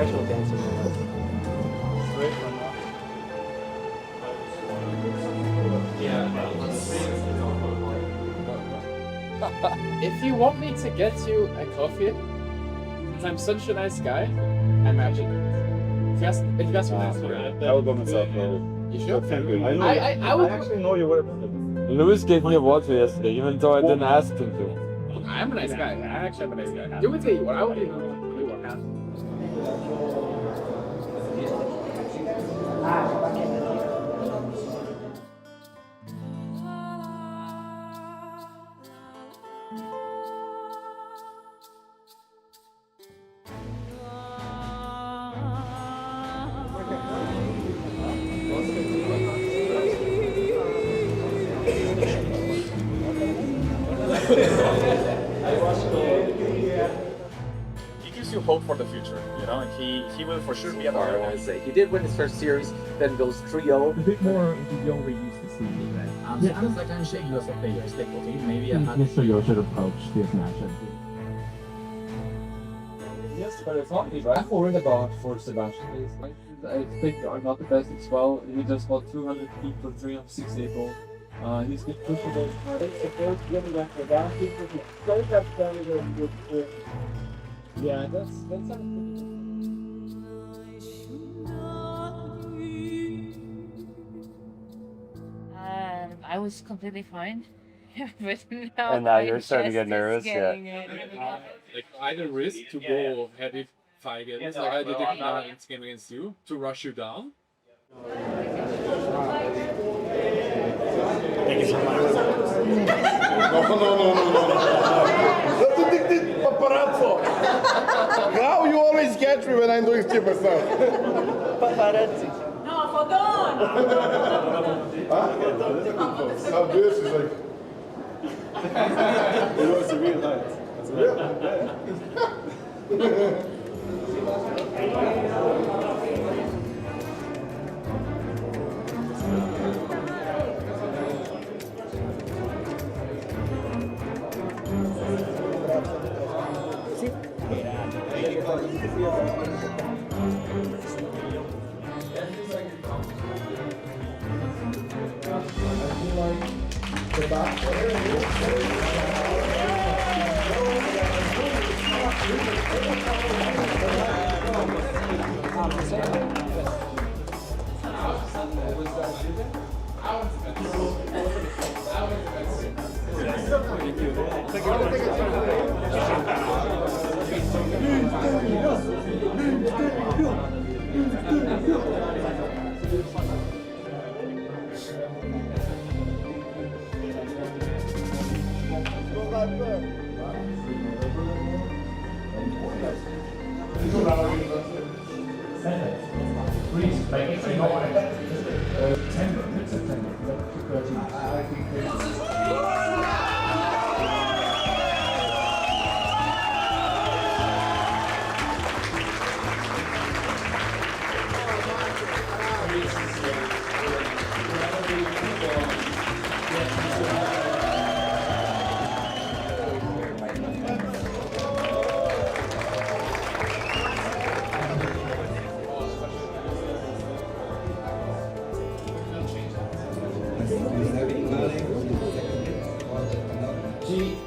professional dancer. If you want me to get you a coffee, since I'm such a nice guy, I'm actually. If you ask me nice, I will go myself. you sure? Thank you. I know. I would. actually know you were. Lewis gave me a water yesterday, even though I didn't ask him to. I'm a nice guy. I actually am a nice guy. Do me tell you what I will do. He gives you hope for the future, you know, and he will for sure be a part. I want to say he did win his first series, then goes 3-0. A bit more into the old we used to see, right? Yeah, I can shake you as a player, stick with him. Maybe Mr. Yo should approach this match. Yes, but it's not easy. I'm worried about for Sebastian. I think I'm not the best as well. He just got 200 feet for 368 goals. He's been pushing those hard. Yeah, that's I was completely fine. But now And now my you're starting to get chest is nervous, yeah. getting like I didn't risk to go heavy fight against like I did it now in this game against you to rush you down. Thank you so much. That's addicted paparazzo. How you always catch me when I'm doing stupid stuff? Paparazzi. No, Fodon! Now this is like. It was a real height.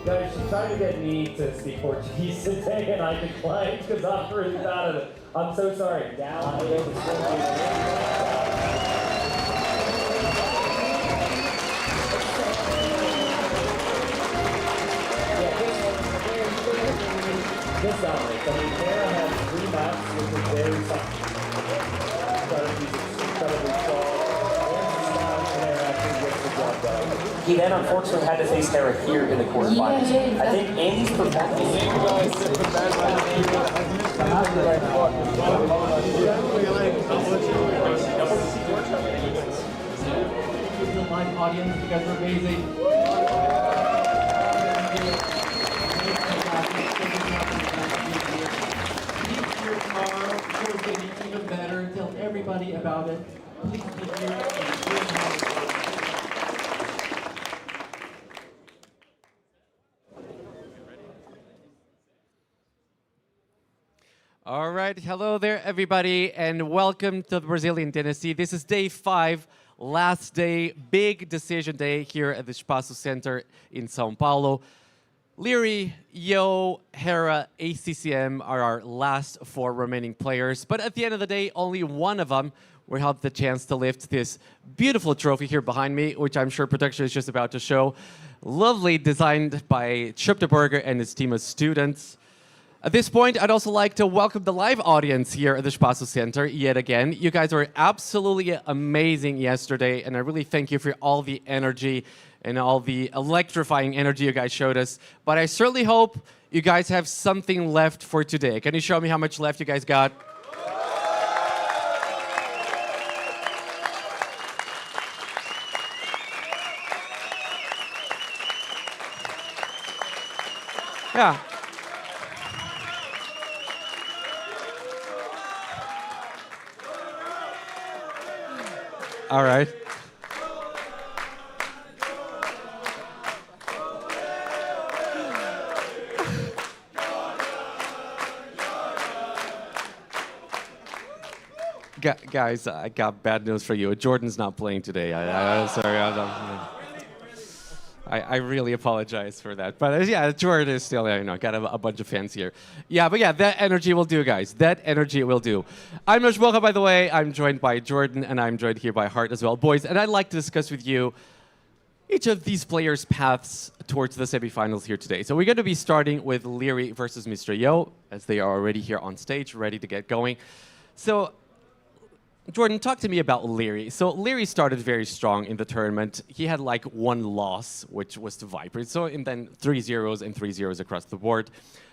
Guys, she tried to get me to speak Portuguese today, and I declined because I'm really bad at it. I'm so sorry. Down. This dominates. I mean, Hera had 3 maps, which was very tough. Incredibly strong. He then unfortunately had to face Hera here in the quarterfinals. I think Andy's performance. Live audience, you guys are amazing. Keep your car, you're getting even better. Tell everybody about it. Please be here. All right, hello there, everybody, and welcome to the Brazilian Dynasty. This is day 5, last day, big decision day here at the Espaço Center in São Paulo. Leary, Yo, Hera, ACCM are our last 4 remaining players, but at the end of the day, only one of them will have the chance to lift this beautiful trophy here behind me, which I'm sure production is just about to show. Lovely, designed by Chip de Burger and his team of students. At this point, I'd also like to welcome the live audience here at the Espaço Center yet again. You guys were absolutely amazing yesterday, and I really thank you for all the energy and all the electrifying energy you guys showed us. But I certainly hope you guys have something left for today. Can you show me how much left you guys got? Yeah. All right. Guys, I got bad news for you. Jordan's not playing today. I'm sorry. I really apologize for that. But yeah, Jordan is still, got a bunch of fans here. Yeah, but yeah, that energy will do, guys. That energy will do. I'm Josh Welcome, by the way. I'm joined by Jordan, and I'm joined here by Hart as well. Boys, and I'd like to discuss with you each of these players' paths towards the semifinals here today. So we're going to be starting with Leary versus Mr. Yo, as they are already here on stage, ready to get going. So Jordan, talk to me about Leary. So Leary started very strong in the tournament. He had like 1 loss, which was to Viper. So and then 3 zeros and 3 zeros across the board.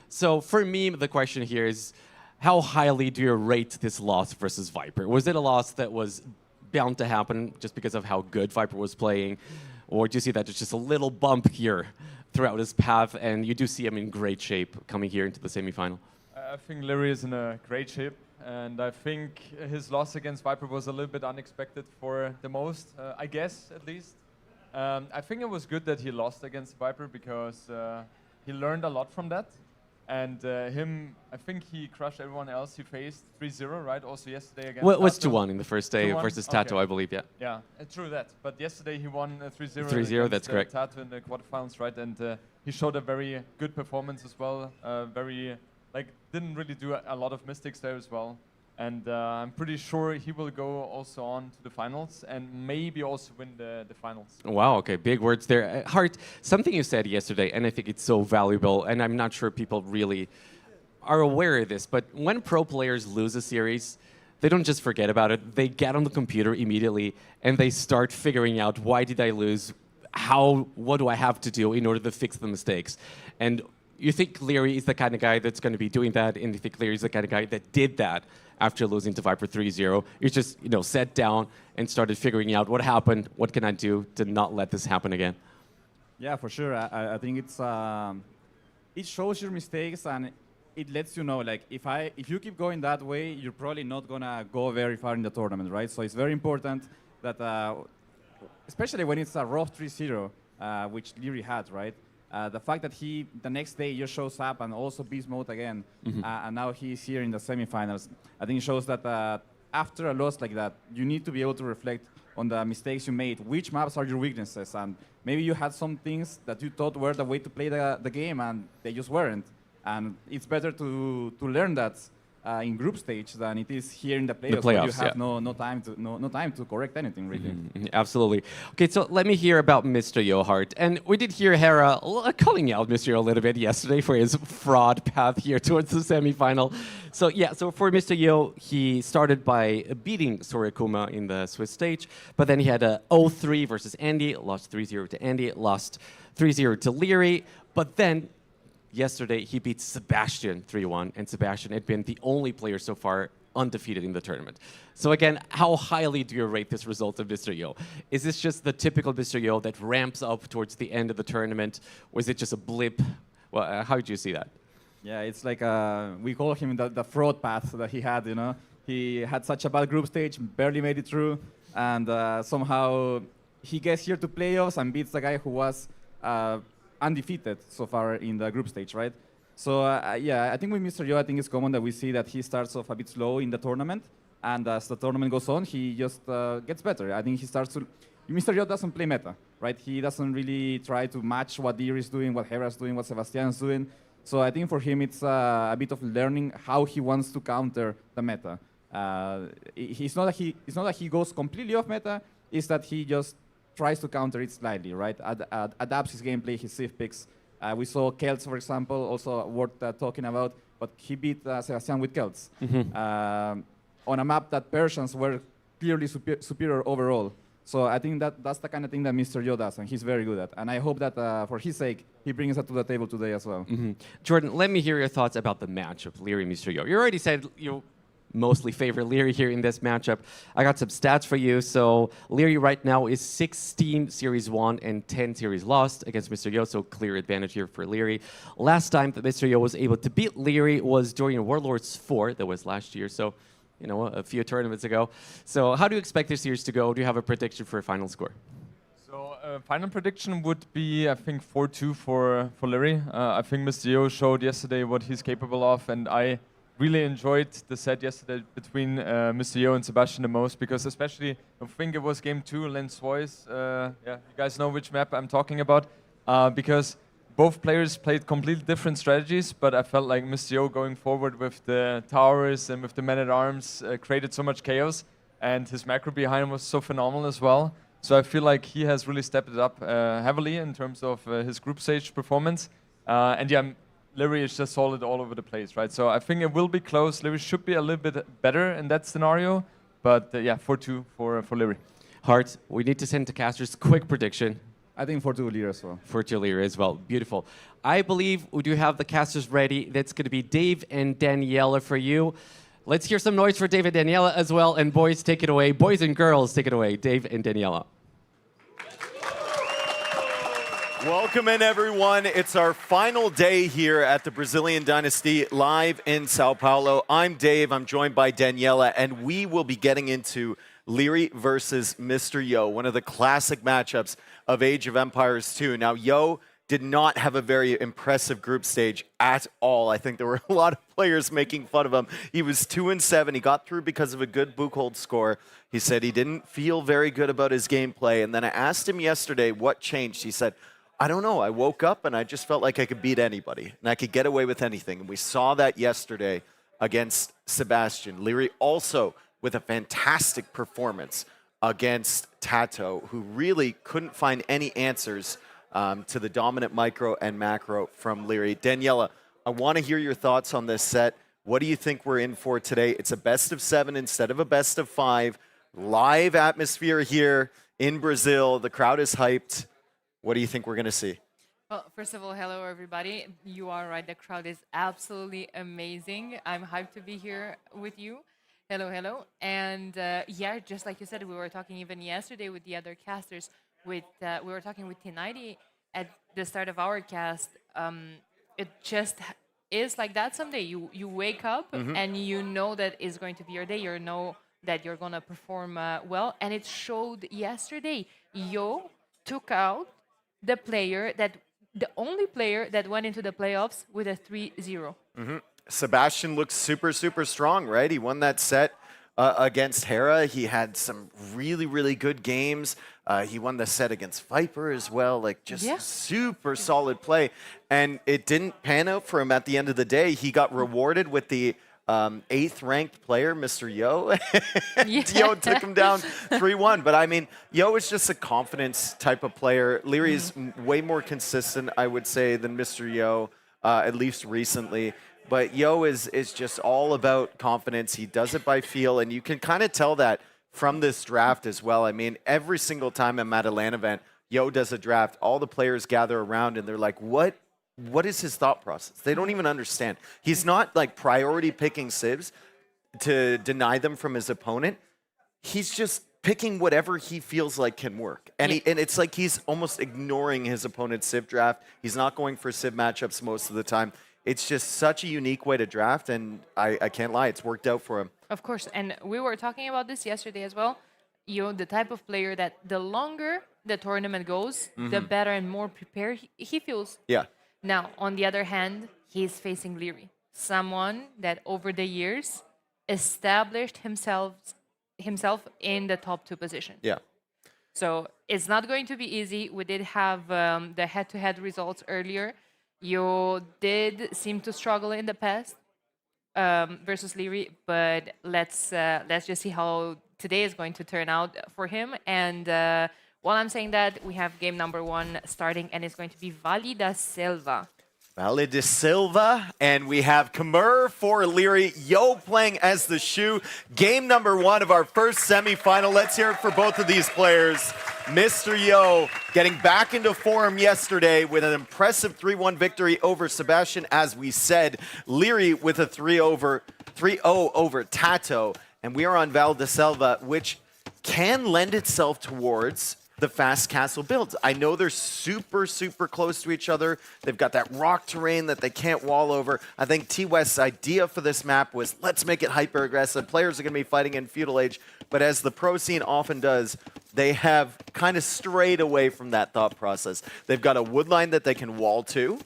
So for me, the question here is, how highly do you rate this loss versus Viper? Was it a loss that was bound to happen just because of how good Viper was playing? Or do you see that it's just a little bump here throughout his path, and you do see him in great shape coming here into the semifinal? I think Leary is in a great shape. And I think his loss against Viper was a little bit unexpected for the most, I guess, at least. I think it was good that he lost against Viper because he learned a lot from that. And I think he crushed everyone else he faced 3-0, right? Also yesterday against Well, it was 2-1 in the first day 2-1? versus Tato, Okay. I believe, yeah. Yeah, true that. But yesterday he won 3-0. 3-0, that's correct. Tato in the quarterfinals, right? And he showed a very good performance as well. Didn't really do a lot of mistakes there as well. And I'm pretty sure he will go also on to the finals and maybe also win the finals. Wow, okay, big words there. Hart, something you said yesterday, and I think it's so valuable, and I'm not sure people really are aware of this, but when pro players lose a series, they don't just forget about it. They get on the computer immediately, and they start figuring out, why did I lose? What do I have to do in order to fix the mistakes? And you think Leary is the kind of guy that's going to be doing that, and you think Leary is the kind of guy that did that after losing to Viper 3-0. You just, sat down and started figuring out what happened, what can I do to not let this happen again? Yeah, for sure. I think it shows your mistakes and it lets you know, like, if you keep going that way, you're probably not gonna go very far in the tournament, right? So it's very important that, especially when it's a rough 3-0, which Leary had, right? The fact that he, the next day, just shows up and also beast mode again, and now he's here in the semifinals, I think it shows that after a loss like that, you need to be able to reflect on the mistakes you made, which maps are your weaknesses, and maybe you had some things that you thought were the way to play the game, and they just weren't. And it's better to learn that in group stage than it is here in the playoffs where you have no time to correct anything, really. Absolutely. Okay, so let me hear about Mr. Yo, Hart. And we did hear Hera calling out Mr. Yo a little bit yesterday for his fraud path here towards the semifinal. So yeah, so for Mr. Yo, he started by beating Sorikuma in the Swiss stage, but then he had a 0-3 versus Andy, lost 3-0 to Andy, lost 3-0 to Leary, but then yesterday, he beat Sebastian 3-1, and Sebastian had been the only player so far undefeated in the tournament. So again, how highly do you rate this result of Mr. Yo? Is this just the typical Mr. Yo that ramps up towards the end of the tournament, or is it just a blip? Well, how did you see that? Yeah, it's like we call him the fraud path that he had, He had such a bad group stage, barely made it through, and somehow he gets here to playoffs and beats the guy who was undefeated so far in the group stage, right? So yeah, I think with Mr. Yo, I think it's common that we see that he starts off a bit slow in the tournament, and as the tournament goes on, he just gets better. I think he starts to. Mr. Yo doesn't play meta, right? He doesn't really try to match what Deer is doing, what Hera's doing, what Sebastian's doing. So I think for him, it's a bit of learning how he wants to counter the meta. It's not that he goes completely off meta. It's that he just tries to counter it slightly, right? Adapts his gameplay, his safe picks. We saw Celts, for example, also worth talking about, but he beat Sebastian with Celts on a map that Persians were clearly superior overall. So I think that's the kind of thing that Mr. Yo does, and he's very good at. And I hope that for his sake, he brings that to the table today as well. Jordan, let me hear your thoughts about the matchup, Leary, Mr. Yo. You already said you mostly favor Leary here in this matchup. I got some stats for you. So Leary right now is 16 series won and 10 series lost against Mr. Yo, so clear advantage here for Leary. Last time that Mr. Yo was able to beat Leary was during Warlords 4, that was last year. So, you know, a few tournaments ago. So how do you expect this series to go? Do you have a prediction for a final score? So final prediction would be, I think, 4-2 for Leary. I think Mr. Yo showed yesterday what he's capable of, and I really enjoyed the set yesterday between Mr. Yo and Sebastian the most, because especially, I think it was game 2, Lens Voice. Yeah, you guys know which map I'm talking about, because both players played completely different strategies, but I felt like Mr. Yo going forward with the towers and with the men-at-arms created so much chaos, and his macro behind was so phenomenal as well. So I feel like he has really stepped it up heavily in terms of his group stage performance. And yeah, Leary is just solid all over the place, right? So I think it will be close. Leary should be a little bit better in that scenario, but yeah, 4-2 for Leary. Hart, we need to send to casters quick prediction. I think 4-2 Lear as well. 4-2 Lear as well. Beautiful. I believe we do have the casters ready. That's going to be Dave and Daniela for you. Let's hear some noise for Dave and Daniela as well. And boys, take it away. Boys and girls, take it away. Dave and Daniela. Welcome in, everyone. It's our final day here at the Brazilian Dynasty live in Sao Paulo. I'm Dave. I'm joined by Daniela, and we will be getting into Leary versus Mr. Yo, one of the classic matchups of Age of Empires 2. Now, Yo did not have a very impressive group stage at all. I think there were a lot of players making fun of him. He was 2-7. He got through because of a good Buchholz score. He said he didn't feel very good about his gameplay. And then I asked him yesterday what changed. He said, I don't know. I woke up and I just felt like I could beat anybody and I could get away with anything. And we saw that yesterday against Sebastian. Leary also with a fantastic performance against Tato, who really couldn't find any answers to the dominant micro and macro from Leary. Daniela, I want to hear your thoughts on this set. What do you think we're in for today? It's a best of 7 instead of a best of 5. Live atmosphere here in Brazil. The crowd is hyped. What do you think we're going to see? Well, first of all, hello, everybody. You are right. The crowd is absolutely amazing. I'm hyped to be here with you. Hello, hello. And yeah, just like you said, we were talking even yesterday with the other casters. We were talking with T90 at the start of our cast. It just is like that someday. You wake up and you know that it's going to be your day. You know that you're going to perform well. And it showed yesterday. Yo took out the only player that went into the playoffs with a 3-0. Sebastian looks super, super strong, right? He won that set against Hera. He had some really, really good games. He won the set against Viper as well, like just super solid play. And it didn't pan out for him at the end of the day. He got rewarded with the 8th ranked player, Mr. Yo. Yo took him down 3-1. But I mean, Yo is just a confidence type of player. Leary's way more consistent, I would say, than Mr. Yo, at least recently. But Yo is just all about confidence. He does it by feel, and you can kind of tell that from this draft as well. I mean, every single time I'm at a LAN event, Yo does a draft, all the players gather around, and they're like, what is his thought process? They don't even understand. He's not like priority picking civs to deny them from his opponent. He's just picking whatever he feels like can work. And and it's like he's almost ignoring his opponent's civ draft. He's not going for civ matchups most of the time. It's just such a unique way to draft, and I can't lie, it's worked out for him. Of course, and we were talking about this yesterday as well. Yo, the type of player that the longer the tournament goes, the better and more prepared he feels. Yeah. Now, on the other hand, he's facing Leary, someone that over the years established himself in the top 2 position. Yeah. So it's not going to be easy. We did have the head-to-head results earlier. You did seem to struggle in the past versus Leary, but let's just see how today is going to turn out for him. And while I'm saying that, we have game number 1 starting, and it's going to be Vale da Selva. Vale de Silva, and we have Khmer for Leary, Yo playing as the Shu. Game number 1 of our first semifinal. Let's hear it for both of these players. Mr. Yo getting back into form yesterday with an impressive 3-1 victory over Sebastian, as we said. Leary with a 3-0 over Tato, and we are on Vale de Selva, which can lend itself towards the fast castle builds. I know they're super, super close to each other. They've got that rock terrain that they can't wall over. I think T-West's idea for this map was, let's make it hyper-aggressive. Players are going to be fighting in Feudal Age, but as the pro scene often does, they have kind of strayed away from that thought process. They've got a wood line that they can wall to.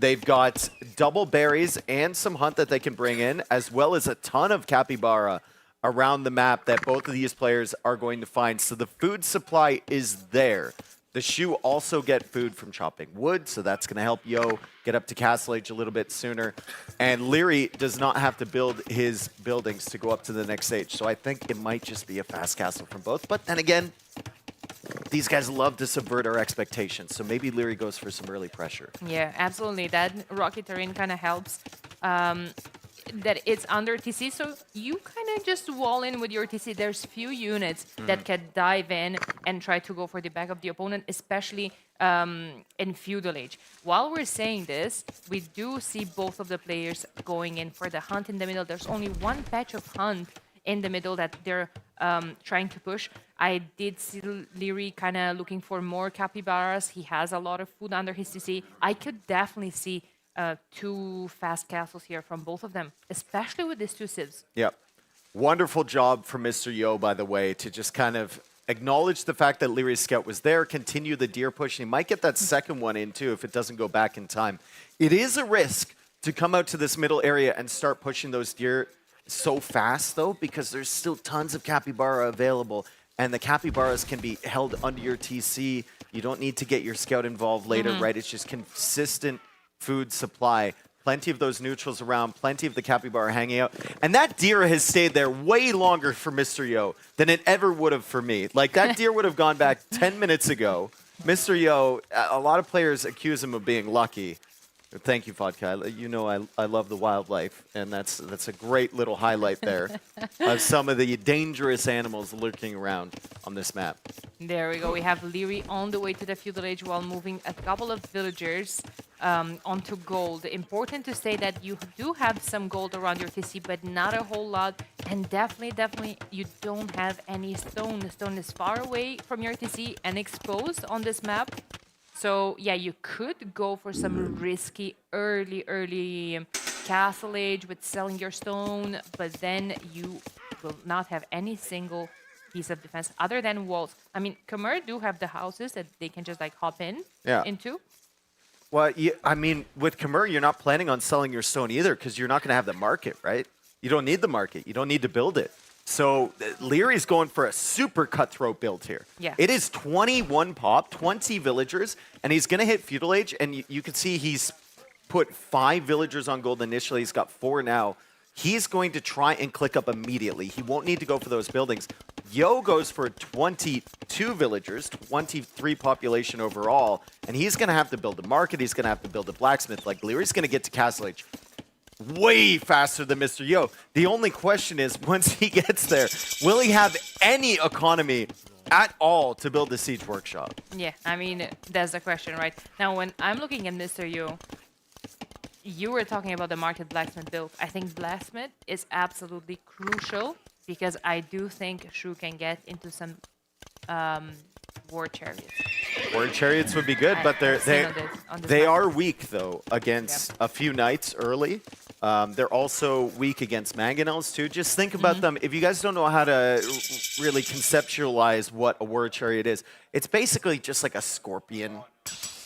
They've got double berries and some hunt that they can bring in, as well as a ton of capybara around the map that both of these players are going to find. So the food supply is there. The Shu also get food from chopping wood, so that's going to help Yo get up to Castle Age a little bit sooner. And Leary does not have to build his buildings to go up to the next stage. So I think it might just be a fast castle from both. But then again, these guys love to subvert our expectations. So maybe Leary goes for some early pressure. Yeah, absolutely. That rocky terrain kind of helps. That it's under TC, so you kind of just wall in with your TC. There's few units that can dive in and try to go for the back of the opponent, especially in Feudal Age. While we're saying this, we do see both of the players going in for the hunt in the middle. There's only one patch of hunt in the middle that they're trying to push. I did see Leary kind of looking for more capybaras. He has a lot of food under his TC. I could definitely see 2 fast castles here from both of them, especially with these 2 civs. Yep. Wonderful job from Mr. Yo, by the way, to just kind of acknowledge the fact that Leary's scout was there, continue the deer push. He might get that second one in, too, if it doesn't go back in time. It is a risk to come out to this middle area and start pushing those deer so fast, though, because there's still tons of capybara available, and the capybaras can be held under your TC. You don't need to get your scout involved later, right? It's just consistent food supply. Plenty of those neutrals around, plenty of the capybara hanging out. And that deer has stayed there way longer for Mr. Yo than it ever would have for me. Like, that deer would have gone back 10 minutes ago. Mr. Yo, a lot of players accuse him of being lucky. Thank you, Vodka. You know I love the wildlife, and that's a great little highlight there of some of the dangerous animals lurking around on this map. There we go. We have Leary on the way to the Feudal Age while moving a couple of villagers onto gold. Important to say that you do have some gold around your TC, but not a whole lot. And definitely, you don't have any stone. The stone is far away from your TC and exposed on this map. So yeah, you could go for some risky early Castle Age with selling your stone, but then you will not have any single piece of defense other than walls. I mean, Khmer do have the houses that they can just like hop into. Well, I mean, with Khmer, you're not planning on selling your stone either because you're not going to have the market, right? You don't need the market. You don't need to build it. So Leary's going for a super cutthroat build here. Yeah. It is 21 pop, 20 villagers, and he's going to hit Feudal Age, and you can see he's put 5 villagers on gold initially. He's got 4 now. He's going to try and click up immediately. He won't need to go for those buildings. Yo goes for 22 villagers, 23 population overall, and he's going to have to build a market. He's going to have to build a blacksmith. Like, Leary's going to get to Castle Age way faster than Mr. Yo. The only question is, once he gets there, will he have any economy at all to build the siege workshop? Yeah, I mean, that's the question, right? Now, when I'm looking at Mr. Yo, you were talking about the market blacksmith build. I think blacksmith is absolutely crucial because I do think Shu can get into some war chariots. War chariots would be good, but they are weak, though, against a few knights early. They're also weak against mangonels, too. Just think about them. If you guys don't know how to really conceptualize what a war chariot is, it's basically just like a scorpion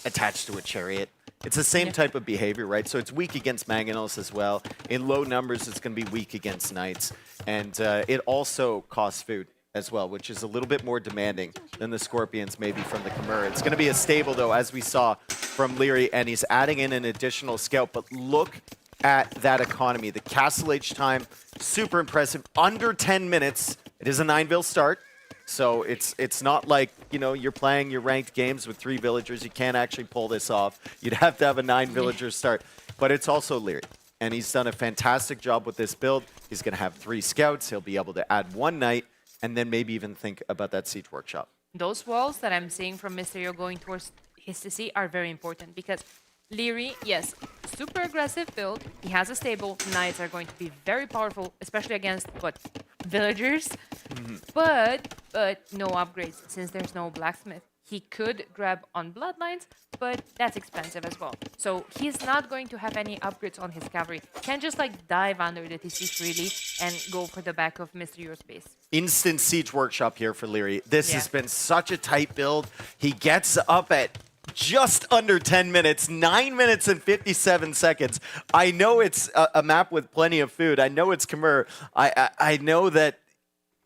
attached to a chariot. It's the same type of behavior, right? So it's weak against Mangonels as well. In low numbers, it's going to be weak against Knights. And it also costs food as well, which is a little bit more demanding than the Scorpions maybe from the Khmer. It's going to be a stable, though, as we saw from Leary, and he's adding in an additional scout. But look at that economy. The Castle Age time, super impressive. Under 10 minutes. It is a 9-vil start. So it's not like, you know, you're playing your ranked games with 3 villagers. You can't actually pull this off. You'd have to have a 9-villager start. But it's also Leary. And he's done a fantastic job with this build. He's going to have 3 scouts. He'll be able to add 1 knight and then maybe even think about that Siege Workshop. Those walls that I'm seeing from Mysterio going towards his CC are very important because Leary, yes, super aggressive build. He has a stable. Knights are going to be very powerful, especially against, what, villagers? But no upgrades since there's no blacksmith. He could grab on bloodlines, but that's expensive as well. So he's not going to have any upgrades on his cavalry. Can't just like dive under the TC freely and go for the back of Mysterio's base. Instant Siege Workshop here for Leary. This has been such a tight build. He gets up at just under 10 minutes, 9 minutes and 57 seconds. I know it's a map with plenty of food. I know it's Khmer. I know that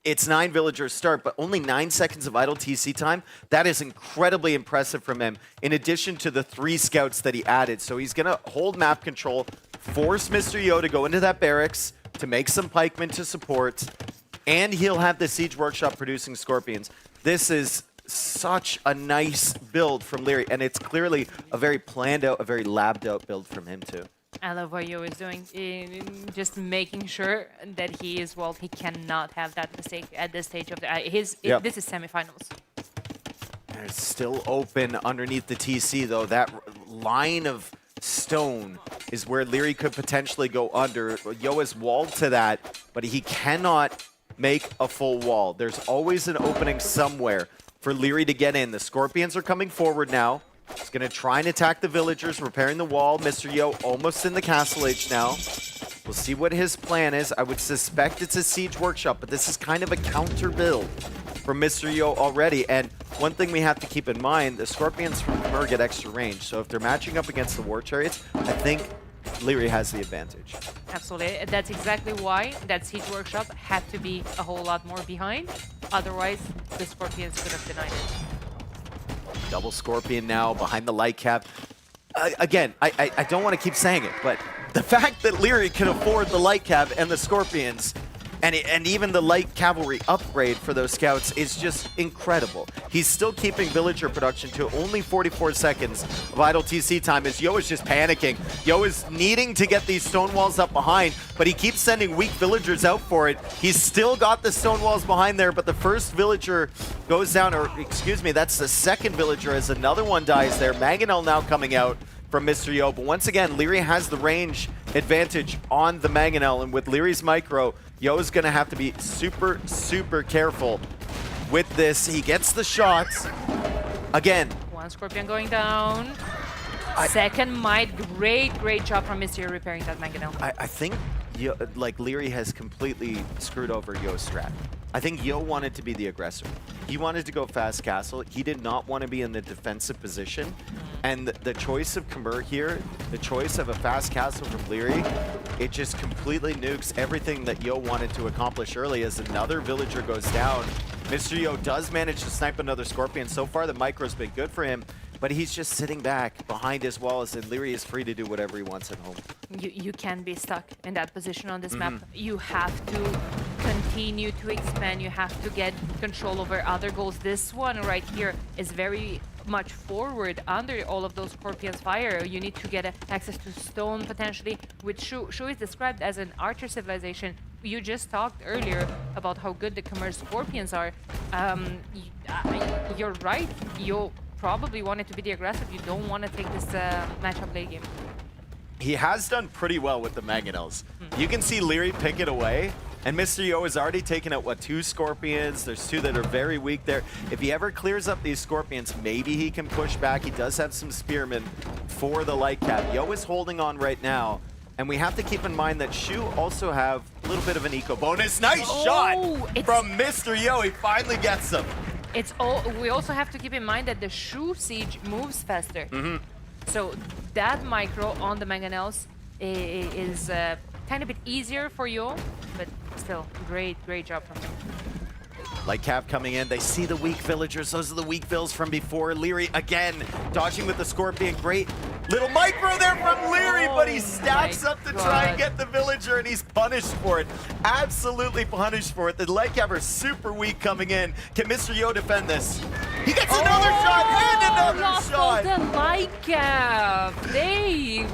it's 9 villagers start, but only 9 seconds of idle TC time. That is incredibly impressive from him, in addition to the 3 scouts that he added. So he's going to hold map control, force Mr. Yo to go into that barracks, to make some pikemen to support, and he'll have the Siege Workshop producing Scorpions. This is such a nice build from Leary, and it's clearly a very planned out, a very labbed out build from him too. I love what Yo is doing, just making sure that he is, well, he cannot have that mistake at this stage of the, this is semifinals. It's still open underneath the TC though. That line of stone is where Leary could potentially go under. Yo is walled to that, but he cannot make a full wall. There's always an opening somewhere for Leary to get in. The Scorpions are coming forward now. He's going to try and attack the villagers, repairing the wall. Mr. Yo almost in the Castle Age now. We'll see what his plan is. I would suspect it's a Siege Workshop, but this is kind of a counter build from Mr. Yo already. And one thing we have to keep in mind, the Scorpions from Khmer get extra range. So if they're matching up against the War Chariots, I think Leary has the advantage. Absolutely. That's exactly why that Siege Workshop had to be a whole lot more behind. Otherwise, the Scorpions could have denied it. Double Scorpion now behind the light cap. Again, I don't want to keep saying it, but the fact that Leary can afford the light cap and the Scorpions and even the light cavalry upgrade for those scouts is just incredible. He's still keeping villager production to only 44 seconds of idle TC time as Yo is just panicking. Yo is needing to get these stone walls up behind, but he keeps sending weak villagers out for it. He's still got the stone walls behind there, but the first villager goes down, or excuse me, that's the second villager as another one dies there. Mangonel now coming out from Mr. Yo, but once again, Leary has the range advantage on the Mangonel, and with Leary's micro, Yo's gonna have to be super, super careful with this. He gets the shots. Again. One Scorpion going down. Second might. Great job from Mysterio repairing that Mangonel. I think Yo, like Leary has completely screwed over Yo's strat. I think Yo wanted to be the aggressor. He wanted to go fast castle. He did not want to be in the defensive position. And the choice of Khmer here, the choice of a fast castle from Leary, it just completely nukes everything that Yo wanted to accomplish early as another villager goes down. Mr. Yo does manage to snipe another Scorpion. So far, the micro's been good for him, but he's just sitting back behind his walls, and Leary is free to do whatever he wants at home. You can't be stuck in that position on this map. You have to continue to expand. You have to get control over other goals. This one right here is very much forward under all of those Scorpions fire. You need to get access to stone potentially, which Shu is described as an archer civilization. You just talked earlier about how good the Khmer Scorpions are. You're right. You probably wanted to be the aggressive. You don't want to take this matchup late game. He has done pretty well with the Mangonels. You can see Leary pick it away, and Mr. Yo has already taken out, what, 2 Scorpions? There's 2 that are very weak there. If he ever clears up these Scorpions, maybe he can push back. He does have some Spearmen for the light cap. Yo is holding on right now, and we have to keep in mind that Shu also have a little bit of an eco bonus. Nice shot from Mr. Yo. He finally gets him. We also have to keep in mind that the Shu siege moves faster. So that micro on the mangonels is kind of a bit easier for Yo, but still, great job from him. Like Cav coming in, they see the weak villagers. Those are the weak vills from before. Leary again, dodging with the Scorpion. Great little micro there from Leary, but he stacks up to try and get the villager, and he's punished for it. Absolutely punished for it. The Lightcap are super weak coming in. Can Mr. Yo defend this? He gets another shot and another shot. The Lightcap, Dave.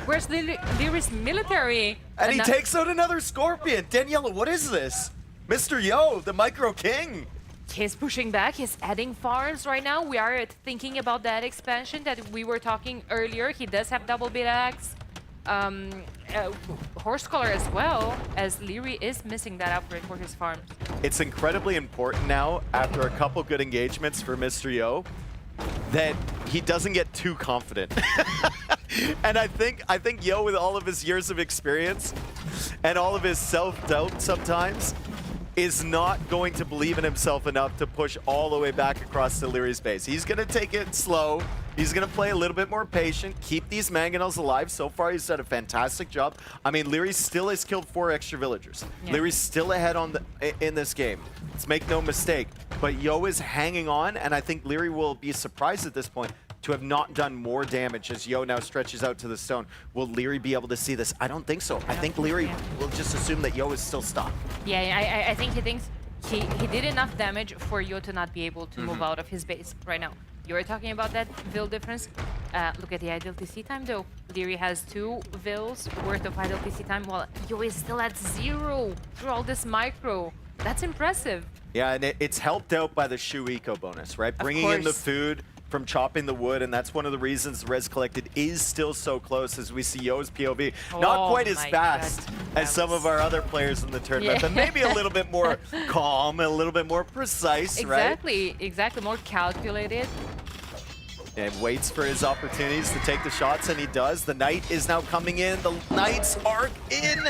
Where's Leary's military? And he takes out another Scorpion. Daniela, what is this? Mr. Yo, the Micro King. He's pushing back, he's adding farms right now. We are thinking about that expansion that we were talking earlier. He does have double bit axe, horse collar as well, as Leary is missing that upgrade for his farm. It's incredibly important now, after a couple good engagements for Mr. Yo, that he doesn't get too confident. And I think Yo, with all of his years of experience and all of his self-doubt sometimes, is not going to believe in himself enough to push all the way back across the Leary's base. He's going to take it slow. He's going to play a little bit more patient, keep these mangonels alive. So far, he's done a fantastic job. I mean, Leary still has killed 4 extra villagers. Yeah. Leary's still ahead in this game. Let's make no mistake. But Yo is hanging on, and I think Leary will be surprised at this point to have not done more damage as Yo now stretches out to the stone. Will Leary be able to see this? I don't think so. I think Leary will just assume that Yo is still stuck. Yeah, I think he thinks he did enough damage for Yo to not be able to move out of his base right now. You were talking about that Vill difference. Look at the idle TC time though. Leary has 2 Vills worth of idle TC time, while Yo is still at 0 through all this micro. That's impressive. Yeah, and it's helped out by the shoe eco bonus, right? Bringing in the food from chopping the wood, and that's one of the reasons Res Collected is still so close, as we see Yo's POV. Not quite as fast as some of our other players in the tournament, but maybe a little bit more calm, a little bit more precise, right? Exactly, more calculated. And waits for his opportunities to take the shots, and he does. The Knight is now coming in. The Knights are in.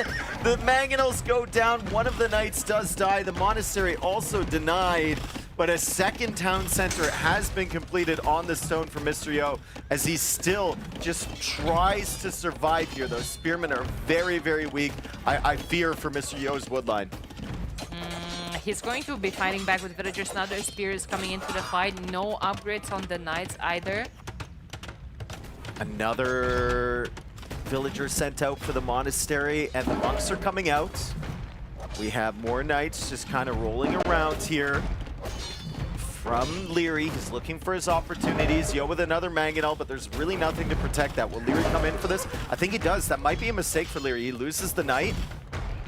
The Mangonels go down. One of the Knights does die. The Monastery also denied. But a second town center has been completed on the stone for Mr. Yo, as he still just tries to survive here. Those spearmen are very, very weak. I fear for Mr. Yo's woodline. He's going to be fighting back with villagers now. Their spears coming into the fight. No upgrades on the Knights either. Another villager sent out for the Monastery, and the monks are coming out. We have more Knights just kind of rolling around here. From Leary, he's looking for his opportunities. Yo with another Mangonel, but there's really nothing to protect that. Will Leary come in for this? I think he does. That might be a mistake for Leary. He loses the Knight,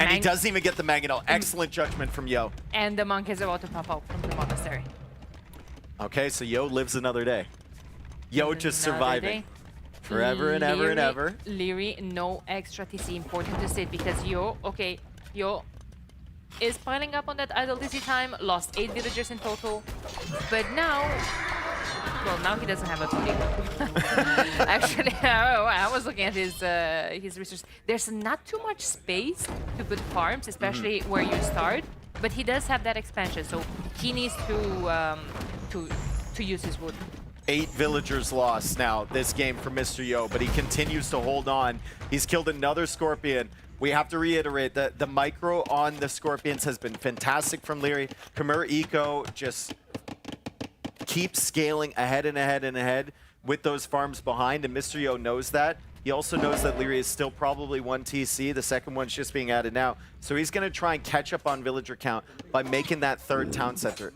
and he doesn't even get the Mangonel. Excellent judgment from Yo. And the monk is about to pop out from the Monastery. Okay, so Yo lives another day. Yo just surviving. Forever and ever and ever. Leary, no extra TC. Important to say, because Yo is piling up on that idle TC time, lost 8 villagers in total, but now, well, now he doesn't have a PK. Actually, I was looking at his resources. There's not too much space to put farms, especially where you start, but he does have that expansion, so he needs to use his wood. 8 villagers lost now this game for Mr. Yo, but he continues to hold on. He's killed another Scorpion. We have to reiterate that the micro on the Scorpions has been fantastic from Leary. Khmer Eco just keeps scaling ahead and ahead and ahead with those farms behind, and Mr. Yo knows that. He also knows that Leary is still probably 1 TC. The second one's just being added now. So he's going to try and catch up on villager count by making that 3rd town center.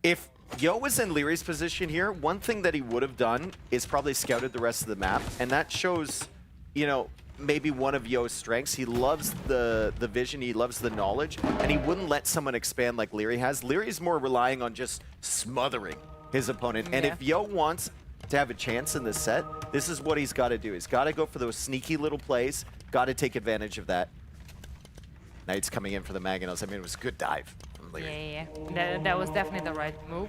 If Yo was in Leary's position here, one thing that he would have done is probably scouted the rest of the map, and that shows, you know, maybe one of Yo's strengths. He loves the vision, he loves the knowledge, and he wouldn't let someone expand like Leary has. Leary's more relying on just smothering his opponent. And if Yo wants to have a chance in this set, this is what he's got to do. He's got to go for those sneaky little plays, got to take advantage of that. Knight's coming in for the Mangonels. I mean, it was a good dive from Leary. Yeah. That was definitely the right move.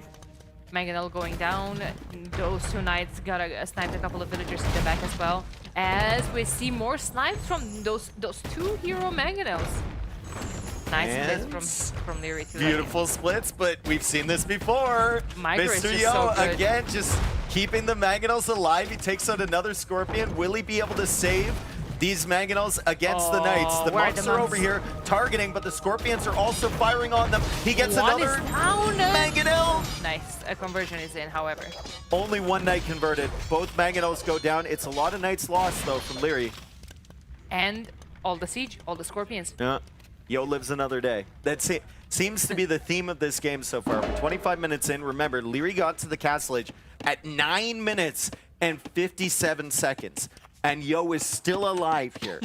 Mangonel going down. Those 2 Knights got sniped a couple of villagers in the back as well. As we see more snipes from those 2 hero Mangonels. Nice splits from Leary too. Beautiful splits, but we've seen this before. Mr. Yo again just keeping the Mangonels alive. He takes out another Scorpion. Will he be able to save these Mangonels against the Knights? The monks are over here targeting, but the Scorpions are also firing on them. He gets another Mangonel. Nice. A conversion is in, however. Only one Knight converted. Both Mangonels go down. It's a lot of Knights lost, though, from Leary. And all the siege, all the Scorpions. Yeah. Yo lives another day. That seems to be the theme of this game so far. We're 25 minutes in. Remember, Leary got to the castle edge at 9 minutes and 57 seconds. And Yo is still alive here.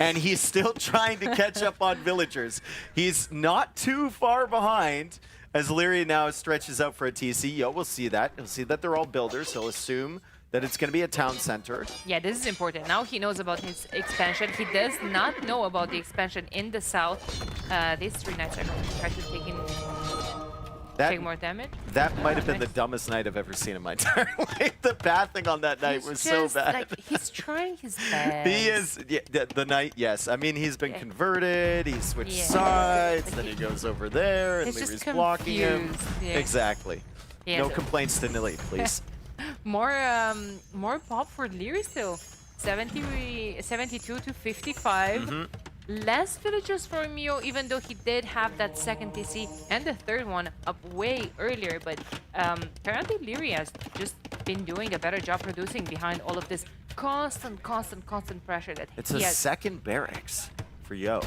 And he's still trying to catch up on villagers. He's not too far behind as Leary now stretches out for a TC. Yo will see that. He'll see that they're all builders. He'll assume that it's going to be a town center. Yeah, this is important. Now he knows about his expansion. He does not know about the expansion in the south. These 3 Knights are going to try to take more damage. That might have been the dumbest Knight I've ever seen in my entire life. The pathing on that Knight was so bad. Like, he's trying his best. He is, yeah, the Knight, yes. I mean, he's been converted, he switched sides, then he goes over there, and Leary's blocking him. Yeah. Exactly. Yeah, no so complaints to Nilly, please. More pop for Leary still. 72 to 55. Less villagers for Mio, even though he did have that second TC and the third one up way earlier. But apparently Leary has just been doing a better job producing behind all of this constant pressure that It's he a has. second barracks for Yo.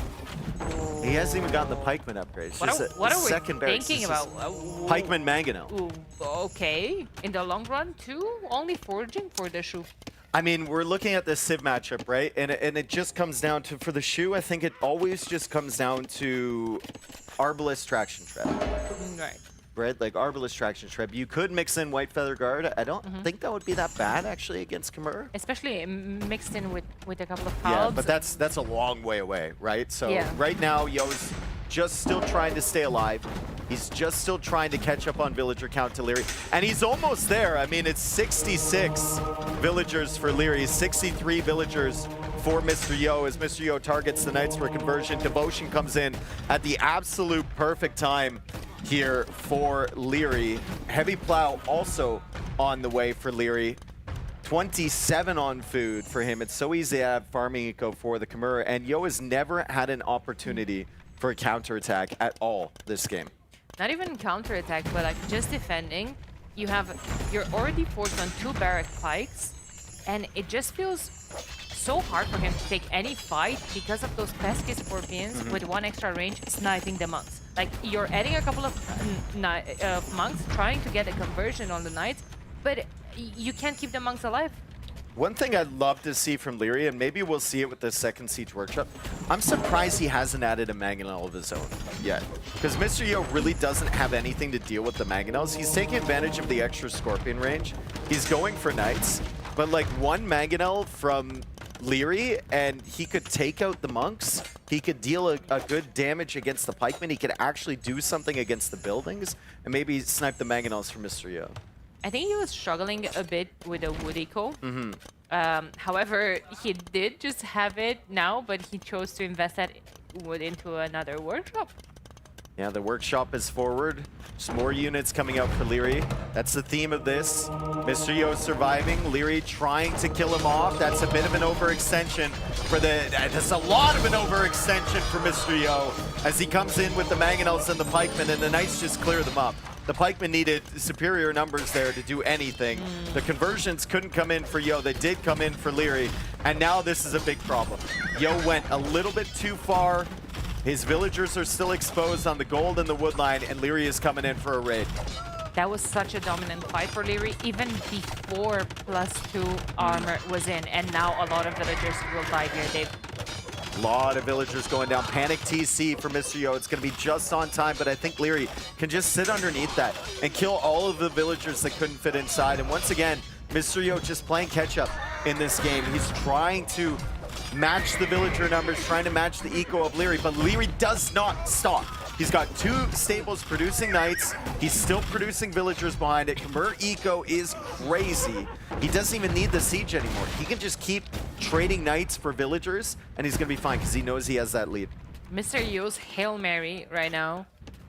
He hasn't even gotten the pikeman upgrade. It's just What a are we second barracks. thinking about? Pikeman Mangonel. Ooh, okay, in the long run too, only forging for the shoe. I mean, we're looking at this Civ matchup, right? And it just comes down to, for the shoe, I think it always just comes down to Arbalest Traction Trap. Right. Right? Like Arbalest Traction Trap. You could mix in White Feather Guard. I don't think that would be that bad, actually, against Khmer. Especially mixed in with a couple of Yeah, halbs. but that's a long way away, right? So Yeah. right now, Yo's just still trying to stay alive. He's just still trying to catch up on villager count to Leary. And he's almost there. I mean, it's 66 villagers for Leary, 63 villagers for Mr. Yo as Mr. Yo targets the Knights for conversion. Devotion comes in at the absolute perfect time here for Leary. Heavy Plow also on the way for Leary. 27 on food for him. It's so easy to have farming eco for the Khmer. And Yo has never had an opportunity for a counterattack at all this game. Not even counterattack, but like just defending. You're already forced on 2 barrack pikes, and it just feels so hard for him to take any fight because of those pesky Scorpions with 1 extra range sniping the monks. Like, you're adding a couple of monks trying to get a conversion on the Knights, but you can't keep the monks alive. One thing I'd love to see from Leary, and maybe we'll see it with the second Siege Workshop, I'm surprised he hasn't added a Mangonel of his own yet. Because Mr. Yo really doesn't have anything to deal with the Mangonels. He's taking advantage of the extra Scorpion range. He's going for Knights, but like 1 Mangonel from Leary, and he could take out the monks. He could deal a good damage against the pikemen. He could actually do something against the buildings, and maybe snipe the Mangonels from Mr. Yo. I think he was struggling a bit with the wood eco. However, he did just have it now, but he chose to invest that wood into another workshop. Yeah, the workshop is forward. There's more units coming out for Leary. That's the theme of this. Mr. Yo surviving. Leary trying to kill him off. That's a bit of an overextension for that's a lot of an overextension for Mr. Yo as he comes in with the Mangonels and the pikemen, and the Knights just clear them up. The pikemen needed superior numbers there to do anything. The conversions couldn't come in for Yo. They did come in for Leary, and now this is a big problem. Yo went a little bit too far. His villagers are still exposed on the gold and the wood line, and Leary is coming in for a raid. That was such a dominant fight for Leary, even before +2 armor was in, and now a lot of villagers will die here, Dave. A lot of villagers going down. Panic TC for Mr. Yo. It's going to be just on time, but I think Leary can just sit underneath that and kill all of the villagers that couldn't fit inside. And once again, Mr. Yo just playing catch-up in this game. He's trying to match the villager numbers, trying to match the eco of Leary, but Leary does not stop. He's got 2 stables producing Knights. He's still producing villagers behind it. Khmer eco is crazy. He doesn't even need the siege anymore. He can just keep trading Knights for villagers, and he's going to be fine because he knows he has that lead. Mr. Yo's Hail Mary right now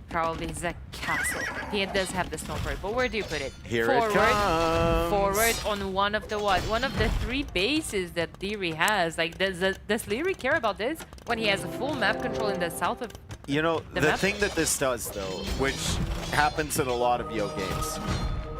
probably is a castle. He does have the stone for it, but where do you put it? Here it comes. Forward on one of the what? One of the 3 bases that Leary has. Like, does Leary care about this when he has a full map control in the south of You know, the map? thing that this does, though, which happens in a lot of Yo games,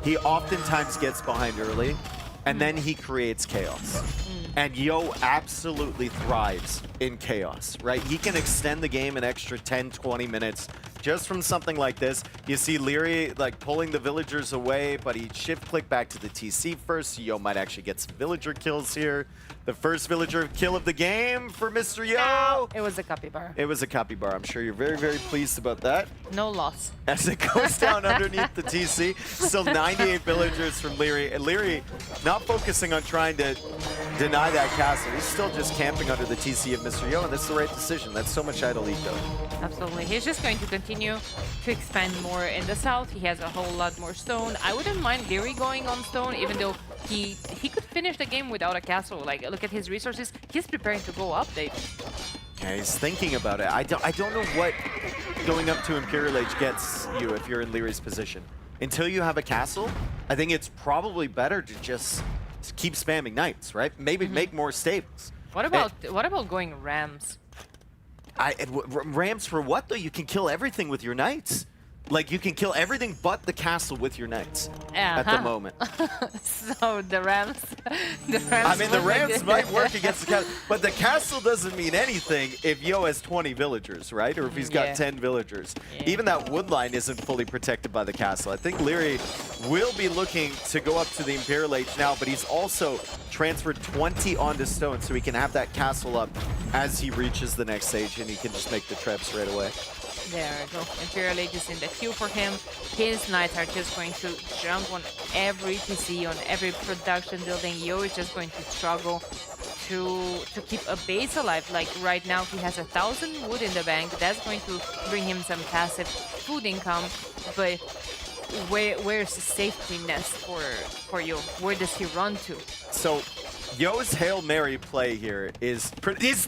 he oftentimes gets behind early, and then he creates chaos. And Yo absolutely thrives in chaos, right? He can extend the game an extra 10, 20 minutes just from something like this. You see Leary like pulling the villagers away, but he shift click back to the TC first. So Yo might actually get some villager kills here. The first villager kill of the game for Mr. Yo. It was a capybara. It was a capybara. I'm sure you're very, very pleased about that. No loss. As it goes down underneath the TC, still 98 villagers from Leary. And Leary not focusing on trying to deny that castle. He's still just camping under the TC of Mr. Yo, and that's the right decision. That's so much idle eco. Absolutely. He's just going to continue to expand more in the south. He has a whole lot more stone. I wouldn't mind Leary going on stone, even though he could finish the game without a castle. Like, look at his resources. He's preparing to go up, Dave. Yeah, he's thinking about it. I don't know what going up to Imperial Age gets you if you're in Leary's position. Until you have a castle, I think it's probably better to just keep spamming knights, right? Maybe make more stables. What about going Rams? Rams for what, though? You can kill everything with your knights. Like, you can kill everything but the castle with your knights at the moment. So the Rams... I mean, the Rams might work against the castle, but the castle doesn't mean anything if Yo has 20 villagers, right? Or if he's got 10 villagers. Even that wood line isn't fully protected by the castle. I think Leary will be looking to go up to the Imperial Age now, but he's also transferred 20 onto stone, so he can have that castle up as he reaches the next stage, and he can just make the traps right away. There we go. Imperial Age is in the queue for him. His knights are just going to jump on every TC, on every production building. Yo is just going to struggle to keep a base alive. Like right now, he has 1,000 wood in the bank. That's going to bring him some passive food income. But where's the safety nest for Yo? Where does he run to? So Yo's Hail Mary play here is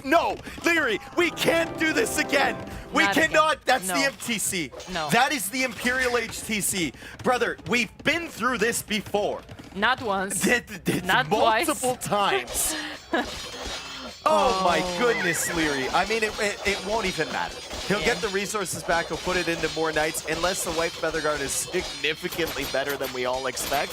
no, Leary, we can't do this again. We cannot. Again. That's the MTC. No. That is the Imperial Age TC. Brother, we've been through this before. Not once. Not multiple times. Oh my goodness, Leary. I mean, it won't even matter. He'll get the resources back, he'll put it into more knights, unless the White Feather Guard is significantly better than we all expect.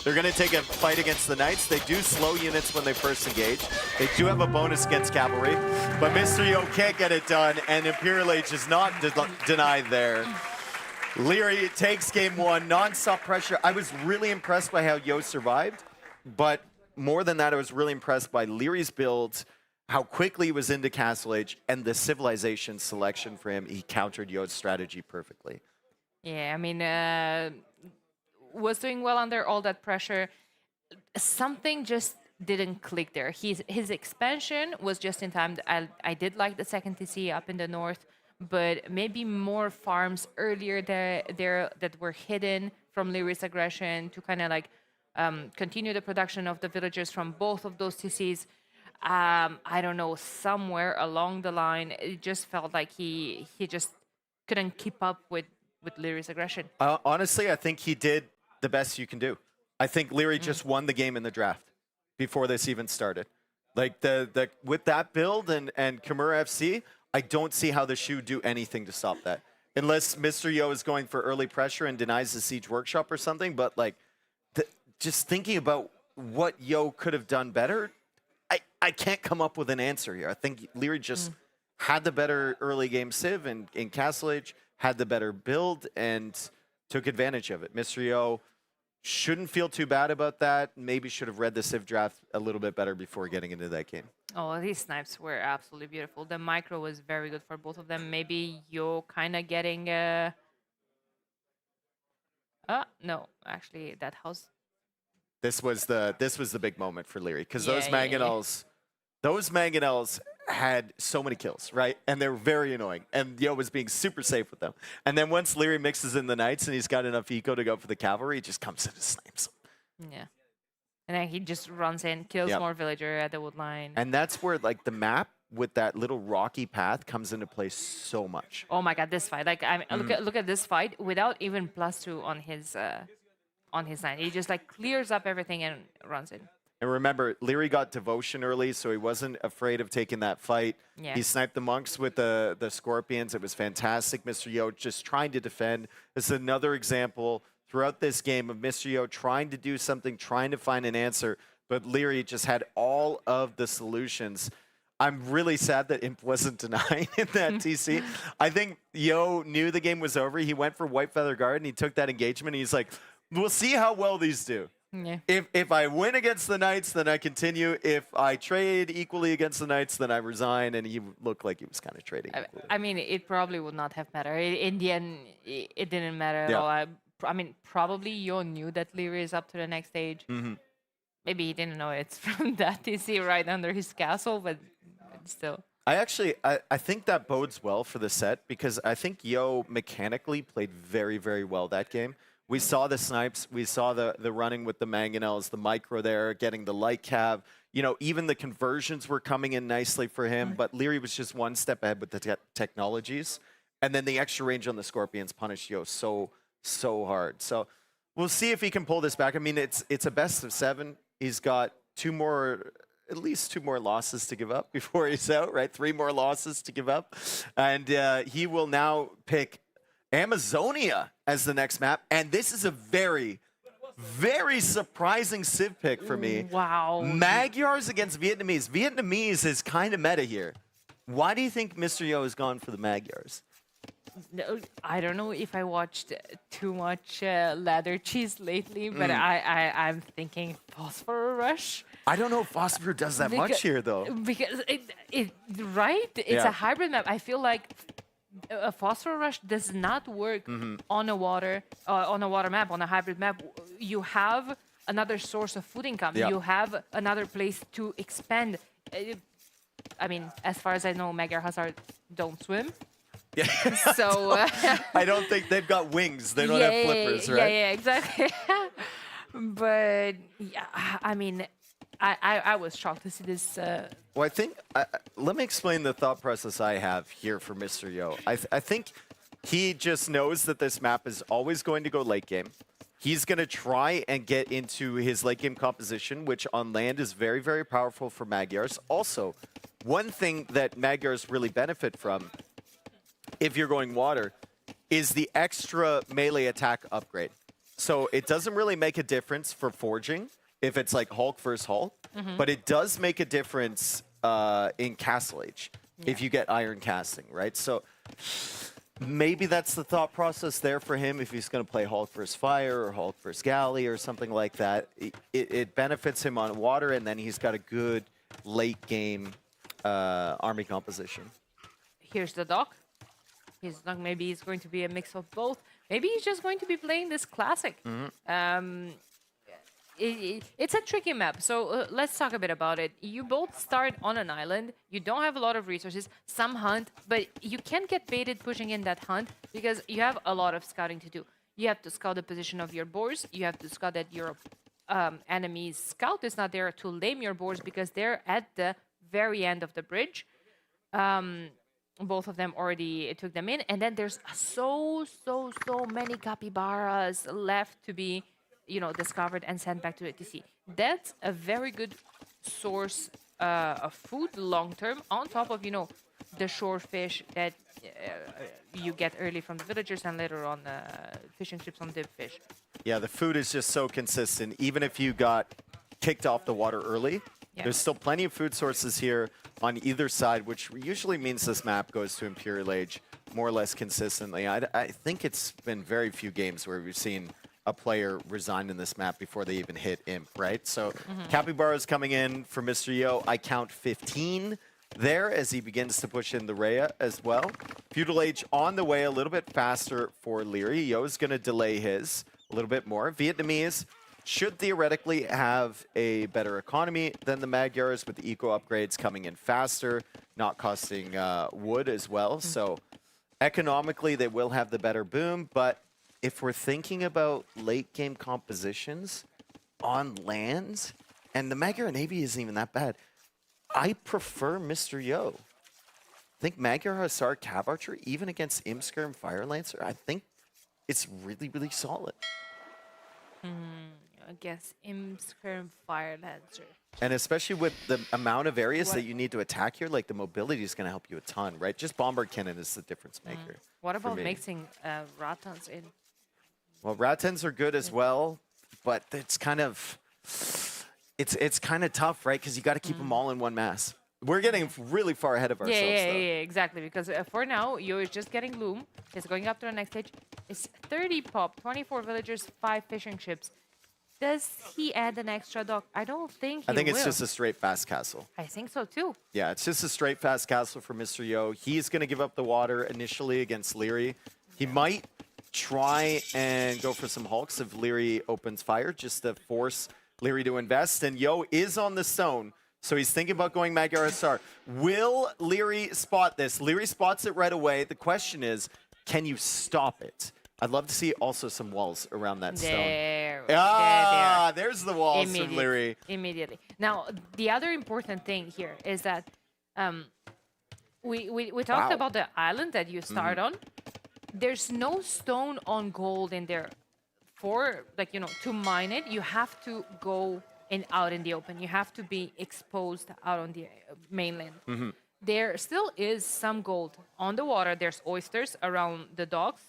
They're going to take a fight against the knights. They do slow units when they first engage. They do have a bonus against cavalry, but Mr. Yo can't get it done, and Imperial Age is not denied there. Leary takes game 1, non-stop pressure. I was really impressed by how Yo survived, but more than that, I was really impressed by Leary's build, how quickly he was into Castle Age, and the civilization selection for him. He countered Yo's strategy perfectly. Yeah, I mean, was doing well under all that pressure. Something just didn't click there. His expansion was just in time. I did like the second TC up in the north, but maybe more farms earlier there that were hidden from Leary's aggression to kind of like continue the production of the villagers from both of those TCs. I don't know, somewhere along the line, it just felt like he just couldn't keep up with Leary's aggression. Honestly, I think he did the best you can do. I think Leary just won the game in the draft before this even started. Like with that build and Kimura FC, I don't see how the shoe do anything to stop that. Unless Mr. Yo is going for early pressure and denies the Siege Workshop or something, but like just thinking about what Yo could have done better, I can't come up with an answer here. I think Leary just had the better early game Civ in Castle Age, had the better build, and took advantage of it. Mr. Yo shouldn't feel too bad about that. Maybe should have read the Civ draft a little bit better before getting into that game. Oh, these snipes were absolutely beautiful. The micro was very good for both of them. Maybe Yo kind of getting... no, actually, that house... This was the big moment for Leary, because those mangonels had so many kills, right? And they were very annoying. And Yo was being super safe with them. And then once Leary mixes in the knights and he's got enough eco to go for the cavalry, he just comes in and snipes them. Yeah. And then he just runs in, kills more villager at the wood line. And that's where like the map with that little rocky path comes into play so much. Oh my God, this fight! Like I mean, look at this fight without even +2 on his side. He just like clears up everything and runs in. And remember, Leary got devotion early, so he wasn't afraid of taking that fight. Yeah. He sniped the monks with the scorpions. It was fantastic. Mr. Yo just trying to defend. This is another example throughout this game of Mr. Yo trying to do something, trying to find an answer, but Leary just had all of the solutions. I'm really sad that Imp wasn't denied in that TC. I think Yo knew the game was over. He went for White Feather Guard, and he took that engagement. And he's like, we'll see how well these do. Yeah. If I win against the Knights, then I continue. If I trade equally against the Knights, then I resign. And he looked like he was kind of trading equally. I mean, it probably would not have mattered. In the end, it didn't matter at Yeah. all. I mean, probably Yo knew that Leary is up to the next stage. Maybe he didn't know it's from that TC right under his castle, but still. I think that bodes well for the set because I think Yo mechanically played very, very well that game. We saw the snipes, we saw the running with the mangonels, the micro there, getting the light cav. You know, even the conversions were coming in nicely for him, but Leary was just one step ahead with the technologies. And then the extra range on the Scorpions punished Yo so hard. So we'll see if he can pull this back. I mean, it's a best of 7. He's got at least 2 more losses to give up before he's out, right? 3 more losses to give up. And he will now pick Amazonia as the next map. And this is a very, very surprising Civ pick for me. Wow. Magyars against Vietnamese. Vietnamese is kind of meta here. Why do you think Mr. Yo has gone for the Magyars? No, I don't know if I watched too much ladder cheese lately, but I'm thinking Phosphor Rush. I don't know if Phosphor does that much here, though. Because right? It's a hybrid map. I feel like a Phosphor Rush does not work on a water map, on a hybrid map. You have another source of food income. Yeah. You have another place to expand. I mean, as far as I know, Magyar Hazard don't swim. Yeah. So I don't think they've got wings. They don't have flippers, right? Yeah, exactly. But yeah, I mean, I was shocked to see this. Well, I think, let me explain the thought process I have here for Mr. Yo. I think he just knows that this map is always going to go late game. He's going to try and get into his late game composition, which on land is very, very powerful for Magyars. Also, one thing that Magyars really benefit from, if you're going water, is the extra melee attack upgrade. So it doesn't really make a difference for forging if it's like Hulk versus Hulk, but it does make a difference in Castle Age if you get iron casting, right? So maybe that's the thought process there for him if he's going to play Hulk versus Fire or Hulk versus Galley or something like that. It benefits him on water, and then he's got a good late game army composition. Here's the dock. He's not, maybe it's going to be a mix of both. Maybe he's just going to be playing this classic. It's a tricky map, so let's talk a bit about it. You both start on an island. You don't have a lot of resources. Some hunt, but you can't get baited pushing in that hunt because you have a lot of scouting to do. You have to scout the position of your boars. You have to scout that your enemy's scout is not there to lame your boars because they're at the very end of the bridge. Both of them already took them in, and then there's so many capybaras left to be, discovered and sent back to the TC. That's a very good source of food long term, on top of the shore fish that you get early from the villagers and later on fishing trips on dip fish. Yeah, the food is just so consistent. Even if you got kicked off the water early, there's still plenty of food sources here on either side, which usually means this map goes to Imperial Age more or less consistently. I think it's been very few games where we've seen a player resign in this map before they even hit Imp, right? So Capybara's coming in for Mr. Yo. I count 15 there as he begins to push in the Rhea as well. Feudal Age on the way a little bit faster for Leary. Yo's going to delay his a little bit more. Vietnamese should theoretically have a better economy than the Magyars, with the eco upgrades coming in faster, not costing wood as well. So economically, they will have the better boom. But if we're thinking about late game compositions on lands, and the Magyar Navy isn't even that bad, I prefer Mr. Yo. I think Magyar Hussar Cav Archer, even against Imsker and Fire Lancer, I think it's really, really solid. I guess Imsker and Fire Lancer. And especially with the amount of areas that you need to attack here, like the mobility is going to help you a ton, right? Just Bombard Cannon is the difference maker. What about mixing Ratons in? Well, Ratons are good as well, but it's kind of it's kind of tough, right? Because you got to keep them all in one mass. We're getting really far ahead of ourselves, Yeah, exactly. Because for now, you're just getting Loom. It's going up to the next stage. It's 30 pop, 24 villagers, 5 fishing ships. Does he add an extra dock? I don't think he will. I think it's just a straight fast castle. I think so too. Yeah, it's just a straight fast castle for Mr. Yo. He's going to give up the water initially against Leary. He might try and go for some hulks if Leary opens fire, just to force Leary to invest. And Yo is on the stone, so he's thinking about going Magyar Hussar. Will Leary spot this? Leary spots it right away. The question is, can you stop it? I'd love to see also some walls around that stone. There's the walls from Leary. Immediately. Now, the other important thing here is that we talked about the island that you start on. There's no stone on gold in there. For, like, you know, to mine it, you have to go out in the open. You have to be exposed out on the mainland. There still is some gold on the water. There's oysters around the docks.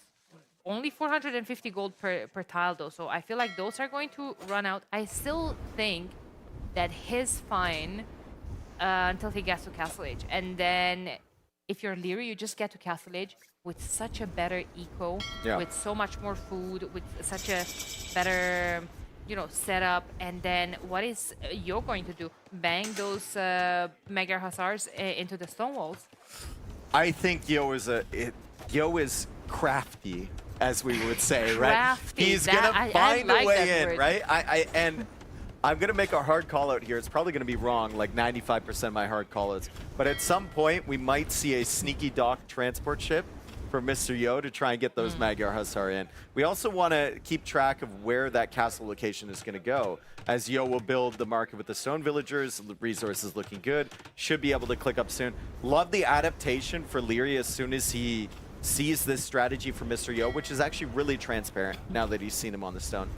Only 450 gold per tile, though, so I feel like those are going to run out. I still think that he's fine until he gets to Castle Age. And then if you're Leary, you just get to Castle Age with such a better eco, with so much more food, with such a better, you know, setup. And then what is Yo going to do? Bang those Magyar Hussars into the stone walls? I think Yo is crafty, as we would say, right? He's going to find a way in, right? And I'm going to make a hard call out here. It's probably going to be wrong, like 95% of my hard call outs. But at some point, we might see a sneaky dock transport ship for Mr. Yo to try and get those Magyar Hussar in. We also want to keep track of where that castle location is going to go, as Yo will build the market with the stone villagers. The resources looking good. Should be able to click up soon. Love the adaptation for Leary as soon as he sees this strategy for Mr. Yo, which is actually really transparent now that he's seen him on the stone.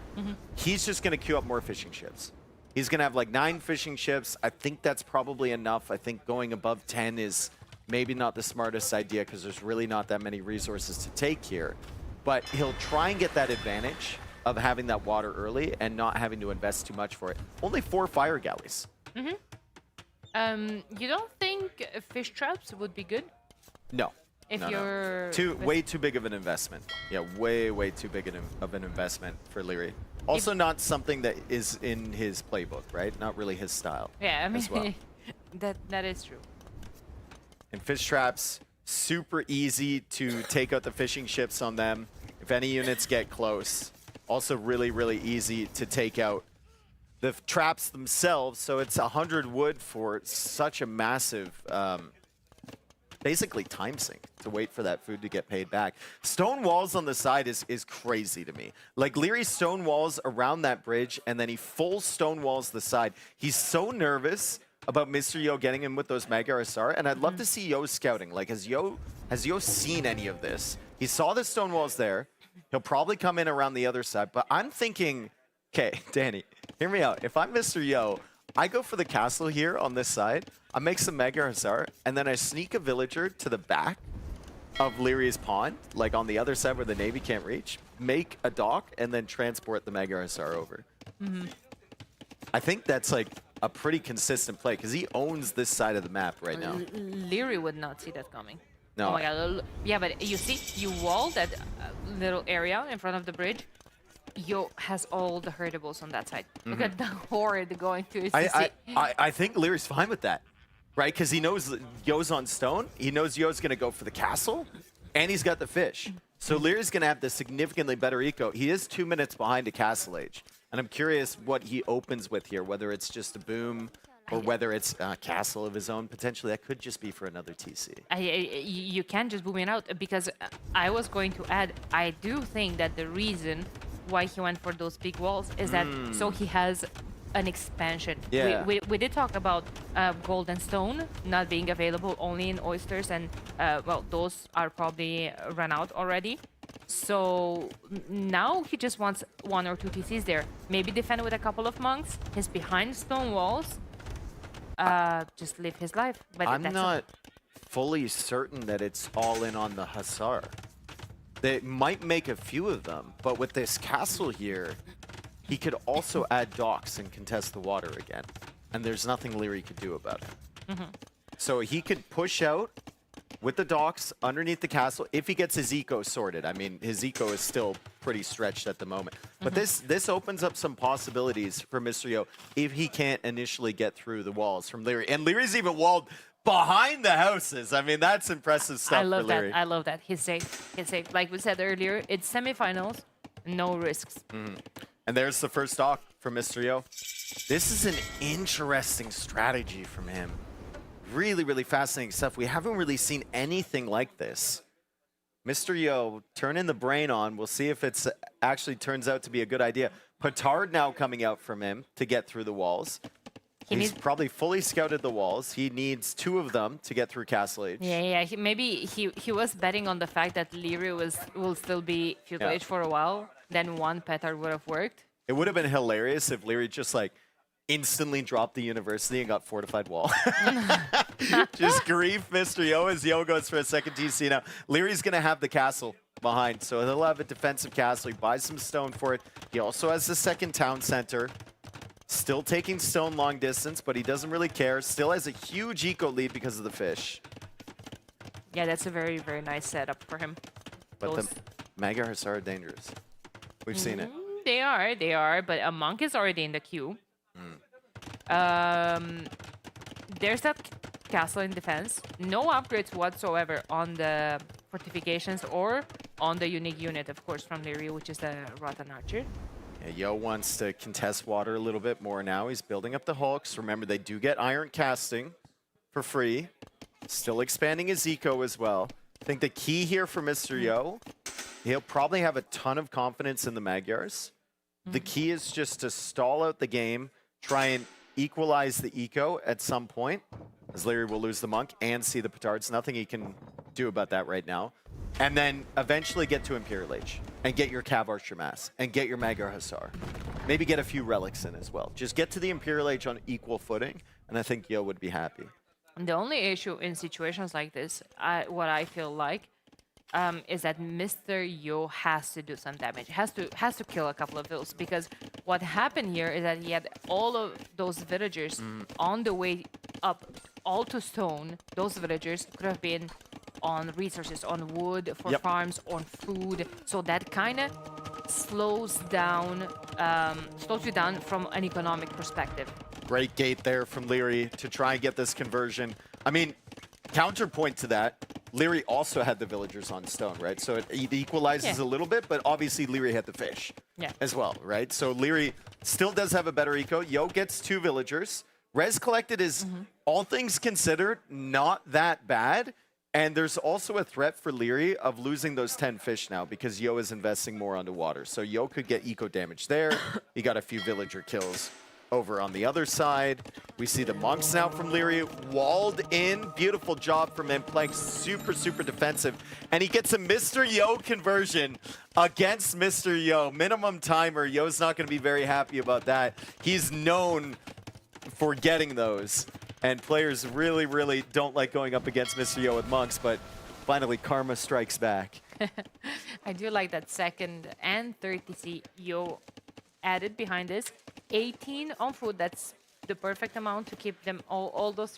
He's just going to queue up more fishing ships. He's going to have like 9 fishing ships. I think that's probably enough. I think going above 10 is maybe not the smartest idea because there's really not that many resources to take here. But he'll try and get that advantage of having that water early and not having to invest too much for it. Only 4 fire galleys. You don't think fish traps would be good? No. If you're way too big of an investment. Yeah, way too big of an investment for Leary. Also, not something that is in his playbook, right? Not really his style. Yeah, I mean, as well. that is true. And fish traps, super easy to take out the fishing ships on them. If any units get close, also really easy to take out the traps themselves. So it's 100 wood for such a massive. Basically time sink to wait for that food to get paid back. Stone walls on the side is crazy to me. Like Leary's stone walls around that bridge, and then he full stone walls the side. He's so nervous about Mr. Yo getting him with those Magyar Hussar, and I'd love to see Yo scouting. Like, has Yo seen any of this? He saw the stone walls there. He'll probably come in around the other side, but I'm thinking, okay, Danny, hear me out. If I'm Mr. Yo, I go for the castle here on this side. I make some Magyar Hussar, and then I sneak a villager to the back of Leary's pond, like on the other side where the Navy can't reach, make a dock, and then transport the Magyar Hussar over. I think that's like a pretty consistent play, because he owns this side of the map right now. Leary would not see that coming. No. Oh my god. Yeah, but you see, you wall that little area in front of the bridge. Yo has all the herdables on that side. Look at the horde going to his CC. I think Leary's fine with that, right? Because he knows Yo's on stone. He knows Yo's going to go for the castle, and he's got the fish. So Leary's going to have the significantly better eco. He is 2 minutes behind a Castle Age, and I'm curious what he opens with here, whether it's just a boom or whether it's a castle of his own. Potentially, that could just be for another TC. You can just boom it out, because I was going to add, I do think that the reason why he went for those big walls is that so he has an expansion. Yeah. We did talk about gold and stone not being available only in oysters, and well, those are probably run out already. So now he just wants 1 or 2 TCs there. Maybe defend with a couple of monks. He's behind stone walls. Just live his life. But I'm that's not fully certain that it's all in on the Hussar. They might make a few of them, but with this castle here, he could also add docks and contest the water again. And there's nothing Leary could do about it. So he could push out with the docks underneath the castle if he gets his eco sorted. I mean, his eco is still pretty stretched at the moment. But this opens up some possibilities for Mr. Yo if he can't initially get through the walls from Leary. And Leary's even walled behind the houses. I mean, that's impressive stuff I love for Leary. that. I love that. He's safe. He's safe. Like we said earlier, it's semifinals, no risks. And there's the first dock for Mr. Yo. This is an interesting strategy from him. Really, really fascinating stuff. We haven't really seen anything like this. Mr. Yo, turning the brain on. We'll see if it's actually turns out to be a good idea. Petard now coming out from him to get through the walls. He's probably fully scouted the walls. He needs 2 of them to get through Castle Age. Yeah. Maybe he was betting on the fact that Leary will still be Feudal Age for a while. Then 1 petard would have worked. It would have been hilarious if Leary just like instantly dropped the university and got fortified wall. Just grief Mr. Yo as Yo goes for a second TC now. Leary's going to have the castle behind, so he'll have a defensive castle. He buys some stone for it. He also has the second town center. Still taking stone long distance, but he doesn't really care. Still has a huge eco lead because of the fish. Yeah, that's a very, very nice setup for him. But the Magyar Hussar are dangerous. We've seen it. They are, but a monk is already in the queue. There's that castle in defense. No upgrades whatsoever on the fortifications or on the unique unit, of course, from Leary, which is the Rotten Archer. Yeah, Yo wants to contest water a little bit more now. He's building up the hulks. Remember, they do get iron casting for free. Still expanding his eco as well. I think the key here for Mr. Yo, he'll probably have a ton of confidence in the Magyars. The key is just to stall out the game, try and equalize the eco at some point, as Leary will lose the monk and see the petards. Nothing he can do about that right now. And then eventually get to Imperial Age and get your Cav Archer Mass and get your Magyar Hussar. Maybe get a few relics in as well. Just get to the Imperial Age on equal footing, and I think Yo would be happy. The only issue in situations like this, what I feel like, is that Mr. Yo has to do some damage. Has to kill a couple of those, because what happened here is that he had all of those villagers on the way up, all to stone. Those villagers could have been on resources, on wood for farms, on food. So that kind of slows you down from an economic perspective. Great gate there from Leary to try and get this conversion. I mean, counterpoint to that, Leary also had the villagers on stone, right? So it equalizes a little bit, but obviously Leary had the fish as well, right? So Leary still does have a better eco. Yo gets 2 villagers. Res collected is, all things considered, not that bad. And there's also a threat for Leary of losing those 10 fish now because Yo is investing more onto water. So Yo could get eco damage there. He got a few villager kills over on the other side. We see the monks now from Leary, walled in. Beautiful job from him, playing super, super defensive. And he gets a Mr. Yo conversion against Mr. Yo. Minimum timer. Yo's not going to be very happy about that. He's known for getting those. And players really, really don't like going up against Mr. Yo with monks, but finally karma strikes back. I do like that second and third TC Yo added behind this. 18 on food, that's the perfect amount to keep them all those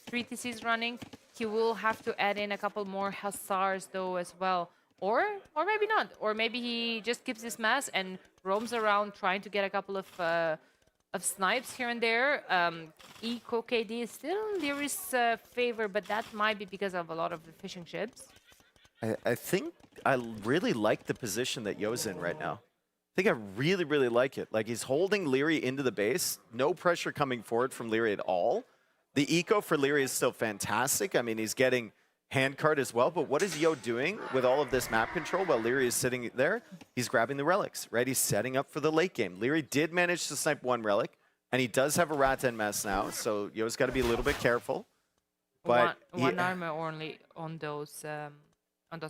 3 TCs running. He will have to add in a couple more Hussars though as well. Or maybe not. Or maybe he just keeps his mass and roams around trying to get a couple of snipes here and there. Eco KD is still in Leary's favor, but that might be because of a lot of the fishing ships. I think I really like the position that Yo's in right now. I think I really, really like it. Like, he's holding Leary into the base. No pressure coming forward from Leary at all. The eco for Leary is still fantastic. I mean, he's getting handcart as well, but what is Yo doing with all of this map control while Leary is sitting there? He's grabbing the relics, right? He's setting up for the late game. Leary did manage to snipe 1 relic, And he does have a Rattan mess now, so Yo's got to be a little bit careful. But one armor only on those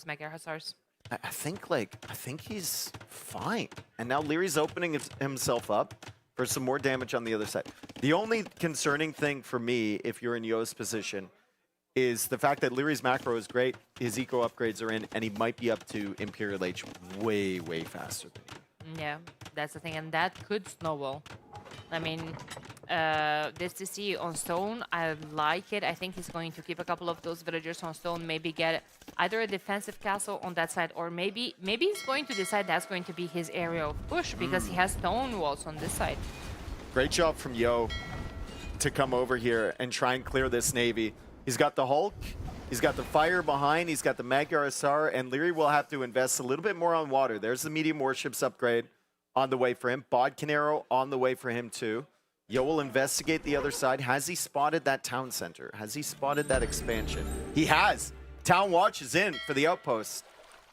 Mega Hussars. I think he's fine. And now Leary's opening himself up for some more damage on the other side. The only concerning thing for me, if you're in Yo's position, is the fact that Leary's macro is great, his eco upgrades are in, and he might be up to Imperial H way, way faster than you. Yeah, that's the thing, and that could snowball. I mean, this TC on stone, I like it. I think he's going to keep a couple of those villagers on stone, maybe get either a defensive castle on that side, or maybe he's going to decide that's going to be his area of push because he has stone walls on this side. Great job from Yo to come over here and try and clear this Navy. He's got the Hulk, he's got the fire behind, he's got the Magyar Hussar, and Leary will have to invest a little bit more on water. There's the medium warships upgrade on the way for him. Bodkin Arrow on the way for him too. Yo will investigate the other side. Has he spotted that town center? Has he spotted that expansion? He has. Town Watch is in for the outpost.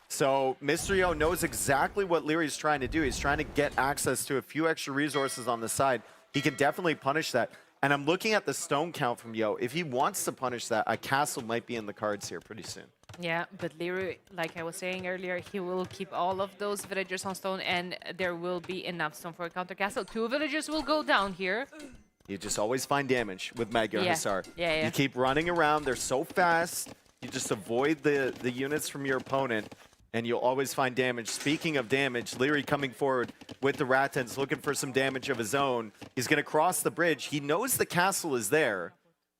So Mr. Yo knows exactly what Leary's trying to do. He's trying to get access to a few extra resources on the side. He can definitely punish that. And I'm looking at the stone count from Yo. If he wants to punish that, a castle might be in the cards here pretty soon. Yeah, but Leary, like I was saying earlier, he will keep all of those villagers on stone, and there will be enough stone for a counter castle. 2 villagers will go down here. You just always find damage with Magyar Hussar. Yeah. You keep running around. They're so fast. You just avoid the units from your opponent, and you'll always find damage. Speaking of damage, Leary coming forward with the Rattans, looking for some damage of his own. He's going to cross the bridge. He knows the castle is there.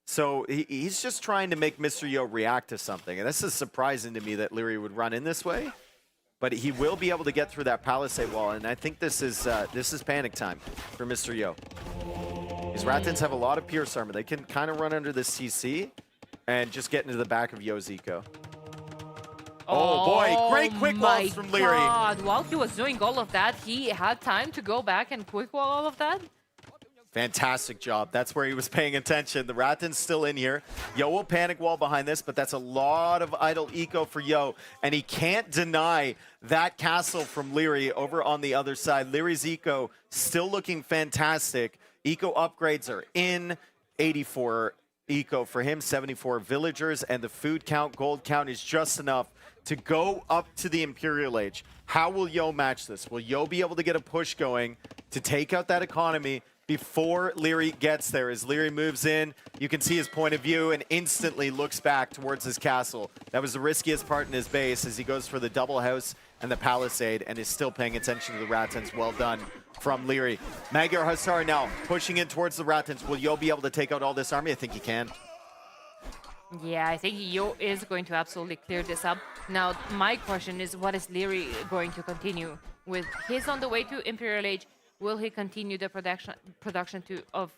So he's just trying to make Mr. Yo react to something. And this is surprising to me that Leary would run in this way. But he will be able to get through that palisade wall. And I think this is panic time for Mr. Yo. These Rattans have a lot of pierce armor. They can kind of run under this CC and just get into the back of Yo's eco. Oh boy, great quick walls from Leary. God. While he was doing all of that, he had time to go back and quick wall all of that? Fantastic job. That's where he was paying attention. The Rattan's still in here. Yo will panic wall behind this, but that's a lot of idle eco for Yo. And he can't deny that castle from Leary over on the other side. Leary's eco still looking fantastic. Eco upgrades are in. 84 eco for him, 74 villagers, and the food count, gold count is just enough to go up to the Imperial Age. How will Yo match this? Will Yo be able to get a push going to take out that economy before Leary gets there? As Leary moves in, you can see his point of view and instantly looks back towards his castle. That was the riskiest part in his base as he goes for the double house and the palisade and is still paying attention to the Rattans. Well done from Leary. Magyar Hussar now pushing in towards the Rattans. Will Yo be able to take out all this army? I think he can. Yeah, I think Yo is going to absolutely clear this up. Now, my question is, what is Leary going to continue with? He's on the way to Imperial Age. Will he continue the production of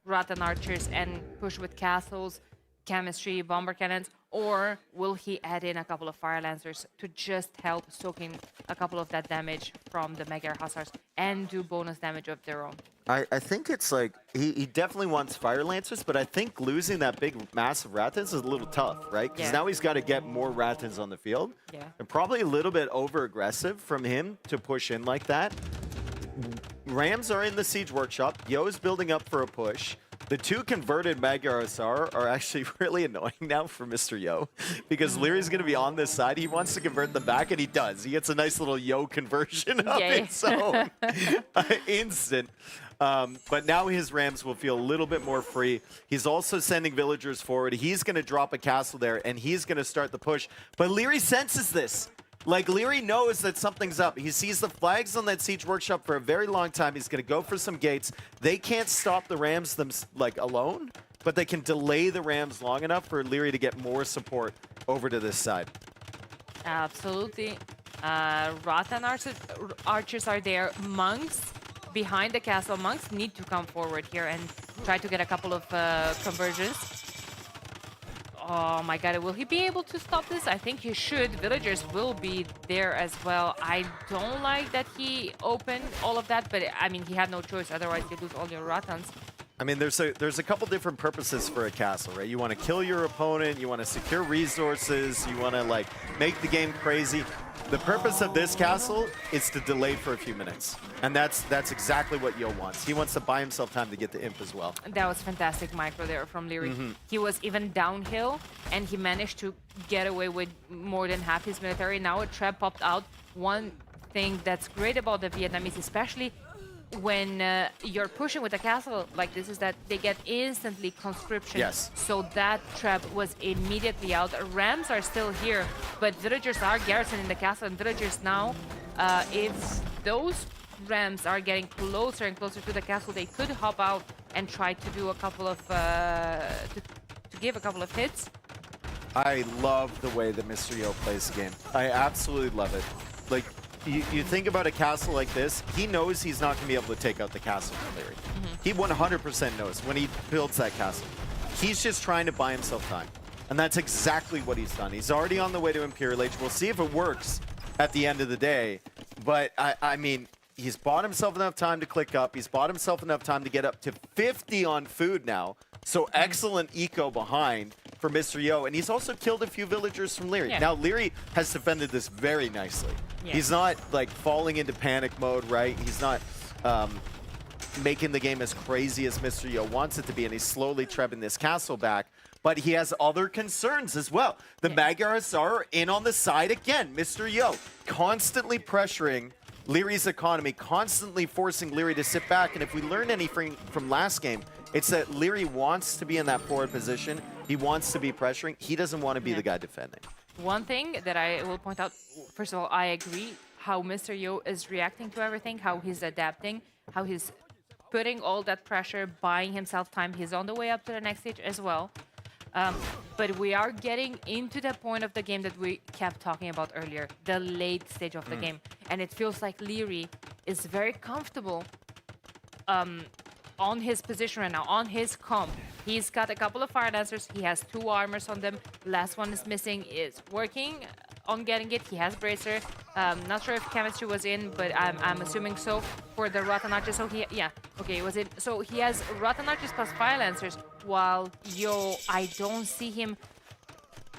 Rattan archers and push with castles, chemistry, bomber cannons, or will he add in a couple of fire lancers to just help soak in a couple of that damage from the Magyar Hussars and do bonus damage of their own? I think it's like, he definitely wants fire lancers, but I think losing that big massive Rattans is a little tough, right? Because now he's got to get more Rattans on the field. Yeah. And probably a little bit over-aggressive from him to push in like that. Rams are in the Siege Workshop. Yo is building up for a push. The 2 converted Magyar Hussar are actually really annoying now for Mr. Yo because Leary's going to be on this side. He wants to convert them back, and he does. He gets a nice little Yo conversion of its own. Instant. But now his Rams will feel a little bit more free. He's also sending villagers forward. He's going to drop a castle there, and he's going to start the push. But Leary senses this. Like, Leary knows that something's up. He sees the flags on that Siege Workshop for a very long time. He's going to go for some gates. They can't stop the Rams alone, but they can delay the Rams long enough for Leary to get more support over to this side. Absolutely. Rattan archers are there. Monks behind the castle. Monks need to come forward here and try to get a couple of conversions. Oh my god, will he be able to stop this? I think he should. Villagers will be there as well. I don't like that he opened all of that, but I mean, he had no choice. Otherwise, you lose all your Rattans. I mean, there's a couple different purposes for a castle, right? You want to kill your opponent, you want to secure resources, you want to like make the game crazy. The purpose of this castle is to delay for a few minutes, and that's exactly what Yo wants. He wants to buy himself time to get the imp as well. That was fantastic micro there from Leary. He was even downhill, and he managed to get away with more than half his military. Now a trap popped out. One thing that's great about the Vietnamese, especially when you're pushing with a castle like this, is that they get instantly conscription. Yes. So that trap was immediately out. Rams are still here, but villagers are garrisoning the castle, and villagers now, if those Rams are getting closer and closer to the castle, they could hop out and try to do a couple of, to give a couple of hits. I love the way that Mr. Yo plays the game. I absolutely love it. Like, you think about a castle like this, he knows he's not going to be able to take out the castle from Leary. He 100% knows when he builds that castle. He's just trying to buy himself time. And that's exactly what he's done. He's already on the way to Imperial Age. We'll see if it works at the end of the day. But, I mean, he's bought himself enough time to click up. He's bought himself enough time to get up to 50 on food now. So excellent eco behind for Mr. Yo. And he's also killed a few villagers from Leary. Yeah. Now, Leary has defended this very nicely. Yeah. He's not, like, falling into panic mode, right? He's not making the game as crazy as Mr. Yo wants it to be, and he's slowly trebbing this castle back. But he has other concerns as well. The Magyars are in on the side again. Mr. Yo constantly pressuring Leary's economy, constantly forcing Leary to sit back. And if we learned anything from last game, it's that Leary wants to be in that forward position. He wants to be pressuring. He doesn't want to be the guy defending. One thing that I will point out, first of all, I agree how Mr. Yo is reacting to everything, how he's adapting, how he's putting all that pressure, buying himself time. He's on the way up to the next stage as well. But we are getting into the point of the game that we kept talking about earlier, the late stage of the game. And it feels like Leary is very comfortable on his position right now, on his comp. He's got a couple of fire dancers. He has 2 armors on them. Last one is missing. Is working on getting it. He has bracer. Not sure if chemistry was in, but I'm assuming so for the rotten archers. So it was in. So he has rotten archers plus fire lancers. While Yo, I don't see him,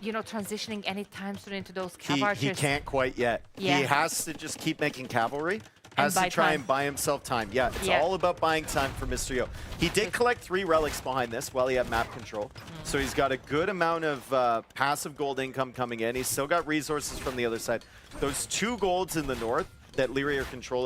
you know, transitioning anytime soon into those cav archers. He can't quite yet. Yeah. He has to just keep making cavalry. Has to try and buy himself time. Yeah, it's all about buying time for Mr. Yo. He did collect 3 relics behind this while he had map control. So he's got a good amount of passive gold income coming in. He's still got resources from the other side. Those 2 golds in the north that Leary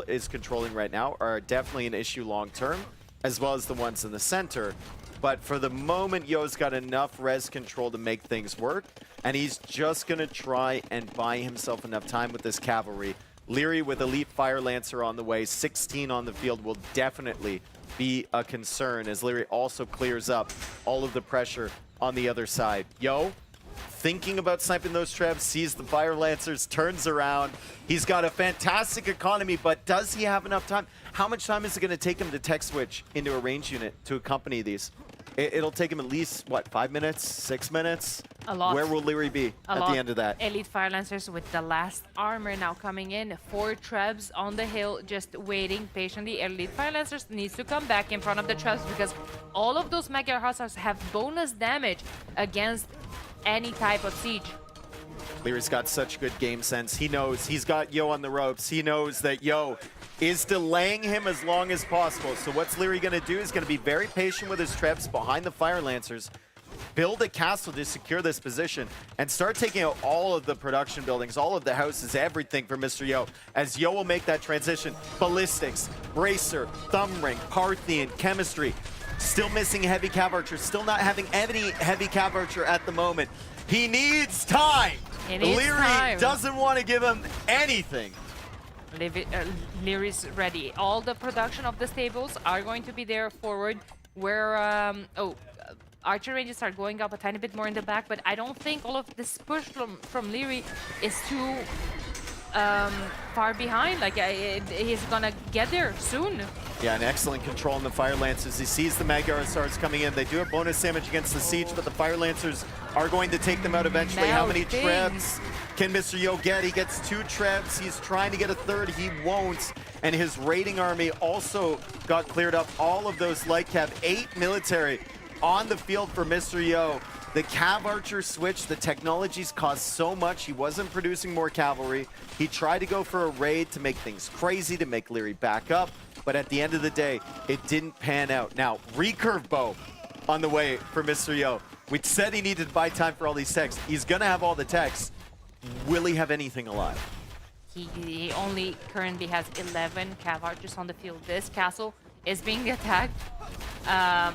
is controlling right now are definitely an issue long term, as well as the ones in the center. But for the moment, Yo's got enough res control to make things work. And he's just going to try and buy himself enough time with this cavalry. Leary with Elite Fire Lancer on the way, 16 on the field will definitely be a concern as Leary also clears up all of the pressure on the other side. Yo, thinking about sniping those trebs, sees the Fire Lancers, turns around. He's got a fantastic economy, but does he have enough time? How much time is it going to take him to tech switch into a range unit to accompany these? It'll take him at least, what, 5 minutes, 6 minutes? A lot. Where will Leary be at the end of that? Elite Fire Lancers with the last armor now coming in. 4 trebs on the hill, just waiting patiently. Elite Fire Lancers needs to come back in front of the trebs because all of those Magyar Hussars have bonus damage against any type of siege. Leary's got such good game sense. He knows he's got Yo on the ropes. He knows that Yo is delaying him as long as possible. So what's Leary going to do? He's going to be very patient with his trebs behind the Fire Lancers, build a castle to secure this position, and start taking out all of the production buildings, all of the houses, everything for Mr. Yo, as Yo will make that transition. Ballistics, Bracer, Thumb Ring, Parthian, Chemistry. Still missing Heavy Cav Archer, still not having any Heavy Cav Archer at the moment. He needs time! Leary doesn't want to give him anything. Leary's ready. All the production of the stables are going to be there forward, where archer ranges are going up a tiny bit more in the back, but I don't think all of this push from Leary is too far behind. Like he's gonna get there soon. Yeah, an excellent control on the Fire Lancers. He sees the Magyar Asars coming in. They do have bonus damage against the Siege, but the Fire Lancers are going to take them out eventually. How many trebs can Mr. Yo get? He gets 2 trebs. He's trying to get a 3rd. He won't. And his raiding army also got cleared up. All of those light cav, 8 military on the field for Mr. Yo. The Cav Archer switch, the technologies cost so much. He wasn't producing more cavalry. He tried to go for a raid to make things crazy, to make Leary back up. But at the end of the day, it didn't pan out. Now, recurve bow on the way for Mr. Yo. We said he needed to buy time for all these techs. He's going to have all the techs. Will he have anything alive? He only currently has 11 Cav Archers on the field. This castle is being attacked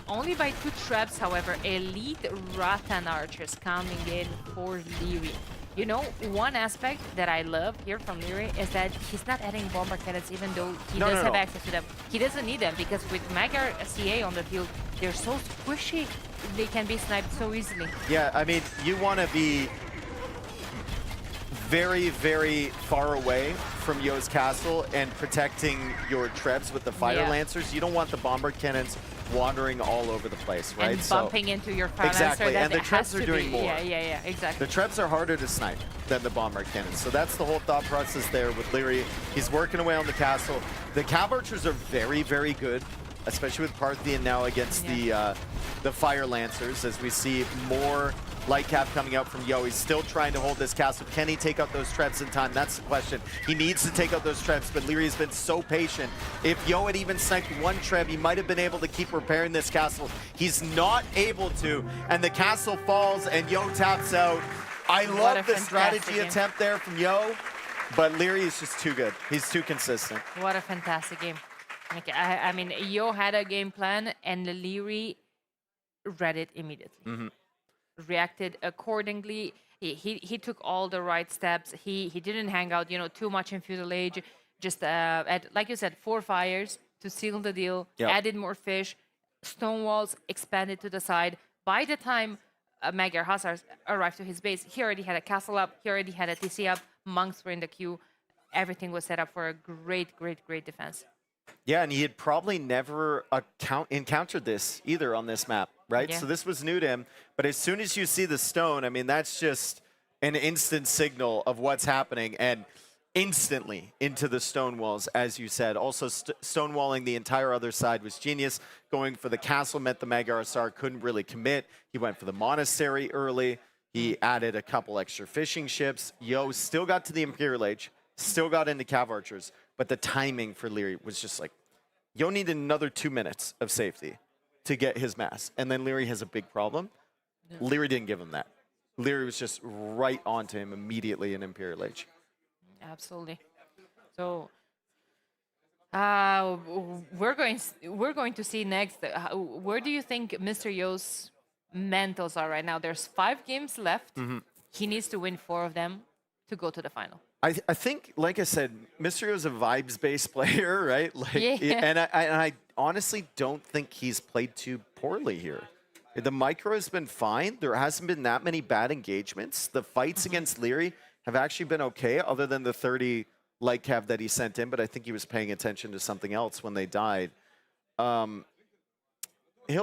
only by 2 trebs, however. Elite Rattan Archers coming in for Leary. You know, one aspect that I love here from Leary is that he's not adding bomber cannons even though he does have access to them. He doesn't need them because with Magyar CA on the field, they're so squishy. They can be sniped so easily. Yeah, I mean, you want to be very, very far away from Yo's castle and protecting your trebs with the Fire Lancers. You don't want the bomber cannons wandering all over the place, right? And bumping into your Fire exactly. Lancer. And the trebs are doing more. Yeah, exactly. The trebs are harder to snipe than the bomber cannons. So that's the whole thought process there with Leary. He's working away on the castle. The Cav Archers are very, very good, especially with Parthian now against the Fire Lancers, as we see more light cap coming out from Yo. He's still trying to hold this castle. Can he take out those trebs in time? That's the question. He needs to take out those trebs, but Leary has been so patient. If Yo had even sniped 1 treb, he might have been able to keep repairing this castle. He's not able to, and the castle falls and Yo taps out. I love the strategy attempt there from Yo, but Leary is just too good. He's too consistent. What a fantastic game. Okay, I mean, Yo had a game plan and Leary read it immediately. Reacted accordingly. He took all the right steps. He didn't hang out, you know, too much in Feudal Age. Just like you said, 4 fires to seal the deal. Added more fish, stone walls expanded to the side. By the time Magyar Hussars arrived to his base, he already had a castle up. He already had a TC up. Monks were in the queue. Everything was set up for a great defense. Yeah, and he had probably never encountered this either on this map, right? Yeah. So this was new to him. But as soon as you see the stone, I mean, that's just an instant signal of what's happening. And instantly into the stone walls, as you said. Also, stonewalling the entire other side was genius. Going for the castle meant the Magyar Asar couldn't really commit. He went for the monastery early. He added a couple extra fishing ships. Yo still got to the Imperial Age, still got into Cav Archers. But the timing for Leary was just like, Yo needed another 2 minutes of safety to get his mass. And then Leary has a big problem. Leary didn't give him that. Leary was just right onto him immediately in Imperial Age. Absolutely. So we're going to see next. Where do you think Mr. Yo's mentals are right now? There's 5 games left. He needs to win 4 of them to go to the final. I think, like I said, Mr. Yo's a vibes-based player, right? And I honestly don't think he's played too poorly here. The micro has been fine. There hasn't been that many bad engagements. The fights against Leary have actually been okay, other than the 30 light cav that he sent in, but I think he was paying attention to something else when they died. He'll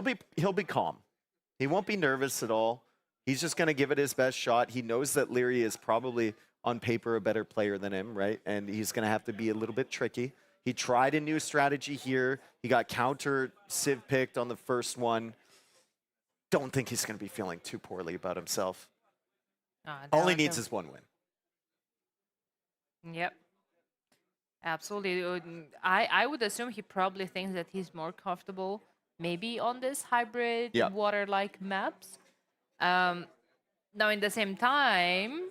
be calm. He won't be nervous at all. He's just going to give it his best shot. He knows that Leary is probably, on paper, a better player than him, right? And he's going to have to be a little bit tricky. He tried a new strategy here. He got counter Civ picked on the first one. Don't think he's going to be feeling too poorly about himself. All he needs is 1 win. Yep. Absolutely. I would assume he probably thinks that he's more comfortable maybe on this hybrid water-like maps. Now, in the same time,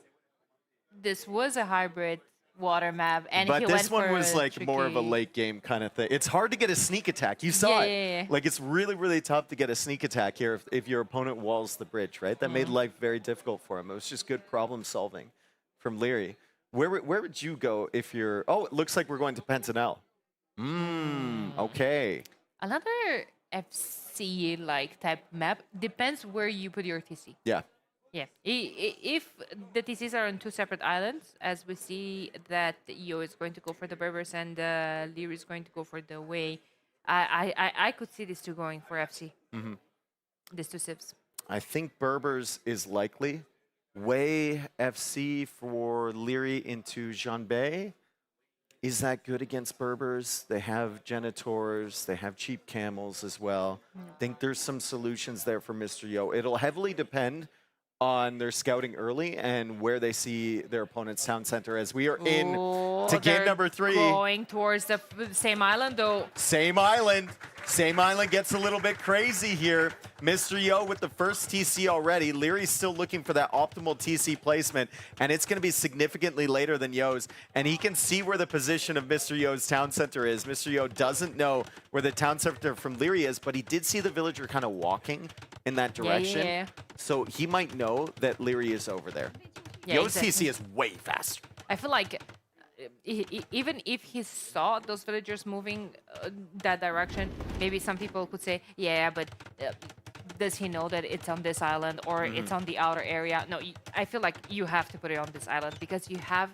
this was a hybrid water map, and but he this went one for was like more of a late game kind of thing. It's hard to get a sneak attack. You saw it. Like, it's really, really tough to get a sneak attack here if your opponent walls the bridge, right? That made life very difficult for him. It was just good problem solving from Leary. Where would you go if you're... Oh, it looks like we're going to Pentanel. Okay. Another FC-like type map. Depends where you put your TC. Yeah. Yeah. If the TCs are on 2 separate islands, as we see that Yo is going to go for the Berbers and Leary is going to go for the Way, I could see these two going for FC. These two civs. I think Berbers is likely. Way FC for Leary into Jeanbei. Is that good against Berbers? They have Genitors, they have cheap camels as well. Think there's some solutions there for Mr. Yo. It'll heavily depend on their scouting early and where they see their opponent's town center as we are in to game number 3. Going towards the same island though. Same island. Same island gets a little bit crazy here. Mr. Yo with the first TC already. Leary's still looking for that optimal TC placement, and it's going to be significantly later than Yo's. And he can see where the position of Mr. Yo's town center is. Mr. Yo doesn't know where the town center from Leary is, but he did see the villager kind of walking in that direction. Yeah. So he might know that Leary is over there. Yeah, Yo's exactly. TC is way faster. I feel like even if he saw those villagers moving that direction, maybe some people could say, yeah, but does he know that it's on this island or it's on the outer area? No, I feel like you have to put it on this island because you have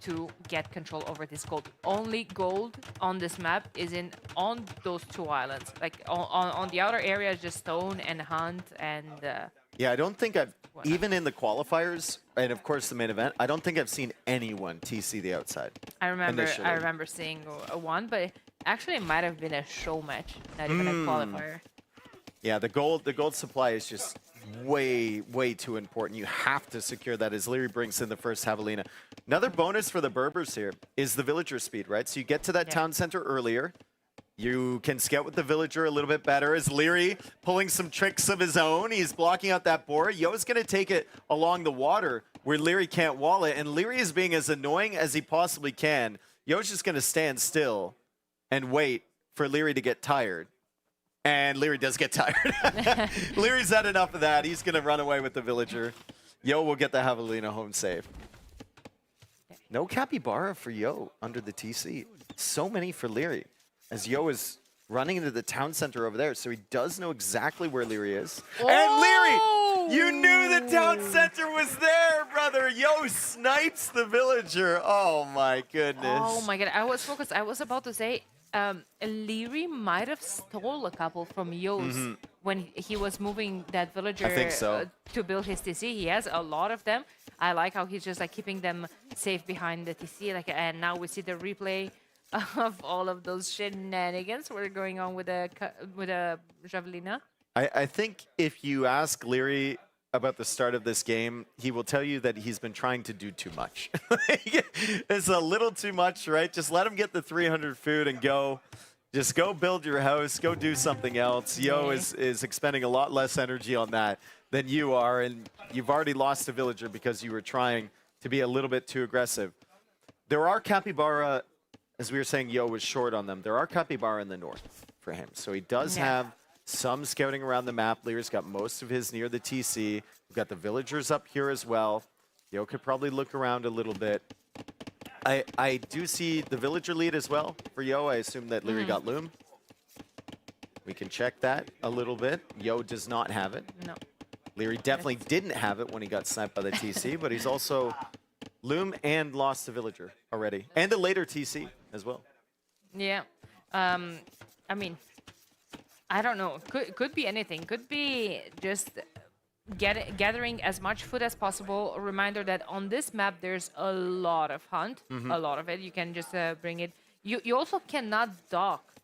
to get control over this gold. Only gold on this map is on those 2 islands. Like on the outer area is just stone and hunt and... Yeah, I don't think I've, even in the qualifiers, and of course the main event, I don't think I've seen anyone TC the outside. I remember initially. seeing one, but actually it might have been a show match, not even a qualifier. Yeah, the gold supply is just way too important. You have to secure that as Leary brings in the first Javelina. Another bonus for the Berbers here is the villager speed, right? So you get to that town center earlier. You can scout with the villager a little bit better as Leary pulling some tricks of his own. He's blocking out that boar. Yo's going to take it along the water where Leary can't wall it. And Leary is being as annoying as he possibly can. Yo's just going to stand still and wait for Leary to get tired. And Leary does get tired. Leary's had enough of that. He's going to run away with the villager. Yo will get the Javelina home safe. No capybara for Yo under the TC. So many for Leary. As Yo is running into the town center over there, so he does know exactly where Leary is. Oh! And Leary, you knew the town center was there, brother. Yo snipes the villager. Oh my goodness. Oh my god, I was focused. I was about to say, Leary might have stole a couple from Yo's when he was moving that villager I think so. To build his TC. He has a lot of them. I like how he's just like keeping them safe behind the TC. Like, and now we see the replay of all of those shenanigans were going on with a Javelina. I think if you ask Leary about the start of this game, he will tell you that he's been trying to do too much. It's a little too much, right? Just let him get the 300 food and go. Just go build your house. Go do something else. Yo is expending a lot less energy on that than you are, and you've already lost a villager because you were trying to be a little bit too aggressive. There are capybara. As we were saying, Yo was short on them. There are capybara in the north for him. So he does have some scouting around the map. Leary's got most of his near the TC. We've got the villagers up here as well. Yo could probably look around a little bit. I do see the villager lead as well for Yo. I assume that Leary got Loom. We can check that a little bit. Yo does not have it. No. Leary definitely didn't have it when he got sniped by the TC, but he's also Loom and lost the villager already. And a later TC as well. Yeah. I mean, I don't know. Could be anything. Could be just gathering as much food as possible. A reminder that on this map, there's a lot of hunt. A lot of it. You can just bring it. You also cannot dock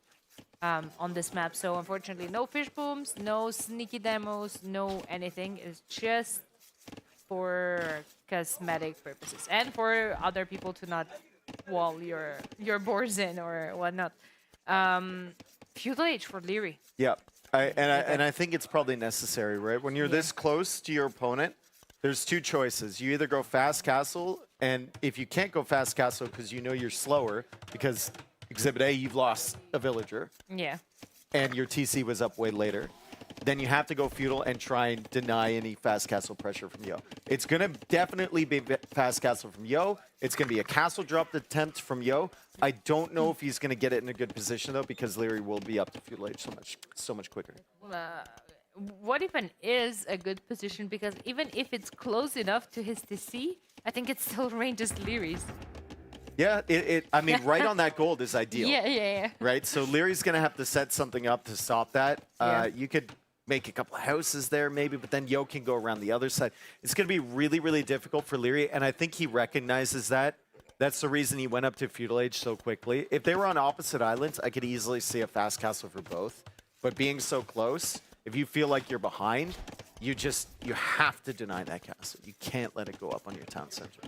on this map. So unfortunately, no fish booms, no sneaky demos, no anything. It's just for cosmetic purposes and for other people to not wall your boards in or whatnot. Feudal Age for Leary. Yeah, and I think it's probably necessary, right? When you're this close to your opponent, there's 2 choices. You either go fast castle, and if you can't go fast castle because you know you're slower, because Exhibit A, you've lost a villager. Yeah. And your TC was up way later. Then you have to go feudal and try and deny any fast castle pressure from Yo. It's going to definitely be fast castle from Yo. It's going to be a castle drop attempt from Yo. I don't know if he's going to get it in a good position, though, because Leary will be up to feudal age so much quicker. What even is a good position? Because even if it's close enough to his TC, I think it still ranges Leary's. Yeah, I mean, right on that gold is ideal. Yeah. Right? So Leary's going to have to set something up to stop that. You could make a couple of houses there maybe, but then Yo can go around the other side. It's going to be really, really difficult for Leary, and I think he recognizes that. That's the reason he went up to Feudal Age so quickly. If they were on opposite islands, I could easily see a fast castle for both. But being so close, if you feel like you're behind, you have to deny that castle. You can't let it go up on your town center.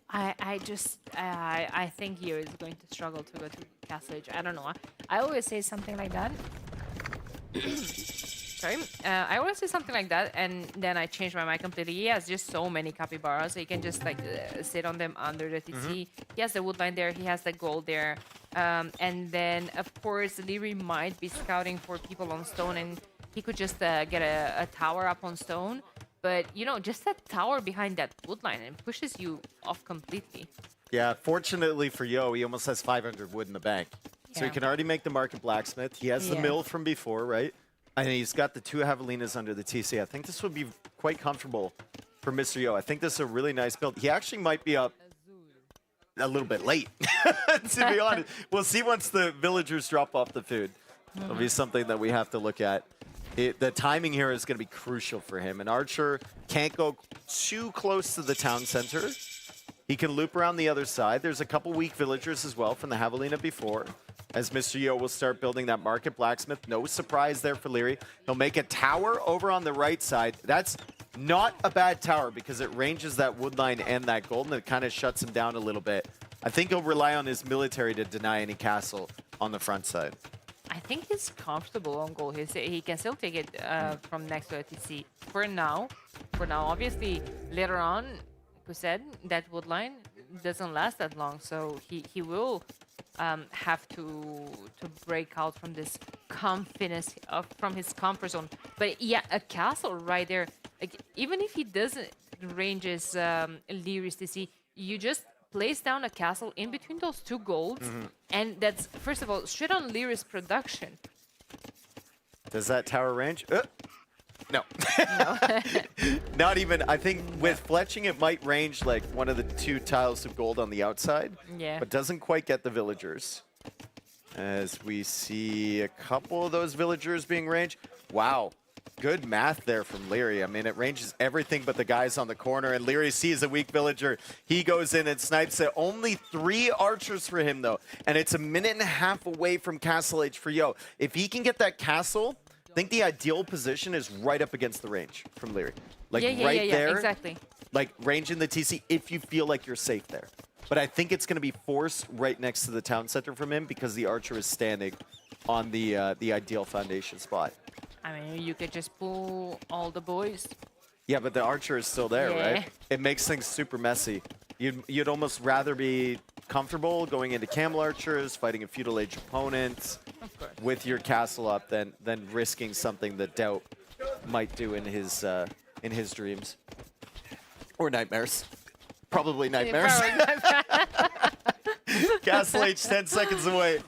I think Hero is going to struggle to go to Castle Age. I don't know. I always say something like that. Sorry. I always say something like that, and then I change my mind completely. He has just so many capybaras, so you can just like sit on them under the TC. He has the wood line there. He has the gold there. And then, of course, Leary might be scouting for people on stone, and he could just get a tower up on stone. But, you know, just that tower behind that wood line, and pushes you off completely. Yeah, fortunately for Yo, he almost has 500 wood in the bank. So he can already make the market blacksmith. He has the mill from before, right? And he's got the 2 javelinas under the TC. I think this would be quite comfortable for Mr. Yo. I think this is a really nice build. He actually might be up a little bit late, to be honest. We'll see once the villagers drop off the food. It'll be something that we have to look at. The timing here is going to be crucial for him. And Archer can't go too close to the town center. He can loop around the other side. There's a couple weak villagers as well from the javelina before. As Mr. Yo will start building that market blacksmith. No surprise there for Leary. He'll make a tower over on the right side. That's not a bad tower because it ranges that wood line and that gold, and it kind of shuts him down a little bit. I think he'll rely on his military to deny any castle on the front side. I think he's comfortable on gold. He can still take it from next to ATC. For now, obviously, later on, we said that wood line doesn't last that long, so he will have to break out from this confidence from his comfort zone. But yeah, a castle right there. Like, even if he doesn't ranges Leary's TC, you just place down a castle in between those 2 golds, and that's first of all straight on Leary's production. Does that tower range? No. Not even. I think with fletching, it might range like one of the 2 tiles of gold on the outside. Yeah. But doesn't quite get the villagers. As we see a couple of those villagers being ranged. Wow. Good math there from Leary. I mean, it ranges everything but the guys on the corner. And Leary sees a weak villager. He goes in and snipes it. Only 3 archers for him, though. And it's a minute and a half away from Castle Age for Yo. If he can get that castle, I think the ideal position is right up against the range from Leary. Like right there. Exactly. Like range in the TC if you feel like you're safe there. But I think it's going to be forced right next to the town center from him because the archer is standing on the ideal foundation spot. I mean, you could just pull all the boys. Yeah, but the archer is still there, right? It makes things super messy. You'd almost rather be comfortable going into camel archers, fighting a feudal age opponent with your castle up than risking something that Doubt might do in his dreams or nightmares. Probably nightmares. Castle Age 10 seconds away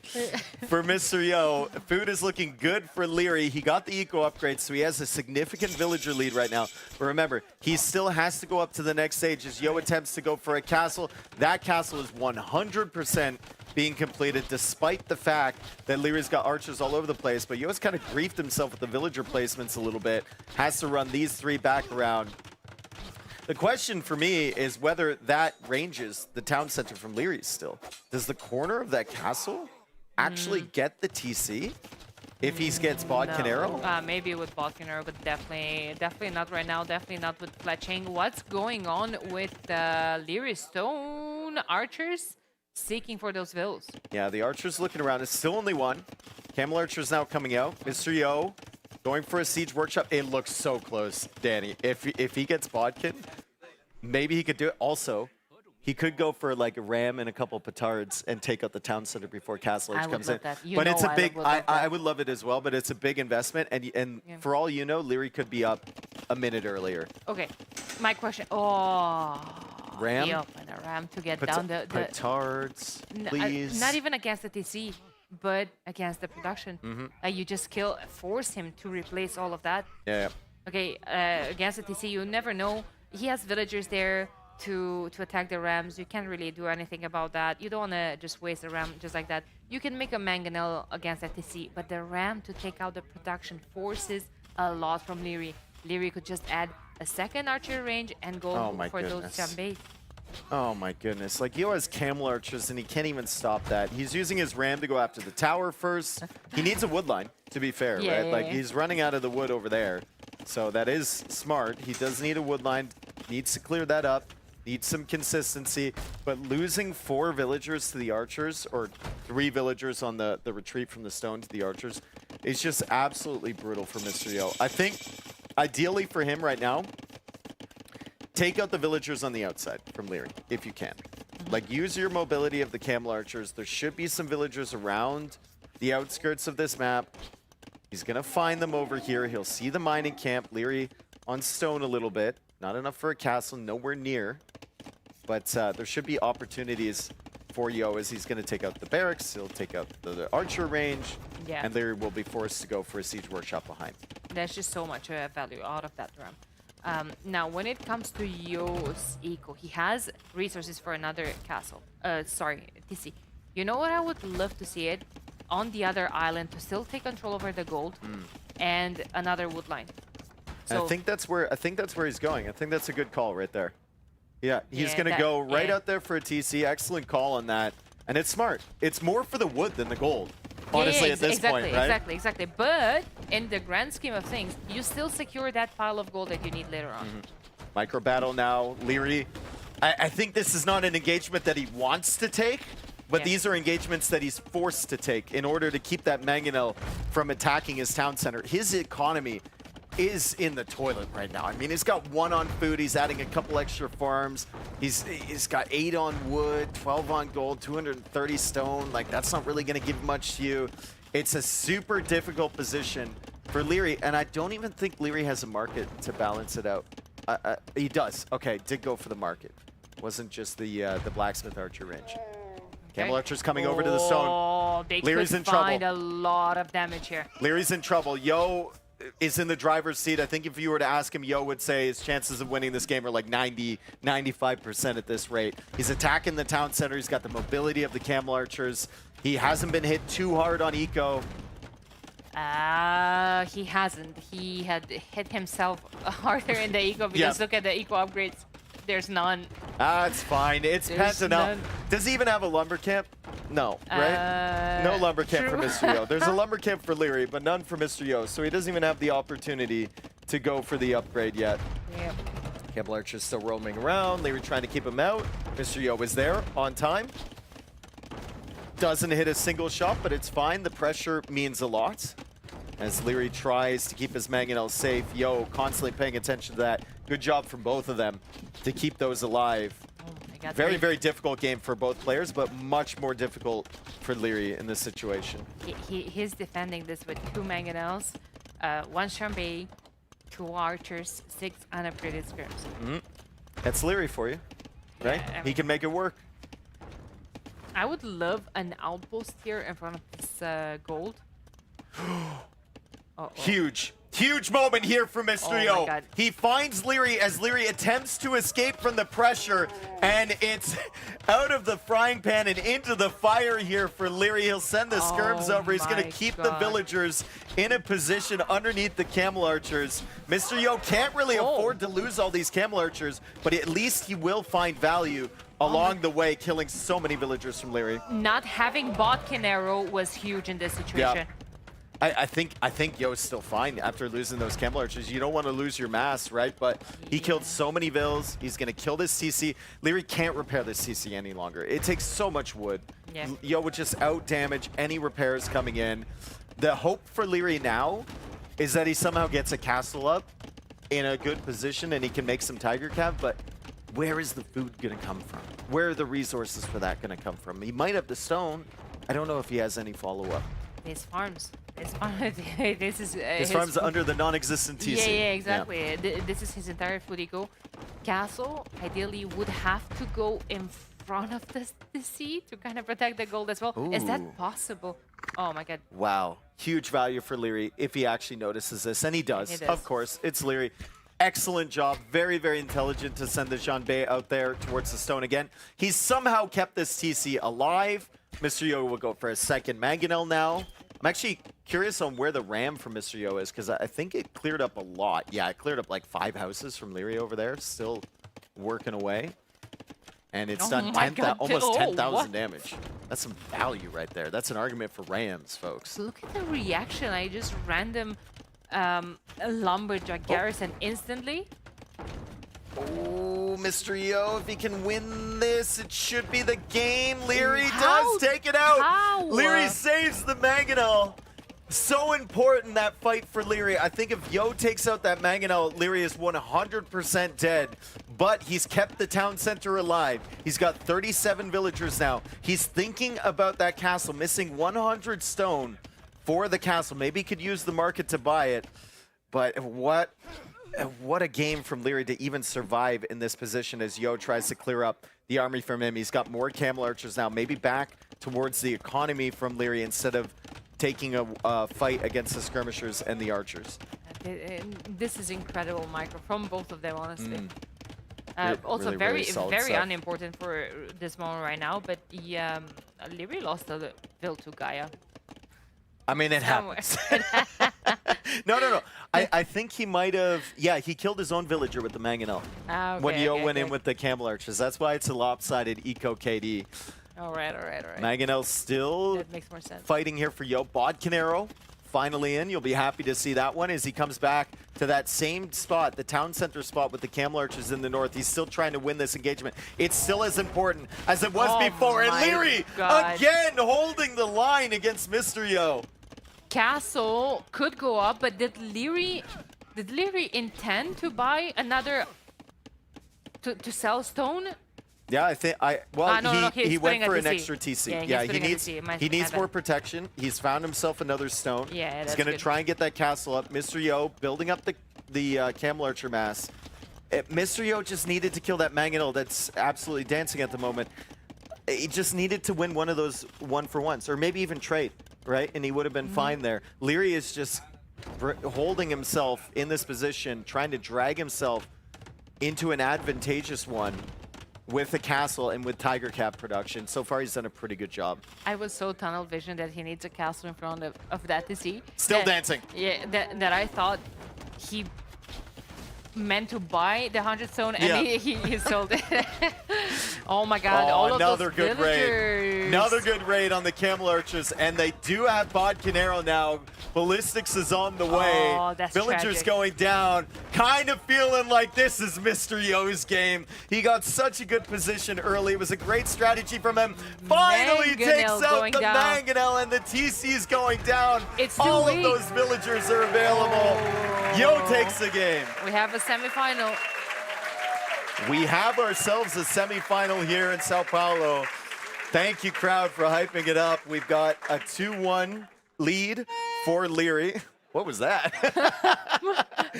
for Mr. Yo. Food is looking good for Leary. He got the eco upgrade, so he has a significant villager lead right now. But remember, he still has to go up to the next stage as Yo attempts to go for a castle. That castle is 100% being completed, despite the fact that Leary's got archers all over the place. But Yo's kind of griefed himself with the villager placements a little bit. Has to run these 3 back around. The question for me is whether that ranges the town center from Leary's still. Does the corner of that castle actually get the TC if he gets Bodkin Arrow? Maybe with Bodkin Arrow, but definitely not right now. Definitely not with Fletching. What's going on with Leary's Stone Archers seeking for those vills? Yeah, the archer's looking around. It's still only 1. Camel Archer's now coming out. Mr. Yo going for a siege workshop. It looks so close, Danny. If he gets Bodkin, maybe he could do it. Also, he could go for like a ram and a couple petards and take out the town center before Castle Age comes in. But it's a big. I would love it as well. But it's a big investment, and for all you know, Leary could be up a minute earlier. Okay, my question. Oh, ram. And a ram to get down the petards, please. Not even against the TC. But against the production, you just force him to replace all of that. Yeah. Okay, against the TC, you never know. He has villagers there. to attack the Rams. You can't really do anything about that. You don't want to just waste a Ram just like that. You can make a Mangonel against FTC, but the Ram to take out the production forces a lot from Leary. Leary could just add a second archer range and go for those Chambés. Oh my goodness. Like, Yo has Camel Archers and he can't even stop that. He's using his Ram to go after the tower first. He needs a wood line, to be fair, right? Like, he's running out of the wood over there. So that is smart. He does need a wood line, needs to clear that up, needs some consistency. But losing 4 villagers to the archers, or 3 villagers on the retreat from the stone to the archers, is just absolutely brutal for Mr. Yo. I think, ideally for him right now, take out the villagers on the outside from Leary, if you can. Like, use your mobility of the Camel Archers. There should be some villagers around the outskirts of this map. He's going to find them over here. He'll see the mining camp. Leary on stone a little bit. Not enough for a castle, nowhere near. But there should be opportunities for Yo as he's going to take out the barracks. He'll take out the archer range. Yeah. And Leary will be forced to go for a siege workshop behind. There's just so much value out of that Ram. Now, when it comes to Yo's eco, he has resources for another castle. Sorry, TC. You know what I would love to see it? On the other island to still take control over the gold and another wood line. So I think that's where he's going. I think that's a good call right there. Yeah, he's going to go right out there for a TC. Excellent call on that. And it's smart. It's more for the wood than the gold. Honestly, at this point, right? Exactly. But in the grand scheme of things, you still secure that pile of gold that you need later on. Micro battle now. Leary, I think this is not an engagement that he wants to take, but these are engagements that he's forced to take in order to keep that Mangonel from attacking his town center. His economy is in the toilet right now. I mean, he's got 1 on food. He's adding a couple extra farms. He's got 8 on wood, 12 on gold, 230 stone. Like, that's not really going to give much to you. It's a super difficult position for Leary, and I don't even think Leary has a market to balance it out. He does. Okay, did go for the market. Wasn't just the blacksmith archer range. Camel Archer's coming over to the stone. They Leary's could in trouble. find a lot of damage here. Leary's in trouble. Yo is in the driver's seat. I think if you were to ask him, Yo would say his chances of winning this game are like 90, 95% at this rate. He's attacking the town center. He's got the mobility of the Camel Archers. He hasn't been hit too hard on eco. He hasn't. He had hit himself harder in the eco because look at the eco upgrades. There's none. It's fine. It's Pentanel. Does he even have a lumber camp? No, right? No lumber camp for Mr. Yo. There's a lumber camp for Leary, but none for Mr. Yo. So he doesn't even have the opportunity to go for the upgrade yet. Yep. Camel Archer's still roaming around. Leary trying to keep him out. Mr. Yo is there on time. Doesn't hit a single shot, but it's fine. The pressure means a lot. As Leary tries to keep his Mangonel safe, Yo constantly paying attention to that. Good job from both of them to keep those alive. Oh my God, very, very difficult game for both players, but much more difficult for Leary in this situation. He's defending this with 2 Mangonels, 1 Chambé, 2 Archers, 6 unupgraded skirms. That's Leary for you, right? Yeah, I mean, he can make it work. I would love an outpost here in front of this gold. Huge. Huge moment here for Mr. Yo. He finds Leary as Leary attempts to escape from the pressure, and it's out of the frying pan and into the fire here for Leary. He'll send the skirms over. He's going to keep the villagers in a position underneath the Camel Archers. Mr. Yo can't really afford to lose all these Camel Archers, but at least he will find value along the way, killing so many villagers from Leary. Not having Botkin Arrow was huge in this situation. I think Yo's still fine after losing those Camel Archers. You don't want to lose your mass, right? But he killed so many vills. He's going to kill this CC. Leary can't repair this CC any longer. It takes so much wood. Yeah. Yo would just out-damage any repairs coming in. The hope for Leary now is that he somehow gets a castle up in a good position and he can make some Tiger Cav, but where is the food going to come from? Where are the resources for that going to come from? He might have the stone. I don't know if he has any follow-up. His farms. This is his farm's under the non-existent TC. Yeah, exactly. Yeah. This is his entire food eco. Castle ideally would have to go in front of the sea to kind of protect the gold as well. Is that possible? Oh my God. Wow. Huge value for Leary if he actually notices this, and he does. Of course, it's Leary. Excellent job. Very, very intelligent to send the Janbei out there towards the stone again. He's somehow kept this TC alive. Mr. Yo will go for a second Mangonel now. I'm actually curious on where the ram from Mr. Yo is, because I think it cleared up a lot. Yeah, it cleared up like 5 houses from Leary over there. Still working away. And it's done almost 10,000 damage. That's some value right there. That's an argument for Rams, folks. Look at the reaction. I just random Lumberjack Garrison instantly. Oh, Mr. Yo, if he can win this, it should be the game. Leary does take it out. How? Leary saves the Mangonel. So important, that fight for Leary. I think if Yo takes out that Mangonel, Leary is 100% dead. But he's kept the town center alive. He's got 37 villagers now. He's thinking about that castle, missing 100 stone for the castle. Maybe he could use the market to buy it. But what a game from Leary to even survive in this position as Yo tries to clear up the army from him. He's got more camel archers now, maybe back towards the economy from Leary instead of taking a fight against the skirmishers and the archers. This is incredible, Michael, from both of them, honestly. Also, really very stuff. unimportant for this moment right now, but Leary lost a bill to Gaia. I mean, it happens. No. I think he might have, he killed his own villager with the Mangonel when Yo went in with the camel archers. That's why it's a lopsided eco KD. All right. Mangonel still That makes more sense. fighting here for Yo. Bodkin arrow finally in. You'll be happy to see that one as he comes back to that same spot, the town center spot with the camel archers in the north. He's still trying to win this engagement. It's still as important as it was before. And Leary again holding the line against Mr. Yo. Castle could go up, but did Leary intend to buy another to sell stone? Yeah, I think he went for an extra TC. Yeah, he needs more protection. He's found himself another stone. Yeah, he's going to try and get that castle up. Mr. Yo building up the camel archer mass. Mr. Yo just needed to kill that Mangonel that's absolutely dancing at the moment. He just needed to win one of those one-for-ones, or maybe even trade, right? And he would have been fine there. Leary is just holding himself in this position, trying to drag himself into an advantageous one with the castle and with Tiger Cap production. So far, he's done a pretty good job. I was so tunnel vision that he needs a castle in front of that to see. Still dancing. Yeah, that I thought he meant to buy the 100 stone, and he sold it. Oh my God! All of another those good villagers. raid. Another good raid on the camel archers, and they do have Bodkin arrow now. Ballistics is on the way. Oh, that's Villagers tragic. going down. Kind of feeling like this is Mr. Yo's game. He got such a good position early. It was a great strategy from him. Finally takes out the Mangonel, and the TC is going down. It's all of those villagers are available. Yo takes the game. We have a semifinal. We have ourselves a semifinal here in Sao Paulo. Thank you, crowd, for hyping it up. We've got a 2-1 lead for Leary. What was that?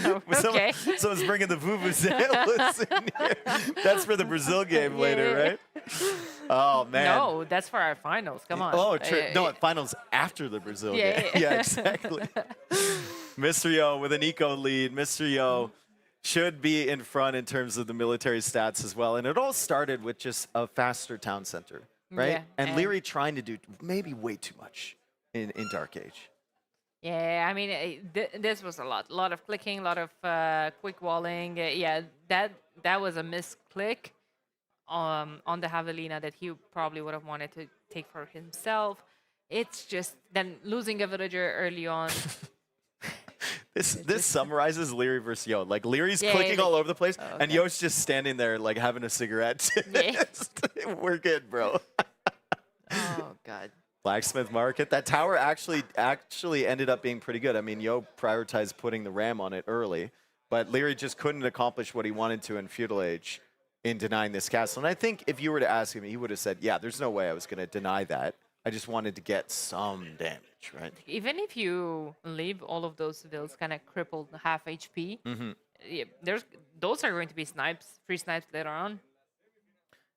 Okay. Someone's bringing the vuvuzelas in here. That's for the Brazil game later, right? Oh, man. No, that's for our finals. Come on. Oh, no, finals after the Brazil game. Yeah, exactly. Mr. Yo with an eco lead. Mr. Yo should be in front in terms of the military stats as well. And it all started with just a faster town center, right? Yeah, and Leary trying to do maybe way too much in Dark Age. Yeah, I mean, this was a lot of clicking, a lot of quick walling. Yeah, that was a misclick on the Javelina that he probably would have wanted to take for himself. It's just then losing a villager early on. This summarizes Leary versus Yo. Like, Leary's clicking all over the place, and Yo's just standing there, like, having a cigarette. We're good, bro. Oh, God. Blacksmith Market. That tower actually ended up being pretty good. I mean, Yo prioritized putting the ram on it early, but Leary just couldn't accomplish what he wanted to in Feudal Age in denying this castle. And I think if you were to ask him, he would have said, yeah, there's no way I was going to deny that. I just wanted to get some damage, right? Even if you leave all of those vills kind of crippled, half HP, those are going to be free snipes later on.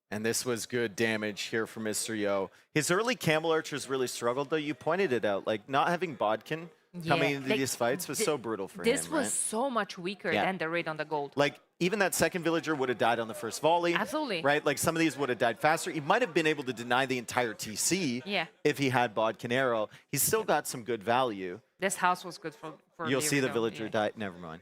And this was good damage here for Mr. Yo. His early camel archers really struggled, though. You pointed it out, like not having Bodkin coming into these fights was so brutal for him. This was right? so much weaker Yeah. than the raid on the gold. Like, even that second villager would have died on the first volley. Absolutely. Right? Like, some of these would have died faster. He might have been able to deny the entire TC if he had Bodkin Arrow. He's still got some good value. This house was good for You'll see the Lyric, villager yeah. die. Never mind.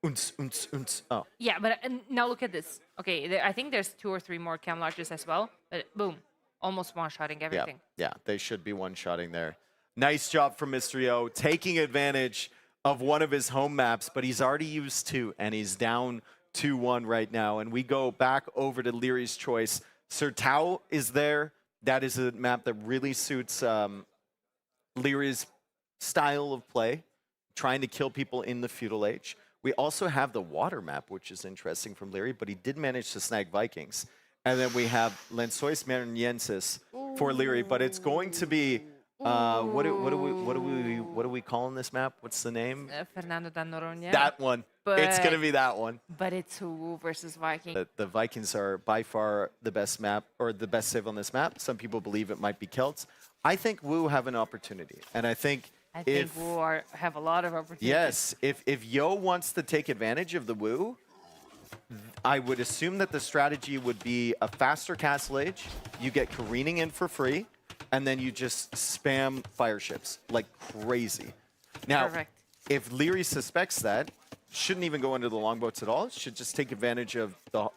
Unts, unts, unts. Oh. Yeah, but now look at this. Okay, I think there's 2 or 3 more cam larges as well. But boom, almost one-shotting everything. Yeah, they should be one-shotting there. Nice job from Mr. Yo, taking advantage of one of his home maps, but he's already used 2, and he's down 2-1 right now. And we go back over to Leary's choice. Sir Tao is there. That is a map that really suits Leary's style of play, trying to kill people in the feudal age. We also have the water map, which is interesting from Leary, but he did manage to snag Vikings. And then we have Lensois Mariniensis for Leary, but it's going to be what are we calling this map? What's the name? Fernando da Noronha. That one. It's going to be that one. But it's Wu versus Viking. The Vikings are by far the best map, or the best civ on this map. Some people believe it might be Celts. I think Wu have an opportunity, and I think Wu have a lot of opportunities. Yes, if Yo wants to take advantage of the Wu, I would assume that the strategy would be a faster Castle Age, you get careening in for free, and then you just spam fire ships like crazy. Now, if Leary suspects that, shouldn't even go into the longboats at all, should just take advantage of the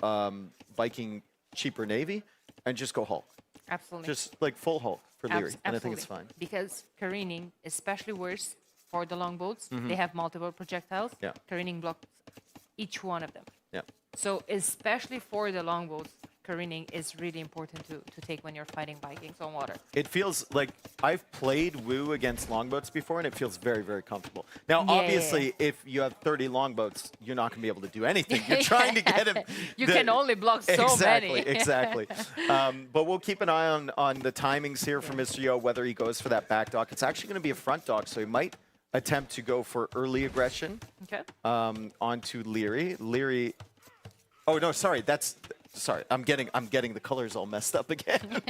Viking cheaper navy and just go Hulk. Absolutely. Just like full Hulk for Leary, and I think it's fine. Because careening, especially worse for the longboats, Mhm. they have multiple projectiles. Yeah. Careening blocks each one of them. Yeah. So especially for the longboats, careening is really important to take when you're fighting Vikings on water. It feels like I've played Wu against longboats before, and it feels very, very comfortable. Now, Yeah. obviously, if you have 30 longboats, you're not going to be able to do anything. You're trying to get him. You can only block so exactly, many. Exactly. But we'll keep an eye on the timings here for Mr. Yo, whether he goes for that back dock. It's actually going to be a front dock, so he might attempt to go for early aggression onto Leary. Leary. Oh no, sorry. Sorry, I'm getting the colors all messed up again.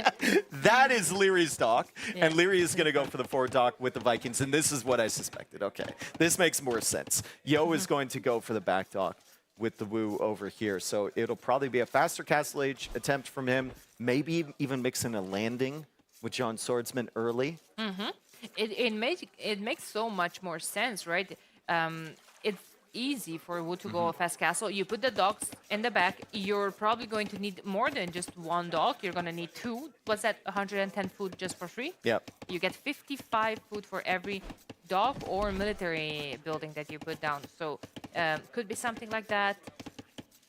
That is Leary's dock, and Leary is going to go for the forward dock with the Vikings, and this is what I suspected. Okay, this makes more sense. Yo is going to go for the back dock with the Wu over here, so it'll probably be a faster Castle Age attempt from him, maybe even mix in a landing with John Swordsman early. Mm-hmm. It makes so much more sense, right? It's easy for Wu to go a fast castle. You put the docks in the back. You're probably going to need more than just 1 dock. You're going to need 2. What's that? 110 food just for free? Yep. You get 55 food for every dock or military building that you put down. So could be something like that.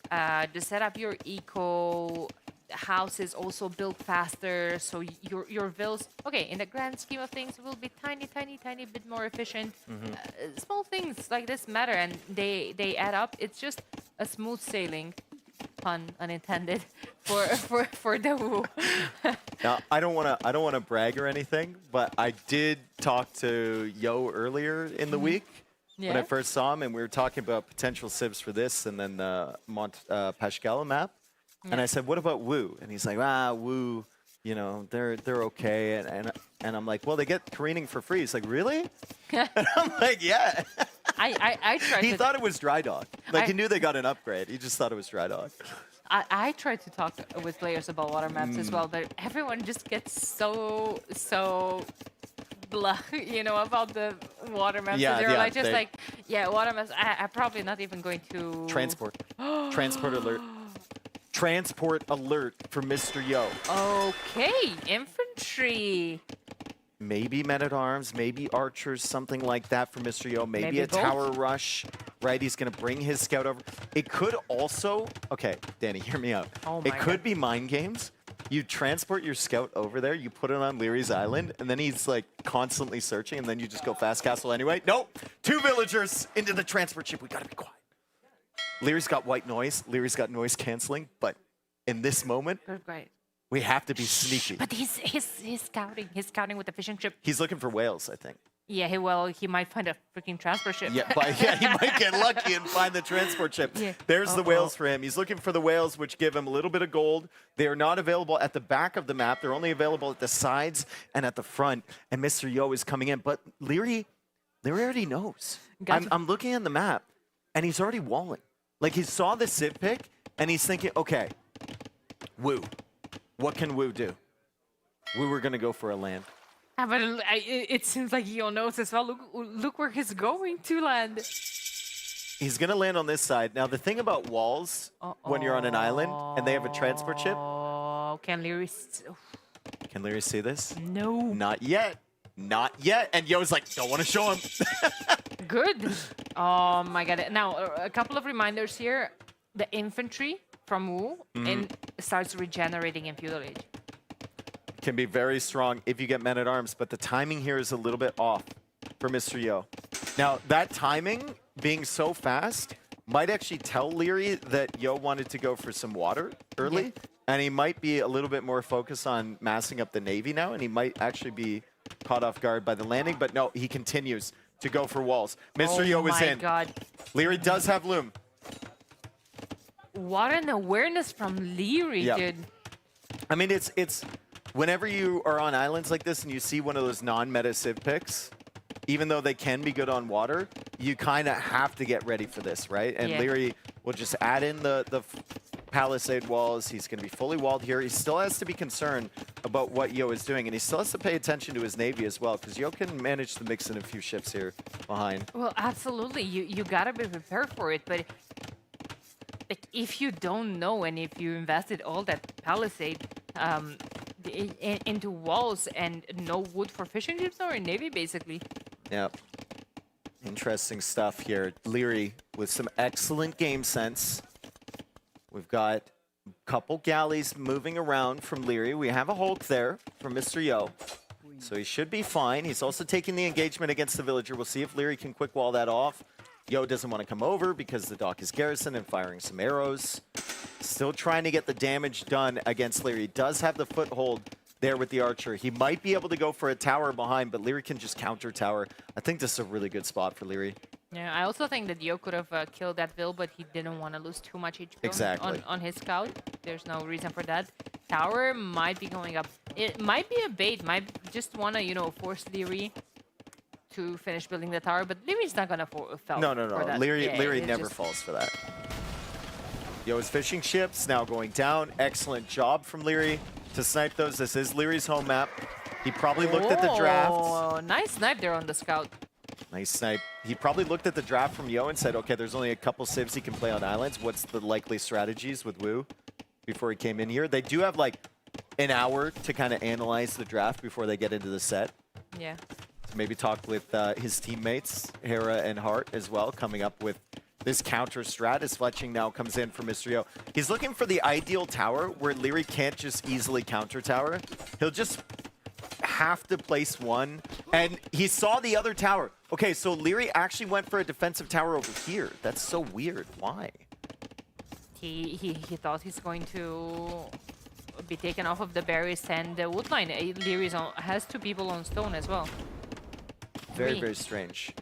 To set up your eco houses also build faster, so your villas, okay, in the grand scheme of things, will be tiny bit more efficient. Small things like this matter, and they add up. It's just a smooth sailing, pun unintended, for the Wu. Now, I don't want to brag or anything, but I did talk to Yo earlier in the week when I first saw him, and we were talking about potential civs for this and then the Pascala map. And I said, what about Wu? And he's like, Wu, you know, they're okay. And I'm like, well, they get careening for free. He's like, really? And I'm like, yeah. I tried He thought it was dry dock. Like, he knew they got an upgrade. He just thought it was dry dock. I tried to talk with players about water maps as well, but everyone just gets so blah, you know, about the water maps. Yeah, so they're yeah, like, yeah, water maps. I'm probably not even going to Transport. Transport alert. Transport alert for Mr. Yo. Okay, infantry. Maybe men-at-arms, maybe archers, something like that for Mr. Yo. Maybe a both. tower rush, right? He's going to bring his scout over. It could also, okay, Danny, hear me out. Oh It my could be mind games. You transport your scout over there, you put it on Leary's island, and then he's like constantly searching, and then you just go fast castle anyway. Nope, 2 villagers into the transport ship. We got to be quiet. Leary's got white noise. Leary's got noise canceling, but in this moment, Great. we have to be sneaky. But he's scouting. He's scouting with the fishing ship. He's looking for whales, I think. Yeah, he might find a freaking transport ship. Yeah, he might get lucky and find the transport ship. Yeah. There's the whales for him. He's looking for the whales, which give him a little bit of gold. They are not available at the back of the map. They're only available at the sides and at the front. And Mr. Yo is coming in. But Leary Leary already knows. Gotcha. I'm looking at the map, and he's already walling. Like, he saw the Civ pick, and he's thinking, okay, Wu. What can Wu do? We were going to go for a land. Yeah, but it seems like Yo knows as well. Look where he's going to land. He's going to land on this side. Now, the thing about walls, when you're on an island and they have a transport ship. Oh, can Leary... Can Leary see this? No. Not yet. Not yet. And Yo's like, don't want to show him. Good. Oh my god. Now, a couple of reminders here. The infantry from Wu and starts regenerating in Feudal Age. Can be very strong if you get men-at-arms, but the timing here is a little bit off for Mr. Yo. Now, that timing being so fast might actually tell Leary that Yo wanted to go for some water early, and he might be a little bit more focused on massing up the Navy now, and he might actually be caught off guard by the landing, but no, he continues to go for walls. Mr. Yo is in. Oh my god. Leary does have Loom. What an awareness from Leary, dude. I mean, it's whenever you are on islands like this and you see one of those non-meta Civ picks, even though they can be good on water, you kind of have to get ready for this, right? And Leary will just add in the palisade walls. He's going to be fully walled here. He still has to be concerned about what Yo is doing, and he still has to pay attention to his Navy as well, because Yo can manage to mix in a few ships here behind. Well, absolutely. You got to be prepared for it, but like, if you don't know and if you invested all that palisade into walls and no wood for fishing ships or a Navy, basically. Yep. Interesting stuff here. Leary with some excellent game sense. We've got a couple galleys moving around from Leary. We have a Hulk there from Mr. Yo. So he should be fine. He's also taking the engagement against the villager. We'll see if Leary can quick wall that off. Yo doesn't want to come over because the dock is garrisoned and firing some arrows. Still trying to get the damage done against Leary. He does have the foothold there with the archer. He might be able to go for a tower behind, but Leary can just counter tower. I think this is a really good spot for Leary. Yeah, I also think that Yo could have killed that Vil, but he didn't want to lose too much HP on his scout. There's no reason for that. Tower might be going up. It might be a bait. Might just want to, you know, force Leary to finish building the tower, but Leary's not gonna fall. No. For that. Leary never falls for that. Yo's fishing ships now going down. Excellent job from Leary to snipe those. This is Leary's home map. He probably looked at the draft. Oh, nice snipe there on the scout. Nice snipe. He probably looked at the draft from Yo and said, okay, there's only a couple civs he can play on islands. What's the likely strategies with Wu before he came in here? They do have like an hour to kind of analyze the draft before they get into the set. Yeah. Maybe talk with his teammates, Hera and Hart as well, coming up with this counter strat as Fletching now comes in for Mr. Yo. He's looking for the ideal tower where Leary can't just easily counter tower. He'll just have to place one. And he saw the other tower. Okay, so Leary actually went for a defensive tower over here. That's so weird. Why? He thought he's going to be taken off of the berries and the wood line. Leary has two people on stone as well. Very, very strange.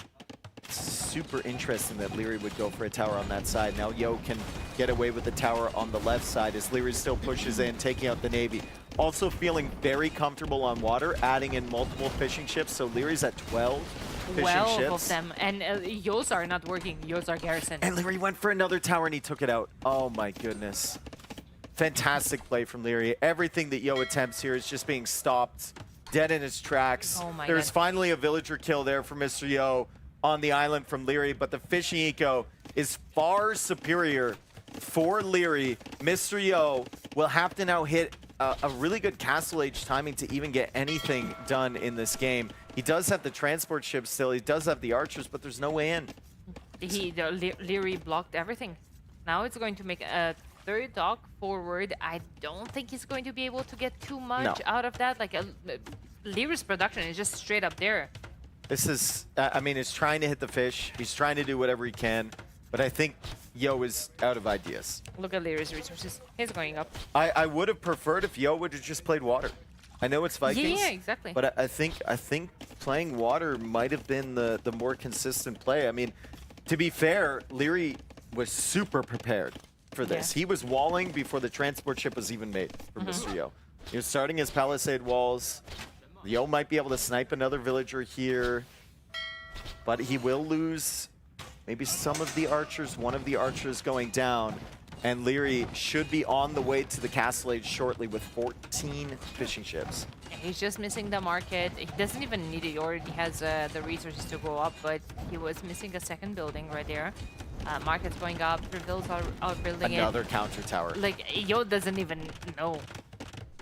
Super interesting that Leary would go for a tower on that side. Now Yo can get away with the tower on the left side as Leary still pushes in, taking out the Navy. Also feeling very comfortable on water, adding in multiple fishing ships. So Leary's at 12 fishing 12 ships. of them. And Yos are not working. Yos are garrisoned. And Leary went for another tower and he took it out. Oh my goodness. Fantastic play from Leary. Everything that Yo attempts here is just being stopped dead in its tracks. Oh my There's God. finally a villager kill there for Mr. Yo on the island from Leary, but the fishing eco is far superior for Leary. Mr. Yo will have to now hit a really good castle age timing to even get anything done in this game. He does have the transport ship still, he does have the archers, but there's no way in. Leary blocked everything. Now it's going to make a third dock forward. I don't think he's going to be able to get too much out of that. Like Leary's production is just straight up there. This is, I mean, he's trying to hit the fish. He's trying to do whatever he can. But I think Yo is out of ideas. Look at Leary's resources. He's going up. I would have preferred if Yo would have just played water. I know it's Vikings. Yeah, exactly. But I think playing water might have been the more consistent play. I mean, to be fair, Leary was super prepared for this. Yeah. He was walling before the transport ship was even made for Mr. Yo. He was starting his palisade walls. Yo might be able to snipe another villager here. but he will lose maybe some of the archers, one of the archers going down. And Leary should be on the way to the Castle Age shortly with 14 fishing ships. He's just missing the market. He doesn't even need it. He already has the resources to go up, but he was missing a second building right there. Market's going up. Reveals are building Another counter tower. Like, Yo doesn't even know.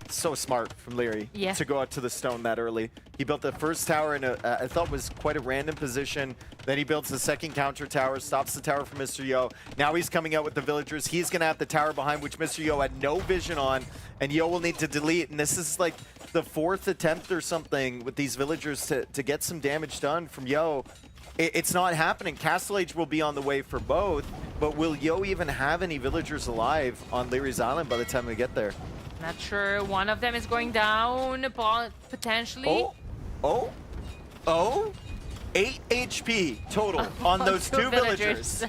So smart from Leary to go out to the stone that early. He built the first tower in I thought was quite a random position. Then he builds the second counter tower, stops the tower from Mr. Yo. Now he's coming out with the villagers. He's going to have the tower behind, which Mr. Yo had no vision on. And Yo will need to delete. And this is like the 4th attempt or something with these villagers to get some damage done from Yo. It's not happening. Castle Age will be on the way for both. But will Yo even have any villagers alive on Leary's Island by the time we get there? Not sure. One of them is going down, potentially. Oh. 8 HP total on those two villagers.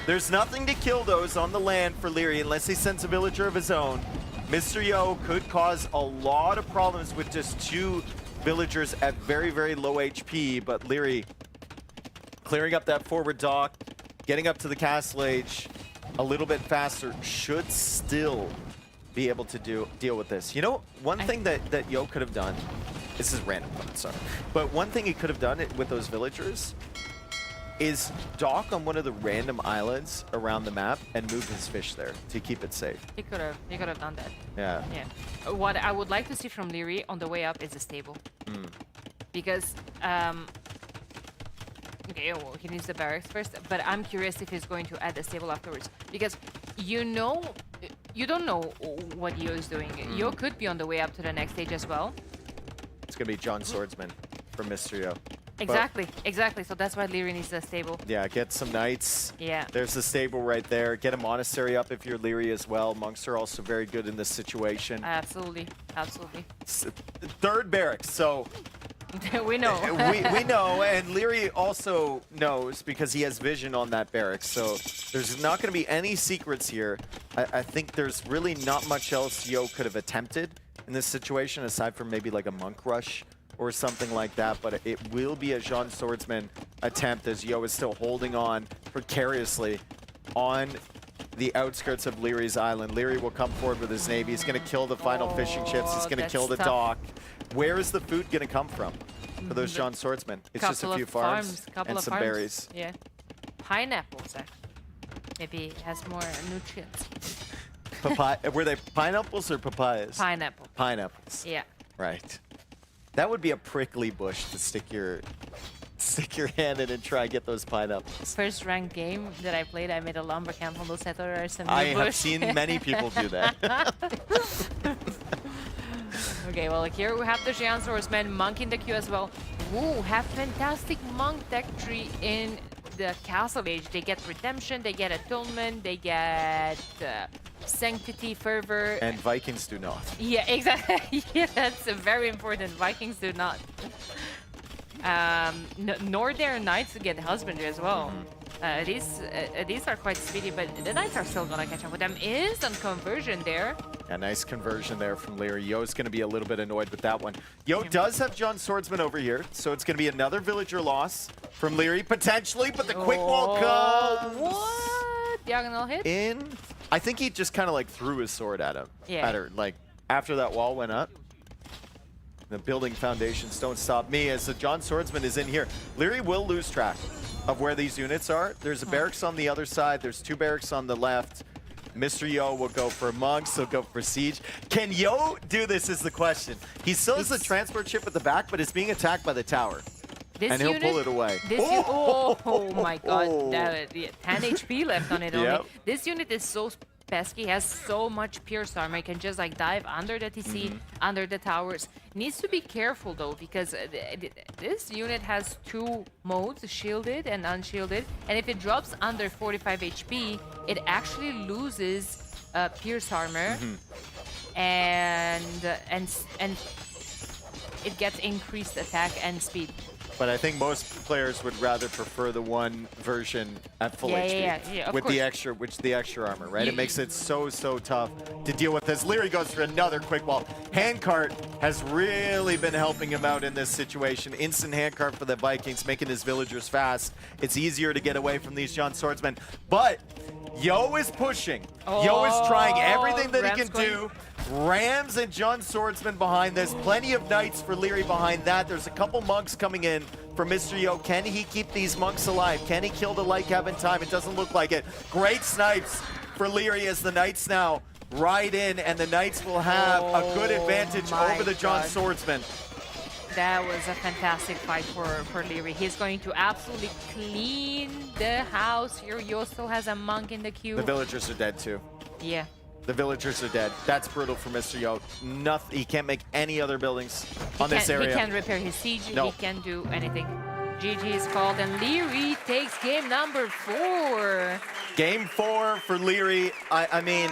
There's nothing to kill those on the land for Leary unless he sends a villager of his own. Mr. Yo could cause a lot of problems with just 2 villagers at very, very low HP, but Leary clearing up that forward dock, getting up to the Castle Age a little bit faster, should still be able to deal with this. You know, one thing that Yo could have done, this is random, sorry, but one thing he could have done with those villagers is dock on one of the random islands around the map and move his fish there to keep it safe. He could have done that. Yeah. Yeah. What I would like to see from Leary on the way up is a stable. Because okay, well, he needs the barracks first, but I'm curious if he's going to add a stable afterwards. Because you don't know what Yo is doing. Yo could be on the way up to the next stage as well. It's going to be John Swordsman from Mr. Yo. Exactly. So that's why Leary needs a stable. Yeah, get some knights. Yeah. There's the stable right there. Get a monastery up if you're Leary as well. Monks are also very good in this situation. Absolutely. Third barracks, so... we know. we know, and Leary also knows because he has vision on that barracks. So there's not going to be any secrets here. I think there's really not much else Yo could have attempted in this situation aside from maybe like a monk rush or something like that. But it will be a Jean Swordsman attempt as Yo is still holding on precariously on the outskirts of Leary's Island. Leary will come forward with his navy. He's going to kill the final fishing ships. He's going to kill the dock. Where is the food going to come from for those John Swordsmen? It's just a few farms and some berries. Yeah. Pineapples, actually. Maybe it has more nutrients. Were they pineapples or papayas? Pineapple. Pineapples. Yeah. Right. That would be a prickly bush to stick your hand in and try and get those pineapples. First ranked game that I played, I made a lumber camp on those settlers and I have seen many people do that. Okay, well, here we have the Giant Swordsman, Monk in the queue as well. Ooh, have fantastic Monk deck tree in the Castle Age. They get Redemption, they get Atonement, they get Sanctity, Fervor. And Vikings do not. Yeah, exactly. Yeah, that's very important. Vikings do not. Nor their Knights get Husbandry as well. These are quite speedy, but the Knights are still gonna catch up with them. Instant conversion there. A nice conversion there from Leary. Yo's going to be a little bit annoyed with that one. Yo does have John Swordsman over here, so it's going to be another villager loss from Leary, potentially, but the quick wall comes. What? Diagonal hit? In. I think he just kind of like threw his sword at him. Yeah. At her, like after that wall went up. The building foundations don't stop me as the John Swordsman is in here. Leary will lose track of where these units are. There's a barracks on the other side. There's 2 barracks on the left. Mr. Yo will go for monks, he'll go for siege. Can Yo do this is the question. He still has the transport ship at the back, but it's being attacked by the tower. And he'll pull it away. Oh my god, 10 HP left on it only. Yep. This unit is so pesky, has so much pierce armor, it can just like dive under the TC, under the towers. Needs to be careful though, because this unit has 2 modes, shielded and unshielded, and if it drops under 45 HP, it actually loses pierce armor, and it gets increased attack and speed. But I think most players would rather prefer the one version at full HP yeah, of with course. the extra armor, right? It makes it so tough to deal with this. Leary goes for another quick wall. Handcart has really been helping him out in this situation. Instant handcart for the Vikings, making his villagers fast. It's easier to get away from these John Swordsmen. But Yo is pushing. Yo is trying everything that he can do. Rams and John Swordsman behind this. Plenty of knights for Leary behind that. There's a couple monks coming in for Mr. Yo. Can he keep these monks alive? Can he kill the light cab in time? It doesn't look like it. Great snipes for Leary as the knights now ride in, and the knights will have a good advantage over the John Swordsman. That was a fantastic fight for Leary. He's going to absolutely clean the house here. Yo still has a monk in the queue. The villagers are dead too. Yeah. The villagers are dead. That's brutal for Mr. Yo. Nothing. He can't make any other buildings on this area. He can't repair his siege. No. He can't do anything. GG is called, and Leary takes game number 4. Game 4 for Leary. I mean,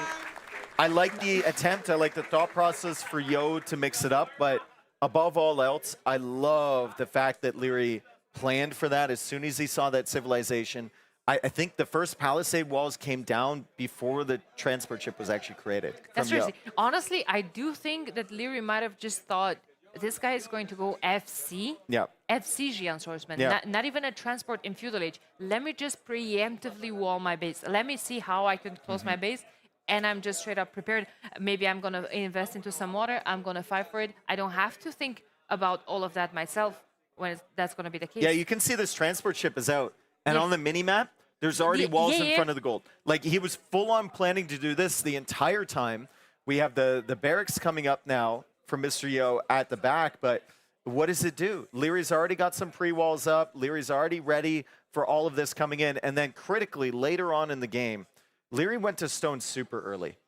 I like the attempt. I like the thought process for Yo to mix it up, but above all else, I love the fact that Leary planned for that as soon as he saw that civilization. I think the first palisade walls came down before the transport ship was actually created. That's from Yo. crazy. Honestly, I do think that Leary might have just thought this guy is going to go FC. Yeah. FC Gian Swordsman, Yeah. not even a transport in feudal age. Let me just preemptively wall my base. Let me see how I can close my base. And I'm just straight up prepared. Maybe I'm going to invest into some water. I'm going to fight for it. I don't have to think about all of that myself when that's going to be the case. Yeah, you can see this transport ship is out. And Yeah. on the mini-map, there's already walls in yeah. front of the gold. Like, he was full-on planning to do this the entire time. We have the barracks coming up now for Mr. Yo at the back, but what does it do? Leary's already got some pre-walls up. Leary's already ready for all of this coming in. And then critically, later on in the game, Leary went to stone super early.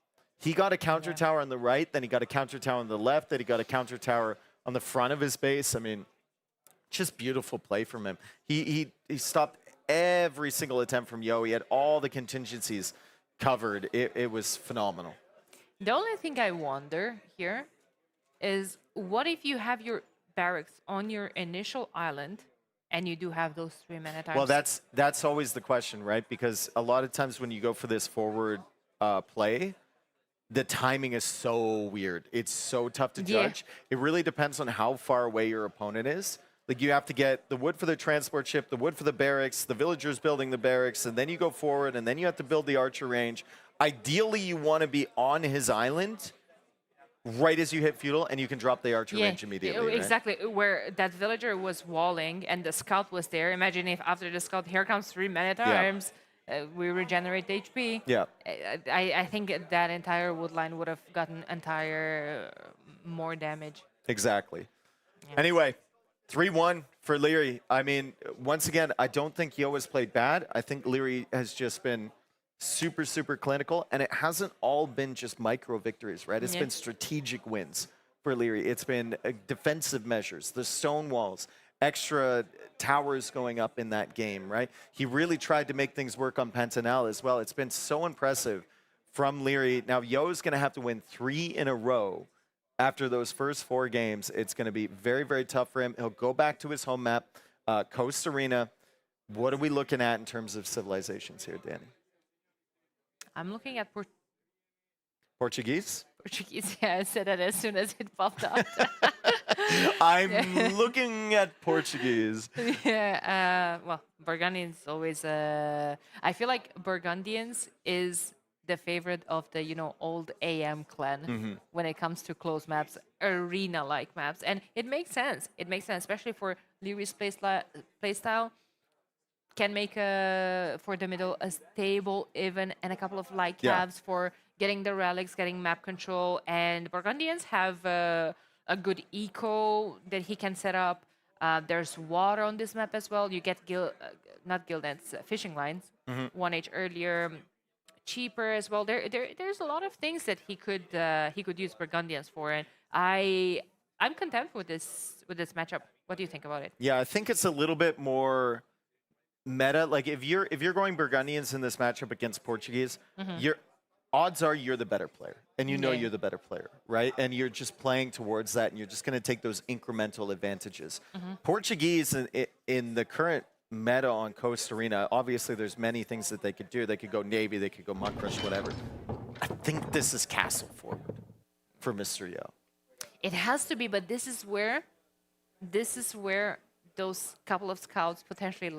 He got a counter tower on the right, then he got a counter tower on the left, then he got a counter tower on the front of his base. I mean, just beautiful play from him. He stopped every single attempt from Yo. He had all the contingencies covered. It was phenomenal. The only thing I wonder here is what if you have your barracks on your initial island and you do have those 3 men-at-arms? Well, that's always the question, right? Because a lot of times when you go for this forward play, the timing is so weird. It's so tough to judge. It really depends on how far away your opponent is. Like, you have to get the wood for the transport ship, the wood for the barracks, the villagers building the barracks, and then you go forward, and then you have to build the archer range. Ideally, you want to be on his island right as you hit feudal, and you can drop the archer range immediately. Right? Exactly. Where that villager was walling and the scout was there. Imagine if after the scout, here comes 3 men-at-arms. We regenerate HP. Yeah. I think that entire wood line would have gotten more damage. Exactly. Anyway, 3-1 for Leary. I mean, once again, I don't think Yo has played bad. I think Leary has just been super, super clinical, and it hasn't all been just micro victories, right? It's been strategic wins for Leary. It's been defensive measures, the stone walls, extra towers going up in that game, right? He really tried to make things work on Pantanal as well. It's been so impressive from Leary. Now, Yo's going to have to win 3 in a row after those first 4 games. It's going to be very, very tough for him. He'll go back to his home map, Coast Arena. What are we looking at in terms of civilizations here, Danny? I'm looking at Portuguese? Portuguese. Yeah, I said that as soon as it popped up. I'm looking at Portuguese. Yeah, well, Burgundians always. I feel like Burgundians is the favorite of the old AM clan when it comes to close maps, arena-like maps, and it makes sense. It makes sense, especially for Leary's playstyle. Can make for the middle a stable even and a couple of light cabs for getting the relics, getting map control, and Burgundians have a good eco that he can set up. There's water on this map as well. You get not guild ends, fishing lines, 1H earlier, cheaper as well. There's a lot of things that he could use Burgundians for, and I'm content with this matchup. What do you think about it? Yeah, I think it's a little bit more meta. Like, if you're going Burgundians in this matchup against Portuguese, odds are you're the better player, and you know Yeah. you're the better player, right? And you're just playing towards that, and you're just going to take those incremental advantages. Portuguese in the current meta on Coast Arena, obviously there's many things that they could do. They could go Navy, they could go Mud Crush, whatever. I think this is castle forward for Mr. Yo. It has to be, but this is where those couple of scouts potentially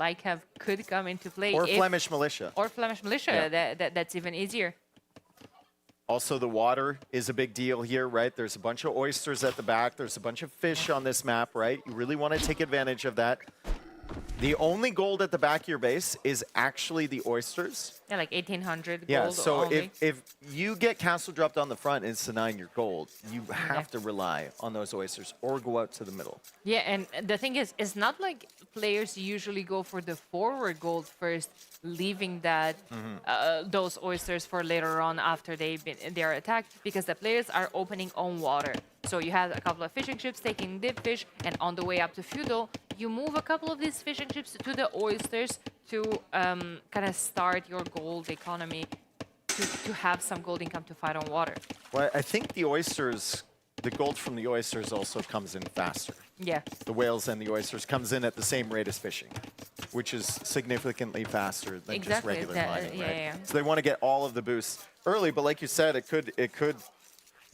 could come into play. Or Flemish Militia. Or Flemish Militia. Yeah. That's even easier. Also, the water is a big deal here, right? There's a bunch of oysters at the back. There's a bunch of fish on this map, right? You really want to take advantage of that. The only gold at the back of your base is actually the oysters. Yeah, like 1,800 gold. Yeah, so only. if you get castle dropped on the front and it's denying your gold, you have to rely on those oysters or go out to the middle. Yeah, and the thing is, it's not like players usually go for the forward gold first, leaving that those oysters for later on after they are attacked, because the players are opening on water. So you have a couple of fishing ships taking dip fish, and on the way up to feudal, you move a couple of these fishing ships to the oysters to kind of start your gold economy, to have some gold income to fight on water. Well, I think the oysters, the gold from the oysters also comes in faster. Yeah. The whales and the oysters comes in at the same rate as fishing, which is significantly faster than just regular mining, right? Yeah. So they want to get all of the boosts early, but like you said, it could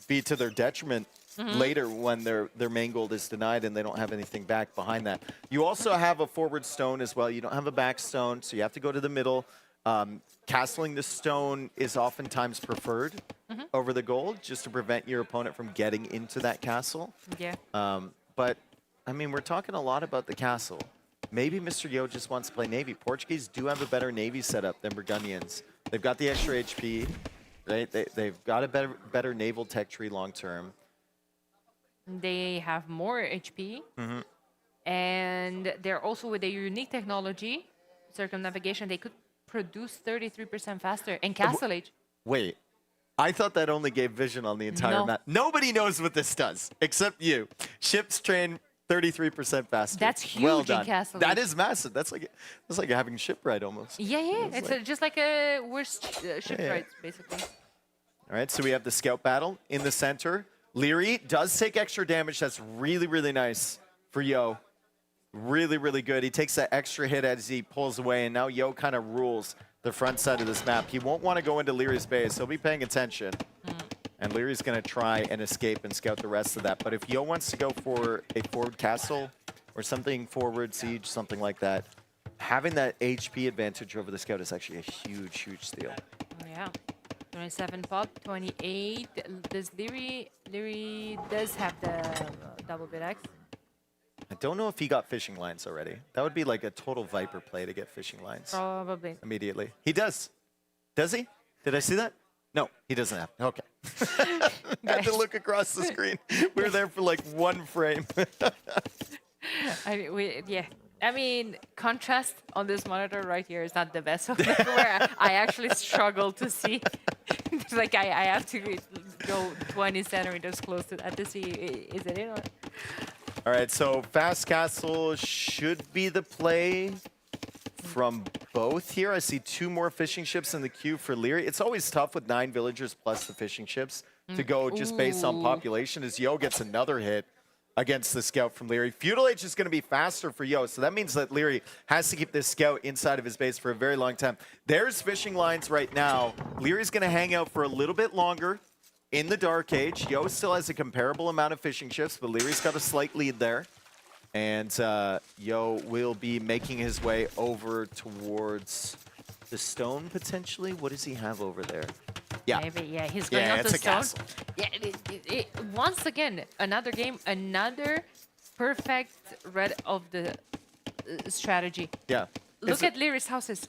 be to their detriment later when their main gold is denied and they don't have anything back behind that. You also have a forward stone as well. You don't have a back stone, so you have to go to the middle. Castling the stone is oftentimes preferred over the gold, just to prevent your opponent from getting into that castle. Yeah. But, I mean, we're talking a lot about the castle. Maybe Mr. Yo just wants to play Navy. Portuguese do have a better Navy setup than Burgundians. They've got the extra HP, right? They've got a better naval tech tree long term. They have more HP, and they're also with a unique technology, circumnavigation. They could produce 33% faster and castle age. Wait, I thought that only gave vision on the entire map. Nobody knows what this does except you. Ships train 33% faster. That's huge well in done. castle That age. is massive. That's like having shipwright almost. Yeah. It's just like a worst shipwright, basically. All right, so we have the scout battle in the center. Leary does take extra damage. That's really, really nice for Yo. Really, really good. He takes that extra hit as he pulls away, and now Yo kind of rules the front side of this map. He won't want to go into Leary's base. He'll be paying attention. And Leary's going to try and escape and scout the rest of that. But if Yo wants to go for a forward castle or something forward siege, something like that, having that HP advantage over the scout is actually a huge, huge steal. Oh, yeah. 27 pop, 28. Does Leary does have the double bit X? I don't know if he got fishing lines already. That would be like a total Viper play to get fishing lines. Probably. Immediately. He does. Does he? Did I see that? No, he doesn't have. Okay. I had to look across the screen. We were there for like one frame. I mean, contrast on this monitor right here is not the best. So where I actually struggle to see. Like I have to go 20 centimeters close to that to see, is it in or? All right, so Fast Castle should be the play from both here. I see 2 more fishing ships in the queue for Leary. It's always tough with 9 villagers plus the fishing ships to go just based on population, as Yo gets another hit against the scout from Leary. Feudal Age is going to be faster for Yo, so that means that Leary has to keep this scout inside of his base for a very long time. There's fishing lines right now. Leary's going to hang out for a little bit longer in the Dark Age. Yo still has a comparable amount of fishing ships, but Leary's got a slight lead there. And Yo will be making his way over towards the stone, potentially. What does he have over there? Yeah. Maybe, yeah, he's going up the stone. Castle. Yeah, once again, another game, another perfect read of the strategy. Yeah. Look at Leary's houses.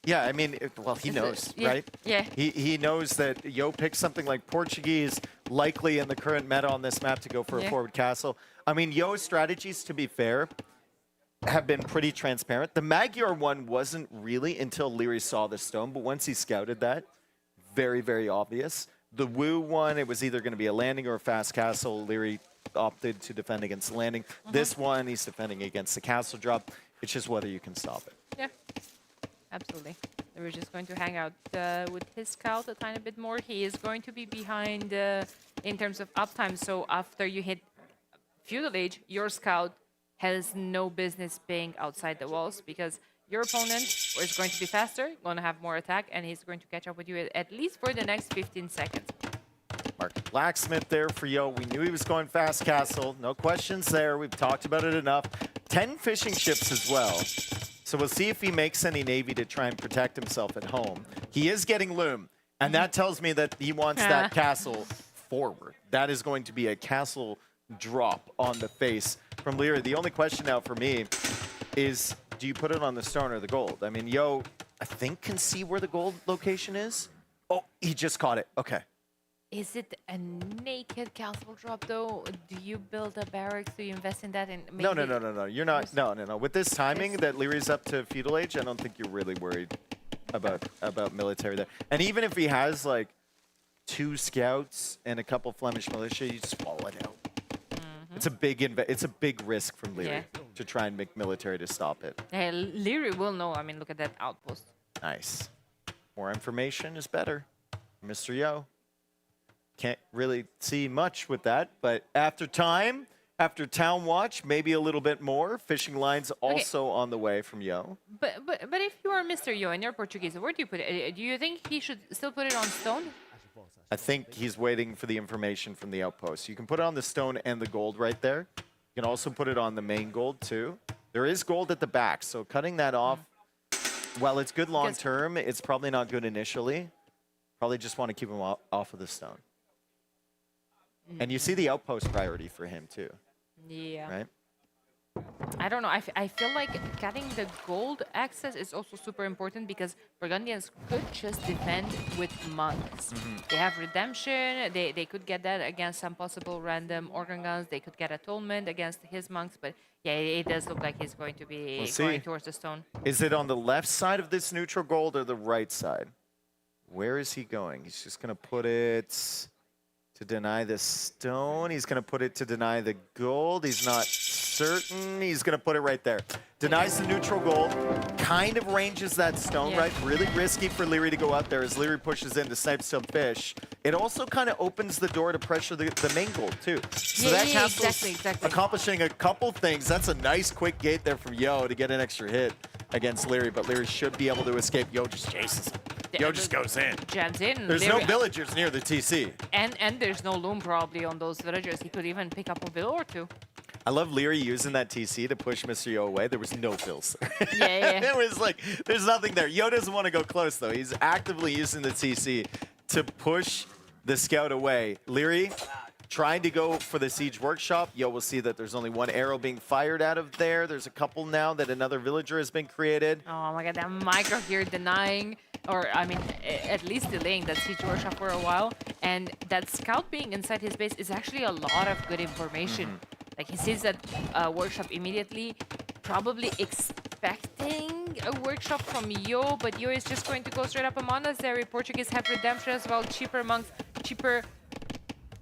Yeah, I mean, well, he knows, right? Yeah. He knows that Yo picked something like Portuguese, likely in the current meta on this map to go for a forward castle. I mean, Yo's strategies, to be fair, have been pretty transparent. The Magyar one wasn't really until Leary saw the stone, but once he scouted that, very, very obvious. The Wu one, it was either going to be a landing or a fast castle. Leary opted to defend against the landing. This one, he's defending against the castle drop. It's just whether you can stop it. Yeah, absolutely. We're just going to hang out with his scout a tiny bit more. He is going to be behind in terms of uptime. So after you hit Feudal Age, your scout has no business being outside the walls because your opponent is going to be faster, going to have more attack, and he's going to catch up with you at least for the next 15 seconds. Mark Blacksmith there for Yo. We knew he was going fast castle. No questions there. We've talked about it enough. 10 fishing ships as well. So we'll see if he makes any navy to try and protect himself at home. He is getting loom, and that tells me that he wants that castle forward. That is going to be a castle drop on the face from Lyra. The only question now for me is, do you put it on the stone or the gold? I mean, Yo, I think can see where the gold location is. Oh, he just caught it. Okay. Is it a naked castle drop though? Do you build a barracks? Do you invest in that? And No. You're not. No. With this timing that Lyri's up to feudal age, I don't think you're really worried about military there. And even if he has like 2 scouts and a couple Flemish militia, you just swallow it out. It's a big risk from Lyri to try and make military to stop it. Lyri will know. I mean, look at that outpost. Nice. More information is better. Mr. Yo. Can't really see much with that, but after time, after town watch, maybe a little bit more. Fishing lines also on the way from Yo. But if you are Mr. Yo and you're Portuguese, where do you put it? Do you think he should still put it on stone? I think he's waiting for the information from the outpost. You can put it on the stone and the gold right there. You can also put it on the main gold too. There is gold at the back, so cutting that off, while it's good long term, it's probably not good initially. Probably just want to keep him off of the stone. And you see the outpost priority for him too. Yeah. Right? I don't know. I feel like getting the gold access is also super important because Burgundians could just defend with monks. They have redemption. They could get that against some possible random organ guns. They could get atonement against his monks. But yeah, it does look like he's going to be going towards the stone. Is it on the left side of this neutral gold or the right side? Where is he going? He's just going to put it to deny the stone. He's going to put it to deny the gold. He's not certain. He's going to put it right there. Denies the neutral gold. Kind of ranges that stone, right? Really risky for Lyri to go out there as Lyri pushes in to snipe some fish. It also kind of opens the door to pressure the main gold, too. So that castle's exactly. accomplishing a couple things. That's a nice quick gate there from Yo to get an extra hit against Lyri, but Lyri should be able to escape. Yo just chases him. Yo just goes in. Jams in. There's no villagers near the TC. And there's no loom probably on those villagers. He could even pick up a villa or two. I love Lyri using that TC to push Mr. Yo away. There was no fills. Yeah. It was like, there's nothing there. Yo doesn't want to go close, though. He's actively using the TC to push the scout away. Lyri trying to go for the siege workshop. Yo will see that there's only 1 arrow being fired out of there. There's a couple now that another villager has been created. Oh my god, that micro here denying, or I mean, at least delaying that siege workshop for a while. And that scout being inside his base is actually a lot of good information. Like he sees that workshop immediately, probably expecting a workshop from Yo, but Yo is just going to go straight up a monastery. Portuguese have redemption as well, cheaper monks, cheaper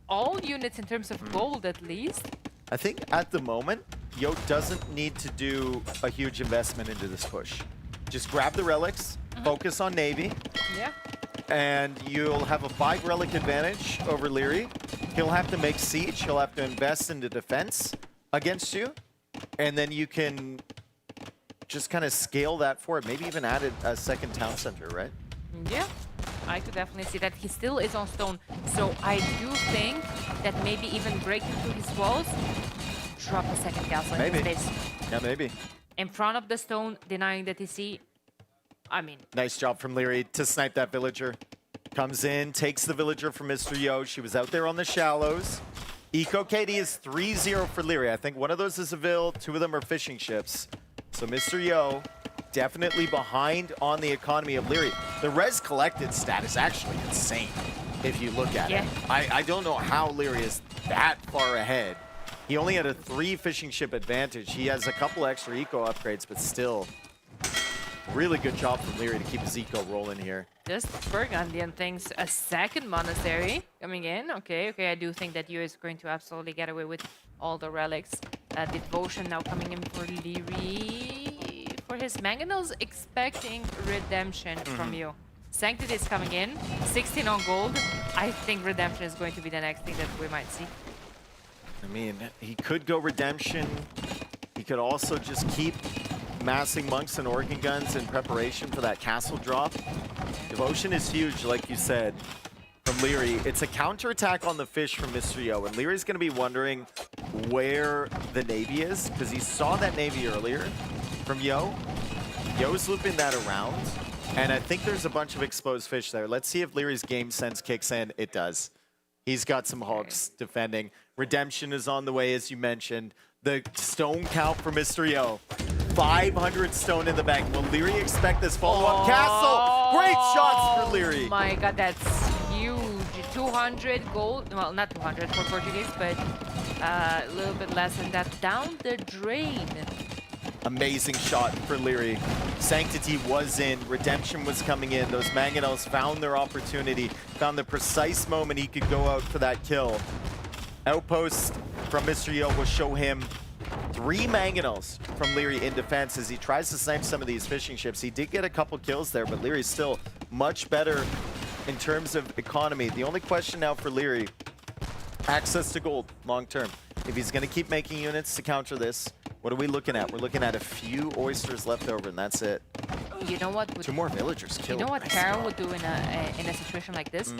all units in terms of gold at least. I think at the moment, Yo doesn't need to do a huge investment into this push. Just grab the relics, focus on Navy. Yeah. And you'll have a 5 relic advantage over Lyri. He'll have to make siege. He'll have to invest into defense against you. And then you can just kind of scale that forward. Maybe even add a second town center, right? Yeah, I could definitely see that. He still is on stone. So I do think that maybe even breaking through his walls, drop a second castle in his base. Yeah, maybe. In front of the stone, denying the TC. I mean, nice job from Lyri to snipe that villager. Comes in, takes the villager from Mr. Yo. She was out there on the shallows. Eco KD is 3-0 for Lyri. I think one of those is a Vil, 2 of them are fishing ships. So Mr. Yo definitely behind on the economy of Lyri. The res collected stat is actually insane if you look at it. I don't know how Lyri is that far ahead. He only had a 3 fishing ship advantage. He has a couple extra eco upgrades, but still. Really good job from Lyri to keep his eco rolling here. Just Burgundian thinks a second monastery coming in. Okay, I do think that Yo is going to absolutely get away with all the relics. Devotion now coming in for Lyri for his mangonels, expecting redemption from you. Sanctity is coming in, 16 on gold. I think redemption is going to be the next thing that we might see. I mean, he could go redemption. He could also just keep massing monks and organ guns in preparation for that castle drop. Devotion is huge, like you said, from Leary. It's a counterattack on the fish from Mr. Yo, and Leary's going to be wondering where the Navy is, because he saw that Navy earlier from Yo. Yo's looping that around, and I think there's a bunch of exposed fish there. Let's see if Leary's game sense kicks in. It does. He's got some hogs defending. Redemption is on the way, as you mentioned. The stone count for Mr. Yo. 500 stone in the bank. Will Leary expect this follow-up castle? Great shots for Leary. Oh my god, that's huge. 200 gold. Well, not 200 for Portuguese, but a little bit less than that. Down the drain. Amazing shot for Leary. Sanctity was in. Redemption was coming in. Those mangonels found their opportunity. Found the precise moment he could go out for that kill. Outpost from Mr. Yo will show him 3 mangonels from Leary in defense as he tries to snipe some of these fishing ships. He did get a couple kills there, but Leary's still much better in terms of economy. The only question now for Leary, access to gold long term. If he's going to keep making units to counter this, what are we looking at? We're looking at a few oysters left over, and that's it. You know what? 2 more villagers killed. You know what Nice Hera job. would do in a situation like this?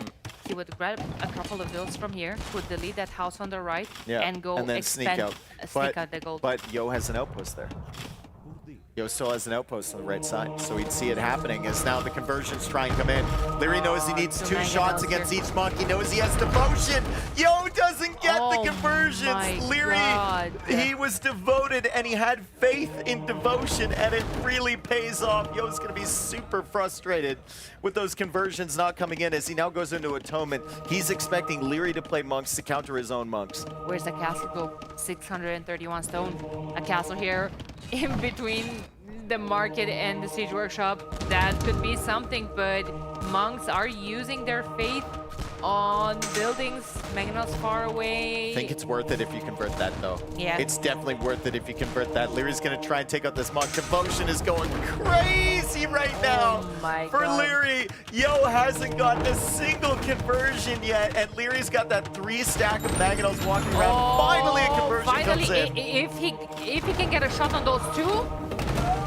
He would grab a couple of those from here, would delete that house on the right, and go and then expand, sneak out. out the gold. But Yo has an outpost there. Yo still has an outpost on the right side, so he'd see it happening as now the conversions try and come in. Leary knows he needs 2 shots against each monk. He knows he has devotion. Yo doesn't get the conversions. Leary, he was devoted and he had faith in devotion, and it really pays off. Yo's going to be super frustrated with those conversions not coming in as he now goes into atonement. He's expecting Leary to play monks to counter his own monks. Where's the castle go? 631 stone. A castle here in between the market and the siege workshop. That could be something, but monks are using their faith on buildings. Mangonel's far away. I think it's worth it if you convert that, though. Yeah. It's definitely worth it if you convert that. Leary's going to try and take out this monk. Devotion is going crazy right now for Leary. Yo hasn't gotten a single conversion yet, and Leary's got that 3 stack of mangonels walking around. Finally, a conversion comes in. If he can get a shot on those 2.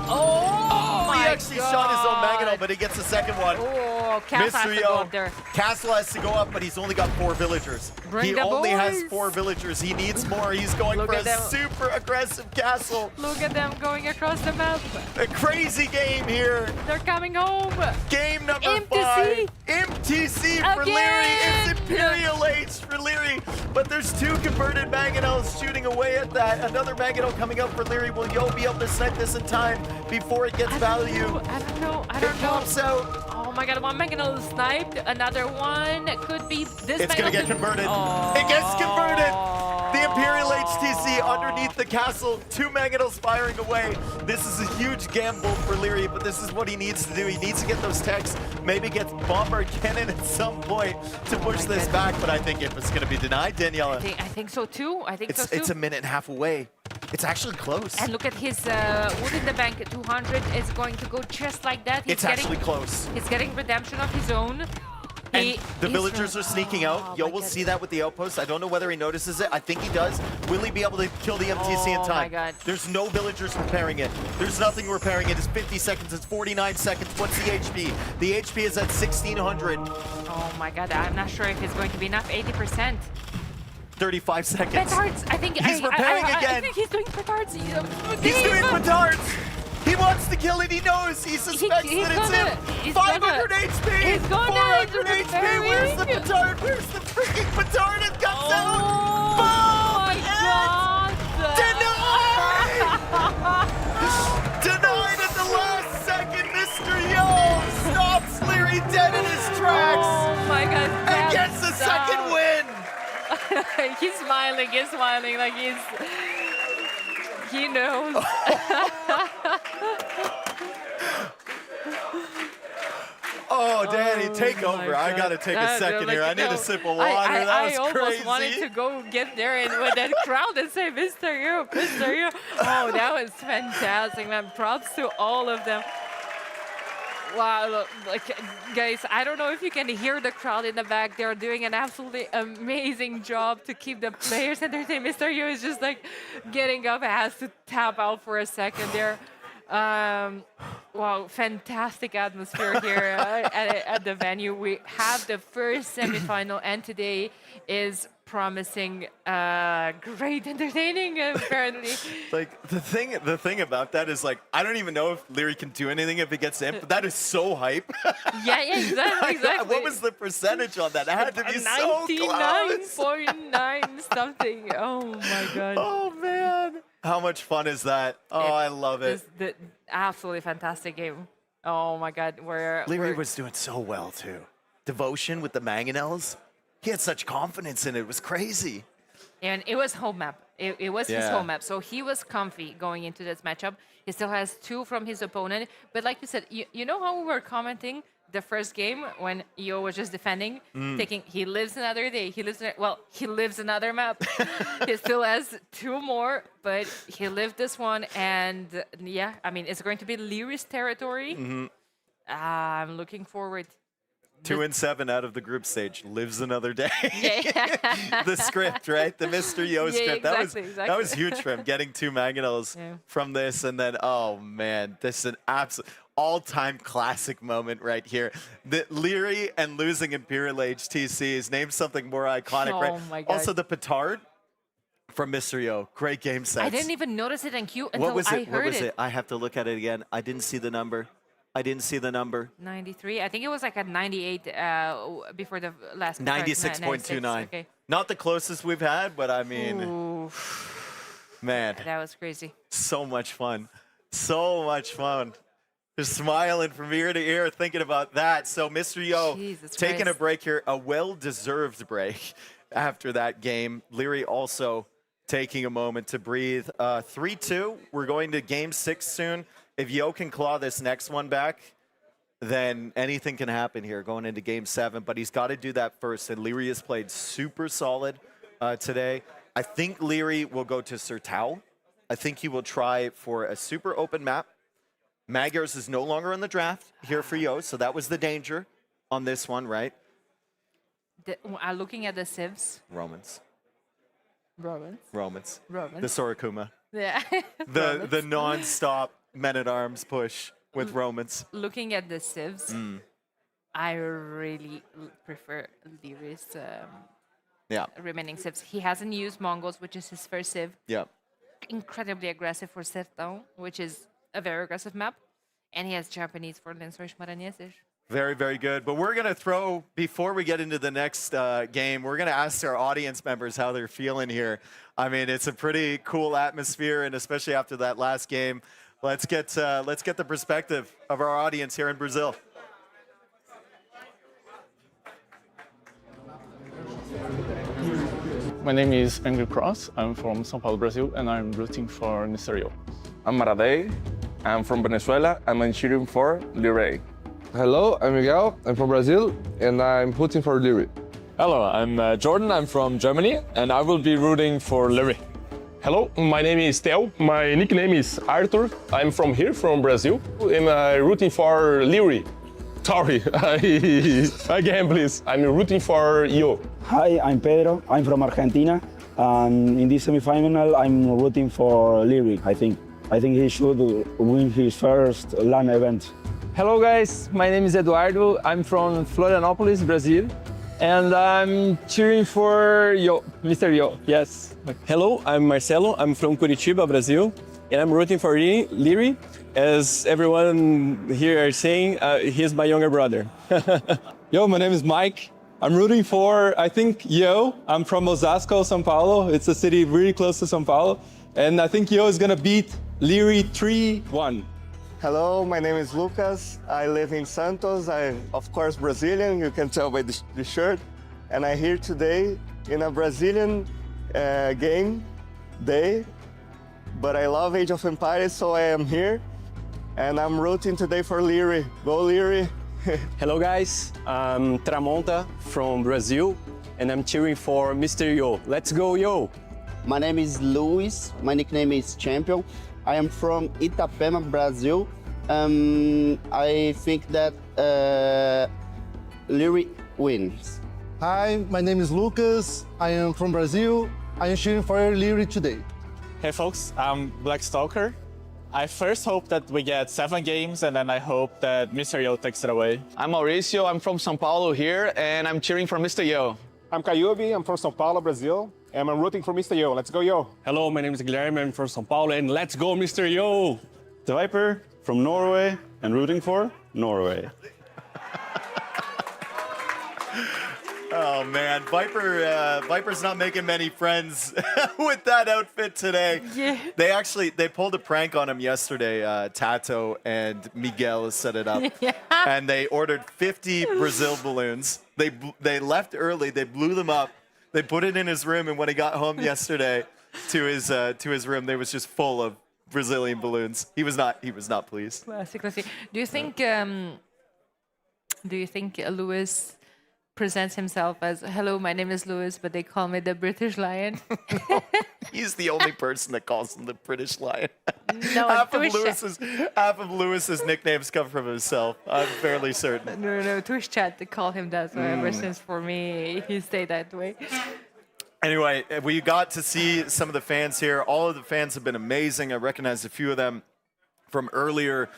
He actually shot his own mangonel, but he gets the second one. Oh, Castle has to go up there. Castle has to go up, but he's only got 4 villagers. Bring he the only has boys. 4 villagers. He needs more. He's going for a super aggressive castle. Look at them going across the map. A crazy game here. They're coming home. Game number MTC. 5. MTC for Leary. It's Imperial H for Leary. But there's 2 converted mangonels shooting away at that. Another mangonel coming up for Leary. Will Yo be able to snipe this in time before it gets value? I don't know. I don't know. Pops out. Oh my god, one mangonel sniped. Another one could be this. It's going to get converted. It gets converted. The Imperial HTC underneath the castle. 2 mangonels firing away. This is a huge gamble for Leary, but this is what he needs to do. He needs to get those techs. Maybe get Bombard Cannon at some point to push this back, but I think it was going to be denied, Daniela. I think so too. I think so too. It's a minute and a half away. It's actually close. And look at his wood in the bank at 200. It's going to go just like that. It's actually close. He's getting redemption of his own. And the villagers are sneaking out. Yo will see that with the outpost. I don't know whether he notices it. I think he does. Will he be able to kill the MTC in time? Oh my god. There's no villagers repairing it. There's nothing repairing it. It's 50 seconds. It's 49 seconds. What's the HP? The HP is at 1600. Oh my god. I'm not sure if it's going to be enough. 80%. 35 seconds. Petards. I think he's repairing again. I think he's doing petards. He's doing petards. He wants to kill it. He knows. He suspects that it's him. 500 HP. He's gonna. 400 HP. Where's the petard? Where's the freaking petard? It comes out. Boom! Denied! Denied at the last second. Mr. Yo stops Leary dead in his tracks. Oh my god. And gets the second win. He's smiling like he knows. Oh, Danny, take over. I God. gotta take a second here. I need a sip of water. That was almost crazy. wanted to go get there and with that crowd and say, Mr. You, Mr. You. Oh, that was fantastic, man. Props to all of them. Wow, look, like, guys, I don't know if you can hear the crowd in the back. They're doing an absolutely amazing job to keep the players entertained. Mr. Yu is just like getting up and has to tap out for a second there. Wow, fantastic atmosphere here at the venue. We have the first semifinal, and today is promising great entertaining, apparently. Like, the thing about that is, like, I don't even know if Leary can do anything if he gets in, but that is so hype. Yeah, exactly. What was the percentage on that? It had to be so close. 99.9 something. Oh, my God. Oh, man. How much fun is that? Oh, I love it. The absolutely fantastic game. Oh, my God. Leary was doing so well, too. Devotion with the Mangonels. He had such confidence in it. It was crazy. And it was home map. It was his home map. So he was comfy going into this matchup. He still has 2 from his opponent. But like you said, you know how we were commenting the first game when Yo was just defending, thinking he lives another day. He lives another map. He still has 2 more, but he lived this one. And yeah, I mean, it's going to be Leary's territory. I'm looking forward. 2 and 7 out of the group stage. Lives another day. Yeah. The script, right? The Mr. Yo script. Exactly. That was huge for him, getting 2 Mangonels from this. And then, oh, man, this is an absolute all-time classic moment right here. The Leary and losing Imperial Age TCs. Name something more iconic, right? My God. Also, the petard from Mr. Yo. Great game sense. I didn't even notice it in queue until What was I it? heard What was it? I have to look at it again. I didn't see the number. 93. I think it was like a 98 before the last. 96.29. Okay. Not the closest we've had, but I mean, man. That was crazy. So much fun. So much fun. Just smiling from ear to ear thinking about that. So Mr. Yo taking a break here, a well-deserved break after that game. Leary also taking a moment to breathe. 3-2. We're going to game 6 soon. If Yo can claw this next one back, then anything can happen here going into game 7. But he's got to do that first. And Leary has played super solid today. I think Leary will go to Sertao. I think he will try for a super open map. Magyars is no longer in the draft here for Yo, so that was the danger on this one, right? Looking at the civs. Romans. The Sorokuma. Yeah. The non-stop men-at-arms push with Romans. Looking at the civs, I really prefer Leary's remaining civs. He hasn't used Mongols, which is his first civ. Yeah. Incredibly aggressive for Sertão, which is a very aggressive map. And he has Japanese for Lençóis Maranhenses. Very, very good. But we're going to throw, before we get into the next game, we're going to ask our audience members how they're feeling here. I mean, it's a pretty cool atmosphere, and especially after that last game. Let's get the perspective of our audience here in Brazil. My name is Angry Cross. I'm from São Paulo, Brazil, and I'm rooting for Mr. Yo. I'm Maradei. I'm from Venezuela. I'm cheering for Leary. Hello, I'm Miguel. I'm from Brazil, and I'm rooting for Leary. Hello, I'm Jordan. I'm from Germany, and I will be rooting for Leary. Hello, my name is Theo. My nickname is Arthur. I'm from here, from Brazil, and I'm rooting for Leary. Sorry, again, please. I'm rooting for Yo. Hi, I'm Pedro. I'm from Argentina. In this semifinal, I'm rooting for Leary, I think. I think he should win his first LAN event. Hello guys, my name is Eduardo. I'm from Florianópolis, Brazil. And I'm cheering for Yo, Mr. Yo, yes. Hello, I'm Marcelo. I'm from Curitiba, Brazil. And I'm rooting for Leary. As everyone here is saying, he's my younger brother. Yo, my name is Mike. I'm rooting for, I think, Yo. I'm from Osasco, São Paulo. It's a city really close to São Paulo. And I think Yo is gonna beat Leary 3-1. Hello, my name is Lucas. I live in Santos. I'm, of course, Brazilian. You can tell by the shirt. And I'm here today in a Brazilian game day. But I love Age of Empires, so I am here. And I'm rooting today for Leary. Go Leary. Hello guys, I'm Tramonta from Brazil and I'm cheering for Mr. Yo. Let's go Yo! My name is Luis, my nickname is Champion. I am from Itapema, Brazil. I think that Lyric wins. Hi, my name is Lucas. I am from Brazil. I am cheering for Lyric today. Hey folks, I'm Black Stalker. I first hope that we get 7 games and then I hope that Mr. Yo takes it away. I'm Mauricio, I'm from São Paulo here and I'm cheering for Mr. Yo. I'm Cayubi, I'm from São Paulo, Brazil, and I'm rooting for Mr. Yo. Let's go Yo! Hello, my name is Guilherme, I'm from São Paulo, and let's go Mr. Yo! The Viper from Norway and rooting for Norway. Oh man, Viper's not making many friends with that outfit today. Yeah. They pulled a prank on him yesterday. Tato and Miguel set it up, Yeah. and they ordered 50 Brazil balloons. They left early. They blew them up. They put it in his room, and when he got home yesterday to his room, they was just full of Brazilian balloons. He was not pleased. Classic. Do you think Lewis presents himself as, hello, my name is Lewis, but they call me the British Lion? He's the only person that calls him the British Lion. No, half of Lewis's nicknames come from himself. I'm fairly certain. No, Twitch chat, they call him that. So ever since for me, he stayed that way. Anyway, we got to see some of the fans here. All of the fans have been amazing. I recognized a few of them from earlier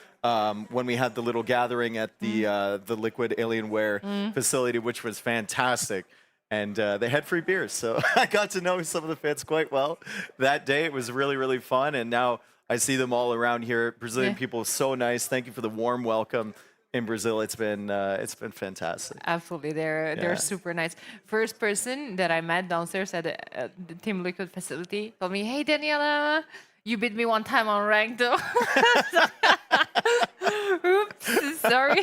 when we had the little gathering at the Liquid Alienware facility, which was fantastic. And they had free beers, so I got to know some of the fans quite well that day. It was really, really fun, and now I see them all around here. Brazilian people are so nice. Thank you for the warm welcome in Brazil. It's been fantastic. Absolutely, they're super nice. First person that I met downstairs at the Team Liquid facility told me, "Hey Daniela, you beat me one time on ranked though." Oops, sorry.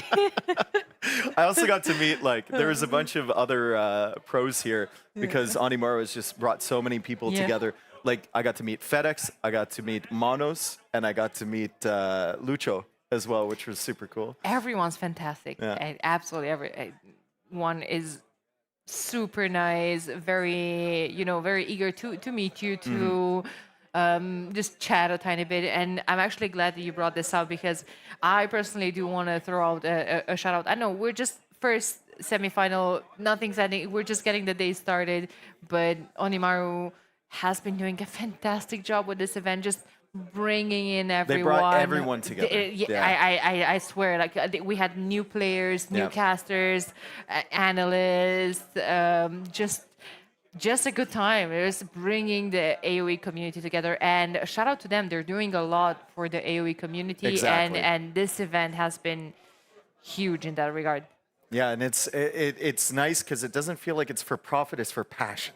I also got to meet, there was a bunch of other pros here because Animaro has just brought so many people together. I got to meet FedEx, I got to meet Manos, and I got to meet Lucho as well, which was super cool. Everyone's fantastic. Yeah. Absolutely, everyone is super nice, very eager to meet you, to just chat a tiny bit. And I'm actually glad that you brought this up because I personally do want to throw out a shout out. I know we're just first semifinal, nothing's ending. We're just getting the day started, but Onimaru has been doing a fantastic job with this event, just bringing in everyone. They brought everyone together. I swear, we had new players, new casters, analysts, just a good time. It was bringing the AoE community together, and shout out to them. They're doing a lot for the AoE community, Exactly. and this event has been huge in that regard. Yeah, and it's nice because it doesn't feel like it's for profit, it's for passion.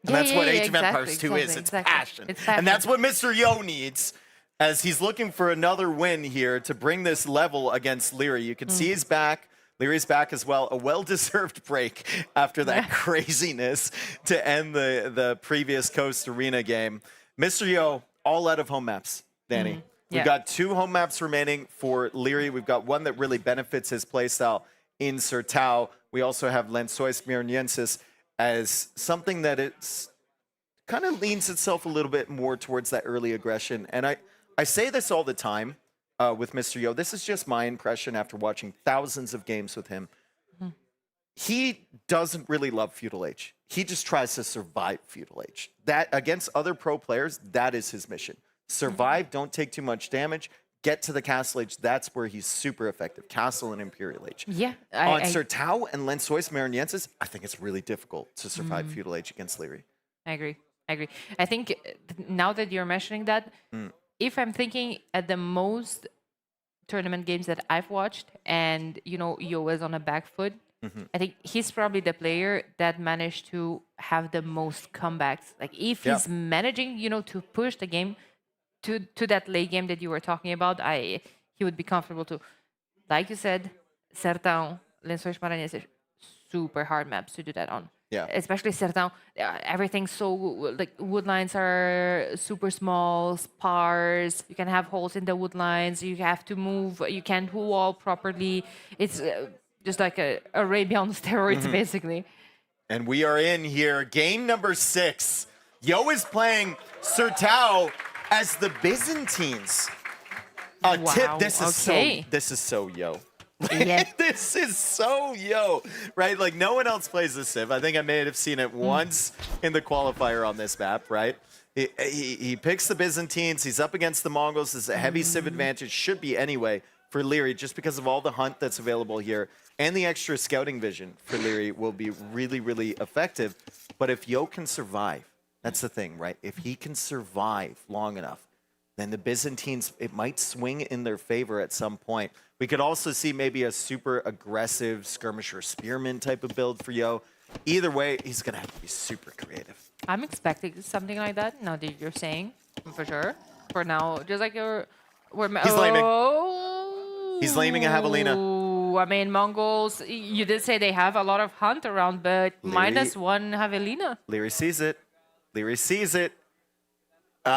And that's what Age of Empires 2 is. It's passion. And that's what Mr. Yo needs as he's looking for another win here to bring this level against Leary. You can see he's back. Leary's back as well. A well-deserved break after that craziness to end the previous Coast Arena game. Mr. Yo, all out of home maps, Danny. We've got 2 home maps remaining for Leary. We've got one that really benefits his playstyle in Sertao. We also have Lençóis Maranhenses as something that it's kind of leans itself a little bit more towards that early aggression. And I say this all the time with Mr. Yo. This is just my impression after watching thousands of games with him. He doesn't really love Feudal Age. He just tries to survive Feudal Age. That against other pro players, that is his mission. Survive, don't take too much damage, get to the Castle Age. That's where he's super effective. Castle and Imperial Age. Yeah. On Sertao and Lençóis Maranhenses, I think it's really difficult to survive Feudal Age against Leary. I agree. I think now that you're mentioning that, if I'm thinking at the most tournament games that I've watched, and Yo was on a back foot, I think he's probably the player that managed to have the most comebacks. Like if he's managing, to push the game to that late game that you were talking about, he would be comfortable to, like you said, Sertão, Lençóis Maranhenses, super hard maps to do that on. Yeah. Especially Sertão, everything's so wood lines are super small, sparse. You can have holes in the wood lines. You have to move. You can't wall properly. It's just like a Arabia on steroids, basically. And we are in here, game number 6. Yo is playing Sir Tao as the Byzantines. Wow, This is so Yo. Yeah. This is so Yo, right? Like no one else plays this Civ. I think I may have seen it once in the qualifier on this map, right? He picks the Byzantines. He's up against the Mongols. This is a heavy Civ advantage, should be anyway, for Leary, just because of all the hunt that's available here. And the extra scouting vision for Leary will be really, really effective. But if Yo can survive, that's the thing, right? If he can survive long enough, then the Byzantines, it might swing in their favor at some point. We could also see maybe a super aggressive skirmisher spearman type of build for Yo. Either way, he's going to have to be super creative. I'm expecting something like that, now that you're saying, for sure. For now, just like he's laming. He's laming a Javelina. I mean, Mongols, you did say they have a lot of hunt around, but -1 Javelina. Leary sees it. Leary sees it. We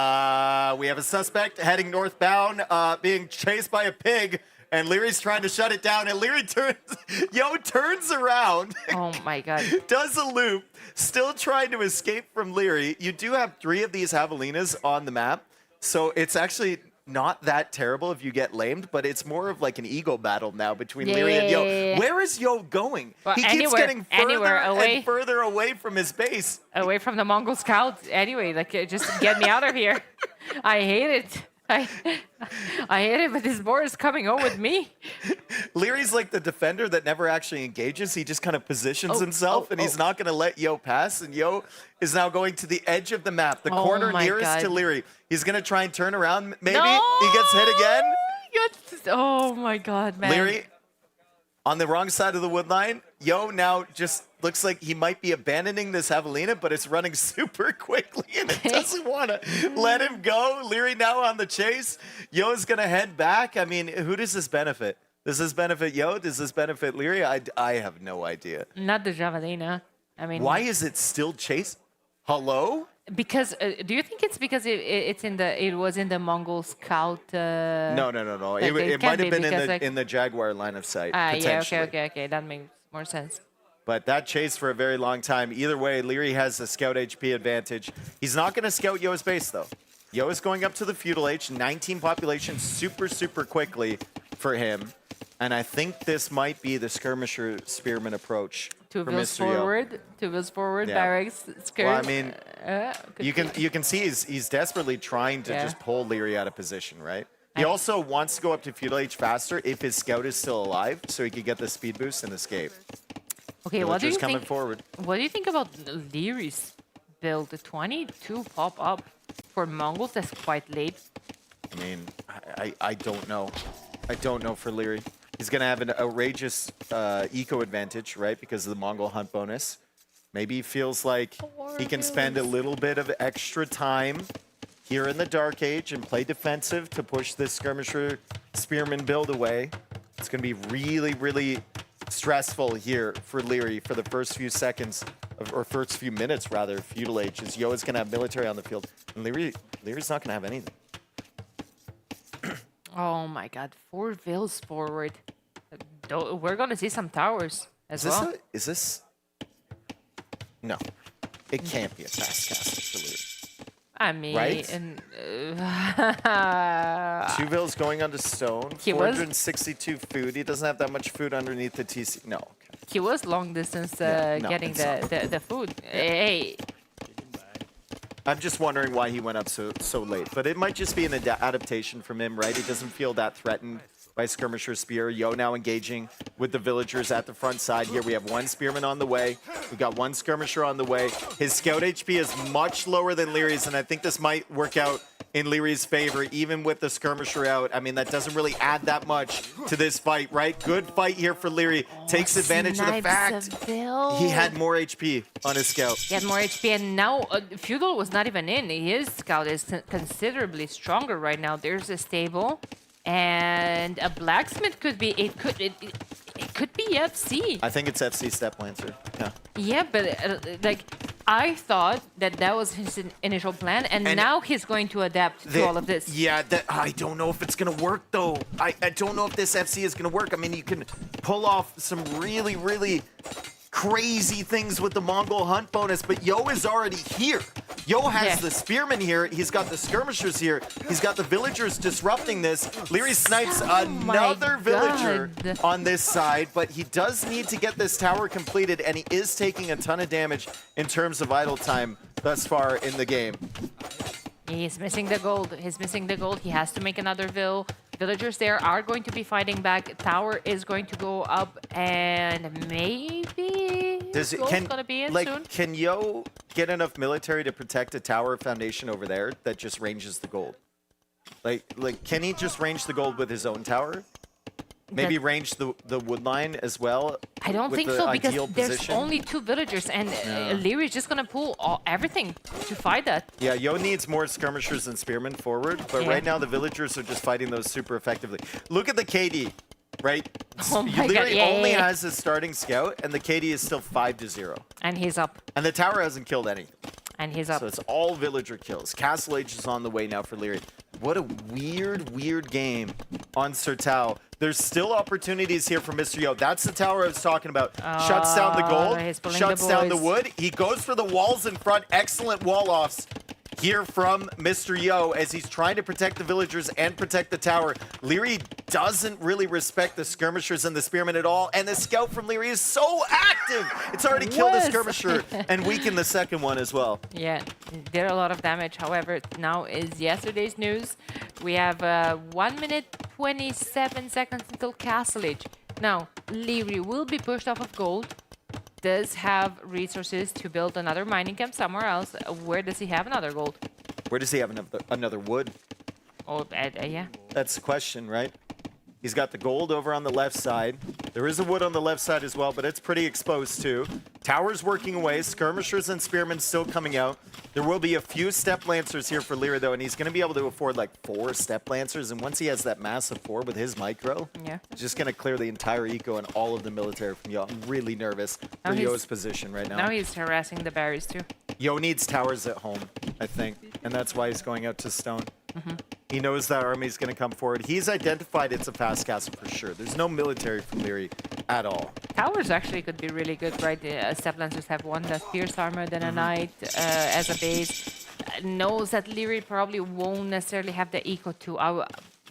have a suspect heading northbound, being chased by a pig, and Leary's trying to shut it down, and Leary turns around. Oh my god. Does a loop, still trying to escape from Leary. You do have 3 of these Javelinas on the map, so it's actually not that terrible if you get lamed, but it's more of like an ego battle now between Leary and Yo. Where is Yo going? Well, he keeps getting further and further away from his base. Away from the Mongol scouts. Anyway, like, just get me out of here. I hate it. I hate it, but this board is coming on with me. Leary's like the defender that never actually engages. He just kind of positions himself, and he's not going to let Yo pass. And Yo is now going to the edge of the map, the corner nearest to Leary. He's going to try and turn around. Maybe he gets hit again. Oh my god, man. Leary on the wrong side of the wood line. Yo now just looks like he might be abandoning this Javelina, but it's running super quickly, and it doesn't want to let him go. Leary now on the chase. Yo is going to head back. I mean, who does this benefit? Does this benefit Yo? Does this benefit Leary? I have no idea. Not the Javelina. I mean, why is it still chase? Hello? Because do you think it's because it was in the Mongol scout? No. It might have been in the Jaguar line of sight. Yeah. Okay. That makes more sense. But that chase for a very long time. Either way, Leary has a scout HP advantage. He's not going to scout Yo's base, though. Yo is going up to the feudal H, 19 population, super quickly for him. And I think this might be the skirmisher spearman approach. 2 wheels forward, 2 wheels forward, barracks, skirt. Well, I mean, you can see he's desperately trying to just pull Leary out of position, right? He also wants to go up to feudal H faster if his scout is still alive, so he could get the speed boost and escape. Okay, what do you coming think? Forward. What do you think about Leary's build? The 22 pop up for Mongols. That's quite late. I mean, I don't know. I don't know for Leary. He's going to have an outrageous eco advantage, right? Because of the Mongol hunt bonus. Maybe he feels like he can spend a little bit of extra time here in the Dark Age and play defensive to push this skirmisher spearman build away. It's going to be really stressful here for Leary for the first few seconds, or first few minutes rather, feudal Age, as Yo is going to have military on the field. And Leary's not going to have anything. Oh my god, 4 vills forward. We're going to see some towers as well. Is this? No. It can't be a fast castle for Leary. I mean, right? 2 vills going onto stone, 462 food. He doesn't have that much food underneath the TC. No. Okay. He was long distance getting the food. Yeah. Hey. I'm just wondering why he went up so late. But it might just be an adaptation from him, right? He doesn't feel that threatened by Skirmisher Spear. Yo now engaging with the villagers at the front side here. We have 1 Spearman on the way. We've got 1 Skirmisher on the way. His Scout HP is much lower than Leary's, and I think this might work out in Leary's favor, even with the Skirmisher out. I mean, that doesn't really add that much to this fight, right? Good fight here for Leary. Takes advantage of the fact he had more HP on his Scout. He had more HP, and now Feudal was not even in. His Scout is considerably stronger right now. There's a stable, and a Blacksmith could be, it could be FC. I think it's FC Step Lancer, yeah. Yeah, but like, I thought that was his initial plan, and now he's going to adapt to all of this. Yeah, I don't know if it's going to work, though. I don't know if this FC is going to work. I mean, you can pull off some really, really crazy things with the Mongol hunt bonus, but Yo is already here. Yo has the spearmen here. He's got the skirmishers here. He's got the villagers disrupting this. Leary snipes another villager on this side, but he does need to get this tower completed, and he is taking a ton of damage in terms of idle time thus far in the game. He's missing the gold. He's missing the gold. He has to make another villagers there are going to be fighting back. Tower is going to go up, and maybe gold's gonna be in soon. Can Yo get enough military to protect a tower foundation over there that just ranges the gold? Like, can he just range the gold with his own tower? Maybe range the wood line as well. I don't think so, because there's only 2 villagers, and Leary is just gonna pull everything to fight that. Yeah, Yo needs more skirmishers and spearmen forward, but right now the villagers are just fighting those super effectively. Look at the KD, right? Oh my God, Leary only has his starting scout, and the KD is still 5-0. And he's up. And the tower hasn't killed anything. And he's up. So it's all villager kills. Castle Age is on the way now for Leary. What a weird game on Sertao. There's still opportunities here for Mr. Yo. That's the tower I was talking about. Shuts down the gold, shuts down the wood. He goes for the walls in front. Excellent wall-offs here from Mr. Yo as he's trying to protect the villagers and protect the tower. Leary doesn't really respect the skirmishers and the spearmen at all, and the scout from Leary is so active. It's already killed the skirmisher and weakened the second one as well. Yeah, did a lot of damage. However, now is yesterday's news. We have 1 minute 27 seconds until Castle Age. Now, Leary will be pushed off of gold. Does have resources to build another mining camp somewhere else. Where does he have another gold? Where does he have another wood? Oh, yeah. That's the question, right? He's got the gold over on the left side. There is a wood on the left side as well, but it's pretty exposed too. Tower's working away. Skirmishers and spearmen still coming out. There will be a few step lancers here for Leary though, and he's going to be able to afford like 4 step lancers. And once he has that massive 4 with his micro, he's just going to clear the entire eco and all of the military from Yo. I'm really nervous for Yo's position right now. Now he's harassing the berries too. Yo needs towers at home, I think, and that's why he's going out to stone. He knows that army's going to come forward. He's identified it's a fast castle for sure. There's no military from Leary at all. Towers actually could be really good, right? Step Lancers have one that's Pierce Armor, then a Knight as a base. Knows that Leary probably won't necessarily have the eco to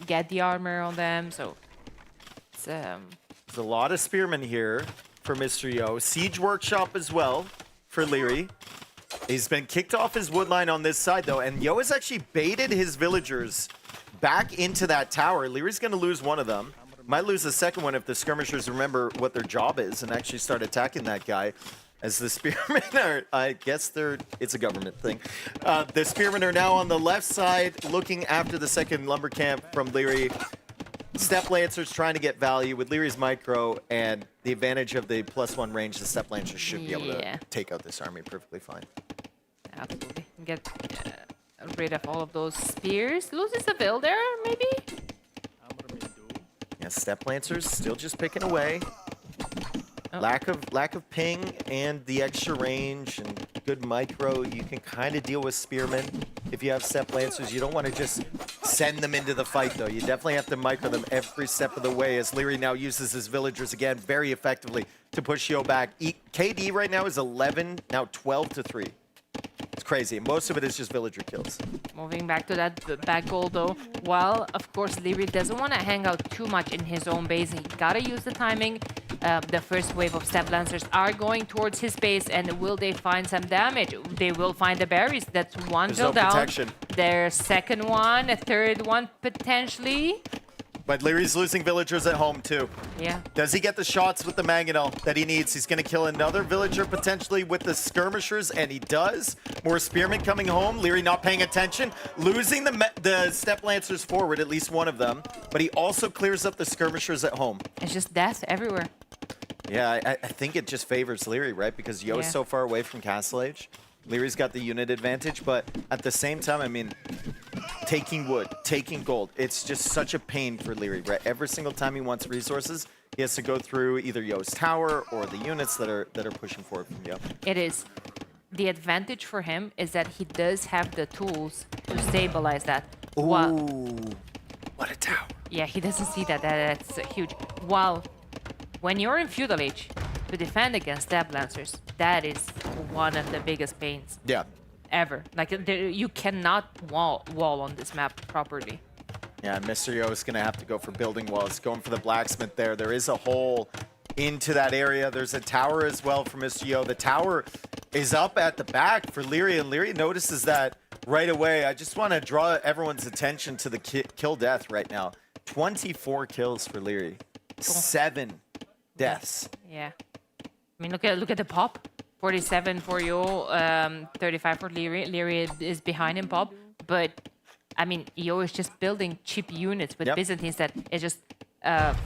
get the armor on them, so it's, There's a lot of spearmen here for Mr. Yo. Siege Workshop as well for Leary. He's been kicked off his wood line on this side, though, and Yo has actually baited his villagers back into that tower. Leary's going to lose one of them. Might lose the second one if the skirmishers remember what their job is and actually start attacking that guy. As the spearmen are, I guess it's a government thing. The spearmen are now on the left side looking after the second lumber camp from Leary. Step Lancers trying to get value with Leary's micro and the advantage of the +1 range. The Step Lancers should be able to take out this army perfectly fine. Absolutely. Get rid of all of those spears. Loses a bill there, maybe? Yeah, Step Lancers still just picking away. Lack of ping and the extra range and good micro. You can kind of deal with spearmen if you have Step Lancers. You don't want to just send them into the fight, though. You definitely have to micro them every step of the way, as Leary now uses his villagers again very effectively to push Yo back. KD right now is 11, now 12-3. It's crazy. Most of it is just villager kills. Moving back to that back goal, though. Well, of course, Leary doesn't want to hang out too much in his own base. He gotta use the timing. The first wave of Step Lancers are going towards his base, and will they find some damage? They will find the berries. That's one bill down. Protection. Their second one, a third one potentially. But Leary's losing villagers at home, too. Yeah. Does he get the shots with the mangonel that he needs? He's going to kill another villager potentially with the skirmishers, and he does. More spearmen coming home. Leary not paying attention. Losing the Step Lancers forward, at least one of them. But he also clears up the skirmishers at home. It's just death everywhere. Yeah, I think it just favors Leary, right? Because Yo is so far away from Castle Age. Leary's got the unit advantage, but at the same time, I mean, taking wood, taking gold, it's just such a pain for Leary, right? Every single time he wants resources, he has to go through either Yo's tower or the units that are pushing forward from Yo. It is. the advantage for him is that he does have the tools to stabilize that. Ooh, what a tower. Yeah, he doesn't see that. That's huge. While when you're in Feudal Age, to defend against Stab Lancers, that is one of the biggest pains. Yeah. Ever. Like, you cannot wall on this map properly. Yeah, Mr. Yo is going to have to go for building walls, going for the blacksmith there. There is a hole into that area. There's a tower as well for Mr. Yo. The tower is up at the back for Leary, and Leary notices that right away. I just want to draw everyone's attention to the kill death right now. 24 kills for Leary, 7 deaths. Yeah. I mean, look at the pop. 47 for Yo, 35 for Leary. Leary is behind him, Pop. But, I mean, Yo is just building cheap units with Byzantines that is just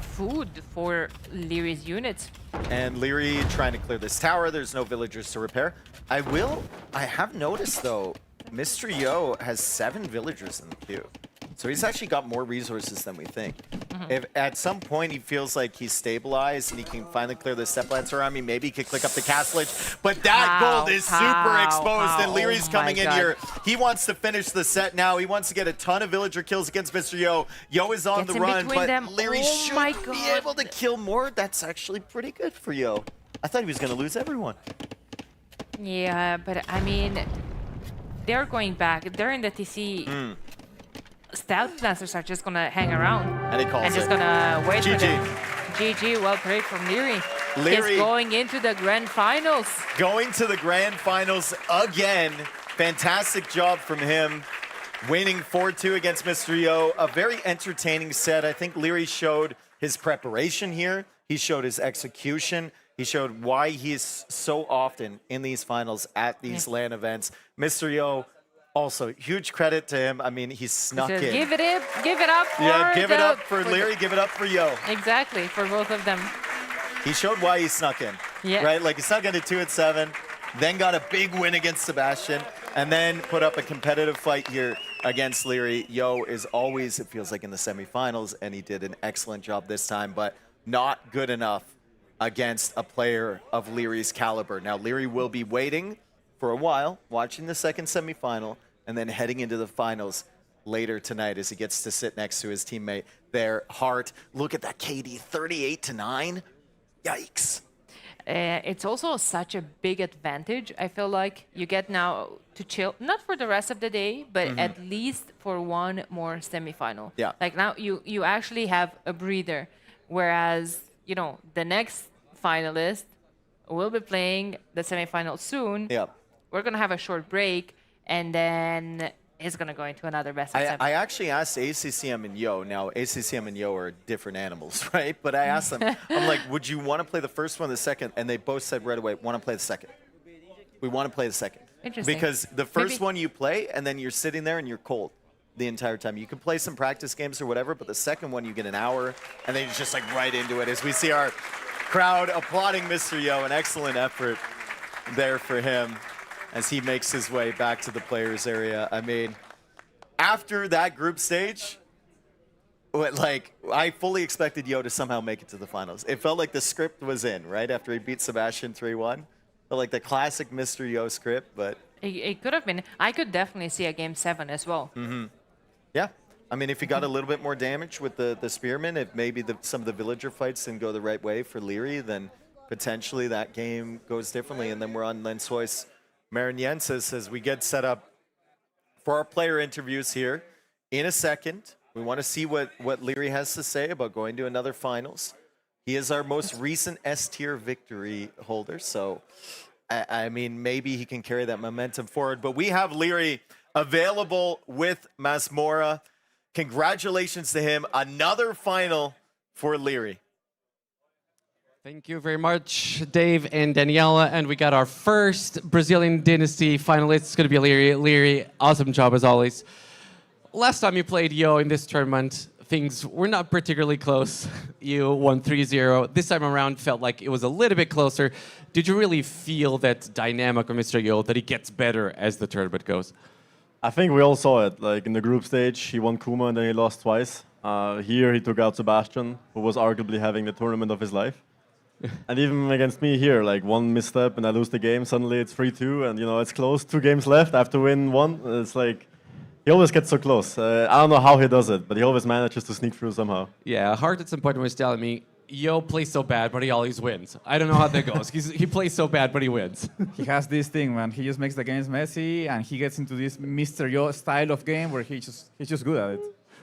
food for Leary's units. And Leary trying to clear this tower. There's no villagers to repair. I have noticed, though, Mr. Yo has 7 villagers in the queue. So he's actually got more resources than we think. If at some point he feels like he's stabilized and he can finally clear the Step Lancer army, maybe he could click up the castlage. But that gold is super exposed, and Leary's coming in here. He wants to finish the set now. He wants to get a ton of villager kills against Mr. Yo. Yo is on the run, but Leary should be able to kill more. That's actually pretty good for Yo. I thought he was going to lose everyone. Yeah, but I mean, they're going back. They're in the TC. Stout Lancers are just gonna hang around and he calls just gonna wait for them. GG, well played from Leary. Leary He's going into the grand finals. Going to the grand finals again. Fantastic job from him. Winning 4-2 against Mr. Yo. A very entertaining set. I think Leary showed his preparation here. He showed his execution. He showed why he's so often in these finals at these LAN events. Mr. Yo, also, huge credit to him. I mean, he snuck in. Give it up for give it up for Leary, give it up for Yo. Exactly, for both of them. He showed why he snuck in, right? Like, he snuck into 2-7, then got a big win against Sebastian, and then put up a competitive fight here against Leary. Yo is always, it feels like, in the semifinals, and he did an excellent job this time, but not good enough against a player of Leary's caliber. Now, Leary will be waiting for a while, watching the second semifinal, and then heading into the finals later tonight as he gets to sit next to his teammate there, Hart. Look at that KD, 38-9. Yikes. It's also such a big advantage. I feel like you get now to chill, not for the rest of the day, but at least for one more semifinal. Yeah. Like now you actually have a breather, whereas, you know, the next finalist will be playing the semifinal soon. Yeah. We're going to have a short break, and then it's going to go into another best of 7. I actually asked ACCM and Yo. Now, ACCM and Yo are different animals, right? But I asked them, I'm like, would you want to play the first one or the second? And they both said right away, want to play the second. We want to play the second. Interesting. Because the first one you play, and then you're sitting there and you're cold the entire time. You can play some practice games or whatever, but the second one you get an hour, and then you're just like right into it. As we see our crowd applauding Mr. Yo, an excellent effort there for him as he makes his way back to the players area. I mean, after that group stage, I fully expected Yo to somehow make it to the finals. It felt like the script was in, right? After he beat Sebastian 3-1. Felt like the classic Mr. Yo script, but... It could have been. I could definitely see a Game 7 as well. Yeah. I mean, if he got a little bit more damage with the Spearman, if maybe some of the villager fights didn't go the right way for Leary, then potentially that game goes differently. And then we're on Lensois Mariniensis as we get set up for our player interviews here in a second. We want to see what Leary has to say about going to another finals. He is our most recent S-tier victory holder, so I mean, maybe he can carry that momentum forward. But we have Leary available with Masmora. Congratulations to him. Another final for Leary. Thank you very much, Dave and Daniela. And we got our first Brazilian Dynasty finalist. It's going to be Leary. Leary, awesome job as always. Last time you played Yo in this tournament, things were not particularly close. You won 3-0. This time around felt like it was a little bit closer. Did you really feel that dynamic of Mr. Yo, that he gets better as the tournament goes? I think we all saw it. Like in the group stage, he won Kuma and then he lost twice. Here he took out Sebastian, who was arguably having the tournament of his life. And even against me here, like one misstep and I lose the game, suddenly it's 3-2 and it's close, 2 games left, I have to win one. It's like, he always gets so close. I don't know how he does it, but he always manages to sneak through somehow. Yeah, Hart at some point was telling me, Yo plays so bad, but he always wins. I don't know how that goes. He plays so bad, but he wins. He has this thing, man. He just makes the games messy, and he gets into this Mr. Yo style of game where he's just good at it.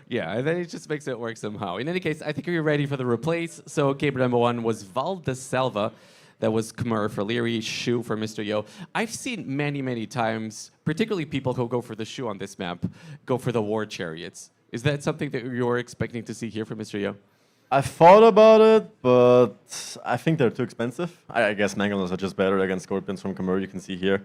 Yeah, and then he just makes it work somehow. In any case, I think we're ready for the replays. So game number 1 was Valdeselva. That was Khmer for Leary, Shu for Mr. Yo. I've seen many, many times, particularly people who go for the Shu on this map, go for the War Chariots. Is that something that you're expecting to see here from Mr. Yo? I thought about it, but I think they're too expensive. I guess Mangalos are just better against Scorpions from Khmer, you can see here.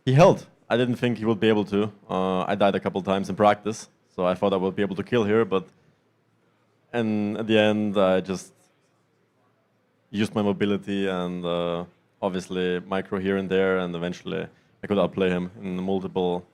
He held. I didn't think he would be able to. I died a couple times in practice, so I thought I would be able to kill here, but at the end, I just used my mobility and obviously micro here and there, and eventually I could outplay him in multiple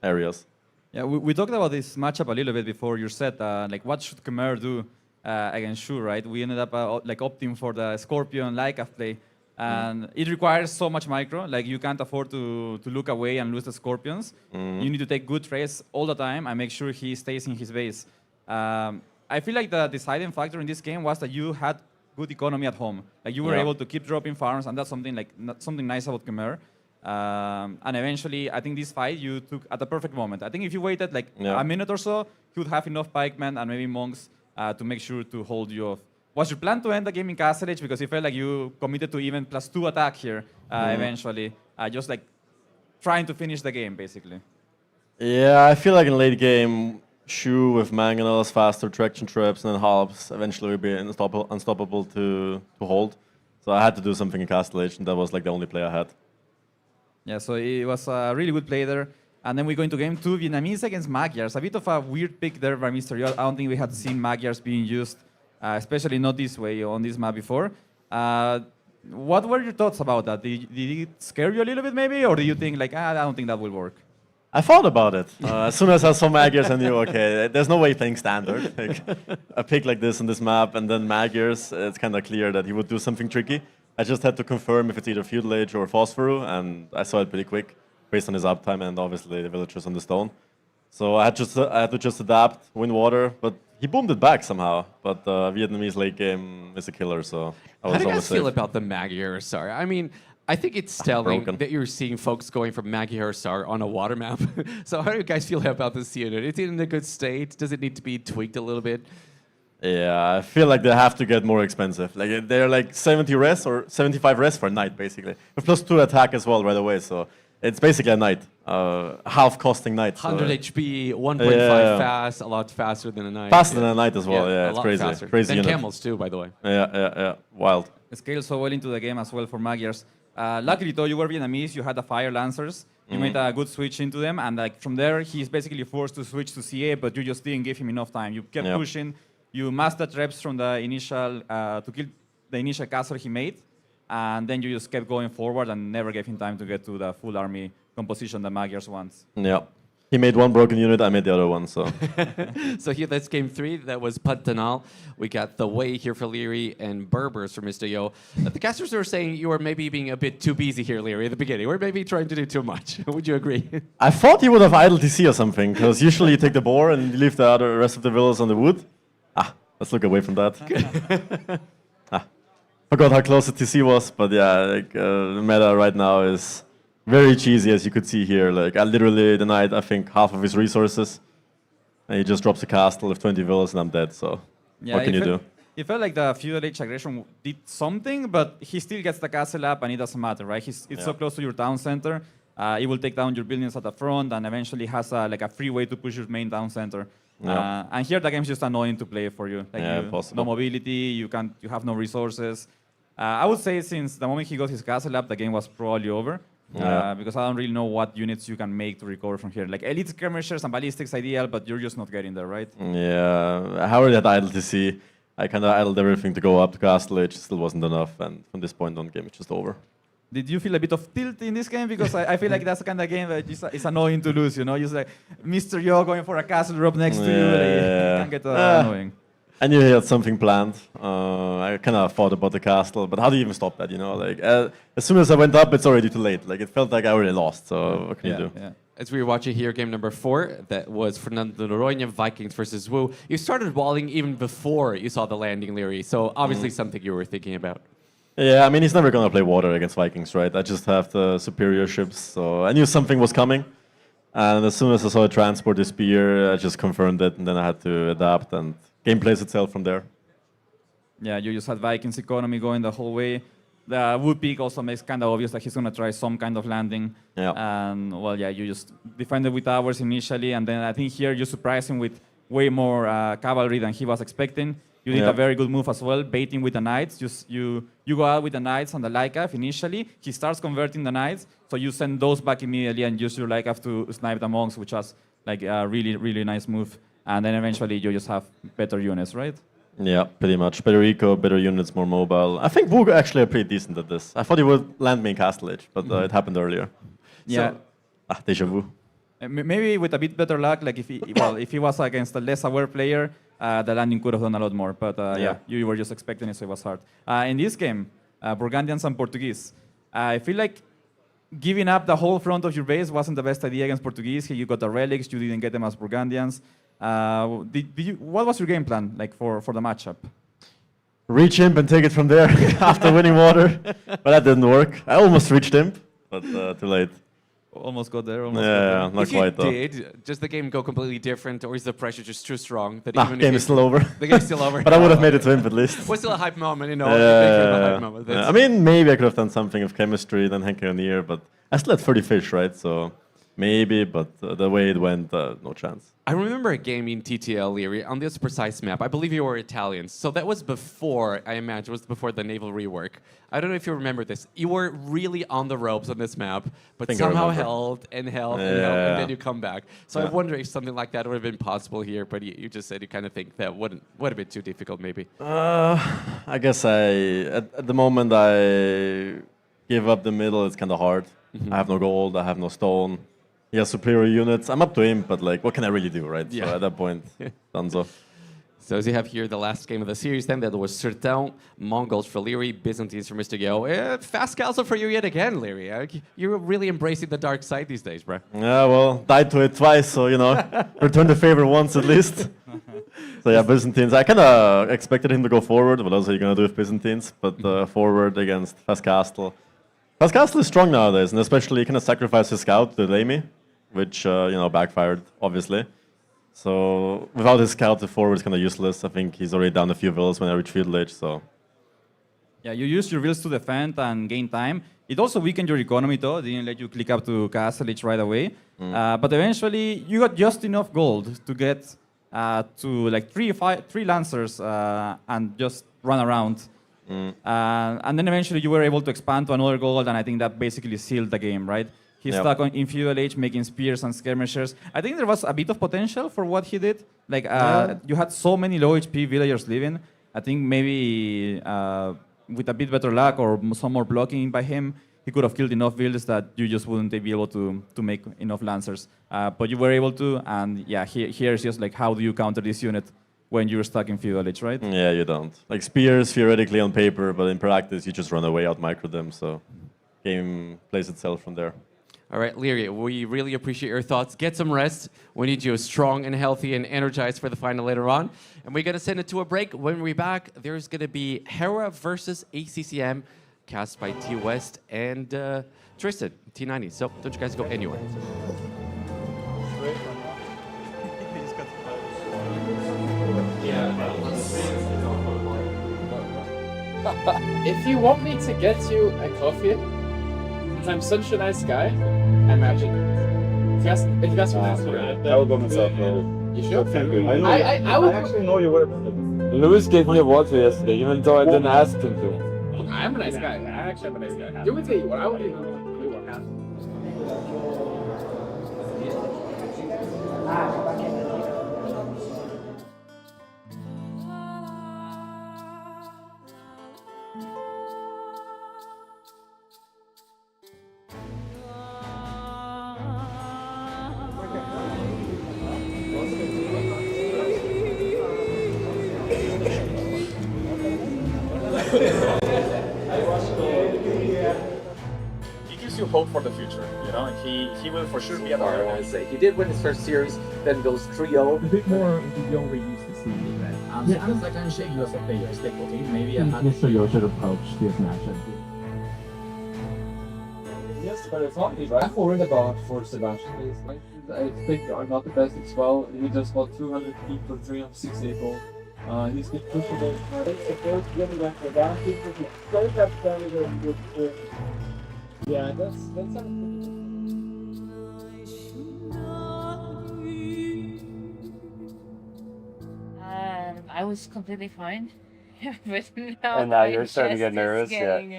areas. Yeah, we talked about this matchup a little bit before your set. Like, what should Khmer do against Shu, right? We ended up like opting for the Scorpion Leica play, and it requires so much micro. Like, you can't afford to look away and lose the Scorpions. You need to take good trades all the time and make sure he stays in his base. I feel like the deciding factor in this game was that you had good economy at home. Like, you were able to keep dropping farms, and that's something like something nice about Khmer. And eventually, I think this fight you took at the perfect moment. I think if you waited like a minute or so, you would have enough pikemen and maybe monks to make sure to hold you off. Was your plan to end the game in Castle Age? Because you felt like you committed to even +2 attack here eventually. Just like trying to finish the game, basically. Yeah, I feel like in late game, Shu with mangonels, faster traction traps, and then halves eventually will be unstoppable to hold. So I had to do something in Castle Age, and that was like the only play I had. Yeah, so it was a really good play there. And then we go into game 2, Vietnamese against Magyars. A bit of a weird pick there by Mr. Yo. I don't think we had seen Magyars being used, especially not this way on this map before. What were your thoughts about that? Did it scare you a little bit maybe? Or do you think like, I don't think that will work? I thought about it. As soon as I saw Magyars, I knew, okay, there's no way playing standard. Like, a pick like this on this map, and then Magyars, it's kind of clear that he would do something tricky. I just had to confirm if it's either Feudal Age or Phosphoru, and I saw it pretty quick, based on his uptime and obviously the villagers on the stone. So I had to just adapt, win water, but he boomed it back somehow. But Vietnamese late game is a killer, so I was How do you always guys feel safe. about the Magyar Sar? I mean, I think it's telling that you're seeing folks going from Magyar Sar on a water map. So how do you guys feel about this unit? Is it in a good state? Does it need to be tweaked a little bit? Yeah, I feel like they have to get more expensive. Like they're like 70 res or 75 res for a knight, basically. With +2 attack as well right away, so it's basically a knight, half costing knight. 100 HP, 1.5 fast, a lot faster than a knight. Faster than a knight as well, yeah, a it's lot crazy. faster. Crazy Than unit. camels too, by the way. Yeah, wild. It scales so well into the game as well for Magyars. Luckily though, you were Vietnamese, you had the Fire Lancers. You made a good switch into them, and like from there, he's basically forced to switch to CA, but you just didn't give him enough time. You kept pushing. You mastered reps from the initial, to kill the initial castle he made, and then you just kept going forward and never gave him time to get to the full army composition that Magyars wants. Yeah. He made one broken unit, I made the other one, so. So here, that's game 3. That was Pantanal. We got the Way here for Leary and Berbers for Mr. Yo. The casters were saying you were maybe being a bit too busy here, Leary, at the beginning. We're maybe trying to do too much. Would you agree? I thought he would have idle TC or something, because usually you take the boar and you leave the rest of the villas on the wood. Let's look away from that. Forgot how close the TC was, but yeah, like, the meta right now is very cheesy, as you could see here. Like, I literally denied, I think, half of his resources, and he just drops a castle with 20 villas, and I'm dead, so what can you do? It felt like the Feudal Age aggression did something, but he still gets the castle up, and it doesn't matter, right? It's so close to your town center. It will take down your buildings at the front, and eventually has like a free way to push your main town center. And here the game's just annoying to play for you. Like no mobility, you have no resources. I would say since the moment he got his castle up, the game was probably over. Because I don't really know what units you can make to recover from here. Like elite skirmishers and ballistics ideal, but you're just not getting there, right? Yeah, I already had idle TC. I kind of idled everything to go up to Castle Age, still wasn't enough, and from this point on, game is just over. Did you feel a bit of tilt in this game? Because I feel like that's the kind of game that it's annoying to lose, you know? Just like Mr. Yo going for a castle drop next to you, like, it can get annoying. I knew he had something planned. I kind of thought about the castle, but how do you even stop that? You know, like as soon as I went up, it's already too late. Like it felt like I already lost. So what can you do? Yeah. As we were watching here, game number 4, that was Fernando Noronha, Vikings versus Wu. You started walling even before you saw the landing, Leary. So obviously something you were thinking about. Yeah, I mean he's never gonna play water against Vikings, right? I just have the superior ships, so I knew something was coming. And as soon as I saw it transport the spear, I just confirmed it, and then I had to adapt, and game plays itself from there. Yeah, you just had Vikings economy going the whole way. The Wood Peak also makes kind of obvious that he's going to try some kind of landing. Yeah. And, well, yeah, you just defended with towers initially, and then I think here you surprised him with way more cavalry than he was expecting. You did a very good move as well, baiting with the knights. You go out with the knights on the Lycav initially. He starts converting the knights, so you send those back immediately and use your Lycav to snipe the monks, which was like a really, really nice move. And then eventually you just have better units, right? Yeah, pretty much. Better eco, better units, more mobile. I think Wu actually are pretty decent at this. I thought he would land me in Castle Age, but it happened earlier. Yeah. So, deja vu. Maybe with a bit better luck, like if he was against a less aware player, the landing could have done a lot more. But yeah, you were just expecting it, so it was hard. In this game, Burgundians and Portuguese, I feel like giving up the whole front of your base wasn't the best idea against Portuguese. You got the relics, you didn't get them as Burgundians. What was your game plan like for the matchup? Reach Imp and take it from there after winning water, but that didn't work. I almost reached Imp, but too late. Almost got there. Not quite though. Does the game go completely different, or is the pressure just too strong? That even game is still over. The game's still over. But I would have made it to Imp at least. Was still a hype moment, you know. A hype moment. I mean, maybe I could have done something of chemistry, then Henke on ear, but I still had 30 fish, right? So maybe, but the way it went, no chance. I remember a game in TTL, Leary, on this precise map. I believe you were Italian. So that was before, I imagine, it was before the naval rework. I don't know if you remember this. You were really on the ropes on this map, but somehow held and then you come back. So I wonder if something like that would have been possible here, but you just said you kind of think that would have been too difficult, maybe. I guess at the moment I give up the middle, it's kind of hard. I have no gold, I have no stone. He has superior units. I'm up to him, but like, what can I really do, right? Yeah. So at that point, Danzo. So as you have here the last game of the series, then that was Sertão, Mongols for Leary, Byzantines for Mr. Yo. Fast castle for you yet again, Leary. You're really embracing the dark side these days, bro. Yeah, well, died to it twice, so you know, return the favor once at least. So yeah, Byzantines. I kind of expected him to go forward. What else are you gonna do with Byzantines? But forward against Fast Castle. Fast Castle is strong nowadays, and especially he kind of sacrificed his scout to delay me, which backfired obviously. So without his scout, the forward is kind of useless. I think he's already down a few villas when I reach field age. So yeah, you used your villas to defend and gain time. It also weakened your economy though. It didn't let you click up to Castle Age right away. But eventually, you got just enough gold to get to like three lancers and just run around. And then eventually you were able to expand to another gold, and I think that basically sealed the game, right? He's stuck in feudal age, making spears and skirmishers. I think there was a bit of potential for what he did. Like you had so many low HP villagers living. I think maybe with a bit better luck or some more blocking by him, he could have killed enough builds that you just wouldn't be able to make enough lancers. But you were able to, and yeah, here's just like how do you counter this unit when you're stuck in feudal age, right? yeah, you don't. Like spears theoretically on paper, but in practice you just run away, out micro them. So game plays itself from there. All right, Leary, we really appreciate your thoughts. Get some rest. We need you strong and healthy and energized for the final later on. And we're going to send it to a break. When we're back, there's going to be Hera versus ACCM, cast by T West and Tristan, T90. So don't you guys go anywhere. If you want me to get you a coffee, since I'm such a nice guy, I imagine. If you guys want to I will go myself. You sure? Thank you. I would actually know you were. Lewis gave me a water yesterday, even though I didn't ask him to. I'm a nice guy. I actually am a nice guy. You would tell you what I would do. What happened? He gives you hope for the future, you know, and he will for sure be at our I say. He did win his first series, then goes 3-0. A bit more Yo we used to see, right? Yeah, feels like I'm shaking us a player, difficulty. Maybe I had Mr. Yo should approach this match. Yes, but it's not easy, right? I'm worried about for Sebastian. I think are not the best as well. He just got 200 feet for 368 goal. He's been good for the support, really went for that. He's very good. Yeah, that's I was completely fine. But now And now my you're starting to get chest is nervous, yeah. getting,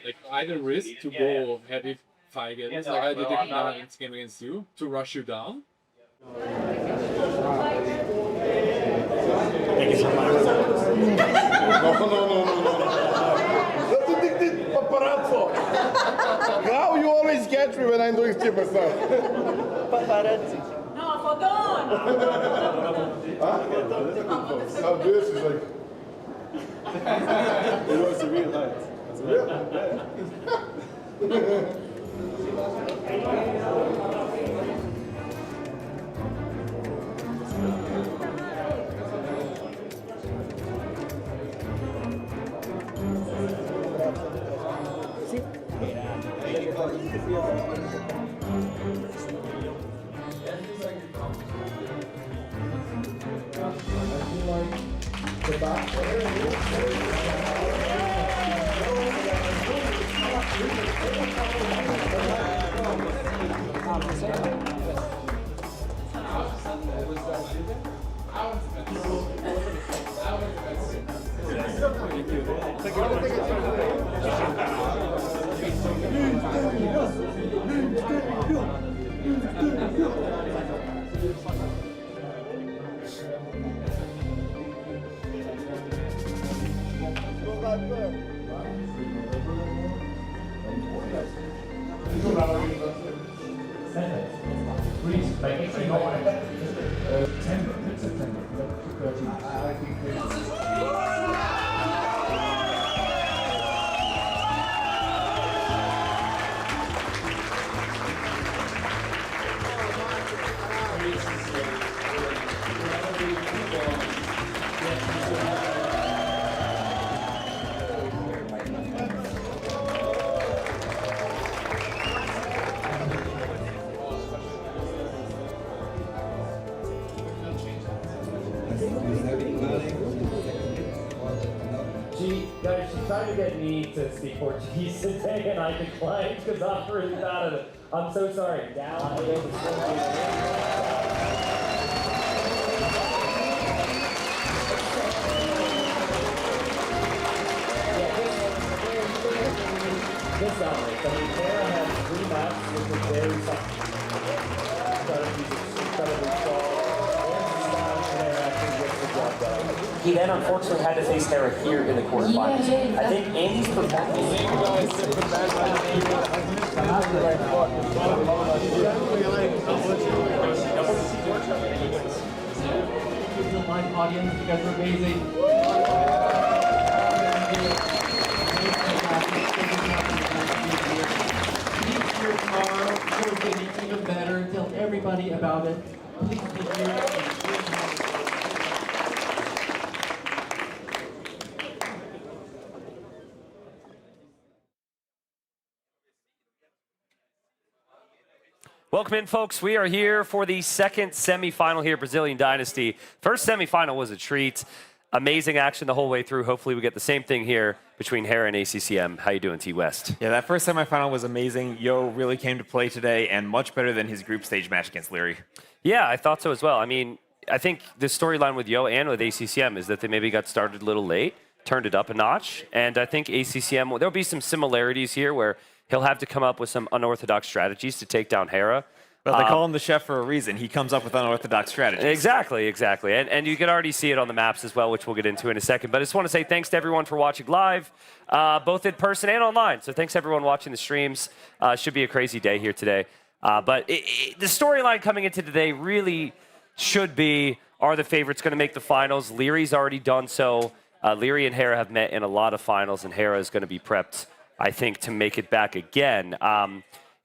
Like either risk to go heavy fight against, like I did in this game against you, to rush you down. Thank you so much. Paparazzo! How you always catch me when I'm doing stupid stuff? Paparazzi. No, fodon! Now this is like... You know, it's a real height. It's a real Guys, she tried to get me to speak Portuguese today, and I declined because I'm really bad at it. I'm so sorry. This dominates. I mean, Hera had 3 maps, which was very tough. But he's incredibly strong. He then unfortunately had to face Hera here in the quarterfinals. I think Andy's performance. Live audience, you guys are amazing. Tomorrow, you're getting even better. Tell everybody about it. Please be here. Welcome in, folks. We are here for the second semifinal here, Brazilian Dynasty. First semifinal was a treat. Amazing action the whole way through. Hopefully we get the same thing here between Hera and ACCM. How you doing, T West? Yeah, that first semifinal was amazing. Yo really came to play today, and much better than his group stage match against Leary. Yeah, I thought so as well. I mean, I think the storyline with Yo and with ACCM is that they maybe got started a little late, turned it up a notch, and I think ACCM, there'll be some similarities here where he'll have to come up with some unorthodox strategies to take down Hera. But they call him the chef for a reason. He comes up with unorthodox strategies. Exactly. And you can already see it on the maps as well, which we'll get into in a second. But I just want to say thanks to everyone for watching live, both in person and online. So thanks everyone watching the streams. Should be a crazy day here today. But the storyline coming into today really should be, are the favorites going to make the finals? Leary's already done so. Leary and Hera have met in a lot of finals, and Hera is going to be prepped, I think, to make it back again.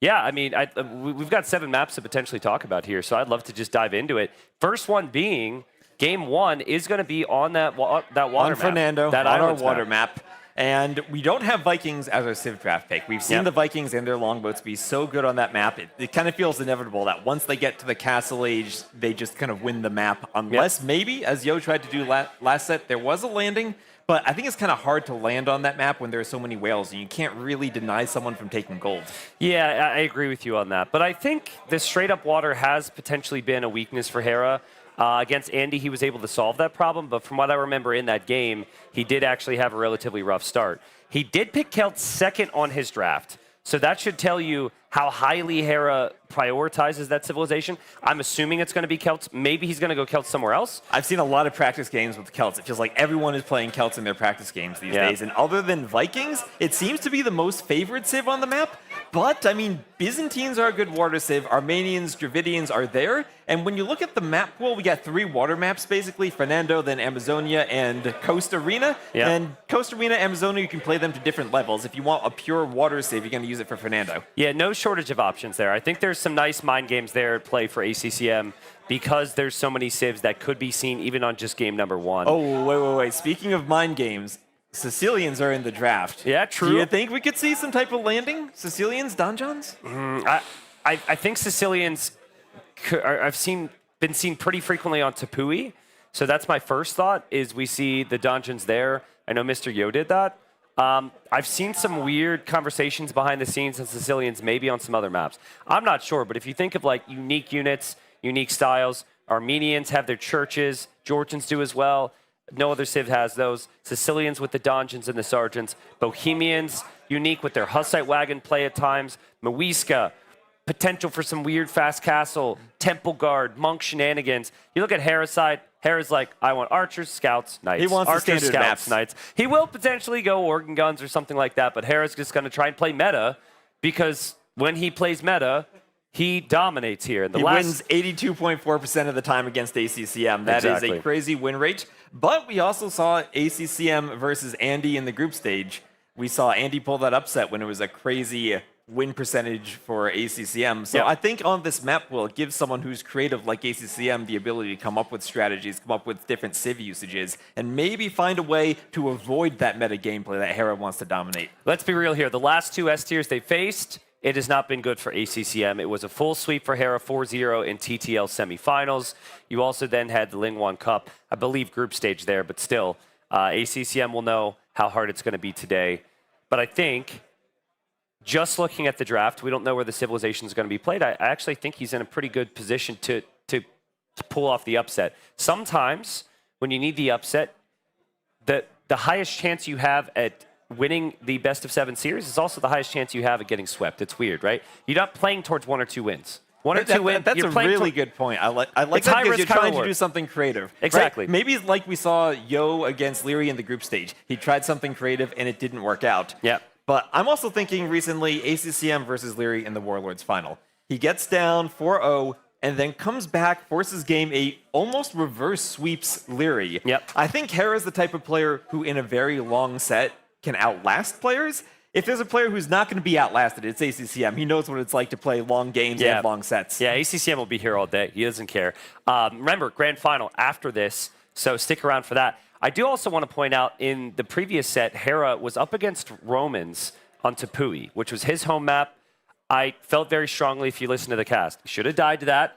Yeah, I mean, we've got 7 maps to potentially talk about here, so I'd love to just dive into it. First one being, Game 1 is going to be on that water map. On Fernando, that on our islands water map. And we don't have Vikings as our Civ draft pick. We've seen the Vikings and their longboats be so good on that map. It kind of feels inevitable that once they get to the Castle Age, they just kind of win the map. Unless maybe, as Yo tried to do last set, there was a landing. But I think it's kind of hard to land on that map when there are so many whales, and you can't really deny someone from taking gold. Yeah, I agree with you on that. But I think this straight-up water has potentially been a weakness for Hera. Against Andy, he was able to solve that problem, but from what I remember in that game, he did actually have a relatively rough start. He did pick Celt second on his draft, so that should tell you how highly Hera prioritizes that civilization. I'm assuming it's going to be Celts. Maybe he's going to go Celts somewhere else. I've seen a lot of practice games with Celts. It feels like everyone is playing Celts in their practice games these days. And other than Vikings, it seems to be the most favored civ on the map. But, I mean, Byzantines are a good water civ. Armenians, Dravidians are there. And when you look at the map pool, we got 3 water maps, basically. Fernando, then Amazonia, and Coast Arena. And Coast Arena, Amazonia, you can play them to different levels. If you want a pure water civ, you're going to use it for Fernando. Yeah, no shortage of options there. I think there's some nice mind games there at play for ACCM because there's so many civs that could be seen even on just game number 1. Oh, wait. Speaking of mind games, Sicilians are in the draft. Yeah, true. Do you think we could see some type of landing? Sicilians, Donjons? I think Sicilians been seen pretty frequently on Tepui. So that's my first thought, is we see the Donjons there. I know Mr. Yo did that. I've seen some weird conversations behind the scenes on Sicilians, maybe on some other maps. I'm not sure, but if you think of like unique units, unique styles, Armenians have their churches, Georgians do as well. No other civ has those. Sicilians with the Donjons and the Sergeants. Bohemians, unique with their Hussite wagon play at times. Muisca, potential for some weird fast castle. Temple Guard, monk shenanigans. You look at Hera's side, Hera's like, I want archers, scouts, knights. He wants archers, the standard scouts, maps. knights. He will potentially go organ guns or something like that, but Hera's just going to try and play meta because when he plays meta, he dominates here. He wins 82.4% of the time against ACCM. That is a crazy win rate. But we also saw ACCM versus Andy in the group stage. We saw Andy pull that upset when it was a crazy win percentage for ACCM. So I think on this map will give someone who's creative like ACCM the ability to come up with strategies, come up with different civ usages, and maybe find a way to avoid that meta gameplay that Hera wants to dominate. Let's be real here. The last 2 S tiers they faced, it has not been good for ACCM. It was a full sweep for Hera, 4-0 in TTL semifinals. You also then had the Lingwan Cup, I believe group stage there, but still, ACCM will know how hard it's going to be today. But I think, just looking at the draft, we don't know where the civilization is going to be played. I actually think he's in a pretty good position to pull off the upset. Sometimes, when you need the upset, the highest chance you have at winning the best of 7 series is also the highest chance you have at getting swept. It's weird, right? You're not playing towards 1 or 2 wins. 1 or 2 wins. That's a really good point. I like that because you're trying to do something creative. Exactly. Right? Maybe like we saw Yo against Leary in the group stage. He tried something creative and it didn't work out. Yeah. But I'm also thinking recently ACCM versus Leary in the Warlords final. He gets down 4-0 and then comes back, forces game 8, almost reverse sweeps Leary. Yep. I think Hera's the type of player who in a very long set can outlast players. If there's a player who's not going to be outlasted, it's ACCM. He knows what it's like to play long games and long sets. Yeah, ACCM will be here all day. He doesn't care. Remember, grand final after this, so stick around for that. I do also want to point out in the previous set, Hera was up against Romans on Tepui, which was his home map. I felt very strongly, if you listen to the cast, he should have died to that.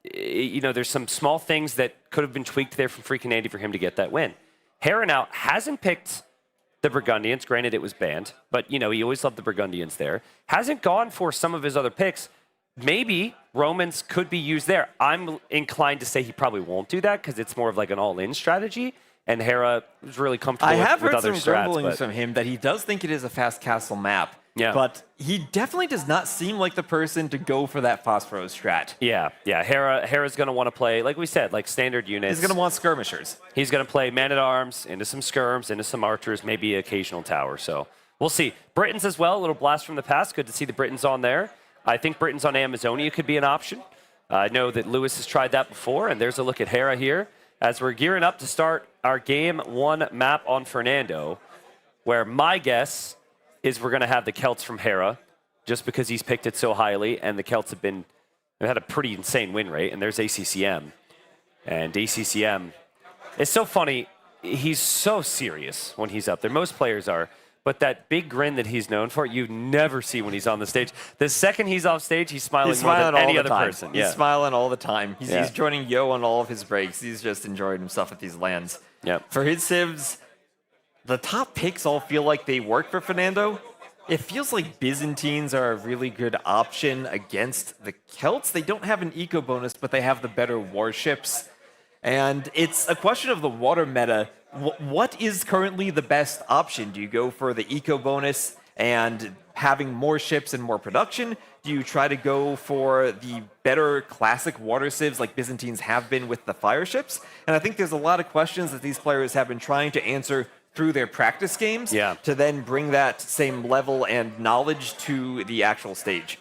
You know, there's some small things that could have been tweaked there from freaking Andy for him to get that win. Hera now hasn't picked the Burgundians. Granted, it was banned, but, you know, he always loved the Burgundians there. Hasn't gone for some of his other picks. Maybe Romans could be used there. I'm inclined to say he probably won't do that because it's more of like an all-in strategy, and Hera was really comfortable with other strats. I have heard some grumblings from him that he does think it is a fast castle map. Yeah. But he definitely does not seem like the person to go for that Phosphorus strat. Yeah. Hera's going to want to play, like we said, like standard units. He's going to want skirmishers. He's going to play man-at-arms, into some skirms, into some archers, maybe occasional tower. So we'll see. Britons as well, a little blast from the past. Good to see the Britons on there. I think Britons on Amazonia could be an option. I know that Lewis has tried that before, and there's a look at Hera here. as we're gearing up to start our game 1 map on Fernando, where my guess is we're going to have the Celts from Hera, just because he's picked it so highly, and the Celts have had a pretty insane win rate, and there's ACCM. And ACCM, it's so funny, he's so serious when he's up there. Most players are. But that big grin that he's known for, you never see when he's on the stage. The second he's off stage, he's smiling more than any other person. He's smiling all the time. He's joining Yo on all of his breaks. He's just enjoying himself at these lands. For his civs, the top picks all feel like they work for Fernando. It feels like Byzantines are a really good option against the Celts. They don't have an eco bonus, but they have the better warships. And it's a question of the water meta. What is currently the best option? Do you go for the eco bonus and having more ships and more production? Do you try to go for the better classic water civs like Byzantines have been with the fire ships? And I think there's a lot of questions that these players have been trying to answer through their practice games to then bring that same level and knowledge to the actual stage.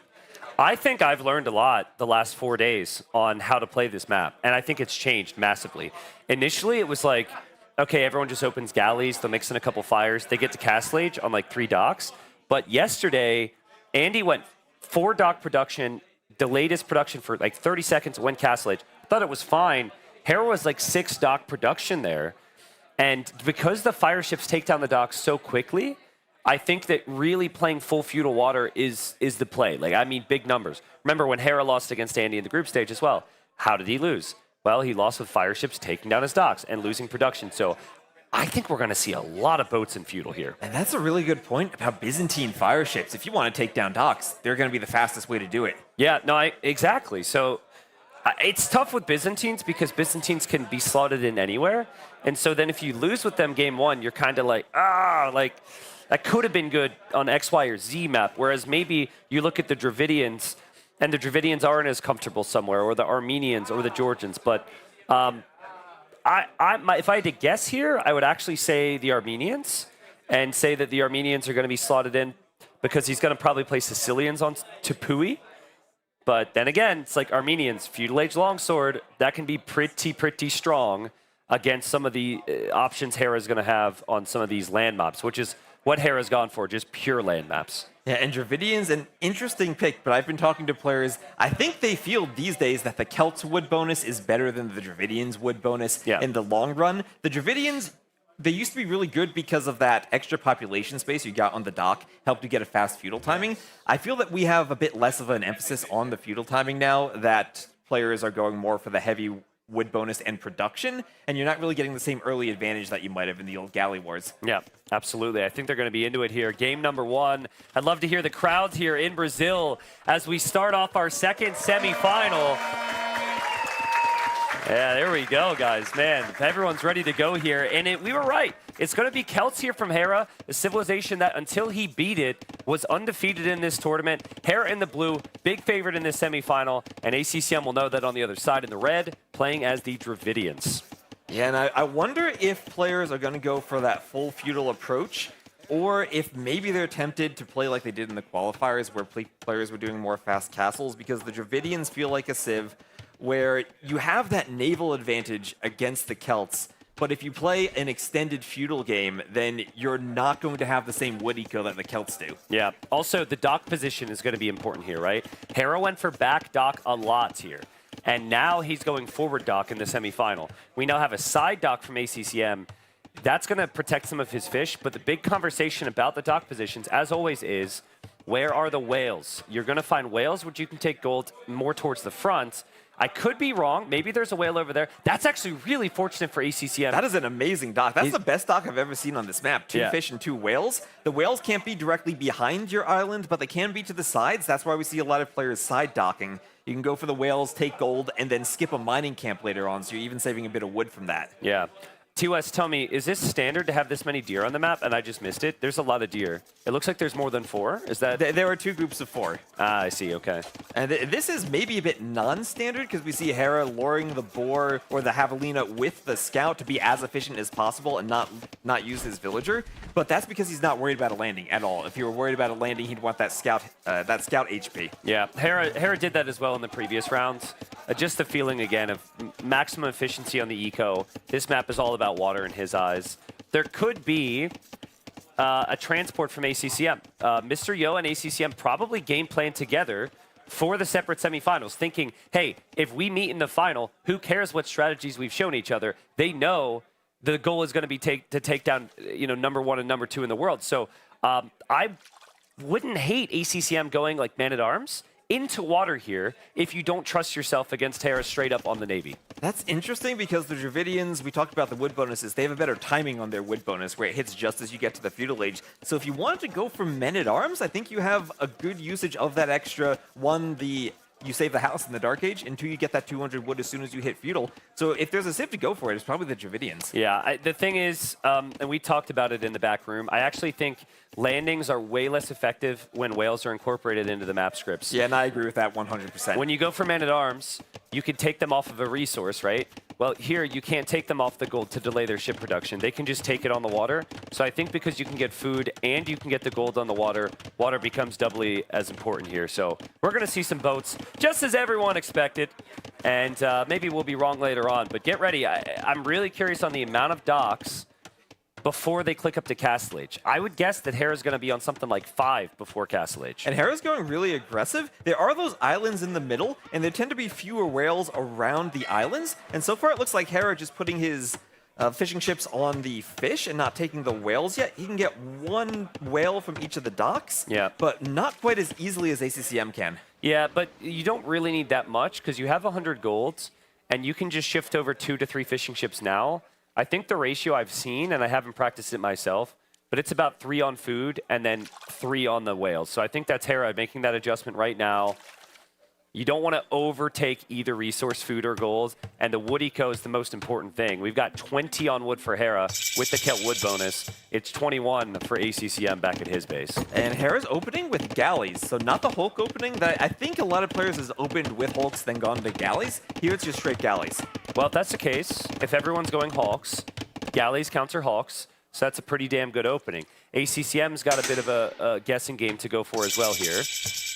I think I've learned a lot the last 4 days on how to play this map, and I think it's changed massively. Initially, it was like, okay, everyone just opens galleys, they'll mix in a couple fires, they get to Castle Age on like 3 docks. But yesterday, Andy went 4 dock production, delayed his production for like 30 seconds, went Castle Age. I thought it was fine. Hera was like 6 dock production there. And because the fire ships take down the docks so quickly, I think that really playing full feudal water is the play. Like, I mean, big numbers. Remember when Hera lost against Andy in the group stage as well. How did he lose? Well, he lost with fire ships taking down his docks and losing production. So I think we're going to see a lot of boats in feudal here. And that's a really good point about Byzantine fire ships. If you want to take down docks, they're going to be the fastest way to do it. Yeah, no, exactly. So it's tough with Byzantines because Byzantines can be slotted in anywhere. And so then if you lose with them game 1, you're kind of like, that could have been good on X, Y, or Z map. Whereas maybe you look at the Dravidians, and the Dravidians aren't as comfortable somewhere, or the Armenians, or the Georgians. But if I had to guess here, I would actually say the Armenians, and say that the Armenians are going to be slotted in because he's going to probably play Sicilians on Tepui. But then again, it's like Armenians, feudal age longsword, that can be pretty strong against some of the options Hera's going to have on some of these land maps, which is what Hera's gone for, just pure land maps. Yeah, and Dravidian's an interesting pick, but I've been talking to players. I think they feel these days that the Celts wood bonus is better than the Dravidians wood bonus in the long run. The Dravidians, they used to be really good because of that extra population space you got on the dock, helped you get a fast feudal timing. I feel that we have a bit less of an emphasis on the feudal timing now, that players are going more for the heavy wood bonus and production, and you're not really getting the same early advantage that you might have in the old galley wars. Yeah, absolutely. I think they're going to be into it here. Game number 1. I'd love to hear the crowds here in Brazil as we start off our second semifinal. Yeah, there we go, guys. Man, everyone's ready to go here. And we were right. It's going to be Celts here from Hera, a civilization that until he beat it was undefeated in this tournament. Hera in the blue, big favorite in this semifinal. And ACCM will know that on the other side in the red, playing as the Dravidians. Yeah, and I wonder if players are going to go for that full feudal approach, or if maybe they're tempted to play like they did in the qualifiers where players were doing more fast castles, because the Dravidians feel like a civ where you have that naval advantage against the Celts, but if you play an extended feudal game, then you're not going to have the same wood eco that the Celts do. Yeah. Also, the dock position is going to be important here, right? Hera went for back dock a lot here, and now he's going forward dock in the semifinal. We now have a side dock from ACCM. That's going to protect some of his fish, but the big conversation about the dock positions, as always, is where are the whales? You're going to find whales which you can take gold more towards the front. I could be wrong. Maybe there's a whale over there. That's actually really fortunate for ACCM. That is an amazing dock. That's the best dock I've ever seen on this map. 2 fish and 2 whales. The whales can't be directly behind your island, but they can be to the sides. That's why we see a lot of players side docking. You can go for the whales, take gold, and then skip a mining camp later on, so you're even saving a bit of wood from that. Yeah. TOS, tell me, is this standard to have this many deer on the map? And I just missed it. There's a lot of deer. It looks like there's more than 4. Is that? There are 2 groups of 4. Ah, I see. Okay. And this is maybe a bit non-standard because we see Hera luring the boar or the javelina with the scout to be as efficient as possible and not use his villager. But that's because he's not worried about a landing at all. If he were worried about a landing, he'd want that scout HP. Yeah, Hera did that as well in the previous rounds. Just the feeling again of maximum efficiency on the eco. This map is all about water in his eyes. There could be a transport from ACCM. Mr. Yo and ACCM probably game plan together for the separate semifinals, thinking, hey, if we meet in the final, who cares what strategies we've shown each other? They know the goal is going to be to take down, number 1 and number 2 in the world. So I wouldn't hate ACCM going like man-at-arms into water here if you don't trust yourself against Hera straight up on the Navy. That's interesting because the Dravidians, we talked about the wood bonuses, they have a better timing on their wood bonus where it hits just as you get to the feudal age. So if you wanted to go for men-at-arms, I think you have a good usage of that extra. One, you save the house in the Dark Age, and 2, you get that 200 wood as soon as you hit feudal. So if there's a civ to go for it, it's probably the Dravidians. Yeah, the thing is, and we talked about it in the back room, I actually think landings are way less effective when whales are incorporated into the map scripts. Yeah, and I agree with that 100%. When you go for man-at-arms, you can take them off of a resource, right? Well, here, you can't take them off the gold to delay their ship production. They can just take it on the water. So I think because you can get food and you can get the gold on the water, water becomes doubly as important here. So we're going to see some boats, just as everyone expected. And maybe we'll be wrong later on. But get ready. I'm really curious on the amount of docks before they click up to Castle Age. I would guess that Hera's going to be on something like 5 before Castle Age. And Hera's going really aggressive. There are those islands in the middle, and there tend to be fewer whales around the islands. And so far, it looks like Hera just putting his fishing ships on the fish and not taking the whales yet. He can get 1 whale from each of the docks, but not quite as easily as ACCM can. Yeah, but you don't really need that much because you have 100 golds, and you can just shift over 2 to 3 fishing ships now. I think the ratio I've seen, and I haven't practiced it myself, but it's about 3 on food and then 3 on the whales. So I think that's Hera making that adjustment right now. You don't want to overtake either resource, food, or gold, and the wood eco is the most important thing. We've got 20 on wood for Hera with the Kelt wood bonus. It's 21 for ACCM back at his base. And Hera's opening with galleys, so not the Hulk opening that I think a lot of players has opened with Hulks then gone to galleys. Here it's just straight galleys. Well, if that's the case, if everyone's going Hulks, galleys counter Hulks, so that's a pretty damn good opening. ACCM's got a bit of a guessing game to go for as well here.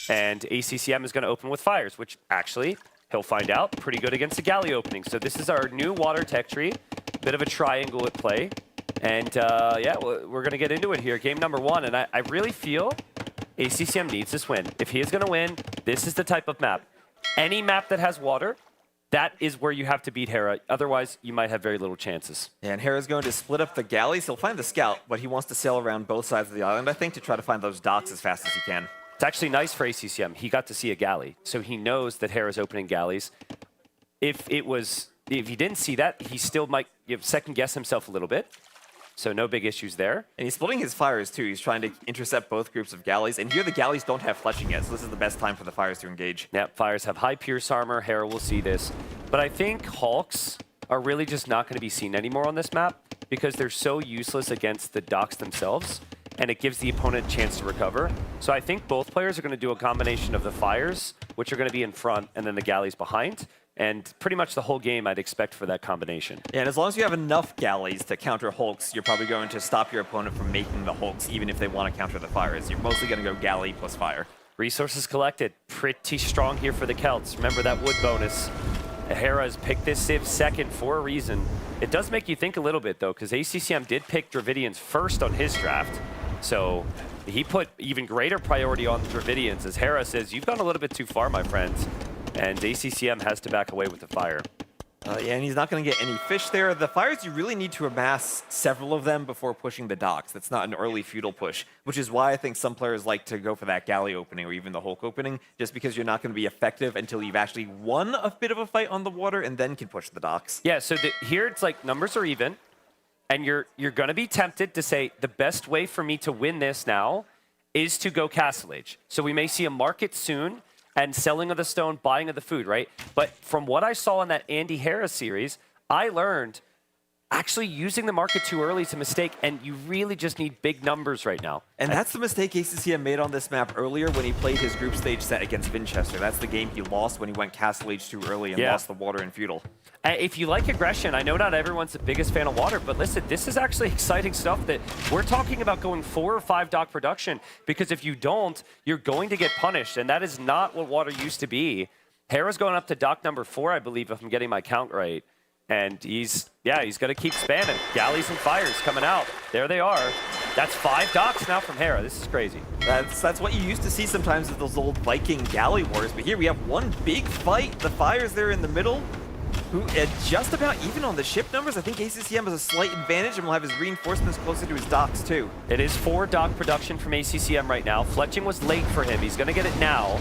And ACCM is going to open with fires, which actually, he'll find out, pretty good against the galley opening. So this is our new water tech tree, bit of a triangle at play. And yeah, we're going to get into it here. Game number 1, and I really feel ACCM needs this win. If he is going to win, this is the type of map. Any map that has water, that is where you have to beat Hera. Otherwise, you might have very little chances. Yeah, and Hera's going to split up the galleys. He'll find the scout, but he wants to sail around both sides of the island, I think, to try to find those docks as fast as he can. It's actually nice for ACCM. He got to see a galley, so he knows that Hera's opening galleys. If he didn't see that, he still might second guess himself a little bit. So no big issues there. And he's splitting his fires too. He's trying to intercept both groups of galleys. And here the galleys don't have fletching yet, so this is the best time for the fires to engage. Yeah, fires have high pierce armor. Hera will see this. But I think Hulks are really just not going to be seen anymore on this map because they're so useless against the docks themselves, and it gives the opponent a chance to recover. So I think both players are going to do a combination of the fires, which are going to be in front, and then the galleys behind. And pretty much the whole game I'd expect for that combination. Yeah, and as long as you have enough galleys to counter Hulks, you're probably going to stop your opponent from making the Hulks, even if they want to counter the fires. You're mostly going to go galley plus fire. Resources collected. Pretty strong here for the Celts. Remember that wood bonus. Hera has picked this Civ second for a reason. It does make you think a little bit, though, because ACCM did pick Dravidians first on his draft. So he put even greater priority on the Dravidians, as Hera says, you've gone a little bit too far, my friends. And ACCM has to back away with the fire. Yeah, and he's not going to get any fish there. The fires, you really need to amass several of them before pushing the docks. That's not an early feudal push, which is why I think some players like to go for that galley opening or even the Hulk opening, just because you're not going to be effective until you've actually won a bit of a fight on the water and then can push the docks. Yeah, so here it's like numbers are even, and you're going to be tempted to say the best way for me to win this now is to go Castle Age. So we may see a market soon, and selling of the stone, buying of the food, right? But from what I saw in that Andy Hera series, I learned actually using the market too early is a mistake, and you really just need big numbers right now. And that's the mistake ACCM made on this map earlier when he played his group stage set against Winchester. That's the game he lost when he went Castle Age too early and lost the water in feudal. If you like aggression, I know not everyone's the biggest fan of water, but listen, this is actually exciting stuff that we're talking about going 4 or 5 dock production, because if you don't, you're going to get punished, and that is not what water used to be. Hera's going up to dock number 4, I believe, if I'm getting my count right. And he's going to keep spamming. Galleys and fires coming out. There they are. That's 5 docks now from Hera. This is crazy. That's what you used to see sometimes with those old Viking galley wars. But here we have one big fight. The fires there in the middle, who just about even on the ship numbers. I think ACCM has a slight advantage and will have his reinforcements closer to his docks too. It is 4 dock production from ACCM right now. Fletching was late for him. He's going to get it now.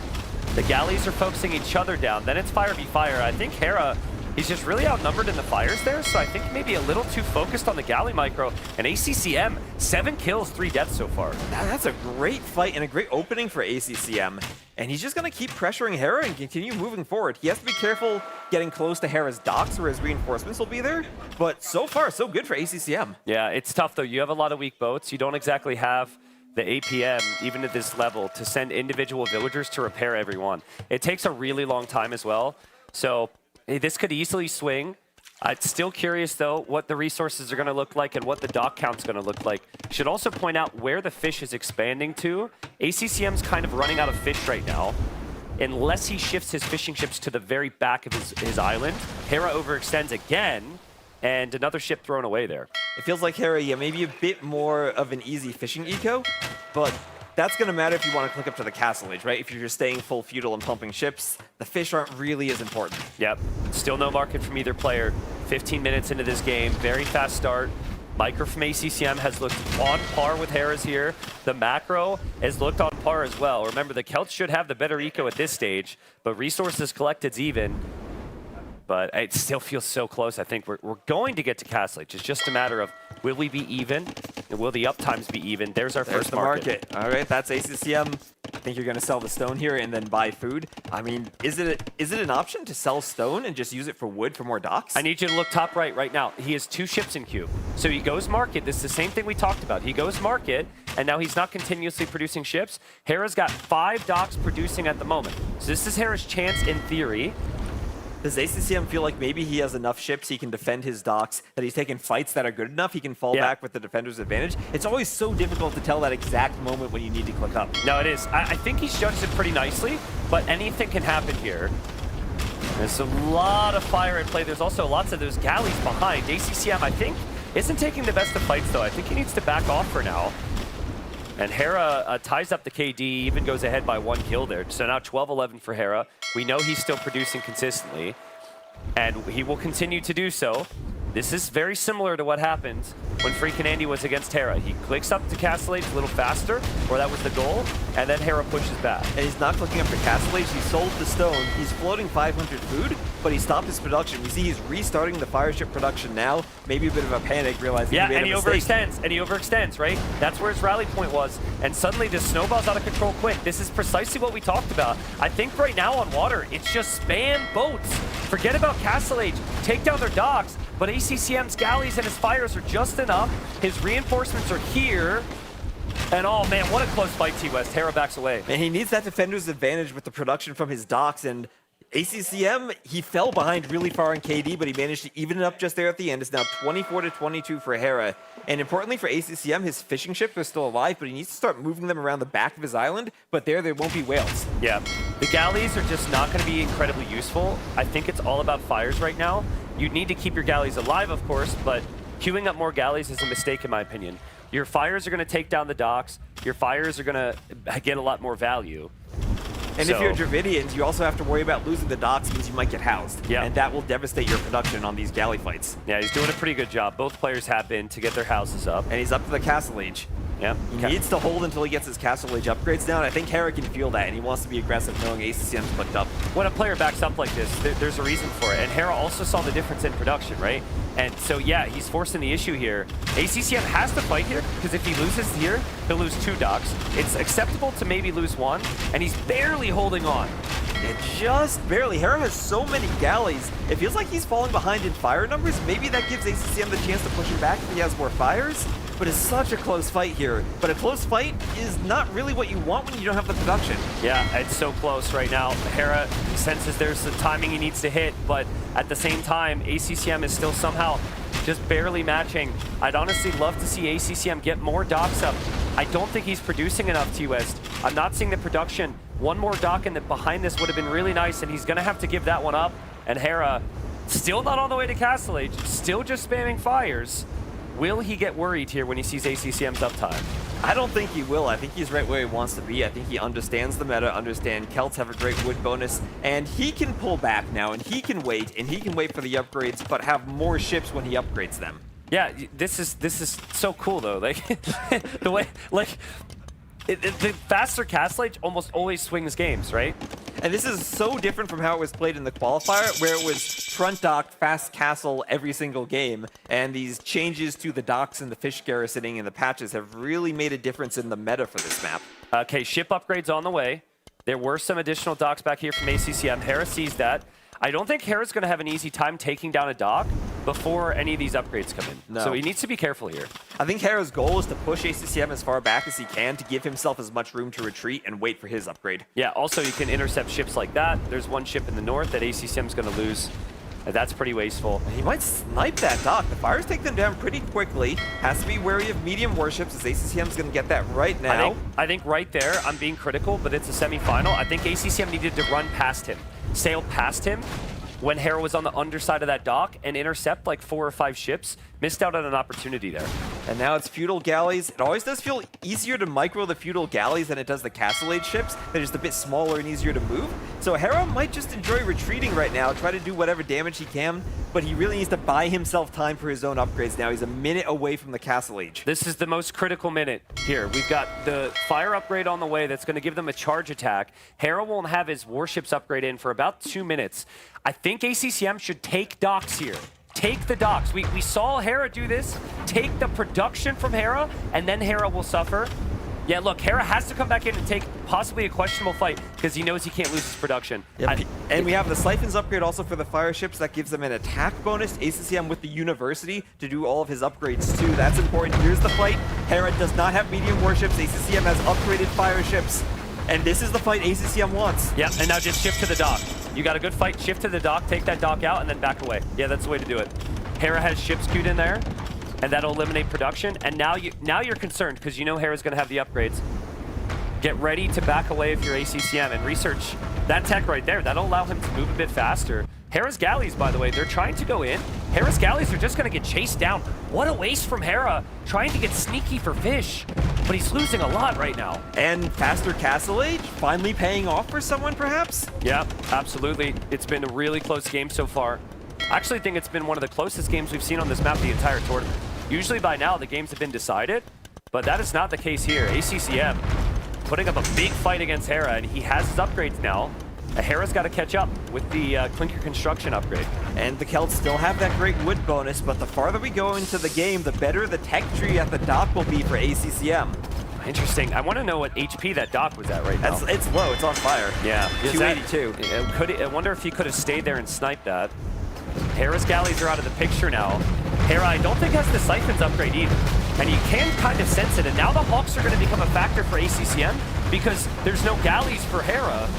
The galleys are focusing each other down. Then it's fire v fire. I think Hera, he's just really outnumbered in the fires there, so I think maybe a little too focused on the galley micro. And ACCM, 7 kills, 3 deaths so far. That's a great fight and a great opening for ACCM. And he's just going to keep pressuring Hera and continue moving forward. He has to be careful getting close to Hera's docks where his reinforcements will be there. But so far, so good for ACCM. Yeah, it's tough though. You have a lot of weak boats. You don't exactly have the APM, even at this level, to send individual villagers to repair everyone. It takes a really long time as well. So this could easily swing. I'm still curious, though, what the resources are going to look like and what the dock count's going to look like. Should also point out where the fish is expanding to. ACCM's kind of running out of fish right now. Unless he shifts his fishing ships to the very back of his island, Hera overextends again, and another ship thrown away there. It feels like Hera, yeah, maybe a bit more of an easy fishing eco, but that's going to matter if you want to click up to the Castle Age, right? If you're just staying full feudal and pumping ships, the fish aren't really as important. Yep. Still no market from either player. 15 minutes into this game. Very fast start. Micro from ACCM has looked on par with Hera's here. The macro has looked on par as well. Remember, the Celts should have the better eco at this stage, but resources collected's even. But it still feels so close. I think we're going to get to Castle Age. It's just a matter of, will we be even? And will the uptimes be even? There's our first market. All right, that's ACCM. I think you're going to sell the stone here and then buy food. I mean, is it an option to sell stone and just use it for wood for more docks? I need you to look top right now. He has 2 ships in queue. So he goes market. This is the same thing we talked about. He goes market, and now he's not continuously producing ships. Hera's got 5 docks producing at the moment. So this is Hera's chance in theory. Does ACCM feel like maybe he has enough ships he can defend his docks, that he's taking fights that are good enough, he can fall back with the defender's advantage? It's always so difficult to tell that exact moment when you need to click up. No, it is. I think he's judged it pretty nicely, but anything can happen here. There's a lot of fire in play. There's also lots of those galleys behind. ACCM, I think, isn't taking the best of fights, though. I think he needs to back off for now. And Hera ties up the KD, even goes ahead by 1 kill there. So now 12-11 for Hera. We know he's still producing consistently, and he will continue to do so. This is very similar to what happened when Freakin' Andy was against Hera. He clicks up to Castle Age a little faster, or that was the goal, and then Hera pushes back. And he's not clicking up to Castle Age, he sold the stone. He's floating 500 food, but he stopped his production. We see he's restarting the fire ship production now. Maybe a bit of a panic, realizing he made a mistake. overextends, right? That's where his rally point was. And suddenly this snowball's out of control quick. This is precisely what we talked about. I think right now on water, it's just spam boats. Forget about Castle Age. Take down their docks. But ACCM's galleys and his fires are just enough. His reinforcements are here. And oh man, what a close fight, T-West. Hera backs away. And he needs that defender's advantage with the production from his docks. And ACCM, he fell behind really far in KD, but he managed to even it up just there at the end. It's now 24-22 for Hera. And importantly for ACCM, his fishing ships are still alive, but he needs to start moving them around the back of his island. But there won't be whales. Yeah, the galleys are just not going to be incredibly useful. I think it's all about fires right now. You need to keep your galleys alive, of course, but queuing up more galleys is a mistake in my opinion. Your fires are going to take down the docks. Your fires are going to get a lot more value. And if you're Dravidians, you also have to worry about losing the docks, means you might get housed. Yeah. And that will devastate your production on these galley fights. Yeah, he's doing a pretty good job. Both players have been to get their houses up. And he's up to the Castle Age. Yeah. He needs to hold until he gets his Castle Age upgrades down. I think Hera can feel that, and he wants to be aggressive knowing ACCM's clicked up. When a player backs up like this, there's a reason for it. And Hera also saw the difference in production, right? And so, yeah, he's forcing the issue here. ACCM has to fight here, because if he loses here, he'll lose 2 docks. It's acceptable to maybe lose 1, and he's barely holding on. Yeah, just barely. Hera has so many galleys. It feels like he's falling behind in fire numbers. Maybe that gives ACCM the chance to push him back if he has more fires. But it's such a close fight here. But a close fight is not really what you want when you don't have the production. Yeah, it's so close right now. Hera senses there's the timing he needs to hit, but at the same time, ACCM is still somehow just barely matching. I'd honestly love to see ACCM get more docks up. I don't think he's producing enough, T-West. I'm not seeing the production One more dock and behind this would have been really nice, and he's going to have to give that one up. And Hera, still not on the way to Castle Age, still just spamming fires. Will he get worried here when he sees ACCM's uptime? I don't think he will. I think he's right where he wants to be. I think he understands the meta, Celts have a great wood bonus, and he can pull back now, and he can wait for the upgrades, but have more ships when he upgrades them. Yeah, this is so cool though. Like the way, like the faster Castle Age almost always swings games, right? And this is so different from how it was played in the qualifier, where it was front dock, fast castle every single game. And these changes to the docks and the fish garrisoning and the patches have really made a difference in the meta for this map. Okay, ship upgrades on the way. There were some additional docks back here from ACCM. Hera sees that. I don't think Hera's going to have an easy time taking down a dock before any of these upgrades come in. No. So he needs to be careful here. I think Hera's goal is to push ACCM as far back as he can to give himself as much room to retreat and wait for his upgrade. Yeah, also you can intercept ships like that. There's one ship in the north that ACCM's going to lose. That's pretty wasteful. He might snipe that dock. The fires take them down pretty quickly. Has to be wary of medium warships, as ACCM's going to get that right now. I think right there, I'm being critical, but it's a semifinal. I think ACCM needed to run past him, sail past him, when Hera was on the underside of that dock and intercept like 4 or 5 ships. Missed out on an opportunity there. And now it's feudal galleys. It always does feel easier to micro the feudal galleys than it does the Castle Age ships. They're just a bit smaller and easier to move. So Hera might just enjoy retreating right now, try to do whatever damage he can, but he really needs to buy himself time for his own upgrades now. He's a minute away from the Castle Age. This is the most critical minute here. We've got the fire upgrade on the way that's going to give them a charge attack. Hera won't have his warships upgrade in for about 2 minutes. I think ACCM should take docks here. Take the docks. We saw Hera do this. Take the production from Hera, and then Hera will suffer. Yeah, look, Hera has to come back in and take possibly a questionable fight because he knows he can't lose his production. Yep. And we have the Siphons upgrade also for the fire ships. That gives them an attack bonus. ACCM with the University to do all of his upgrades too. That's important. Here's the fight. Hera does not have medium warships. ACCM has upgraded fire ships. And this is the fight ACCM wants. Yeah, and now just shift to the dock. You got a good fight, shift to the dock, take that dock out, and then back away. Yeah, that's the way to do it. Hera has ships queued in there, and that'll eliminate production. And now you're concerned, because you know Hera's going to have the upgrades. Get ready to back away if you're ACCM and research that tech right there. That'll allow him to move a bit faster. Hera's galleys, by the way, they're trying to go in. Hera's galleys are just going to get chased down. What a waste from Hera, trying to get sneaky for fish. But he's losing a lot right now. And faster Castle Age, finally paying off for someone, perhaps? Yeah, absolutely. It's been a really close game so far. I actually think it's been one of the closest games we've seen on this map the entire tournament. Usually by now, the games have been decided, but that is not the case here. ACCM putting up a big fight against Hera, and he has his upgrades now. Hera's got to catch up with the Clinker Construction upgrade. And the Celts still have that great wood bonus, but the farther we go into the game, the better the tech tree at the dock will be for ACCM. Interesting. I want to know what HP that dock was at right now. It's low. It's on fire. Yeah. 282. I wonder if he could have stayed there and sniped that. Hera's galleys are out of the picture now. Hera, I don't think has the Siphons upgrade either. And you can kind of sense it. And now the Hawks are going to become a factor for ACCM because there's no galleys for Hera.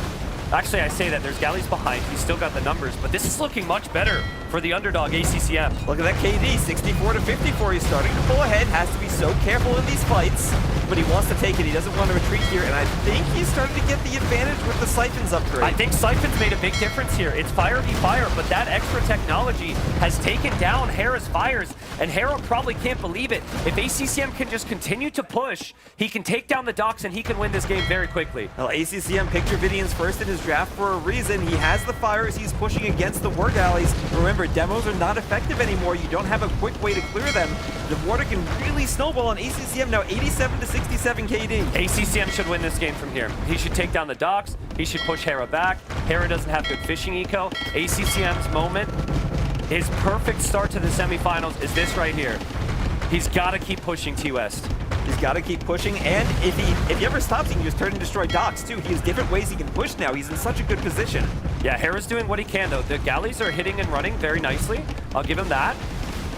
Actually, I say that there's galleys behind. He's still got the numbers, but this is looking much better for the underdog ACCM. Look at that KD, 64 to 54. He's starting to pull ahead. Has to be so careful in these fights, but he wants to take it. He doesn't want to retreat here, and I think he's starting to get the advantage with the Siphons upgrade. I think Siphons made a big difference here. It's fire v fire, but that extra technology has taken down Hera's fires, and Hera probably can't believe it. If ACCM can just continue to push, he can take down the docks, and he can win this game very quickly. Well, ACCM picked Dravidians first in his draft for a reason. He has the fires. He's pushing against the war galleys. Remember, demos are not effective anymore. You don't have a quick way to clear them. The water can really snowball on ACCM now, 87 to 67 KD. ACCM should win this game from here. He should take down the docks. He should push Hera back. Hera doesn't have good fishing eco. ACCM's moment, his perfect start to the semifinals is this right here. He's got to keep pushing T-West. He's got to keep pushing, and if he ever stops, he can just turn and destroy docks too. He has different ways he can push now. He's in such a good position. Yeah, Hera's doing what he can though. The galleys are hitting and running very nicely. I'll give him that.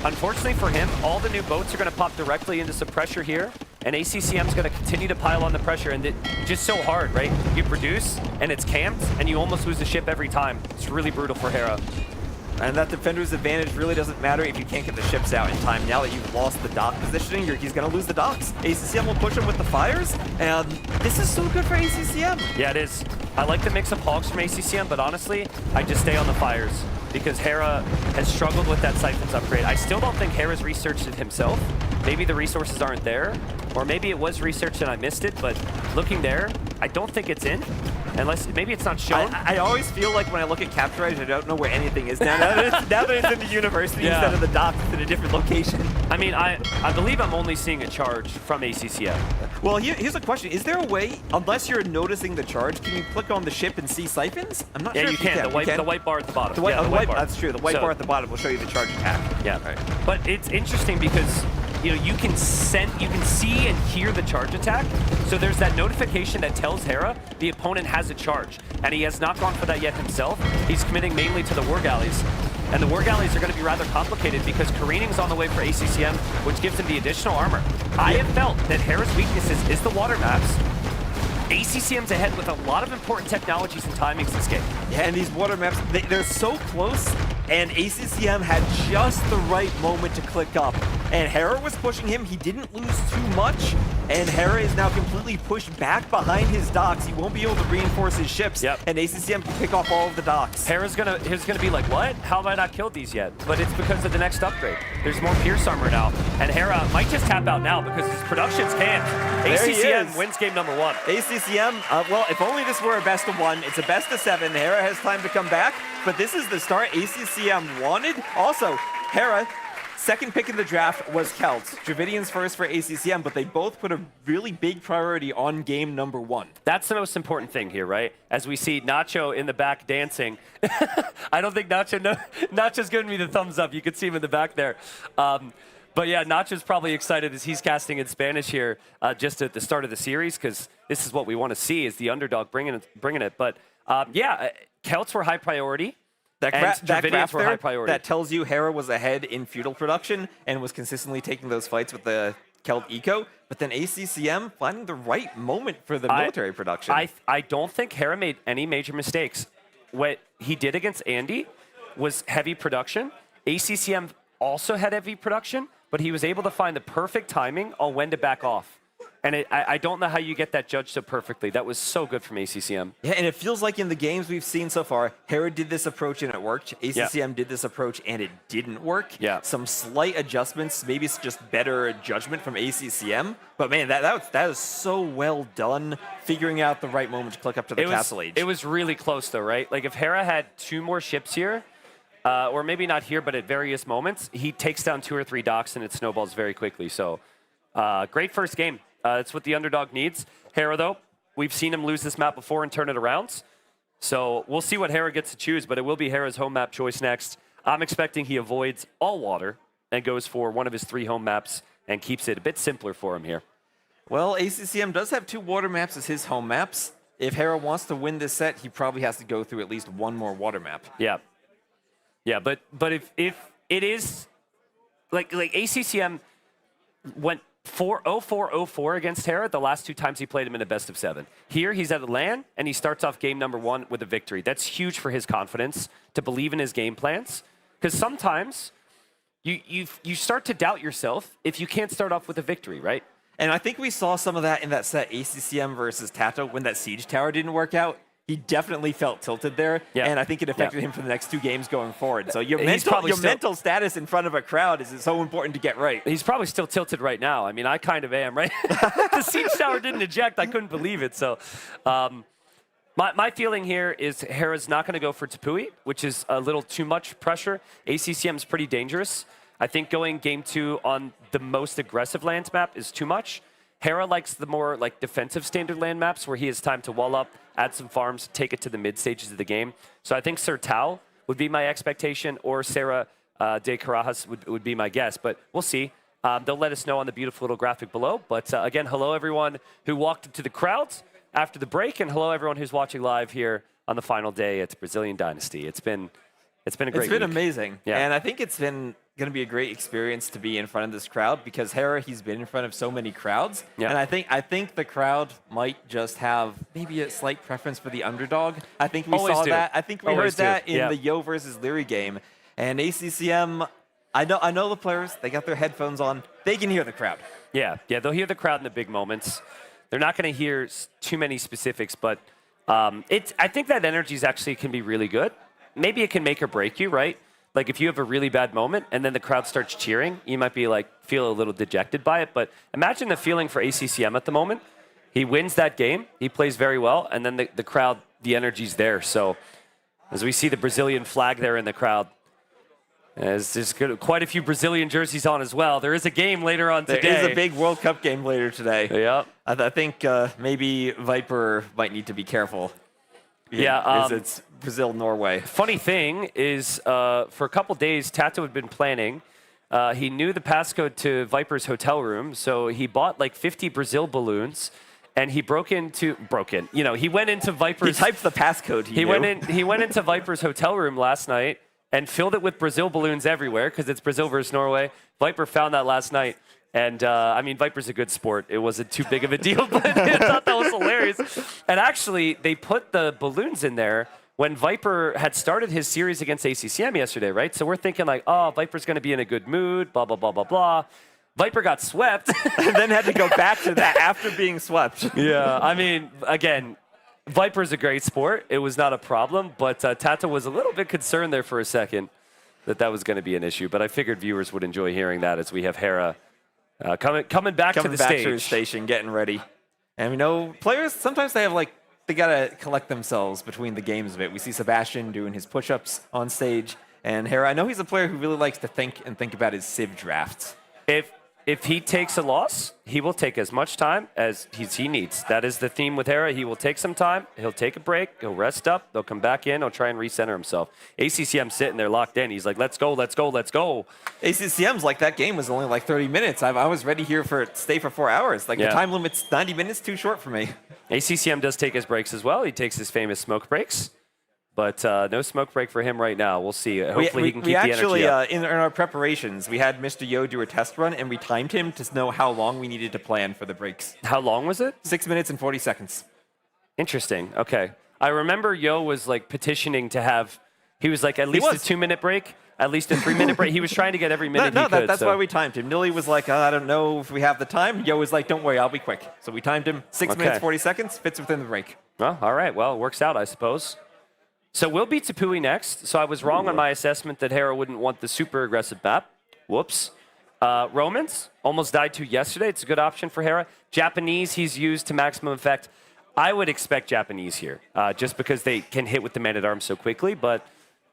Unfortunately for him, all the new boats are going to pop directly into some pressure here, and ACCM's going to continue to pile on the pressure, and it's just so hard, right? You produce, and it's camped, and you almost lose the ship every time. It's really brutal for Hera. And that defender's advantage really doesn't matter if you can't get the ships out in time. Now that you've lost the dock positioning, he's going to lose the docks. ACCM will push him with the fires, and this is so good for ACCM. Yeah, it is. I like the mix of hogs from ACCM, but honestly, I just stay on the fires because Hera has struggled with that Siphons upgrade. I still don't think Hera's researched it himself. Maybe the resources aren't there, or maybe it was researched and I missed it, but looking there, I don't think it's in. Unless, maybe it's not shown. I always feel like when I look at Capture Edge, I don't know where anything is now. Now that it's in the university instead of the dock, it's in a different location. I mean, I believe I'm only seeing a charge from ACCM. Well, here's a question. Is there a way, unless you're noticing the charge, can you click on the ship and see Siphons? I'm not sure if you can. The white bar at the bottom. The white bar. That's true. The white bar at the bottom will show you the charge attack. Yeah. Right. But it's interesting because you can see and hear the charge attack. So there's that notification that tells Hera the opponent has a charge, and he has not gone for that yet himself. He's committing mainly to the War Galleys. And the War Galleys are going to be rather complicated because careening's on the way for ACCM, which gives him the additional armor. I have felt that Hera's weaknesses is the water maps. ACCM's ahead with a lot of important technologies and timings this game. Yeah, and these water maps, they're so close, and ACCM had just the right moment to click up. And Hera was pushing him. He didn't lose too much, and Hera is now completely pushed back behind his docks. He won't be able to reinforce his ships, and ACCM can pick off all of the docks. Hera's gonna be like, what? How have I not killed these yet? But it's because of the next upgrade. There's more Pierce armor now, and Hera might just tap out now because his production's canned. ACCM wins game number 1. ACCM, well, if only this were a best of 1. It's a best of 7. Hera has time to come back, but this is the start ACCM wanted. Also, Hera, second pick in the draft was Celts. Dravidians first for ACCM, but they both put a really big priority on game number 1. That's the most important thing here, right? As we see Nacho in the back dancing. I don't think Nacho's giving me the thumbs up. You can see him in the back there. But yeah, Nacho's probably excited as he's casting in Spanish here just at the start of the series because this is what we want to see is the underdog bringing it. But yeah, Celts were high priority. That graph were high priority. That tells you Hera was ahead in feudal production and was consistently taking those fights with the Celt eco. But then ACCM finding the right moment for the military production. I don't think Hera made any major mistakes. What he did against Andy was heavy production. ACCM also had heavy production, but he was able to find the perfect timing on when to back off. And I don't know how you get that judged so perfectly. That was so good from ACCM. Yeah, and it feels like in the games we've seen so far, Hera did this approach and it worked. ACCM did this approach and it didn't work. Yeah. Some slight adjustments, maybe it's just better judgment from ACCM. But man, that is so well done, figuring out the right moment to click up to the Castle Age. It was really close though, right? Like if Hera had 2 more ships here, or maybe not here, but at various moments, he takes down 2 or 3 docks and it snowballs very quickly. So great first game. It's what the underdog needs. Hera, though, we've seen him lose this map before and turn it around. So we'll see what Hera gets to choose, but it will be Hera's home map choice next. I'm expecting he avoids all water and goes for one of his 3 home maps and keeps it a bit simpler for him here. Well, ACCM does have 2 water maps as his home maps. If Hera wants to win this set, he probably has to go through at least 1 more water map. Yeah. Yeah, but if it is like ACCM went 0-4 against Hera the last 2 times he played him in a best of 7. Here he's at the LAN and he starts off game number 1 with a victory. That's huge for his confidence to believe in his game plans because sometimes you start to doubt yourself if you can't start off with a victory, right? And I think we saw some of that in that set ACCM versus Tato when that siege tower didn't work out. He definitely felt tilted there, and I think it affected him for the next 2 games going forward. So your mental status in front of a crowd is so important to get right. He's probably still tilted right now. I mean, I kind of am, right? The siege tower didn't eject. I couldn't believe it. So my feeling here is Hera's not going to go for Tepui, which is a little too much pressure. ACCM is pretty dangerous. I think going game 2 on the most aggressive lands map is too much. Hera likes the more defensive standard land maps where he has time to wall up, add some farms, take it to the mid stages of the game. So I think Sir Tao would be my expectation, or Sarah de Carajas would be my guess. But we'll see. They'll let us know on the beautiful little graphic below. But again, hello everyone who walked into the crowds after the break, and hello everyone who's watching live here on the final day at Brazilian Dynasty. It's been a great week. It's been amazing. Yeah. And I think it's been going to be a great experience to be in front of this crowd because Hera, he's been in front of so many crowds. Yeah. And I think the crowd might just have maybe a slight preference for the underdog. I think we saw that. I think we heard that in the Yo versus Leary game. And ACCM, I know the players, they got their headphones on. They can hear the crowd. Yeah, they'll hear the crowd in the big moments. They're not going to hear too many specifics, but I think that energy actually can be really good. Maybe it can make or break you, right? Like if you have a really bad moment and then the crowd starts cheering, you might be like feel a little dejected by it. But imagine the feeling for ACCM at the moment. He wins that game, he plays very well, and then the crowd, the energy's there. So as we see the Brazilian flag there in the crowd, as there's quite a few Brazilian jerseys on as well. There is a game later on today. There is a big World Cup game later today. Yeah. I think maybe Viper might need to be careful. Yeah. It's Brazil-Norway. Funny thing is, for a couple days, Tato had been planning. He knew the passcode to Viper's hotel room, so he bought like 50 Brazil balloons. And he he went into Viper's... He typed the passcode. He went into Viper's hotel room last night and filled it with Brazil balloons everywhere because it's Brazil versus Norway. Viper found that last night. And, I mean, Viper's a good sport. It wasn't too big of a deal, but I thought that was hilarious. And actually, they put the balloons in there when Viper had started his series against ACCM yesterday, right? So we're thinking like, oh, Viper's going to be in a good mood, blah, blah, blah, blah, blah. Viper got swept. And then had to go back to that after being swept. Yeah, I mean, again, Viper's a great sport. It was not a problem, but Tato was a little bit concerned there for a second that was going to be an issue. But I figured viewers would enjoy hearing that as we have Hera coming back to the stage. To the station, getting ready. And we know players, sometimes they got to collect themselves between the games a bit. We see Sebastian doing his push-ups on stage. And Hera, I know he's a player who really likes to think about his Civ drafts. If he takes a loss, he will take as much time as he needs. That is the theme with Hera. He will take some time. He'll take a break. He'll rest up. They'll come back in. He'll try and recenter himself. ACCM's sitting there locked in. He's like, let's go, let's go, let's go. ACCM's like, that game was only like 30 minutes. I was ready here to stay for 4 hours. Like, the time limit's 90 minutes, too short for me. ACCM does take his breaks as well. He takes his famous smoke breaks. But no smoke break for him right now. We'll see. Hopefully he can keep the energy up. In our preparations, we had Mr. Yo do a test run, and we timed him to know how long we needed to plan for the breaks. How long was it? 6 minutes and 40 seconds. Interesting. Okay. I remember Yo was like petitioning to have, he was like at least a 2-minute break, at least a 3-minute break. He was trying to get every minute he could. That's why we timed him. Nilly was like, I don't know if we have the time. Yo was like, don't worry, I'll be quick. So we timed him 6 minutes, 40 seconds, fits within the break. Well, all right. Well, it works out, I suppose. So we'll beat Tapui next. So I was wrong on my assessment that Hera wouldn't want the super aggressive map. Whoops. Romans, almost died to yesterday. It's a good option for Hera. Japanese, he's used to maximum effect. I would expect Japanese here, just because they can hit with the man-at-arms so quickly, but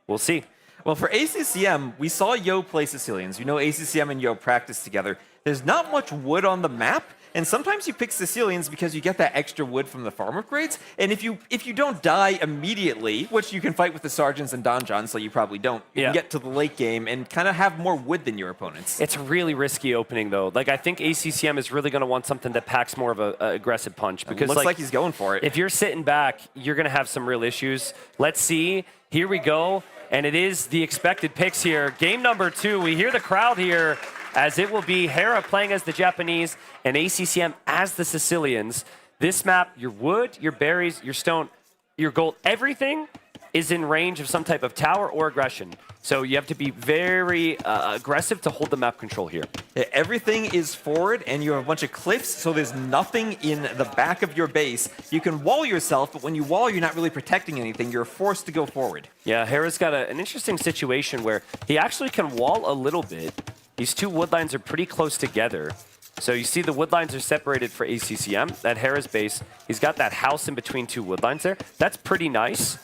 we'll see. Well, for ACCM, we saw Yo play Sicilians. You know ACCM and Yo practice together. There's not much wood on the map, and sometimes you pick Sicilians because you get that extra wood from the farm upgrades. And if you don't die immediately, which you can fight with the Sergeants and Donjons, so you probably don't, you can get to the late game and kind of have more wood than your opponents. It's a really risky opening, though. Like, I think ACCM is really going to want something that packs more of an aggressive punch. Because it looks like he's going for it. If you're sitting back, you're going to have some real issues. Let's see. Here we go. And it is the expected picks here. Game number 2. We hear the crowd here, as it will be Hera playing as the Japanese and ACCM as the Sicilians. This map, your wood, your berries, your stone, your gold, everything is in range of some type of tower or aggression. So you have to be very aggressive to hold the map control here. Everything is forward, and you have a bunch of cliffs, so there's nothing in the back of your base. You can wall yourself, but when you wall, you're not really protecting anything. You're forced to go forward. Yeah, Hera's got an interesting situation where he actually can wall a little bit. These two wood lines are pretty close together. So you see the wood lines are separated for ACCM. At Hera's base, he's got that house in between two wood lines there. That's pretty nice,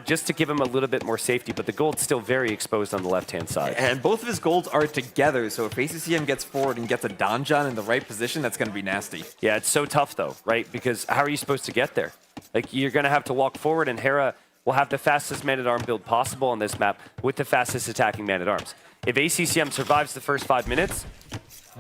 just to give him a little bit more safety, but the gold's still very exposed on the left-hand side. And both of his golds are together, so if ACCM gets forward and gets a Donjon in the right position, that's going to be nasty. Yeah, it's so tough, though, right? Because how are you supposed to get there? Like, you're going to have to walk forward, and Hera will have the fastest man-at-arm build possible on this map with the fastest attacking man-at-arms. If ACCM survives the first 5 minutes,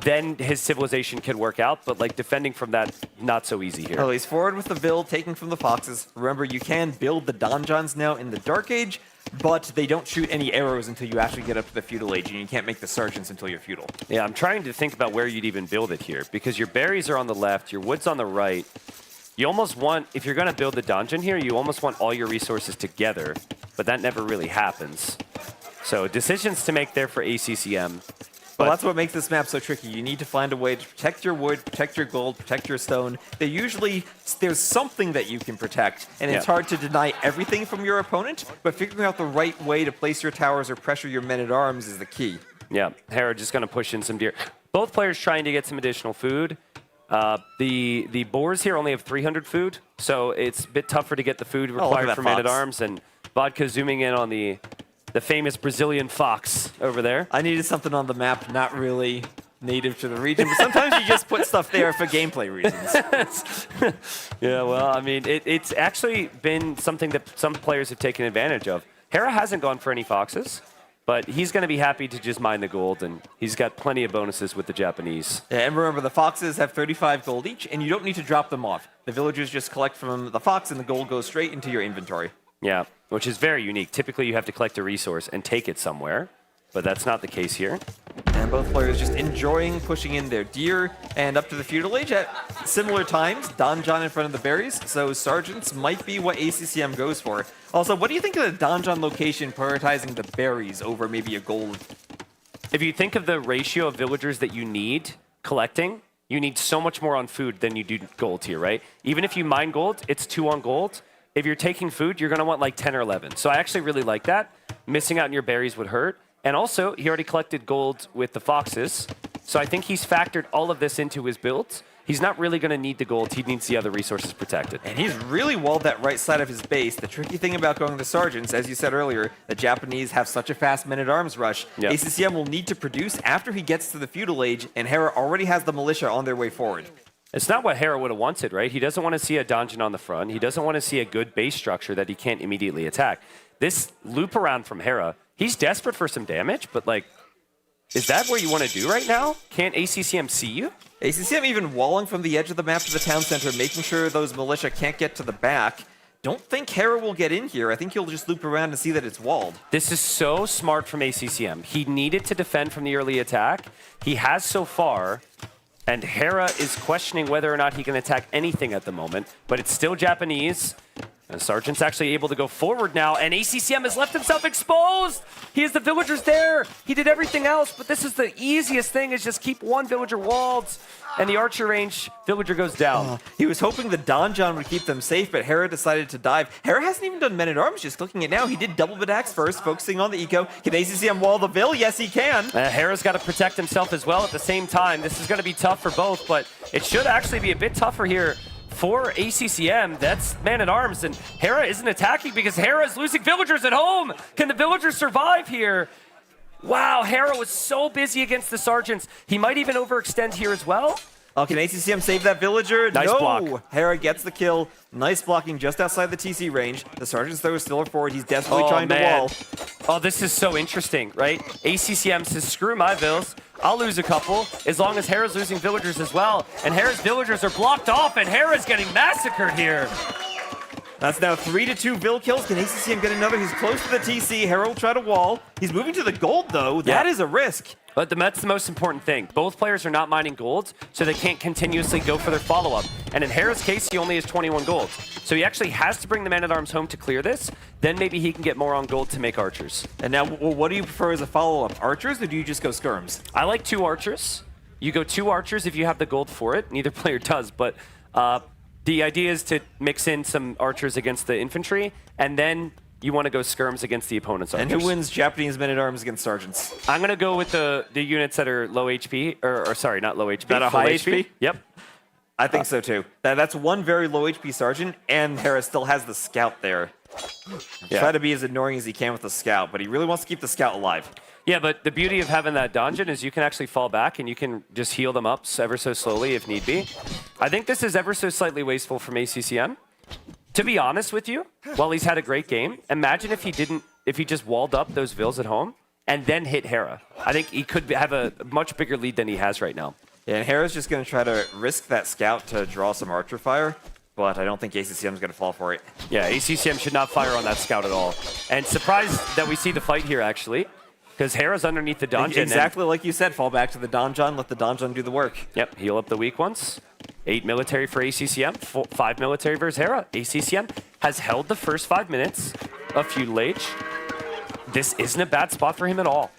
then his civilization can work out, but like defending from that, not so easy here. Oh, he's forward with the build, taking from the Foxes. Remember, you can build the Donjons now in the Dark Age, but they don't shoot any arrows until you actually get up to the Feudal Age, and you can't make the Sergeants until you're Feudal. Yeah, I'm trying to think about where you'd even build it here, because your berries are on the left, your wood's on the right. You almost want, if you're going to build the dungeon here, you almost want all your resources together, but that never really happens. So decisions to make there for ACCM. Well, that's what makes this map so tricky. You need to find a way to protect your wood, protect your gold, protect your stone. There's something that you can protect, and it's hard to deny everything from your opponent, but figuring out the right way to place your towers or pressure your men-at-arms is the key. Yeah, Hera just going to push in some deer. Both players trying to get some additional food. The boars here only have 300 food, so it's a bit tougher to get the food required for men-at-arms, and Vodka zooming in on the famous Brazilian fox over there. I needed something on the map not really native to the region, but sometimes you just put stuff there for gameplay reasons. Yeah, well, I mean, it's actually been something that some players have taken advantage of. Hera hasn't gone for any foxes, but he's going to be happy to just mine the gold, and he's got plenty of bonuses with the Japanese. Yeah, and remember, the foxes have 35 gold each, and you don't need to drop them off. The villagers just collect from the fox, and the gold goes straight into your inventory. Yeah, which is very unique. Typically, you have to collect a resource and take it somewhere, but that's not the case here. And both players just enjoying pushing in their deer, and up to the feudal age at similar times. Donjon in front of the berries, so sergeants might be what ACCM goes for. Also, what do you think of the Donjon location prioritizing the berries over maybe a gold? If you think of the ratio of villagers that you need collecting, you need so much more on food than you do gold here, right? Even if you mine gold, it's 2 on gold. If you're taking food, you're going to want like 10 or 11. So I actually really like that. Missing out on your berries would hurt. And also, he already collected gold with the foxes. So I think he's factored all of this into his build. He's not really going to need the gold. He needs the other resources protected. And he's really walled that right side of his base. The tricky thing about going to sergeants, as you said earlier, the Japanese have such a fast men-at-arms rush. Yep. ACCM will need to produce after he gets to the feudal age, and Hera already has the militia on their way forward. It's not what Hera would have wanted, right? He doesn't want to see a dungeon on the front. He doesn't want to see a good base structure that he can't immediately attack. This loop around from Hera, he's desperate for some damage, but like, is that what you want to do right now? Can't ACCM see you? ACCM even walling from the edge of the map to the town center, making sure those militia can't get to the back. Don't think Hera will get in here. I think he'll just loop around and see that it's walled. This is so smart from ACCM. He needed to defend from the early attack. He has so far. And Hera is questioning whether or not he can attack anything at the moment, but it's still Japanese. And Sergeant's actually able to go forward now, and ACCM has left himself exposed! He has the villagers there! He did everything else, but this is the easiest thing, is just keep one villager walled, and the archer range villager goes down. He was hoping the Donjon would keep them safe, but Hera decided to dive. Hera hasn't even done men-at-arms, just clicking it now. He did double bit axe first, focusing on the eco. Can ACCM wall the Vill? Yes, he can. Hera's got to protect himself as well at the same time. This is going to be tough for both, but it should actually be a bit tougher here for ACCM. That's man-at-arms, and Hera isn't attacking because Hera is losing villagers at home. Can the villagers survive here? Wow, Hera was so busy against the sergeants. He might even overextend here as well. Oh, can ACCM save that villager? Nice block. Hera gets the kill. Nice blocking just outside the TC range. The sergeant's throw is still forward. He's desperately trying to wall. Oh, this is so interesting, right? ACCM says, screw my vills. I'll lose a couple as long as Hera's losing villagers as well. And Hera's villagers are blocked off, and Hera's getting massacred here. That's now 3-2 Vill kills. Can ACCM get another? He's close to the TC. Hera will try to wall. He's moving to the gold, though. That is a risk. But that's the most important thing. Both players are not mining gold, so they can't continuously go for their follow-up. And in Hera's case, he only has 21 gold. So he actually has to bring the man-at-arms home to clear this. Then maybe he can get more on gold to make archers. And now, well, what do you prefer as a follow-up? Archers, or do you just go skirms? I like 2 archers. You go 2 archers if you have the gold for it. Neither player does, but the idea is to mix in some archers against the infantry, and then you want to go skirms against the opponent's archers. And who wins Japanese men-at-arms against sergeants? I'm going to go with the units that are low HP, or sorry, not low HP. That are high HP? Yep. I think so too. That's one very low HP sergeant, and Hera still has the scout there. Try to be as annoying as he can with the scout, but he really wants to keep the scout alive. Yeah, but the beauty of having that dungeon is you can actually fall back and you can just heal them up ever so slowly if need be. I think this is ever so slightly wasteful from ACCM. To be honest with you, while he's had a great game, imagine if he just walled up those vills at home and then hit Hera. I think he could have a much bigger lead than he has right now. Yeah, and Hera's just going to try to risk that scout to draw some archer fire, but I don't think ACCM is going to fall for it. Yeah, ACCM should not fire on that scout at all. And surprised that we see the fight here, actually, because Hera's underneath the donjon. Exactly like you said, fall back to the donjon, let the donjon do the work. Yep, heal up the weak ones. 8 military for ACCM, 5 military versus Hera. ACCM has held the first 5 minutes of feudal age. this isn't a bad spot for him at all.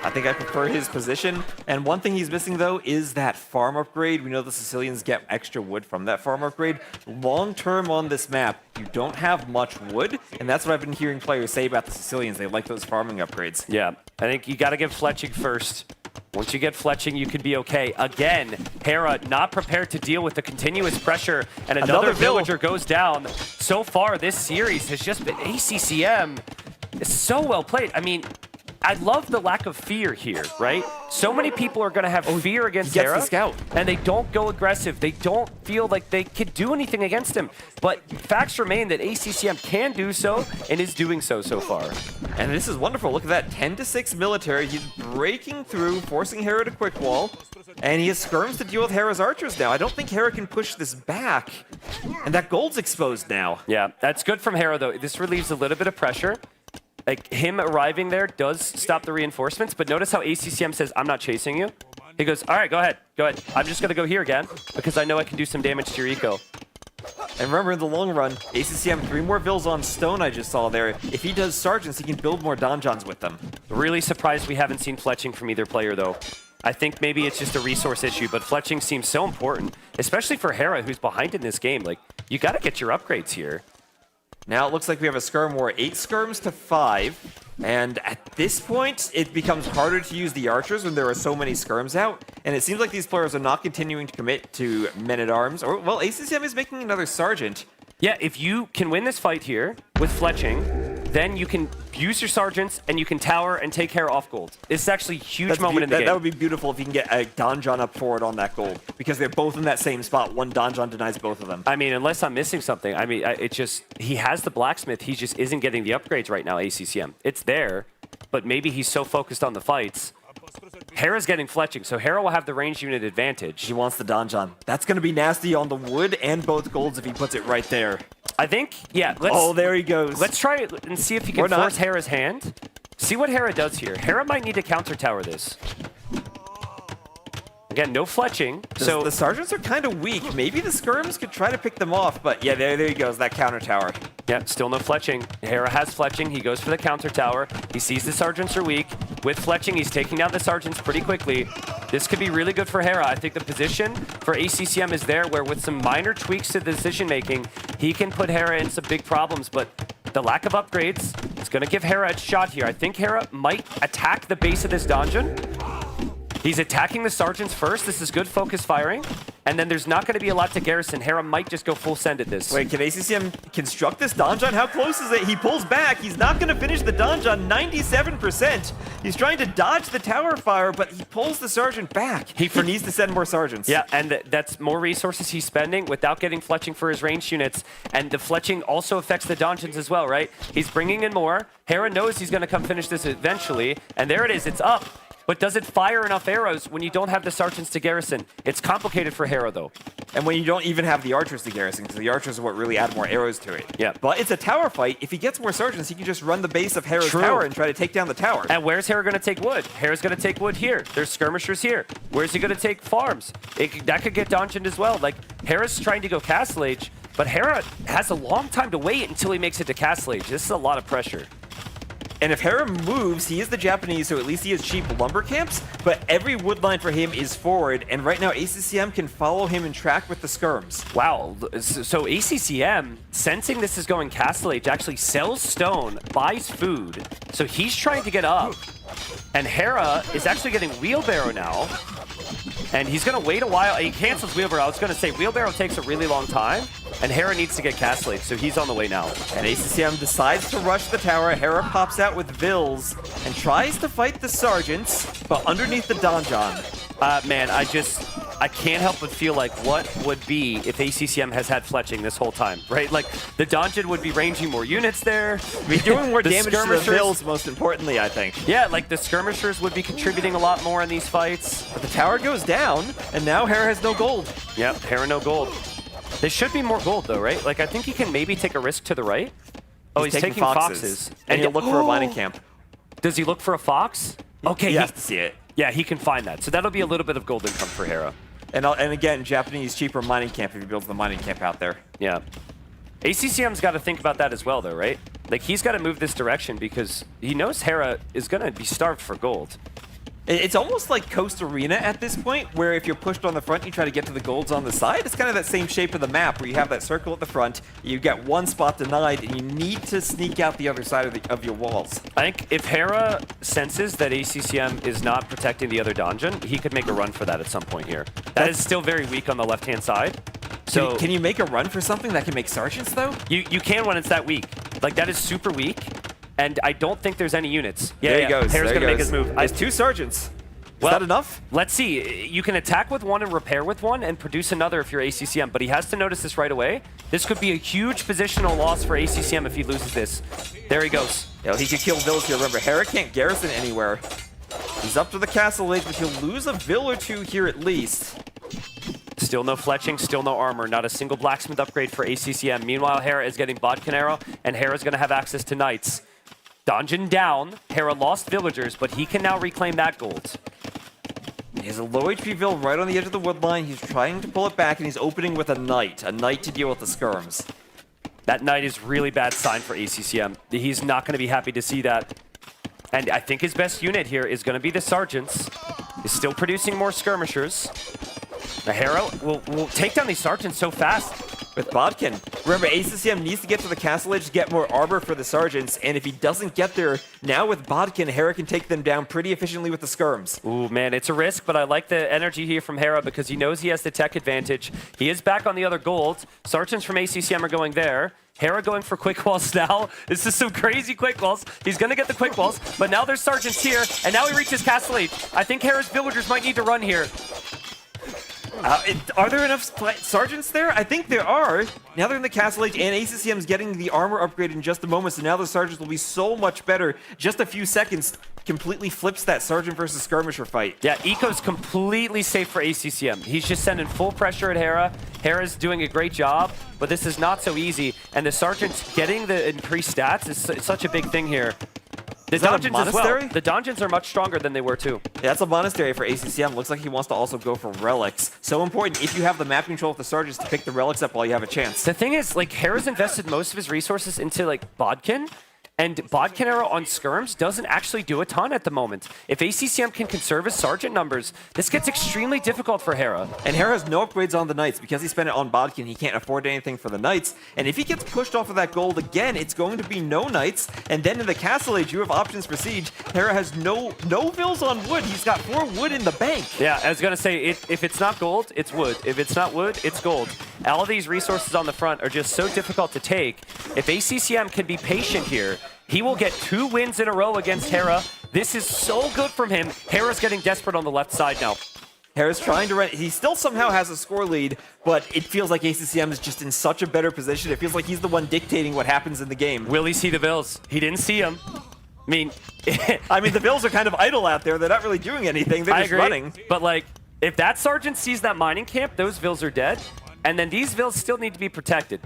I think I prefer his position. And one thing he's missing, though, is that farm upgrade. We know the Sicilians get extra wood from that farm upgrade. Long term on this map, you don't have much wood. And that's what I've been hearing players say about the Sicilians. They like those farming upgrades. Yeah, I think you got to get fletching first. Once you get fletching, you can be okay. Again, Hera not prepared to deal with the continuous pressure, and another villager goes down. So far, this series has just been ACCM. It's so well played. I mean, I love the lack of fear here, right? So many people are going to have fear against Hera, the scout, and they don't go aggressive. They don't feel like they could do anything against him. But facts remain that ACCM can do so, and is doing so far. And this is wonderful. Look at that, 10-6 military. He's breaking through, forcing Hera to quick wall, and he has skirms to deal with Hera's archers now. I don't think Hera can push this back, and that gold's exposed now. Yeah, that's good from Hera, though. This relieves a little bit of pressure. Like, him arriving there does stop the reinforcements, but notice how ACCM says, I'm not chasing you. He goes, all right, go ahead. I'm just going to go here again, because I know I can do some damage to your eco. And remember, in the long run, ACCM 3 more vills on stone I just saw there. If he does sergeants, he can build more donjons with them. Really surprised we haven't seen fletching from either player, though. I think maybe it's just a resource issue, but fletching seems so important, especially for Hera, who's behind in this game. Like, you got to get your upgrades here. Now it looks like we have a skirm war, 8 skirms to 5. And at this point, it becomes harder to use the archers when there are so many skirms out. And it seems like these players are not continuing to commit to men-at-arms. Or, well, ACCM is making another sergeant. Yeah, if you can win this fight here with fletching, then you can use your sergeants and you can tower and take Hera off gold. It's actually a huge moment in the game. That would be beautiful if you can get a donjon up forward on that gold, because they're both in that same spot. One donjon denies both of them. I mean, unless I'm missing something. I mean, he has the blacksmith. He just isn't getting the upgrades right now, ACCM. It's there, but maybe he's so focused on the fights. Hera's getting fletching, so Hera will have the range unit advantage. He wants the donjon. That's going to be nasty on the wood and both golds if he puts it right there. I think, yeah. Oh, there he goes. Let's try it and see if he can force Hera's hand. See what Hera does here. Hera might need to counter tower this. Again, no fletching. So the sergeants are kind of weak. Maybe the skirms could try to pick them off, but yeah, there he goes, that counter tower. Yeah, still no fletching. Hera has fletching. He goes for the counter tower. He sees the sergeants are weak. With fletching, he's taking down the sergeants pretty quickly. This could be really good for Hera. I think the position for ACCM is there where with some minor tweaks to the decision-making, he can put Hera in some big problems, but the lack of upgrades is going to give Hera a shot here. I think Hera might attack the base of this donjon. He's attacking the sergeants first. This is good focus firing. And then there's not going to be a lot to garrison. Hera might just go full send at this. Wait, can ACCM construct this donjon? How close is it? He pulls back. He's not going to finish the donjon. 97%. He's trying to dodge the tower fire, but he pulls the sergeant back. He needs to send more sergeants. Yeah, and that's more resources he's spending without getting fletching for his ranged units. And the fletching also affects the donjons as well, right? He's bringing in more. Hera knows he's going to come finish this eventually. And there it is. It's up. But does it fire enough arrows when you don't have the sergeants to garrison? It's complicated for Hera, though. And when you don't even have the archers to garrison, because the archers are what really add more arrows to it. Yeah. But it's a tower fight. If he gets more sergeants, he can just run the base of Hera's tower and try to take down the tower. And where's Hera going to take wood? Hera's going to take wood here. There's skirmishers here. Where's he going to take farms? That could get donjoned as well. Like, Hera's trying to go Castle Age, but Hera has a long time to wait until he makes it to Castle Age. This is a lot of pressure. And if Hera moves, he is the Japanese, so at least he has cheap lumber camps, but every wood line for him is forward, and right now ACCM can follow him and track with the skirms. Wow, so ACCM, sensing this is going Castle Age, actually sells stone, buys food, so he's trying to get up. And Hera is actually getting wheelbarrow now, and he's going to wait a while. He cancels wheelbarrow. I was going to say wheelbarrow takes a really long time, and Hera needs to get Castle Age, so he's on the way now. And ACCM decides to rush the tower. Hera pops out with Vills and tries to fight the sergeants, but underneath the donjon. Man, I can't help but feel like what would be if ACCM has had fletching this whole time, right? Like, the donjon would be ranging more units there. Be doing more damage to the Vills, most importantly, I think. Yeah, like the skirmishers would be contributing a lot more in these fights. But the tower goes down, and now Hera has no gold. Yep, Hera no gold. There should be more gold, though, right? Like, I think he can maybe take a risk to the right. Oh, he's taking foxes. And he'll look for a mining camp. Does he look for a fox? Okay, he has to see it. Yeah, he can find that. So that'll be a little bit of gold income for Hera. And again, Japanese cheaper mining camp if he builds the mining camp out there. Yeah. ACCM's got to think about that as well, though, right? Like, he's got to move this direction because he knows Hera is going to be starved for gold. It's almost like Coast Arena at this point, where if you're pushed on the front, you try to get to the golds on the side. It's kind of that same shape of the map, where you have that circle at the front, you get one spot denied, and you need to sneak out the other side of your walls. I think if Hera senses that ACCM is not protecting the other dungeon, he could make a run for that at some point here. That is still very weak on the left-hand side. So can you make a run for something that can make sergeants, though? You can when it's that weak. Like, that is super weak. And I don't think there's any units. Yeah, there he goes. Hera's going to make his move. There's 2 sergeants. Is that enough? Let's see. You can attack with one and repair with one and produce another if you're ACCM, but he has to notice this right away. This could be a huge positional loss for ACCM if he loses this. There he goes. You know, he could kill villas here. Remember, Hera can't garrison anywhere. He's up to the castle age, but he'll lose a vill or 2 here at least. Still no fletching, still no armor, not a single blacksmith upgrade for ACCM. Meanwhile, Hera is getting Bodkin arrow, and Hera's going to have access to knights. Dungeon down. Hera lost villagers, but he can now reclaim that gold. He has a low HP vill right on the edge of the wood line. He's trying to pull it back, and he's opening with a knight to deal with the skirms. That knight is really bad sign for ACCM. He's not going to be happy to see that. And I think his best unit here is going to be the sergeants. He's still producing more skirmishers. Now Hera will take down these sergeants so fast. With Bodkin. Remember, ACCM needs to get to the castle edge to get more armor for the sergeants, and if he doesn't get there, now with Bodkin, Hera can take them down pretty efficiently with the skirms. Ooh, man, it's a risk, but I like the energy here from Hera because he knows he has the tech advantage. He is back on the other gold. Sergeants from ACCM are going there. Hera going for quick walls now. This is some crazy quick walls. He's going to get the quick walls, but now there's sergeants here, and now he reaches castle age. I think Hera's villagers might need to run here. Are there enough sergeants there? I think there are. Now they're in the castle age, and ACCM's getting the armor upgrade in just a moment, so now the sergeants will be so much better. Just a few seconds completely flips that sergeant versus skirmisher fight. Yeah, Eco's completely safe for ACCM. He's just sending full pressure at Hera. Hera's doing a great job, but this is not so easy, and the sergeants getting the increased stats is such a big thing here. The dungeons as well. The dungeons are much stronger than they were too. Yeah, that's a monastery for ACCM. Looks like he wants to also go for relics. So important if you have the map control of the sergeants to pick the relics up while you have a chance. The thing is, like, Hera's invested most of his resources into like Bodkin, and Bodkin arrow on skirms doesn't actually do a ton at the moment. If ACCM can conserve his sergeant numbers, this gets extremely difficult for Hera. And Hera has no upgrades on the knights. Because he spent it on Bodkin, he can't afford anything for the knights. And if he gets pushed off of that gold again, it's going to be no knights. And then in the castle age, you have options for siege. Hera has no vills on wood. He's got 4 wood in the bank. Yeah, I was going to say, if it's not gold, it's wood. If it's not wood, it's gold. All of these resources on the front are just so difficult to take. If ACCM can be patient here, he will get 2 wins in a row against Hera. This is so good from him. Hera's getting desperate on the left side now. Hera's trying to run. He still somehow has a score lead, but it feels like ACCM is just in such a better position. It feels like he's the one dictating what happens in the game. Will he see the vills? He didn't see them. I mean, the vills are kind of idle out there. They're not really doing anything. They're just running. But like, if that sergeant sees that mining camp, those vills are dead. And then these vills still need to be protected.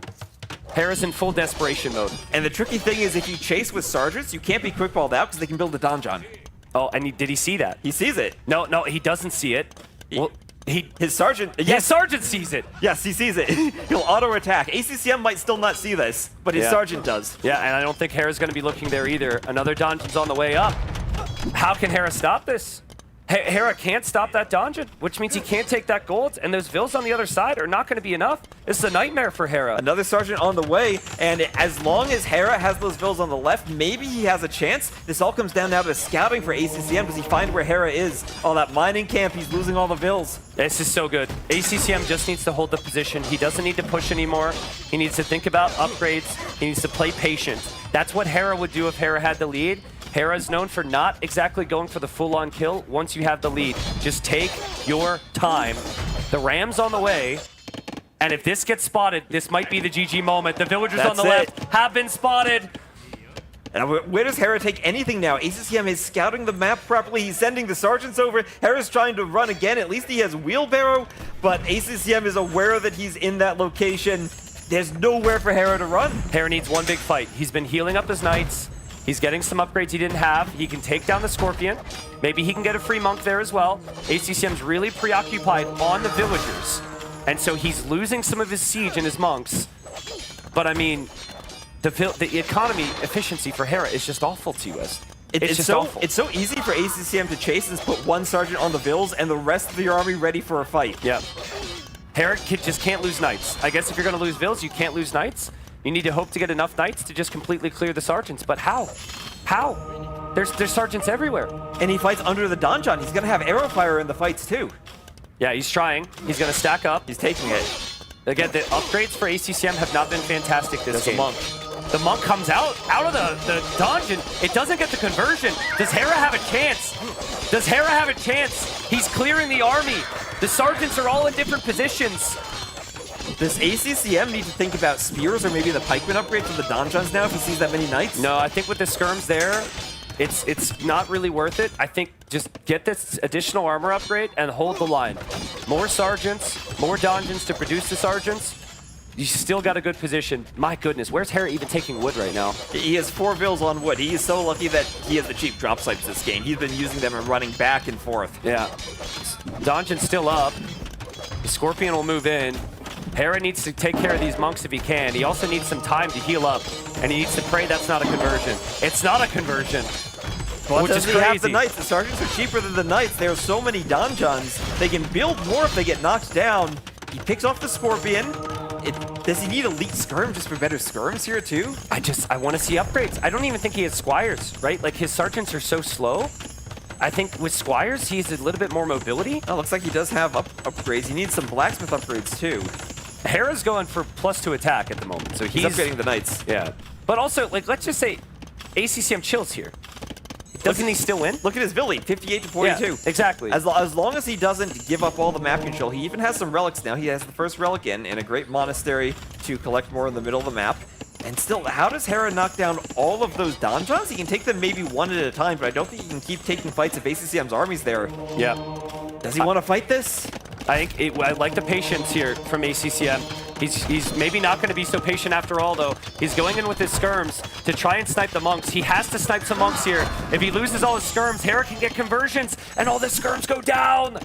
Hera's in full desperation mode. And the tricky thing is if you chase with sergeants, you can't be quick-balled out because they can build a donjon. Oh, and did he see that? He sees it. No, he doesn't see it. His sergeant... Yes, sergeant sees it. Yes, he sees it. He'll auto-attack. ACCM might still not see this, but his sergeant does. Yeah, and I don't think Hera's going to be looking there either. Another donjon's on the way up. How can Hera stop this? Hera can't stop that dungeon, which means he can't take that gold, and those vills on the other side are not going to be enough. This is a nightmare for Hera. Another sergeant on the way, and as long as Hera has those vills on the left, maybe he has a chance. This all comes down now to scouting for ACCM. Does he find where Hera is? Oh, that mining camp, he's losing all the vills. This is so good. ACCM just needs to hold the position. He doesn't need to push anymore. He needs to think about upgrades. He needs to play patient. That's what Hera would do if Hera had the lead. Hera is known for not exactly going for the full-on kill once you have the lead. Just take your time. The Ram's on the way, and if this gets spotted, this might be the GG moment. The villagers on the left have been spotted. And where does Hera take anything now? ACCM is scouting the map properly. He's sending the sergeants over. Hera's trying to run again. At least he has wheelbarrow, but ACCM is aware that he's in that location. There's nowhere for Hera to run. Hera needs one big fight. He's been healing up his knights. He's getting some upgrades he didn't have. He can take down the Scorpion. Maybe he can get a free monk there as well. ACCM's really preoccupied on the villagers. And so he's losing some of his siege and his monks. but I mean, the economy efficiency for Hera is just awful, TUS. It's just awful. It's so easy for ACCM to chase and put one sergeant on the Vills and the rest of your army ready for a fight. Yeah. Hera just can't lose knights. I guess if you're going to lose Vills, you can't lose knights. You need to hope to get enough knights to just completely clear the sergeants. But how? How? There's sergeants everywhere. And he fights under the donjon. He's going to have arrow fire in the fights too. Yeah, he's trying. He's going to stack up. He's taking it. Again, the upgrades for ACCM have not been fantastic this game. The monk. The monk comes out of the dungeon. It doesn't get the conversion. Does Hera have a chance? Does Hera have a chance? He's clearing the army. The sergeants are all in different positions. Does ACCM need to think about spears or maybe the pikeman upgrade for the donjons now if he sees that many knights? No, I think with the skirms there, it's not really worth it. I think just get this additional armor upgrade and hold the line. More sergeants, more dungeons to produce the sergeants. You still got a good position. My goodness, where's Hera even taking wood right now? He has 4 Vills on wood. He is so lucky that he has the cheap drop sites this game. He's been using them and running back and forth. Yeah. Donjon's still up. The Scorpion will move in. Hera needs to take care of these monks if he can. He also needs some time to heal up. And he needs to pray that's not a conversion. It's not a conversion. Well, which is he crazy. Have the knights. The sergeants are cheaper than the knights. There are so many donjons. They can build more if they get knocked down. He picks off the Scorpion. Does he need elite skirm just for better skirms here too? I want to see upgrades. I don't even think he has squires, right? Like his sergeants are so slow. I think with squires, he's a little bit more mobility. Oh, looks like he does have upgrades. He needs some blacksmith upgrades too. Hera's going for +2 attack at the moment, so he's upgrading the knights. Yeah, but also like let's just say ACCM chills here. Doesn't he still win? Look at his Vill lead, 58 to 42. Yeah, exactly. As long as he doesn't give up all the map control, he even has some relics now. He has the first relic in a great monastery to collect more in the middle of the map. And still, how does Hera knock down all of those donjons? He can take them maybe one at a time, but I don't think he can keep taking fights if ACCM's army's there. Yeah. Does he want to fight this? I like the patience here from ACCM. He's maybe not going to be so patient after all, though. He's going in with his skirms to try and snipe the monks. He has to snipe some monks here. If he loses all his skirms, Hera can get conversions, and all the skirms go down.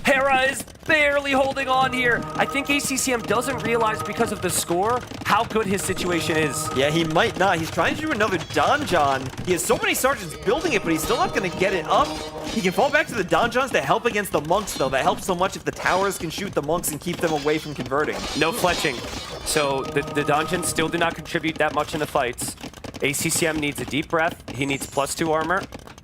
Hera is barely holding on here. I think ACCM doesn't realize because of the score how good his situation is. Yeah, he might not. He's trying to do another donjon. He has so many sergeants building it, but he's still not going to get it up. He can fall back to the donjons to help against the monks, though. That helps so much if the towers can shoot the monks and keep them away from converting. No fletching. So the dungeons still do not contribute that much in the fights. ACCM needs a deep breath. He needs +2 armor.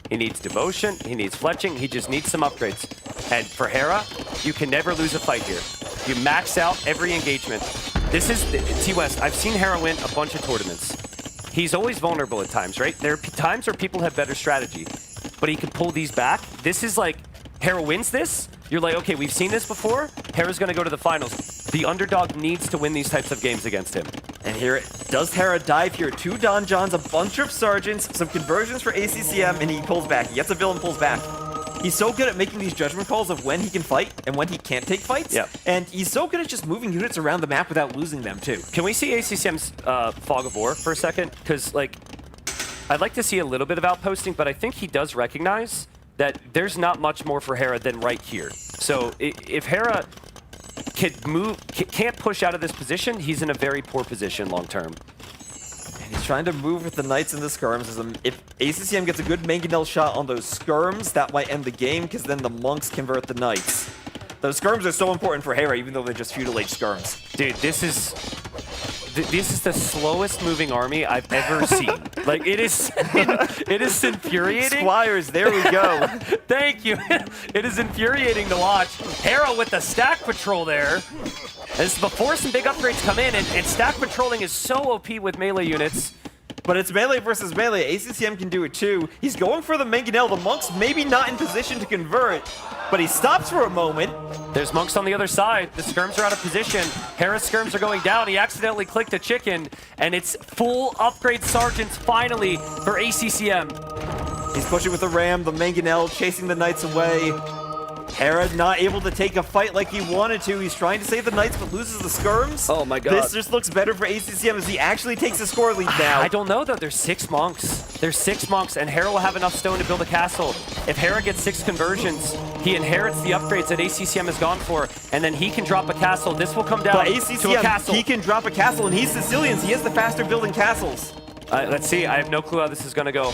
He needs devotion. He needs fletching. He just needs some upgrades. And for Hera, you can never lose a fight here. You max out every engagement. This is T-West. I've seen Hera win a bunch of tournaments. He's always vulnerable at times, right? There are times where people have better strategy, but he can pull these back. This is like, Hera wins this. You're like, okay, we've seen this before. Hera's going to go to the finals. The underdog needs to win these types of games against him. And here, does Hera dive here? 2 donjons, a bunch of sergeants, some conversions for ACCM, and he pulls back. He gets a villain, pulls back. He's so good at making these judgment calls of when he can fight and when he can't take fights. Yep. And he's so good at just moving units around the map without losing them, too. Can we see ACCM's Fog of War for a second? Because, like, I'd like to see a little bit of outposting, but I think he does recognize that there's not much more for Hera than right here. So if Hera can't push out of this position, he's in a very poor position long term. And he's trying to move with the knights and the skirms. If ACCM gets a good mangonel shot on those skirms, that might end the game, because then the monks convert the knights. Those skirms are so important for Hera, even though they're just feudal age skirms. Dude, this is the slowest moving army I've ever seen. Like, it is infuriating. Squires, there we go. Thank you. It is infuriating to watch. Hera with the stack patrol there. This is before some big upgrades come in, and stack patrolling is so OP with melee units. But it's melee versus melee. ACCM can do it too. He's going for the mangonel. The monks maybe not in position to convert, but he stops for a moment. There's monks on the other side. The skirms are out of position. Hera's skirms are going down. He accidentally clicked a chicken, and it's full upgrade sergeants finally for ACCM. He's pushing with the ram, the mangonel, chasing the knights away. Hera not able to take a fight like he wanted to. He's trying to save the knights, but loses the skirms. Oh my god. This just looks better for ACCM as he actually takes a score lead now. I don't know, though. There's 6 monks. There's 6 monks, and Hera will have enough stone to build a castle. if Hera gets 6 conversions, he inherits the upgrades that ACCM has gone for, and then he can drop a castle. This will come down but to ACCM, a castle. he can drop a castle, and he's Sicilians. He has the faster building castles. Let's see. I have no clue how this is going to go.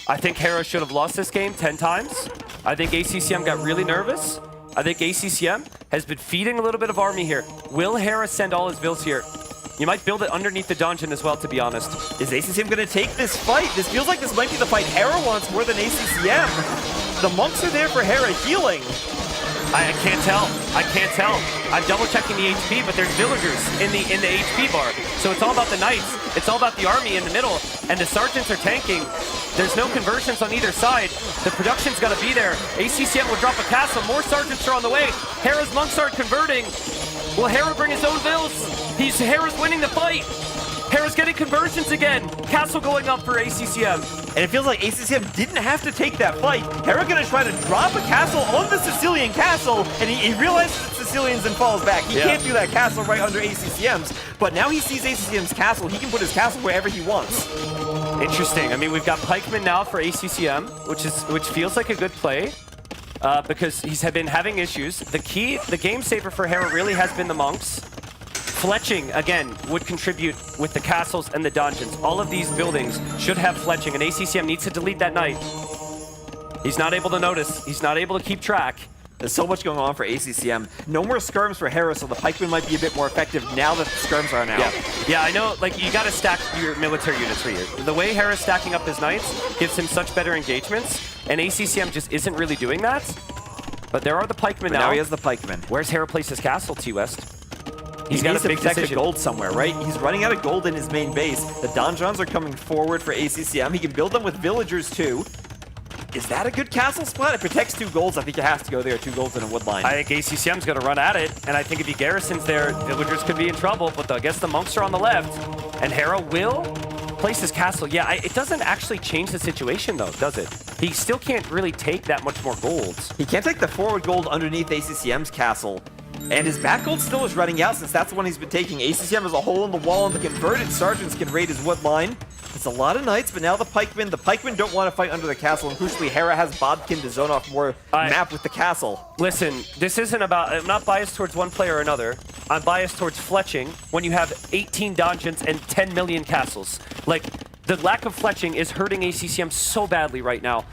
I think Hera should have lost this game 10 times. I think ACCM got really nervous. I think ACCM has been feeding a little bit of army here. Will Hera send all his vills here? You might build it underneath the dungeon as well, to be honest. Is ACCM going to take this fight? This feels like this might be the fight Hera wants more than ACCM. The monks are there for Hera healing. I can't tell. I can't tell. I'm double checking the HP, but there's villagers in the HP bar. So it's all about the knights. It's all about the army in the middle, and the sergeants are tanking. There's no conversions on either side. The production's got to be there. ACCM will drop a castle. More sergeants are on the way. Hera's monks aren't converting. Will Hera bring his own vills? Hera's winning the fight. Hera's getting conversions again. Castle going up for ACCM. And it feels like ACCM didn't have to take that fight. Hera gonna try to drop a castle on the Sicilian castle, and he realizes it's Sicilians and falls back. He can't do that castle right under ACCM's, but now he sees ACCM's castle. He can put his castle wherever he wants. Interesting. I mean, we've got Pikeman now for ACCM, which feels like a good play. Because he's been having issues. The game saver for Hera really has been the monks. Fletching, again, would contribute with the castles and the dungeons. All of these buildings should have fletching, and ACCM needs to delete that knight. He's not able to notice. He's not able to keep track. There's so much going on for ACCM. No more skirms for Hera, so the pikemen might be a bit more effective now that the skirms are out. Yeah, I know, like, you gotta stack your military units right here. The way Hera's stacking up his knights gives him such better engagements, and ACCM just isn't really doing that. But there are the pikemen now. Now he has the pikemen. Where's Hera place his castle, T-West? He's got to protect the gold somewhere, right? He's running out of gold in his main base. The donjons are coming forward for ACCM. He can build them with villagers too. Is that a good castle spot? It protects 2 golds. I think it has to go there. 2 golds in a wood line. I think ACCM's going to run at it, and I think if he garrisons there, villagers could be in trouble, but I guess the monks are on the left, and Hera will place his castle. Yeah, it doesn't actually change the situation, though, does it? He still can't really take that much more golds. He can't take the forward gold underneath ACCM's castle. And his back gold still is running out since that's the one he's been taking. ACCM has a hole in the wall, and the converted sergeants can raid his wood line. It's a lot of knights, but now the pikemen don't want to fight under the castle, and crucially, Hera has Bodkin to zone off more map with the castle. Listen, this isn't about, I'm not biased towards one player or another. I'm biased towards fletching when you have 18 dungeons and 10 million castles. Like, the lack of fletching is hurting ACCM so badly right now.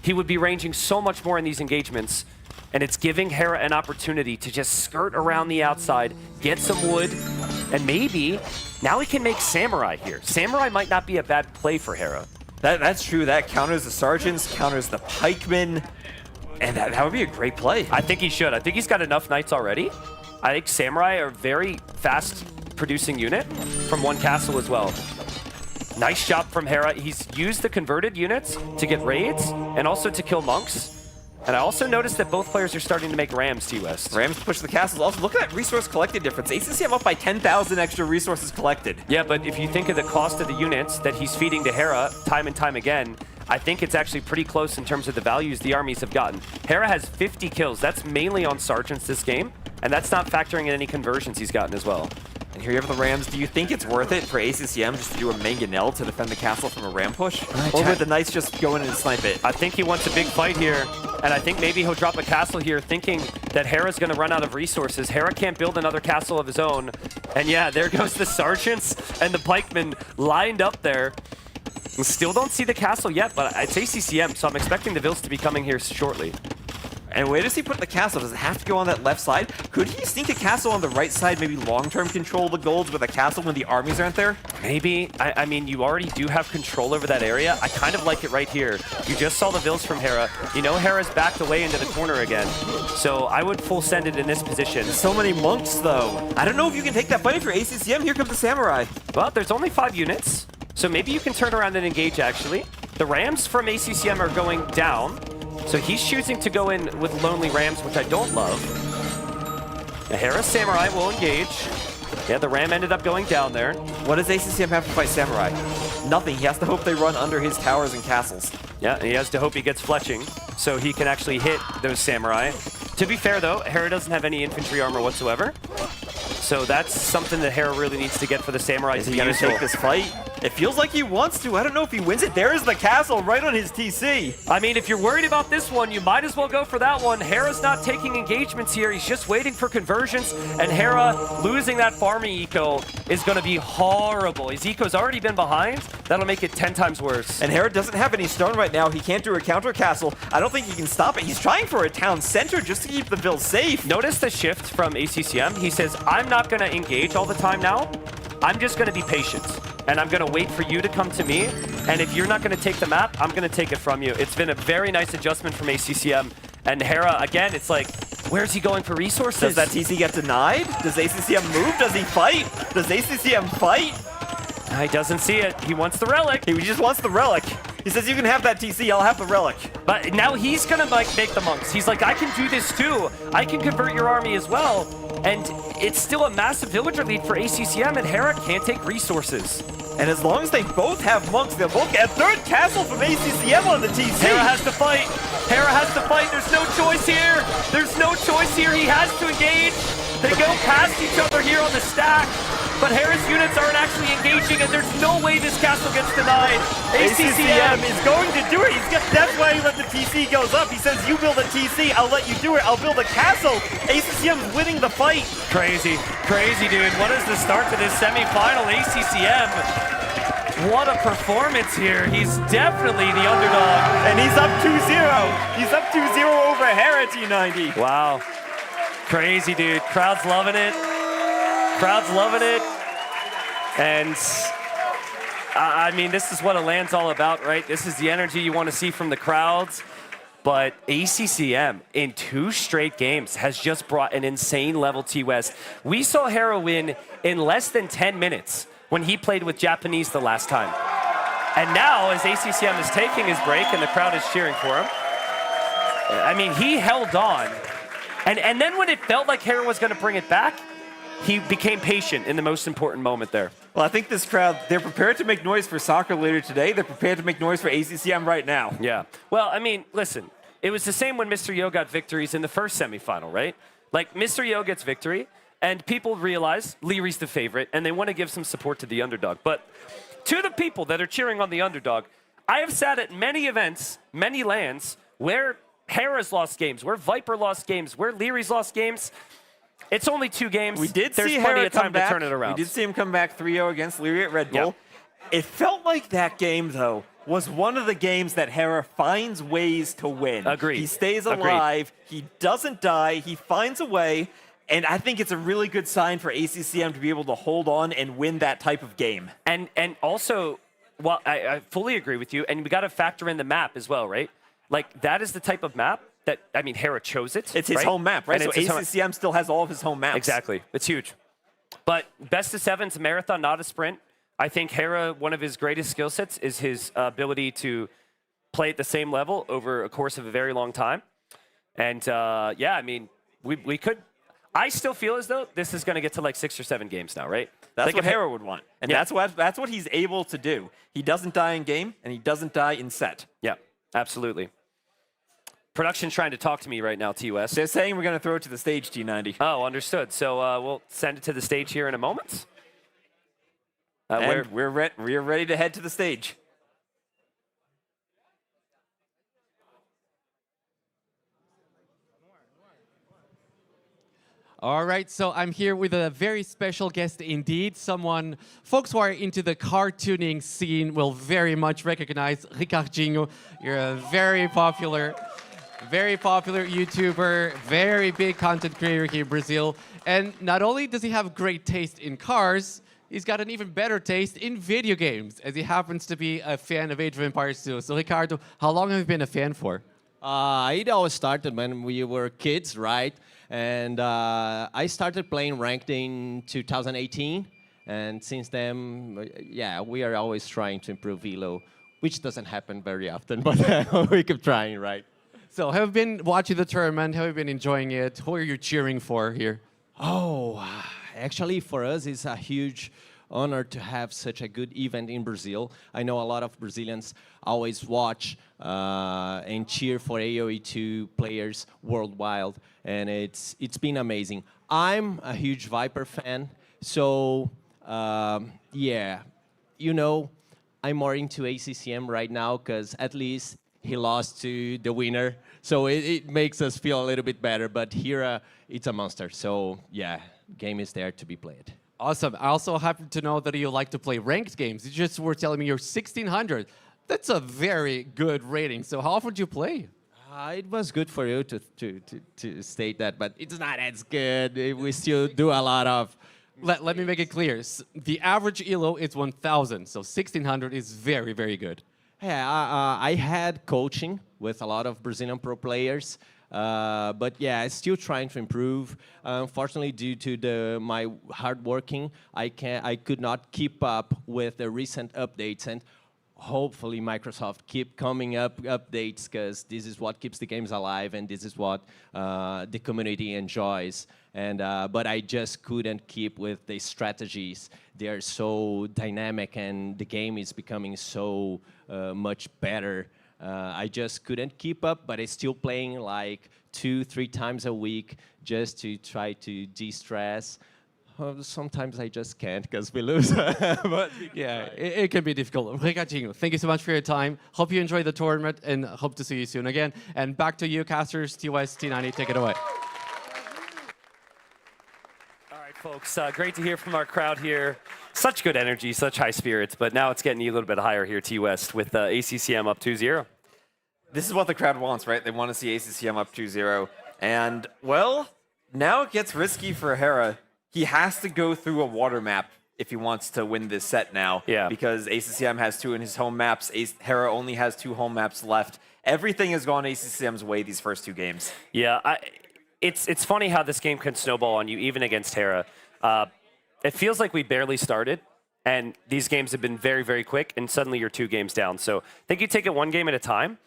He would be ranging so much more in these engagements. And it's giving Hera an opportunity to just skirt around the outside, get some wood, and maybe now he can make Samurai here. Samurai might not be a bad play for Hera. That's true. That counters the sergeants, counters the pikemen, and that would be a great play. I think he should. I think he's got enough knights already. I think Samurai are a very fast-producing unit from one castle as well. Nice job from Hera. He's used the converted units to get raids and also to kill monks. And I also noticed that both players are starting to make Rams, T-West. Rams push the castles. Also, look at that resource collected difference. ACCM up by 10,000 extra resources collected. Yeah, but if you think of the cost of the units that he's feeding to Hera time and time again, I think it's actually pretty close in terms of the values the armies have gotten. Hera has 50 kills. That's mainly on sergeants this game, and that's not factoring in any conversions he's gotten as well. And here you have the Rams. Do you think it's worth it for ACCM just to do a mangonel to defend the castle from a Ram push? Or would the Knights just go in and snipe it? I think he wants a big fight here, and I think maybe he'll drop a castle here thinking that Hera's going to run out of resources. Hera can't build another castle of his own. And yeah, there goes the sergeants and the pikemen lined up there. We still don't see the castle yet, but it's ACCM, so I'm expecting the Vills to be coming here shortly. And where does he put the castle? Does it have to go on that left side? Could he sneak a castle on the right side, maybe long-term control the golds with a castle when the armies aren't there? Maybe. I mean, you already do have control over that area. I kind of like it right here. You just saw the Vills from Hera. You know Hera's backed away into the corner again. So I would full send it in this position. So many monks, though. I don't know if you can take that fight for ACCM. Here comes the Samurai. Well, there's only 5 units. So maybe you can turn around and engage, actually. The Rams from ACCM are going down. So he's choosing to go in with Lonely Rams, which I don't love. The Hera Samurai will engage. Yeah, the Ram ended up going down there. What does ACCM have to fight Samurai? Nothing. He has to hope they run under his towers and castles. Yeah, and he has to hope he gets fletching so he can actually hit those Samurai. To be fair, though, Hera doesn't have any infantry armor whatsoever. So that's something that Hera really needs to get for the Samurai to be useful. Is he going to take this fight? It feels like he wants to. I don't know if he wins it. There is the castle right on his TC. I mean, if you're worried about this one, you might as well go for that one. Hera's not taking engagements here. He's just waiting for conversions. And Hera losing that farming eco is going to be horrible. His eco's already been behind. That'll make it 10 times worse. And Hera doesn't have any stone right now. He can't do a counter castle. I don't think he can stop it. He's trying for a town center just to keep the build safe. Notice the shift from ACCM. He says, I'm not going to engage all the time now. I'm just going to be patient. And I'm going to wait for you to come to me. And if you're not going to take the map, I'm going to take it from you. It's been a very nice adjustment from ACCM. And Hera, again, it's like, where's he going for resources? Does that TC get denied? Does ACCM move? Does he fight? Does ACCM fight? He doesn't see it. He wants the relic. He just wants the relic. He says, you can have that TC, I'll have the relic. But now he's gonna like make the monks. He's like, I can do this too. I can convert your army as well. And it's still a massive villager lead for ACCM, and Hera can't take resources. And as long as they both have monks, they'll both get a third castle from ACCM on the TC. Hera has to fight. Hera has to fight. There's no choice here. There's no choice here. He has to engage. They go past each other here on the stack. But Hera's units aren't actually engaging, and there's no way this castle gets denied. ACCM is going to do it. That's why he let the TC goes up. He says, you build a TC, I'll let you do it. I'll build a castle. ACCM's winning the fight. Crazy, crazy, dude. What is the start to this semifinal? ACCM, what a performance here. He's definitely the underdog. And he's up 2-0. He's up 2-0 over Hera, T90. Wow. Crazy, dude. Crowd's loving it. Crowd's loving it. And I mean, this is what a LAN's all about, right? This is the energy you want to see from the crowds. But ACCM in 2 straight games has just brought an insane level T-West. We saw Hera win in less than 10 minutes when he played with Japanese the last time. And now, as ACCM is taking his break and the crowd is cheering for him, I mean, he held on. And then when it felt like Hera was going to bring it back, he became patient in the most important moment there. Well, I think this crowd, they're prepared to make noise for soccer later today. They're prepared to make noise for ACCM right now. Yeah. Well, I mean, listen, it was the same when Mr. Yo got victories in the first semifinal, right? Like, Mr. Yo gets victory, and people realize Leary's the favorite, and they want to give some support to the underdog. But to the people that are cheering on the underdog, I have sat at many events, many LANs, where Hera's lost games, where Viper lost games, where Leary's lost games. It's only 2 games. We did There's see plenty Hera of time come back. to turn it around. We did see him come back 3-0 against Leary at Red Bull. Yeah. It felt like that game, though, was one of the games that Hera finds ways to win. Agreed. He stays alive. Agreed. He doesn't die. He finds a way. And I think it's a really good sign for ACCM to be able to hold on and win that type of game. And also, well, I fully agree with you. And we got to factor in the map as well, right? Like, that is the type of map that, I mean, Hera chose it. It's his home map, right? And so ACCM still has all of his home maps. Exactly. It's huge. But best of 7's a marathon, not a sprint. I think Hera, one of his greatest skill sets is his ability to play at the same level over a course of a very long time. And, yeah, I mean, we could... I still feel as though this is going to get to like 6 or 7 games now, right? That's like what Hera would want. And yeah. that's what he's able to do. He doesn't die in game, and he doesn't die in set. Yeah, absolutely. Production's trying to talk to me right now, T-West. They're saying we're going to throw it to the stage, T90. Oh, understood. So we'll send it to the stage here in a moment. And we're ready to head to the stage. All right, so I'm here with a very special guest indeed. Someone, folks who are into the cartooning scene will very much recognize Ricardinho. You're a very popular YouTuber, very big content creator here in Brazil. And not only does he have great taste in cars, he's got an even better taste in video games, as he happens to be a fan of Age of Empires 2. So Ricardo, how long have you been a fan for? It all started when we were kids, right? And I started playing ranked in 2018. And since then, yeah, we are always trying to improve Elo, which doesn't happen very often, but we keep trying, right? So have you been watching the tournament? Have you been enjoying it? Who are you cheering for here? Oh, actually for us it's a huge honor to have such a good event in Brazil. I know a lot of Brazilians always watch and cheer for AoE2 players worldwide, and it's been amazing. I'm a huge Viper fan, so yeah, you know, I'm more into ACCM right now because at least he lost to the winner. So it makes us feel a little bit better. But Hera, it's a monster. So yeah, game is there to be played. Awesome. I also happen to know that you like to play ranked games. You just were telling me you're 1600. That's a very good rating. So how often do you play? It was good for you to state that, but it's not as good. We still do a lot of... Let me make it clear. The average ELO is 1,000, so 1,600 is very, very good. Yeah, I had coaching with a lot of Brazilian pro players, but yeah, still trying to improve. Unfortunately, due to my hard working, I could not keep up with the recent updates, and hopefully Microsoft keep coming up updates because this is what keeps the games alive and this is what the community enjoys. And but I just couldn't keep with the strategies. They are so dynamic and the game is becoming so much better. I just couldn't keep up, but I'm still playing like 2-3 times a week just to try to de-stress. Sometimes I just can't because we lose. But yeah, it can be difficult. Recadinho, thank you so much for your time. Hope you enjoy the tournament and hope to see you soon again. And back to you, casters, TWS, T90, take it away. All right, folks, great to hear from our crowd here. Such good energy, such high spirits, but now it's getting you a little bit higher here, T-West, with ACCM up 2-0. This is what the crowd wants, right? They want to see ACCM up 2-0. And, well, now it gets risky for Hera. He has to go through a water map if he wants to win this set now. Yeah. Because ACCM has 2 in his home maps. Hera only has 2 home maps left. Everything has gone ACCM's way these first 2 games. Yeah, it's funny how this game can snowball on you, even against Hera. It feels like we barely started, and these games have been very, very quick, and suddenly you're 2 games down. So I think you take it 1 game at a time.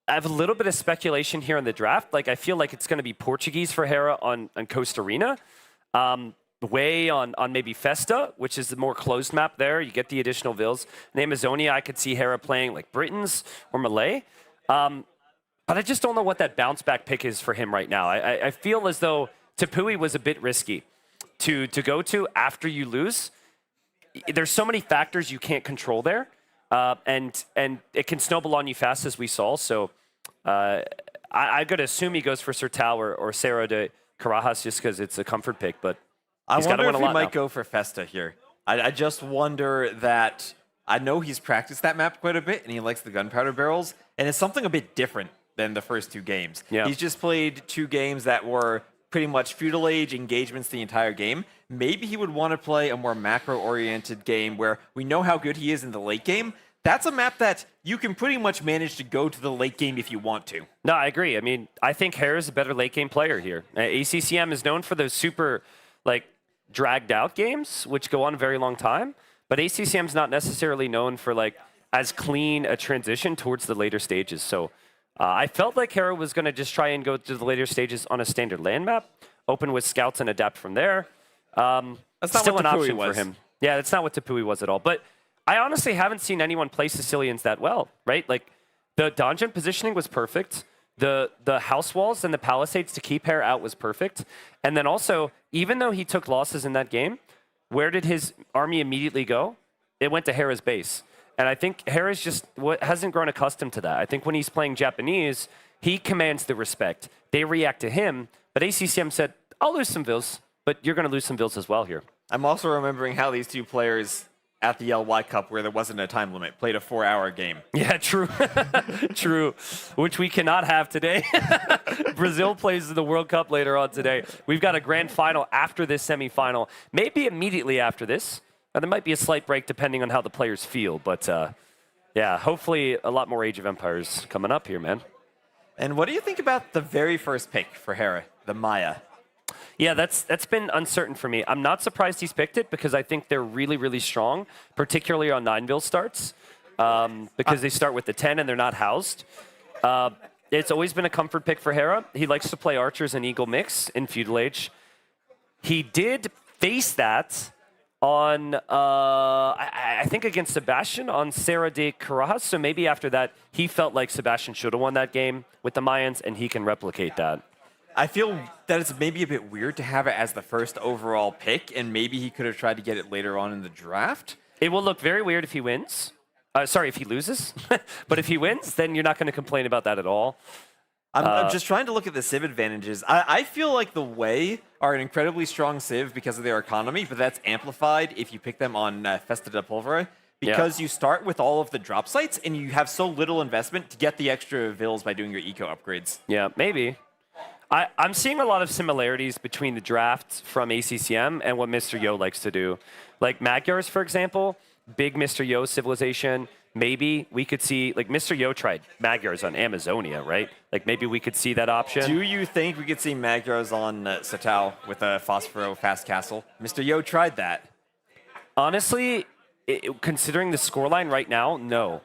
I have a little bit of speculation here in the draft. Like, I feel like it's going to be Portuguese for Hera on Costa Rica. Way on maybe Festa, which is the more closed map there. You get the additional vills. In Amazonia, I could see Hera playing like Britons or Malay. But I just don't know what that bounce back pick is for him right now. I feel as though Tepui was a bit risky to go to after you lose. There's so many factors you can't control there. And it can snowball on you fast, as we saw. So I got to assume he goes for Sertao or Cerro de Carajas just because it's a comfort pick. But he's got to win a lot now. I wonder if he might go for Festa here. I just wonder that I know he's practiced that map quite a bit, and he likes the gunpowder barrels, and it's something a bit different than the first 2 games. Yeah. He's just played 2 games that were pretty much feudal age engagements the entire game. Maybe he would want to play a more macro-oriented game where we know how good he is in the late game. That's a map that you can pretty much manage to go to the late game if you want to. No, I agree. I mean, I think Hera's a better late game player here. ACCM is known for those super, like, dragged out games, which go on a very long time. But ACCM's not necessarily known for, like, as clean a transition towards the later stages. So I felt like Hera was going to just try and go to the later stages on a standard land map, open with scouts and adapt from there. That's not still what an Tepui option was. for him. Yeah, that's not what Tepui was at all. But I honestly haven't seen anyone play Sicilians that well, right? Like, the donjon positioning was perfect. The house walls and the palisades to keep Hera out was perfect. And then also, even though he took losses in that game, where did his army immediately go? It went to Hera's base. And I think Hera's just hasn't grown accustomed to that. I think when he's playing Japanese, he commands the respect. They react to him, but ACCM said, I'll lose some vills, but you're going to lose some vills as well here. I'm also remembering how these 2 players at the LY Cup, where there wasn't a time limit, played a 4-hour game. Yeah, true. True. Which we cannot have today. Brazil plays the World Cup later on today. We've got a grand final after this semifinal, maybe immediately after this. Now, there might be a slight break depending on how the players feel, but yeah, hopefully a lot more Age of Empires coming up here, man. And what do you think about the very first pick for Hera, the Maya? Yeah, that's been uncertain for me. I'm not surprised he's picked it because I think they're really, really strong, particularly on 9-vil starts, because they start with the 10 and they're not housed. It's always been a comfort pick for Hera. He likes to play archers and eagle mix in feudal age. He did face that on, I think against Sebastian on Serra de Carajas. So maybe after that, he felt like Sebastian should have won that game with the Mayans, and he can replicate that. I feel that it's maybe a bit weird to have it as the first overall pick, and maybe he could have tried to get it later on in the draft. It will look very weird if he wins. Sorry, if he loses. But if he wins, then you're not going to complain about that at all. I'm just trying to look at the Civ advantages. I feel like the Wei are an incredibly strong Civ because of their economy, but that's amplified if you pick them on Festa de Pulvera, because you start with all of the drop sites and you have so little investment to get the extra vills by doing your eco upgrades. Yeah, maybe. I'm seeing a lot of similarities between the drafts from ACCM and what Mr. Yo likes to do. Like Magyars, for example, big Mr. Yo civilization. Maybe we could see, like Mr. Yo tried Magyars on Amazonia, right? Like maybe we could see that option. Do you think we could see Magyars on Satao with a Phosphoro fast castle? Mr. Yo tried that. Honestly, considering the scoreline right now, no.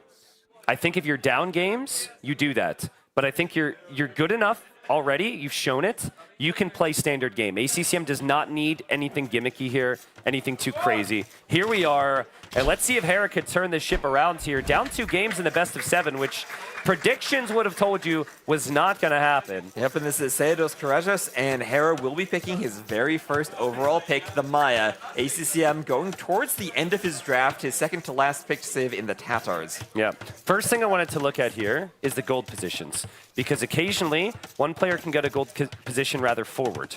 I think if you're down games, you do that. But I think you're good enough already. You've shown it. You can play standard game. ACCM does not need anything gimmicky here, anything too crazy. Here we are, and let's see if Hera could turn this ship around here. Down 2 games in the best of 7, which predictions would have told you was not going to happen. Yep, and this is Cedos Courageous, and Hera will be picking his very first overall pick, the Maya. ACCM going towards the end of his draft, his second to last picked Civ in the Tatars. Yeah. First thing I wanted to look at here is the gold positions, because occasionally one player can get a gold position rather forward,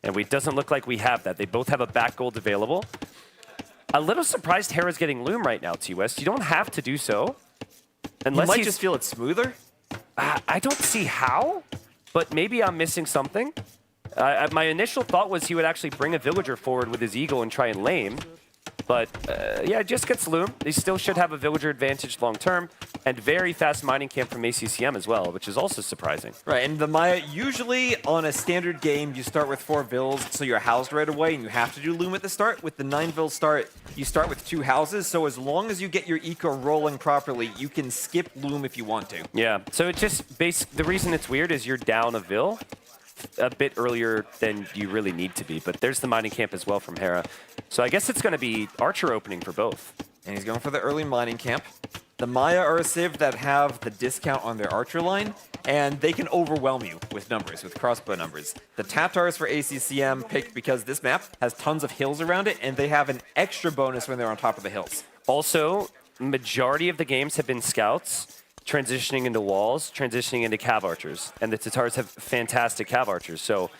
and it doesn't look like we have that. They both have a back gold available. A little surprised Hera's getting Loom right now, T-West. You don't have to do so. Unless you might just feel it smoother? I don't see how, but maybe I'm missing something. My initial thought was he would actually bring a villager forward with his eagle and try and lame. But yeah, just gets Loom. They still should have a villager advantage long term, and very fast mining camp from ACCM as well, which is also surprising. Right, and the Maya, usually on a standard game, you start with 4 vills, so you're housed right away, and you have to do Loom at the start. With the 9 vill start, you start with 2 houses, so as long as you get your eco rolling properly, you can skip Loom if you want to. Yeah, so it just, the reason it's weird is you're down a vill a bit earlier than you really need to be, but there's the mining camp as well from Hera. So I guess it's going to be Archer opening for both. And he's going for the early mining camp. The Maya are a Civ that have the discount on their Archer line, and they can overwhelm you with numbers, with crossbow numbers. The Tatars for ACCM picked because this map has tons of hills around it, and they have an extra bonus when they're on top of the hills. Also, majority of the games have been scouts, transitioning into walls, transitioning into cav archers. And the Tatars have fantastic cav archers. So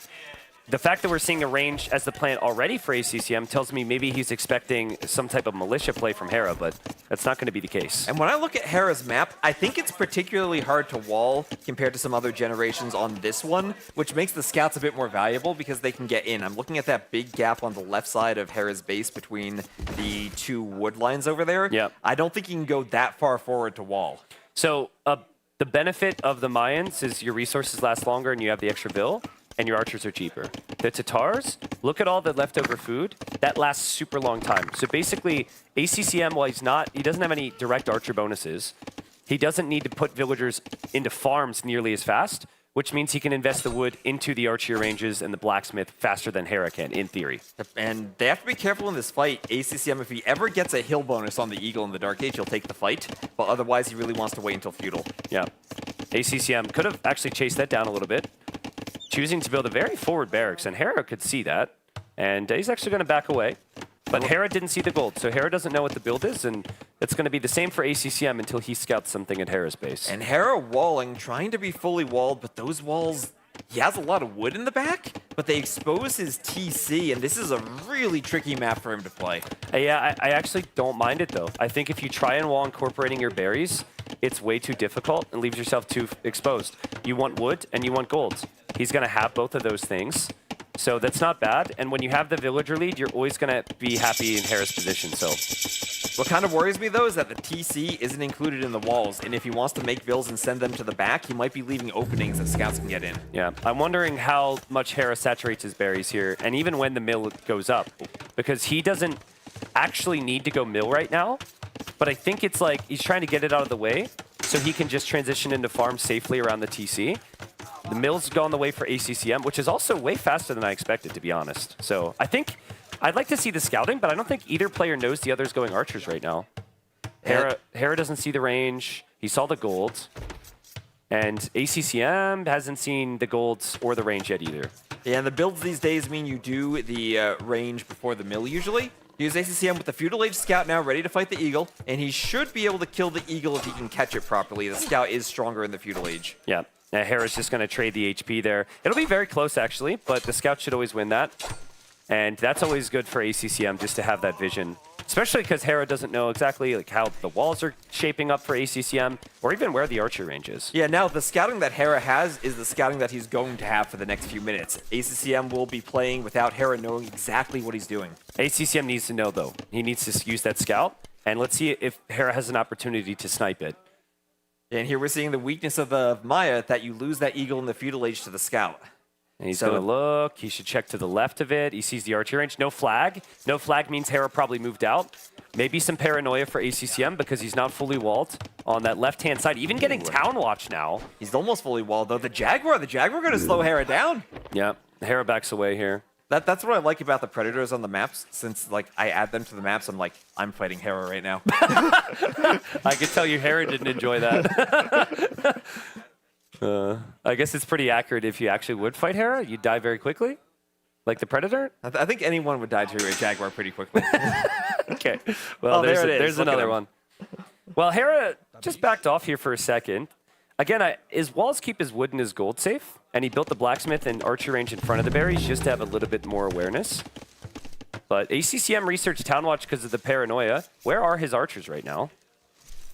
the fact that we're seeing a range as the plan already for ACCM tells me maybe he's expecting some type of militia play from Hera, but that's not going to be the case. And when I look at Hera's map, I think it's particularly hard to wall compared to some other generations on this one, which makes the scouts a bit more valuable because they can get in. I'm looking at that big gap on the left side of Hera's base between the 2 wood lines over there. Yep. I don't think you can go that far forward to wall. So the benefit of the Mayans is your resources last longer and you have the extra bill, and your archers are cheaper. The Tatars, look at all the leftover food. That lasts super long time. So basically, ACCM, while he doesn't have any direct archer bonuses, he doesn't need to put villagers into farms nearly as fast, which means he can invest the wood into the archer ranges and the blacksmith faster than Hera can, in theory. And they have to be careful in this fight. ACCM, if he ever gets a hill bonus on the Eagle in the Dark Age, he'll take the fight, but otherwise he really wants to wait until Feudal. Yeah. ACCM could have actually chased that down a little bit, choosing to build a very forward barracks, and Hera could see that, and he's actually going to back away. But Hera didn't see the gold, so Hera doesn't know what the build is, and it's going to be the same for ACCM until he scouts something at Hera's base. And Hera walling, trying to be fully walled, but those walls, he has a lot of wood in the back, but they expose his TC, and this is a really tricky map for him to play. Yeah, I actually don't mind it, though. I think if you try and wall incorporating your berries, it's way too difficult and leaves yourself too exposed. You want wood and you want gold. He's going to have both of those things. So that's not bad. And when you have the villager lead, you're always going to be happy in Hera's position. So what kind of worries me, though, is that the TC isn't included in the walls. And if he wants to make vills and send them to the back, he might be leaving openings that scouts can get in. Yeah, I'm wondering how much Hera saturates his berries here, and even when the mill goes up. Because he doesn't actually need to go mill right now. But I think it's like he's trying to get it out of the way so he can just transition into farm safely around the TC. The mill's gone the way for ACCM, which is also way faster than I expected, to be honest. So I think I'd like to see the scouting, but I don't think either player knows the other's going archers right now. Hera doesn't see the range. He saw the gold. And ACCM hasn't seen the golds or the range yet either. Yeah, and the builds these days mean you do the range before the mill usually. Use ACCM with the Feudal Age Scout now, ready to fight the Eagle, and he should be able to kill the Eagle if he can catch it properly. The Scout is stronger in the Feudal Age. Yeah, Hera's just going to trade the HP there. It'll be very close, actually, but the Scout should always win that. And that's always good for ACCM, just to have that vision. Especially because Hera doesn't know exactly like how the walls are shaping up for ACCM, or even where the archer range is. Yeah, now the scouting that Hera has is the scouting that he's going to have for the next few minutes. ACCM will be playing without Hera knowing exactly what he's doing. ACCM needs to know, though. He needs to use that scout, and let's see if Hera has an opportunity to snipe it. And here we're seeing the weakness of the Maya, that you lose that Eagle in the Feudal Age to the Scout. And he's going to look. He should check to the left of it. He sees the archer range. No flag. No flag means Hera probably moved out. Maybe some paranoia for ACCM because he's not fully walled on that left-hand side. Even getting Town Watch now. He's almost fully walled, though. The Jaguar going to slow Hera down. Yeah, Hera backs away here. That's what I like about the Predators on the maps. Since like I add them to the maps, I'm like, I'm fighting Hera right now. I can tell you Hera didn't enjoy that. I guess it's pretty accurate if you actually would fight Hera. You'd die very quickly, like the Predator. I think anyone would die to a Jaguar pretty quickly. Okay, well, there's another one. Well, Hera just backed off here for a second. Again, his walls keep his wood and his gold safe, and he built the blacksmith and archer range in front of the berries just to have a little bit more awareness. But ACCM researched Town Watch because of the paranoia. Where are his archers right now?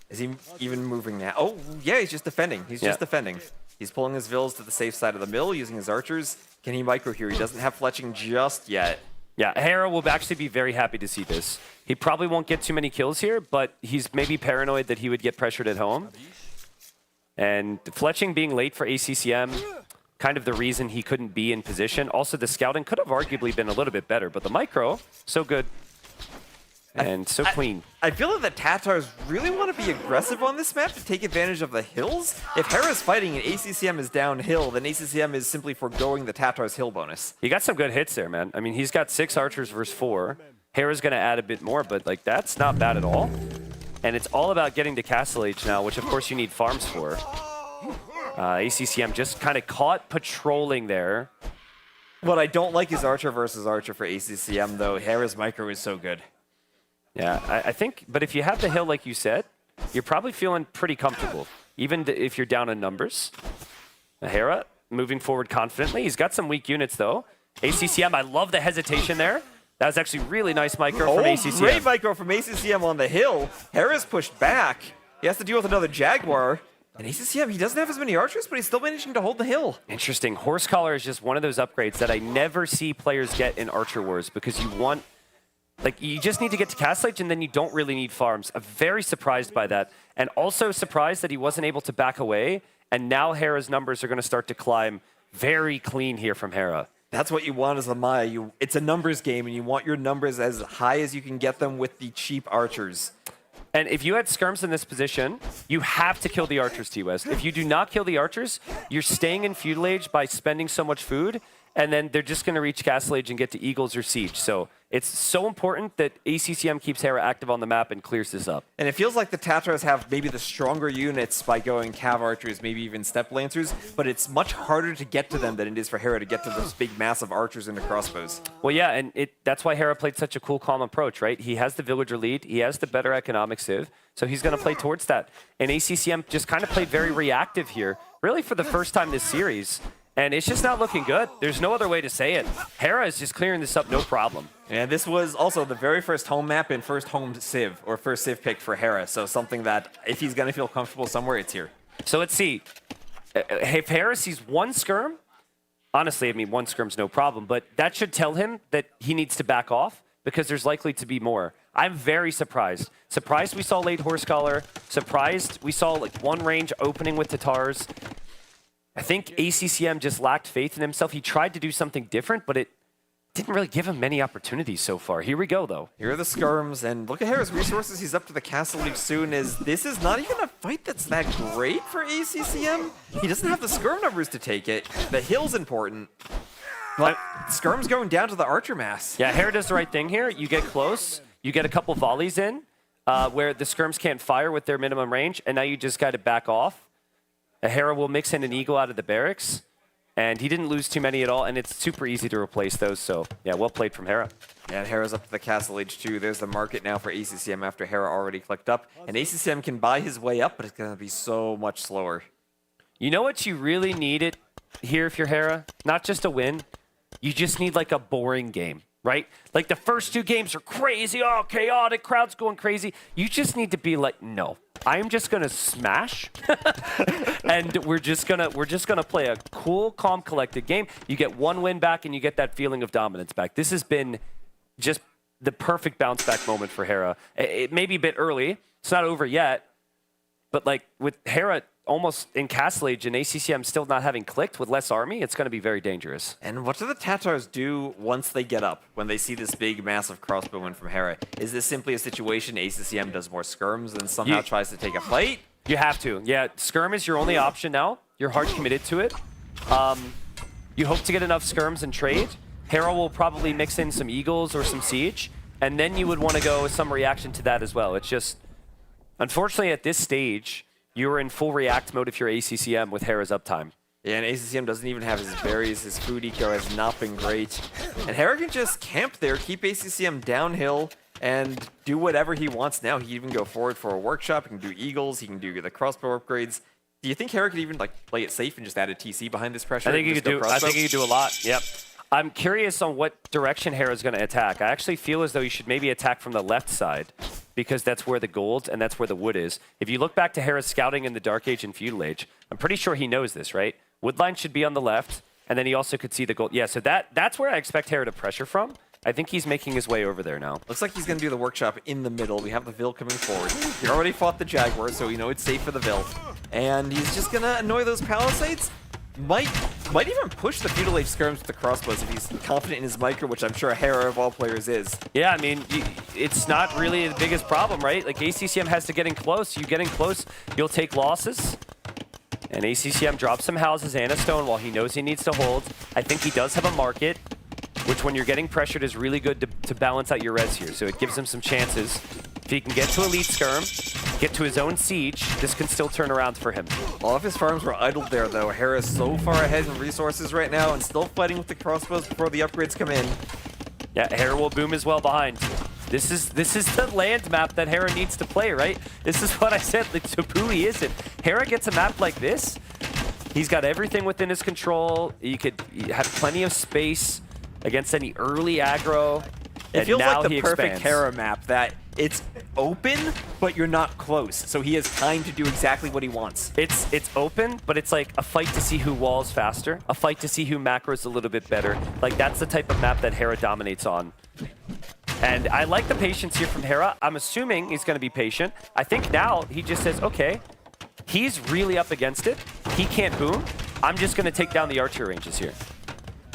Is he even moving now? Oh, yeah, he's just defending. He's just defending. He's pulling his vills to the safe side of the mill, using his archers. Can he micro here? He doesn't have fletching just yet. Yeah, Hera will actually be very happy to see this. He probably won't get too many kills here, but he's maybe paranoid that he would get pressured at home. And fletching being late for ACCM, kind of the reason he couldn't be in position. Also, the scouting could have arguably been a little bit better, but the micro, so good. And so clean. I feel like the Tatars really want to be aggressive on this map to take advantage of the hills. If Hera's fighting and ACCM is downhill, then ACCM is simply foregoing the Tatars hill bonus. He got some good hits there, man. I mean, he's got 6 archers versus 4. Hera's going to add a bit more, but like that's not bad at all. And it's all about getting to Castle Age now, which of course you need farms for. ACCM just kind of caught patrolling there. What I don't like is archer versus archer for ACCM, though. Hera's micro is so good. Yeah, I think, but if you have the hill like you said, you're probably feeling pretty comfortable, even if you're down in numbers. Hera moving forward confidently. He's got some weak units, though. ACCM, I love the hesitation there. That was actually really nice micro from ACCM. Great micro from ACCM on the hill. Hera's pushed back. He has to deal with another Jaguar. And ACCM, he doesn't have as many archers, but he's still managing to hold the hill. Interesting. Horse Collar is just one of those upgrades that I never see players get in Archer Wars because you want... Like, you just need to get to Castle Age, and then you don't really need farms. I'm very surprised by that. And also surprised that he wasn't able to back away, and now Hera's numbers are going to start to climb very clean here from Hera. That's what you want as a Maya. It's a numbers game, and you want your numbers as high as you can get them with the cheap archers. And if you had skirms in this position, you have to kill the archers, T-West. If you do not kill the archers, you're staying in Feudal Age by spending so much food, and then they're just going to reach Castle Age and get to Eagles or Siege. So it's so important that ACCM keeps Hera active on the map and clears this up. And it feels like the Tatars have maybe the stronger units by going Cav Archers, maybe even Step Lancers, but it's much harder to get to them than it is for Hera to get to those big, massive archers into crossbows. Well, yeah, and that's why Hera played such a cool, calm approach, right? He has the villager lead, he has the better economic civ, so he's going to play towards that. And ACCM just kind of played very reactive here, really for the first time this series. And it's just not looking good. There's no other way to say it. Hera is just clearing this up, no problem. And this was also the very first home map and first home civ, or first civ pick for Hera. So something that, if he's going to feel comfortable somewhere, it's here. So let's see. If Hera sees one skirm, honestly, I mean, one skirm's no problem, but that should tell him that he needs to back off because there's likely to be more. I'm very surprised. Surprised we saw late Horse Collar. Surprised we saw like one range opening with Tatars. I think ACCM just lacked faith in himself. He tried to do something different, but it didn't really give him many opportunities so far. Here we go, though. Here are the skirms, and look at Hera's resources. He's up to the Castle Age soon. This is not even a fight that's that great for ACCM. He doesn't have the skirm numbers to take it. The hill's important. But skirm's going down to the archer mass. Yeah, Hera does the right thing here. You get close. You get a couple volleys in where the skirms can't fire with their minimum range, and now you just got to back off. Hera will mix in an Eagle out of the barracks, and he didn't lose too many at all, and it's super easy to replace those, so yeah, well played from Hera. Yeah, and Hera's up to the Castle Age 2. There's the market now for ACCM after Hera already clicked up, and ACCM can buy his way up, but it's going to be so much slower. You know what you really need it here if you're Hera? Not just a win, you just need like a boring game. Right? Like the first 2 games are crazy, oh, chaotic, crowd's going crazy. You just need to be like, no, I'm just gonna smash, and we're just gonna play a cool, calm, collected game. You get 1 win back, and you get that feeling of dominance back. This has been just the perfect bounce back moment for Hera. It may be a bit early, it's not over yet, but like with Hera almost in Castle Age and ACCM still not having clicked with less army, it's going to be very dangerous. And what do the Tatars do once they get up, when they see this big, massive crossbow win from Hera? Is this simply a situation ACCM does more skirms and somehow tries to take a fight? You have to. Yeah, skirm is your only option now. You're hard committed to it. You hope to get enough skirms and trade. Hera will probably mix in some Eagles or some Siege, and then you would want to go with some reaction to that as well. It's just, unfortunately at this stage, you're in full react mode if you're ACCM with Hera's uptime. Yeah, and ACCM doesn't even have his berries. His food eco has not been great. And Hera can just camp there, keep ACCM downhill, and do whatever he wants now. He can even go forward for a workshop. He can do Eagles. He can do the crossbow upgrades. Do you think Hera could even like play it safe and just add a TC behind this pressure? I think he could do a lot. Yep. I'm curious on what direction Hera's going to attack. I actually feel as though he should maybe attack from the left side, because that's where the gold and that's where the wood is. If you look back to Hera's scouting in the Dark Age and Feudal Age, I'm pretty sure he knows this, right? Woodline should be on the left, and then he also could see the gold. Yeah, so that's where I expect Hera to pressure from. I think he's making his way over there now. Looks like he's going to do the workshop in the middle. We have the Vil coming forward. He already fought the Jaguar, so you know it's safe for the Vil. And he's just going to annoy those Palisades. Might even push the Feudal Age skirms with the crossbows if he's confident in his micro, which I'm sure Hera of all players is. Yeah, I mean, it's not really the biggest problem, right? Like ACCM has to get in close. You get in close, you'll take losses. And ACCM drops some houses and a stone while he knows he needs to hold. I think he does have a market, which when you're getting pressured is really good to balance out your res here. So it gives him some chances. If he can get to Elite Skirm, get to his own Siege, this can still turn around for him. All of his farms were idled there, though. Hera's so far ahead in resources right now and still fighting with the crossbows before the upgrades come in. Yeah, Hera will boom as well behind. This is the land map that Hera needs to play, right? This is what I said, like, Topui isn't. Hera gets a map like this, he's got everything within his control. He could have plenty of space against any early aggro. It feels like the perfect Hera map, that it's open, but you're not close. So he has time to do exactly what he wants. It's open, but it's like a fight to see who walls faster, a fight to see who macros a little bit better. Like that's the type of map that Hera dominates on. And I like the patience here from Hera. I'm assuming he's going to be patient. I think now he just says, okay, he's really up against it. He can't boom. I'm just going to take down the archer ranges here.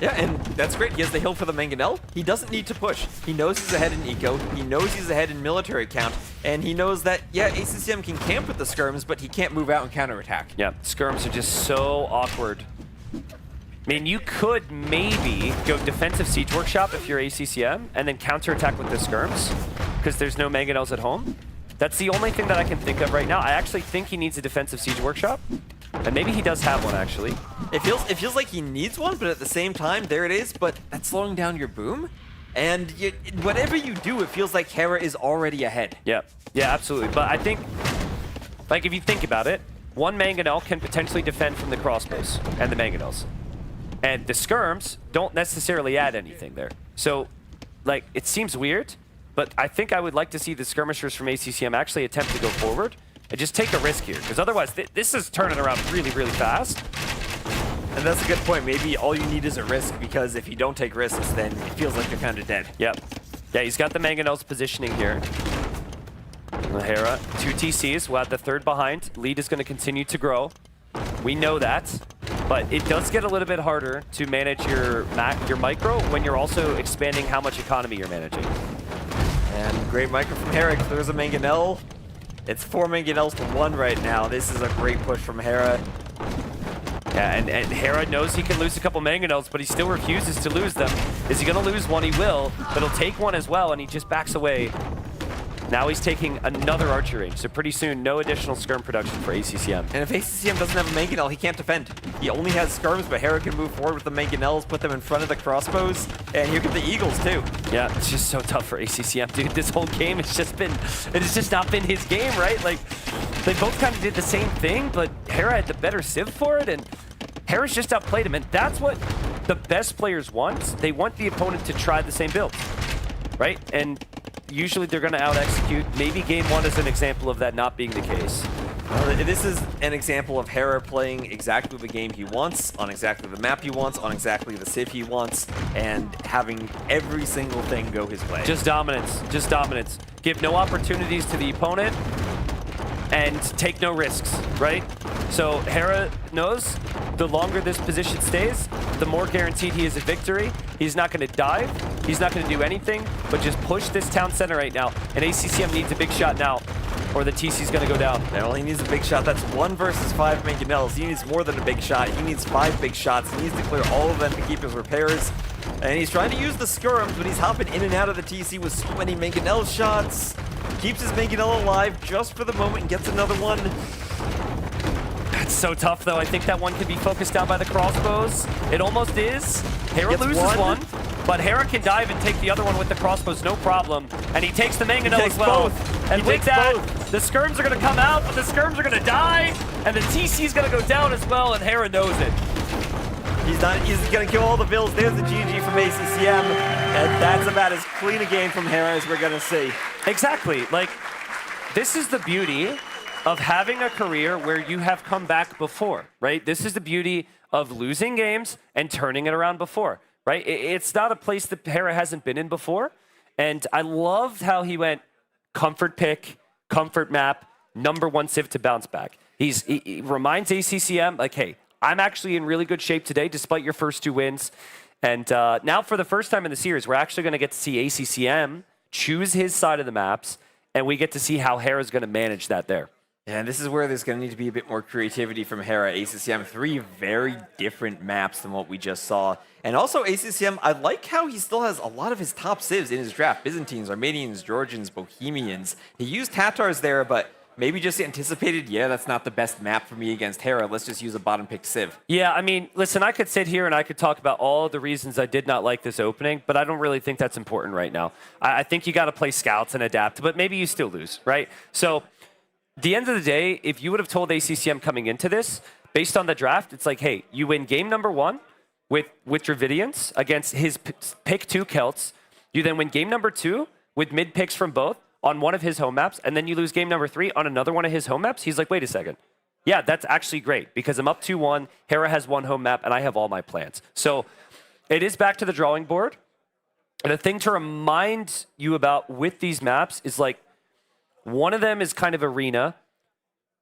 Yeah, and that's great. He has the hill for the Mangonel. He doesn't need to push. He knows he's ahead in eco. He knows he's ahead in military count. And he knows that, yeah, ACCM can camp with the skirms, but he can't move out and counterattack. Yeah, skirms are just so awkward. I mean, you could maybe go defensive Siege Workshop if you're ACCM, and then counterattack with the skirms, because there's no Mangonels at home. That's the only thing that I can think of right now. I actually think he needs a defensive Siege Workshop. And maybe he does have one, actually. It feels like he needs one, but at the same time, there it is, but that's slowing down your boom. And whatever you do, it feels like Hera is already ahead. Yeah, yeah, absolutely. But I think, like, if you think about it, one Mangonel can potentially defend from the crossbows and the Mangonels. And the skirms don't necessarily add anything there. So, like, it seems weird, but I think I would like to see the skirmishers from ACCM actually attempt to go forward and just take a risk here, because otherwise this is turning around really, really fast. And that's a good point. Maybe all you need is a risk, because if you don't take risks, then it feels like you're kind of dead. Yep. Yeah, he's got the Mangonels positioning here. Hera, 2 TCs. We'll have the third behind. Lead is going to continue to grow. We know that, but it does get a little bit harder to manage your micro when you're also expanding how much economy you're managing. And great micro from Hera. There's a Mangonel. It's 4 Mangonels to 1 right now. This is a great push from Hera. Yeah, and Hera knows he can lose a couple Mangonels, but he still refuses to lose them. Is he going to lose one? He will, but he'll take one as well, and he just backs away. Now he's taking another archer range, so pretty soon, no additional skirm production for ACCM. And if ACCM doesn't have a mangonel, he can't defend. He only has skirms, but Hera can move forward with the mangonels, put them in front of the crossbows, and here come the eagles too. Yeah, it's just so tough for ACCM, dude. This whole game has just been, it has just not been his game, right? Like, they both kind of did the same thing, but Hera had the better civ for it, and Hera's just outplayed him, and that's what the best players want. They want the opponent to try the same build, right? And usually they're going to out-execute. Maybe game one is an example of that not being the case. Well, this is an example of Hera playing exactly the game he wants, on exactly the map he wants, on exactly the civ he wants, and having every single thing go his way. Just dominance, just dominance. Give no opportunities to the opponent, and take no risks, right? So Hera knows the longer this position stays, the more guaranteed he is a victory. He's not going to dive. He's not going to do anything, but just push this town center right now. And ACCM needs a big shot now, or the TC's going to go down. And all he needs a big shot. That's 1 versus 5 mangonels. He needs more than a big shot. He needs 5 big shots. He needs to clear all of them to keep his repairs. And he's trying to use the skirms, but he's hopping in and out of the TC with so many mangonel shots. Keeps his mangonel alive just for the moment and gets another one. That's so tough, though. I think that one can be focused down by the crossbows. It almost is. Hera loses one, but Hera can dive and take the other one with the crossbows, no problem. And he takes the mangonel as well. Both. And with that, the skirms are going to come out, but the skirms are going to die, and the TC is going to go down as well, and Hera knows it. He's going to kill all the bills. There's the GG from ACCM, and that's about as clean a game from Hera as we're going to see. Exactly. Like, this is the beauty of having a career where you have come back before, right? This is the beauty of losing games and turning it around before, right? It's not a place that Hera hasn't been in before, and I loved how he went comfort pick, comfort map, #1 civ to bounce back. He reminds ACCM, like, hey, I'm actually in really good shape today, despite your first 2 wins. And now for the first time in the series, we're actually going to get to see ACCM choose his side of the maps, and we get to see how Hera's going to manage that there. And this is where there's going to need to be a bit more creativity from Hera. ACCM, 3 very different maps than what we just saw. And also ACCM, I like how he still has a lot of his top civs in his draft. Byzantines, Armenians, Georgians, Bohemians. He used Tatars there, but maybe just anticipated, yeah, that's not the best map for me against Hera. Let's just use a bottom-picked civ. Yeah, I mean, listen, I could sit here and I could talk about all the reasons I did not like this opening, but I don't really think that's important right now. I think you got to play scouts and adapt, but maybe you still lose, right? So, the end of the day, if you would have told ACCM coming into this, based on the draft, it's like, hey, you win game #1 with Dravidians against his pick 2 Celts. You then win game #2 with mid picks from both on one of his home maps, and then you lose game #3 on another one of his home maps. He's like, wait a second. Yeah, that's actually great because I'm up 2-1. Hera has 1 home map, and I have all my plans. So it is back to the drawing board. And a thing to remind you about with these maps is like, one of them is kind of arena,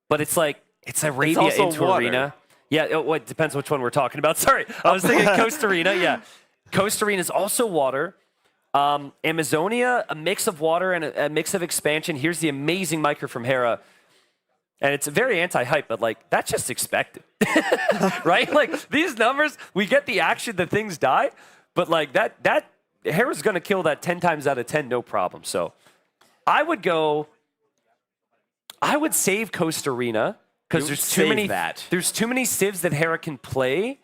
but it's like, it's Arabia into water. arena. Yeah, it depends which one we're talking about. Sorry, I was thinking Coast Arena. Yeah, Coast Arena is also water. Amazonia, a mix of water and a mix of expansion. Here's the amazing micro from Hera. And it's very anti-hype, but like, that's just expected, right? Like, these numbers, we get the action that things die, but like that Hera's going to kill that 10 times out of 10, no problem. So I would save Coast Arena because there's too many civs that Hera can play,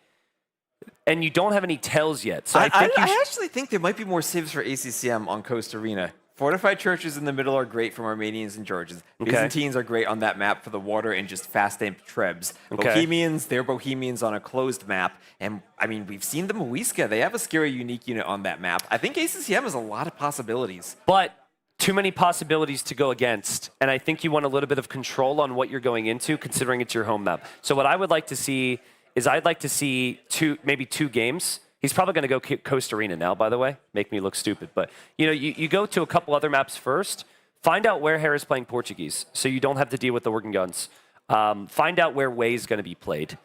and you don't have any tells yet. So I actually think there might be more civs for ACCM on Coast Arena. Fortified churches in the middle are great from Armenians and Georgians. Okay. Byzantines are great on that map for the water and just fast-amped trebs. Okay. Bohemians, they're Bohemians on a closed map. And, I mean, we've seen the Muisca. They have a scary, unique unit on that map. I think ACCM has a lot of possibilities. But too many possibilities to go against. And I think you want a little bit of control on what you're going into, considering it's your home map. So what I would like to see is I'd like to see maybe two games. He's probably going to go Coast Arena now, by the way. Make me look stupid. But, you know, you go to a couple other maps first. Find out where Hera's playing Portuguese so you don't have to deal with the working guns. Find out where Way's going to be played.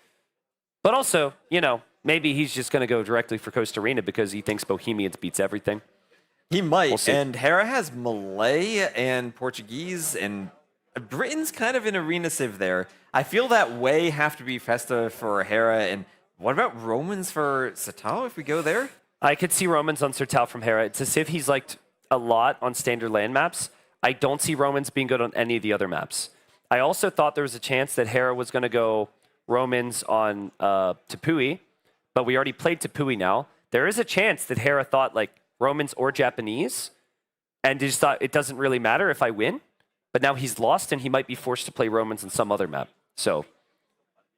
But also, you know, maybe he's just going to go directly for Coast Arena because he thinks Bohemians beats everything. He might. We'll see. And Hera has Malay and Portuguese, and Britain's kind of an arena civ there. I feel that Way have to be Festa for Hera, and what about Romans for Sertao if we go there? I could see Romans on Sertao from Hera. It's a civ he's liked a lot on standard land maps. I don't see Romans being good on any of the other maps. I also thought there was a chance that Hera was going to go Romans on Tepui, but we already played Tepui now. There is a chance that Hera thought like Romans or Japanese, and just thought it doesn't really matter if I win. But now he's lost, and he might be forced to play Romans on some other map. So,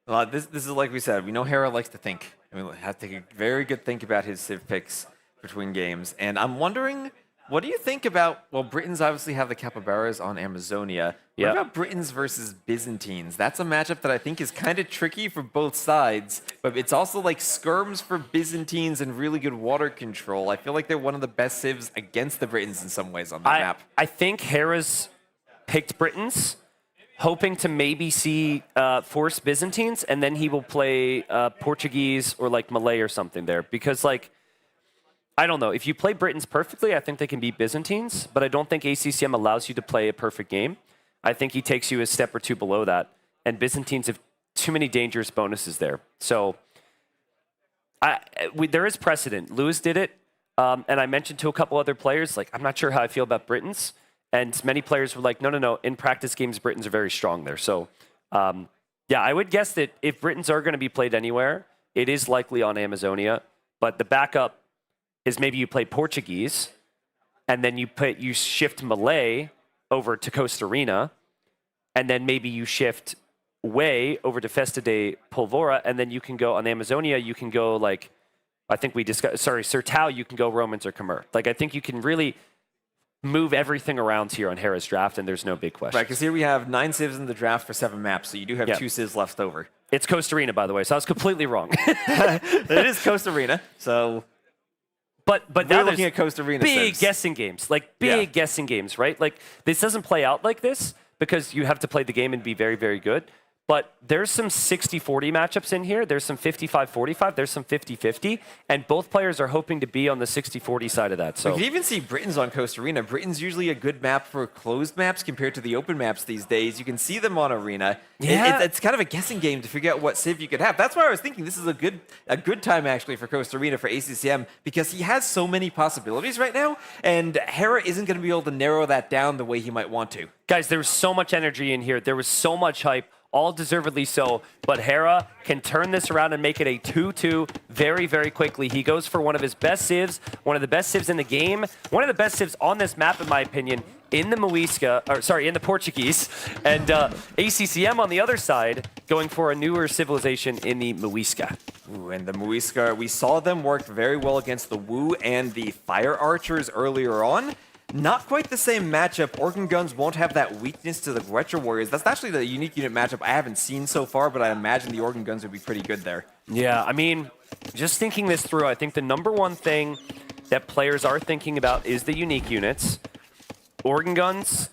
this is like we said. We know Hera likes to think. I mean, have to take a very good think about his Civ picks between games. And I'm wondering, what do you think about? Well, Britons obviously have the Capybaras on Amazonia. What about Britons versus Byzantines? That's a matchup that I think is kind of tricky for both sides, but it's also like skirms for Byzantines and really good water control. I feel like they're one of the best civs against the Britons in some ways on the map. I think Hera's picked Britons, hoping to maybe see force Byzantines, and then he will play Portuguese or like Malay or something there. Because like, I don't know, if you play Britons perfectly, I think they can beat Byzantines, but I don't think ACCM allows you to play a perfect game. I think he takes you a step or two below that, and Byzantines have too many dangerous bonuses there. So there is precedent. Lewis did it, and I mentioned to a couple other players, like, I'm not sure how I feel about Britons. And many players were like, no, in practice games, Britons are very strong there. So, yeah, I would guess that if Britons are going to be played anywhere, it is likely on Amazonia. But the backup is maybe you play Portuguese, and then you shift Malay over to Costa Rica, and then maybe you shift Way over to Festa de Polvora, and then you can go on Amazonia, you can go like, I think we discussed, Sertao, you can go Romans or Khmer. Like, I think you can really move everything around here on Hera's draft, and there's no big question. Right, because here we have 9 civs in the draft for 7 maps, so you do have 2 civs left over. It's Costa Rica, by the way, so I was completely wrong. It is Costa Rica, so... But now we're looking at Costa Rica big civs. guessing games, like big guessing games, right? Like, this doesn't play out like this because you have to play the game and be very, very good. But there's some 60-40 matchups in here. There's some 55-45. There's some 50-50. And both players are hoping to be on the 60-40 side of that. So you can even see Britons on Costa Rica. Britain's usually a good map for closed maps compared to the open maps these days. You can see them on Arena. Yeah. It's kind of a guessing game to figure out what civ you could have. That's why I was thinking this is a good time actually for Costa Rica for ACCM, because he has so many possibilities right now, and Hera isn't going to be able to narrow that down the way he might want to. Guys, there was so much energy in here. There was so much hype. All deservedly so, but Hera can turn this around and make it a 2-2 very, very quickly. He goes for one of his best civs, one of the best civs in the game, one of the best civs on this map, in my opinion, in the in the Portuguese, and ACCM on the other side going for a newer civilization in the Muisca. Ooh, and the Muisca, we saw them work very well against the Wu and the Fire Archers earlier on. Not quite the same matchup. Organ Guns won't have that weakness to the Guetra Warriors. That's actually the unique unit matchup I haven't seen so far, but I imagine the Organ Guns would be pretty good there. Yeah, I mean, just thinking this through, I think the number one thing that players are thinking about is the unique units. Organ Guns,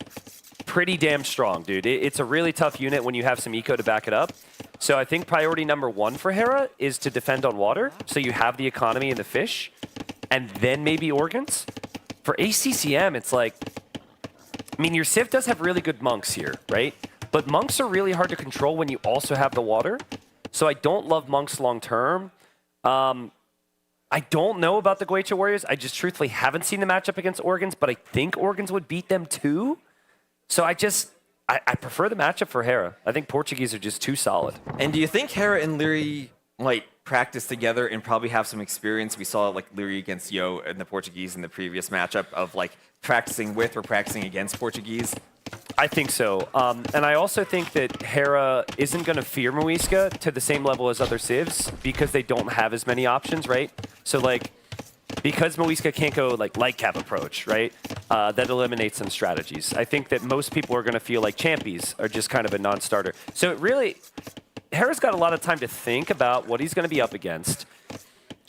pretty damn strong, dude. It's a really tough unit when you have some eco to back it up. So I think priority number one for Hera is to defend on water, so you have the economy and the fish, and then maybe organs. For ACCM, it's like, I mean, your Civ does have really good monks here, right? But monks are really hard to control when you also have the water. So I don't love monks long term. I don't know about the Guecha Warriors. I just truthfully haven't seen the matchup against organs, but I think organs would beat them too. So I prefer the matchup for Hera. I think Portuguese are just too solid. And do you think Hera and Leary might practice together and probably have some experience? We saw like Leary against Yo and the Portuguese in the previous matchup of like practicing with or practicing against Portuguese. I think so. And I also think that Hera isn't going to fear Muisca to the same level as other civs because they don't have as many options, right? So like, because Muisca can't go like light cap approach, right? That eliminates some strategies. I think that most people are going to feel like Champies are just kind of a non-starter. So it really, Hera's got a lot of time to think about what he's going to be up against.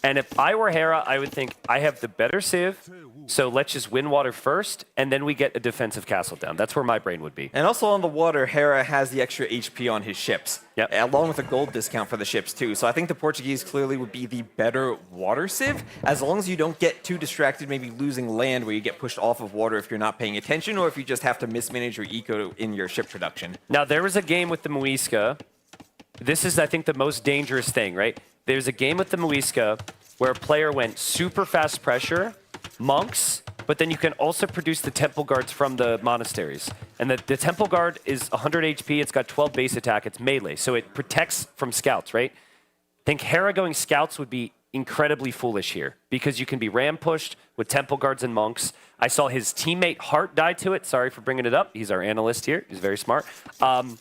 And if I were Hera, I would think, I have the better civ, so let's just win water first, and then we get a defensive castle down. That's where my brain would be. And also on the water, Hera has the extra HP on his ships, along with a gold discount for the ships too. So I think the Portuguese clearly would be the better water civ, as long as you don't get too distracted, maybe losing land where you get pushed off of water if you're not paying attention, or if you just have to mismanage your eco in your ship production. Now, there was a game with the Muisca. This is, I think, the most dangerous thing, right? There's a game with the Muisca where a player went super fast pressure, monks, but then you can also produce the temple guards from the monasteries. And the temple guard is 100 HP, it's got 12 base attack, it's melee, so it protects from scouts, right? I think Hera going scouts would be incredibly foolish here because you can be ram pushed with temple guards and monks. I saw his teammate Hart die to it. Sorry for bringing it up. He's our analyst here. He's very smart. And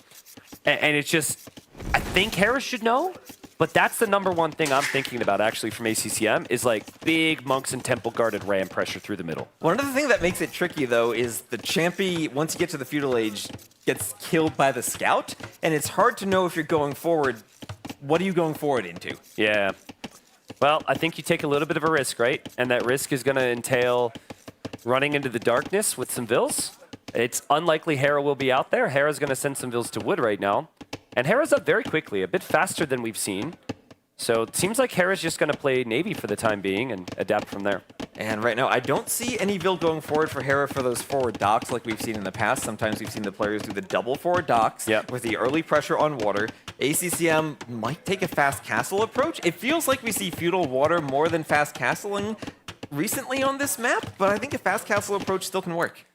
it's just, I think Hera should know, but that's the #1 thing I'm thinking about actually from ACCM is like big monks and temple guarded ram pressure through the middle. One of the things that makes it tricky though is the Champy, once you get to the feudal age, gets killed by the scout, and it's hard to know if you're going forward. What are you going forward into? Yeah. Well, I think you take a little bit of a risk, right? And that risk is going to entail running into the darkness with some Vils. It's unlikely Hera will be out there. Hera's going to send some Vils to wood right now. And Hera's up very quickly, a bit faster than we've seen. So it seems like Hera's just going to play Navy for the time being and adapt from there. And right now, I don't see any build going forward for Hera for those forward docks like we've seen in the past. Sometimes we've seen the players do the double forward docks with the early pressure on water. ACCM might take a fast castle approach. It feels like we see feudal water more than fast castling recently on this map, but I think a fast castle approach still can work.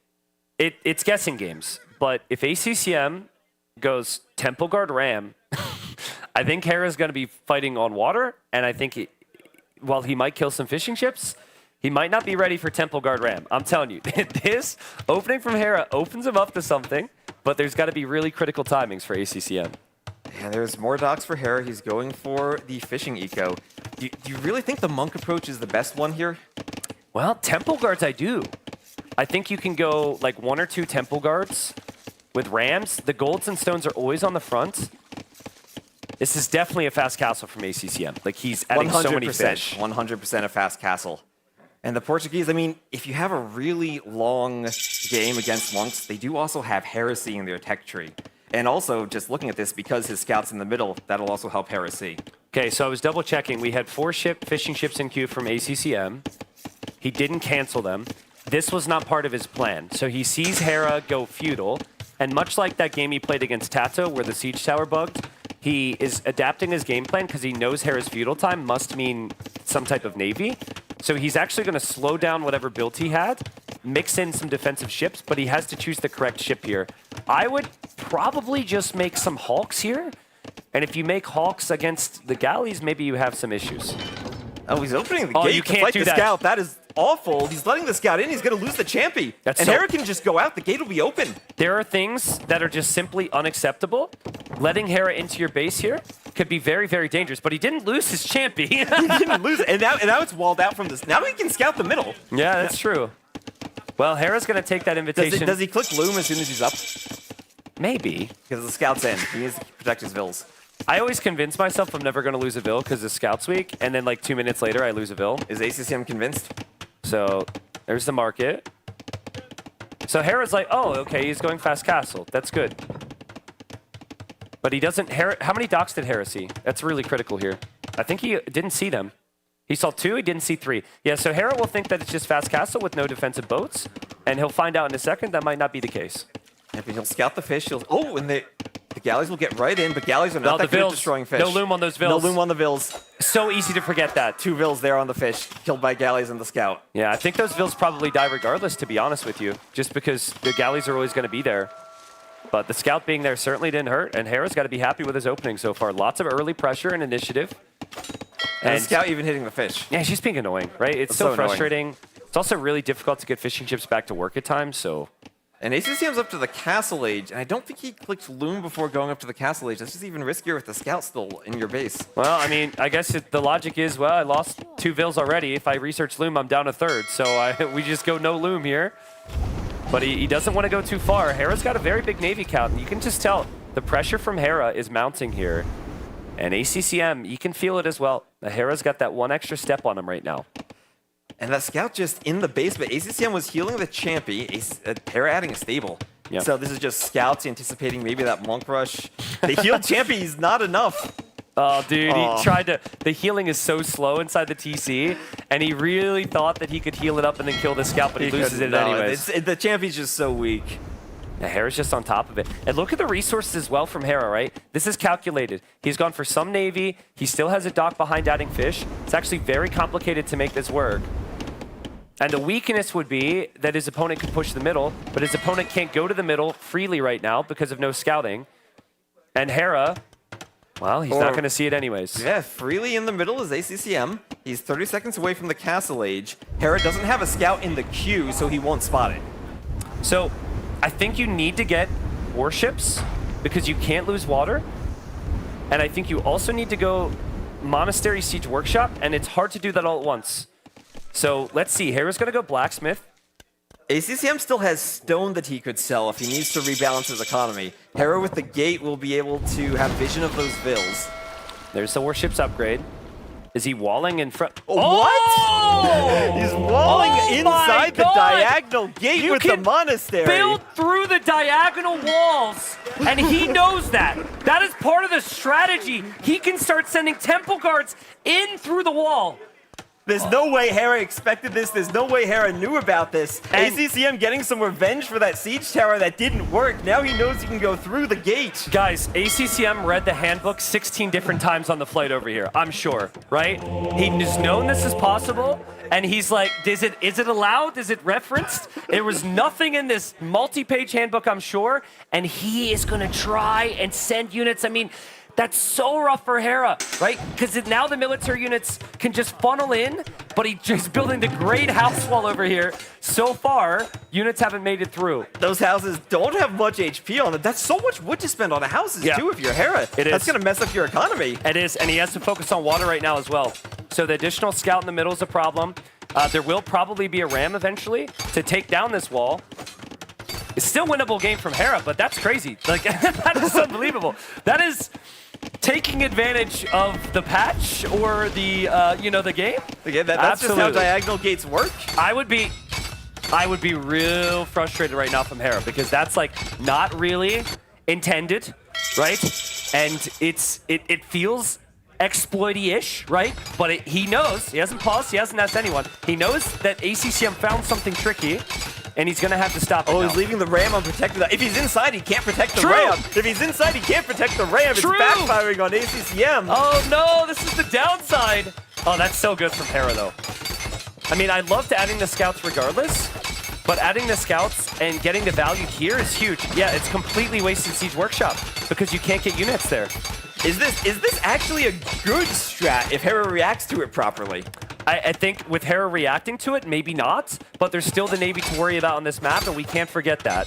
It's guessing games, but if ACCM goes Temple Guard Ram, I think Hera's going to be fighting on water, and I think while he might kill some fishing ships, he might not be ready for Temple Guard Ram. I'm telling you, this opening from Hera opens him up to something, but there's got to be really critical timings for ACCM. And there's more docks for Hera. He's going for the fishing eco. Do you really think the monk approach is the best one here? Well, Temple Guards I do. I think you can go like 1 or 2 Temple Guards with rams. The golds and stones are always on the front. This is definitely a fast castle from ACCM. Like, he's adding so many fish. 100% a fast castle. And the Portuguese, I mean, if you have a really long game against monks, they do also have heresy in their tech tree. And also, just looking at this, because his scout's in the middle, that'll also help heresy. Okay, so I was double checking. We had 4 fishing ships in queue from ACCM. He didn't cancel them. This was not part of his plan. So he sees Hera go feudal, and much like that game he played against Tato, where the siege tower bugged, he is adapting his game plan because he knows Hera's feudal time must mean some type of navy. So he's actually going to slow down whatever build he had, mix in some defensive ships, but he has to choose the correct ship here. I would probably just make some Hawks here, and if you make Hawks against the galleys, maybe you have some issues. Oh, he's opening the gate you to can't fight do the that. scout. That is awful. He's letting the scout in. He's going to lose the Champy. And Hera can just go out. The gate will be open. There are things that are just simply unacceptable. Letting Hera into your base here could be very, very dangerous, but he didn't lose his Champy. He didn't lose it. And now it's walled out from this. Now he can scout the middle. Yeah, that's true. Well, Hera's going to take that invitation. Does he click Loom as soon as he's up? Maybe. Because the scout's in. He needs to protect his Vils. I always convince myself I'm never going to lose a Vil because the scout's weak, and then like 2 minutes later I lose a Vil. Is ACCM convinced? So there's the market. So Hera's like, oh, okay, he's going fast castle. That's good. But he doesn't... How many docks did Hera see? That's really critical here. I think he didn't see them. He saw 2, he didn't see 3. Yeah, so Hera will think that it's just fast castle with no defensive boats, and he'll find out in a second that might not be the case. Yeah, but he'll scout the fish. Oh, and the galleys will get right in, but galleys are not that good at destroying fish. No loom on those Vils. No loom on the Vils. So easy to forget that. 2 Vils there on the fish, killed by galleys and the scout. Yeah, I think those Vils probably die regardless, to be honest with you, just because the galleys are always going to be there. But the scout being there certainly didn't hurt, and Hera's got to be happy with his opening so far. Lots of early pressure and initiative. And the scout even hitting the fish. Yeah, she's being annoying, right? It's so frustrating. Annoying. It's also really difficult to get fishing ships back to work at times, so... And ACCM's up to the castle age, and I don't think he clicked loom before going up to the castle age. That's just even riskier with the scout still in your base. Well, I mean, I guess the logic is, well, I lost 2 Vils already. If I research loom, I'm down a third. So we just go no loom here. But he doesn't want to go too far. Hera's got a very big navy count, and you can just tell the pressure from Hera is mounting here. And ACCM, you can feel it as well. Hera's got that 1 extra step on him right now. And that scout just in the base, but ACCM was healing the Champy, Hera adding a stable. Yep. So this is just scouts anticipating maybe that monk rush. They healed Champy is not enough. Oh, dude, he tried to... The healing is so slow inside the TC, and he really thought that he could heal it up and then kill the scout, but he loses it anyways. The Champy's just so weak. Yeah, Hera's just on top of it. And look at the resources as well from Hera, right? This is calculated. He's gone for some navy. He still has a dock behind adding fish. It's actually very complicated to make this work. And the weakness would be that his opponent could push the middle, but his opponent can't go to the middle freely right now because of no scouting. And Hera, well, he's not going to see it anyways. Yeah, freely in the middle is ACCM. He's 30 seconds away from the castle age. Hera doesn't have a scout in the queue, so he won't spot it. So I think you need to get warships because you can't lose water. And I think you also need to go Monastery Siege Workshop, and it's hard to do that all at once. So let's see. Hera's going to go Blacksmith. ACCM still has stone that he could sell if he needs to rebalance his economy. Hera with the gate will be able to have vision of those vills. There's the warships upgrade. Is he walling in front? What? He's walling inside the diagonal gate with the monastery. Build through the diagonal walls, and he knows that. That is part of the strategy. He can start sending temple guards in through the wall. There's no way Hera expected this. There's no way Hera knew about this. And ACCM getting some revenge for that siege tower that didn't work. Now he knows he can go through the gate. Guys, ACCM read the handbook 16 different times on the flight over here, I'm sure, right? He's known this is possible, and he's like, is it allowed? Is it referenced? There was nothing in this multi-page handbook, I'm sure, and he is going to try and send units. I mean, that's so rough for Hera, right? Because now the military units can just funnel in, but he's just building the great house wall over here. So far, units haven't made it through. Those houses don't have much HP on them. That's so much wood to spend on the houses, too, if you're Hera. That's going to mess up your economy. It is, and he has to focus on water right now as well. So the additional scout in the middle is a problem. There will probably be a ram eventually to take down this wall. It's still a winnable game from Hera, but that's crazy. Like, that is unbelievable. That is taking advantage of the patch or the, the game. Okay, that's just how diagonal gates work. I would be real frustrated right now from Hera because that's like not really intended, right? And it feels exploity-ish, right? But he knows, he hasn't paused, he hasn't asked anyone. He knows that ACCM found something tricky, and he's going to have to stop it now. He's leaving the ram unprotected. If he's inside, he can't protect the ram. If he's inside, he can't protect the ram. It's backfiring on ACCM. Oh, no, this is the downside. Oh, that's so good from Hera, though. I mean, I loved adding the scouts regardless, but adding the scouts and getting the value here is huge. Yeah, it's completely wasted Siege Workshop because you can't get units there. Is this actually a good strat if Hera reacts to it properly? I think with Hera reacting to it, maybe not, but there's still the Navy to worry about on this map, and we can't forget that.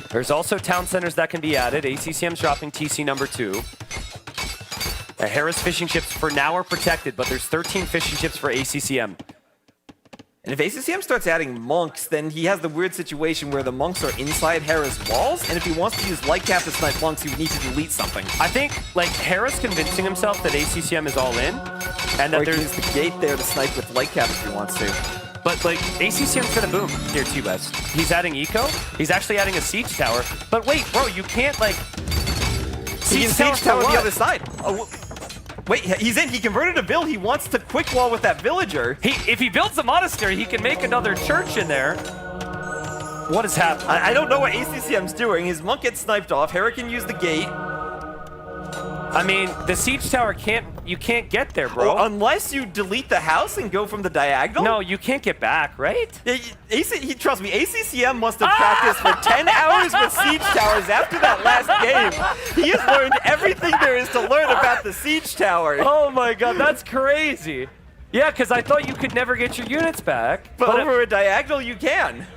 There's also town centers that can be added. ACCM's dropping TC number 2. Hera's fishing ships for now are protected, but there's 13 fishing ships for ACCM. And if ACCM starts adding monks, then he has the weird situation where the monks are inside Hera's walls, and if he wants to use light cap to snipe monks, he would need to delete something. I think, like, Hera's convincing himself that ACCM is all in, and that there's the gate there to snipe with light cap if he wants to. But, like, ACCM's gonna boom here too, West. He's adding eco, he's actually adding a siege tower, but wait, bro, you can't, like... He can siege tower the other side. Oh, wait, he's in. He converted a vill. He wants to quick wall with that villager. If he builds a monastery, he can make another church in there. What is happening? I don't know what ACCM's doing. His monk gets sniped off. Hera can use the gate. I mean, the siege tower you can't get there, bro. Unless you delete the house and go from the diagonal? No, you can't get back, right? Trust me, ACCM must have practiced for 10 hours with siege towers after that last game. He has learned everything there is to learn about the siege tower. Oh my god, that's crazy. Yeah, because I thought you could never get your units back. But over a diagonal, you can.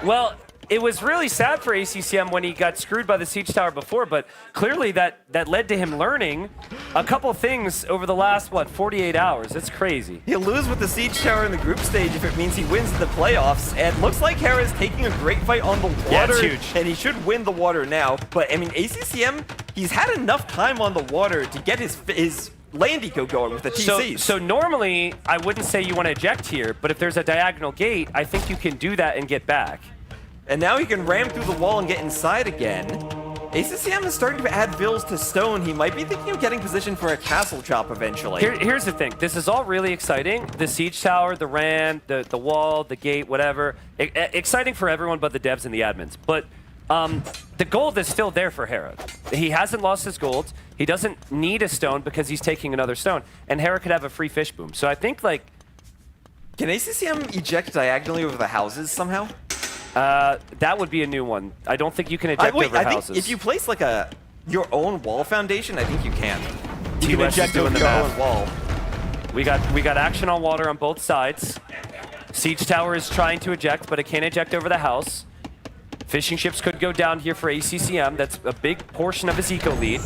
Well, it was really sad for ACCM when he got screwed by the siege tower before, but clearly that led to him learning a couple things over the last, 48 hours. It's crazy. He'll lose with the siege tower in the group stage if it means he wins the playoffs, and looks like Hera's taking a great fight on the water. Yeah, it's huge. And he should win the water now, but I mean, ACCM, he's had enough time on the water to get his land eco going with the TCs. So normally, I wouldn't say you want to eject here, but if there's a diagonal gate, I think you can do that and get back. And now he can ram through the wall and get inside again. ACCM is starting to add vills to stone. He might be thinking of getting positioned for a castle chop eventually. Here's the thing. This is all really exciting. The siege tower, the ram, the wall, the gate, whatever. Exciting for everyone but the devs and the admins. But the gold is still there for Hera. He hasn't lost his gold. He doesn't need a stone because he's taking another stone. And Hera could have a free fish boom. So I think, like, Can ACCM eject diagonally over the houses somehow? That would be a new one. I don't think you can eject over I houses. think if you place like your own wall foundation, I think you can. You can TUS is eject doing over the your math. own wall. We got action on water on both sides. Siege Tower is trying to eject, but it can't eject over the house. Fishing ships could go down here for ACCM. That's a big portion of his eco lead.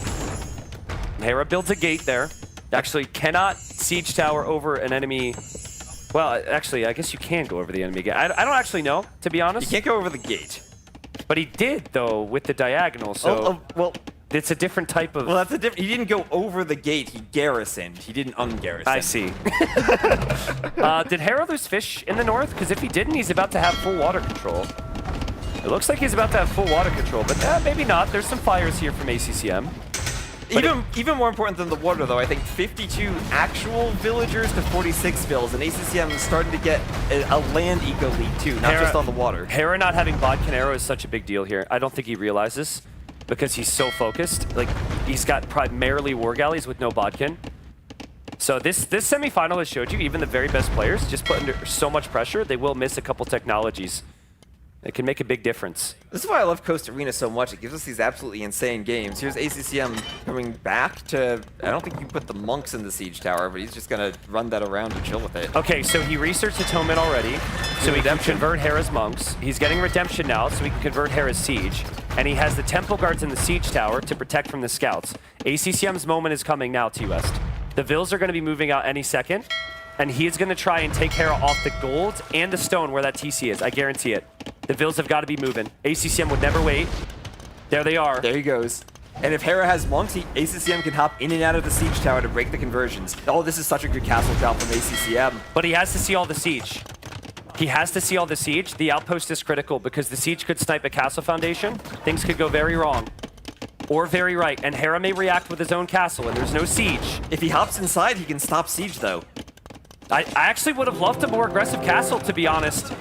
Hera builds a gate there. Actually, cannot Siege Tower over an enemy. Well, actually, I guess you can go over the enemy gate. I don't actually know, to be honest. You can't go over the gate. But he did, though, with the diagonal, so... well... It's a different type of... Well, that's a different... He didn't go over the gate, he garrisoned. He didn't ungarrison. I see. Did Hera lose fish in the north? Because if he didn't, he's about to have full water control. It looks like he's about to have full water control, but maybe not. There's some fires here from ACCM. Even more important than the water, though, I think 52 actual villagers to 46 vills, and ACCM is starting to get a land eco lead, too, not just on the water. Hera not having Bodkin is such a big deal here. I don't think he realizes, because he's so focused. Like, he's got primarily war galleys with no Bodkin. So this semifinal has showed you, even the very best players, just put under so much pressure, they will miss a couple technologies. It can make a big difference. This is why I love Coast Arena so much. It gives us these absolutely insane games. Here's ACCM coming back to... I don't think you can put the monks in the Siege Tower, but he's just going to run that around and chill with it. Okay, so he researched Atonement already, so he can convert Hera's monks. He's getting Redemption now, so he can convert Hera's Siege. And he has the Temple Guards in the Siege Tower to protect from the scouts. ACCM's moment is coming now, T-West. The Vills are going to be moving out any second, and he's going to try and take Hera off the gold and the stone where that TC is. I guarantee it. The Vills have got to be moving. ACCM would never wait. There they are. There he goes. And if Hera has monks, ACCM can hop in and out of the Siege Tower to break the conversions. Oh, this is such a good castle job from ACCM. But he has to see all the siege. He has to see all the siege. The outpost is critical because the siege could snipe a castle foundation. Things could go very wrong. Or very right. And Hera may react with his own castle, and there's no siege. If he hops inside, he can stop siege, though. I actually would have loved a more aggressive castle, to be honest.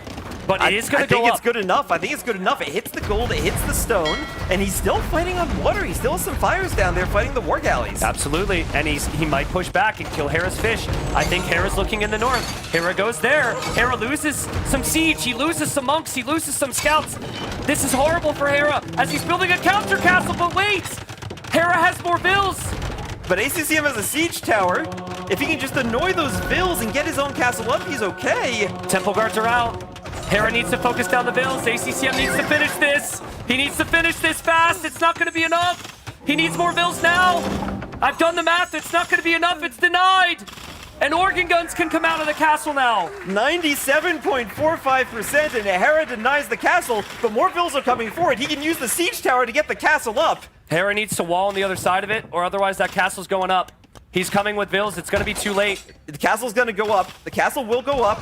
But it is going to go up. I think it's good enough. I think it's good enough. It hits the gold, it hits the stone, and he's still fighting on water. He still has some fires down there fighting the war galleys. Absolutely, and he might push back and kill Hera's fish. I think Hera's looking in the north. Hera goes there. Hera loses some siege. He loses some monks. He loses some scouts. This is horrible for Hera as he's building a counter castle, but wait! Hera has more vills! But ACCM has a siege tower. If he can just annoy those vills and get his own castle up, he's okay. Temple guards are out. Hera needs to focus down the vills. ACCM needs to finish this. He needs to finish this fast. It's not going to be enough. He needs more vills now. I've done the math. It's not going to be enough. It's denied. And organ guns can come out of the castle now. 97.45%, and Hera denies the castle, but more vills are coming forward. He can use the siege tower to get the castle up. Hera needs to wall on the other side of it, or otherwise that castle's going up. He's coming with vills. It's going to be too late. The castle's going to go up. The castle will go up.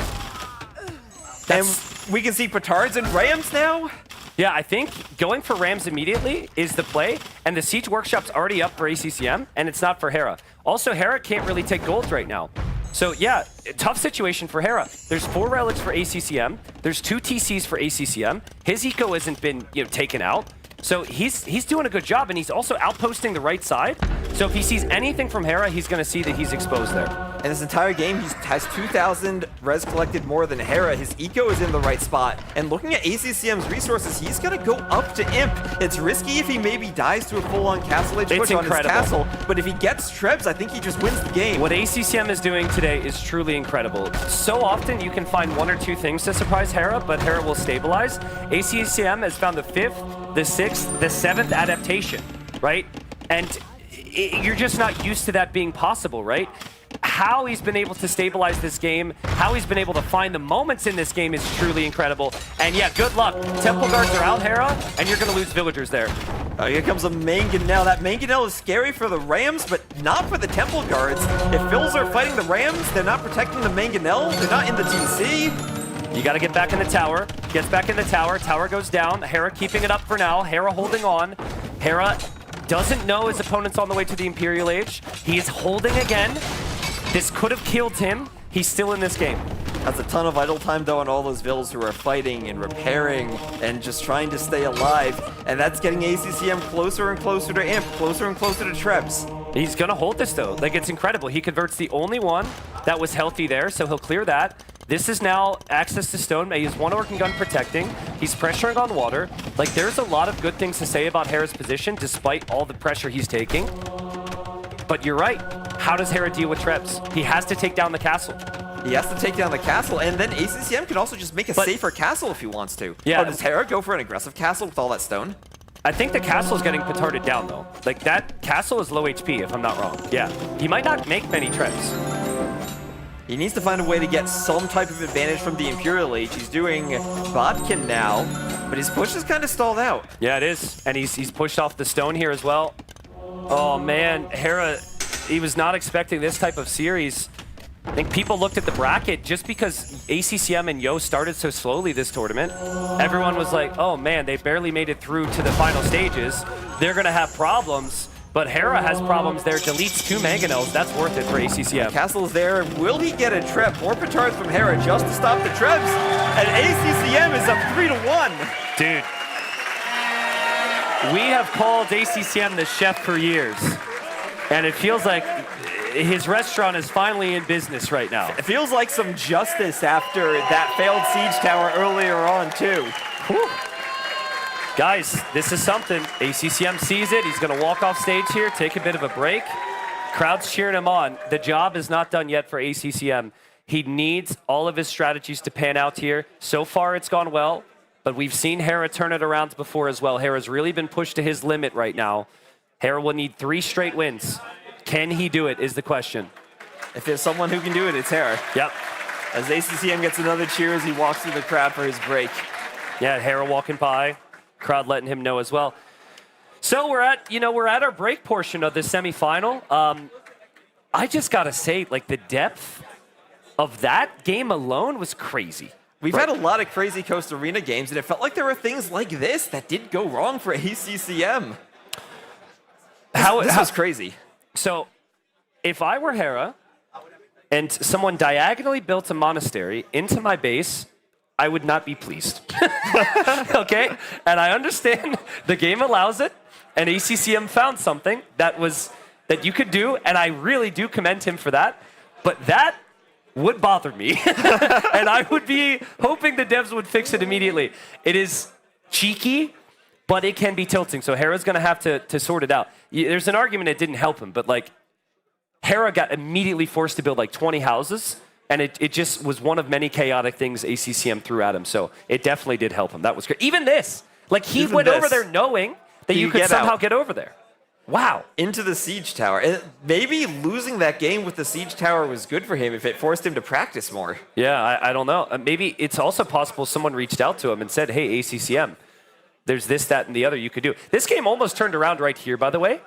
And we can see petards and rams now. Yeah, I think going for rams immediately is the play, and the siege workshop's already up for ACCM, and it's not for Hera. Also, Hera can't really take gold right now. So yeah, tough situation for Hera. There's 4 relics for ACCM. There's 2 TCs for ACCM. His eco hasn't been taken out. So he's doing a good job, and he's also outposting the right side. So if he sees anything from Hera, he's going to see that he's exposed there. And this entire game, he has 2,000 res collected more than Hera. His eco is in the right spot. And looking at ACCM's resources, he's going to go up to Imp. It's risky if he maybe dies to a full-on Castle Age push on his castle. But if he gets Trebs, I think he just wins the game. What ACCM is doing today is truly incredible. So often you can find 1 or 2 things to surprise Hera, but Hera will stabilize. ACCM has found the 5th, the 6th, the 7th adaptation, right? And you're just not used to that being possible, right? How he's been able to stabilize this game, how he's been able to find the moments in this game is truly incredible. And yeah, good luck. Temple guards are out, Hera, and you're going to lose villagers there. Here comes a Mangonel. That Mangonel is scary for the Rams, but not for the Temple guards. If Phils are fighting the Rams, they're not protecting the Mangonel. They're not in the TC. You got to get back in the tower. Gets back in the tower. Tower goes down. Hera keeping it up for now. Hera holding on. Hera doesn't know his opponent's on the way to the Imperial Age. He is holding again. This could have killed him. He's still in this game. That's a ton of idle time, though, on all those vills who are fighting and repairing and just trying to stay alive. And that's getting ACCM closer and closer to Imp, closer and closer to Trebs. He's going to hold this, though. Like, it's incredible. He converts the only one that was healthy there, so he'll clear that. This is now access to stone. He has one Organ Gun protecting. He's pressuring on water. Like, there's a lot of good things to say about Hera's position, despite all the pressure he's taking. But you're right. How does Hera deal with Trebs? He has to take down the castle. He has to take down the castle, and then ACCM can also just make a safer castle if he wants to. Yeah. Or does Hera go for an aggressive castle with all that stone? I think the castle's getting petarded down, though. Like, that castle is low HP, if I'm not wrong. Yeah. He might not make many Trebs. He needs to find a way to get some type of advantage from the Imperial Age. He's doing Bodkin now, but his push is kind of stalled out. Yeah, it is. And he's pushed off the stone here as well. Oh, man. Hera, he was not expecting this type of series. I think people looked at the bracket just because ACCM and Yo started so slowly this tournament. Everyone was like, oh man, they barely made it through to the final stages. They're going to have problems. But Hera has problems there, deletes 2 Mangonels. That's worth it for ACCM. Castle's there. Will he get a Treb? More petards from Hera just to stop the Trebs. And ACCM is up 3-1. Dude. We have called ACCM the chef for years. And it feels like his restaurant is finally in business right now. It feels like some justice after that failed siege tower earlier on, too. Whew. Guys, this is something. ACCM sees it. He's going to walk off stage here, take a bit of a break. Crowd's cheering him on. The job is not done yet for ACCM. He needs all of his strategies to pan out here. So far, it's gone well, but we've seen Hera turn it around before as well. Hera's really been pushed to his limit right now. Hera will need 3 straight wins. Can he do it is the question. If there's someone who can do it, it's Hera. Yep. As ACCM gets another cheer as he walks through the crowd for his break. Yeah, Hera walking by. Crowd letting him know as well. So we're at our break portion of this semifinal. I just gotta say, like, the depth of that game alone was crazy. We've had a lot of crazy Coast Arena games, and it felt like there were things like this that did go wrong for ACCM. This was crazy. So, if I were Hera and someone diagonally built a monastery into my base, I would not be pleased. Okay? And I understand the game allows it, and ACCM found something that you could do, and I really do commend him for that. But that would bother me. And I would be hoping the devs would fix it immediately. It is cheeky, but it can be tilting. So Hera's going to have to sort it out. There's an argument it didn't help him, but like Hera got immediately forced to build like 20 houses, and it just was one of many chaotic things ACCM threw at him. So it definitely did help him. That was great. Even this, like he went over there knowing that you could somehow get over there. Wow. Into the siege tower. And maybe losing that game with the siege tower was good for him if it forced him to practice more. Yeah, I don't know. Maybe it's also possible someone reached out to him and said, hey, ACCM, there's this, that, and the other you could do. This game almost turned around right here, by the way.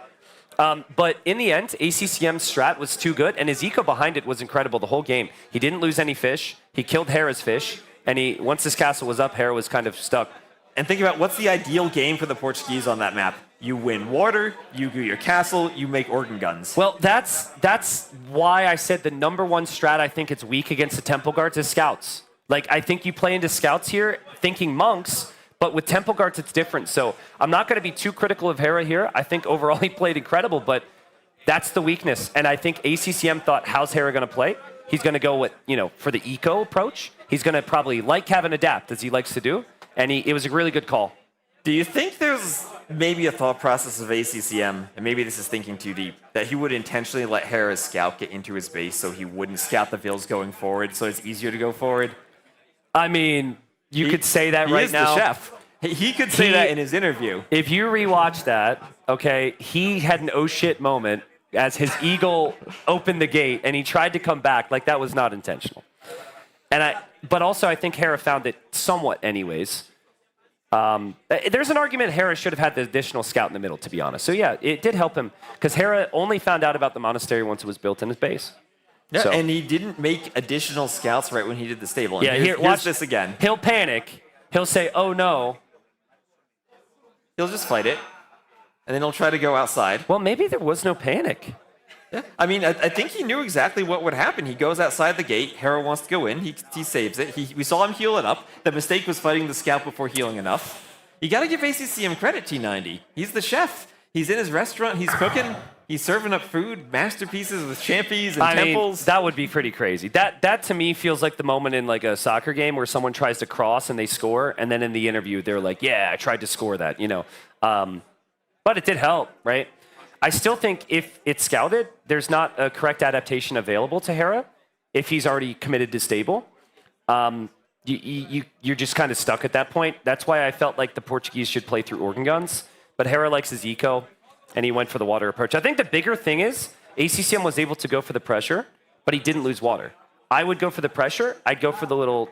But in the end, ACCM's strat was too good, and his eco behind it was incredible the whole game. He didn't lose any fish. He killed Hera's fish, and once his castle was up, Hera was kind of stuck. And think about what's the ideal game for the Portuguese on that map. You win water, you do your castle, you make organ guns. Well, that's why I said the #1 strat I think it's weak against the Temple Guards is scouts. Like, I think you play into scouts here thinking monks, but with Temple Guards it's different. So I'm not going to be too critical of Hera here. I think overall he played incredible, but that's the weakness. And I think ACCM thought, how's Hera going to play? He's going to go with, for the eco approach. He's going to probably have an adapt, as he likes to do. And it was a really good call. Do you think there's maybe a thought process of ACCM, and maybe this is thinking too deep, that he would intentionally let Hera's scout get into his base so he wouldn't scout the Vils going forward, so it's easier to go forward? I mean, you could say that right now. He is the chef. He could say that in his interview. If you rewatch that, okay, he had an oh shit moment as his eagle opened the gate and he tried to come back. Like, that was not intentional. But also I think Hera found it somewhat anyways. There's an argument Hera should have had the additional scout in the middle, to be honest. So yeah, it did help him because Hera only found out about the monastery once it was built in his base. Yeah, so. And he didn't make additional scouts right when he did the stable. And Yeah, watch this again. He'll panic. He'll say, oh no. He'll just fight it, and then he'll try to go outside. Well, maybe there was no panic. Yeah. I mean, I think he knew exactly what would happen. He goes outside the gate. Hera wants to go in. He saves it. We saw him heal it up. The mistake was fighting the scout before healing enough. You got to give ACCM credit, T90. He's the chef. He's in his restaurant. He's cooking. He's serving up food, masterpieces with champions and I temples. mean, that would be pretty crazy. That to me feels like the moment in like a soccer game where someone tries to cross and they score, and then in the interview they're like, "Yeah, I tried to score that," you know. But it did help, right? I still think if it's scouted, there's not a correct adaptation available to Hera if he's already committed to stable. You're just kind of stuck at that point. That's why I felt like the Portuguese should play through organ guns. But Hera likes his eco, and he went for the water approach. I think the bigger thing is ACCM was able to go for the pressure, but he didn't lose water. I would go for the pressure. I'd go for the little,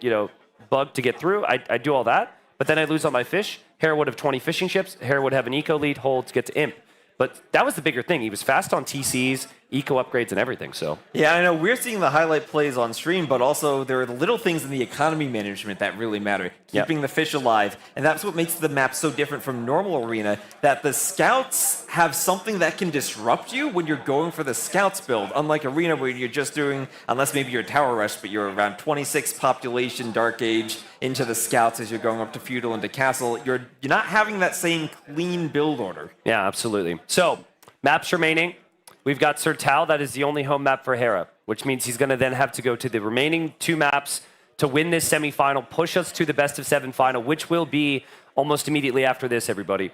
bug to get through. I'd do all that, but then I'd lose all my fish. Hera would have 20 fishing ships. Hera would have an eco lead, hold, get to imp. But that was the bigger thing. He was fast on TCs, eco upgrades, and everything. So yeah, I know we're seeing the highlight plays on stream, but also there are the little things in the economy management that really matter. Keeping the fish alive, and that's what makes the map so different from normal arena. That the scouts have something that can disrupt you when you're going for the scouts build. Unlike arena, where you're just doing, unless maybe you're tower rush, but you're around 26 population dark age into the scouts as you're going up to feudal into castle. You're not having that same clean build order. yeah, absolutely. So maps remaining. We've got Sertal. That is the only home map for Hera, which means he's going to then have to go to the remaining 2 maps to win this semifinal, push us to the best of 7 final, which will be almost immediately after this, everybody.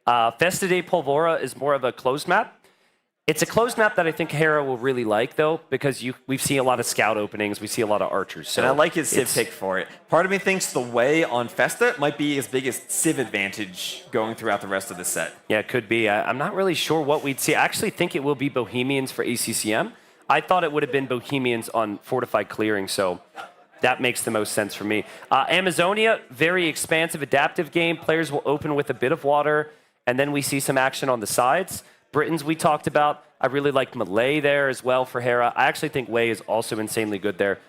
Festa de Polvora is more of a closed map. It's a closed map that I think Hera will really like, though, because we've seen a lot of scout openings. We see a lot of archers. So and I like his Civ pick for it. Part of me thinks the way on Festa might be his biggest Civ advantage going throughout the rest of the set. Yeah, it could be. I'm not really sure what we'd see. I actually think it will be Bohemians for ACCM. I thought it would have been Bohemians on Fortified Clearing, so that makes the most sense for me. Amazonia, very expansive, adaptive game. Players will open with a bit of water, and then we see some action on the sides. Britons we talked about. I really liked Malay there as well for Hera. I actually think Wei is also insanely good there.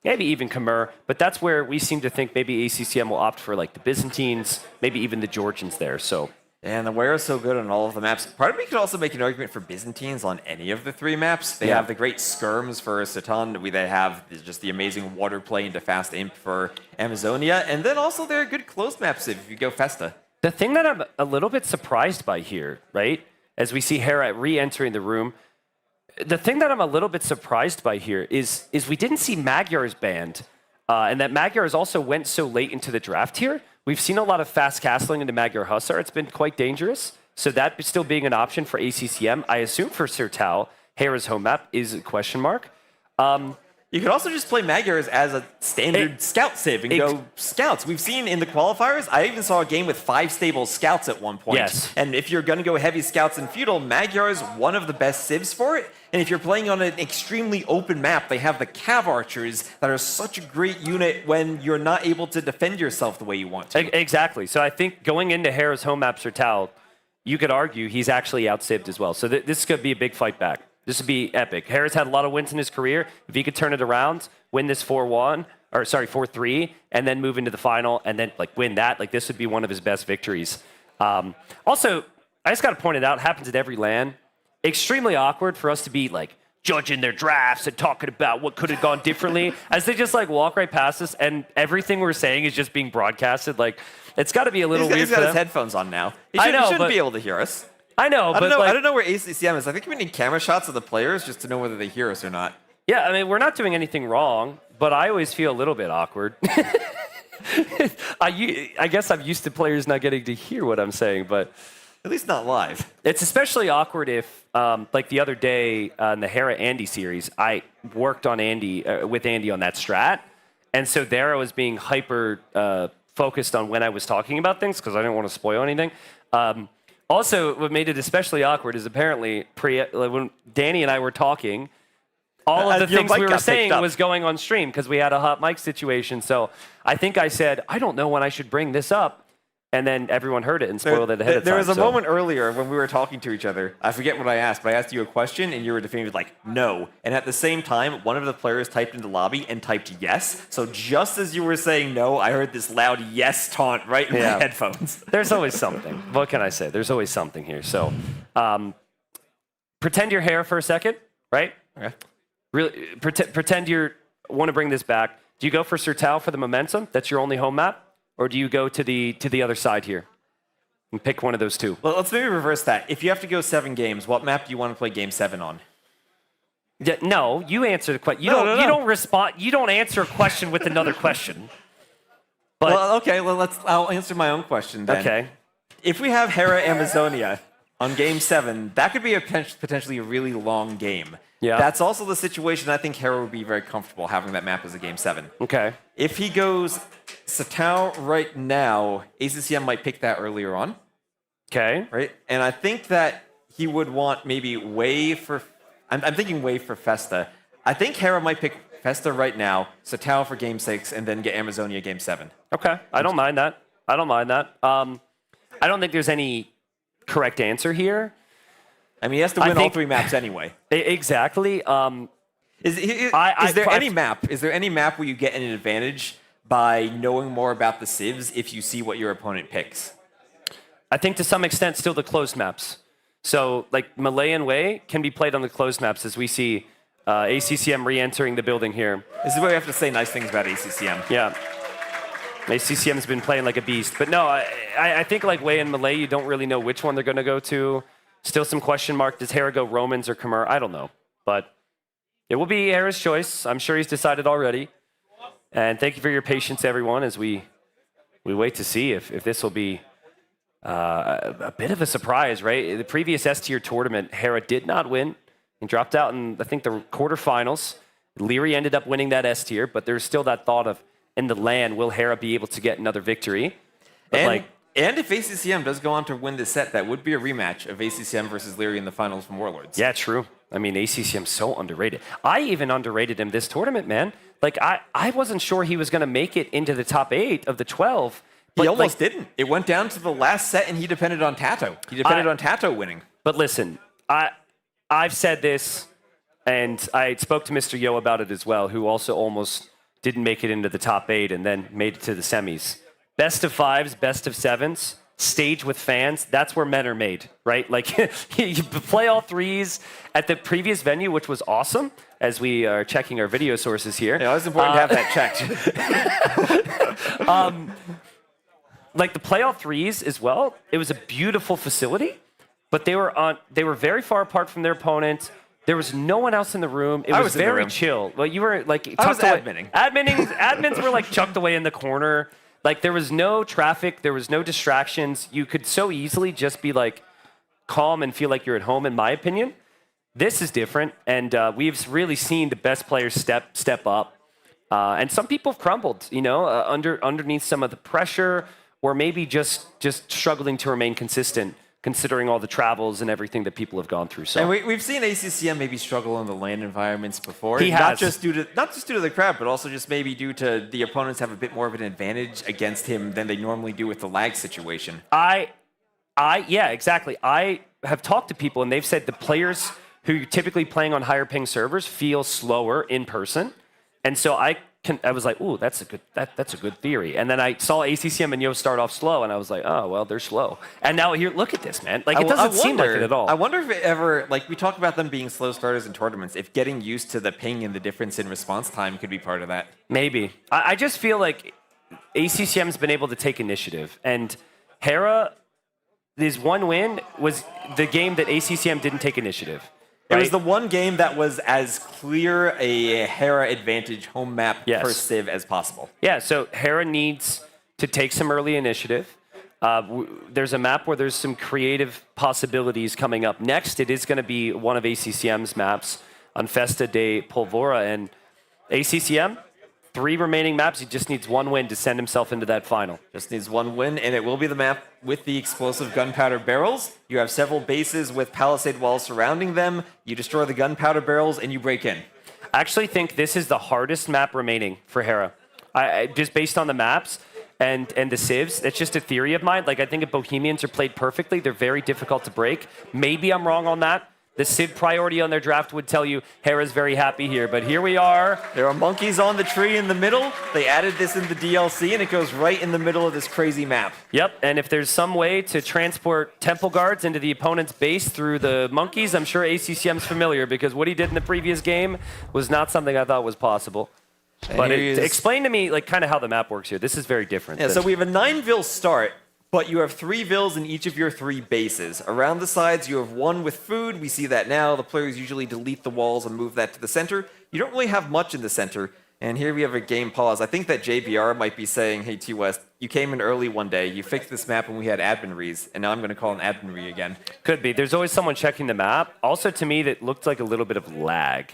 Maybe even Khmer, but that's where we seem to think maybe ACCM will opt for like the Byzantines, maybe even the Georgians there. So. And the Wei are so good on all of the maps. Part of me could also make an argument for Byzantines on any of the 3 maps. They have the great skirms for Satan. They have just the amazing water play into fast imp for Amazonia. And then also there are good closed maps if you go Festa. The thing that I'm a little bit surprised by here, right, as we see Hera re-entering the room, the thing that I'm a little bit surprised by here is we didn't see Magyar's banned, and that Magyars also went so late into the draft here. We've seen a lot of fast castling into Magyar Hussar. It's been quite dangerous. So that still being an option for ACCM, I assume for Sertal, Hera's home map is a question mark. You could also just play Magyars as a standard scout civ and go scouts. We've seen in the qualifiers, I even saw a game with 5 stable scouts at one point. Yes. And if you're going to go heavy scouts and feudal, Magyar is one of the best civs for it. And if you're playing on an extremely open map, they have the cav archers that are such a great unit when you're not able to defend yourself the way you want to. Exactly. So I think going into Hera's home map, Sertal, you could argue he's actually out-cived as well. So this could be a big fight back. This would be epic. Hera's had a lot of wins in his career. If he could turn it around, win this 4-3, and then move into the final, and then win that, this would be one of his best victories. Also, I just got to point it out, it happens at every LAN. Extremely awkward for us to be judging their drafts and talking about what could have gone differently as they just walk right past us, and everything we're saying is just being broadcasted. It's got to be a little weird. He's got his headphones on now. He shouldn't be able to hear us. I know, I don't know where ACCM is. I think we need camera shots of the players just to know whether they hear us or not. Yeah, I mean, we're not doing anything wrong, but I always feel a little bit awkward. I guess I'm used to players not getting to hear what I'm saying, but at least not live. It's especially awkward if, the other day in the Hera Andy series, I worked on with Andy on that strat, and so there I was being hyper focused on when I was talking about things because I didn't want to spoil anything. Also, what made it especially awkward is apparently when Danny and I were talking, all of the things we were saying was going on stream because we had a hot mic situation. So I think I said, I don't know when I should bring this up. And then everyone heard it and spoiled it ahead of time. There was a moment earlier when we were talking to each other. I forget what I asked, but I asked you a question and you were definitive no. And at the same time, one of the players typed into lobby and typed yes. So just as you were saying no, I heard this loud yes taunt right in my headphones. There's always something. What can I say? There's always something here. So pretend you're Hera for a second, right? Okay. Really, pretend you want to bring this back. Do you go for Sertal for the momentum? That's your only home map? Or do you go to the other side here? And pick one of those two. Well, let's maybe reverse that. If you have to go 7 games, what map do you want to play Game 7 on? Yeah, no, you answer the question. You don't respond. You don't answer a question with another question. But well, okay. Well, I'll answer my own question then. Okay. If we have Hera Amazonia on Game 7, that could be potentially a really long game. Yeah. That's also the situation I think Hera would be very comfortable having that map as a Game 7. Okay. If he goes Satao right now, ACCM might pick that earlier on. Okay. Right? And I think that he would want maybe Wei for... I'm thinking Wei for Festa. I think Hera might pick Festa right now, Satao for Game 6, and then get Amazonia Game 7. Okay. I don't mind that. I don't think there's any correct answer here. I mean, he has to win all 3 maps anyway. Exactly. Is there any map? Is there any map where you get an advantage by knowing more about the civs if you see what your opponent picks? I think to some extent still the closed maps. So like Malay and Wei can be played on the closed maps as we see ACCM re-entering the building here. This is where we have to say nice things about ACCM. Yeah. ACCM's been playing like a beast. But no, I think like Wei and Malay, you don't really know which one they're going to go to. Still some question mark. Does Hera go Romans or Khmer? I don't know. But it will be Hera's choice. I'm sure he's decided already. And thank you for your patience, everyone, as we wait to see if this will be a bit of a surprise, right? The previous S-tier tournament, Hera did not win and dropped out in, I think, the quarterfinals. Leary ended up winning that S-tier, but there's still that thought of, in the LAN, will Hera be able to get another victory? But and if ACCM does go on to win this set, that would be a rematch of ACCM versus Leary in the finals from Warlords. Yeah, true. I mean, ACCM's so underrated. I even underrated him this tournament, man. Like, I wasn't sure he was going to make it into the top 8 of the 12. But he almost didn't. It went down to the last set, and he depended on Tato. He depended on Tato winning. But listen, I've said this, and I spoke to Mr. Yo about it as well, who also almost didn't make it into the top 8 and then made it to the semis. Best of 5s, best of 7s, stage with fans, that's where men are made, right? Like, you play all 3s at the previous venue, which was awesome, as we are checking our video sources here. Yeah, it was important to have that checked. Like the playoff 3s as well, it was a beautiful facility, but they were very far apart from their opponent. There was no one else in the room. It was very chill. Well, you were like I was adminning. Admins were like chucked away in the corner. Like there was no traffic, there was no distractions. You could so easily just be like calm and feel like you're at home, in my opinion. This is different, and we've really seen the best players step up. And some people have crumbled, you know, underneath some of the pressure, or maybe just struggling to remain consistent, considering all the travels and everything that people have gone through. So, and we've seen ACCM maybe struggle in the LAN environments before. He has. Not just due to the crowd, but also just maybe due to the opponents have a bit more of an advantage against him than they normally do with the lag situation. Yeah, exactly. I have talked to people, and they've said the players who are typically playing on higher ping servers feel slower in person, and so I was like, ooh, that's a good theory. And then I saw ACCM and Yo start off slow, and I was like, oh, well, they're slow. And now here, look at this, man. Like, it doesn't seem like it at all. I wonder if it ever, like, we talk about them being slow starters in tournaments, if getting used to the ping and the difference in response time could be part of that. Maybe. I just feel like ACCM's been able to take initiative. And Hera, his one win was the game that ACCM didn't take initiative. Right? It was the one game that was as clear a Hera advantage home map per Civ as possible. Yeah, so Hera needs to take some early initiative. There's a map where there's some creative possibilities coming up. Next, it is going to be one of ACCM's maps on Festa de Polvora. And ACCM, 3 remaining maps. He just needs 1 win to send himself into that final. Just needs 1 win, and it will be the map with the explosive gunpowder barrels. You have several bases with palisade walls surrounding them. You destroy the gunpowder barrels, and you break in. I actually think this is the hardest map remaining for Hera. Just based on the maps and the civs, that's just a theory of mine. Like, I think if Bohemians are played perfectly, they're very difficult to break. Maybe I'm wrong on that. The Civ priority on their draft would tell you Hera's very happy here, but here we are. There are monkeys on the tree in the middle. They added this in the DLC, and it goes right in the middle of this crazy map. Yep, and if there's some way to transport temple guards into the opponent's base through the monkeys, I'm sure ACCM's familiar, because what he did in the previous game was not something I thought was possible. But explain to me, like, kind of how the map works here. This is very different. Yeah, so we have a 9-vil start, but you have 3 vills in each of your 3 bases. Around the sides, you have 1 with food. We see that now. The players usually delete the walls and move that to the center. You don't really have much in the center. And here we have a game pause. I think that JBR might be saying, hey, T-West, you came in early one day, you fixed this map when we had admin rees, and now I'm going to call an admin re again. Could be. There's always someone checking the map. Also, to me, that looked like a little bit of lag.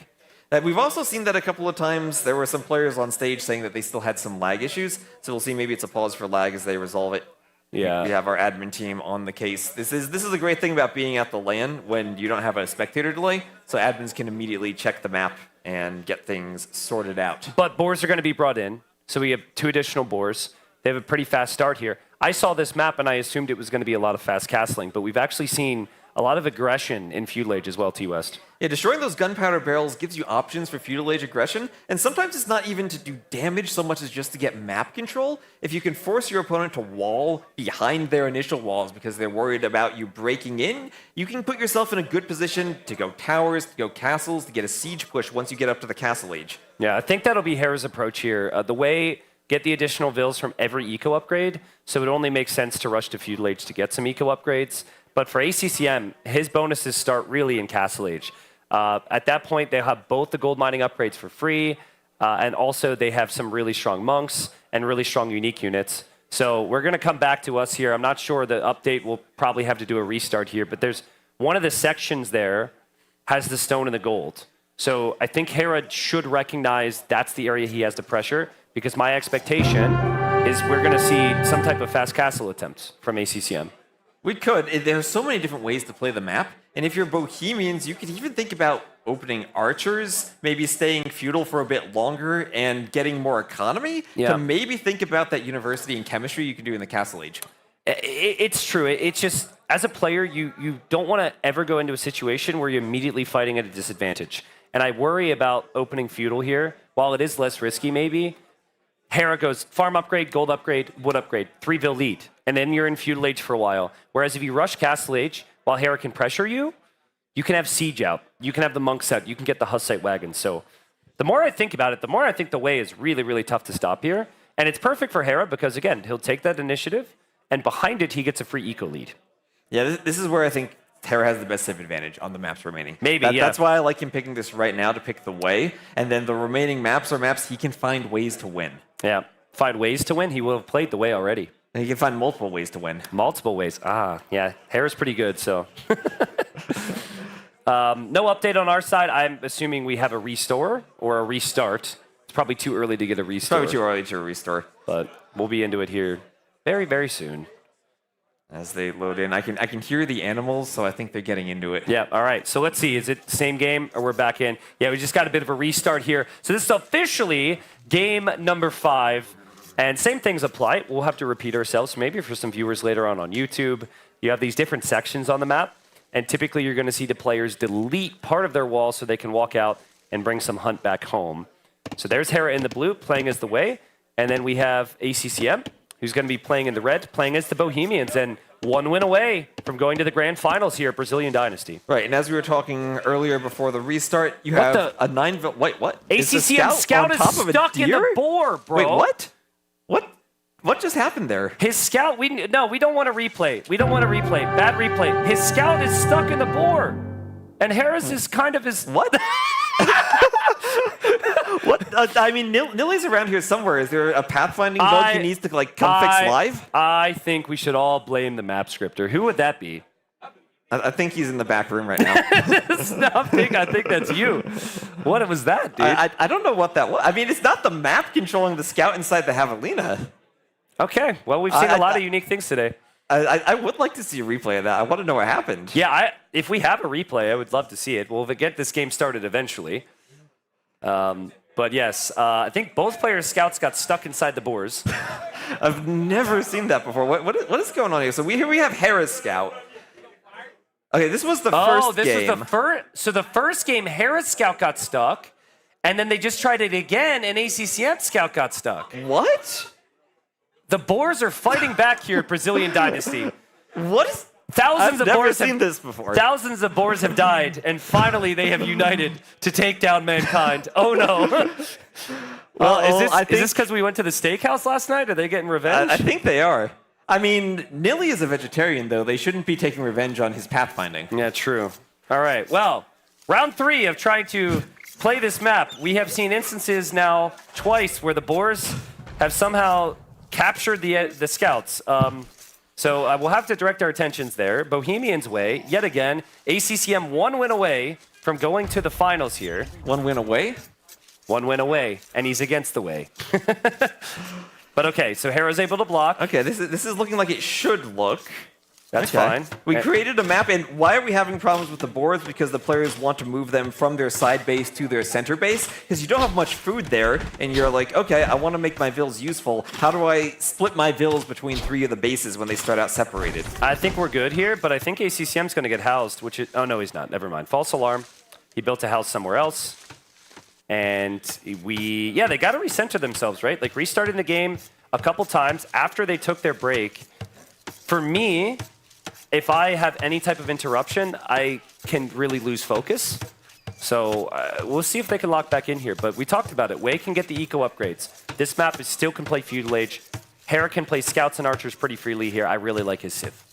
We've also seen that a couple of times. There were some players on stage saying that they still had some lag issues, so we'll see maybe it's a pause for lag as they resolve it. Yeah. We have our admin team on the case. This is a great thing about being at the LAN when you don't have a spectator delay, so admins can immediately check the map and get things sorted out. But boars are going to be brought in, so we have 2 additional boars. They have a pretty fast start here. I saw this map and I assumed it was going to be a lot of fast castling, but we've actually seen a lot of aggression in Feudal Age as well, T-West. Yeah, destroying those gunpowder barrels gives you options for Feudal Age aggression, and sometimes it's not even to do damage so much as just to get map control. If you can force your opponent to wall behind their initial walls because they're worried about you breaking in, you can put yourself in a good position to go towers, to go castles, to get a siege push once you get up to the castle age. Yeah, I think that'll be Hera's approach here. The way, get the additional vills from every eco upgrade, so it only makes sense to rush to Feudal Age to get some eco upgrades. But for ACCM, his bonuses start really in Castle Age. At that point, they have both the gold mining upgrades for free, and also they have some really strong monks and really strong unique units. So we're going to come back to us here. I'm not sure the update will probably have to do a restart here, but there's one of the sections there has the stone and the gold. So I think Hera should recognize that's the area he has the pressure, because my expectation is we're going to see some type of fast castle attempts from ACCM. We could. There's so many different ways to play the map. And if you're Bohemians, you could even think about opening archers, maybe staying feudal for a bit longer and getting more economy to maybe think about that university and chemistry you can do in the Castle Age. It's true. It's just, as a player, you don't want to ever go into a situation where you're immediately fighting at a disadvantage. And I worry about opening feudal here. While it is less risky, maybe, Hera goes farm upgrade, gold upgrade, wood upgrade, 3-vil lead. And then you're in Feudal Age for a while. Whereas if you rush Castle Age, while Hera can pressure you, you can have Siege out. You can have the Monks out. You can get the Hussite wagons. So the more I think about it, the more I think the way is really, really tough to stop here. And it's perfect for Hera because, again, he'll take that initiative, and behind it, he gets a free eco lead. Yeah, this is where I think Hera has the best save advantage on the maps remaining. Maybe, yeah. That's why I like him picking this right now to pick the way. And then the remaining maps are maps he can find ways to win. Yeah, find ways to win? He will have played the way already. And he can find multiple ways to win. Multiple ways. Yeah. Hera's pretty good, so. No update on our side. I'm assuming we have a restore or a restart. It's probably too early to get a restore. Probably too early to restore. But we'll be into it here very, very soon. As they load in, I can hear the animals, so I think they're getting into it. Yeah, all right. So let's see. Is it the same game or we're back in? Yeah, we just got a bit of a restart here. So this is officially game number 5. And same things apply. We'll have to repeat ourselves. Maybe for some viewers later on YouTube, you have these different sections on the map. And typically you're going to see the players delete part of their wall so they can walk out and bring some hunt back home. So there's Hera in the blue, playing as the way. And then we have ACCM, who's going to be playing in the red, playing as the Bohemians, and 1 win away from going to the grand finals here at Brazilian Dynasty. Right, and as we were talking earlier before the restart, you have a 9-vil... Wait, what? ACCM scout is stuck in the boar, bro. Wait, what? What just happened there? His scout, we don't want to replay. We don't want to replay. Bad replay. His scout is stuck in the boar. And Hera's is kind of his... What? What? I mean, Nilly's around here somewhere. Is there a pathfinding bug he needs to come fix live? I think we should all blame the map scripter. Who would that be? I think he's in the back room right now. I think that's you. What was that, dude? I don't know what that was. I mean, it's not the map controlling the scout inside the javelina. Okay, well, we've seen a lot of unique things today. I would like to see a replay of that. I want to know what happened. Yeah, if we have a replay, I would love to see it. We'll get this game started eventually. But yes, I think both players' scouts got stuck inside the boars. I've never seen that before. What is going on here? So here we have Hera's scout. Okay, this was the first game. Was the first. So the first game, Hera's scout got stuck, and then they just tried it again, and ACCM scout got stuck. What? The boars are fighting back here at Brazilian Dynasty. What is... Thousands I've never seen this before. Thousands of boars have died, and finally they have united to take down mankind. Oh no! Well, is this because we went to the steakhouse last night? Are they getting revenge? I think they are. I mean, Nilly is a vegetarian, though. They shouldn't be taking revenge on his pathfinding. Yeah, true. All right, well, round 3 of trying to play this map. We have seen instances now twice where the Boars have somehow captured the scouts. So we'll have to direct our attentions there. Bohemian's way, yet again, ACCM 1 win away from going to the finals here. 1 win away? 1 win away, and he's against the way. But okay, so Hera's able to block. Okay, this is looking like it should look. That's fine. We created a map, and why are we having problems with the boards? Because the players want to move them from their side base to their center base, because you don't have much food there, and you're like, okay, I want to make my vills useful. How do I split my vills between 3 of the bases when they start out separated? I think we're good here, but I think ACCM's going to get housed, which is... Oh, no, he's not. Never mind. False alarm. He built a house somewhere else. And yeah, they got to recenter themselves, right? Like, restarting the game a couple times after they took their break. For me, if I have any type of interruption, I can really lose focus. So we'll see if they can lock back in here. But we talked about it. Wei can get the eco upgrades. This map still can play Feudal Age. Hera can play Scouts and Archers pretty freely here. I really like his Civ.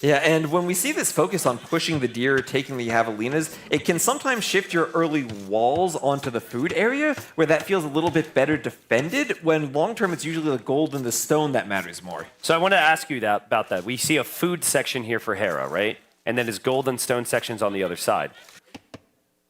Yeah, and when we see this focus on pushing the deer, taking the javelinas, it can sometimes shift your early walls onto the food area, where that feels a little bit better defended, when long-term it's usually the gold and the stone that matters more. So I want to ask you about that. We see a food section here for Hera, right? And then his gold and stone sections on the other side.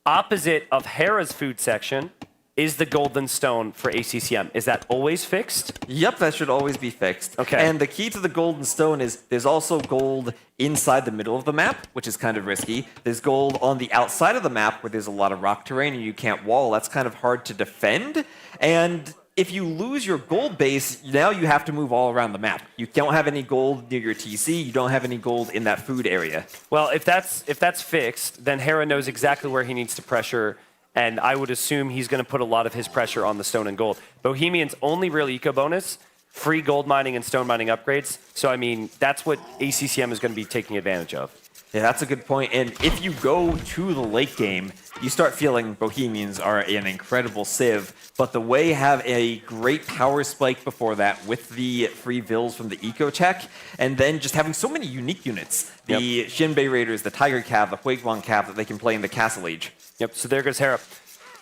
Opposite of Hera's food section is the golden stone for ACCM. Is that always fixed? Yep, that should always be fixed. Okay. And the key to the golden stone is there's also gold inside the middle of the map, which is kind of risky. There's gold on the outside of the map where there's a lot of rock terrain and you can't wall. That's kind of hard to defend. And if you lose your gold base, now you have to move all around the map. You don't have any gold near your TC. You don't have any gold in that food area. Well, if that's fixed, then Hera knows exactly where he needs to pressure. And I would assume he's going to put a lot of his pressure on the stone and gold. Bohemian's only real eco bonus, free gold mining and stone mining upgrades. So, I mean, that's what ACCM is going to be taking advantage of. Yeah, that's a good point. And if you go to the late game, you start feeling Bohemians are an incredible civ, but the Wei have a great power spike before that with the free vills from the eco check, and then just having so many unique units. The Shinbei Raiders, the Tiger Cav, the Huiguang Cav that they can play in the Castle Age. Yep, so there goes Hera.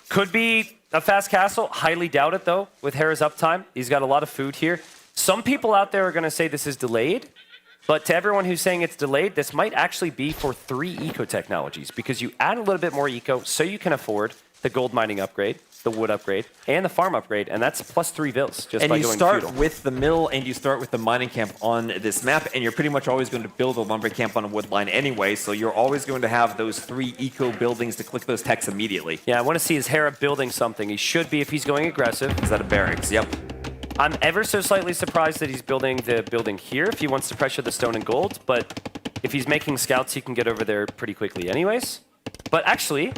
Could be a fast castle. Highly doubt it, though, with Hera's uptime. He's got a lot of food here. Some people out there are going to say this is delayed, but to everyone who's saying it's delayed, this might actually be for 3 eco technologies, because you add a little bit more eco so you can afford the gold mining upgrade, the wood upgrade, and the farm upgrade, and that's plus 3 vills just by going feudal. And you start with the mill and you start with the mining camp on this map, and you're pretty much always going to build a lumber camp on a wood line anyway, so you're always going to have those 3 eco buildings to click those techs immediately. Yeah, I want to see his Hera building something. He should be if he's going aggressive. Is that a barracks? Yep. I'm ever so slightly surprised that he's building the building here if he wants to pressure the stone and gold, but if he's making scouts, he can get over there pretty quickly anyways. But actually,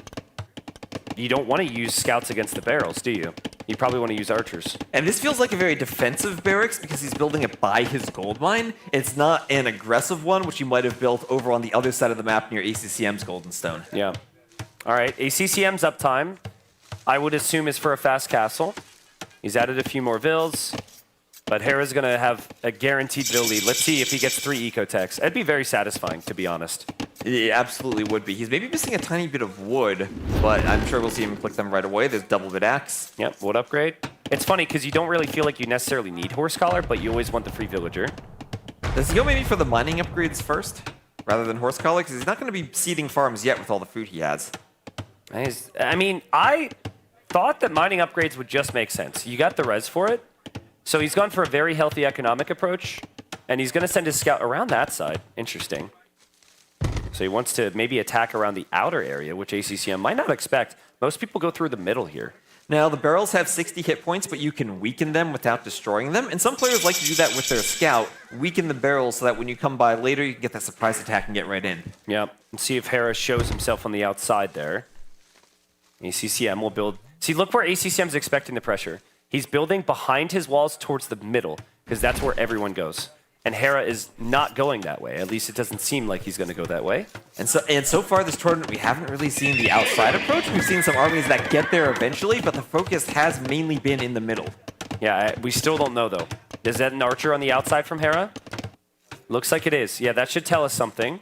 you don't want to use scouts against the barrels, do you? You probably want to use archers. And this feels like a very defensive barracks because he's building it by his gold mine. It's not an aggressive one, which you might have built over on the other side of the map near ACCM's golden stone. Yeah. All right, ACCM's uptime, I would assume, is for a fast castle. He's added a few more vills, but Hera's going to have a guaranteed vill lead. Let's see if he gets 3 eco techs. It'd be very satisfying, to be honest. It absolutely would be. He's maybe missing a tiny bit of wood, but I'm sure we'll see him click them right away. There's double bit axe. Yep, wood upgrade. It's funny because you don't really feel like you necessarily need horse collar, but you always want the free villager. Does he go maybe for the mining upgrades first, rather than horse collar? Because he's not going to be seeding farms yet with all the food he has. I mean, I thought that mining upgrades would just make sense. You got the res for it. So he's gone for a very healthy economic approach, and he's going to send his scout around that side. Interesting. So he wants to maybe attack around the outer area, which ACCM might not expect. Most people go through the middle here. Now, the barrels have 60 hit points, but you can weaken them without destroying them. And some players like to do that with their scout, weaken the barrels so that when you come by later, you can get that surprise attack and get right in. Yep. And see if Hera shows himself on the outside there. ACCM will build. See, look where ACCM's expecting the pressure. He's building behind his walls towards the middle, because that's where everyone goes. And Hera is not going that way. At least it doesn't seem like he's going to go that way. And so far this tournament, we haven't really seen the outside approach. We've seen some armies that get there eventually, but the focus has mainly been in the middle. Yeah, we still don't know, though. Is that an archer on the outside from Hera? Looks like it is. Yeah, that should tell us something.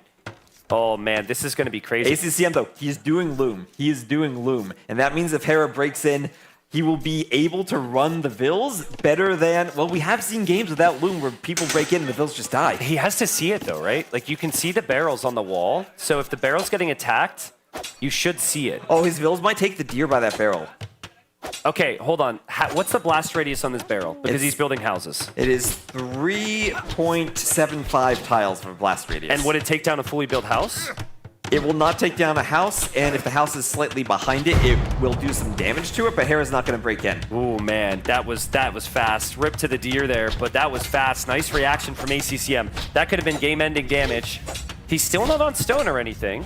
Oh, man, this is going to be crazy. ACCM, though, he is doing Loom. He is doing Loom. And that means if Hera breaks in, he will be able to run the Vills better than... Well, we have seen games without Loom where people break in and the Vills just die. He has to see it, though, right? Like, you can see the barrels on the wall. So if the barrel's getting attacked, you should see it. Oh, his Vills might take the deer by that barrel. Okay, hold on. What's the blast radius on this barrel? Because he's building houses. It is 3.75 tiles for blast radius. And would it take down a fully built house? It will not take down a house, and if the house is slightly behind it, it will do some damage to it, but Hera's not going to break in. Oh, man, that was fast. Rip to the deer there, but that was fast. Nice reaction from ACCM. That could have been game-ending damage. He's still not on stone or anything.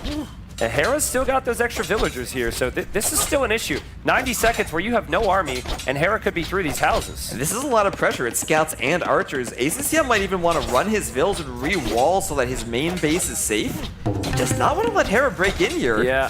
And Hera's still got those extra villagers here, so this is still an issue. 90 seconds where you have no army, and Hera could be through these houses. And this is a lot of pressure. It's scouts and archers. ACCM might even want to run his vills and re-wall so that his main base is safe. He does not want to let Hera break in here. Yeah,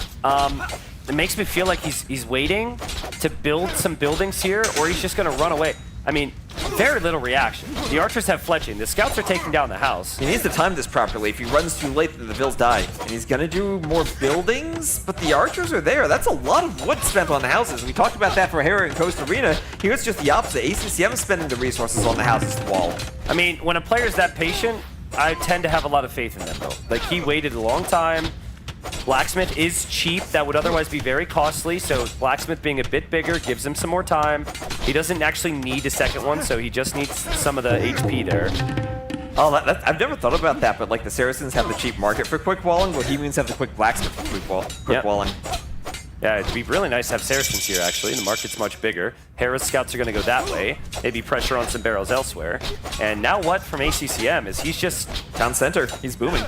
it makes me feel like he's waiting to build some buildings here, or he's just going to run away. I mean, very little reaction. The archers have fletching. The scouts are taking down the house. He needs to time this properly. If he runs too late, then the vills die. And he's going to do more buildings, but the archers are there. That's a lot of wood spent on the houses. We talked about that for Hera in Coast Arena. Here it's just the opposite. ACCM is spending the resources on the houses wall. I mean, when a player's that patient, I tend to have a lot of faith in them, though. Like, he waited a long time. Blacksmith is cheap. That would otherwise be very costly, so Blacksmith being a bit bigger gives him some more time. He doesn't actually need a second one, so he just needs some of the HP there. Oh, I've never thought about that, but like the Saracens have the cheap market for quick walling, Bohemians have the quick blacksmith for quick walling. Yeah, it'd be really nice to have Saracens here, actually. The market's much bigger. Hera's scouts are going to go that way. Maybe pressure on some barrels elsewhere. And now what from ACCM is he's just... Town center. He's booming.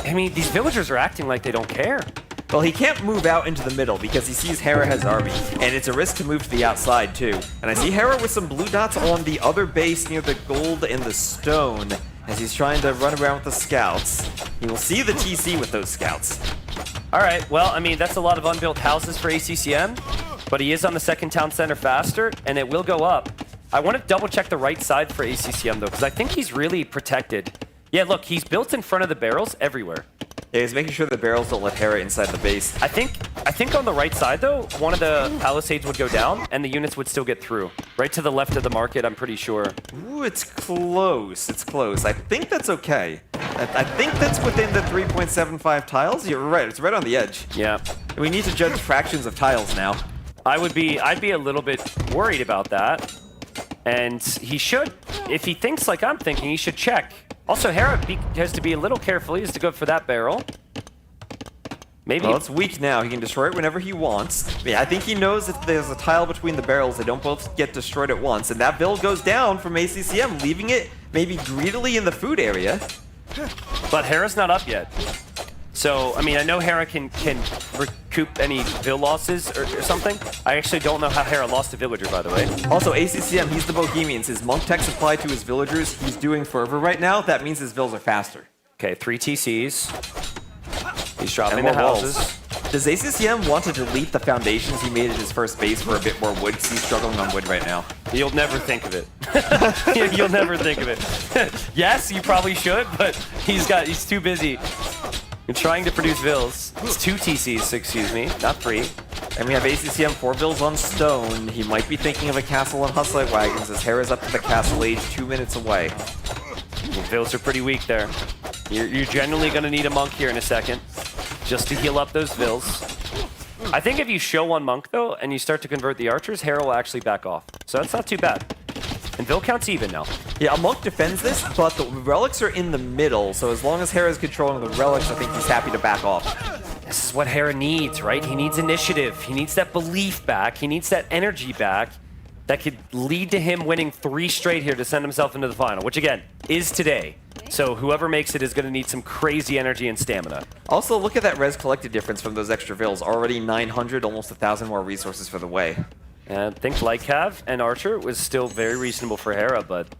I mean, these villagers are acting like they don't care. Well, he can't move out into the middle because he sees Hera has army, and it's a risk to move to the outside, too. And I see Hera with some blue dots on the other base near the gold and the stone as he's trying to run around with the scouts. He will see the TC with those scouts. All right, well, I mean, that's a lot of unbuilt houses for ACCM, but he is on the second town center faster, and it will go up. I want to double-check the right side for ACCM, though, because I think he's really protected. Yeah, look, he's built in front of the barrels everywhere. Yeah, he's making sure the barrels don't let Hera inside the base. I think on the right side, though, one of the palisades would go down, and the units would still get through. Right to the left of the market, I'm pretty sure. Ooh, it's close. It's close. I think that's okay. I think that's within the 3.75 tiles. You're right. It's right on the edge. Yeah. We need to judge fractions of tiles now. I'd be a little bit worried about that. And he should, if he thinks like I'm thinking, he should check. Also, Hera has to be a little careful. He has to go for that barrel. Maybe. Well, it's weak now. He can destroy it whenever he wants. Yeah, I think he knows if there's a tile between the barrels, they don't both get destroyed at once. And that build goes down from ACCM, leaving it maybe greedily in the food area. But Hera's not up yet. So, I mean, I know Hera can recoup any vill losses or something. I actually don't know how Hera lost a villager, by the way. Also, ACCM, he's the Bohemians. His monk tech supply to his villagers, he's doing fervor right now. That means his vills are faster. Okay, 3 TCs. He's dropping the houses. Does ACCM want to delete the foundations he made at his first base for a bit more wood? Because he's struggling on wood right now. You'll never think of it. You'll never think of it. Yes, you probably should, but he's too busy. You're trying to produce vills. It's 2 TCs, excuse me, not 3. And we have ACCM 4 vills on stone. He might be thinking of a castle on Hussite wagons as Hera's up to the castle age 2 minutes away. The vills are pretty weak there. You're generally going to need a monk here in a second just to heal up those vills. I think if you show one monk, though, and you start to convert the archers, Hera will actually back off. So that's not too bad. And Vill count's even now. Yeah, a monk defends this, but the relics are in the middle, so as long as Hera's controlling the relics, I think he's happy to back off. This is what Hera needs, right? He needs initiative. He needs that belief back. He needs that energy back that could lead to him winning 3 straight here to send himself into the final, which, again, is today. So whoever makes it is going to need some crazy energy and stamina. Also, look at that res collected difference from those extra vills. Already 900, almost 1,000 more resources for the way. And I think Lycav and Archer was still very reasonable for Hera, but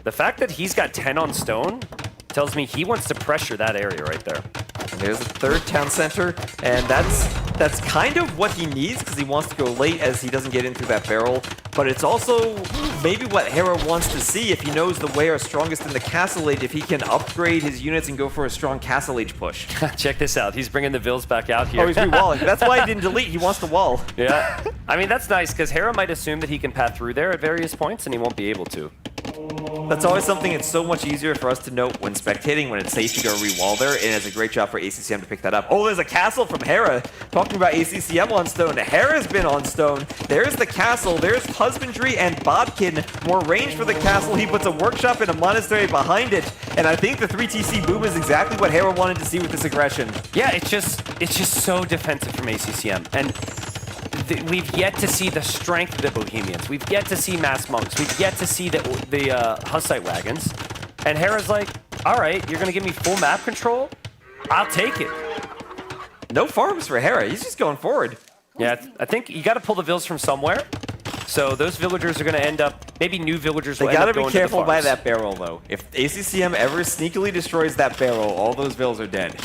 the fact that he's got 10 on stone tells me he wants to pressure that area right there. And there's the 3rd town center, and that's That's kind of what he needs because he wants to go late as he doesn't get into that barrel. But it's also maybe what Hera wants to see if he knows the way are strongest in the Castle Age, if he can upgrade his units and go for a strong Castle Age push. Check this out. He's bringing the Vils back out here. Oh, he's re-walling. That's why he didn't delete. He wants the wall. Yeah. I mean, that's nice because Hera might assume that he can path through there at various points and he won't be able to. That's always something that's so much easier for us to note when spectating, when it's safe to go re-wall there, and it's a great job for ACCM to pick that up. Oh, there's a castle from Hera. Talking about ACCM on stone. Hera's been on stone. There's the castle. There's Husbandry and Bodkin. More range for the castle. He puts a workshop and a monastery behind it. And I think the 3TC boom is exactly what Hera wanted to see with this aggression. Yeah, it's just so defensive from ACCM. And we've yet to see the strength of the Bohemians. We've yet to see Mass Monks. We've yet to see the Hussite Wagons. And Hera's like, all right, you're going to give me full map control? I'll take it. No farms for Hera. He's just going forward. Yeah, I think you got to pull the Vils from somewhere. So those villagers are going to end up, maybe new villagers will end up going to the farms. They got to be careful by that barrel, though. If ACCM ever sneakily destroys that barrel, all those Vils are dead.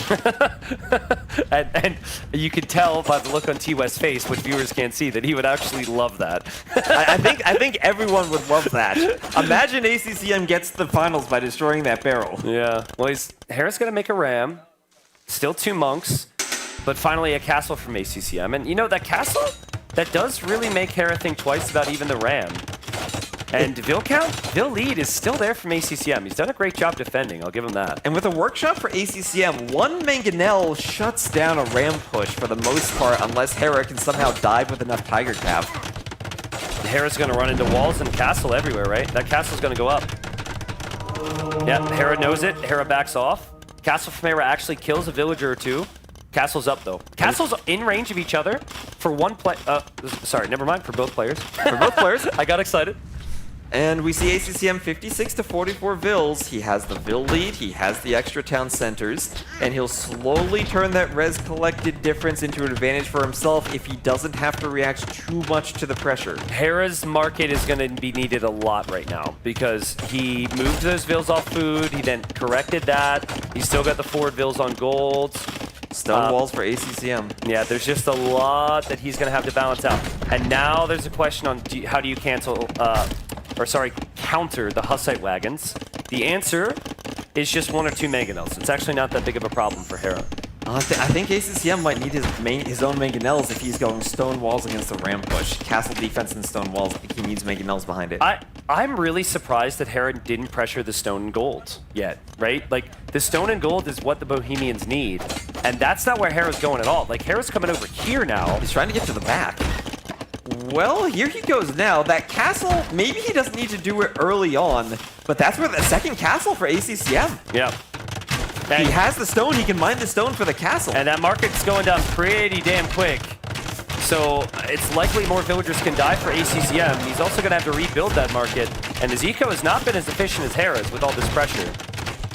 and you could tell by the look on T-West's face, which viewers can't see, that he would actually love that. I think everyone would love that. Imagine ACCM gets the finals by destroying that barrel. Yeah. Well, Hera's going to make a ram. Still 2 monks. But finally a castle from ACCM. And you know, that castle, that does really make Hera think twice about even the ram. And Vil lead is still there from ACCM. He's done a great job defending, I'll give him that. And with a workshop for ACCM, one Mangonel shuts down a ram push for the most part, unless Hera can somehow dive with enough Tiger Cav. Hera's gonna run into walls and castle everywhere, right? That castle's gonna go up. Yeah, Hera knows it. Hera backs off. Castle from Hera actually kills a villager or 2. Castle's up, though. Castle's in range of each other for one play. Sorry, never mind. For both players. For both players. I got excited. And we see ACCM 56 to 44 Vils. He has the Vil lead. He has the extra town centers. And he'll slowly turn that res collected difference into an advantage for himself if he doesn't have to react too much to the pressure. Hera's market is going to be needed a lot right now because he moved those Vils off food. He then corrected that. He's still got the forward Vils on gold. Stone walls for ACCM. Yeah, there's just a lot that he's going to have to balance out. And now there's a question on how do you counter the Hussite Wagons. The answer is just 1 or 2 Mangonels. It's actually not that big of a problem for Hera. I think ACCM might need his own Mangonels if he's going stone walls against the ram push. Castle defense and stone walls, I think he needs Mangonels behind it. I'm really surprised that Hera didn't pressure the stone and gold yet, right? Like, the stone and gold is what the Bohemians need, and that's not where Hera's going at all. Like, Hera's coming over here now. He's trying to get to the back. Well, here he goes now. That castle, maybe he doesn't need to do it early on, but that's where the second castle for ACCM. Yeah. He has the stone, he can mine the stone for the castle. And that market's going down pretty damn quick. So it's likely more villagers can die for ACCM. He's also going to have to rebuild that market. And his eco has not been as efficient as Hera's with all this pressure.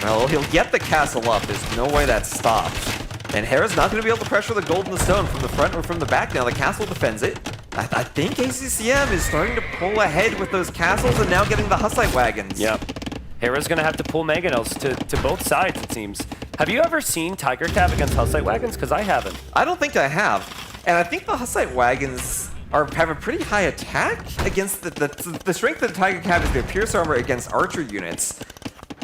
Well, he'll get the castle up. There's no way that stops. And Hera's not going to be able to pressure the gold and the stone from the front or from the back now. The castle defends it. I think ACCM is starting to pull ahead with those castles and now getting the Hussite Wagons. Yep. Hera's going to have to pull Mangonels to both sides, it seems. Have you ever seen Tiger Cav against Hussite Wagons? Because I haven't. I don't think I have. And I think the Hussite Wagons have a pretty high attack against the strength of the Tiger Cav is their pierce armor against archer units.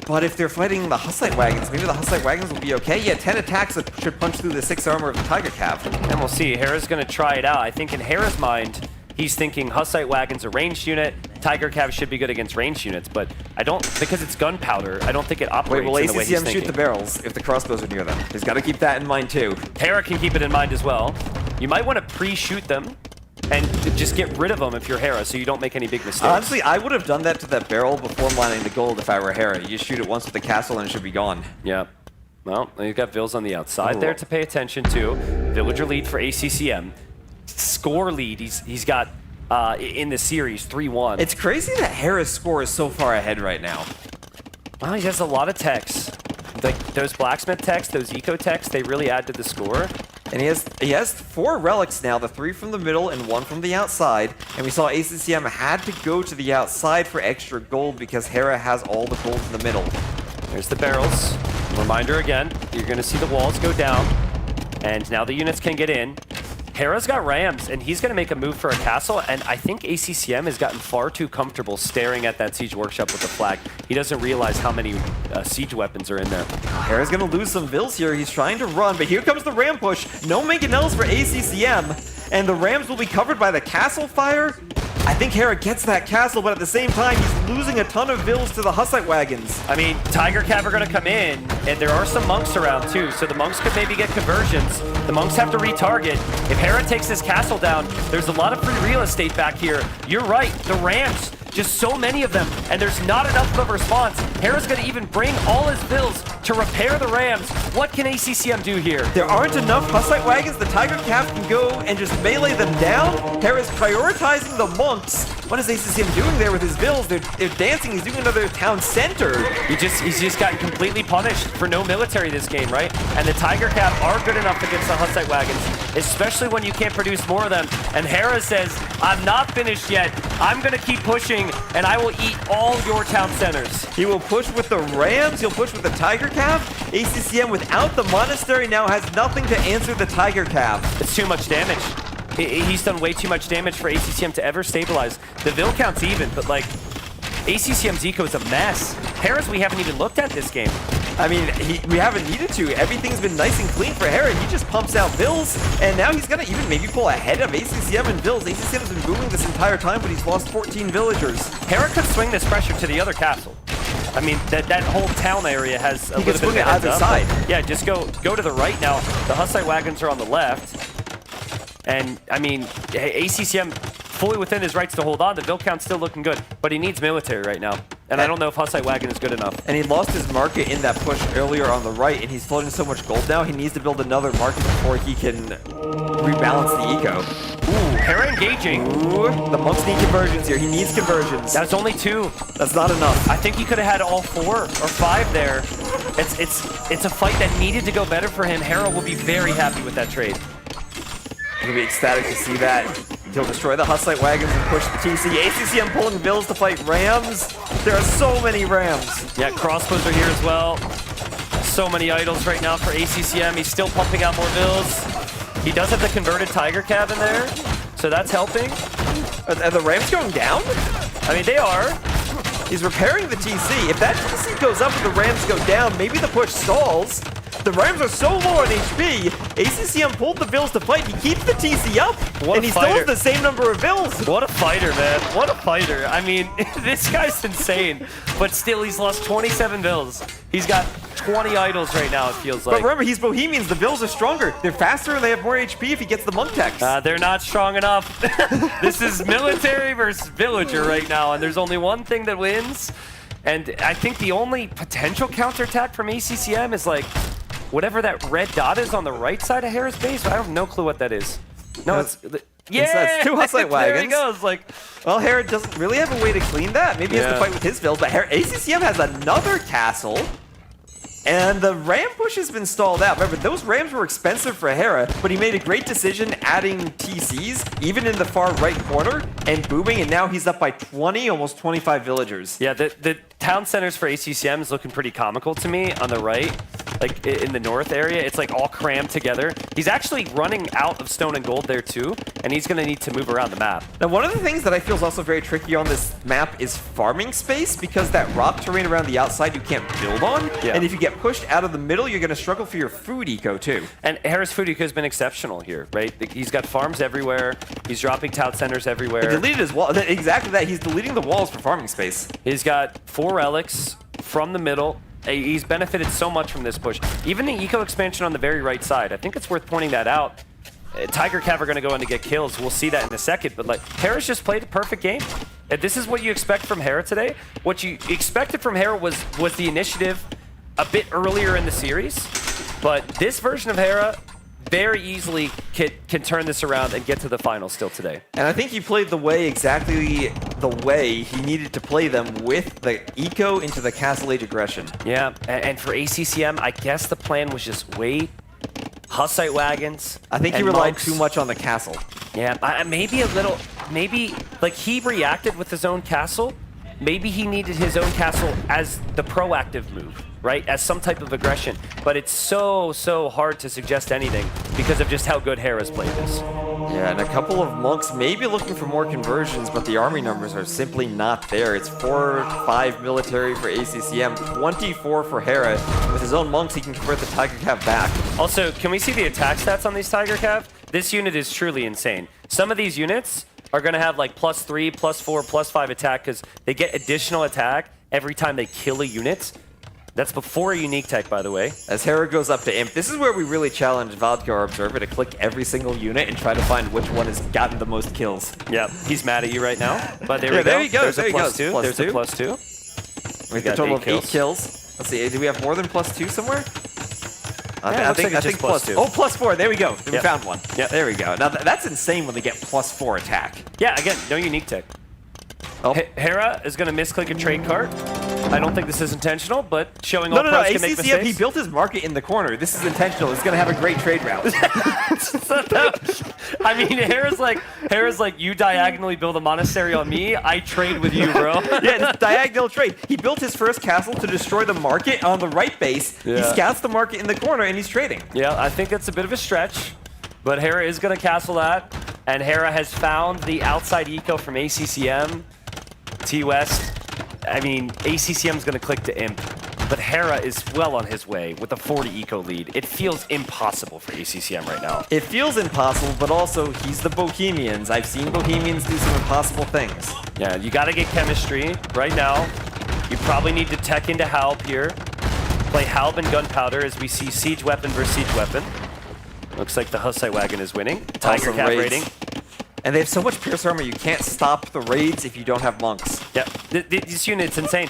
But if they're fighting the Hussite Wagons, maybe the Hussite Wagons will be okay. Yeah, 10 attacks that should punch through the 6 armor of the Tiger Cav. And we'll see. Hera's going to try it out. I think in Hera's mind, he's thinking Hussite Wagon's a ranged unit. Tiger Cav should be good against ranged units, but I don't, because it's gunpowder, I don't think it operates in the way he's thinking. ACCM shoot the barrels if the crossbows are near them. He's got to keep that in mind too. Hera can keep it in mind as well. You might want to pre-shoot them and just get rid of them if you're Hera so you don't make any big mistakes. Honestly, I would have done that to that barrel before mining the gold if I were Hera. You just shoot it once with the castle and it should be gone. Yeah. Well, you've got Vils on the outside there to pay attention to. Villager lead for ACCM. Score lead, he's got in the series 3-1. It's crazy that Hera's score is so far ahead right now. Well, he has a lot of techs. Like those blacksmith techs, those eco techs, they really add to the score. And he has 4 relics now, the 3 from the middle and 1 from the outside. And we saw ACCM had to go to the outside for extra gold because Hera has all the gold in the middle. There's the barrels. Reminder again, you're going to see the walls go down. And now the units can get in. Hera's got Rams, and he's going to make a move for a castle, and I think ACCM has gotten far too comfortable staring at that Siege Workshop with the flag. He doesn't realize how many siege weapons are in there. Hera's going to lose some vills here. He's trying to run, but here comes the Ram push. No mangonels for ACCM, and the Rams will be covered by the castle fire. I think Hera gets that castle, but at the same time, he's losing a ton of vills to the Hussite wagons. I mean, Tiger Cav are going to come in, and there are some monks around too, so the monks could maybe get conversions. The monks have to retarget. If Hera takes this castle down, there's a lot of free real estate back here. You're right, the Rams, just so many of them, and there's not enough of a response. Hera's going to even bring all his vills to repair the Rams. What can ACCM do here? There aren't enough Hussite wagons. The Tiger Cav can go and just melee them down. Hera's prioritizing the monks. What is ACCM doing there with his vills? They're dancing. He's doing another town center. He's just gotten completely punished for no military this game, right? And the Tiger Cav are good enough against the Hussite wagons, especially when you can't produce more of them. And Hera says, I'm not finished yet. I'm going to keep pushing, and I will eat all your town centers. He will push with the Rams. He'll push with the Tiger Cav. ACCM without the monastery now has nothing to answer the Tiger Cav. It's too much damage. He's done way too much damage for ACCM to ever stabilize. The Vil count's even, but like, ACCM's eco is a mess. Hera's we haven't even looked at this game. I mean, we haven't needed to. Everything's been nice and clean for Hera. He just pumps out Vills, and now he's gonna even maybe pull ahead of ACCM and Vills. ACCM has been booming this entire time, but he's lost 14 villagers. Hera could swing this pressure to the other castle. I mean, that whole town area has a he little bit of a heads up. Side. Yeah, just go to the right now. The Hussite wagons are on the left. And, I mean, ACCM fully within his rights to hold on. The Vil count's still looking good, but he needs military right now. And I don't know if Hussite wagon is good enough. And he lost his market in that push earlier on the right, and he's floating so much gold now, he needs to build another market before he can rebalance the eco. Ooh, Hera engaging. Ooh, the monks need conversions here. He needs conversions. That's only 2. That's not enough. I think he could have had all 4 or 5 there. It's a fight that needed to go better for him. Hera will be very happy with that trade. He'll be ecstatic to see that. He'll destroy the Hussite wagons and push the TC. ACCM pulling Vills to fight Rams. There are so many Rams. Yeah, crossbows are here as well. So many idols right now for ACCM. He's still pumping out more Vills. He does have the converted Tiger Cav in there, so that's helping. Are the Rams going down? I mean, they are. He's repairing the TC. If that TC goes up and the Rams go down, maybe the push stalls. The Rams are so low on HP. ACCM pulled the Vills to fight. He keeps the TC up, and he still has the same number of Vills. What a fighter, man. What a fighter. I mean, this guy's insane, but still he's lost 27 Vills. He's got 20 idols right now, it feels like. But remember, he's Bohemians. The Vills are stronger. They're faster, and they have more HP if he gets the monk techs. They're not strong enough. This is military versus villager right now, and there's only one thing that wins. And I think the only potential counterattack from ACCM is like, whatever that red dot is on the right side of Hera's base. I have no clue what that is. No, it's... Yeah! That's 2 Hussite wagons. There he goes. Like, well, Hera doesn't really have a way to clean that. Maybe he has to fight with his Vills, but ACCM has another castle. And the Ram push has been stalled out. Remember, those Rams were expensive for Hera, but he made a great decision adding TCs, even in the far right corner, and booming, and now he's up by 20, almost 25 villagers. Yeah, the town centers for ACCM is looking pretty comical to me on the right. Like, in the north area, it's like all crammed together. He's actually running out of stone and gold there too, and he's going to need to move around the map. Now, one of the things that I feel is also very tricky on this map is farming space, because that rock terrain around the outside you can't build on, and if you get pushed out of the middle, you're going to struggle for your food eco too. And Hera's food eco has been exceptional here, right? He's got farms everywhere. He's dropping town centers everywhere. He deleted his wall. Exactly that. He's deleting the walls for farming space. He's got 4 relics from the middle. He's benefited so much from this push. Even the eco expansion on the very right side. I think it's worth pointing that out. Tiger Cav are going to go in to get kills. We'll see that in a second. But like, Hera's just played a perfect game. And this is what you expect from Hera today. What you expected from Hera was the initiative a bit earlier in the series. But this version of Hera very easily can turn this around and get to the finals still today. And I think he played the way exactly the way he needed to play them, with the eco into the Castle Age aggression. Yeah, and for ACCM, I guess the plan was just wait, Hussite wagons. I think he relied too much on the castle. Yeah, maybe a little, maybe like he reacted with his own castle. Maybe he needed his own castle as the proactive move, right? As some type of aggression. But it's so hard to suggest anything because of just how good Hera's played this. Yeah, and a couple of monks maybe looking for more conversions, but the army numbers are simply not there. It's 4-5 military for ACCM, 24 for Hera. With his own monks, he can convert the Tiger Cav back. Also, can we see the attack stats on these Tiger Cav? This unit is truly insane. Some of these units are going to have like +3, +4, +5 attack because they get additional attack every time they kill a unit. That's before a unique tech, by the way. As Hera goes up to Imp, this is where we really challenge Valkyr or Observer to click every single unit and try to find which one has gotten the most kills. Yeah, he's mad at you right now. But there Yeah, we go. there he goes, There's there a he goes. +2. There's a +2. We got a total of 8 kills. Let's see, do we have more than +2 somewhere? Yeah, I think just +2. Oh, +4, there we go. We Yep. found one. Yep. There we go. Now that's insane when they get +4 attack. Yeah, again, no unique tech. Oh. Hera is going to misclick a trade cart. I don't think this is intentional, but showing No, all pros can make ACCM, mistakes. he built his market in the corner. This is intentional. It's going to have a great trade route. I mean, Hera's like, you diagonally build a monastery on me, I trade with you, bro. Yeah, this diagonal trade. He built his first castle to destroy the market on the right base. Yeah. He scouts the market in the corner, and he's trading. Yeah, I think that's a bit of a stretch, but Hera is going to castle that, and Hera has found the outside eco from ACCM. T-West, I mean, ACCM is going to click to Imp, but Hera is well on his way with a 40 eco lead. It feels impossible for ACCM right now. It feels impossible, but also he's the Bohemians. I've seen Bohemians do some impossible things. Yeah, you got to get chemistry right now. You probably need to tech into Halb here. Play Halb and Gunpowder as we see Siege Weapon versus Siege Weapon. Looks like the Hussite Wagon is winning. Tiger Awesome Cap raids. rating. And they have so much Pierce Armor, you can't stop the raids if you don't have monks. Yeah, this unit's insane.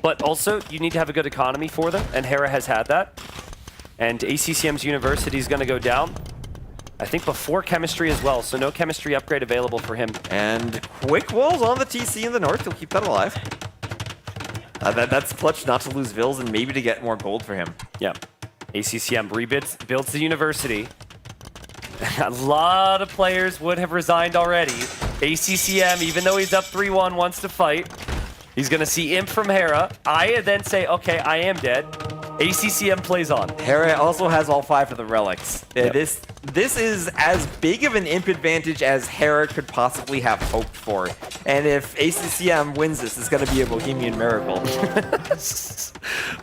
But also, you need to have a good economy for them, and Hera has had that. And ACCM's University is going to go down, I think, before chemistry as well, so no chemistry upgrade available for him. And quick walls on the TC in the north. He'll keep that alive. That's clutch not to lose Vils and maybe to get more gold for him. Yeah. ACCM builds the University. A lot of players would have resigned already. ACCM, even though he's up 3-1, wants to fight. He's going to see Imp from Hera. I then say, okay, I am dead. ACCM plays on. Hera also has all 5 of the relics. Yep. This is as big of an Imp advantage as Hera could possibly have hoped for. And if ACCM wins this, it's going to be a Bohemian miracle.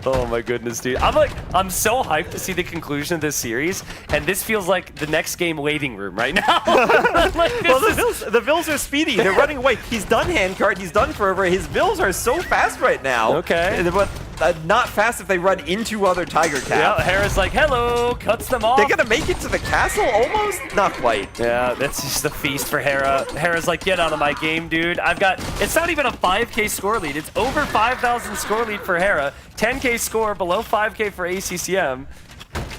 Oh my goodness, dude. I'm so hyped to see the conclusion of this series, and this feels like the next game waiting room right now. Well, the Vils are speedy. They're running away. He's done handcart. He's done forever. His Vils are so fast right now. Okay. But not fast if they run into other Tiger Cav. Yeah, Hera's like, hello, cuts them off. They're going to make it to the castle? Almost? Not quite. Yeah, that's just a feast for Hera. Hera's like, get out of my game, dude. It's not even a 5K score lead. It's over 5,000 score lead for Hera. 10K score, below 5K for ACCM.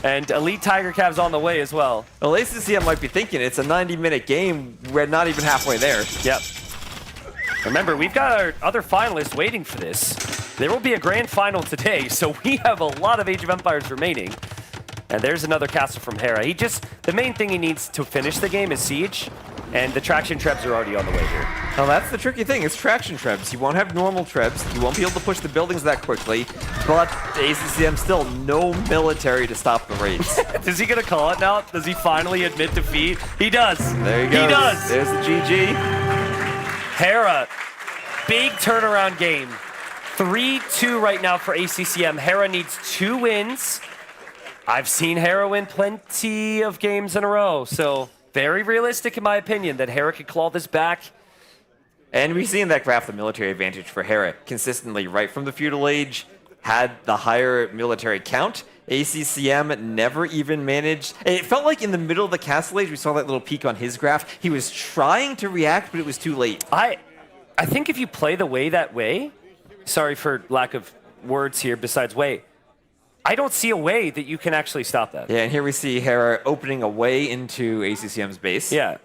And Elite Tiger Cav's on the way as well. Well, ACCM might be thinking it's a 90-minute game. We're not even halfway there. Yep. Remember, we've got our other finalists waiting for this. There will be a grand final today, so we have a lot of Age of Empires remaining. And there's another castle from Hera. The main thing he needs to finish the game is Siege, and the Traction Trebs are already on the way here. Now that's the tricky thing, it's Traction Trebs. You won't have normal Trebs, you won't be able to push the buildings that quickly, but ACCM still no military to stop the raids. Is he gonna call it now? Does he finally admit defeat? He does. There you go. He does. There's the GG. Hera, big turnaround game. 3-2 right now for ACCM. Hera needs 2 wins. I've seen Hera win plenty of games in a row, so very realistic in my opinion that Hera could claw this back. And we see in that graph the military advantage for Hera consistently right from the feudal age, had the higher military count. ACCM never even managed. It felt like in the middle of the castle age, we saw that little peak on his graph. He was trying to react, but it was too late. I think if you play the way that way, sorry for lack of words here besides way, I don't see a way that you can actually stop that. Yeah, and here we see Hera opening a way into ACCM's base. Yeah.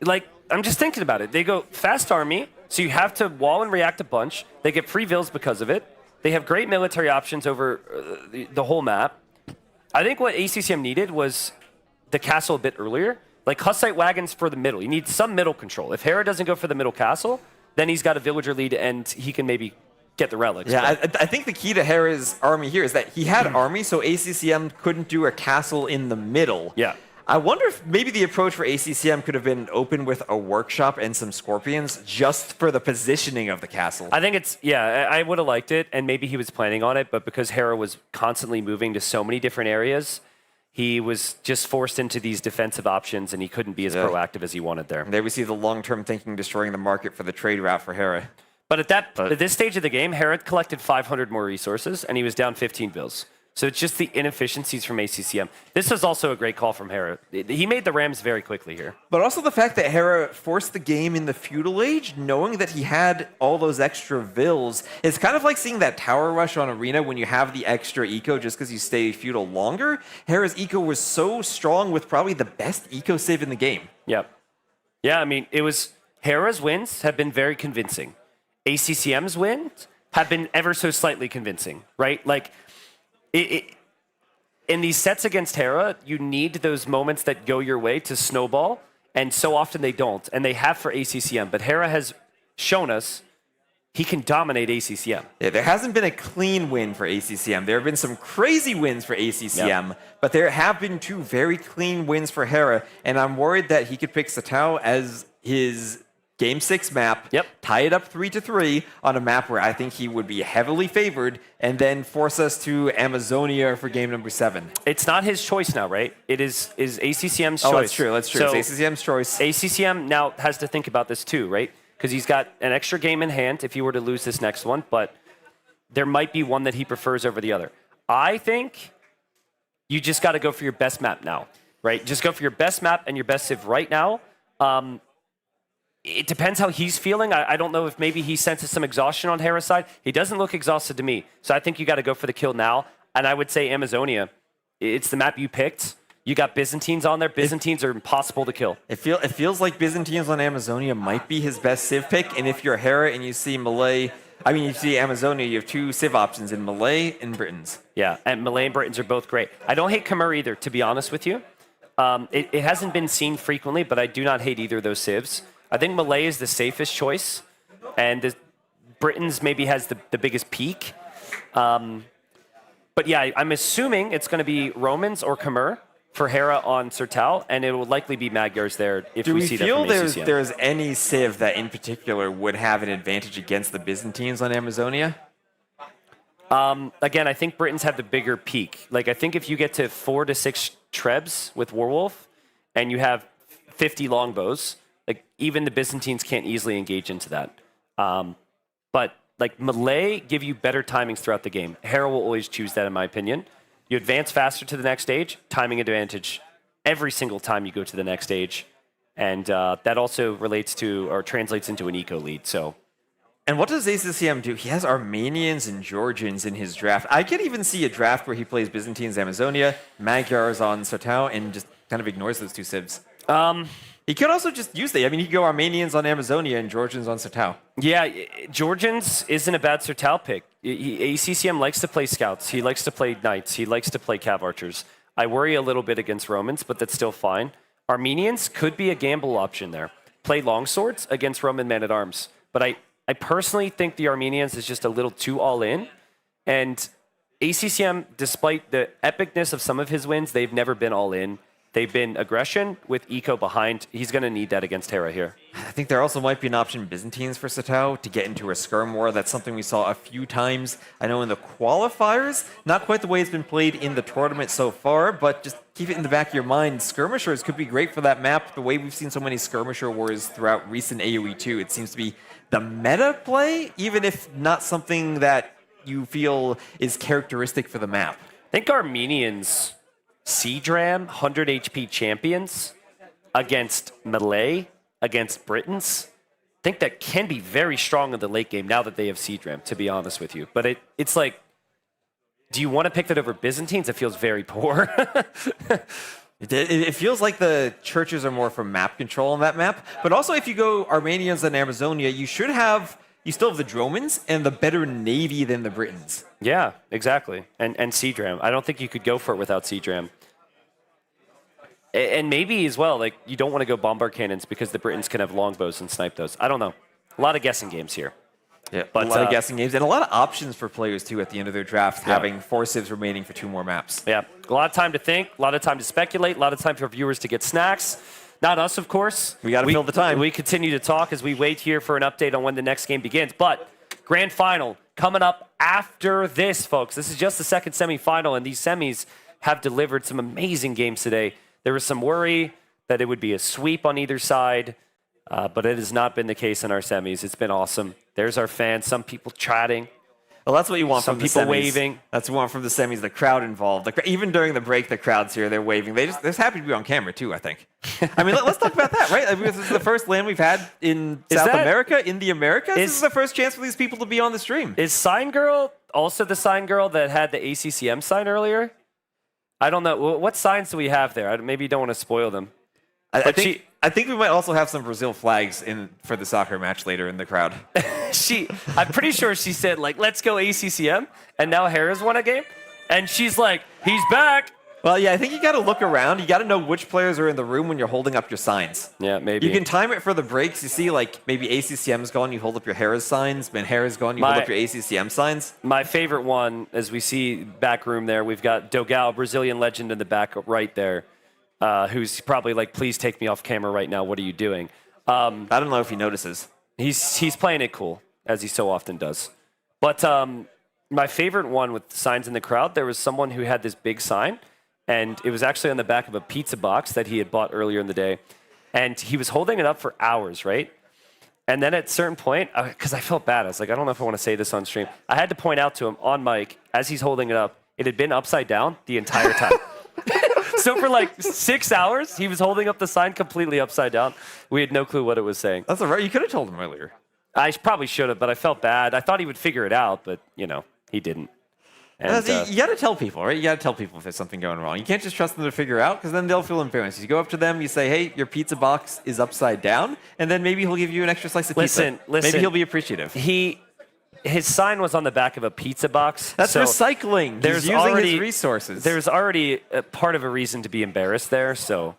Like, I'm just thinking about it. They go fast army, so you have to wall and react a bunch. They get free Vils because of it. They have great military options over the whole map. I think what ACCM needed was the castle a bit earlier. Like Hussite Wagons for the middle. You need some middle control. If Hera doesn't go for the middle castle, then he's got a villager lead and he can maybe get the relics. Yeah, I think the key to Hera's army here is that he had army, so ACCM couldn't do a castle in the middle. Yeah. I wonder if maybe the approach for ACCM could have been open with a workshop and some scorpions just for the positioning of the castle. I think it's, yeah, I would have liked it, and maybe he was planning on it, but because Hera was constantly moving to so many different areas, he was just forced into these defensive options, and he couldn't be as proactive as he wanted there. And there we see the long-term thinking destroying the market for the trade route for Hera. But at this stage of the game, Hera collected 500 more resources, and he was down 15 bills. So it's just the inefficiencies from ACCM. This was also a great call from Hera. He made the Rams very quickly here. But also the fact that Hera forced the game in the feudal age, knowing that he had all those extra vills, it's kind of like seeing that tower rush on Arena when you have the extra eco just because you stay feudal longer. Hera's eco was so strong with probably the best eco save in the game. Yep. Yeah, I mean, it was Hera's wins have been very convincing. ACCM's wins have been ever so slightly convincing, right? Like, in these sets against Hera, you need those moments that go your way to snowball, and so often they don't, and they have for ACCM. But Hera has shown us he can dominate ACCM. Yeah, there hasn't been a clean win for ACCM. There have been some crazy wins for ACCM, but there have been 2 very clean wins for Hera, and I'm worried that he could pick Satao as his Game 6 map, tie it up 3-3 on a map where I think he would be heavily favored, and then force us to Amazonia for game number 7. It's not his choice now, right? It is ACCM's choice. Oh, that's true. That's true. So it's ACCM's choice. ACCM now has to think about this too, right? Because he's got an extra game in hand if he were to lose this next one, but there might be one that he prefers over the other. I think you just got to go for your best map now, right? Just go for your best map and your best civ right now. It depends how he's feeling. I don't know if maybe he senses some exhaustion on Hera's side. He doesn't look exhausted to me. So I think you got to go for the kill now. And I would say Amazonia. It's the map you picked. You got Byzantines on there. Byzantines are impossible to kill. It feels like Byzantines on Amazonia might be his best civ pick. And if you're Hera and you see you see Amazonia, you have 2 civ options in Malay and Britons. Yeah, and Malay and Britons are both great. I don't hate Khmer either, to be honest with you. It hasn't been seen frequently, but I do not hate either of those civs. I think Malay is the safest choice, and the Britons maybe has the biggest peak. But yeah, I'm assuming it's going to be Romans or Khmer for Hera on Sertal, and it will likely be Magyars there if we see that from ACCM. Do we feel there's any civ that in particular would have an advantage against the Byzantines on Amazonia? Again, I think Britons have the bigger peak. Like, I think if you get to 4 to 6 trebs with Warwolf, and you have 50 longbows, like, even the Byzantines can't easily engage into that. But, like, Malay give you better timings throughout the game. Hera will always choose that, in my opinion. You advance faster to the next stage, timing advantage every single time you go to the next stage. And that also relates to, or translates into an eco lead, so. And what does ACCM do? He has Armenians and Georgians in his draft. I could even see a draft where he plays Byzantines, Amazonia, Magyars on Sertal, and just kind of ignores those 2 civs. He could also just use that. I mean, he could go Armenians on Amazonia and Georgians on Sertal. Yeah, Georgians isn't a bad Sertal pick. ACCM likes to play scouts. He likes to play knights. He likes to play cav archers. I worry a little bit against Romans, but that's still fine. Armenians could be a gamble option there. Play longswords against Roman men-at-arms. But I personally think the Armenians is just a little too all-in. And ACCM, despite the epicness of some of his wins, they've never been all-in. They've been aggression with eco behind. He's going to need that against Hera here. I think there also might be an option Byzantines for Sertal to get into a skirm war. That's something we saw a few times. I know in the qualifiers, not quite the way it's been played in the tournament so far, but just keep it in the back of your mind. Skirmishers could be great for that map. The way we've seen so many skirmisher wars throughout recent AoE2, it seems to be the meta play, even if not something that you feel is characteristic for the map. I think Armenians C-Dram, 100 HP champions against Malay, against Britons. I think that can be very strong in the late game now that they have C-Dram, to be honest with you. But it's like, do you want to pick that over Byzantines? It feels very poor. It feels like the churches are more for map control on that map. But also, if you go Armenians and Amazonia, you still have the Dromans and the better navy than the Britons. Yeah, exactly. And C-Dram. I don't think you could go for it without C-Dram. And maybe as well, like, you don't want to go bombard cannons because the Britons can have longbows and snipe those. I don't know. A lot of guessing games here. Yeah, but a lot of guessing games and a lot of options for players too at the end of their draft, having 4 civs remaining for 2 more maps. Yeah, a lot of time to think, a lot of time to speculate, a lot of time for viewers to get snacks. Not us, of course. We got to fill the time. We continue to talk as we wait here for an update on when the next game begins. But grand final coming up after this, folks. This is just the second semifinal, and these semis have delivered some amazing games today. There was some worry that it would be a sweep on either side, but it has not been the case in our semis. It's been awesome. There's our fans, some people chatting. Well, that's what you want Some from the people semis. waving. That's what you want from the semis, the crowd involved. Even during the break, the crowd's here, they're waving. They're just happy to be on camera, too, I think. I mean, let's talk about that, right? I mean, this is the first LAN we've had in South America, in the Americas. This is the first chance for these people to be on the stream. Is Sign Girl also the Sign Girl that had the ACCM sign earlier? I don't know. What signs do we have there? Maybe you don't want to spoil them. I think we might also have some Brazil flags for the soccer match later in the crowd. I'm pretty sure she said, like, let's go ACCM, and now Hera's won a game, and she's like, he's back. Well, yeah, I think you got to look around. You got to know which players are in the room when you're holding up your signs. Yeah, maybe. You can time it for the breaks. You see, like, maybe ACCM's gone, you hold up your Hera's signs. When Hera's gone, you hold up your ACCM signs. My favorite one, as we see back room there, we've got Dogao, Brazilian legend in the back right there. Who's probably like, please take me off camera right now. What are you doing? I don't know if he notices. He's playing it cool, as he so often does. But my favorite one with signs in the crowd, there was someone who had this big sign, and it was actually on the back of a pizza box that he had bought earlier in the day. And he was holding it up for hours, right? And then at a certain point, because I felt bad, I was like, I don't know if I want to say this on stream. I had to point out to him on mic, as he's holding it up, it had been upside down the entire time. So for like 6 hours, he was holding up the sign completely upside down. We had no clue what it was saying. That's all right. You could have told him earlier. I probably should have, but I felt bad. I thought he would figure it out, but, he didn't. And, you got to tell people, right? You got to tell people if there's something going wrong. You can't just trust them to figure out, because then they'll feel embarrassed. You go up to them, you say, hey, your pizza box is upside down, and then maybe he'll give you an extra slice of pizza. Listen. Maybe he'll be appreciative. His sign was on the back of a pizza box. That's so recycling. He's using his resources. There's already a part of a reason to be embarrassed there. So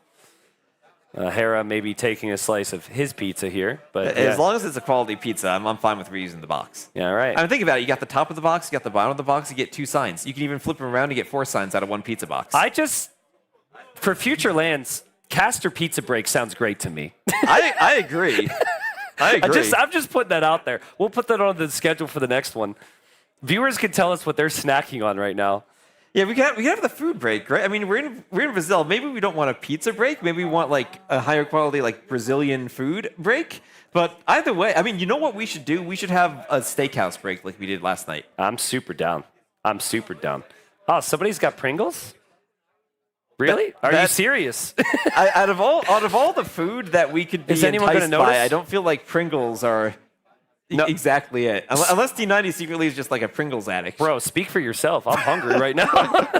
Hera may be taking a slice of his pizza here. But as long as it's a quality pizza, I'm fine with reusing the box. Yeah, right. I mean, think about it. You got the top of the box, you got the bottom of the box, you get 2 signs. You can even flip them around to get 4 signs out of 1 pizza box. For future lands, Caster Pizza Break sounds great to me. I agree. I agree. I'm just putting that out there. We'll put that on the schedule for the next one. Viewers can tell us what they're snacking on right now. Yeah, we can have the food break, right? I mean, we're in Brazil. Maybe we don't want a pizza break. Maybe we want like a higher quality like Brazilian food break. But either way, I mean, you know what we should do? We should have a steakhouse break like we did last night. I'm super down. Oh, somebody's got Pringles? Really? Are you serious? Out of all the food that we could be enticed by, I don't feel like Pringles are exactly it. Unless D90 secretly is just like a Pringles addict. Bro, speak for yourself. I'm hungry right now.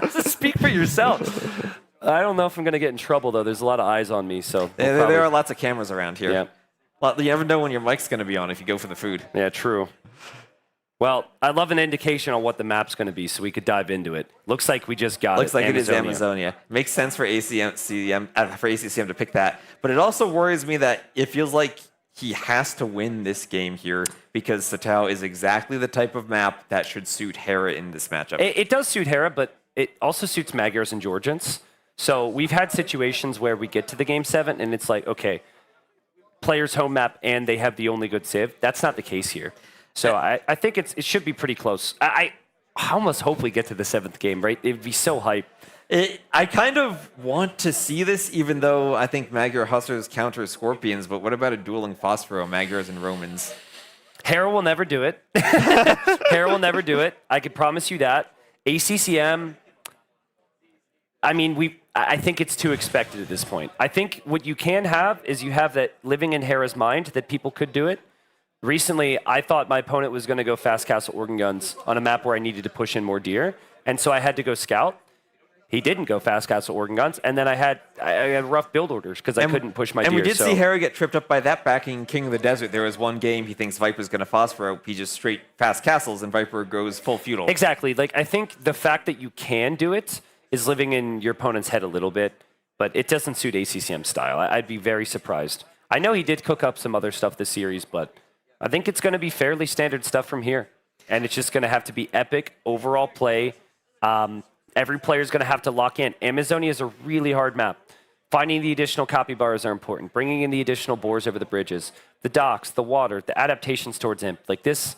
Speak for yourself. I don't know if I'm going to get in trouble, though. There's a lot of eyes on me, so... There are lots of cameras around here. Yeah. Well, you never know when your mic's going to be on if you go for the food. Yeah, true. Well, I'd love an indication on what the map's going to be so we could dive into it. Looks like we just got it. Looks like it is Amazonia. Makes sense for ACCM to pick that. But it also worries me that it feels like he has to win this game here because Satao is exactly the type of map that should suit Hera in this matchup. It does suit Hera, but it also suits Magyars and Georgians. So we've had situations where we get to the Game 7 and it's like, okay, player's home map and they have the only good civ. That's not the case here. So I think it should be pretty close. I almost hope we get to the 7th game, right? It'd be so hype. I kind of want to see this, even though I think Magyar Hussars counter Scorpions, but what about a dueling Phosphoro, Magyars and Romans? Hera will never do it. Hera will never do it. I could promise you that. ACCM, I mean, I think it's too expected at this point. I think what you can have is you have that living in Hera's mind that people could do it. Recently, I thought my opponent was going to go Fast Castle Organ Guns on a map where I needed to push in more deer, and so I had to go Scout. He didn't go Fast Castle Organ Guns, and then I had rough build orders because I couldn't push my deer. And we did see Hera get tripped up by that back in King of the Desert. There was one game he thinks Viper's going to Phosphoro. He just straight Fast Castles, and Viper goes full feudal. Exactly. Like I think the fact that you can do it is living in your opponent's head a little bit, but it doesn't suit ACCM style. I'd be very surprised. I know he did cook up some other stuff this series, but I think it's going to be fairly standard stuff from here. And it's just going to have to be epic overall play. Every player is going to have to lock in. Amazonia is a really hard map. Finding the additional capybaras are important. Bringing in the additional boars over the bridges, the docks, the water, the adaptations towards Imp. Like this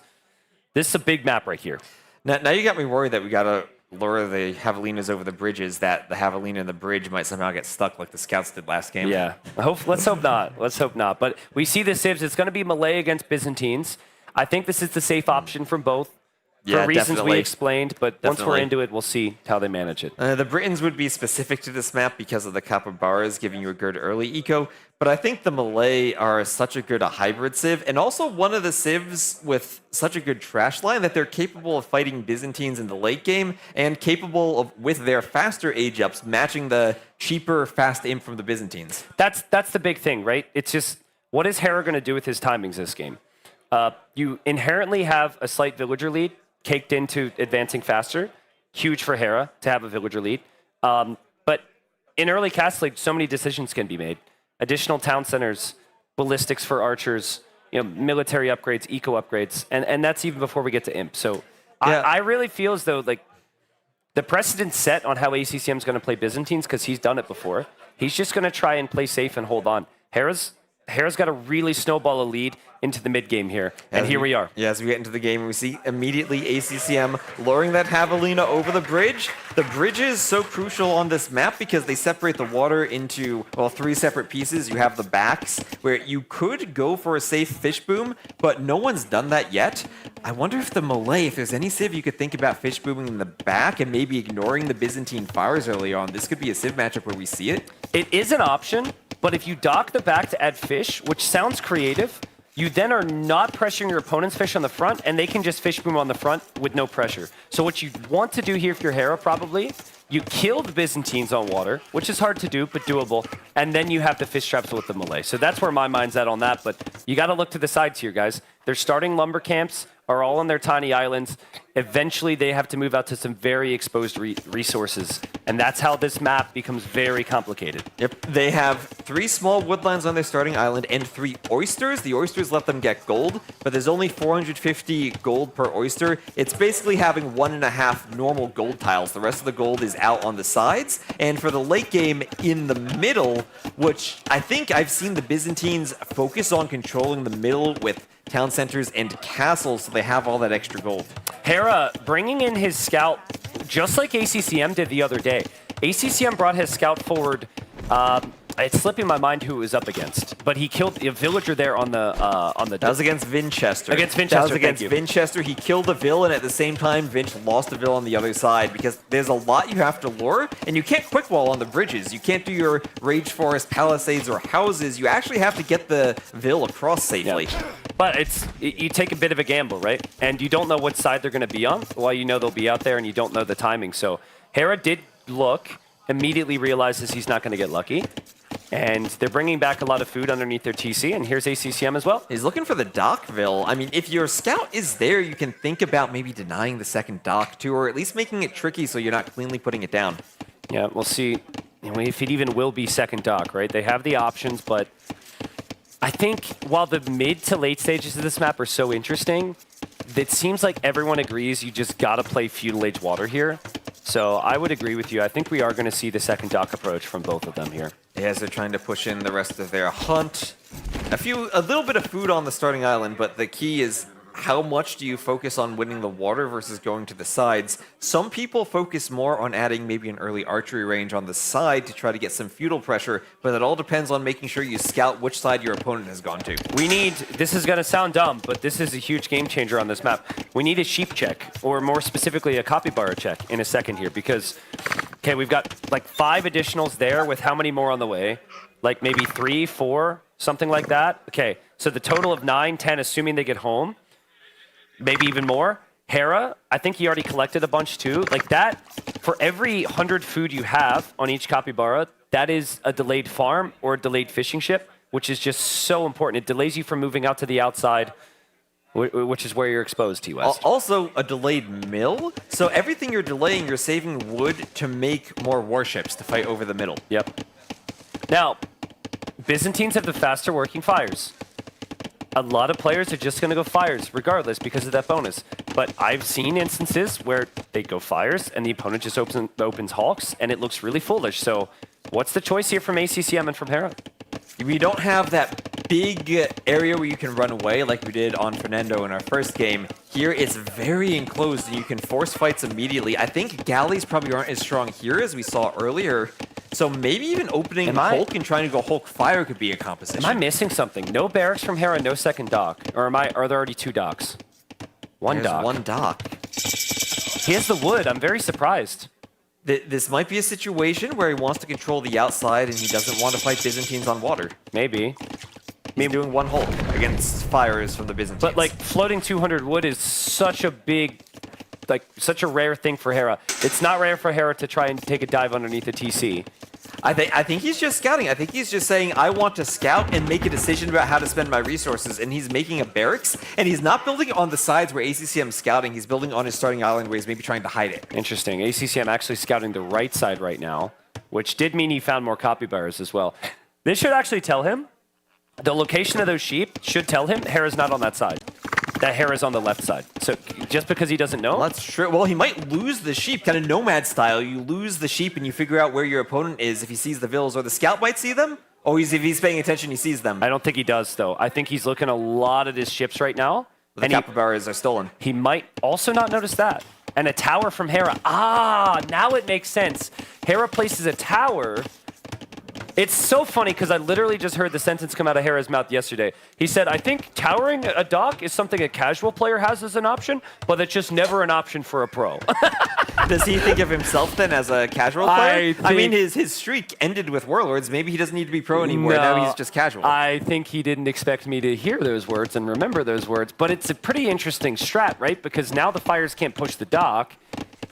is a big map right here. Now you got me worried that we got to lure the javelinas over the bridges, that the javelina in the bridge might somehow get stuck like the scouts did last game. Yeah, let's hope not. Let's hope not. But we see the civs. It's going to be Malay against Byzantines. I think this is the safe option from both. For reasons definitely. we explained, but once we're into it, we'll see how they manage it. The Britons would be specific to this map because of the capybaras giving you a good early eco, but I think the Malay are such a good hybrid civ, and also one of the civs with such a good trash line that they're capable of fighting Byzantines in the late game, and capable of, with their faster age ups, matching the cheaper fast imp from the Byzantines. That's the big thing, right? It's just, what is Hera going to do with his timings this game? You inherently have a slight villager lead, caked into advancing faster. Huge for Hera to have a villager lead. But in early Castle League, so many decisions can be made. Additional town centers, ballistics for archers, military upgrades, eco upgrades, and that's even before we get to Imp. So I really feel as though like the precedent set on how ACCM is going to play Byzantines, because he's done it before. He's just going to try and play safe and hold on. Hera's got to really snowball a lead into the mid game here, and here we are. Yeah, as we get into the game, we see immediately ACCM luring that javelina over the bridge. The bridge is so crucial on this map because they separate the water into, well, 3 separate pieces. You have the backs, where you could go for a safe fish boom, but no one's done that yet. I wonder if the Malay, if there's any civ you could think about fish booming in the back and maybe ignoring the Byzantine fires early on. This could be a civ matchup where we see it. It is an option, but if you dock the back to add fish, which sounds creative, you then are not pressuring your opponent's fish on the front, and they can just fish boom on the front with no pressure. So what you want to do here if you're Hera, probably, you kill the Byzantines on water, which is hard to do, but doable, and then you have the fish traps with the Malay. So that's where my mind's at on that, but you got to look to the sides here, guys. They're starting lumber camps, are all on their tiny islands. Eventually, they have to move out to some very exposed resources, and that's how this map becomes very complicated. Yep, they have 3 small woodlands on their starting island and 3 oysters. The oysters let them get gold, but there's only 450 gold per oyster. It's basically having 1.5 normal gold tiles. The rest of the gold is out on the sides, and for the late game in the middle, which I think I've seen the Byzantines focus on controlling the middle with town centers and castles, so they have all that extra gold. Hera bringing in his scout, just like ACCM did the other day. ACCM brought his scout forward. It's slipping my mind who it was up against, but he killed a villager there on the. That was against Vinchester. Against Vinchester. That was against Vinchester. He killed the Vill, and at the same time, Vinch lost the Vill on the other side because there's a lot you have to lure, and you can't quick wall on the bridges. You can't do your Rage Forest palisades or houses. You actually have to get the Vill across safely. Yeah. But you take a bit of a gamble, right? And you don't know what side they're going to be on. Well, you know they'll be out there, and you don't know the timing. So Hera did look, immediately realizes he's not going to get lucky. And they're bringing back a lot of food underneath their TC, and here's ACCM as well. He's looking for the Dockville. I mean, if your scout is there, you can think about maybe denying the second dock too, or at least making it tricky so you're not cleanly putting it down. Yeah, we'll see if it even will be second dock, right? They have the options, but I think while the mid to late stages of this map are so interesting, it seems like everyone agrees you just got to play feudal age water here. So I would agree with you. I think we are going to see the second dock approach from both of them here. As they're trying to push in the rest of their hunt. A little bit of food on the starting island, but the key is how much do you focus on winning the water versus going to the sides? Some people focus more on adding maybe an early archery range on the side to try to get some feudal pressure, but it all depends on making sure you scout which side your opponent has gone to. This is going to sound dumb, but this is a huge game changer on this map. We need a sheep check, or more specifically a capybara check in a second here, because, okay, we've got like 5 additionals there with how many more on the way? Like maybe 3, 4, something like that? Okay, so the total of 9, 10, assuming they get home. Maybe even more. Hera, I think he already collected a bunch too. Like that, for every 100 food you have on each capybara, that is a delayed farm or a delayed fishing ship, which is just so important. It delays you from moving out to the outside, which is where you're exposed, T-West. Also, a delayed mill. So everything you're delaying, you're saving wood to make more warships to fight over the middle. Yep. Now, Byzantines have the faster working fires. a lot of players are just going to go fires regardless because of that bonus. But I've seen instances where they go fires and the opponent just opens Hawks and it looks really foolish. So what's the choice here from ACCM and from Hera? We don't have that big area where you can run away like we did on Fernando in our first game. Here it's very enclosed and you can force fights immediately. I think galleys probably aren't as strong here as we saw earlier. So maybe even opening Hulk and trying to go Hulk Fire could be a composition. Am I missing something? No barracks from Hera, no second dock. Or are there already 2 docks? One There's dock. one dock. He has the wood. I'm very surprised. This might be a situation where he wants to control the outside and he doesn't want to fight Byzantines on water. Maybe. He's doing one Hulk against fires from the Byzantines. But like floating 200 wood is such a big, such a rare thing for Hera. It's not rare for Hera to try and take a dive underneath a TC. I think he's just scouting. I think he's just saying, I want to scout and make a decision about how to spend my resources. And he's making a barracks, and he's not building on the sides where ACCM's scouting. He's building on his starting island where he's maybe trying to hide it. Interesting. ACCM actually scouting the right side right now, which did mean he found more copy bearers as well. This should actually tell him, the location of those sheep should tell him Hera's not on that side. That Hera's on the left side. So just because he doesn't know? Well, that's true. Well, he might lose the sheep, kind of nomad style. You lose the sheep and you figure out where your opponent is if he sees the villas, or the scout might see them. Or if he's paying attention, he sees them. I don't think he does, though. I think he's looking a lot at his ships right now. The capybaras are stolen. He might also not notice that. And a tower from Hera. Ah, now it makes sense. Hera places a tower. It's so funny because I literally just heard the sentence come out of Hera's mouth yesterday. He said, I think towering a dock is something a casual player has as an option, but it's just never an option for a pro. Does he think of himself then as a casual player? I mean, his streak ended with Warlords. Maybe he doesn't need to be pro anymore. No, now he's just casual. I think he didn't expect me to hear those words and remember those words, but it's a pretty interesting strat, right? Because now the fires can't push the dock.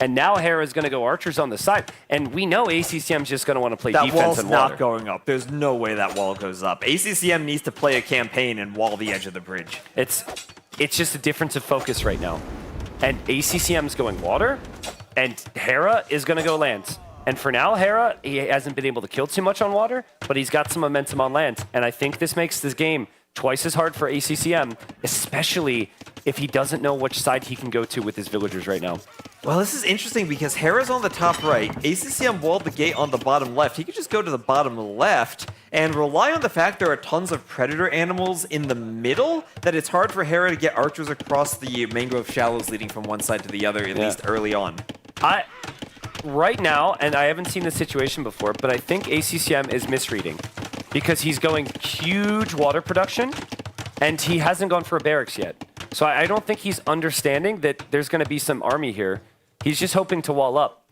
And now Hera's going to go archers on the side. And we know ACCM's just going to want to play defense and water. That wall's not going up. There's no way that wall goes up. ACCM needs to play a campaign and wall the edge of the bridge. It's just a difference of focus right now. And ACCM's going water, and Hera is going to go lands. And for now, Hera, he hasn't been able to kill too much on water, but he's got some momentum on land. And I think this makes this game twice as hard for ACCM, especially if he doesn't know which side he can go to with his villagers right now. Well, this is interesting because Hera's on the top right. ACCM walled the gate on the bottom left. He could just go to the bottom left and rely on the fact there are tons of predator animals in the middle, that it's hard for Hera to get archers across the mangrove shallows leading from one side to the other, at least early on. Right now, and I haven't seen this situation before, but I think ACCM is misreading because he's going huge water production and he hasn't gone for a barracks yet. So I don't think he's understanding that there's going to be some army here. He's just hoping to wall up.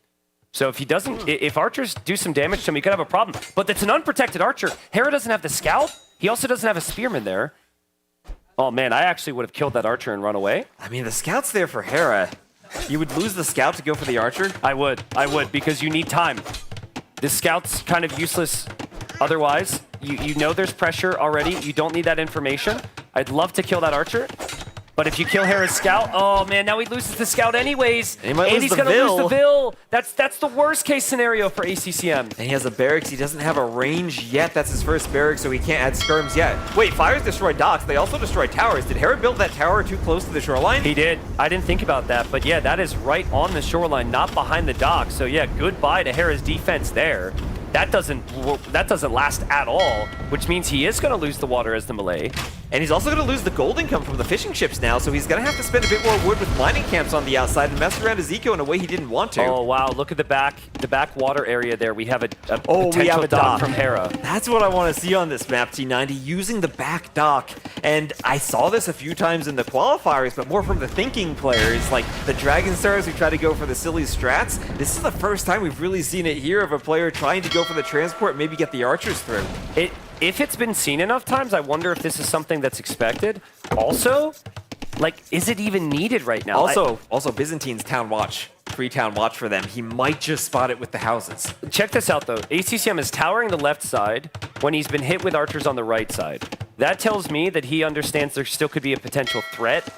So if he doesn't, if archers do some damage to him, he could have a problem. But it's an unprotected archer. Hera doesn't have the scout. He also doesn't have a spearman there. Oh man, I actually would have killed that archer and run away. I mean, the scout's there for Hera. You would lose the scout to go for the archer? I would, because you need time. This scout's kind of useless otherwise. You know there's pressure already. You don't need that information. I'd love to kill that archer. But if you kill Hera's scout, oh man, now he loses the scout anyways. And he's going to lose the Vil. That's the worst case scenario for ACCM. And he has a barracks. He doesn't have a range yet. That's his first barracks, so he can't add skirms yet. Wait, fires destroyed docks. They also destroyed towers. Did Hera build that tower too close to the shoreline? He did. I didn't think about that. But yeah, that is right on the shoreline, not behind the dock. So yeah, goodbye to Hera's defense there. That doesn't last at all, which means he is going to lose the water as the melee. And he's also going to lose the gold income from the fishing ships now, so he's going to have to spend a bit more wood with mining camps on the outside and mess around his eco in a way he didn't want to. Oh, wow. Look at the back water area there. We have a potential dock from Hera. That's what I want to see on this map, T90, using the back dock. And I saw this a few times in the qualifiers, but more from the thinking players, like the Dragon Stars who try to go for the silly strats. This is the first time we've really seen it here of a player trying to go for the transport, maybe get the archers through. If it's been seen enough times, I wonder if this is something that's expected. Also, like, is it even needed right now? Also Byzantine's town watch. Free town watch for them. He might just spot it with the houses. Check this out, though. ACCM is towering the left side when he's been hit with archers on the right side. That tells me that he understands there still could be a potential threat.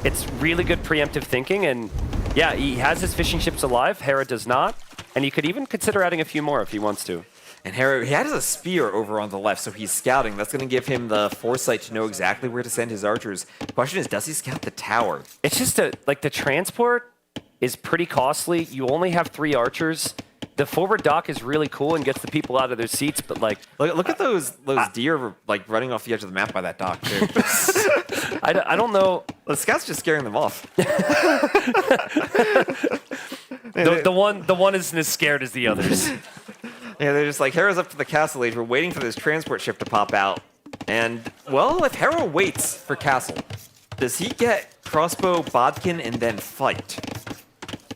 It's really good preemptive thinking, and yeah, he has his fishing ships alive. Hera does not, and he could even consider adding a few more if he wants to. And Hera, he has a spear over on the left, so he's scouting. That's going to give him the foresight to know exactly where to send his archers. The question is, does he scout the tower? It's just like the transport is pretty costly. You only have 3 archers. The forward dock is really cool and gets the people out of their seats, but like... Look at those deer like running off the edge of the map by that dock, too. I don't know. The scout's just scaring them off. the one isn't as scared as the others. Yeah, they're just like, Hera's up to the castle age. We're waiting for this transport ship to pop out. And, well, if Hera waits for castle, does he get crossbow, bodkin, and then fight?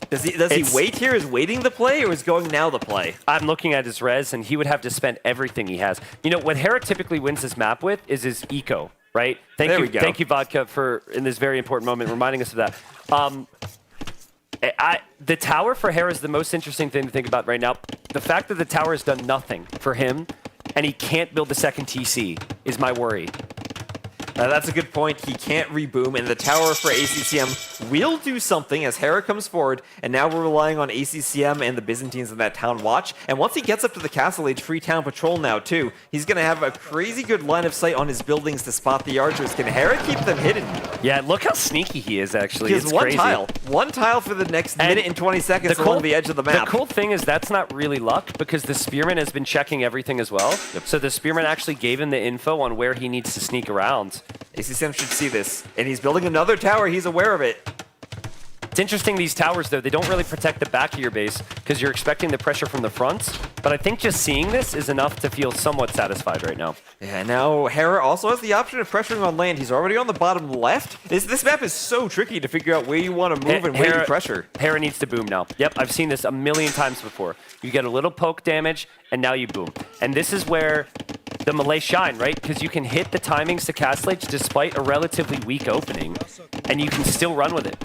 Does he wait here? Is waiting the play, or is going now the play? I'm looking at his res, and he would have to spend everything he has. You know, what Hera typically wins this map with is his eco, right? Thank you, Vodka, for, in this very important moment, reminding us of that. The tower for Hera is the most interesting thing to think about right now. The fact that the tower has done nothing for him, and he can't build the second TC, is my worry. That's a good point. He can't reboom, and the tower for ACCM will do something as Hera comes forward, and now we're relying on ACCM and the Byzantines in that town watch. And once he gets up to the castle age, free town patrol now too, he's going to have a crazy good line of sight on his buildings to spot the archers. Can Hera keep them hidden? Yeah, look how sneaky he is, actually. He has it's one crazy. tile. One tile for the next minute and 20 seconds along the edge of the map. The cool thing is that's not really luck, because the Spearman has been checking everything as well. So the Spearman actually gave him the info on where he needs to sneak around. ACCM should see this, and he's building another tower. He's aware of it. It's interesting, these towers, though, they don't really protect the back of your base because you're expecting the pressure from the front. But I think just seeing this is enough to feel somewhat satisfied right now. Yeah, now Hera also has the option of pressuring on land. He's already on the bottom left. This map is so tricky to figure out where you want to move and where you pressure. Hera needs to boom now. Yep, I've seen this a million times before. You get a little poke damage, and now you boom. And this is where the Malay shine, right? Because you can hit the timings to Castle Age despite a relatively weak opening, and you can still run with it.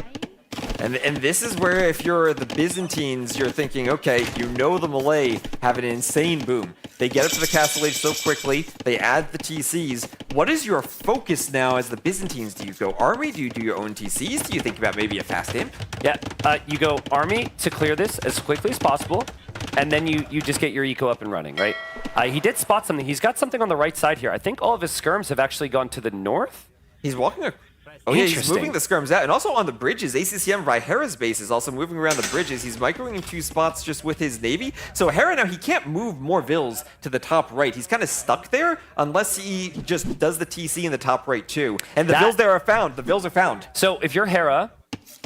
And this is where, if you're the Byzantines, you're thinking, okay, you know the Malay have an insane boom. They get up to the Castle Age so quickly, they add the TCs. What is your focus now as the Byzantines? Do you go army? Do you do your own TCs? Do you think about maybe a fast imp? Yeah, you go army to clear this as quickly as possible, and then you just get your eco up and running, right? He did spot something. He's got something on the right side here. I think all of his skirms have actually gone to the north. He's walking Oh yeah, he's moving the skirms out. And also on the bridges, ACCM by Hera's base is also moving around the bridges. He's microing in 2 spots just with his navy. So Hera now, he can't move more vills to the top right. He's kind of stuck there unless he just does the TC in the top right too. And the vills there are found. The vills are found. So if you're Hera,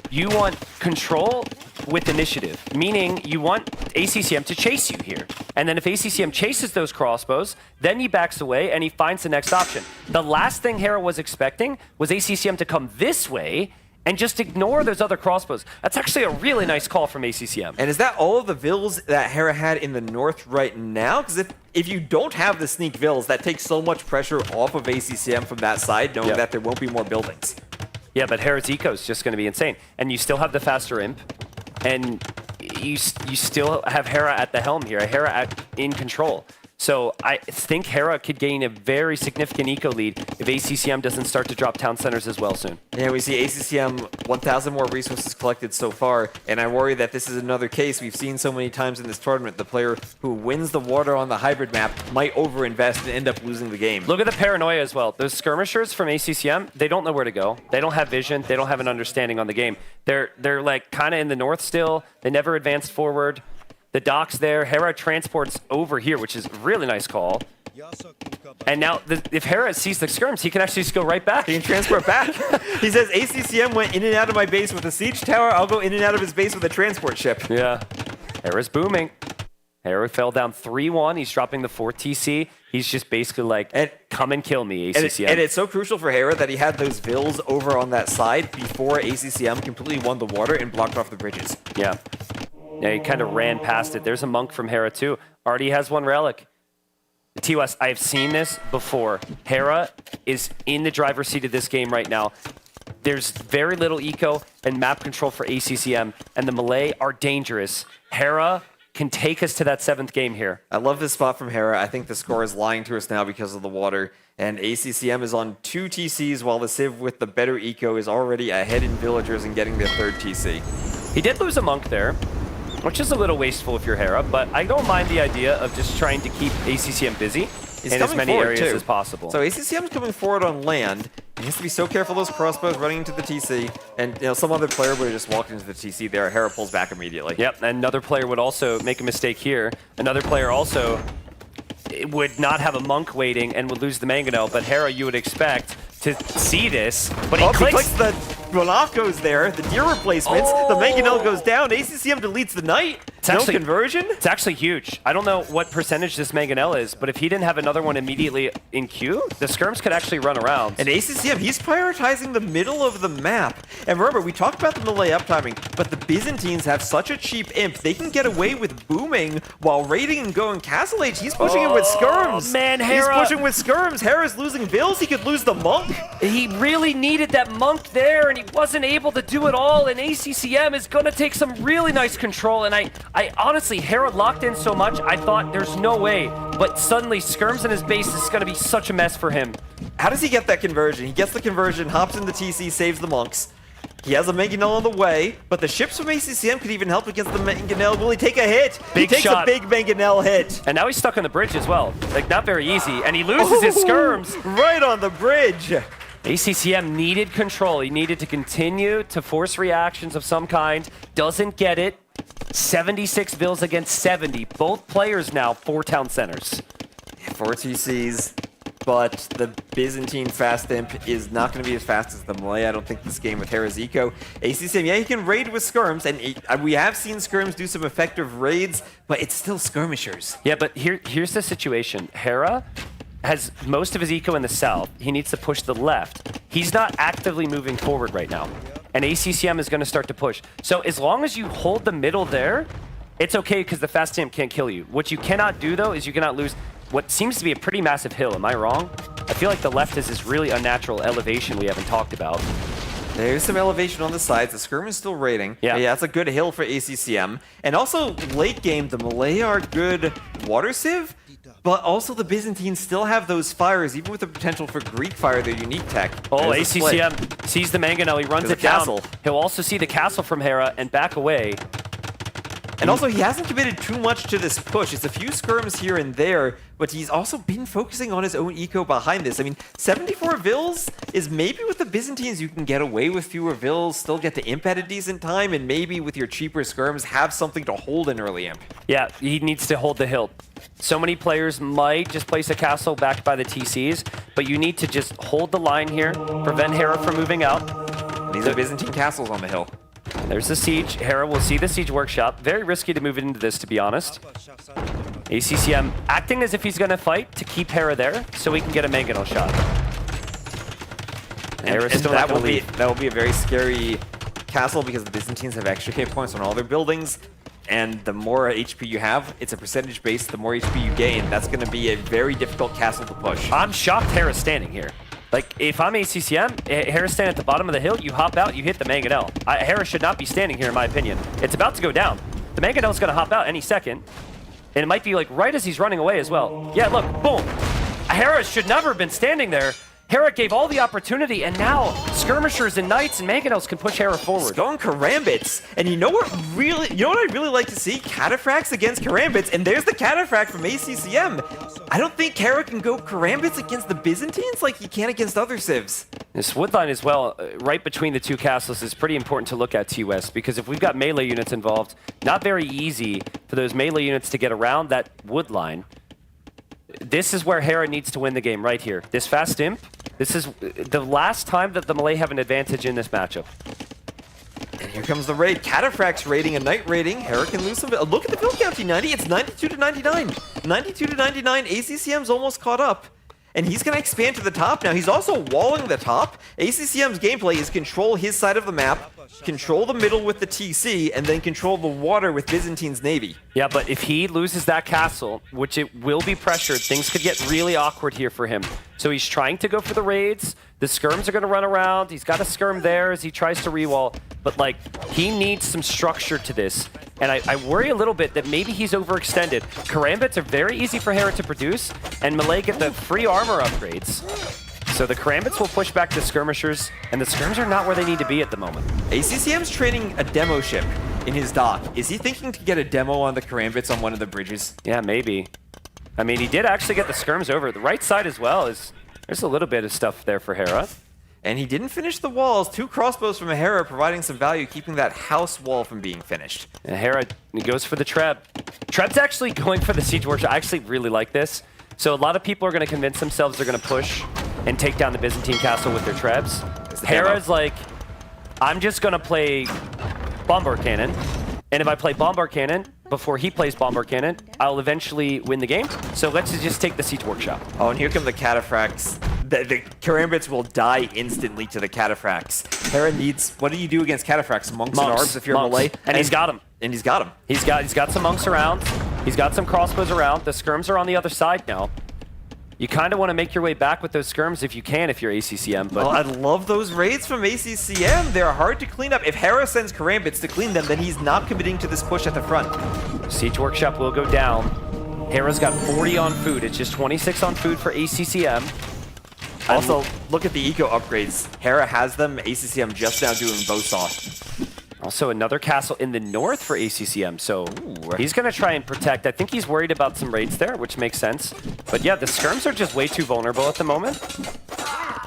you want control with initiative, meaning you want ACCM to chase you here. And then if ACCM chases those crossbows, then he backs away and he finds the next option. The last thing Hera was expecting was ACCM to come this way and just ignore those other crossbows. That's actually a really nice call from ACCM. And is that all of the vills that Hera had in the north right now? Because if you don't have the sneak vills, that takes so much pressure off of ACCM from that side, knowing that there won't be more buildings. Yeah, but Hera's eco is just going to be insane. And you still have the faster imp, and you still have Hera at the helm here, Hera in control. So I think Hera could gain a very significant eco lead if ACCM doesn't start to drop town centers as well soon. Yeah, we see ACCM 1,000 more resources collected so far, and I worry that this is another case we've seen so many times in this tournament. The player who wins the water on the hybrid map might overinvest and end up losing the game. Look at the paranoia as well. Those skirmishers from ACCM, they don't know where to go. They don't have vision. They don't have an understanding on the game. They're like kind of in the north still. They never advanced forward. The dock's there. Hera transports over here, which is a really nice call. And now, if Hera sees the skirms, he can actually just go right back. He can transport back. He says, ACCM went in and out of my base with a siege tower. I'll go in and out of his base with a transport ship. Yeah. Hera's booming. Hera fell down 3-1. He's dropping the 4th TC. He's just basically like, come and kill me, ACCM. And it's so crucial for Hera that he had those vills over on that side before ACCM completely won the water and blocked off the bridges. Yeah. Yeah, he kind of ran past it. There's a monk from Hera too. Already has 1 relic. TOS, I've seen this before. Hera is in the driver's seat of this game right now. There's very little eco and map control for ACCM, and the Malay are dangerous. Hera can take us to that 7th game here. I love this spot from Hera. I think the score is lying to us now because of the water. And ACCM is on 2 TCs while the Civ with the better eco is already ahead in villagers and getting their 3rd TC. He did lose a monk there. which is a little wasteful if you're Hera, but I don't mind the idea of just trying to keep ACCM busy in as many areas as possible. So ACCM's coming forward on land. He has to be so careful those crossbows running into the TC, and some other player would have just walked into the TC there. Hera pulls back immediately. Yep, and another player would also make a mistake here. Another player also would not have a monk waiting and would lose the Mangonel, but Hera, you would expect to see this, but he clicks the Monarch goes there, the deer replacements, the Mangonel goes down, ACCM deletes the Knight, conversion. It's actually huge. I don't know what percentage this Mangonel is, but if he didn't have another one immediately in queue, the skirms could actually run around. And ACCM, he's prioritizing the middle of the map. And remember, we talked about the melee uptiming, but the Byzantines have such a cheap imp, they can get away with booming while raiding and going Castle Age. He's pushing it with skirms. Man, Hera. He's pushing with skirms. Hera's losing Vills, he could lose the monk. He really needed that monk there, and he wasn't able to do it all, and ACCM is going to take some really nice control, and I honestly, Hera locked in so much, I thought there's no way, but suddenly skirms in his base is going to be such a mess for him. How does he get that conversion? He gets the conversion, hops in the TC, saves the monks. He has a Mangonel on the way, but the ships from ACCM could even help against the Mangonel. Will he take a hit? He takes a big Mangonel hit. And now he's stuck on the bridge as well. Like, not very easy, and he loses his skirms. Right on the bridge. ACCM needed control. He needed to continue to force reactions of some kind. Doesn't get it. 76 Vills against 70. Both players now 4 town centers. 4 TCs, but the Byzantine fast imp is not going to be as fast as the Malay. I don't think this game with Hera's eco. ACCM, yeah, he can raid with skirms, and we have seen skirms do some effective raids, but it's still skirmishers. Yeah, but here's the situation. Hera has most of his eco in the south. He needs to push the left. He's not actively moving forward right now. And ACCM is going to start to push. So as long as you hold the middle there, it's okay because the fast imp can't kill you. What you cannot do, though, is you cannot lose what seems to be a pretty massive hill. Am I wrong? I feel like the left is this really unnatural elevation we haven't talked about. There's some elevation on the sides. The skirm is still raiding. Yeah, that's a good hill for ACCM. And also, late game, the Malay are good water sieve. But also the Byzantines still have those fires, even with the potential for Greek fire, their unique tech. Oh, ACCM sees the Mangonel, he runs it down. He'll also see the castle from Hera and back away. And also, he hasn't committed too much to this push. It's a few skirms here and there, but he's also been focusing on his own eco behind this. I mean, 74 Vills is maybe with the Byzantines you can get away with fewer Vills, still get the imp at a decent time, and maybe with your cheaper skirms have something to hold an early imp. Yeah, he needs to hold the hill. So many players might just place a castle backed by the TCs, but you need to just hold the line here, prevent Hera from moving out. These are Byzantine castles on the hill. There's the siege. Hera will see the siege workshop. Very risky to move it into this, to be honest. ACCM acting as if he's going to fight to keep Hera there so he can get a Mangonel shot. And that will be a very scary castle because the Byzantines have extra hit points on all their buildings. And the more HP you have, it's a percentage base, the more HP you gain. That's going to be a very difficult castle to push. I'm shocked Hera's standing here. Like, if I'm ACCM, Hera's standing at the bottom of the hill, you hop out, you hit the Mangonel. Hera should not be standing here, in my opinion. It's about to go down. The Mangonel's going to hop out any second. And it might be, like, right as he's running away as well. Yeah, look, boom. Hera should never have been standing there. Hera gave all the opportunity, and now skirmishers and knights and Mangonels can push Hera forward. He's going Karambits, and you know what I'd really like to see? Cataphracts against Karambits, and there's the Cataphract from ACCM. I don't think Hera can go Karambits against the Byzantines like he can against other civs. This woodline as well, right between the two castles, is pretty important to look at, T-West, because if we've got melee units involved, not very easy for those melee units to get around that woodline. This is where Hera needs to win the game, right here. This fast imp, this is the last time that the Malay have an advantage in this matchup. And here comes the raid. Cataphracts raiding, a knight raiding. Hera can lose some. Look at the build count, T90. It's 92 to 99. 92 to 99. ACCM's almost caught up. And he's going to expand to the top now. He's also walling the top. ACCM's gameplay is control his side of the map, control the middle with the TC, and then control the water with Byzantine's navy. Yeah, but if he loses that castle, which it will be pressured, things could get really awkward here for him. So he's trying to go for the raids. The skirms are going to run around. He's got a skirm there as he tries to rewall. But, like, he needs some structure to this. And I worry a little bit that maybe he's overextended. Karambits are very easy for Hera to produce, and Malay get the free armor upgrades. So the Karambits will push back the Skirmishers, and the Skirms are not where they need to be at the moment. ACCM's training a demo ship in his dock. Is he thinking to get a demo on the Karambits on one of the bridges? Yeah, maybe. I mean, he did actually get the Skirms over. The right side as well there's a little bit of stuff there for Hera. And he didn't finish the walls. 2 crossbows from Hera providing some value, keeping that house wall from being finished. And Hera goes for the Treb. Treb's actually going for the Siege Workshop. I actually really like this. So a lot of people are going to convince themselves they're going to push and take down the Byzantine castle with their Trebs. Hera's like, I'm just going to play Bombard Cannon. And if I play Bombard Cannon before he plays Bombard Cannon, I'll eventually win the game. So let's just take the Siege Workshop. Oh, and here come the Cataphracts. The Karambits will die instantly to the Cataphracts. Hera needs... What do you do against Cataphracts? Monks and Arbs if you're Malay? And he's got him. And he's got him. He's got some monks around. He's got some crossbows around. The Skirms are on the other side now. You kind of want to make your way back with those Skirms if you can, if you're ACCM. But well, I love those raids from ACCM. They're hard to clean up. If Hera sends Karambits to clean them, then he's not committing to this push at the front. Siege Workshop will go down. Hera's got 40 on food. It's just 26 on food for ACCM. Also, look at the eco upgrades. Hera has them. ACCM just now doing Bowsaw. Also, another castle in the north for ACCM, so he's going to try and protect. I think he's worried about some raids there, which makes sense. But yeah, the Skirms are just way too vulnerable at the moment.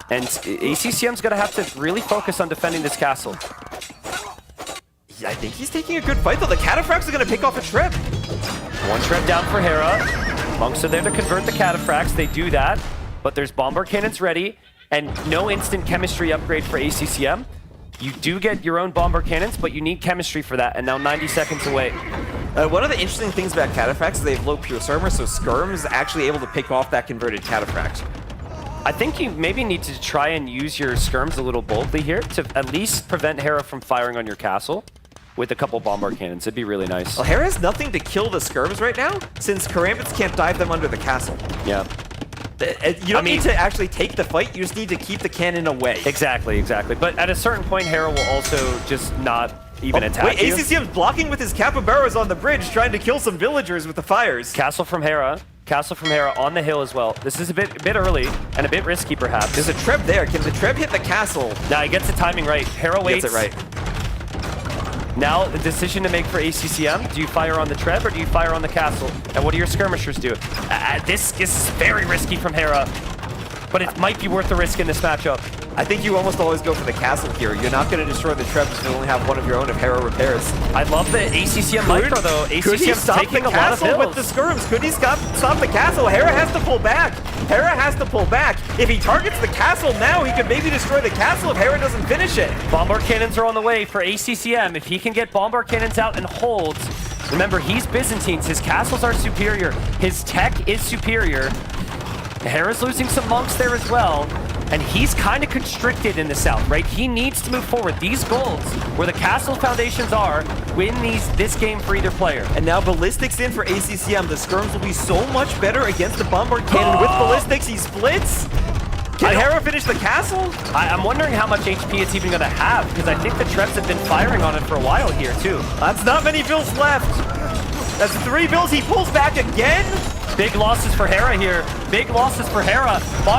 And ACCM's going to have to really focus on defending this castle. Yeah, I think he's taking a good fight, though. The Cataphracts are going to pick off a Treb. 1 Treb down for Hera. Monks are there to convert the Cataphracts. They do that, but there's Bombard Cannons ready, and no instant chemistry upgrade for ACCM. You do get your own Bombard Cannons, but you need chemistry for that, and now 90 seconds away. One of the interesting things about Cataphracts is they have low pure armor, so Skirm's actually able to pick off that converted Cataphract. I think you maybe need to try and use your Skirms a little boldly here to at least prevent Hera from firing on your castle with a couple Bombard Cannons. It'd be really nice. Well, Hera has nothing to kill the Skirms right now, since Karambits can't dive them under the castle. Yeah. You don't need to actually take the fight, you just need to keep the cannon away. Exactly. But at a certain point, Hera will also just not even attack you. ACCM's blocking with his capybaras on the bridge, trying to kill some villagers with the fires. Castle from Hera on the hill as well. This is a bit early and a bit risky, perhaps. There's a Treb there. Can the Treb hit the castle? Nah, he gets the timing right. Hera waits. Gets it right. Now, the decision to make for ACCM, do you fire on the Treb or do you fire on the castle? And what do your Skirmishers do? This is very risky from Hera, but it might be worth the risk in this matchup. I think you almost always go for the castle here. You're not going to destroy the Trebs if you only have one of your own if Hera repairs. I love the ACCM micro, though. ACCM's taking a lot of castle with the Skirms? Could he stop the castle? Hera has to pull back. If he targets the castle now, he could maybe destroy the castle if Hera doesn't finish it. Bombard Cannons are on the way for ACCM. If he can get Bombard Cannons out and holds, remember, he's Byzantines. His castles are superior. His tech is superior. Hera's losing some monks there as well. And he's kind of constricted in the south, right? He needs to move forward. These goals, where the castle foundations are, win this game for either player. And now Ballistics in for ACCM. The Skirms will be so much better against the Bombard Cannon. With Ballistics, he splits. Can Hera finish the castle? I'm wondering how much HP it's even going to have, because I think the Trebs have been firing on it for a while here, too. That's not many bills left. That's 3 bills. He pulls back again. Big losses for Hera here. Big losses for Hera.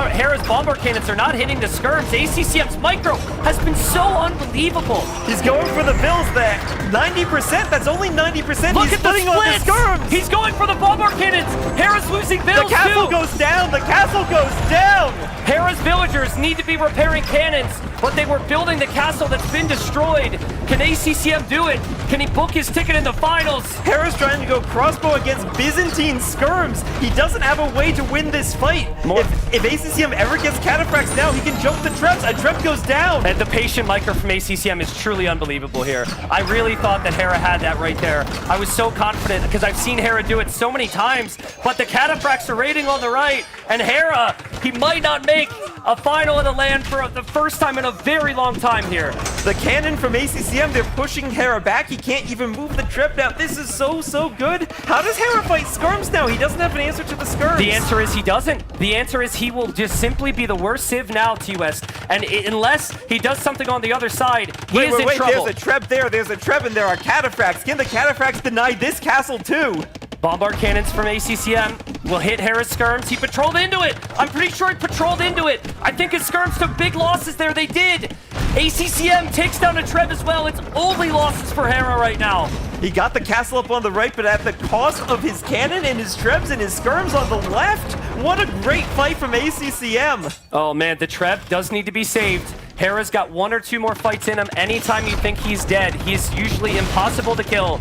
Hera's Bombard Cannons are not hitting the Skirms. ACCM's micro has been so unbelievable. He's going for the bills there. 90%? That's only 90%. Look He's at the splitting on the Skirms. He's going for the Bombard Cannons. Hera's losing bills, The castle goes down. The castle goes down. Hera's villagers need to be repairing cannons, but they were building the castle that's been destroyed. Can ACCM do it? Can he book his ticket in the finals? Hera's trying to go crossbow against Byzantine Skirms. He doesn't have a way to win this fight. If ACCM ever gets Cataphracts now, he can jump the Trebs. A Treb goes down. And the patient micro from ACCM is truly unbelievable here. I really thought that Hera had that right there. I was so confident because I've seen Hera do it so many times, but the Cataphracts are raiding on the right, and Hera, he might not make a final of the land for the first time in a very long time here. The cannon from ACCM, they're pushing Hera back. He can't even move the Treb now. This is so good. How does Hera fight Skirms now? He doesn't have an answer to the Skirms. The answer is he doesn't. The answer is he will just simply be the worst Civ now, T-West. And unless he does something on the other side, he is in trouble. There's a Treb there. There's a Treb and there are Cataphracts. Can the Cataphracts deny this castle too? Bombard cannons from ACCM will hit Hera's skirms. He patrolled into it. I'm pretty sure he patrolled into it. I think his skirms took big losses there. They did. ACCM takes down a Trev as well. It's only losses for Hera right now. He got the castle up on the right, but at the cost of his cannon and his Trebs and his skirms on the left. What a great fight from ACCM. Oh man, the Trev does need to be saved. Hera's got 1 or 2 more fights in him. Anytime you think he's dead, he's usually impossible to kill.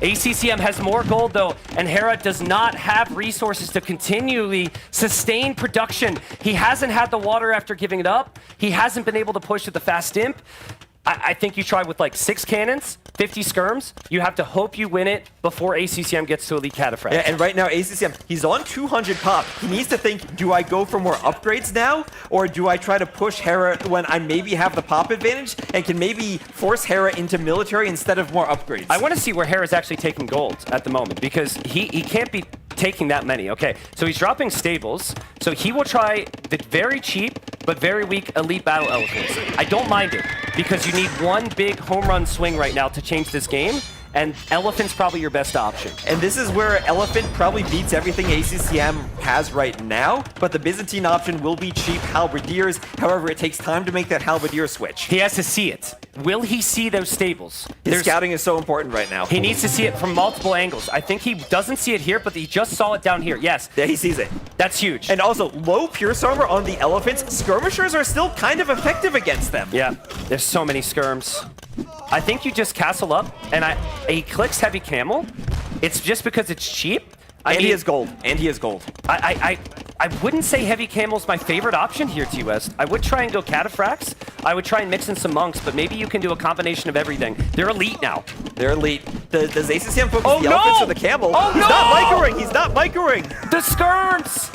ACCM has more gold though, and Hera does not have resources to continually sustain production. He hasn't had the water after giving it up. He hasn't been able to push with the fast imp. I think you try with like 6 cannons, 50 skirms. You have to hope you win it before ACCM gets to Elite Cataphract. Yeah, and right now ACCM, he's on 200 pop. He needs to think, do I go for more upgrades now? Or do I try to push Hera when I maybe have the pop advantage and can maybe force Hera into military instead of more upgrades? I want to see where Hera's actually taking gold at the moment because he can't be taking that many. Okay, so he's dropping stables. So he will try the very cheap but very weak Elite Battle Elephants. I don't mind it because you need one big home run swing right now to change this game. And Elephant's probably your best option. And this is where Elephant probably beats everything ACCM has right now, but the Byzantine option will be cheap Halberdiers. However, it takes time to make that Halberdier switch. He has to see it. Will he see those stables? His scouting is so important right now. He needs to see it from multiple angles. I think he doesn't see it here, but he just saw it down here. Yes. Yeah, he sees it. That's huge. And also, low Pierce armor on the Elephants. Skirmishers are still kind of effective against them. Yeah, there's so many skirms. I think you just castle up, and he clicks Heavy Camel. It's just because it's cheap. And he has gold. And he has gold. I wouldn't say Heavy Camel's my favorite option here, T-West. I would try and go Cataphracts. I would try and mix in some monks, but maybe you can do a combination of everything. They're elite now. They're elite. Does ACCM focus the Elephants or the Camel? Oh, he's not microing. He's not microing. The skirms!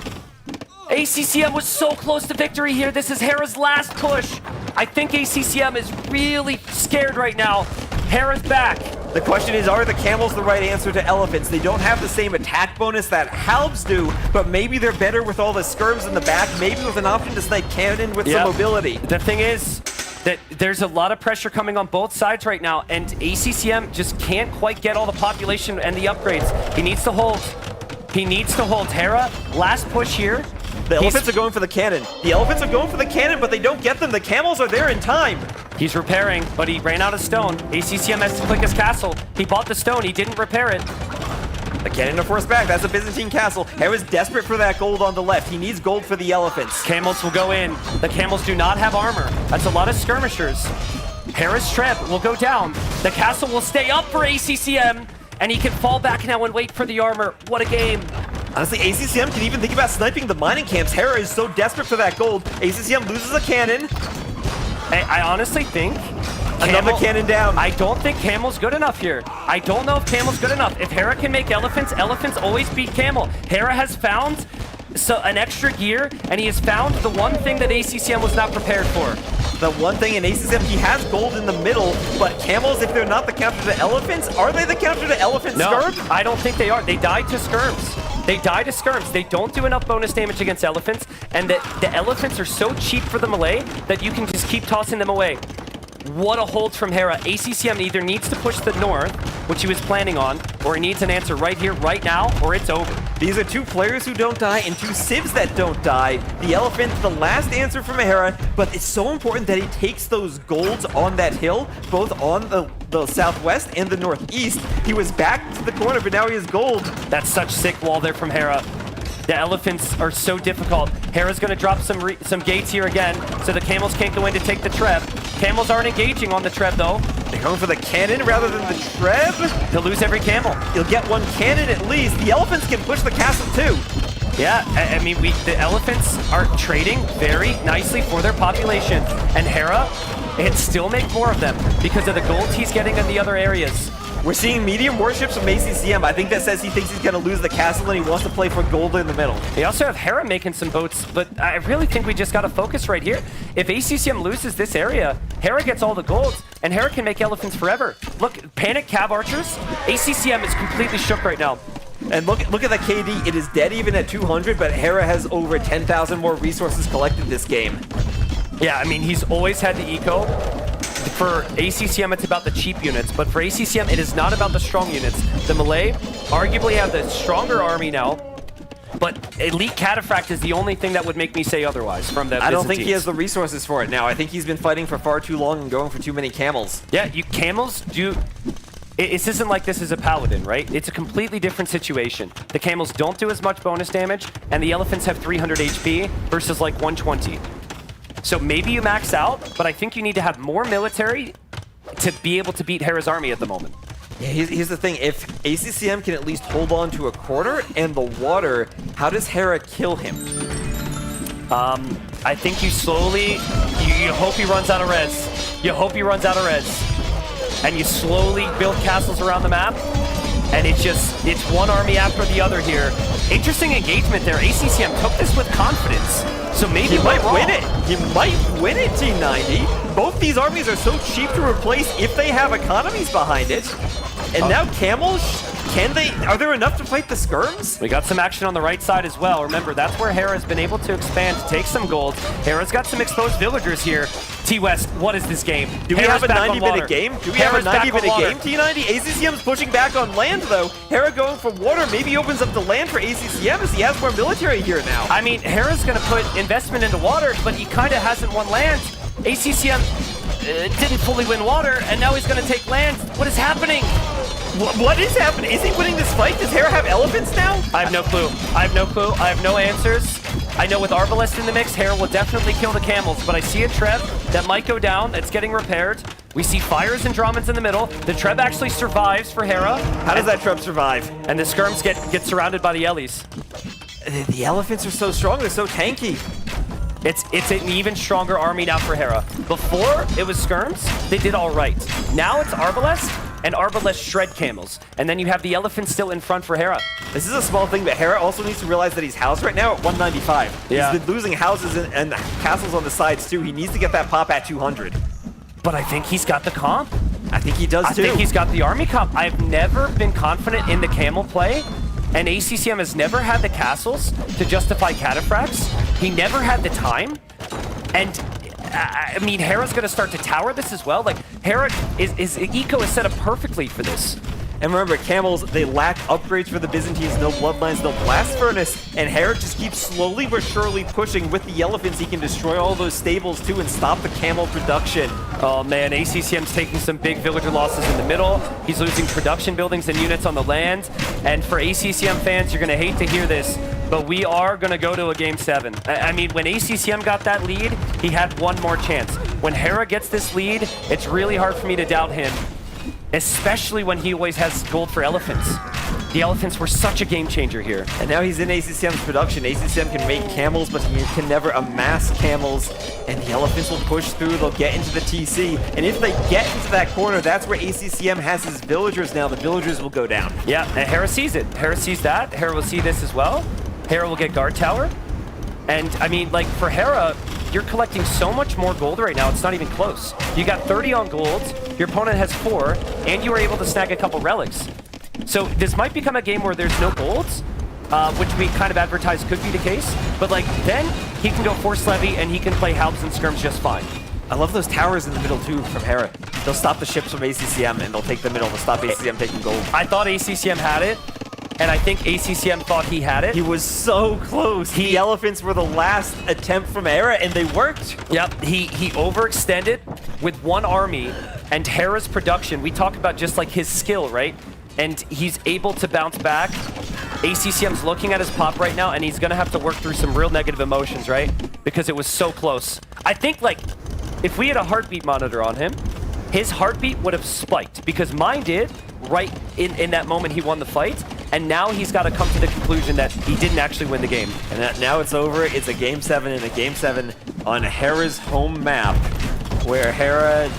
ACCM was so close to victory here. This is Hera's last push. I think ACCM is really scared right now. Hera's back. The question is, are the Camels the right answer to Elephants? They don't have the same attack bonus that Halbs do, but maybe they're better with all the skirms in the back, maybe with an option to snipe cannon with some mobility. The thing is that there's a lot of pressure coming on both sides right now, and ACCM just can't quite get all the population and the upgrades. He needs to hold. He needs to hold. Hera, last push here. The Elephants are going for the cannon. The Elephants are going for the cannon, but they don't get them. The Camels are there in time. He's repairing, but he ran out of stone. ACCM has to click his castle. He bought the stone. He didn't repair it. The cannon to force back. That's a Byzantine castle. Hera's desperate for that gold on the left. He needs gold for the Elephants. Camels will go in. The Camels do not have armor. That's a lot of skirmishers. Hera's Treb will go down. The castle will stay up for ACCM, and he can fall back now and wait for the armor. What a game. Honestly, ACCM can even think about sniping the mining camps. Hera is so desperate for that gold. ACCM loses a cannon. I honestly think... Another cannon down. I don't think Camel's good enough here. I don't know if Camel's good enough. If Hera can make Elephants, Elephants always beat Camel. Hera has found an extra gear, and he has found the one thing that ACCM was not prepared for. The one thing in ACCM, he has gold in the middle, but Camels, if they're not the counter to Elephants, are they the counter to Elephant Skirm? I don't think they are. They died to Skirms. They die to skirms. They don't do enough bonus damage against elephants, and the elephants are so cheap for the melee that you can just keep tossing them away. What a hold from Hera. ACCM either needs to push the north, which he was planning on, or he needs an answer right here, right now, or it's over. These are two players who don't die and two civs that don't die. The elephant, the last answer from Hera, but it's so important that he takes those golds on that hill, both on the southwest and the northeast. He was back to the corner, but now he has gold. That's such sick wall there from Hera. The elephants are so difficult. Hera's going to drop some gates here again, so the camels can't go in to take the Treb. Camels aren't engaging on the Treb, though. They're going for the cannon rather than the Treb. He'll lose every camel. He'll get one cannon at least. The elephants can push the castle, too. Yeah, I mean, the elephants are trading very nicely for their population. And Hera, it still make more of them because of the gold he's getting in the other areas. We're seeing medium warships from ACCM. I think that says he thinks he's going to lose the castle and he wants to play for gold in the middle. They also have Hera making some boats, but I really think we just got to focus right here. If ACCM loses this area, Hera gets all the gold, and Hera can make elephants forever. Look, Panic Cav Archers, ACCM is completely shook right now. And look at the KD. It is dead even at 200, but Hera has over 10,000 more resources collected this game. Yeah, I mean, he's always had the eco. for ACCM, it's about the cheap units, but for ACCM, it is not about the strong units. The Malay arguably have the stronger army now, but Elite Cataphract is the only thing that would make me say otherwise from the I don't think he has the resources for it now. I think he's been fighting for far too long and going for too many camels. Yeah, camels do... It isn't like this is a paladin, right? It's a completely different situation. The camels don't do as much bonus damage, and the elephants have 300 HP versus like 120. So maybe you max out, but I think you need to have more military to be able to beat Hera's army at the moment. Yeah, here's the thing, if ACCM can at least hold on to a quarter and the water, how does Hera kill him? I think you slowly, you hope he runs out of res. You hope he runs out of res. And you slowly build castles around the map, and it's one army after the other here. Interesting engagement there. ACCM took this with confidence, so maybe he might win it. He might win it, T90. Both these armies are so cheap to replace if they have economies behind it. And now camels, are there enough to fight the skirms? We got some action on the right side as well. Remember, that's where Hera's been able to expand, to take some gold. Hera's got some exposed villagers here. T-West, what is this game? Do we have a 90-minute game? Do we have a 90-minute game, T90? ACCM's pushing back on land, though. Hera going for water maybe opens up the land for ACCM as he has more military here now. I mean, Hera's going to put investment into water, but he kind of hasn't won land. ACCM didn't fully win water, and now he's going to take land. What is happening? What is happening? Is he winning this fight? Does Hera have elephants now? I have no clue. I have no clue. I have no answers. I know with Arbalest in the mix, Hera will definitely kill the camels, but I see a Treb that might go down. It's getting repaired. We see fires and Dramans in the middle. The Treb actually survives for Hera. How does that Treb survive? And the skirms get surrounded by the Ellies. The elephants are so strong. They're so tanky. It's an even stronger army now for Hera. Before, it was skirms. They did all right. Now it's Arbalest, and Arbalest shred camels. And then you have the elephant still in front for Hera. This is a small thing, but Hera also needs to realize that he's housed right now at 195. Yeah. He's been losing houses and castles on the sides too. He needs to get that pop at 200. But I think he's got the comp. I think he does too. I think he's got the army comp. I've never been confident in the camel play, and ACCM has never had the castles to justify cataphracts. He never had the time, and I mean, Hera's going to start to tower this as well. Like, Hera, his eco is set up perfectly for this. And remember, camels, they lack upgrades for the Byzantines, no bloodlines, no blast furnace, and Hera just keeps slowly but surely pushing. With the elephants, he can destroy all those stables too and stop the camel production. Oh man, ACCM's taking some big villager losses in the middle. He's losing production buildings and units on the land. And for ACCM fans, you're going to hate to hear this, but we are going to go to a Game 7. I mean, when ACCM got that lead, he had one more chance. When Hera gets this lead, it's really hard for me to doubt him, especially when he always has gold for elephants. The elephants were such a game changer here. And now he's in ACCM's production. ACCM can make camels, but he can never amass camels. And the elephants will push through, they'll get into the TC. And if they get into that corner, that's where ACCM has his villagers now. The villagers will go down. Yeah, and Hera sees it. Hera sees that. Hera will see this as well. Hera will get guard tower. And I mean, like, for Hera, you're collecting so much more gold right now, it's not even close. You got 30 on gold, your opponent has 4, and you were able to snag a couple relics. So this might become a game where there's no golds, which we kind of advertised could be the case, but like, then he can go Force Levy and he can play Halbs and Skirms just fine. I love those towers in the middle too from Hera. They'll stop the ships from ACCM and they'll take the middle to stop ACCM taking gold. I thought ACCM had it, and I think ACCM thought he had it. He was so close. The elephants were the last attempt from Hera, and they worked. Yep, he overextended with one army, and Hera's production, we talk about just like his skill, right? And he's able to bounce back. ACCM's looking at his pop right now, and he's gonna have to work through some real negative emotions, right? Because it was so close. I think, like, if we had a heartbeat monitor on him, his heartbeat would have spiked, because mine did right in that moment he won the fight. And now he's got to come to the conclusion that he didn't actually win the game. And now it's over. It's a Game 7 and a Game 7 on Hera's home map, where Hera,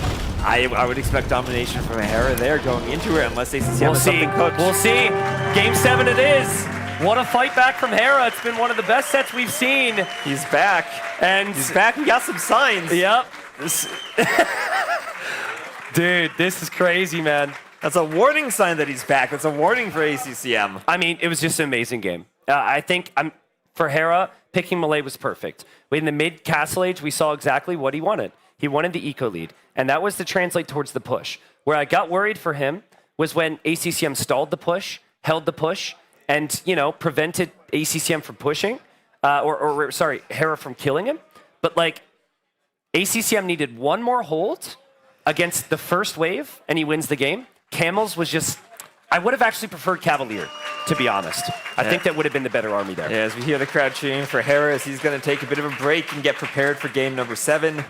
I would expect domination from Hera there going into it, unless ACCM has something cooked. We'll see. Game 7 it is. What a fight back from Hera. It's been one of the best sets we've seen. He's back. And he's back. We got some signs. Yep. Dude, this is crazy, man. That's a warning sign that he's back. That's a warning for ACCM. I mean, it was just an amazing game. I think for Hera, picking Malay was perfect. In the mid-Castle Age, we saw exactly what he wanted. He wanted the eco lead, and that was to translate towards the push. Where I got worried for him was when ACCM stalled the push, held the push, and prevented ACCM from pushing, or sorry, Hera from killing him. But like, ACCM needed one more hold against the first wave, and he wins the game. Camels was just, I would have actually preferred Cavalier, to be honest. I think that would have been the better army there. Yeah, as we hear the crowd cheering for Hera, as he's going to take a bit of a break and get prepared for game number 7.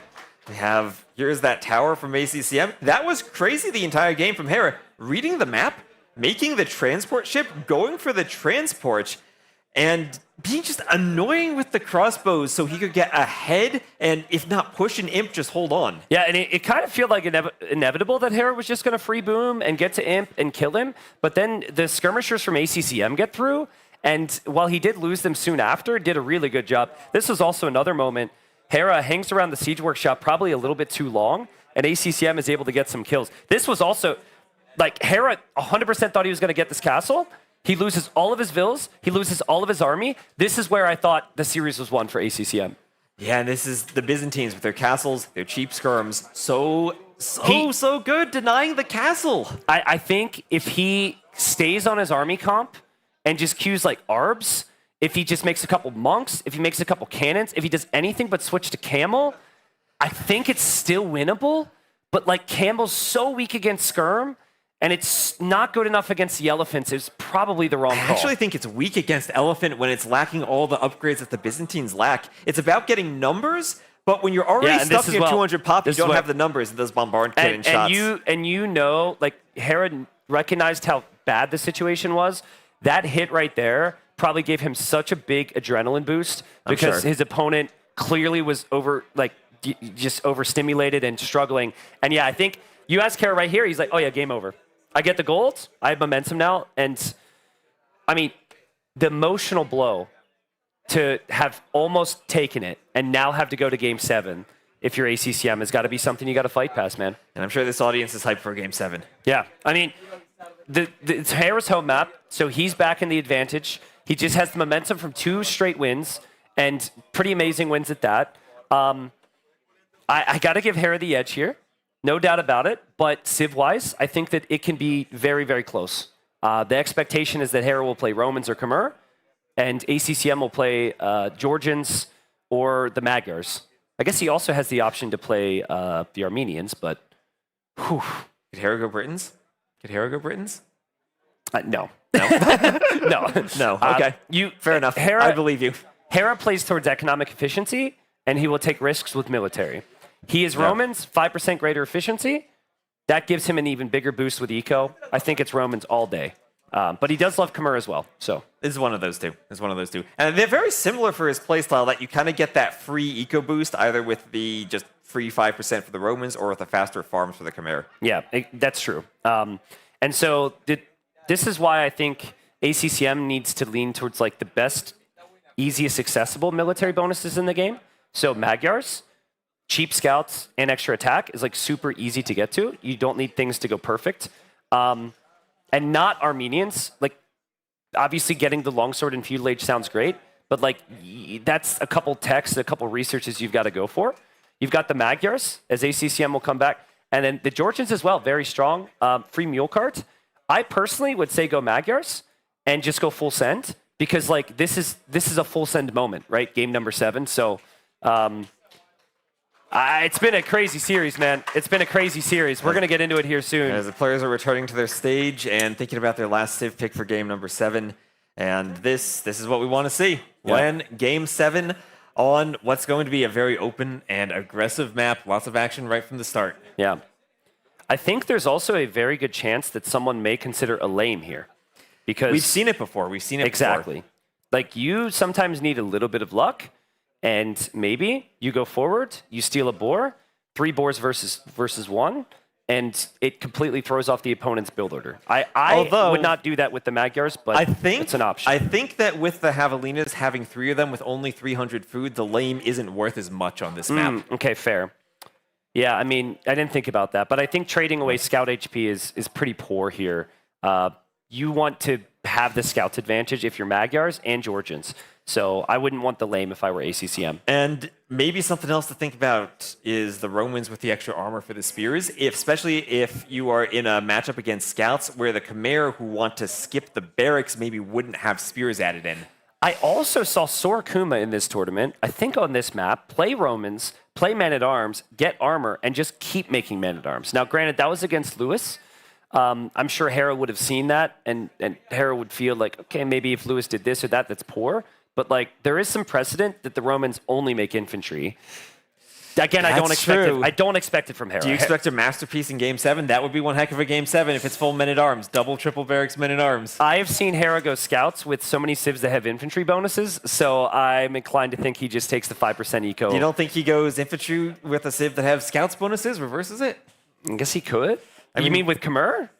We have, here's that tower from ACCM. That was crazy the entire game from Hera. Reading the map, making the transport ship, going for the transport, and being just annoying with the crossbows so he could get ahead and, if not push an Imp, just hold on. Yeah, and it kind of felt like inevitable that Hera was just going to free boom and get to Imp and kill him. But then the skirmishers from ACCM get through, and while he did lose them soon after, did a really good job. This was also another moment. Hera hangs around the Siege Workshop probably a little bit too long, and ACCM is able to get some kills. This was also, like, Hera 100% thought he was going to get this castle. He loses all of his vills. He loses all of his army. This is where I thought the series was won for ACCM. Yeah, and this is the Byzantines with their castles, their cheap skirms. So good denying the castle. I think if he stays on his army comp and just queues like Arbs, if he just makes a couple monks, if he makes a couple cannons, if he does anything but switch to Camel, I think it's still winnable. But like, Camel's so weak against skirm, and it's not good enough against the elephants. It's probably the wrong call. I actually think it's weak against elephant when it's lacking all the upgrades that the Byzantines lack. It's about getting numbers, but when you're already stuck in 200 pop, you don't have the numbers in those bombard cannon shots. And like, Hera recognized how bad the situation was. That hit right there probably gave him such a big adrenaline boost because his opponent clearly was just overstimulated and struggling. And yeah, I think you ask Hera right here, he's like, oh yeah, game over. I get the gold, I have momentum now, and I mean, the emotional blow to have almost taken it and now have to go to game 7 if you're ACCM has got to be something you got to fight past, man. And I'm sure this audience is hyped for game 7. Yeah, I mean, it's Hera's home map, so he's back in the advantage. He just has the momentum from 2 straight wins, and pretty amazing wins at that. I got to give Hera the edge here. No doubt about it, but Civ-wise, I think that it can be very, very close. The expectation is that Hera will play Romans or Khmer, and ACCM will play Georgians or the Magyars. I guess he also has the option to play the Armenians, but... Whew. Could Hera go Britons? No. No. No. Okay. Fair enough. I believe you. Hera plays towards economic efficiency, and he will take risks with military. He is Romans, 5% greater efficiency. That gives him an even bigger boost with eco. I think it's Romans all day. But he does love Khmer as well. So this is one of those two. And they're very similar for his playstyle, that you kind of get that free eco boost either with the just free 5% for the Romans or with the faster farms for the Khmer. Yeah, that's true. And so this is why I think ACCM needs to lean towards like the best, easiest accessible military bonuses in the game. So Magyars, cheap scouts, and extra attack is like super easy to get to. You don't need things to go perfect. And not Armenians. Like, obviously getting the longsword and feudal age sounds great, but like that's a couple texts, a couple researches you've got to go for. You've got the Magyars, as ACCM will come back, and then the Georgians as well, very strong. Free mule cart. I personally would say go Magyars and just go full send, because like this is a full send moment, right? Game number 7. So it's been a crazy series, man. It's been a crazy series. We're going to get into it here soon. As the players are returning to their stage and thinking about their last Civ pick for game number 7. And this is what we want to see. Yeah. When game 7 on what's going to be a very open and aggressive map. Lots of action right from the start. Yeah. I think there's also a very good chance that someone may consider a lame here. Because we've seen it before. Exactly. Like, you sometimes need a little bit of luck. And maybe you go forward, you steal a boar, 3 boars versus 1, and it completely throws off the opponent's build order. I would not do that with the Magyars, but it's an option. I think that with the Javelinas having 3 of them with only 300 food, the lame isn't worth as much on this map. Okay, fair. Yeah, I mean, I didn't think about that, but I think trading away scout HP is pretty poor here. You want to have the scouts advantage if you're Magyars and Georgians. So I wouldn't want the lame if I were ACCM. And maybe something else to think about is the Romans with the extra armor for the spears, especially if you are in a matchup against scouts where the Khmer who want to skip the barracks maybe wouldn't have spears added in. I also saw Sorakuma in this tournament, I think on this map, play Romans, play men-at-arms, get armor, and just keep making men-at-arms. Now, granted, that was against Lewis. I'm sure Hera would have seen that, and Hera would feel like, okay, maybe if Lewis did this or that, that's poor. But like, there is some precedent that the Romans only make infantry. Again, I don't expect it from Hera. Do you expect a masterpiece in Game 7? That would be one heck of a Game 7 if it's full men-at-arms, double, triple barracks men-at-arms. I have seen Hera go scouts with so many civs that have infantry bonuses, so I'm inclined to think he just takes the 5% eco. You don't think he goes infantry with a civ that have scouts bonuses, reverses it? I guess he could. You mean with Khmer?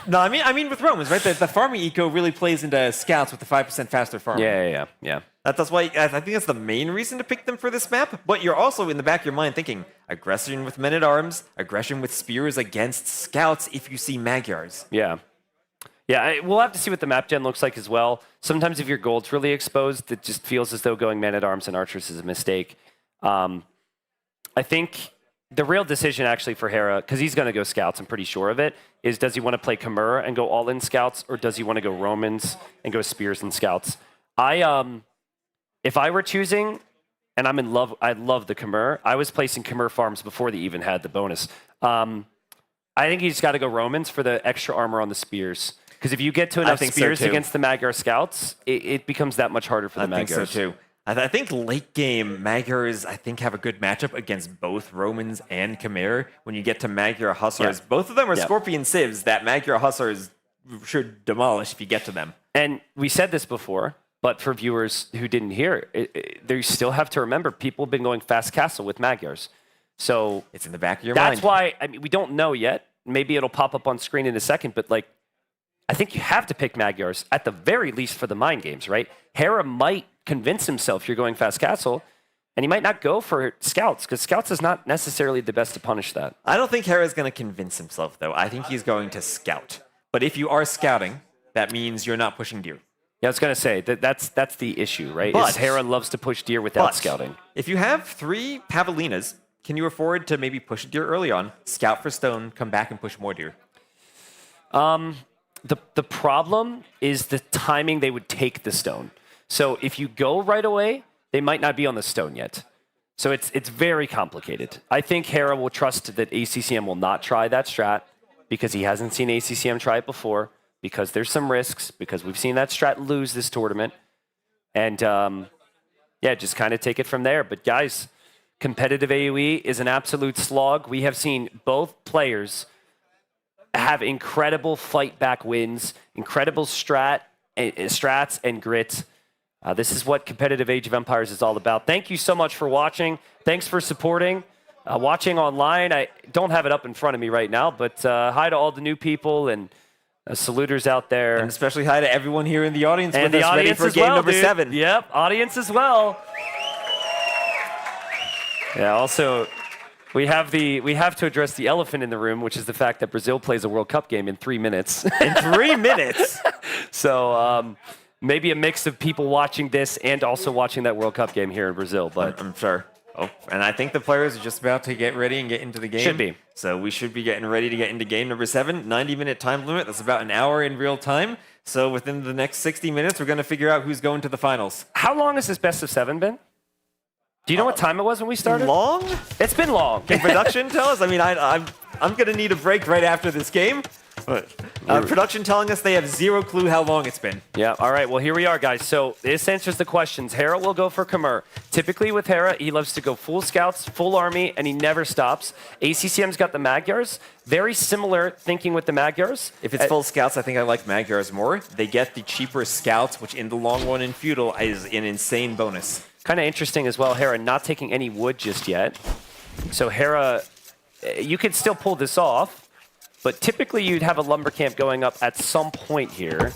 No, I mean with Romans, right? The farming eco really plays into scouts with the 5% faster farm. Yeah. That's why I think that's the main reason to pick them for this map. But you're also in the back of your mind thinking aggression with men-at-arms, aggression with spears against scouts if you see Magyars. Yeah. We'll have to see what the map gen looks like as well. Sometimes if your gold's really exposed, it just feels as though going men-at-arms and archers is a mistake. I think the real decision actually for Hera, because he's going to go scouts, I'm pretty sure of it, is does he want to play Khmer and go all-in scouts, or does he want to go Romans and go spears and scouts? If I were choosing, and I'm in love, I love the Khmer, I was placing Khmer farms before they even had the bonus. I think he's got to go Romans for the extra armor on the spears. Because if you get to enough spears against the Magyar scouts, it becomes that much harder for the Magyars. I think so too. I think late game, Magyars, I think, have a good matchup against both Romans and Khmer. When you get to Magyar Hussars, both of them are Scorpion civs that Magyar Hussars should demolish if you get to them. And we said this before, but for viewers who didn't hear, they still have to remember people have been going fast castle with Magyars. So it's in the back of your mind. That's why, I mean, we don't know yet. Maybe it'll pop up on screen in a second, but like, I think you have to pick Magyars at the very least for the mind games, right? Hera might convince himself you're going fast castle, and he might not go for scouts, because scouts is not necessarily the best to punish that. I don't think Hera's going to convince himself, though. I think he's going to scout. But if you are scouting, that means you're not pushing deer. Yeah, I was going to say, that's the issue, right? But Hera loves to push deer without scouting. If you have 3 Pavilinas, can you afford to maybe push deer early on, scout for stone, come back and push more deer? The problem is the timing they would take the stone. So if you go right away, they might not be on the stone yet. So it's very complicated. I think Hera will trust that ACCM will not try that strat because he hasn't seen ACCM try it before, because there's some risks, because we've seen that strat lose this tournament. And just kind of take it from there. But guys, competitive AoE is an absolute slog. We have seen both players have incredible fight back wins, incredible strats and grit. This is what competitive Age of Empires is all about. Thank you so much for watching. Thanks for supporting. Watching online, I don't have it up in front of me right now, but hi to all the new people and saluters out there. And especially hi to everyone here in the audience and with us ready for game number 7. Yep, audience as well. Yeah, also, we have to address the elephant in the room, which is the fact that Brazil plays a World Cup game in 3 minutes. In 3 minutes? So maybe a mix of people watching this and also watching that World Cup game here in Brazil. But I'm sure. Oh, and I think the players are just about to get ready and get into the game. Should be. So we should be getting ready to get into game number 7. 90-minute time limit. That's about an hour in real time. So within the next 60 minutes, we're going to figure out who's going to the finals. How long has this best of 7 been? Do you know what time it was when we started? Long? It's been long. Can production tell us? I mean, I'm going to need a break right after this game. But production telling us they have 0 clue how long it's been. Yeah, all right. Well, here we are, guys. So this answers the questions. Hera will go for Khmer. Typically with Hera, he loves to go full scouts, full army, and he never stops. ACCM's got the Magyars. Very similar thinking with the Magyars. If it's full scouts, I think I like Magyars more. They get the cheaper scouts, which in the long run in Feudal is an insane bonus. Kind of interesting as well, Hera not taking any wood just yet. So Hera, you could still pull this off. But typically, you'd have a lumber camp going up at some point here.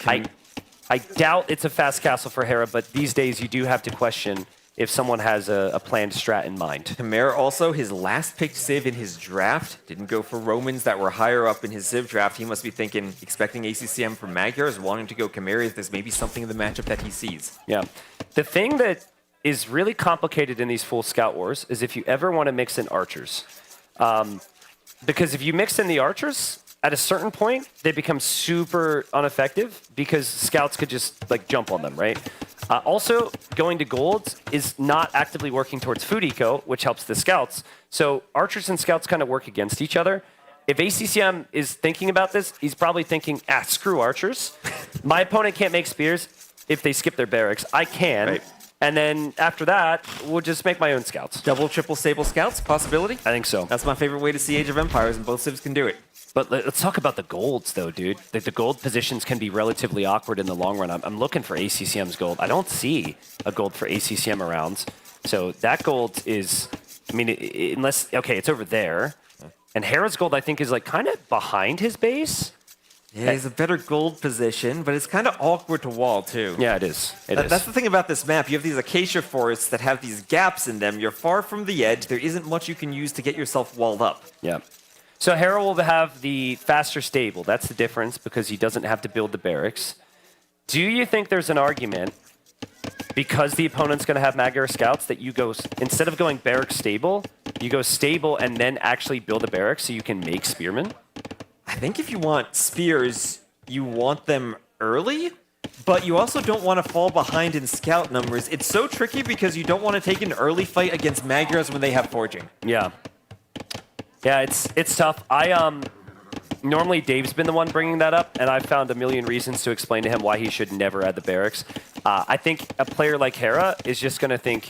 I doubt it's a fast castle for Hera, but these days you do have to question if someone has a planned strat in mind. Khmer also, his last picked Civ in his draft, didn't go for Romans that were higher up in his Civ draft. He must be thinking, expecting ACCM from Magyars, wanting to go Khmer. Is there's maybe something in the matchup that he sees? Yeah. The thing that is really complicated in these full Scout Wars is if you ever want to mix in archers. Because if you mix in the archers, at a certain point, they become super ineffective because scouts could just like jump on them, right? Also, going to gold is not actively working towards food eco, which helps the scouts. So archers and scouts kind of work against each other. If ACCM is thinking about this, he's probably thinking, screw archers. My opponent can't make spears if they skip their barracks. I can. Right. And then after that, we'll just make my own scouts. Double, triple stable scouts, possibility? I think so. That's my favorite way to see Age of Empires, and both civs can do it. But let's talk about the golds, though, dude. The gold positions can be relatively awkward in the long run. I'm looking for ACCM's gold. I don't see a gold for ACCM around. So that gold is, I mean, unless, okay, it's over there. And Hera's gold, I think, is like kind of behind his base. Yeah, he's a better gold position, but it's kind of awkward to wall, too. Yeah, it is. That's the thing about this map. You have these acacia forests that have these gaps in them. You're far from the edge. There isn't much you can use to get yourself walled up. Yeah. So Hera will have the faster stable. That's the difference because he doesn't have to build the barracks. Do you think there's an argument, because the opponent's going to have Magyar scouts, that you go, instead of going barracks stable, you go stable and then actually build a barracks so you can make spearmen? I think if you want spears, you want them early, but you also don't want to fall behind in scout numbers. It's so tricky because you don't want to take an early fight against Magyars when they have forging. Yeah. Yeah, it's tough. Normally Dave's been the one bringing that up, and I've found a million reasons to explain to him why he should never add the barracks. I think a player like Hera is just going to think,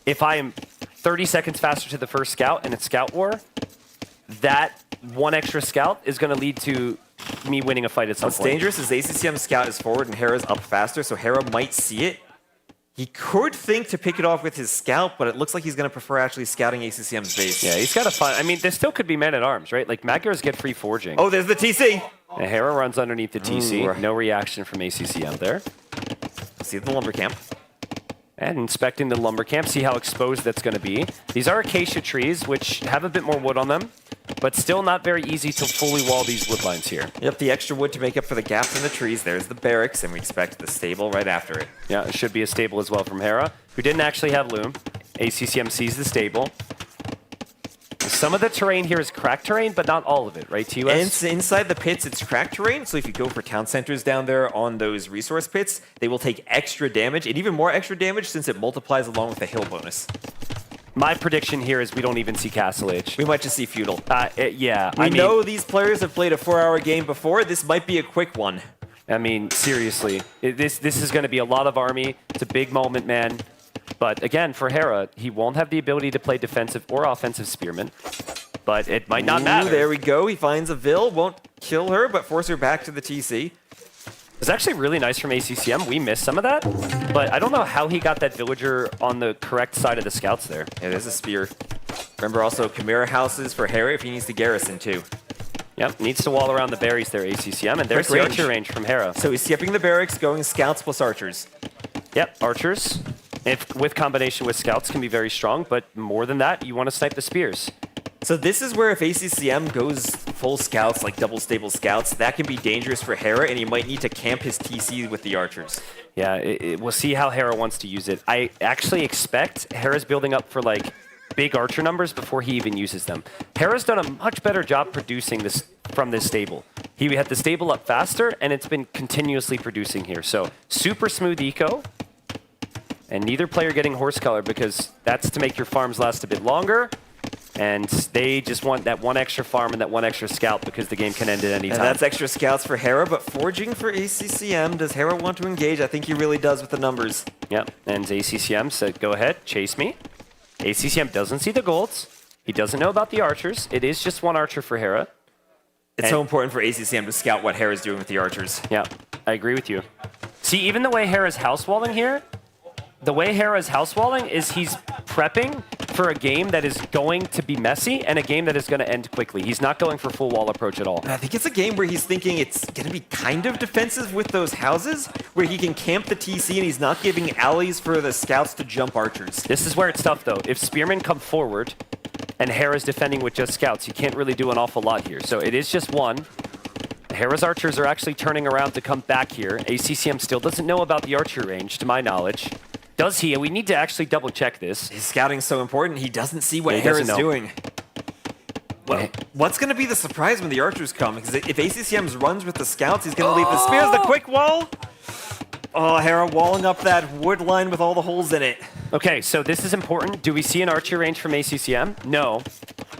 if I am 30 seconds faster to the first scout in a scout war, that one extra scout is going to lead to me winning a fight at some What's point. dangerous is ACCM scout is forward and Hera's up faster, so Hera might see it. He could think to pick it off with his scout, but it looks like he's going to prefer actually scouting ACCM's base. Yeah, he's got to find... I mean, there still could be men-at-arms, right? Like, Magyars get free forging. Oh, there's the TC! And Hera runs underneath the TC. Ooh. No reaction from ACCM there. See the lumber camp. And inspecting the lumber camp, see how exposed that's going to be. These are acacia trees, which have a bit more wood on them, but still not very easy to fully wall these wood lines here. Yep, the extra wood to make up for the gaps in the trees. There's the barracks, and we expect the stable right after it. Yeah, it should be a stable as well from Hera, who didn't actually have loom. ACCM sees the stable. Some of the terrain here is cracked terrain, but not all of it, right, TUS? And inside the pits, it's cracked terrain, so if you go for town centers down there on those resource pits, they will take extra damage, and even more extra damage since it multiplies along with the hill bonus. My prediction here is we don't even see Castle Age. We might just see Feudal. Yeah. We know these players have played a 4-hour game before. This might be a quick one. I mean, seriously. This is going to be a lot of army. It's a big moment, man. But again, for Hera, he won't have the ability to play defensive or offensive spearmen. But it might not matter. There we go. He finds a Vil. Won't kill her, but force her back to the TC. It's actually really nice from ACCM. We missed some of that. But I don't know how he got that villager on the correct side of the scouts there. Yeah, there's a spear. Remember also Chimera houses for Hera if he needs to garrison too. Yep, needs to wall around the berries there, ACCM. And there's the archer range from Hera. So he's skipping the barracks, going scouts plus archers. Yep, archers. If with combination with scouts can be very strong, but more than that, you want to snipe the spears. So this is where if ACCM goes full scouts, like double stable scouts, that can be dangerous for Hera, and he might need to camp his TC with the archers. Yeah, we'll see how Hera wants to use it. I actually expect Hera's building up for like big archer numbers before he even uses them. Hera's done a much better job producing this from this stable. He had the stable up faster, and it's been continuously producing here. So super smooth eco. And neither player getting horse color because that's to make your farms last a bit longer. And they just want that one extra farm and that one extra scout because the game can end at any time. And that's extra scouts for Hera, but forging for ACCM. Does Hera want to engage? I think he really does with the numbers. Yep, and ACCM said, go ahead, chase me. ACCM doesn't see the golds. He doesn't know about the archers. It is just one archer for Hera. It's so important for ACCM to scout what Hera's doing with the archers. Yeah, I agree with you. See, even the way Hera's house walling here, the way Hera's house walling is he's prepping for a game that is going to be messy and a game that is going to end quickly. He's not going for full wall approach at all. I think it's a game where he's thinking it's going to be kind of defensive with those houses, where he can camp the TC and he's not giving alleys for the scouts to jump archers. This is where it's tough, though. If Spearmen come forward and Hera's defending with just scouts, you can't really do an awful lot here. So it is just one. Hera's archers are actually turning around to come back here. ACCM still doesn't know about the archer range, to my knowledge. Does he? We need to actually double check this. His scouting's so important, he doesn't see what Hera's doing. Well, what's going to be the surprise when the archers come? Because if ACCM's runs with the scouts, he's going to leave the spears, the quick wall. Oh, Hera walling up that wood line with all the holes in it. Okay, so this is important. Do we see an archer range from ACCM? No.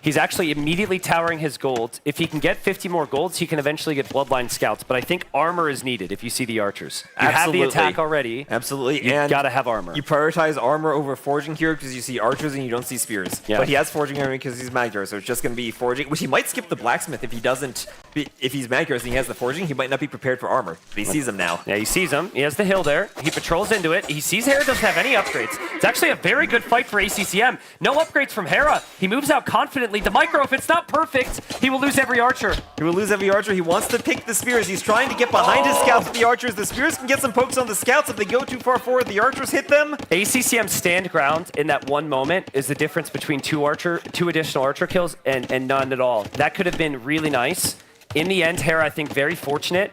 He's actually immediately towering his gold. If he can get 50 more golds, he can eventually get Bloodline Scouts. But I think armor is needed if you see the archers. You have the attack already. Absolutely. You gotta have armor. You prioritize armor over forging here because you see archers and you don't see spears. Yeah. But he has forging armor because he's Magyar, so it's just going to be forging, which he might skip the blacksmith if he doesn't. If he's Magyar and he has the forging, he might not be prepared for armor. But he sees him now. Yeah, he sees him. He has the hill there. He patrols into it. He sees Hera doesn't have any upgrades. It's actually a very good fight for ACCM. No upgrades from Hera. He moves out confidently. The micro, if it's not perfect, he will lose every archer. He will lose every archer. He wants to pick the spears. He's trying to get behind his scouts with the archers. The spears can get some pokes on the scouts. If they go too far forward, the archers hit them. ACCM's stand ground in that one moment is the difference between two additional archer kills and none at all. That could have been really nice. In the end, Hera, I think, very fortunate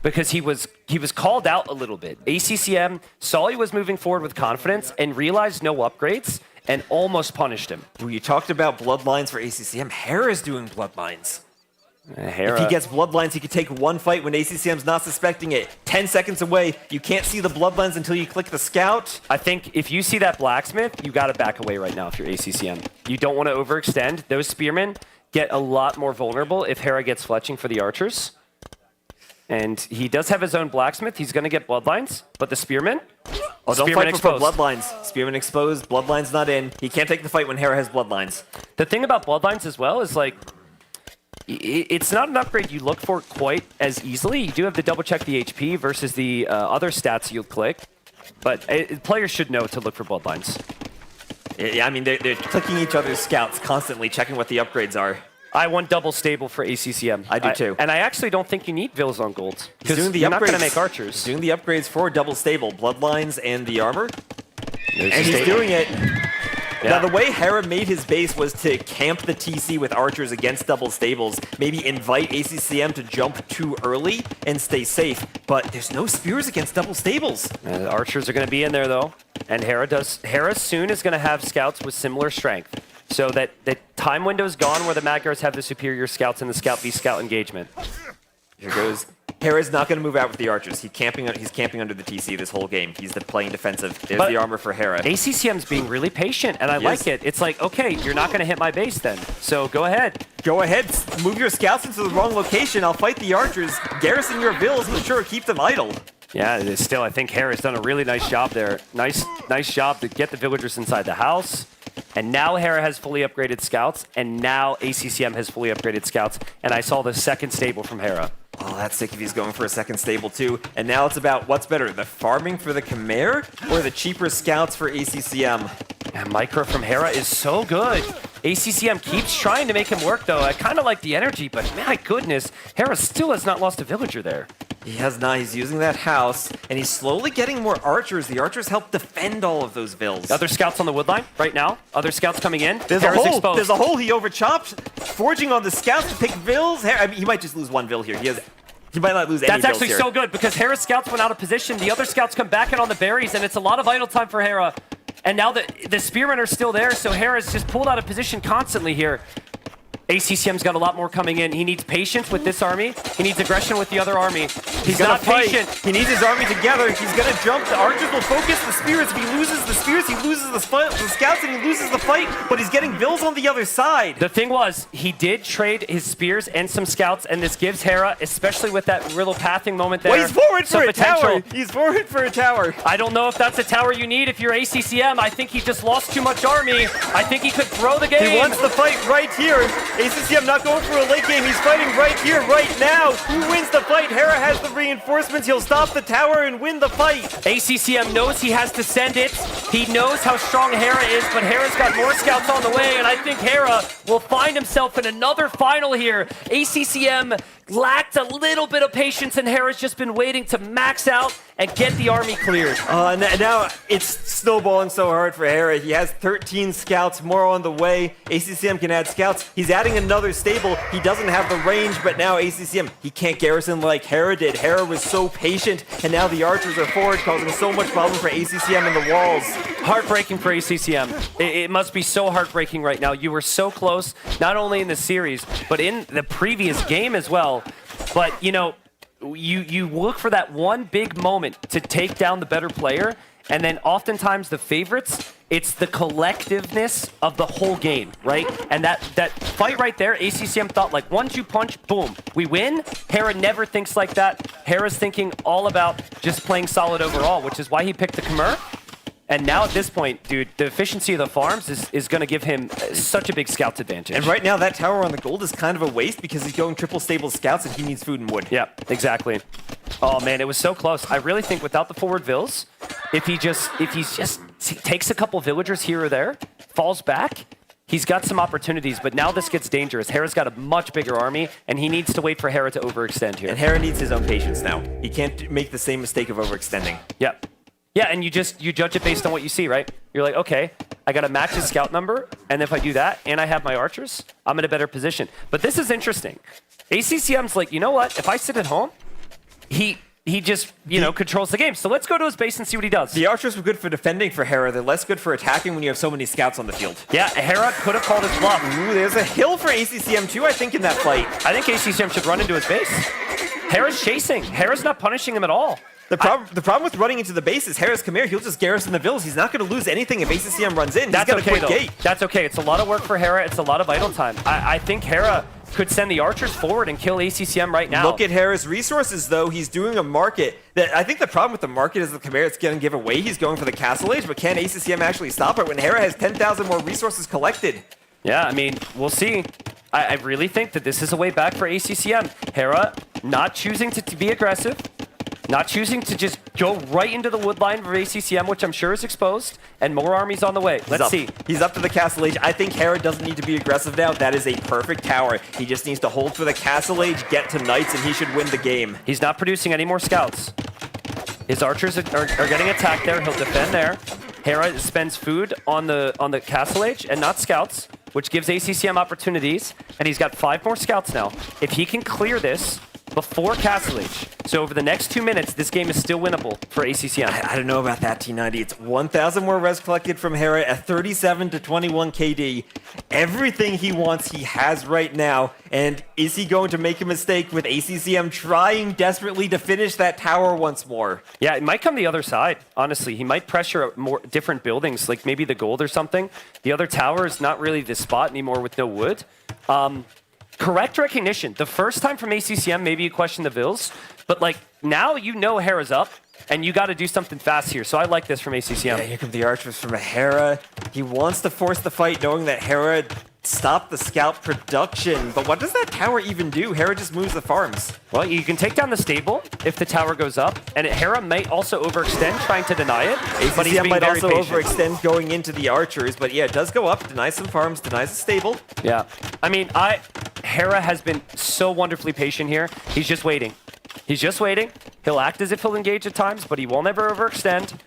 because he was called out a little bit. ACCM saw he was moving forward with confidence and realized no upgrades and almost punished him. Well, you talked about bloodlines for ACCM. Hera's doing bloodlines. Hera. If he gets bloodlines, he could take one fight when ACCM's not suspecting it. 10 seconds away, you can't see the bloodlines until you click the scout. I think if you see that blacksmith, you got to back away right now if you're ACCM. You don't want to overextend. Those spearmen get a lot more vulnerable if Hera gets fletching for the archers. And he does have his own blacksmith. He's going to get bloodlines, but the spearmen... Oh, don't fight for bloodlines. Spearman exposed, bloodlines not in. He can't take the fight when Hera has bloodlines. The thing about bloodlines as well is, like, it's not an upgrade you look for quite as easily. You do have to double check the HP versus the other stats you'll click, but players should know to look for bloodlines. Yeah, I mean, they're clicking each other's scouts constantly, checking what the upgrades are. I want double stable for ACCM. I do too. And I actually don't think you need Vills on gold. Because you're not going to make archers. He's doing the upgrades for double stable, bloodlines and the armor. There's and he's doing it. Yeah. Now, the way Hera made his base was to camp the TC with archers against double stables, maybe invite ACCM to jump too early and stay safe. But there's no spears against double stables. The archers are going to be in there, though. And Hera soon is going to have scouts with similar strength. So that the time window's gone where the Magyars have the superior scouts in the scout v scout engagement. Here goes. Hera's not going to move out with the archers. He's camping under the TC this whole game. He's playing defensive. There's the armor for Hera. ACCM's being really patient, and I like it. It's like, okay, you're not going to hit my base then, so go ahead. Go ahead. Move your scouts into the wrong location. I'll fight the archers. Garrison your vills, but sure, keep them idle. Yeah, it is still, I think Hera's done a really nice job there. Nice job to get the villagers inside the house. And now Hera has fully upgraded scouts, and now ACCM has fully upgraded scouts, and I saw the second stable from Hera. Oh, that's sick if he's going for a second stable too. And now it's about what's better, the farming for the Khmer or the cheaper scouts for ACCM? And micro from Hera is so good. ACCM keeps trying to make him work though. I kind of like the energy, but my goodness, Hera still has not lost a villager there. He has not. He's using that house, and he's slowly getting more archers. The archers help defend all of those vills. Other scouts on the wood line right now. Other scouts coming in. There's a hole. Exposed. There's a hole. He overchopped. Forging on the scouts to pick vills. I mean, he might just lose one vill here. He might not lose any vills. That's actually so good because Hera's scouts went out of position. The other scouts come back in on the berries, and it's a lot of idle time for Hera. And now the spearmen are still there, so Hera's just pulled out of position constantly here. ACCM's got a lot more coming in. He needs patience with this army. He needs aggression with the other army. He's not patient. He needs his army together. He's going to jump. The archers will focus the spears. If he loses the spears, he loses the scouts, and he loses the fight. But he's getting vills on the other side. The thing was, he did trade his spears and some scouts, and this gives Hera, especially with that little pathing moment there, well, he's forward for a tower. He's forward for a tower. I don't know if that's a tower you need if you're ACCM. I think he just lost too much army. I think he could throw the game. He wants the fight right here. ACCM not going for a late game. He's fighting right here, right now. Who wins the fight? Hera has the reinforcements. He'll stop the tower and win the fight. ACCM knows he has to send it. He knows how strong Hera is, but Hera's got more scouts on the way, and I think Hera will find himself in another final here. ACCM lacked a little bit of patience, and Hera's just been waiting to max out and get the army cleared. Now it's snowballing so hard for Hera. He has 13 scouts, more on the way. ACCM can add scouts. He's adding another stable. He doesn't have the range, but now ACCM, he can't garrison like Hera did. Hera was so patient, and now the archers are forward, causing so much problem for ACCM in the walls. Heartbreaking for ACCM. It must be so heartbreaking right now. You were so close, not only in the series, but in the previous game as well. But, you know, you look for that one big moment to take down the better player, and then oftentimes the favorites, it's the collectiveness of the whole game, right? And that fight right there, ACCM thought like 1-2 punch, boom, we win. Hera never thinks like that. Hera's thinking all about just playing solid overall, which is why he picked the Khmer. And now at this point, dude, the efficiency of the farms is going to give him such a big scouts advantage. And right now, that tower on the gold is kind of a waste because he's going triple stable scouts and he needs food and wood. Yeah, exactly. Oh man, it was so close. I really think without the forward vills, if he just takes a couple villagers here or there, falls back, he's got some opportunities, but now this gets dangerous. Hera's got a much bigger army, and he needs to wait for Hera to overextend here. And Hera needs his own patience now. He can't make the same mistake of overextending. Yep. Yeah, and you judge it based on what you see, right? You're like, okay, I got to match his scout number, and if I do that, and I have my archers, I'm in a better position. But this is interesting. ACCM's like, you know what? If I sit at home, he just, controls the game. So let's go to his base and see what he does. The archers were good for defending for Hera. They're less good for attacking when you have so many scouts on the field. Yeah, Hera could have called his bluff. Ooh, there's a hill for ACCM too, I think, in that fight. I think ACCM should run into his base. Hera's chasing. Hera's not punishing him at all. The problem with running into the base is Hera's Khmer. He'll just garrison the villas. He's not going to lose anything if ACCM runs in. That's okay, though. Gate. That's okay. It's a lot of work for Hera. It's a lot of idle time. I think Hera could send the archers forward and kill ACCM right now. Look at Hera's resources, though. He's doing a market. I think the problem with the market is the Khmer it's going to give away. He's going for the Castle Age, but can ACCM actually stop it when Hera has 10,000 more resources collected? Yeah, I mean, we'll see. I really think that this is a way back for ACCM. Hera not choosing to be aggressive. Not choosing to just go right into the wood line for ACCM, which I'm sure is exposed, and more armies on the way. Let's see. He's up to the Castle Age. I think Hera doesn't need to be aggressive now. That is a perfect tower. He just needs to hold for the Castle Age, get to Knights, and he should win the game. He's not producing any more scouts. His archers are getting attacked there. He'll defend there. Hera spends food on the Castle Age and not scouts, which gives ACCM opportunities, and he's got 5 more scouts now. If he can clear this before Castle Age, so over the next 2 minutes, this game is still winnable for ACCM. I don't know about that, T90. It's 1,000 more res collected from Hera at 37 to 21 KD. Everything he wants, he has right now. And is he going to make a mistake with ACCM trying desperately to finish that tower once more? Yeah, it might come the other side, honestly. He might pressure more different buildings, like maybe the gold or something. The other tower is not really the spot anymore with no wood. Correct recognition. The first time from ACCM, maybe you question the vills, but like now you know Hera's up, and you got to do something fast here. So I like this from ACCM. Yeah, here come the archers from Hera. He wants to force the fight, knowing that Hera stopped the scout production. But what does that tower even do? Hera just moves the farms. Well, you can take down the stable if the tower goes up, and Hera may also overextend trying to deny it. But he's ACCM might also patient. overextend going into the archers, but yeah, it does go up, denies some farms, denies the stable. Yeah, I mean, Hera has been so wonderfully patient here. He's just waiting. He's just waiting. He'll act as if he'll engage at times, but he will never overextend.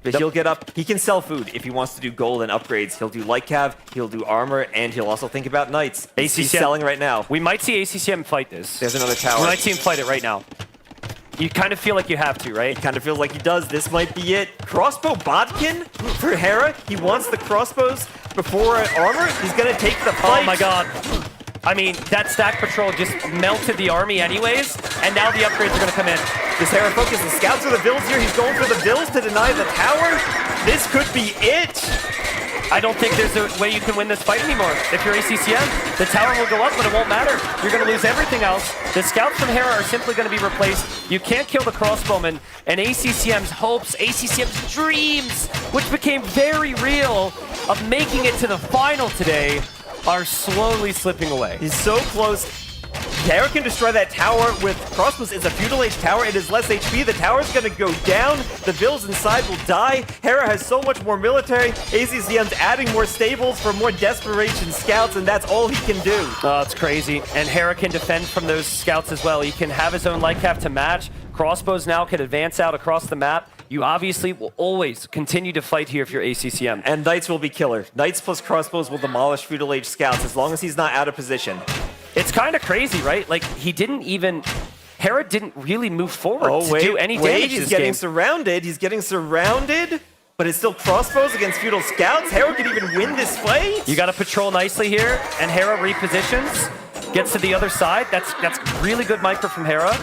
But he'll get up. He can sell food if he wants to do gold and upgrades. He'll do light cav, he'll do armor, and he'll also think about knights. He's selling right now. We might see ACCM fight this. There's another tower. We might see him fight it right now. You kind of feel like you have to, right? He kind of feels like he does. This might be it. Crossbow Bodkin for Hera. He wants the crossbows before armor. He's going to take the fight. Oh my god. I mean, that stack patrol just melted the army anyways, and now the upgrades are going to come in. This Hera focus, the scouts are the vills here. He's going for the vills to deny the tower. This could be it. I don't think there's a way you can win this fight anymore. If you're ACCM, the tower will go up, but it won't matter. You're going to lose everything else. The scouts from Hera are simply going to be replaced. You can't kill the crossbowmen, and ACCM's hopes, ACCM's dreams, which became very real, of making it to the final today, are slowly slipping away. He's so close. Hera can destroy that tower with crossbows. It's a feudal age tower. It is less HP. The tower's going to go down. The vills inside will die. Hera has so much more military. ACCM's adding more stables for more desperation scouts, and that's all he can do. Oh, it's crazy. And Hera can defend from those scouts as well. He can have his own light cap to match. Crossbows now can advance out across the map. You obviously will always continue to fight here if you're ACCM. And Knights will be killer. Knights plus crossbows will demolish feudal age scouts as long as he's not out of position. It's kind of crazy, right? Like, Hera didn't really move forward to do any damage He's this getting game. surrounded. He's getting surrounded, but it's still crossbows against feudal scouts. Hera could even win this fight. You got to patrol nicely here, and Hera repositions, gets to the other side. That's really good micro from Hera.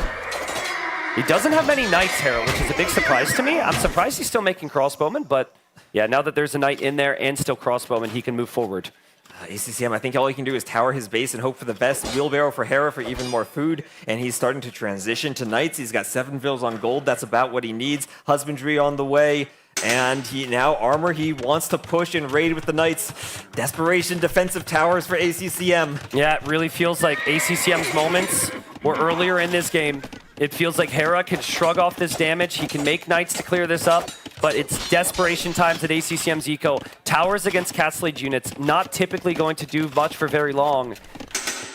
He doesn't have many knights, Hera, which is a big surprise to me. I'm surprised he's still making crossbowmen, but yeah, now that there's a knight in there and still crossbowmen, he can move forward. ACCM, I think all he can do is tower his base and hope for the best. Wheelbarrow for Hera for even more food, and he's starting to transition to knights. He's got 7 vills on gold. That's about what he needs. Husbandry on the way. And he now armor, he wants to push and raid with the knights. Desperation defensive towers for ACCM. Yeah, it really feels like ACCM's moments were earlier in this game. It feels like Hera can shrug off this damage. He can make knights to clear this up, but it's desperation times at ACCM's eco. Towers against Castle Age units, not typically going to do much for very long.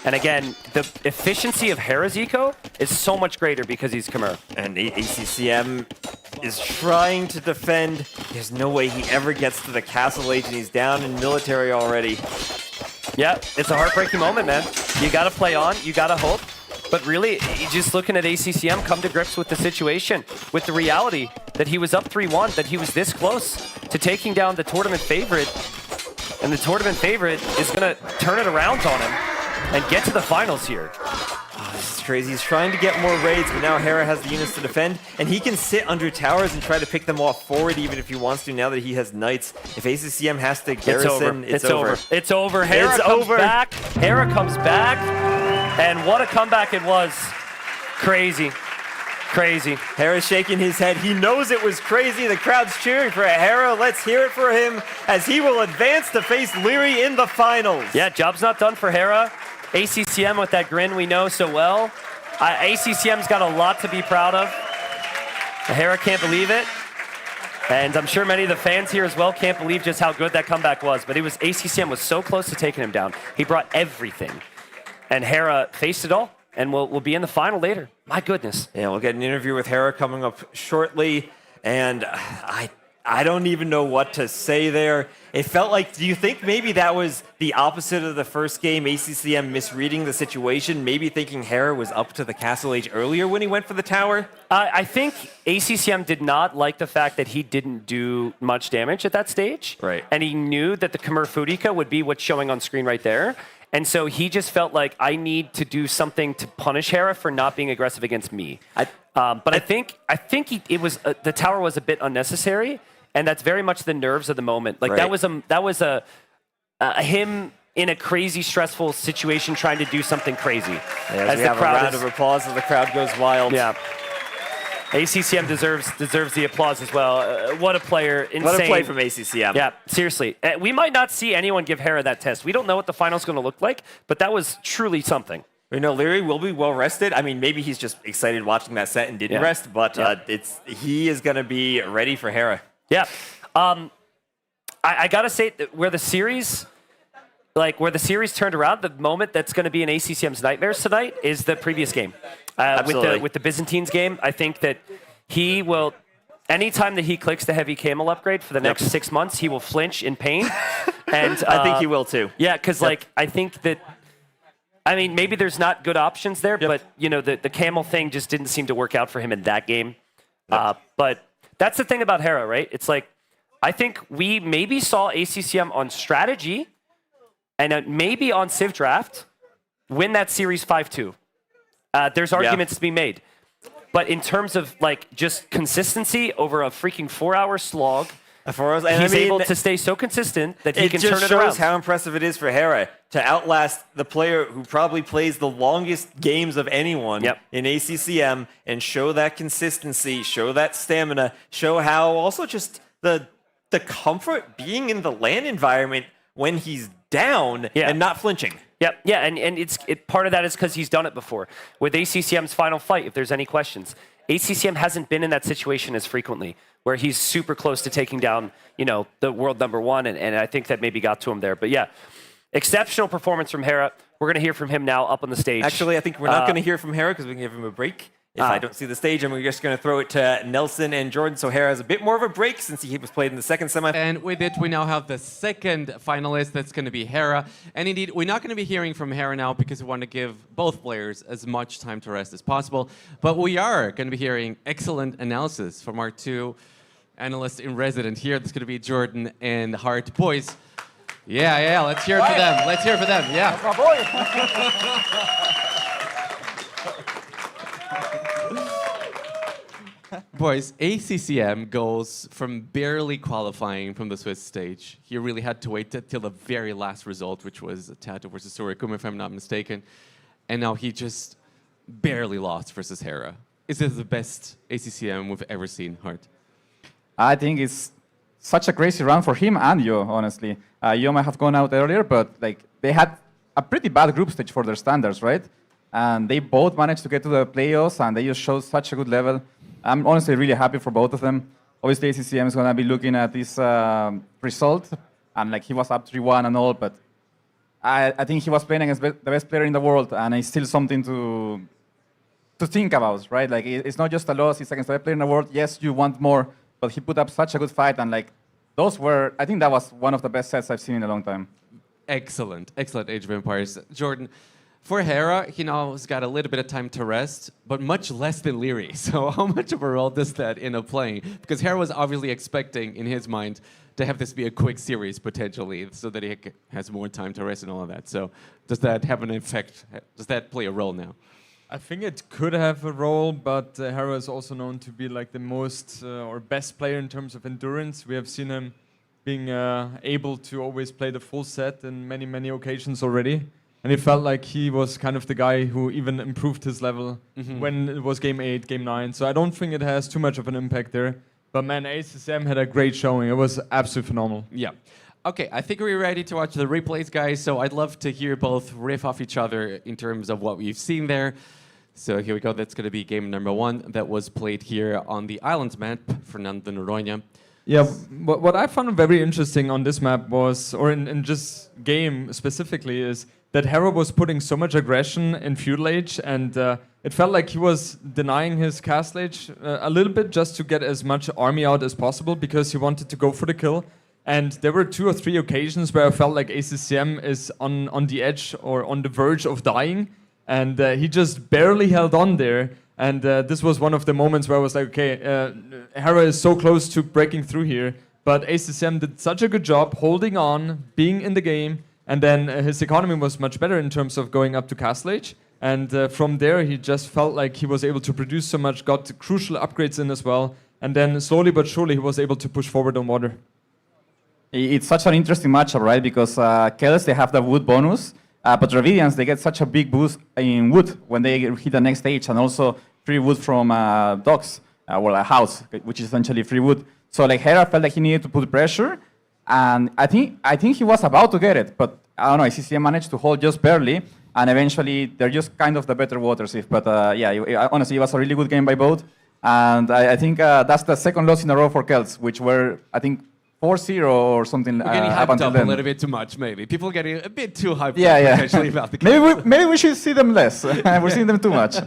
And again, the efficiency of Hera's eco is so much greater because he's Khmer. And ACCM is trying to defend. There's no way he ever gets to the Castle Age, and he's down in military already. Yeah, it's a heartbreaking moment, man. You gotta play on, you gotta hope. But really, just looking at ACCM come to grips with the situation, with the reality that he was up 3-1, that he was this close to taking down the tournament favorite. And the tournament favorite is gonna turn it around on him and get to the finals here. Oh, this is crazy. He's trying to get more raids, but now Hera has the units to defend, and he can sit under towers and try to pick them off forward even if he wants to now that he has knights. If ACCM has to garrison, it's over. It's over. Hera comes back. Hera comes back. And what a comeback it was. Crazy. Crazy. Hera's shaking his head. He knows it was crazy. The crowd's cheering for Hera. Let's hear it for him as he will advance to face Leary in the finals. Yeah, job's not done for Hera. ACCM with that grin we know so well. ACCM's got a lot to be proud of. Hera can't believe it. And I'm sure many of the fans here as well can't believe just how good that comeback was. But ACCM was so close to taking him down. He brought everything. And Hera faced it all, and we'll be in the final later. My goodness. Yeah, we'll get an interview with Hera coming up shortly, and I don't even know what to say there. It felt like, do you think maybe that was the opposite of the first game, ACCM misreading the situation, maybe thinking Hera was up to the Castle Age earlier when he went for the tower? I think ACCM did not like the fact that he didn't do much damage at that stage. Right. And he knew that the Khmer Fudika would be what's showing on screen right there. And so he just felt like, I need to do something to punish Hera for not being aggressive against me. But I think the tower was a bit unnecessary, and that's very much the nerves of the moment. Like right. that was him in a crazy, stressful situation trying to do something crazy. As we have a round of applause as the crowd goes wild. Yeah. ACCM deserves the applause as well. What a player. Insane. What a play from ACCM. Yeah, seriously. We might not see anyone give Hera that test. We don't know what the final's going to look like, but that was truly something. We know Leary will be well rested. I mean, maybe he's just excited watching that set and didn't rest, but he is going to be ready for Hera. Yeah. I got to say, where the series turned around, the moment that's going to be in ACCM's nightmares tonight is the previous game. With the Byzantines game, I think that he will, anytime that he clicks the heavy camel upgrade for the next 6 months, he will flinch in pain. And I think he will too. Yeah, because I think that, maybe there's not good options there, but the camel thing just didn't seem to work out for him in that game. But that's the thing about Hera, right? It's like, I think we maybe saw ACCM on strategy and maybe on Civ Draft win that series 5-2. There's arguments to be made. But in terms of just consistency over a freaking 4-hour slog, he's able to stay so consistent that he can turn it around. It just shows how impressive it is for Hera to outlast the player who probably plays the longest games of anyone in ACCM and show that consistency, show that stamina, show how also just the comfort being in the LAN environment when he's down and not flinching. Yeah, and part of that is because he's done it before. With ACCM's final fight, if there's any questions, ACCM hasn't been in that situation as frequently, where he's super close to taking down, the world #1, and I think that maybe got to him there. But yeah, exceptional performance from Hera. We're going to hear from him now up on the stage. Actually, I think we're not going to hear from Hera because we can give him a break. If I don't see the stage, and we're just going to throw it to Nelson and Jordan. So Hera has a bit more of a break since he was played in the second semi. And with it, we now have the second finalist. That's going to be Hera. And indeed, we're not going to be hearing from Hera now because we want to give both players as much time to rest as possible. But we are going to be hearing excellent analysis from our two analysts in resident here. That's going to be Jordan and Hart. Boys, yeah, let's hear it for them. Let's hear it for them, yeah. That's my boy. Boys, ACCM goes from barely qualifying from the Swiss stage. He really had to wait till the very last result, which was Tato versus Surikum, if I'm not mistaken. And now he just barely lost versus Hera. Is this the best ACCM we've ever seen, Hart? I think it's such a crazy run for him and Yo, honestly. Yo might have gone out earlier, but they had a pretty bad group stage for their standards, right? And they both managed to get to the playoffs, and they just showed such a good level. I'm honestly really happy for both of them. Obviously, ACCM is going to be looking at this result, and he was up 3-1 and all, but I think he was playing against the best player in the world, and it's still something to think about, right? It's not just a loss, it's against the best player in the world. Yes, you want more, but he put up such a good fight, and I think that was one of the best sets I've seen in a long time. Excellent Age of Empires. Jordan, for Hera, he now has got a little bit of time to rest, but much less than Leary. So how much of a role does that end up playing? Because Hera was obviously expecting, in his mind, to have this be a quick series, potentially, so that he has more time to rest and all of that. So does that have an effect? Does that play a role now? I think it could have a role, but Hera is also known to be the most or best player in terms of endurance. We have seen him being able to always play the full set in many, many occasions already. And it felt like he was kind of the guy who even improved his level when it was Game 8, Game 9. So I don't think it has too much of an impact there. But man, ACCM had a great showing. It was absolutely phenomenal. Yeah. Okay, I think we're ready to watch the replays, guys. So I'd love to hear both riff off each other in terms of what we've seen there. So here we go. That's going to be game #1 that was played here on the Islands map, Fernando Noronha. Yeah, what I found very interesting on this map was, or in just game specifically, is that Hera was putting so much aggression in Feudal Age, and it felt like he was denying his Castle Age a little bit just to get as much army out as possible because he wanted to go for the kill. And there were 2 or 3 occasions where I felt like ACCM is on the edge or on the verge of dying, and he just barely held on there. And this was one of the moments where I was like, okay, Hera is so close to breaking through here, but ACCM did such a good job holding on, being in the game, and then his economy was much better in terms of going up to Castle Age. And from there, he just felt like he was able to produce so much, got crucial upgrades in as well, and then slowly but surely he was able to push forward on water. It's such an interesting matchup, right? Because Kells, they have the wood bonus, but Dravidians, they get such a big boost in wood when they hit the next stage, and also free wood from docks, or a house, which is essentially free wood. So Hera felt like he needed to put pressure, and I think he was about to get it, but I don't know, ACCM managed to hold just barely, and eventually they're just kind of the better waters. But yeah, honestly, it was a really good game by both, and I think that's the second loss in a row for Kells, which were, I think, 4-0 or something. We're getting hyped up a little bit too much, maybe. People getting a bit too hyped up potentially about the game. Maybe we should see them less. We're seeing them too much.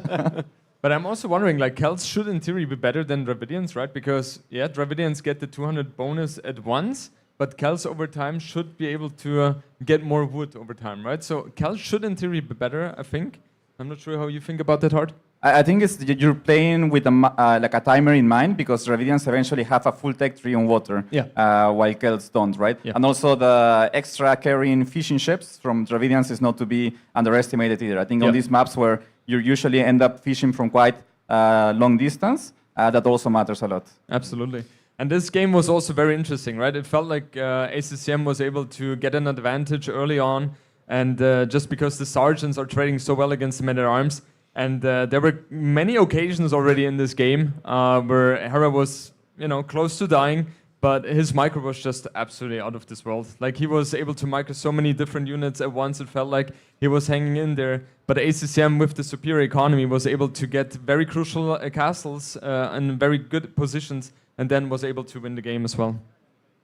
But I'm also wondering, Kells should in theory be better than Dravidians, right? Because, yeah, Dravidians get the 200 bonus at once, but Kells over time should be able to get more wood over time, right? So Kells should in theory be better, I think. I'm not sure how you think about that, Hart. I think you're playing with a timer in mind, because Dravidians eventually have a full tech tree on water, while Kells don't, right? Yeah. And also the extra carrying fishing ships from Dravidians is not to be underestimated either. I think on these maps where you usually end up fishing from quite long distance, that also matters a lot. Absolutely. And this game was also very interesting, right? It felt like ACCM was able to get an advantage early on, and just because the sergeants are trading so well against the men-at-arms. And there were many occasions already in this game where Hera was, close to dying, but his micro was just absolutely out of this world. Like, he was able to micro so many different units at once. It felt like he was hanging in there. But ACCM, with the superior economy, was able to get very crucial castles in very good positions, and then was able to win the game as well.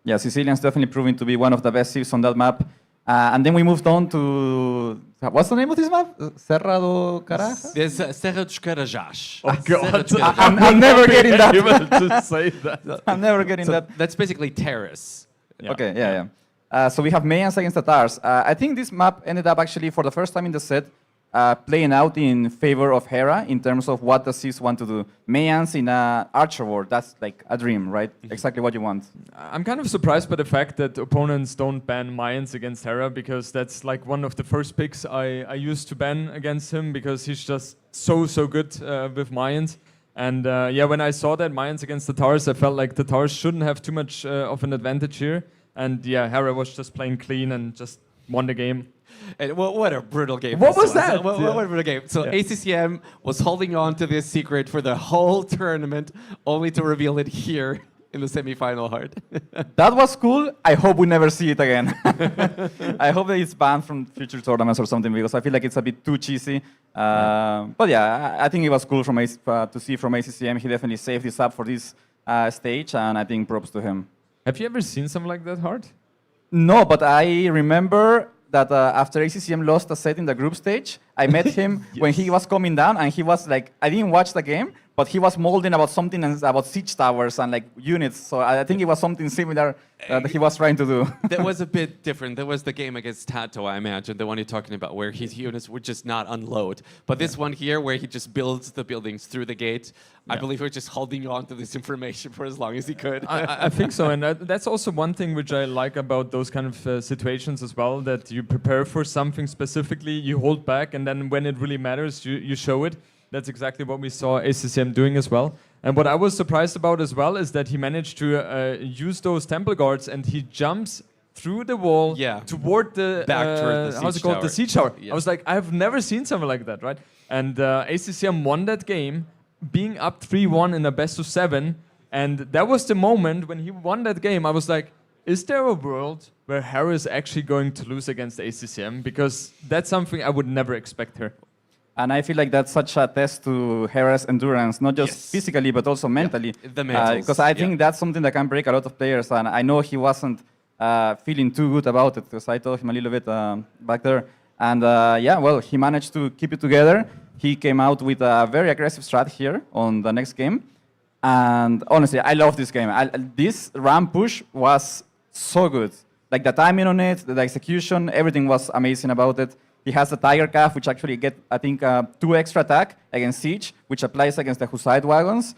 Yeah, Sicilian's definitely proving to be one of the best civs on that map. And then we moved on to... What's the name of this map? Serra do Caraja? There's Serra dos Carajás. Oh, God. I'm never getting that. To say that. I'm never getting So that. that's basically terrace. Okay, yeah. So we have Mayans against Tatars. I think this map ended up actually, for the first time in the set, playing out in favor of Hera in terms of what the Civs want to do. Mayans in an Archer War, that's like a dream, right? Exactly what you want. I'm kind of surprised by the fact that opponents don't ban Mayans against Hera, because that's like one of the first picks I used to ban against him, because he's just so good with Mayans. And yeah, when I saw that Mayans against the Tatars, I felt like the Tatars shouldn't have too much of an advantage here. And yeah, Hera was just playing clean and just won the game. And what a brutal game. What this was that? What a brutal game. So ACCM was holding on to this secret for the whole tournament, only to reveal it here in the semi-final hard. That was cool. I hope we never see it again. I hope that it's banned from future tournaments or something, because I feel like it's a bit too cheesy. But yeah, I think it was cool from to see from ACCM. He definitely saved this up for this stage, and I think props to him. Have you ever seen something like that hard? No, but I remember that after ACCM lost a set in the group stage, I met him when he was coming down, and he was like, I didn't watch the game, but he was molding about something about siege towers and like units. So I think it was something similar that he was trying to do. That was a bit different. That was the game against Tato, I imagine, the one you're talking about, where his units would just not unload. But this one here, where he just builds the buildings through the gate, I believe we're just holding on to this information for as long as he could. I think so, and that's also one thing which I like about those kind of situations as well, that you prepare for something specifically, you hold back, and then when it really matters, you show it. That's exactly what we saw ACCM doing as well. And what I was surprised about as well is that he managed to use those temple guards, and he jumps through the wall toward the back toward the how's it called, the siege tower. I was like, I've never seen something like that, right? And ACCM won that game, being up 3-1 in a best of 7, and that was the moment when he won that game. I was like, is there a world where Hera is actually going to lose against ACCM? Because that's something I would never expect her. And I feel like that's such a test to Hera's endurance, not just physically, but also mentally. The mentals. Because I think that's something that can break a lot of players. And I know he wasn't feeling too good about it, because I told him a little bit back there. And yeah, well, he managed to keep it together. He came out with a very aggressive strat here on the next game. And honestly, I love this game. This ramp push was so good. Like the timing on it, the execution, everything was amazing about it. He has the Tiger Calf, which actually get, I think, 2 extra attack against Siege, which applies against the Hussite wagons.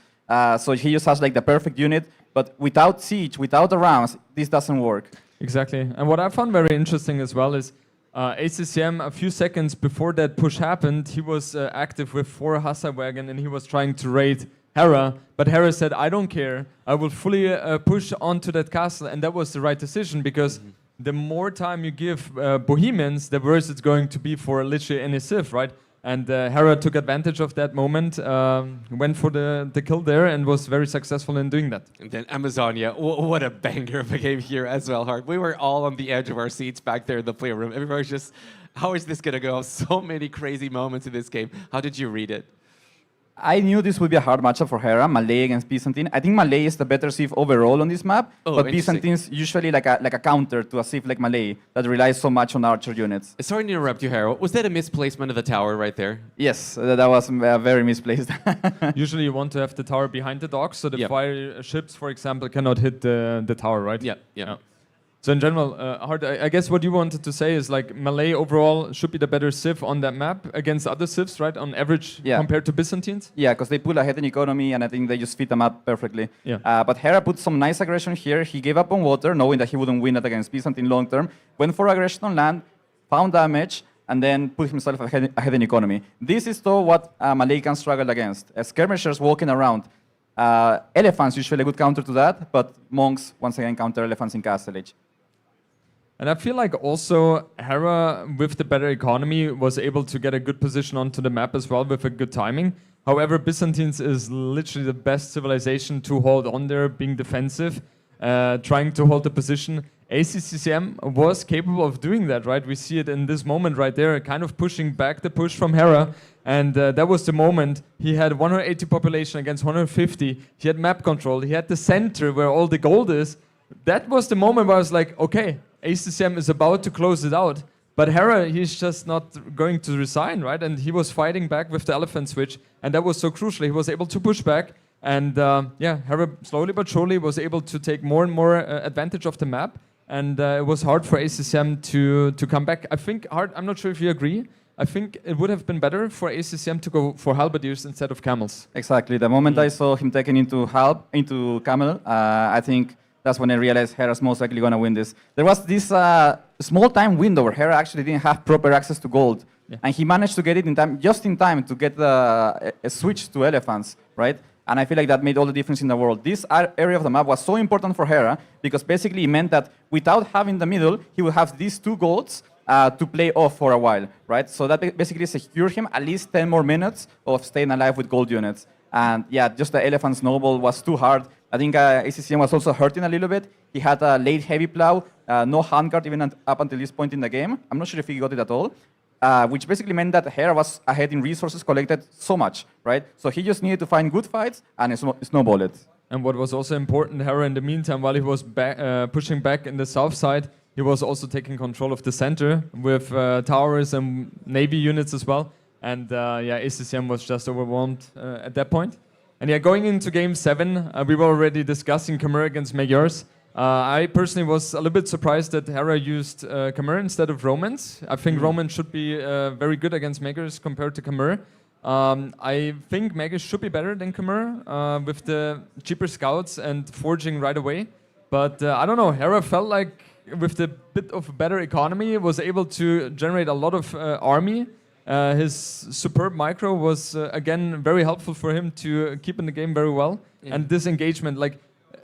So he just has like the perfect unit. But without Siege, without the rounds, this doesn't work. Exactly. And what I found very interesting as well is ACCM, a few seconds before that push happened, he was active with 4 Hussite wagon, and he was trying to raid Hera. But Hera said, I don't care. I will fully push onto that castle. And that was the right decision, because the more time you give Bohemians, the worse it's going to be for literally any Civ, right? And Hera took advantage of that moment, went for the kill there, and was very successful in doing that. And then Amazonia, what a banger of a game here as well, Hart. We were all on the edge of our seats back there in the playroom. Everybody was just, how is this going to go? So many crazy moments in this game. How did you read it? I knew this would be a hard matchup for Hera, Malay against Byzantine. I think Malay is the better Civ overall on this map, but Byzantine's usually like a counter to a Civ like Malay that relies so much on archer units. Sorry to interrupt you, Hera. Was that a misplacement of the tower right there? Yes, that was very misplaced. Usually you want to have the tower behind the docks, so the fire ships, for example, cannot hit the tower, right? Yeah. So in general, Hart, I guess what you wanted to say is like Malay overall should be the better Civ on that map against other Civs, right? On average, compared to Byzantines? Yeah, because they pull ahead in economy, and I think they just fit them up perfectly. But Hera put some nice aggression here. He gave up on water, knowing that he wouldn't win it against Byzantine long term. Went for aggression on land, found damage, and then put himself ahead in economy. This is though what Malay can struggle against. Skirmishers walking around. Elephants usually a good counter to that, but monks once again counter elephants in Castle Age. And I feel like also Hera, with the better economy, was able to get a good position onto the map as well with a good timing. However, Byzantines is literally the best civilization to hold on there, being defensive. trying to hold the position. ACCCM was capable of doing that, right? We see it in this moment right there, kind of pushing back the push from Hera. And that was the moment. He had 180 population against 150. He had map control. He had the center where all the gold is. That was the moment where I was like, okay, ACCM is about to close it out. But Hera, he's just not going to resign, right? And he was fighting back with the elephant switch. And that was so crucial. He was able to push back. And Hera slowly but surely was able to take more and more advantage of the map. And it was hard for ACCM to come back. I think I'm not sure if you agree. I think it would have been better for ACCM to go for halberdiers instead of camels. Exactly. The moment I saw him taken into camel, I think that's when I realized Hera's most likely going to win this. There was this small time window where Hera actually didn't have proper access to gold. Yeah. And he managed to get it in time, just in time to get a switch to elephants, right? And I feel like that made all the difference in the world. This area of the map was so important for Hera because basically it meant that without having the middle, he would have these 2 golds to play off for a while, right? So that basically secured him at least 10 more minutes of staying alive with gold units. And yeah, just the elephant snowball was too hard. I think ACCM was also hurting a little bit. He had a late heavy plow, no handguard even up until this point in the game. I'm not sure if he got it at all. Which basically meant that Hera was ahead in resources collected so much, right? So he just needed to find good fights and snowball it. And what was also important, Hera in the meantime, while he was pushing back in the south side, he was also taking control of the center with towers and navy units as well. And ACCM was just overwhelmed at that point. And going into game 7, we were already discussing Khmer against Magyars. I personally was a little bit surprised that Hera used Khmer instead of Romans. I think Romans should be very good against Magyars compared to Khmer. I think Magyars should be better than Khmer with the cheaper scouts and forging right away. But I don't know, Hera felt like with the bit of better economy was able to generate a lot of army. His superb micro was again very helpful for him to keep in the game very well. Yeah. And this engagement, like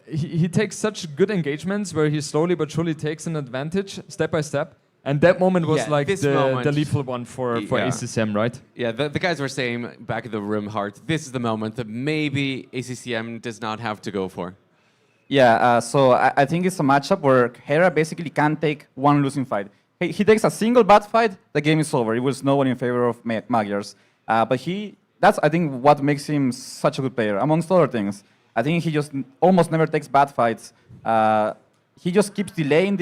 he takes such good engagements where he slowly but surely takes an advantage step by step. And that moment was like the lethal one for ACCM, right? Yeah, the guys were saying back in the room, Hart, this is the moment that maybe ACCM does not have to go for. Yeah, so I think it's a matchup where Hera basically can't take one losing fight. He takes a single bad fight, the game is over. It will snowball in favor of Magyars. But that's, I think, what makes him such a good player, amongst other things. I think he just almost never takes bad fights. He just keeps delaying.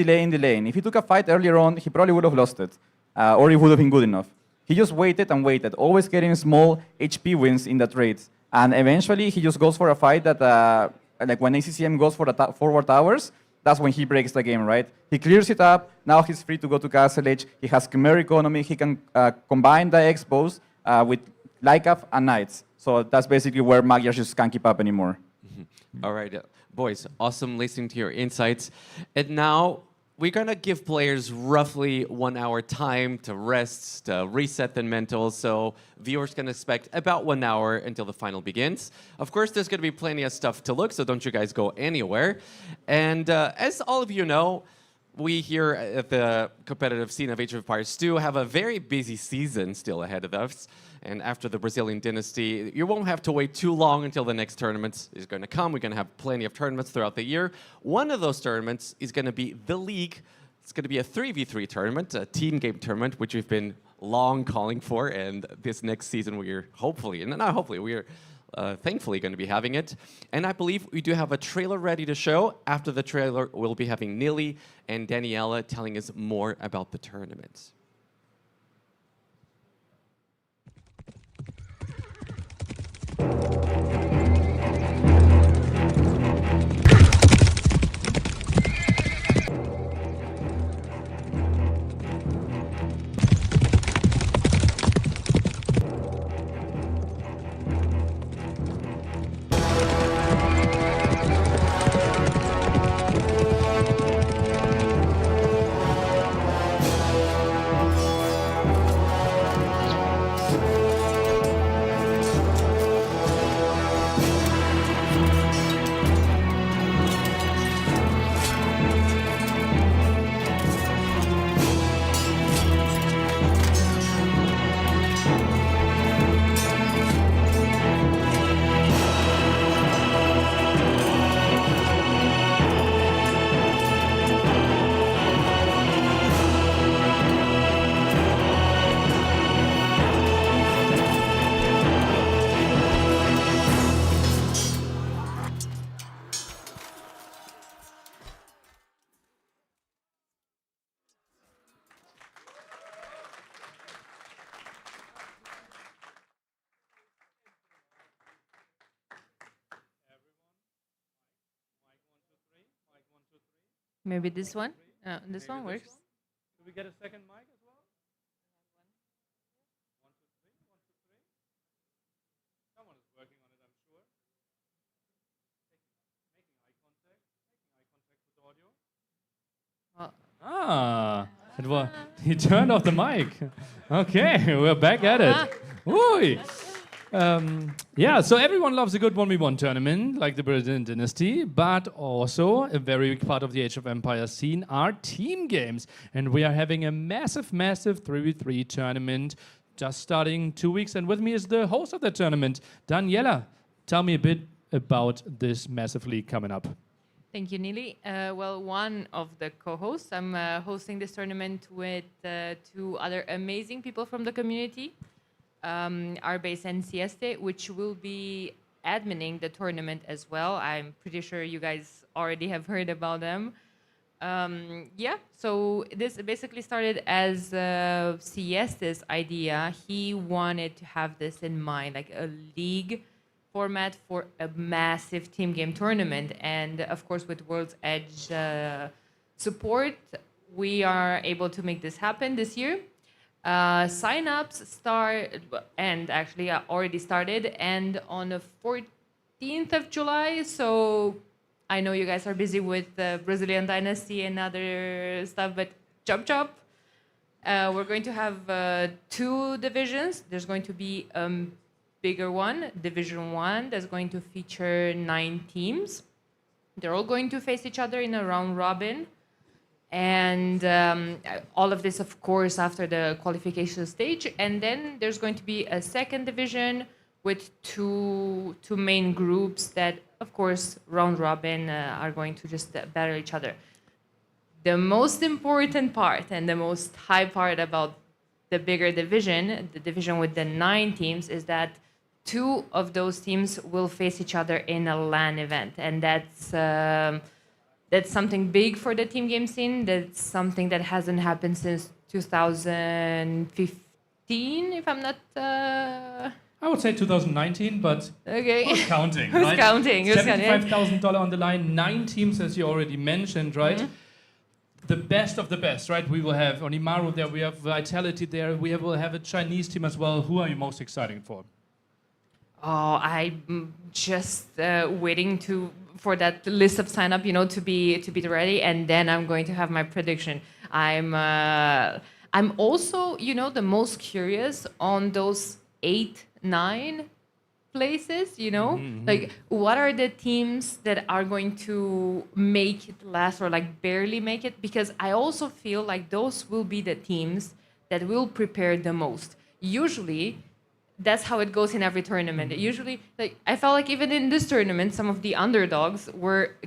If he took a fight earlier on, he probably would have lost it, or it would have been good enough. He just waited and waited, always getting small HP wins in the trades. And eventually, he just goes for a fight that, like when ACCM goes for the forward towers, that's when he breaks the game, right? He clears it up. Now he's free to go to Castle Age. He has Khmer economy. He can combine the X-bows with Lycav and Knights. So that's basically where Magyars just can't keep up anymore. All right, boys, awesome listening to your insights. And now we're going to give players roughly 1 hour time to rest, to reset their mental. So viewers can expect about 1 hour until the final begins. Of course, there's going to be plenty of stuff to look, so don't you guys go anywhere. And as all of you know, we here at the competitive scene of Age of Empires 2 have a very busy season still ahead of us. And after the Brazilian Dynasty, you won't have to wait too long until the next tournament is going to come. We're going to have plenty of tournaments throughout the year. One of those tournaments is going to be the League. It's going to be a 3v3 tournament, a team game tournament, which we've been long calling for. And this next season, we're thankfully going to be having it. And I believe we do have a trailer ready to show. After the trailer, we'll be having Nili and Daniela telling us more about the tournament. Maybe this one? This one works. Do we get a second mic as well? Someone is working on it, I'm sure. Making eye contact with audio. He turned off the mic. Okay, we're back at it. Ooh. Yeah, so everyone loves a good 1v1 tournament, like the Brazilian Dynasty, but also a very big part of the Age of Empires scene are team games. And we are having a massive 3v3 tournament just starting 2 weeks. And with me is the host of that tournament, Daniela. Tell me a bit about this massive league coming up. Thank you, Neely. Well, one of the co-hosts. I'm hosting this tournament with 2 other amazing people from the community. Arbase and Sieste, which will be adminning the tournament as well. I'm pretty sure you guys already have heard about them. Yeah, so this basically started as Sieste's idea. He wanted to have this in mind, like a league format for a massive team game tournament. And of course, with World's Edge support, we are able to make this happen this year. Sign-ups start, and actually already started, and on the 14th of July. So I know you guys are busy with the Brazilian Dynasty and other stuff, but chop. We're going to have 2 divisions. There's going to be a bigger one, Division 1, that's going to feature 9 teams. They're all going to face each other in a round robin. And all of this, of course, after the qualification stage. And then there's going to be a second division with two main groups that, of course, round robin are going to just battle each other. The most important part and the most high part about the bigger division, the division with the 9 teams, is that 2 of those teams will face each other in a LAN event. And that's something big for the team game scene. That's something that hasn't happened since 2015, if I'm not... I would say 2019, but okay. Who's counting, Who's right? counting? $75,000 on the line, 9 teams, as you already mentioned, right? Mm-hmm. The best of the best, right? We will have Onimaru there, we have Vitality there, will have a Chinese team as well. Who are you most excited for? Oh, I'm just waiting for that list of sign up, to be ready, and then I'm going to have my prediction. I'm also, the most curious on those 8-9 places. Mm-hmm. Like what are the teams that are going to make it last or like barely make it? Because I also feel like those will be the teams that will prepare the most. Usually, that's how it goes in every tournament. Usually, like I felt like even in this tournament, some of the underdogs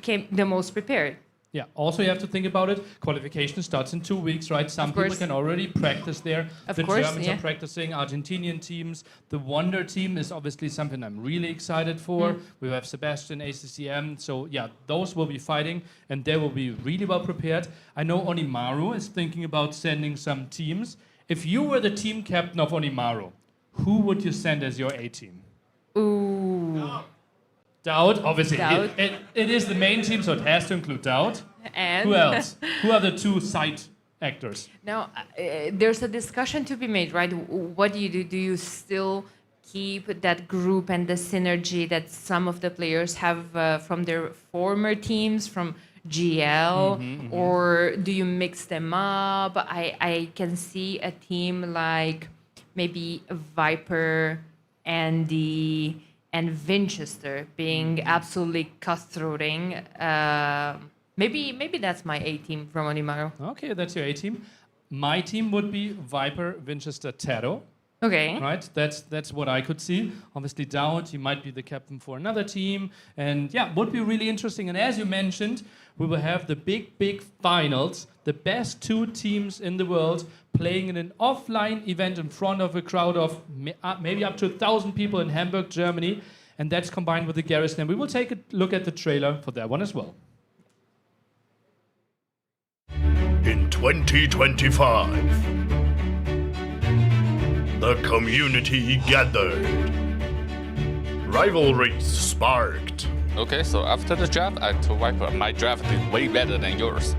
came the most prepared. Yeah. Also, you have to think about it. Qualification starts in 2 weeks, right? Some people can already practice there. The Germans are practicing. Argentinian teams. The Wonder team is obviously something I'm really excited for. We have Sebastian, ACCM. So yeah, those will be fighting, and they will be really well prepared. I know Onimaru is thinking about sending some teams. If you were the team captain of Onimaru, who would you send as your A team? Ooh. Dowd, obviously. Dowd. It is the main team, so it has to include Dowd. And who else? Who are the 2 side actors? Now, there's a discussion to be made, right? What do you do? Do you still keep that group and the synergy that some of the players have from their former teams, from GL, or do you mix them up? I can see a team like maybe Viper, Andy, and Winchester being absolutely cutthroating. Maybe that's my A team from Onimaru. Okay, that's your A team. My team would be Viper, Winchester, Taro. Okay. Right, that's what I could see. Obviously, Dowd, he might be the captain for another team, and yeah, would be really interesting. And as you mentioned, we will have the big finals, the best 2 teams in the world playing in an offline event in front of a crowd of maybe up to 1,000 people in Hamburg, Germany, and that's combined with the Garrison. And we will take a look at the trailer for that one as well. In 2025, the community gathered. Rivalries sparked. Okay, so after the draft, I told Viper, my draft is way better than yours.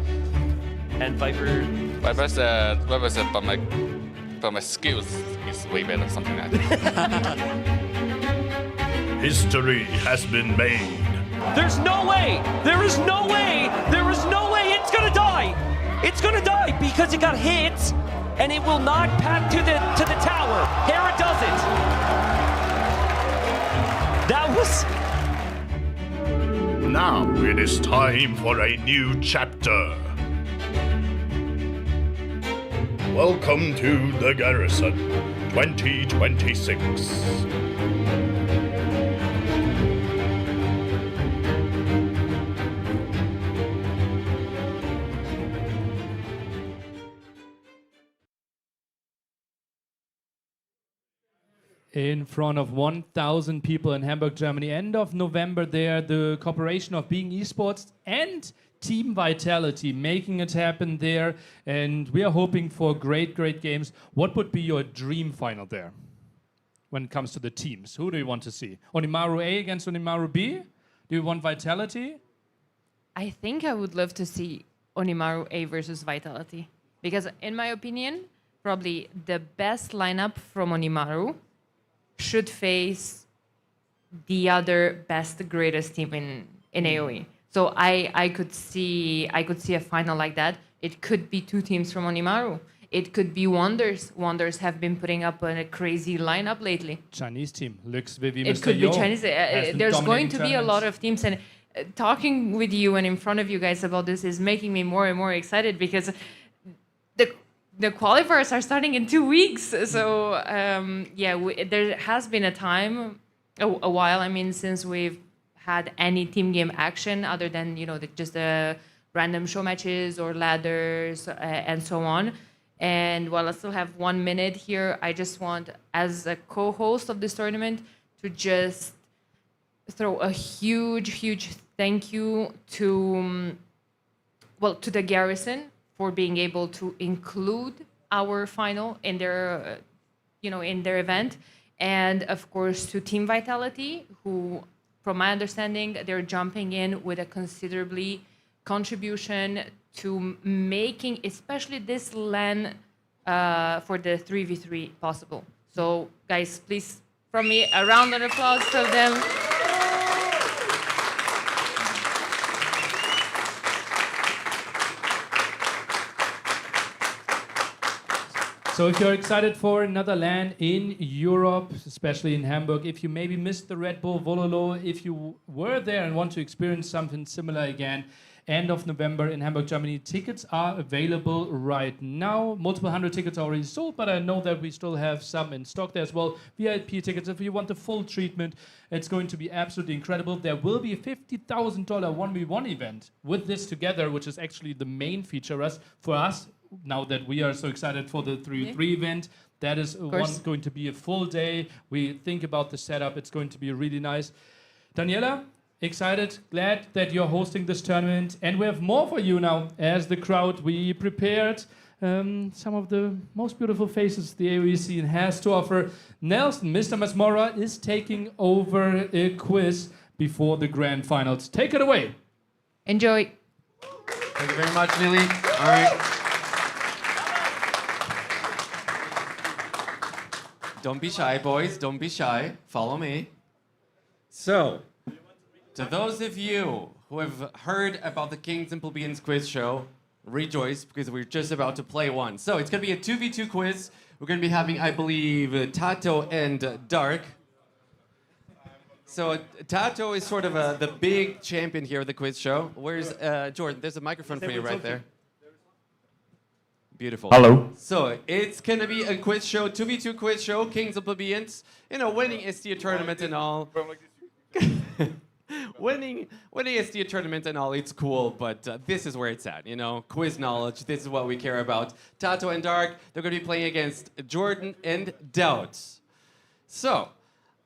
and Viper. Viper said, but my skills is way better, something like that. History has been made. There's no way! There is no way! There is no way it's gonna die! It's gonna die because it got hit and it will not pack to the tower. Hera does it. That was. Now it is time for a new chapter. Welcome to the Garrison 2026. In front of 1,000 people in Hamburg, Germany. End of November there, the cooperation of Being Esports and Team Vitality making it happen there. And we are hoping for great, great games. What would be your dream final there when it comes to the teams? Who do you want to see? Onimaru A against Onimaru B? Do you want Vitality? I think I would love to see Onimaru A versus Vitality. Because in my opinion, probably the best lineup from Onimaru should face the other best, greatest team in AoE. So I could see a final like that. It could be two teams from Onimaru. It could be Wonders. Wonders have been putting up a crazy lineup lately. Chinese team, Lux, Vivi, It Mr. could Yo be Chinese. There's going to be a lot of teams, and talking with you and in front of you guys about this is making me more and more excited because the qualifiers are starting in 2 weeks. So there has been a time, a while. I mean, since we've had any team game action other than just the random show matches or ladders and so on. And while I still have 1 minute here, I just want, as a co-host of this tournament, to just throw a huge, huge thank you to the Garrison for being able to include our final in their, in their event, and of course to Team Vitality, who, from my understanding, they're jumping in with a considerably contribution to making, especially this LAN for the 3v3 possible. So, guys, please, from me, a round of applause for them. So if you're excited for another LAN in Europe, especially in Hamburg, if you maybe missed the Red Bull Vololo, if you were there and want to experience something similar again, end of November in Hamburg, Germany, tickets are available right now. Multiple hundred tickets are already sold, but I know that we still have some in stock there as well. VIP tickets, if you want the full treatment, it's going to be absolutely incredible. There will be a $50,000 1v1 event with this together, which is actually the main feature for us. Now that we are so excited for the 3v3 event, that is going to be a full day. We think about the setup. It's going to be really nice. Daniela, excited, glad that you're hosting this tournament. And we have more for you now as the crowd. We prepared some of the most beautiful faces the AoE scene has to offer. Nelson, Mr. Masmora, is taking over a quiz before the grand finals. Take it away. Enjoy. Thank you very much, Lily. All right. Don't be shy, boys. Don't be shy. Follow me. So, to those of you who have heard about the King Simple Beans quiz show, rejoice because we're just about to play one. So, it's going to be a 2v2 quiz. We're going to be having, I believe, Tato and Dark. So, Tato is sort of the big champion here of the quiz show. Where's Jordan? There's a microphone for you right there. Beautiful. Hello. So it's gonna be a quiz show, 2v2 quiz show, Kings of Plebeians. Winning ST tournament and all. winning ST tournament and all, it's cool, but this is where it's at. Quiz knowledge. This is what we care about. Tato and Dark, they're gonna be playing against Jordan and Doubts. So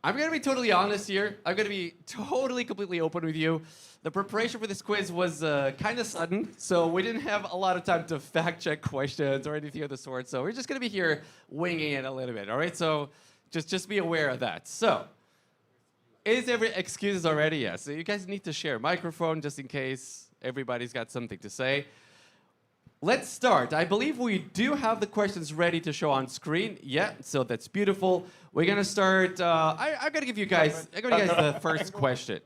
I'm gonna be totally honest here. I'm gonna be totally, completely open with you. The preparation for this quiz was kind of sudden, so we didn't have a lot of time to fact-check questions or anything of the sort. So we're just going to be here winging it a little bit, all right? So just be aware of that. So is every excuses already? Yes. So you guys need to share a microphone just in case everybody's got something to say. let's start. I believe we do have the questions ready to show on screen. Yeah, so that's beautiful. We're gonna start. I'm gonna give you guys. The first question.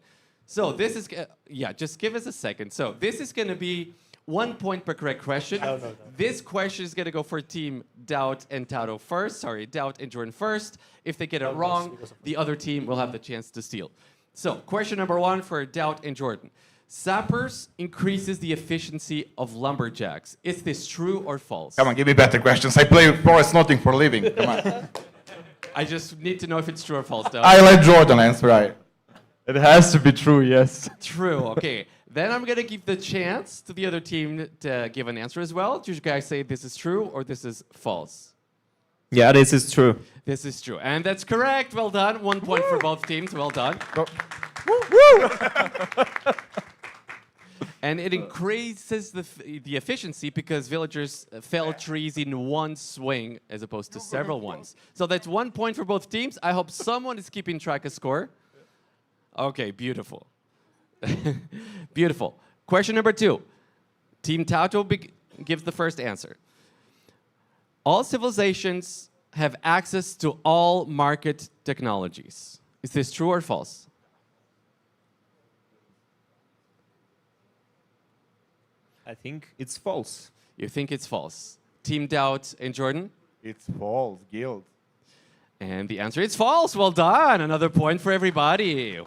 So this is. Yeah, just give us a second. So this is gonna be 1 point per correct question. No. This question is gonna go for Team Doubt and Tato first. Sorry, Doubt and Jordan first. If they get it wrong, the other team will have the chance to steal. So question number 1 for Doubt and Jordan. Sappers increases the efficiency of lumberjacks. Is this true or false? Come on, give me better questions. I play forest nothing for a living. Come on. I just need to know if it's true or false, though. I let Jordan answer, right? It has to be true, yes. True, okay. Then I'm going to give the chance to the other team to give an answer as well. Do you guys say this is true or this is false? Yeah, this is true. This is true. And that's correct. Well done. 1 point for both teams. Well done. And it increases the efficiency because villagers fell trees in one swing as opposed to several ones. So that's 1 point for both teams. I hope someone is keeping track of score. Okay, beautiful. Beautiful. Question number 2. Team Tato gives the first answer. All civilizations have access to all market technologies. Is this true or false? I think it's false. You think it's false. Team Doubt and Jordan? It's false, guild. And the answer is false. Well done. Another point for everybody.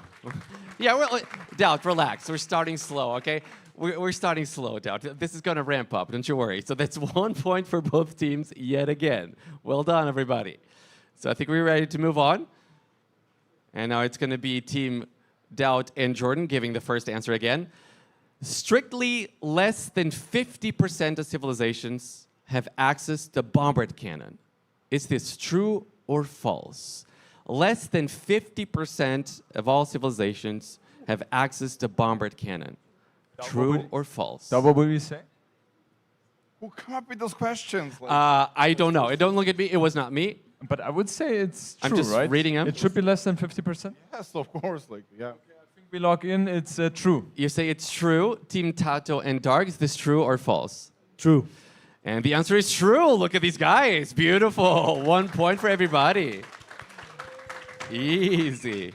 Yeah, Doubt, relax. We're starting slow, okay? We're starting slow, Doubt. This is going to ramp up, don't you worry. So that's 1 point for both teams yet again. Well done, everybody. So I think we're ready to move on. And now it's going to be Team Doubt and Jordan giving the first answer again. Strictly less than 50% of civilizations have access to bombard cannon. Is this true or false? Less than 50% of all civilizations have access to bombard cannon. True or false? So what will you say? Who come up with those questions? I don't know. Don't look at me. It was not me. But I would say it's true, I'm just right? reading them. It should be less than 50%. Yes, of course. Yeah. We log in, it's true. You say it's true. Team Tato and Dark, is this true or false? True. And the answer is true. Look at these guys. Beautiful. 1 point for everybody. Easy.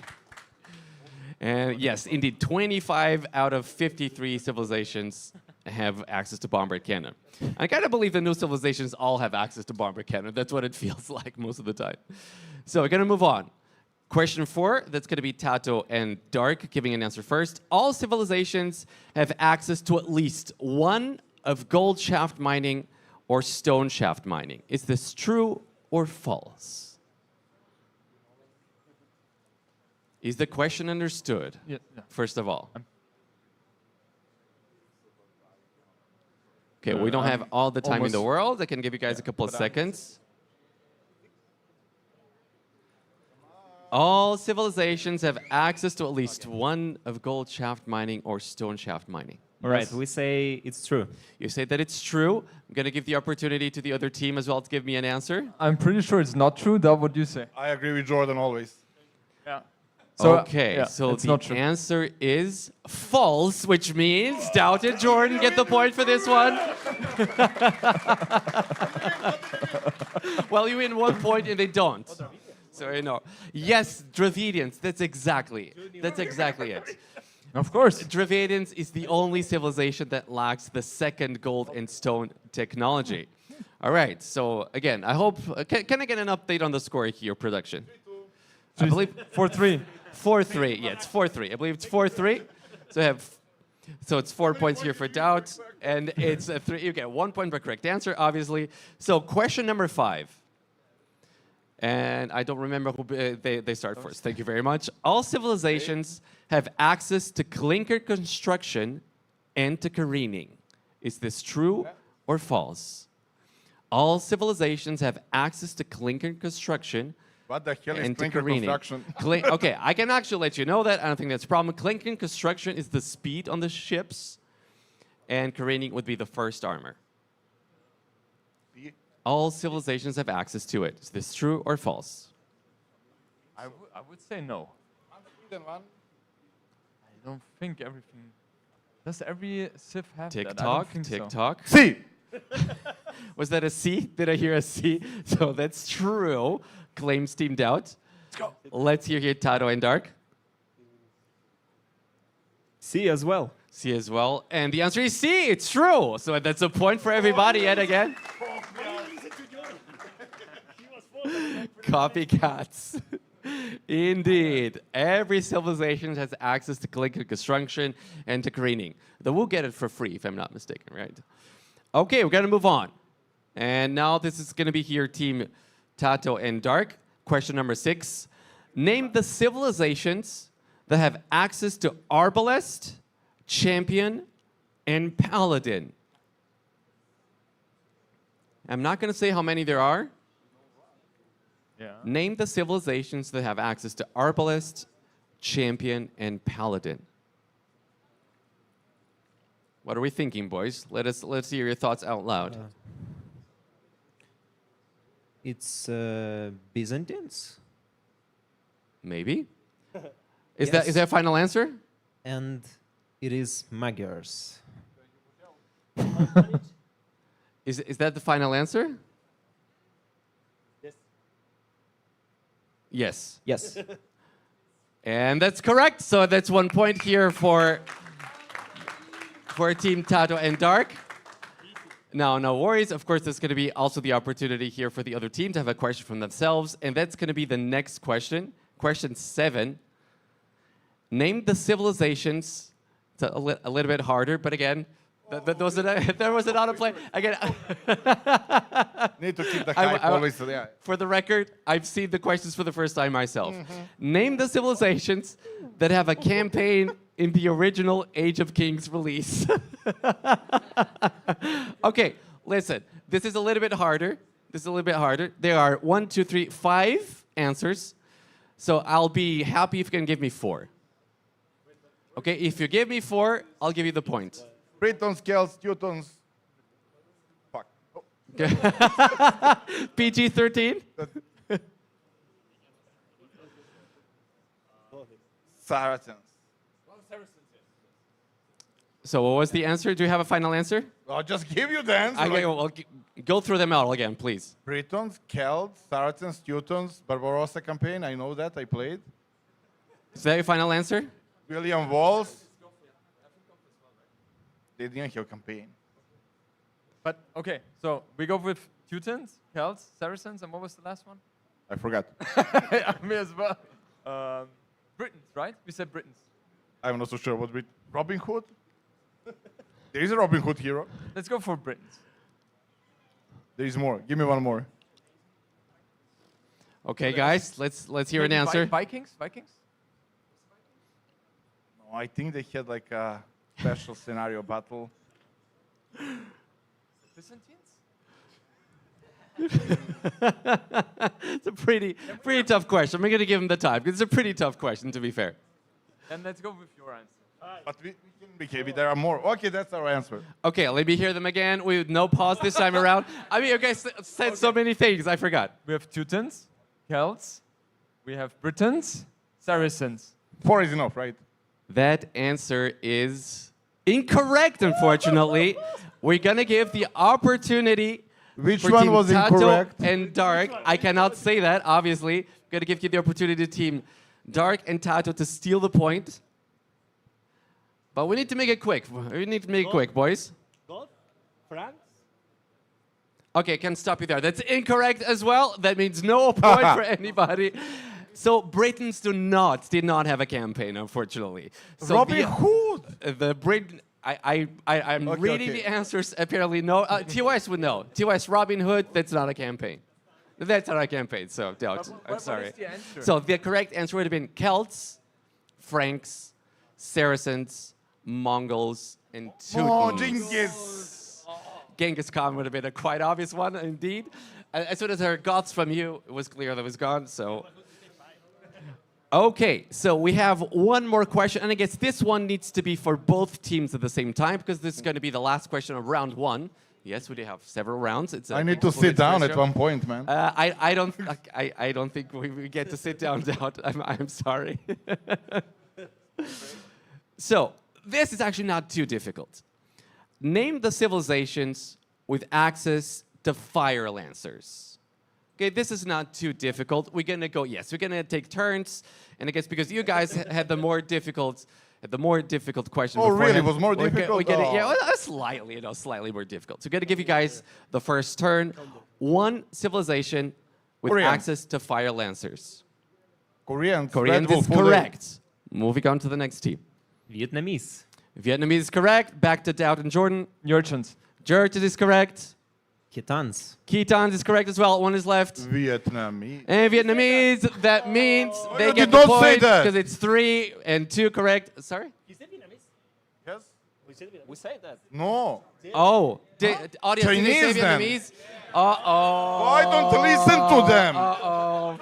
And yes, indeed, 25 out of 53 civilizations have access to bombard cannon. I kind of believe the new civilizations all have access to bombard cannon. That's what it feels like most of the time. So we're going to move on. Question 4, that's going to be Tato and Dark giving an answer first. All civilizations have access to at least one of gold shaft mining or stone shaft mining. Is this true or false? Is the question understood? Yeah. First of all. Okay, we don't have all the time in the world. I can give you guys a couple of seconds. All civilizations have access to at least one of gold shaft mining or stone shaft mining. All right, we say it's true. You say that it's true. I'm going to give the opportunity to the other team as well to give me an answer. I'm pretty sure it's not true. That what you say? I agree with Jordan always. Yeah. So, okay, so the answer is false, which means Doubt and Jordan get the point for this one. Well, you win 1 point and they don't. So, you know. Yes, Dravidians, that's exactly it. Of course. Dravidians is the only civilization that lacks the second gold and stone technology. All right, so again, I hope, can I get an update on the score here, production? I believe 4-3. 4-3, yeah, it's 4-3. I believe it's 4-3. So it's 4 points here for Doubt, and it's a 3. You get 1 point per correct answer, obviously. So question number 5. And I don't remember who they start first. Thank you very much. All civilizations have access to clinker construction and to careening. Is this true or false? All civilizations have access to clinker construction. What the hell is and clinker construction? Okay, I can actually let you know that. I don't think that's a problem. Clinker construction is the speed on the ships, and careening would be the first armor. All civilizations have access to it. Is this true or false? I would say no. I don't think everything. Does every civ have that? I don't Tick-tock, think so. tick-tock. See. Was that a C? Did I hear a C? So that's true. Claims teamed out. Let's go. Let's hear here Tato and Dark. C as well. C as well. And the answer is C. It's true. So that's a point for everybody yet again. Copycats. Indeed. Every civilization has access to clinical construction and to greening. They will get it for free, if I'm not mistaken, right? Okay, we're going to move on. And now this is going to be here, Team Tato and Dark. Question number 6. Name the civilizations that have access to Arbalest, Champion, and Paladin. I'm not going to say how many there are. Yeah. Name the civilizations that have access to Arbalest, Champion, and Paladin. What are we thinking, boys? Let's hear your thoughts out loud. It's Byzantines. Maybe. Is that a final answer? And it is Magyars. Is that the final answer? Yes. Yes. And that's correct. So that's 1 point here for Team Tato and Dark. Now, no worries. Of course, there's going to be also the opportunity here for the other team to have a question from themselves. And that's going to be the next question. Question 7. Name the civilizations. It's a little bit harder, but again, there was an autoplay. Again, need to keep the hype always there. For the record, I've seen the questions for the first time myself. Name the civilizations that have a campaign in the original Age of Kings release. Okay, listen. This is a little bit harder. There are 1, 2, 3, 5 answers. So I'll be happy if you can give me 4. Okay, if you give me 4, I'll give you the point. Britons, Celts, Teutons. Fuck. Oh. PG-13? Saracens. So what was the answer? Do you have a final answer? I'll just give you the answer. Okay, well, go through them all again, please. Britons, Celts, Saracens, Teutons, Barbarossa campaign. I know that. I played. Is that your final answer? William Wallace. They didn't have campaign. But okay, so we go with Teutons, Celts, Saracens, and what was the last one? I forgot. Me as well. Britons, right? We said Britons. I'm not so sure what Robin Hood. There is a Robin Hood hero. Let's go for Britons. There is more. Give me one more. Okay, guys, let's hear an answer. Vikings? No, I think they had like a special scenario battle. Byzantines? It's a pretty tough question. I'm going to give him the time. It's a pretty tough question, to be fair. And let's go with your answer. But we can be heavy. There are more. Okay, that's our answer. Okay, let me hear them again with no pause this time around. I mean, you guys said so many things, I forgot. We have Teutons, Celts, we have Britons, Saracens. 4 is enough, right? That answer is incorrect, unfortunately. We're going to give the opportunity Which for one Team was Tato incorrect? and Dark. I cannot say that, obviously. I'm going to give you the opportunity to Team Dark and Tato to steal the point. But we need to make it quick. Boys. God? France? Okay, can stop you there. That's incorrect as well. That means no point for anybody. So Britons did not have a campaign, unfortunately. So Robin Hood. The Britain. I'm reading the answers. Apparently, no. TOS would know. TOS Robin Hood. That's not a campaign. That's not a campaign. So I'm sorry. What is the answer? So the correct answer would have been Celts, Franks, Saracens, Mongols, and Teutons. Oh, Genghis. Genghis Khan would have been a quite obvious one, indeed. As soon as I heard gods from you, it was clear that it was gone. So, okay, so we have one more question, and I guess this one needs to be for both teams at the same time because this is going to be the last question of round 1. Yes, we do have several rounds. I need to sit down at one point, man. I don't think we get to sit down. I'm sorry. So this is actually not too difficult. Name the civilizations with access to fire lancers. Okay, this is not too difficult. We're gonna go, yes, we're gonna take turns, and I guess because you guys had the more difficult question. Oh, really? It beforehand, was more difficult? Yeah, well, slightly, slightly more difficult. So we're gonna give you guys the first turn. One civilization with Korean. access to fire lancers. Korean. Korean is correct. Moving on to the next team. Vietnamese. Vietnamese is correct. Back to Doubt and Jordan. Jurchens. Jurchens is correct. Khitans. Khitans is correct as well. One is left. Vietnamese. And Vietnamese, that means they you get the don't say point that. because it's 3 and 2 correct. Sorry? You said Vietnamese? Yes. We said that. No. Oh, audience, did they say Chinese then. Vietnamese? Uh-oh. Why don't listen to them? Uh-oh.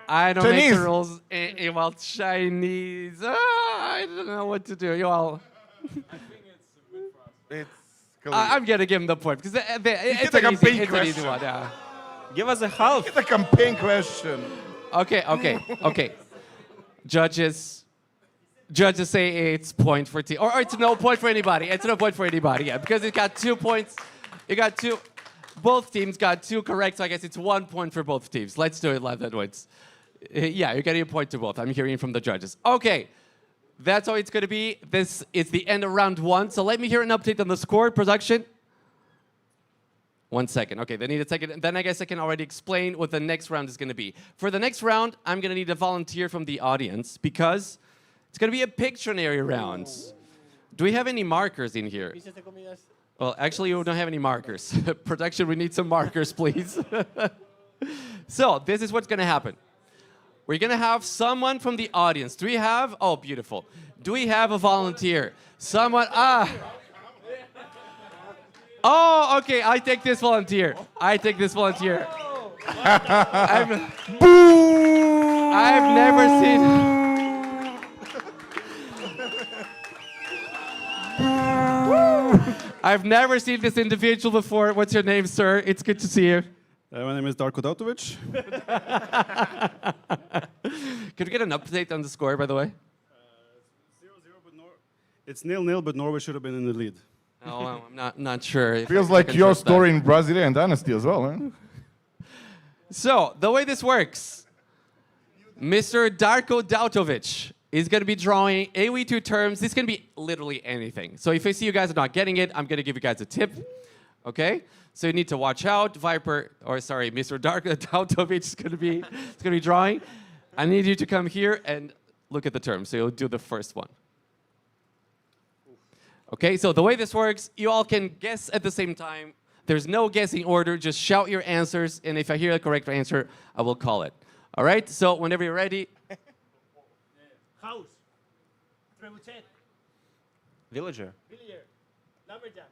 I don't make Chinese. the rules. Well, Chinese. I don't know what to do. You all. It's I'm gonna give him the point because it's a an campaign easy question. one. Yeah. Give us a half. It's a campaign question. Okay. Judges say it's point for team, or it's no point for anybody. It's no point for anybody. Yeah, because it got 2 points. You got 2. Both teams got 2 correct, so I guess it's 1 point for both teams. Let's do it live that way. Yeah, you're getting a point to both. I'm hearing from the judges. Okay. That's how it's going to be. This is the end of round 1. So let me hear an update on the score, production. 1 second. Okay, they need a second. Then I guess I can already explain what the next round is going to be. For the next round, I'm going to need a volunteer from the audience because it's going to be a Pictionary round. Do we have any markers in here? Well, actually, we don't have any markers. Production, we need some markers, please. So this is what's going to happen. We're going to have someone from the audience. Do we have? Oh, beautiful. Do we have a volunteer? Someone? Oh, okay. I take this volunteer. I've never seen... I've never seen this individual before. What's your name, sir? It's good to see you. My name is Darko Dautovic. Could we get an update on the score, by the way? 0-0, but it's 0-0, but Norway should have been in the lead. Oh, well, I'm not sure. If Feels I like can your trust that. story in Brazilian Dynasty as well, huh? So, the way this works, Mr. Darko Dautovic is going to be drawing AoE2 terms. This can be literally anything. So if I see you guys are not getting it, I'm going to give you guys a tip. Okay? So you need to watch out. Mr. Darko Dautovic is going to be drawing. I need you to come here and look at the terms. So you'll do the first one. Okay, so the way this works, you all can guess at the same time. There's no guessing order. Just shout your answers, and if I hear the correct answer, I will call it. All right, so whenever you're ready. House. Villager. Villier. Lumberjack.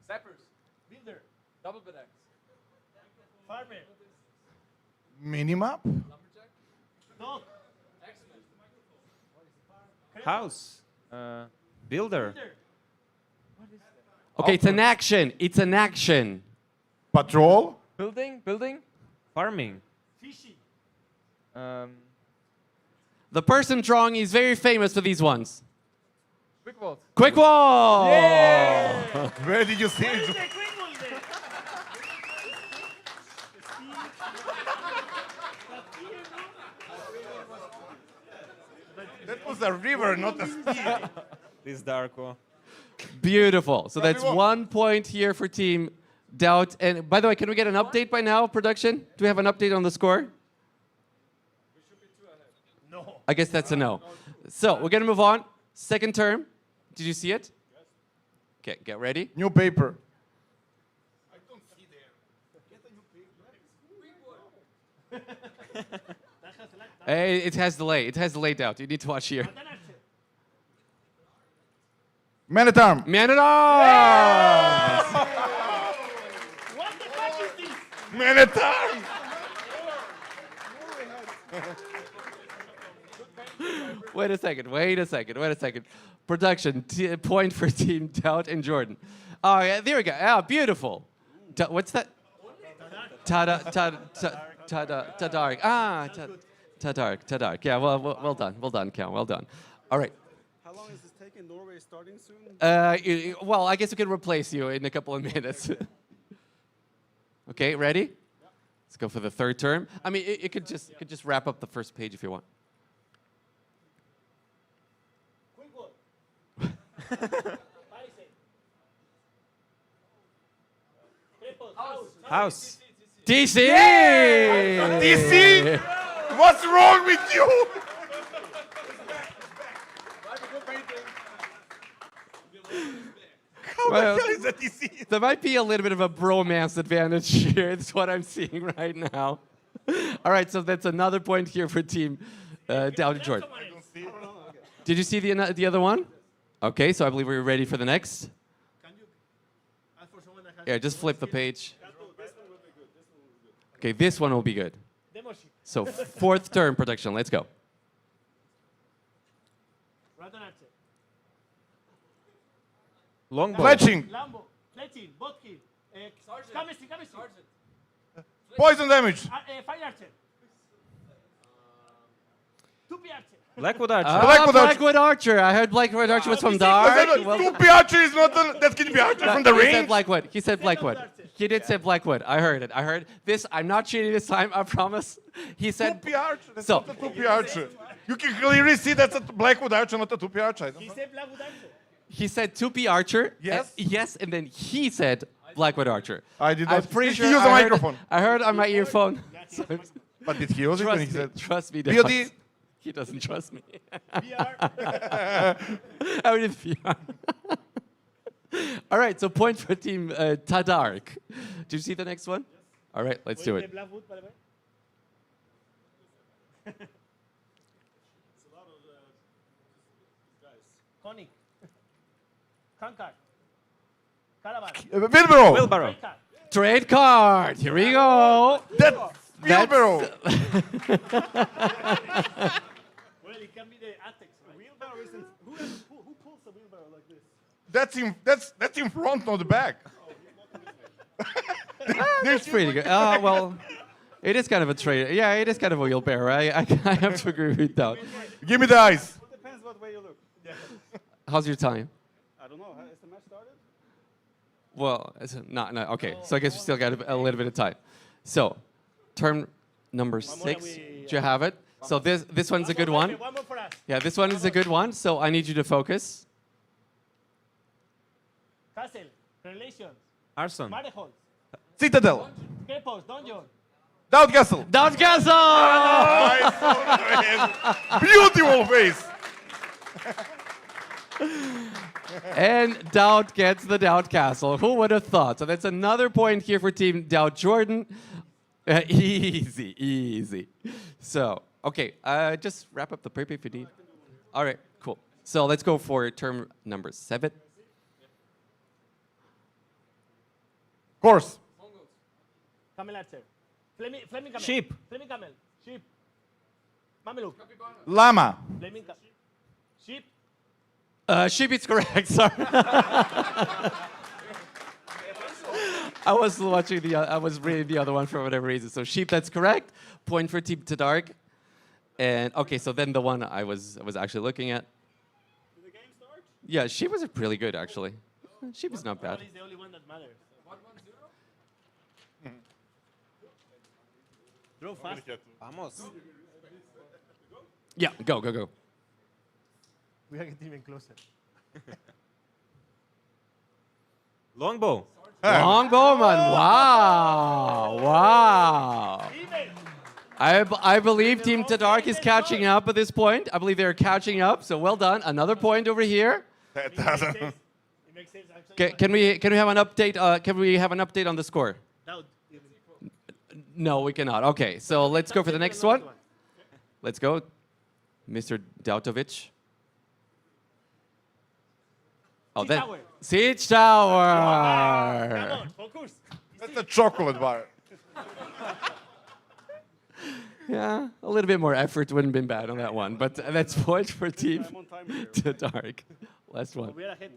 Zappers. Builder. Double bed axe. Farmer. Minimap? Dog. House. Builder. Okay, it's an action. It's an action. Patrol? Building. Farming. Fishy. The person drawing is very famous for these ones. Quick vault. Quick wall! Yeah! Where did you see it? That was a river, not a stream. This Darko. Beautiful. So that's 1 point here for Team Doubt. And by the way, can we get an update by now, production? Do we have an update on the score? No. I guess that's a no. So we're going to move on. Second term. Did you see it? Okay, get ready. New paper. I don't see there. Get a new paper. Hey, it has delay. It has delay, Doubt. You need to watch here. Man at arm. Man at arms! What the fuck is this? Man at arm. Wait a second. Production, point for Team Doubt and Jordan. Oh, yeah, there we go. Ah, beautiful. What's that? Tadark. Ah, Tadark. Yeah, well done, Cal. Well done. All right. How long is this taking? Norway is starting soon? Well, I guess we can replace you in a couple of minutes. Okay, ready? Let's go for the third term. I mean, it could just wrap up the first page if you want. House. DC! DC? What's wrong with you? How Well, the hell is that DC? There might be a little bit of a bromance advantage here. That's what I'm seeing right now. All right, so that's another point here for Team Down Jordan. Did you see the other one? Okay, so I believe we're ready for the next. Yeah, just flip the page. Okay, this one will be good. So fourth turn protection. Let's go. Longbow. Fletching. Lambo, Fletching, Botkin, chemistry. Poison damage. Fire Archer. Tupi Archer. Blackwood Archer. Blackwood Archer. I heard Blackwood Archer was from Dark. Tupi Archer is not that can be Archer from the He range. said Blackwood. He said Blackwood. He did say Blackwood. I heard it. I heard this. I'm not cheating this time. I promise. He said. Tupi Archer. That's So. not a Tupi Archer. You can clearly see that's a Blackwood Archer, not a Tupi Archer. I don't know. said Blackwood Archer. He said Tupi Archer. Yes. Yes, and then he said Blackwood Archer. I did not. I'm pretty Did sure he use a I heard microphone? it- I heard on my earphone. But did he use it when he said? Trust me. VOD? Dad. He doesn't trust me. How did VR? All right, so point for Team Tadark. Do you see the next one? All right, let's do it. Konik. Kankar. Calabar. Wheelbarrow. Wheelbarrow. Trade card. Here we go. That's Wheelbarrow. Well, it can be the Atex. Wheelbarrow isn't. Who pulls a wheelbarrow like this? That's in front, not the back. That's pretty good. Well, it is kind of a trade. Yeah, it is kind of a wheelbarrow. I have to agree with that. Give me the ice. Depends what way you look. Yeah. How's your time? I don't know. Has the match started? Well, it's not. Okay, so I guess we still got a little bit of time. So, term number 6. Do you have it? So this one's a good one. One more for us. Yeah, this one is a good one. So I need you to focus. Castle. Relations. Arson. Marehold. Citadel. Kepos. Dungeon. Downcastle. Downcastle! Beautiful face. And Dowd gets the Dowd Castle. Who would have thought? So that's another point here for Team Dowd Jordan. Easy. So, okay, just wrap up the paper if you need. All right, cool. So let's go for term number 7. Horse. Camel Archer. Fleming Camel. Sheep. Fleming Camel. Sheep. Mameluke. Llama. Fleming Camel. Sheep. Sheep is correct, sorry. I was watching I was reading the other one for whatever reason. So sheep, that's correct. Point for Team Tadark. And okay, so then the one I was actually looking at. Did the game start? Yeah, sheep was pretty good actually. Sheep is not bad. One is the only one that matters. 1-1-0. Draw fast. Vamos. Yeah, go. We are getting even closer. Longbow. Longbowman. Wow. I believe Team Tadark is catching up at this point. I believe they're catching up. So well done. Another point over here. That doesn't. Can we have an update? Can we have an update on the score? No, we cannot. Okay, so let's go for the next one. Let's go, Mr. Dautovic. Oh, that Siege Tower. Come on, focus. That's a chocolate bar. Yeah, a little bit more effort wouldn't have been bad on that one, but that's point for Team Tadark. Last one. We are ahead.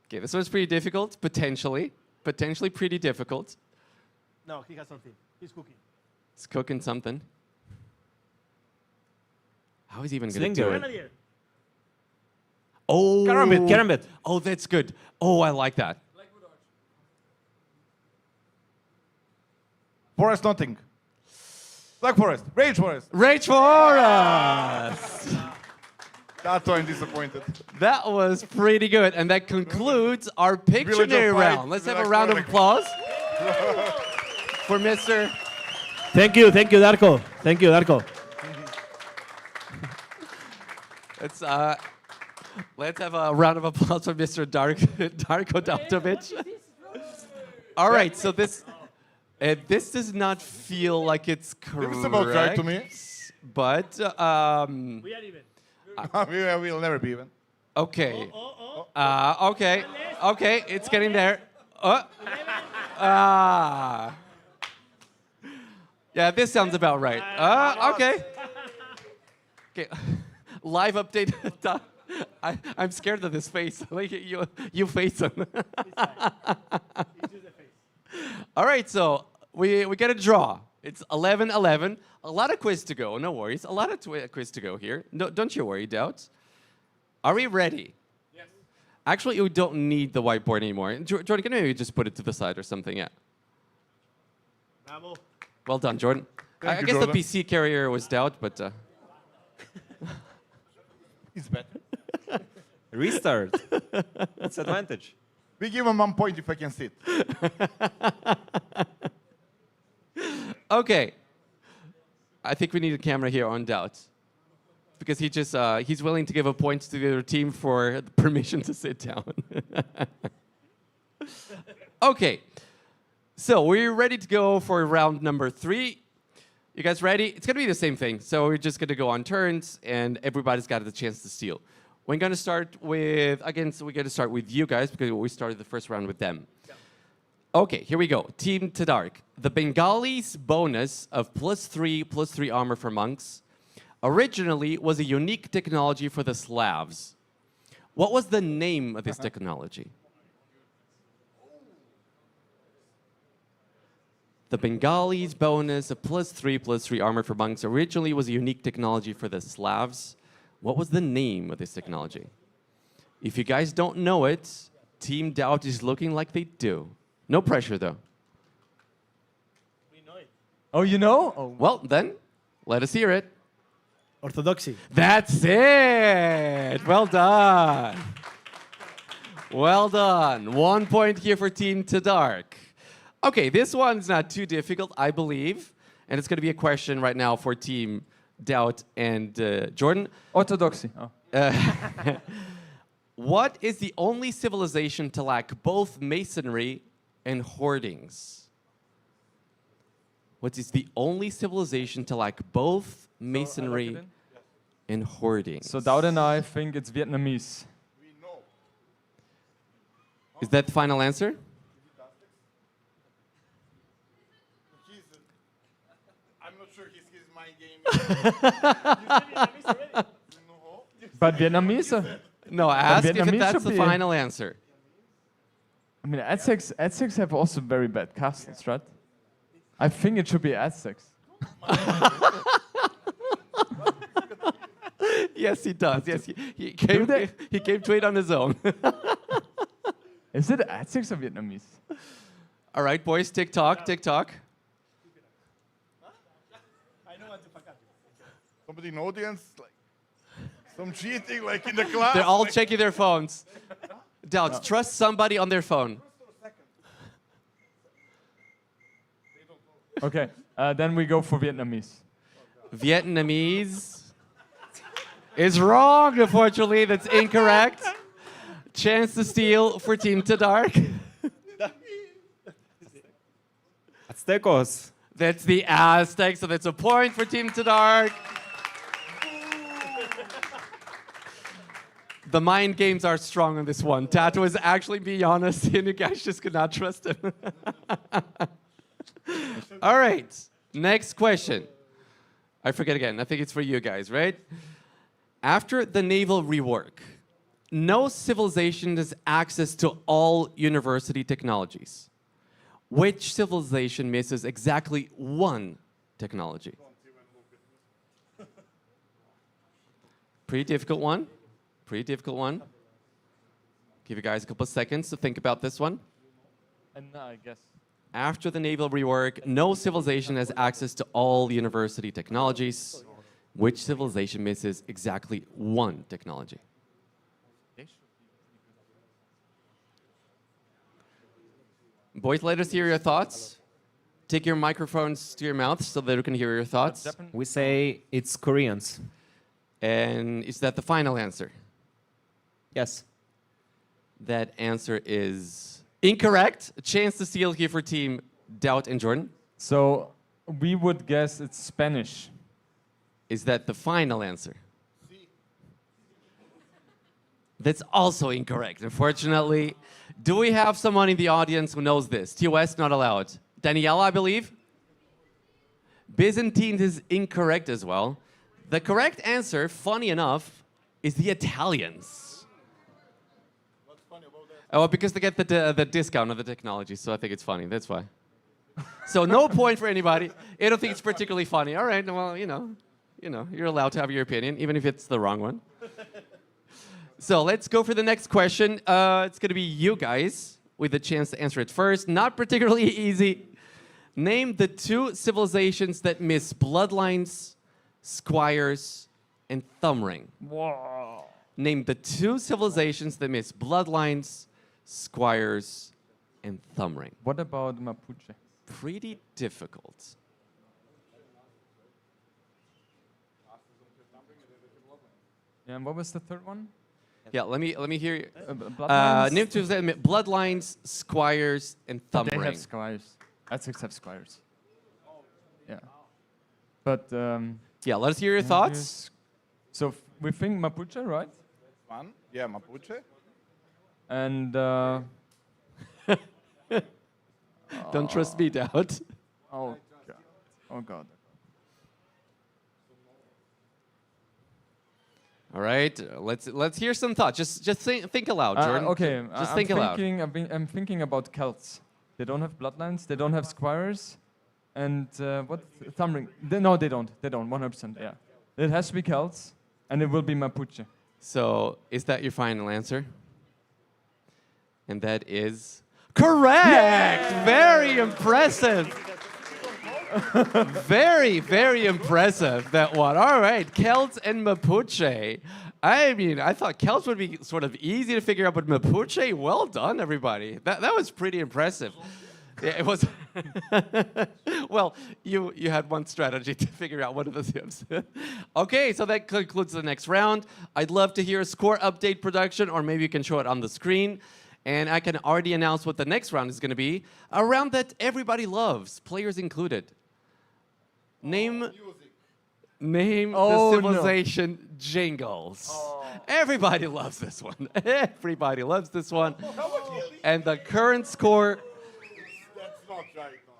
Okay, this one's pretty difficult, potentially pretty difficult. No, he has something. He's cooking. He's cooking something. How is he even going to do it? Grenadier. Oh. Karambit. Oh, that's good. Oh, I like that. Forest nothing. Black Forest. Rage Forest. Rage Forest. That's why I'm disappointed. That was pretty good. And that concludes our Pictionary round. Let's have a round of applause for Mr. Thank you, Darko. Thank you, Darko. Let's have a round of applause for Mr. Darko Davtovic. All right, so this does not feel like it's correct. This is about right to me. But We are even. We'll never be even. okay. Okay, it's getting there. Yeah, this sounds about right. Okay. Okay. Live update. I'm scared of this face. Like you face him. All right, so we get a draw. It's 11-11. A lot of quiz to go. No worries. A lot of quiz to go here. No, don't you worry, Doubts. Are we ready? Yes. Actually, we don't need the whiteboard anymore. Jordan, can maybe just put it to the side or something? Yeah. Bravo. Well done, Jordan. I you, guess Jordan. the PC carrier was Doubt, but... It's better. Restart. It's advantage. We give him 1 point if I can sit. Okay. I think we need a camera here on Doubt. Because he's willing to give a point to the other team for the permission to sit down. Okay. So we're ready to go for round number 3. You guys ready? It's going to be the same thing. So we're just going to go on turns, and everybody's got the chance to steal. We're going to start with, again, so we're going to start with you guys because we started the first round with them. Okay, here we go. Team Tadark. The Bengalis' bonus of +3/+3 armor for monks originally was a unique technology for the Slavs. What was the name of this technology? The Bengalis' bonus of +3/+3 armor for monks originally was a unique technology for the Slavs. What was the name of this technology? If you guys don't know it, Team Doubt is looking like they do. No pressure, though. We know it. Oh, you know? Oh. Well, then, let us hear it. Orthodoxy. That's it! Well done. Well done. 1 point here for Team Tadark. Okay, this one's not too difficult, I believe. And it's going to be a question right now for Team Doubt and Jordan. Orthodoxy. Oh. What is the only civilization to lack both masonry and hoardings? What is the only civilization to lack both masonry and hoardings? So Doubt and I think it's Vietnamese. Is that the final answer? I'm not sure he's mind game. But Vietnamese? No, ask if that's the final answer. I mean, Aztecs have also very bad castles, right? I think it should be Aztecs. Yes, he does. Yes, he came to it on his own. Is it Aztecs or Vietnamese? All right, boys, tick-tock, tick-tock. Somebody in the audience, like some cheating, like in the class. They're all checking their phones. Doubts, trust somebody on their phone. Okay, then we go for Vietnamese. Vietnamese is wrong, unfortunately. That's incorrect. Chance to steal for Team Tadark. Aztecos. That's the Aztecs, so that's a point for Team Tadark. The mind games are strong on this one. Tato is actually being honest, and you guys just could not trust him. All right, next question. I forget again. I think it's for you guys, right? After the naval rework, no civilization has access to all university technologies. Which civilization misses exactly one technology? Pretty difficult one. Pretty difficult one. Give you guys a couple of seconds to think about this one. And I guess. After the naval rework, no civilization has access to all university technologies. Which civilization misses exactly one technology? Boys, let us hear your thoughts. Take your microphones to your mouth so that we can hear your thoughts. We say it's Koreans. And is that the final answer? Yes. That answer is incorrect. A chance to steal here for Team Doubt and Jordan. So we would guess it's Spanish. Is that the final answer? That's also incorrect, unfortunately. Do we have someone in the audience who knows this? TOS not allowed. Daniela, I believe? Byzantine is incorrect as well. The correct answer, funny enough, is the Italians. What's funny about that? Oh, because they get the discount of the technology, so I think it's funny. That's why. So no point for anybody. I don't think it's particularly funny. All right, well, you know, you're allowed to have your opinion, even if it's the wrong one. So let's go for the next question. It's going to be you guys with the chance to answer it first. Not particularly easy. Name the two civilizations that miss bloodlines, squires, and thumb ring. Whoa. Name the two civilizations that miss bloodlines, squires, and thumb ring. What about Mapuche? Pretty difficult. Yeah, and what was the third one? Yeah, let me hear you. Bloodlines? Name two bloodlines, squires, and thumb They ring. have squires. Aztecs have squires. Yeah. But yeah, let's hear your thoughts. So we think Mapuche, right? One. Yeah, Mapuche. And don't trust me, Doubt. Oh god. Oh god. All right, let's hear some thoughts. Just think aloud, Jordan. Okay, just think aloud. I'm thinking about Celts. They don't have bloodlines. They don't have squires. And what thumb ring? No, they don't. They don't. 100%. Yeah. It has to be Celts, and it will be Mapuche. So, is that your final answer? And that is correct. Yeah! Very impressive. Very, very impressive, that one. All right, Celts and Mapuche. I mean, I thought Celts would be sort of easy to figure out, but Mapuche, well done, everybody. That was pretty impressive. Yeah, it was. Well, you had one strategy to figure out one of the tips. Okay, so that concludes the next round. I'd love to hear a score update, production, or maybe you can show it on the screen. And I can already announce what the next round is going to be. A round that everybody loves, players included. Name the civilization Jingles. Everybody loves this one. Everybody loves this one. And the current score,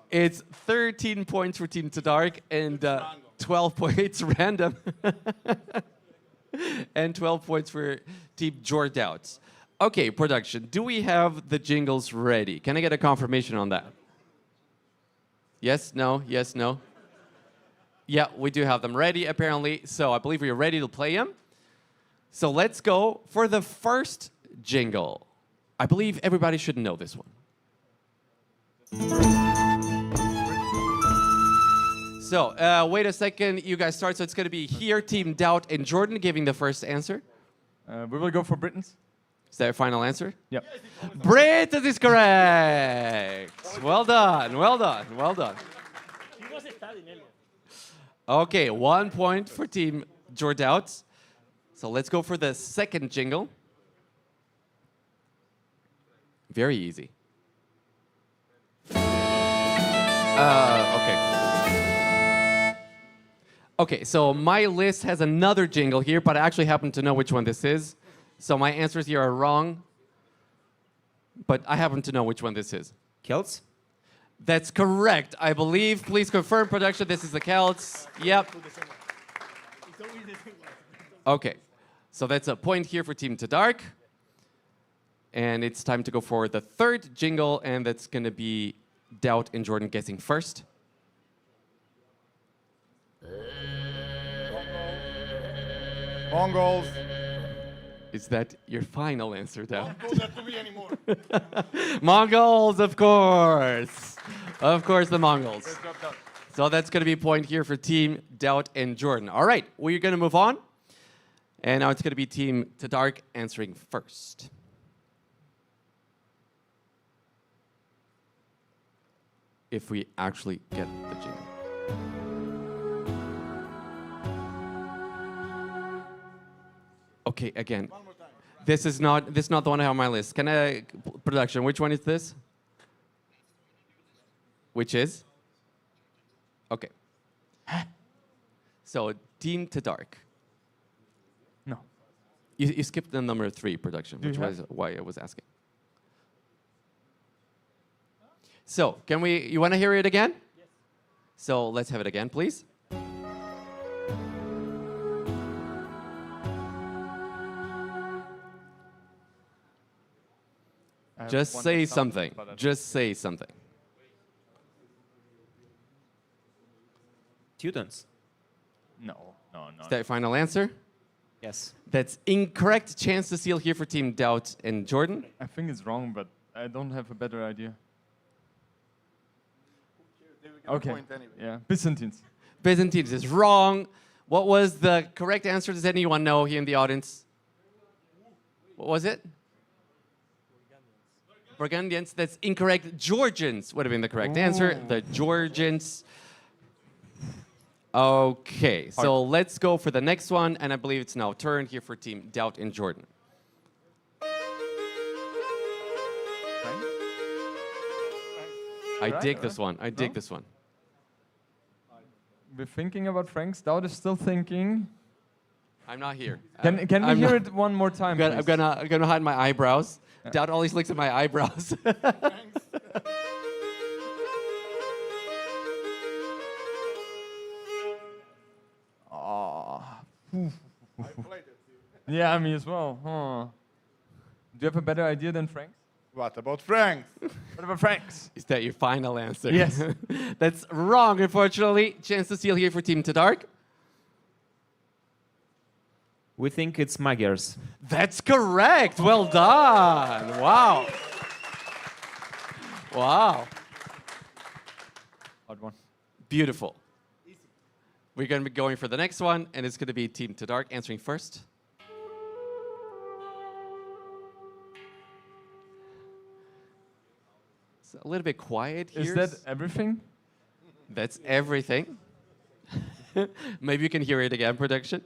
it's 13 points for Team Tadark and 12 points random. And 12 points for Team Jordouts. Okay, production, do we have the jingles ready? Can I get a confirmation on that? Yes, no, yes, no? Yeah, we do have them ready, apparently. So I believe we are ready to play them. So let's go for the first jingle. I believe everybody should know this one. So wait a second, you guys start. So it's going to be here, Team Doubt and Jordan giving the first answer. We will go for Britons. Is that your final answer? Yep. Britons is correct. Well done, well done, well done. Okay, 1 point for Team Jordouts. So let's go for the second jingle. Very easy. Okay. Okay, so my list has another jingle here, but I actually happen to know which one this is. So my answers here are wrong, but I happen to know which one this is. Celts? That's correct, I believe. Please confirm, production, this is the Celts. Yep. Okay, so that's a point here for Team Tadark. And it's time to go for the third jingle, and that's going to be Doubt and Jordan guessing first. Mongols. Is that your final answer, Doubt? Don't do that to me anymore. Mongols, of course. Of course, the Mongols. So that's going to be a point here for Team Doubt and Jordan. All right, we're going to move on. And now it's going to be Team Tadark answering first. If we actually get the jingle. Okay, again. This is not the one I have on my list. Can I production? Which one is this? Which is? Okay. So Team Tadark. No. You skipped the number 3 production, which you was have? why I was asking. So can we? You want to hear it again? Yes. So let's have it again, please. Just say something. Just say something. Students. No. Is that your final answer? Yes. That's incorrect. Chance to steal here for Team Doubt and Jordan. I think it's wrong, but I don't have a better idea. Okay. Yeah, Byzantines. Byzantines is wrong. What was the correct answer? Does anyone know here in the audience? What was it? Burgundians. That's incorrect. Georgians would have been the correct answer. The Georgians. Okay, so let's go for the next one, and I believe it's now turn here for Team Doubt and Jordan. I dig this one. I dig this one. We're thinking about Franks. Doubt is still thinking. I'm not here. Can we hear it one more time? I'm gonna hide my eyebrows. Doubt always looks at my eyebrows. Yeah, me as well. Huh. Do you have a better idea than Franks? What about Franks? What about Franks? Is that your final answer? Yes. That's wrong, unfortunately. Chance to steal here for Team Tadark. We think it's Magyars. That's correct. Well done. Wow. Wow. Odd one. Beautiful. We're going to be going for the next one, and it's going to be Team Tadark answering first. It's a little bit quiet here. Is that everything? That's everything. Maybe you can hear it again, production.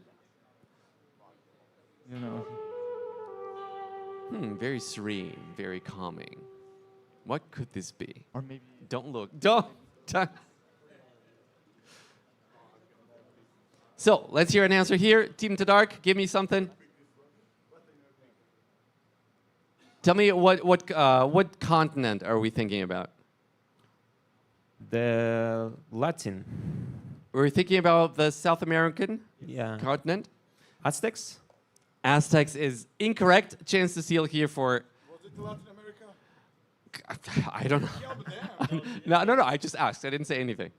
You know. Very serene, very calming. What could this be? Or maybe. Don't look. Don't. So let's hear an answer here. Team Tadark, give me something. Tell me what continent are we thinking about? The Latin. We're thinking about the South American continent. Aztecs? Aztecs is incorrect. Chance to steal here for... Was it Latin America? I don't know. No, I just asked. I didn't say anything.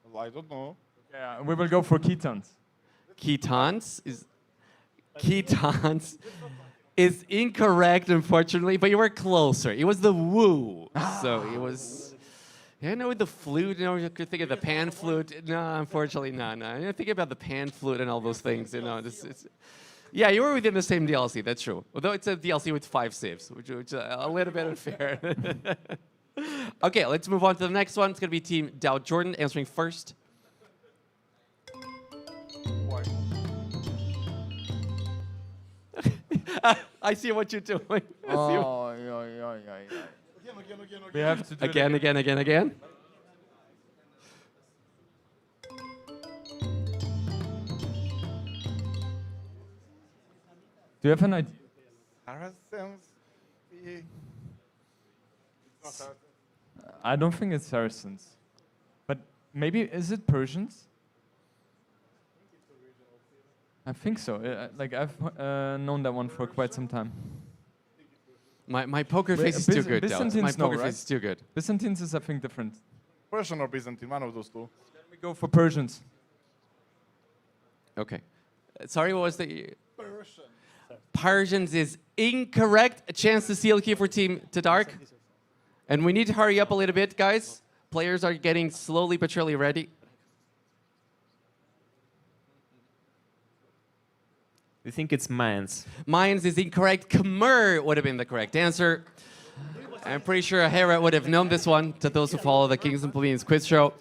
Well, I don't know. Yeah, we will go for Ketons. Ketons is incorrect, unfortunately, but you were closer. It was the woo. So it was... Yeah, no, with the flute, you know, you could think of the pan flute. No, unfortunately, no. I think about the pan flute and all those things, you know. Yeah, you were within the same DLC, that's true. Although it's a DLC with 5 saves, which is a little bit unfair. Okay, let's move on to the next one. It's going to be Team Doubt Jordan answering first. I see what you're doing. We have to do again. Do you have an idea? Saracens? I don't think it's Saracens. But maybe, is it Persians? I think so. Like, I've known that one for quite some time. My poker face is too good, Dallas. My poker face is too good. Byzantines is, I think, different. Persian or Byzantine, one of those two. Then we go for Persians. Okay. Sorry, what was the... Persian. Persians is incorrect. A chance to steal here for Team to Dark. And we need to hurry up a little bit, guys. Players are getting slowly but surely ready. We think it's Mayans. Mayans is incorrect. Khmer would have been the correct answer. I'm pretty sure Hera would have known this one, to those who follow the Kings and Plebeians quiz show.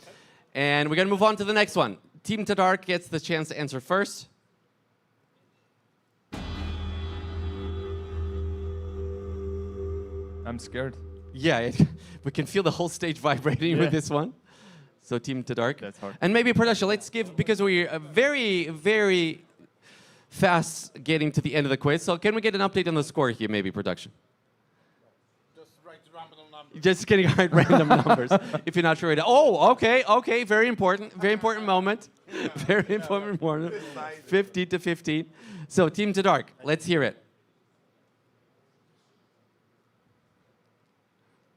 And we're going to move on to the next one. Team Tadark gets the chance to answer first. I'm scared. Yeah, we can feel the whole stage vibrating with this one. So Team Tadark. That's hard. And maybe production, let's give, because we're very, very fast getting to the end of the quiz. So can we get an update on the score here, maybe, production? Just getting random numbers. If you're not sure. Oh, okay. Very important moment. Very important moment. 50 to 15. So Team Tadark, let's hear it.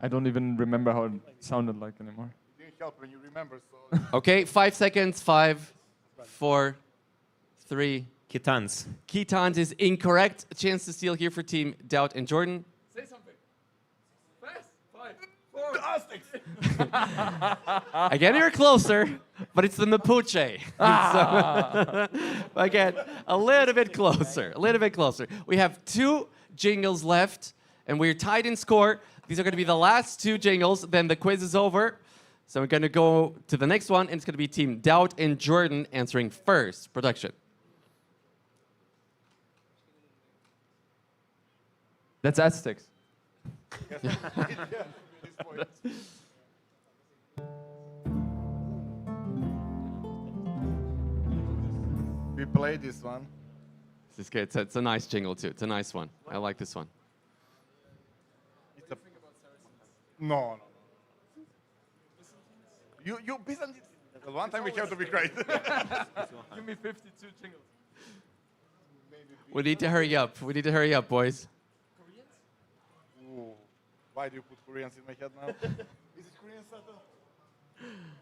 I don't even remember how it sounded like anymore. It didn't help when you remember, so... Okay, 5 seconds. 5, 4, 3. Khitans. Khitans is incorrect. A chance to steal here for Team Doubt and Jordan. Say something. Fast. 5, 4. Again, you're closer, but it's the Mapuche. So, again, a little bit closer. We have 2 jingles left, and we're tied in score. These are going to be the last 2 jingles, then the quiz is over. So we're going to go to the next one, and it's going to be Team Doubt and Jordan answering first. Production. That's Aztecs. We played this one. This is good. It's a nice jingle, too. It's a nice one. I like this one. No. You Byzantine. The one time we have to be great. Give me 52 jingles. We need to hurry up. Boys. Ooh. Why do you put Koreans in my head now? Is it Korean Sato?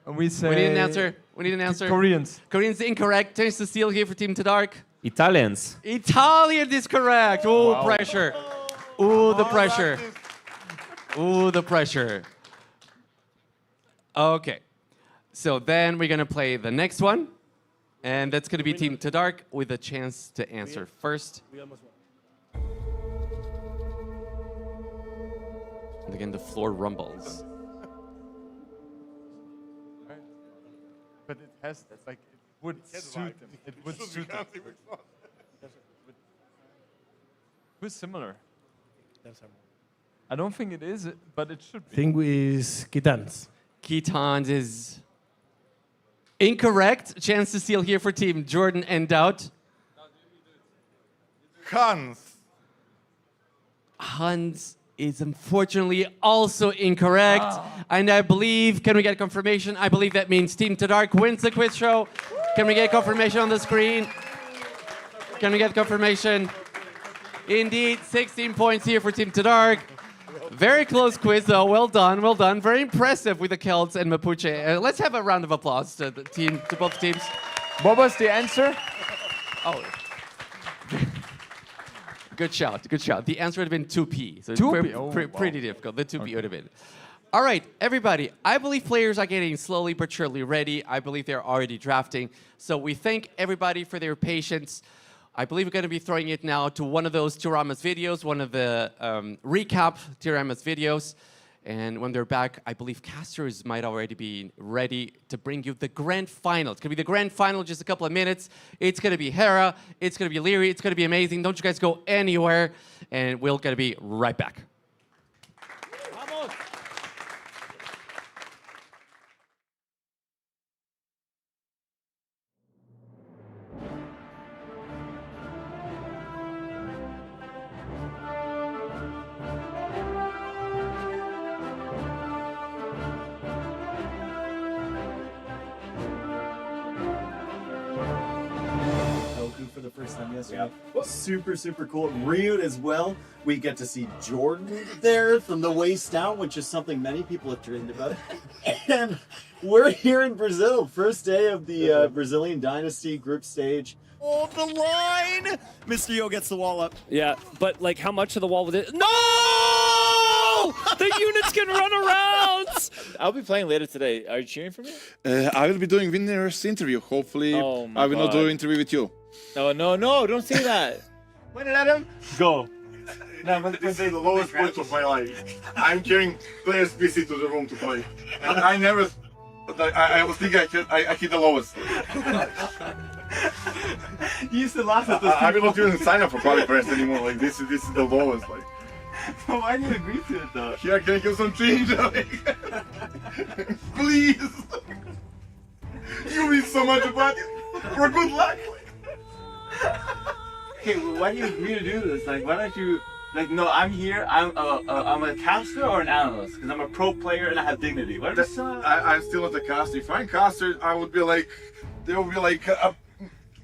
And we say... We need an answer. Koreans. Koreans incorrect. Chance to steal here for Team Tadark. Italians. Italian is correct. Ooh, wow. Pressure. Ooh, the pressure. Ooh, the pressure. Okay. So then we're going to play the next one. And that's going to be Team Tadark with a chance to answer first. And again, the floor rumbles. But it has, like, it would suit. It would suit. Who's similar? I don't think it is, but it should be. Thing is Khitans. Khitans is incorrect. Chance to steal here for Team Jordan and Doubt. Huns is unfortunately also incorrect. And I believe, can we get confirmation? I believe that means Team Tadark wins the quiz show. Can we get confirmation on the screen? Can we get confirmation? Indeed, 16 points here for Team Tadark. Very close quiz, though. Well done, well done. Very impressive with the Celts and Mapuche. Let's have a round of applause to the team, to both teams. What was the answer? Oh. Good shout, good shout. The answer would have been 2P. So 2P? Pretty difficult. The 2P would have been. All right, everybody. I believe players are getting slowly but surely ready. I believe they're already drafting. So we thank everybody for their patience. I believe we're going to be throwing it now to one of those Tiramas videos, one of the recap Tiramas videos. And when they're back, I believe casters might already be ready to bring you the grand final. It's going to be the grand final in just a couple of minutes. It's going to be Hera. It's going to be Leary. It's going to be amazing. Don't you guys go anywhere. And we're going to be right back. For the first time yesterday. Yeah. Super cool. Ryut as well. We get to see Jordan there from the waist down, which is something many people have dreamed about. And we're here in Brazil. First day of the Brazilian Dynasty group stage. Oh, the line! Mr. Yo gets the wall up. Yeah, but like how much of the wall was it? No! The units can run around! I'll be playing later today. Are you cheering for me? I will be doing winner's interview. Hopefully, Oh my I will not God. do interview with you. No, no, no, don't say that. When let him Go. No, but this is the lowest point of my life. I'm carrying players PC to the room to play. And I never. I was thinking I hit the lowest. You used to laugh at this. I will not even sign up for qualifiers anymore. Like this is the lowest. Like. Why do you agree to it though? Here, can I give some change? Please. You mean so much about it. For good luck. Okay, why do you agree to do this? Like, why don't you? Like, no, I'm here. I'm a caster or an analyst because I'm a pro player and I have dignity. What is I'm still not a caster. If I'm a caster, I would be like, there would be like a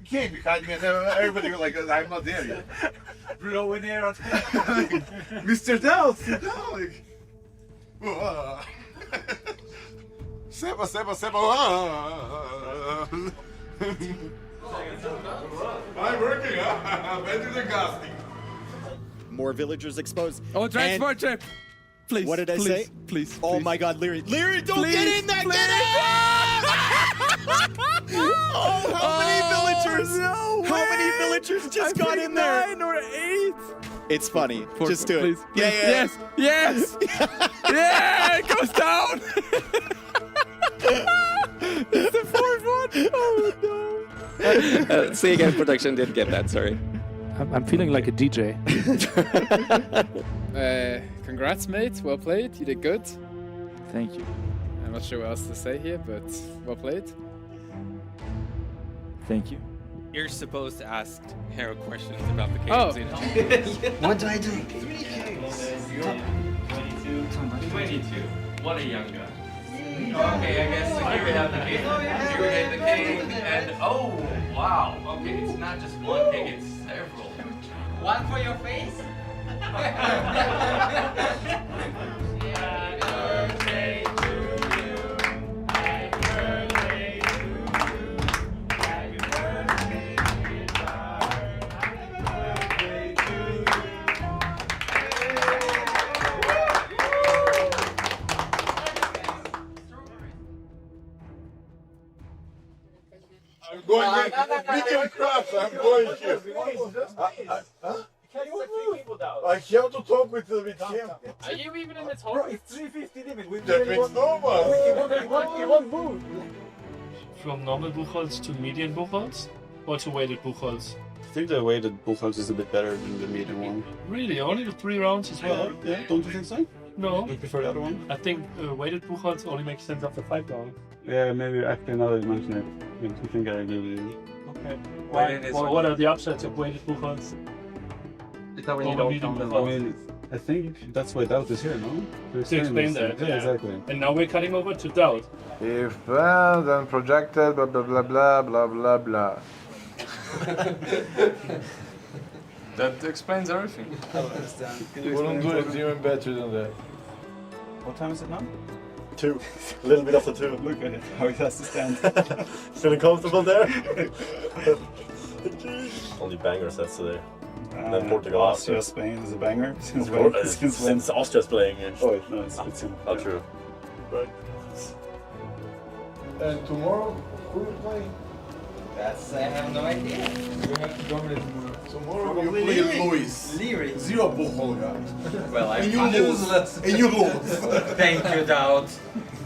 king behind me, and everybody would like, I'm not there yet. Bruno in there. Mr. Dell, sit down. Like, Seba. I'm working. Went to the casting. More villagers exposed. Oh, transport trip. Please. What did I say? Please. Oh my God, Leary. Leary, don't Please, get in there. Get in! Oh, how many villagers? No How way. many villagers just got in there? 9 or 8. It's funny. Just do please, it. please. Yeah. Yes. Yeah, it goes down. It's the 4th one. Oh no. Say again, production didn't get that, sorry. I'm feeling like a DJ. Congrats, mate. Well played. You did good. Thank you. I'm not sure what else to say here, but well played. Thank you. You're supposed to ask Hera questions about the Oh. games. What do I do? 22. What a young guy. Okay, I guess here we have the king. Here we have the king, and oh wow. Okay, it's not just one king, it's several. One for your face? I'm going here. Weekend crafts, I'm going here. I have to talk with him. Are you even in the top? Bro, it's 350 limit. That makes no one. He won't move. From normal Buchholz to median Buchholz or to weighted Buchholz? I think the weighted Buchholz is a bit better than the medium one. Really? Only the 3 rounds as well? Yeah, don't you think so? No. You prefer the other one? I think weighted Buchholz only makes sense after 5 rounds. Yeah, maybe actually now that you mention it, I think I agree with you. Okay. What are the upsides of weighted Buchholz? I mean, I think that's why doubt is here, no? To explain that. Yeah, exactly. And now we're cutting over to doubt. If then projected, blah blah blah blah blah blah blah. That explains everything. I don't understand. Wouldn't do it even better than that. What time is it now? 2. A little bit after 2. Look at it, how he has to stand. Feeling comfortable there? Only banger sets today. And then Portugal, Austria, Spain is a banger. Since when? Since Austria's playing. Oh, no, it's not true. Right. And tomorrow, who will play? That's, I have no idea. We have to dominate tomorrow. Tomorrow Probably you play Leary. Luis. Leary. 0 Buchholz, guys. Well, and you lose. And you lose. Thank you, Dowd.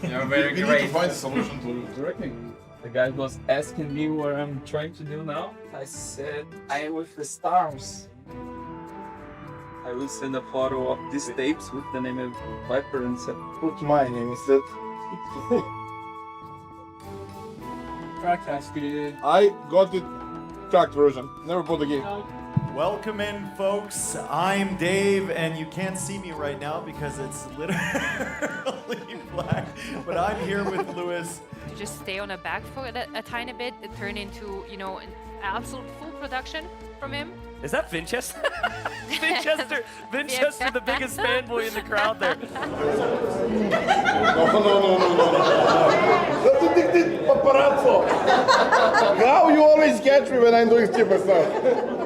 You're very we great. need to find a solution to directing. The guy was asking me what I'm trying to do now. I said, I am with the stars. I will send a photo of these tapes with the name of Viper and said, put my name instead. I got the tracked version. Never bought the game. Welcome in, folks. I'm Dave, and you can't see me right now because it's literally black. But I'm here with Lewis. To just stay on a back foot a tiny bit, it turned into, you know, an absolute full production from him. Is that Vinchester? Vinchester, the biggest fanboy in the crowd there. No. That's addicted. paparazzo. How you always catch me when I'm doing stupid stuff?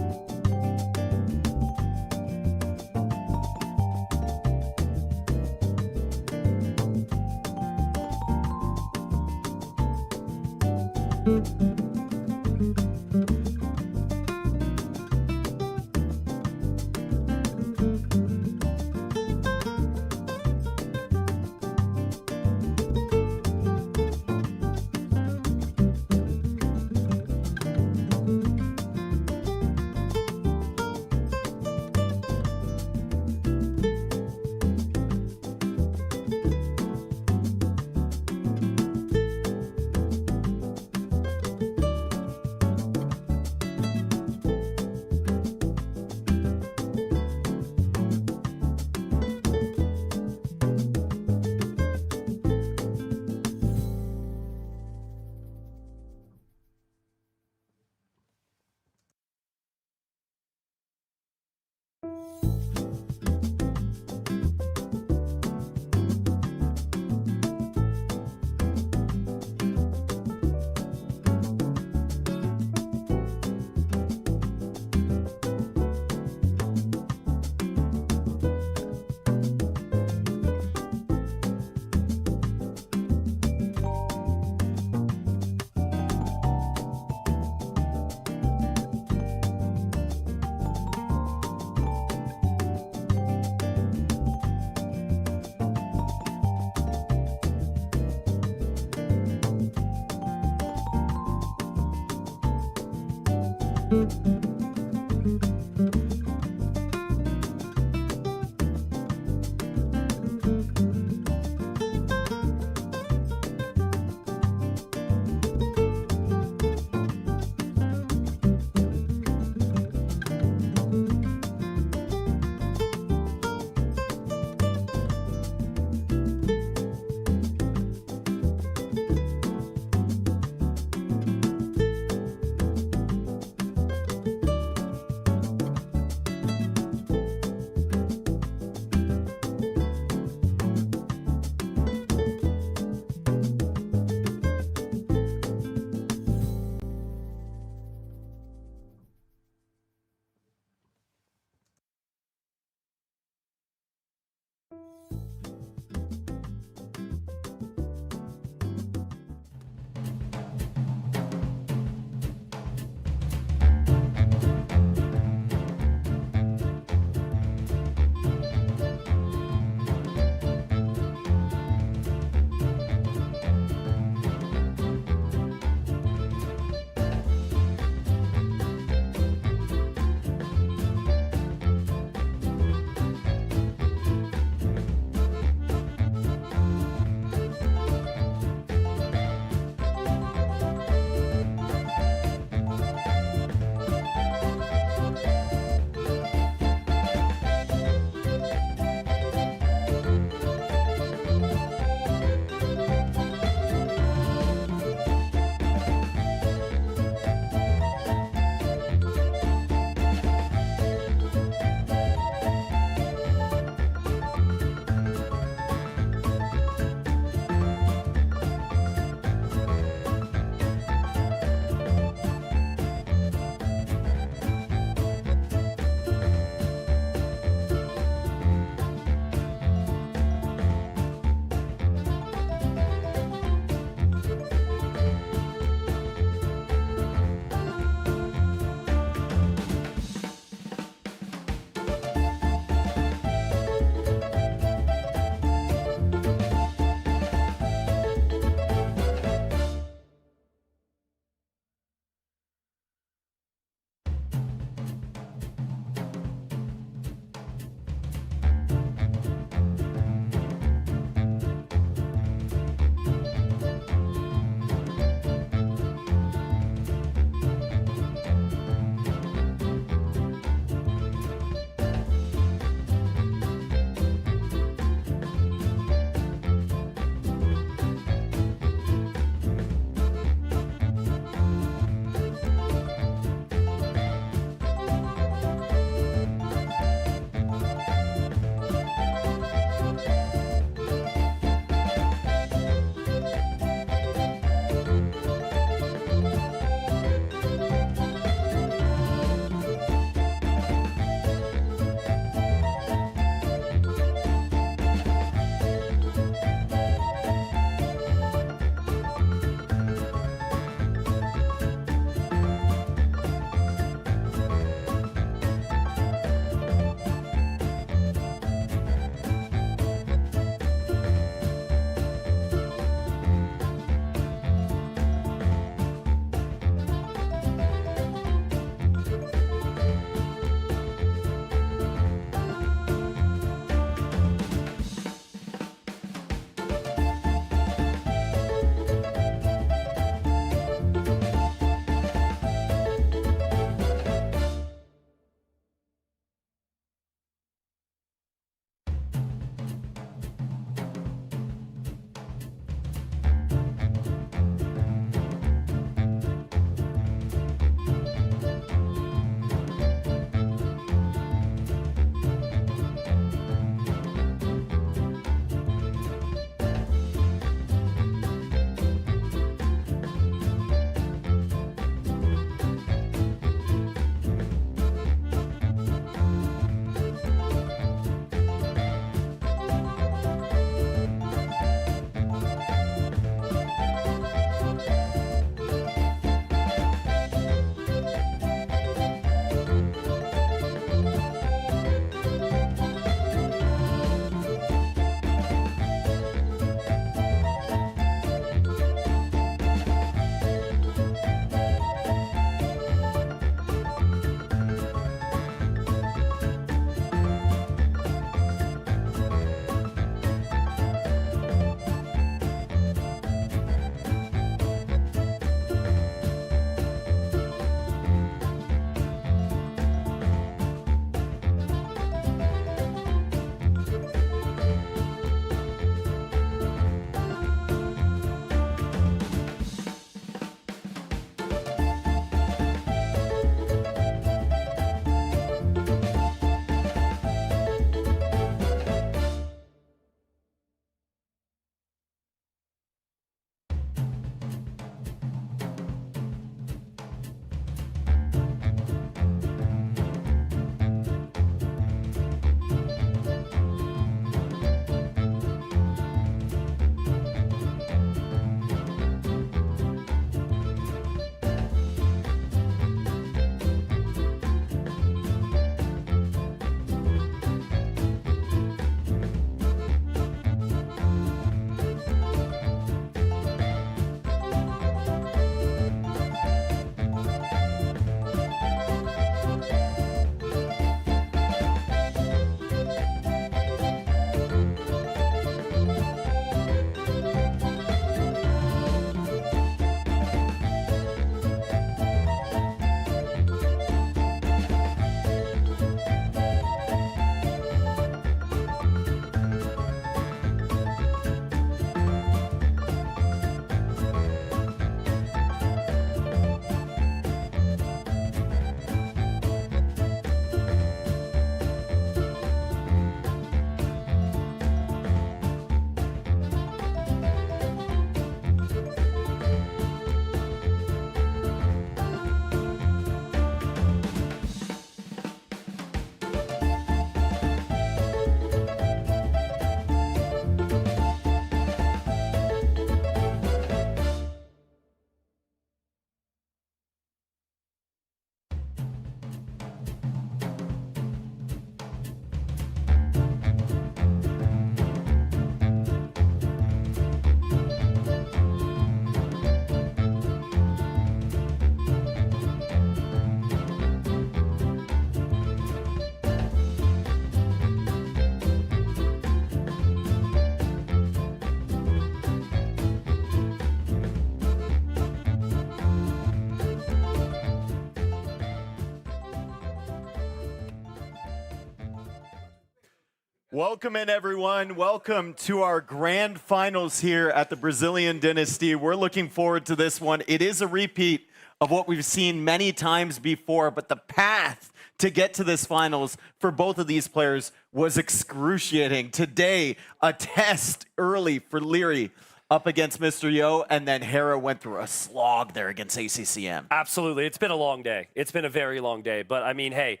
Welcome in, everyone. Welcome to our grand finals here at the Brazilian Dynasty. We're looking forward to this one. It is a repeat of what we've seen many times before, but the path to get to this finals for both of these players was excruciating. Today, a test early for Leary up against Mr. Yo, and then Hera went through a slog there against ACCM. Absolutely. It's been a long day. It's been a very long day. But, I mean, hey,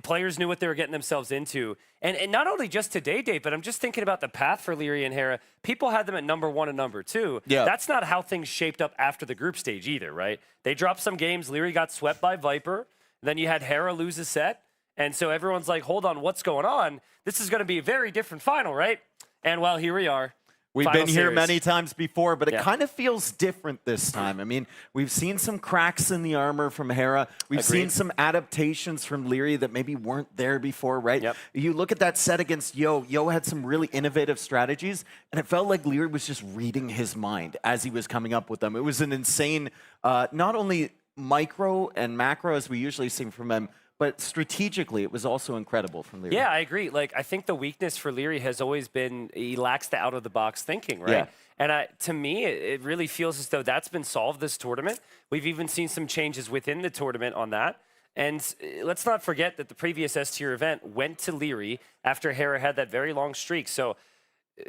players knew what they were getting themselves into. And not only just today, Dave, but I'm just thinking about the path for Leary and Hera. People had them at number 1 and number 2. Yeah. That's not how things shaped up after the group stage either, right? They dropped some games. Leary got swept by Viper. Then you had Hera lose a set. And so everyone's like, hold on, what's going on? This is going to be a very different final, right? And well, here we are. We've Final been here series. many times before, but it Yeah. kind of feels different this time. I mean, we've seen some cracks in the armor from Hera. We've seen Agreed. some adaptations from Leary that maybe weren't there before, right? Yep. You look at that set against Yo. Yo had some really innovative strategies, and it felt like Leary was just reading his mind as he was coming up with them. It was an insane, not only micro and macro as we usually see from him, but strategically, it was also incredible from Leary. Yeah, I agree. Like, I think the weakness for Leary has always been he lacks the out-of-the-box thinking, right? Yeah. And to me, it really feels as though that's been solved this tournament. We've even seen some changes within the tournament on that. And let's not forget that the previous S-tier event went to Leary after Hera had that very long streak. So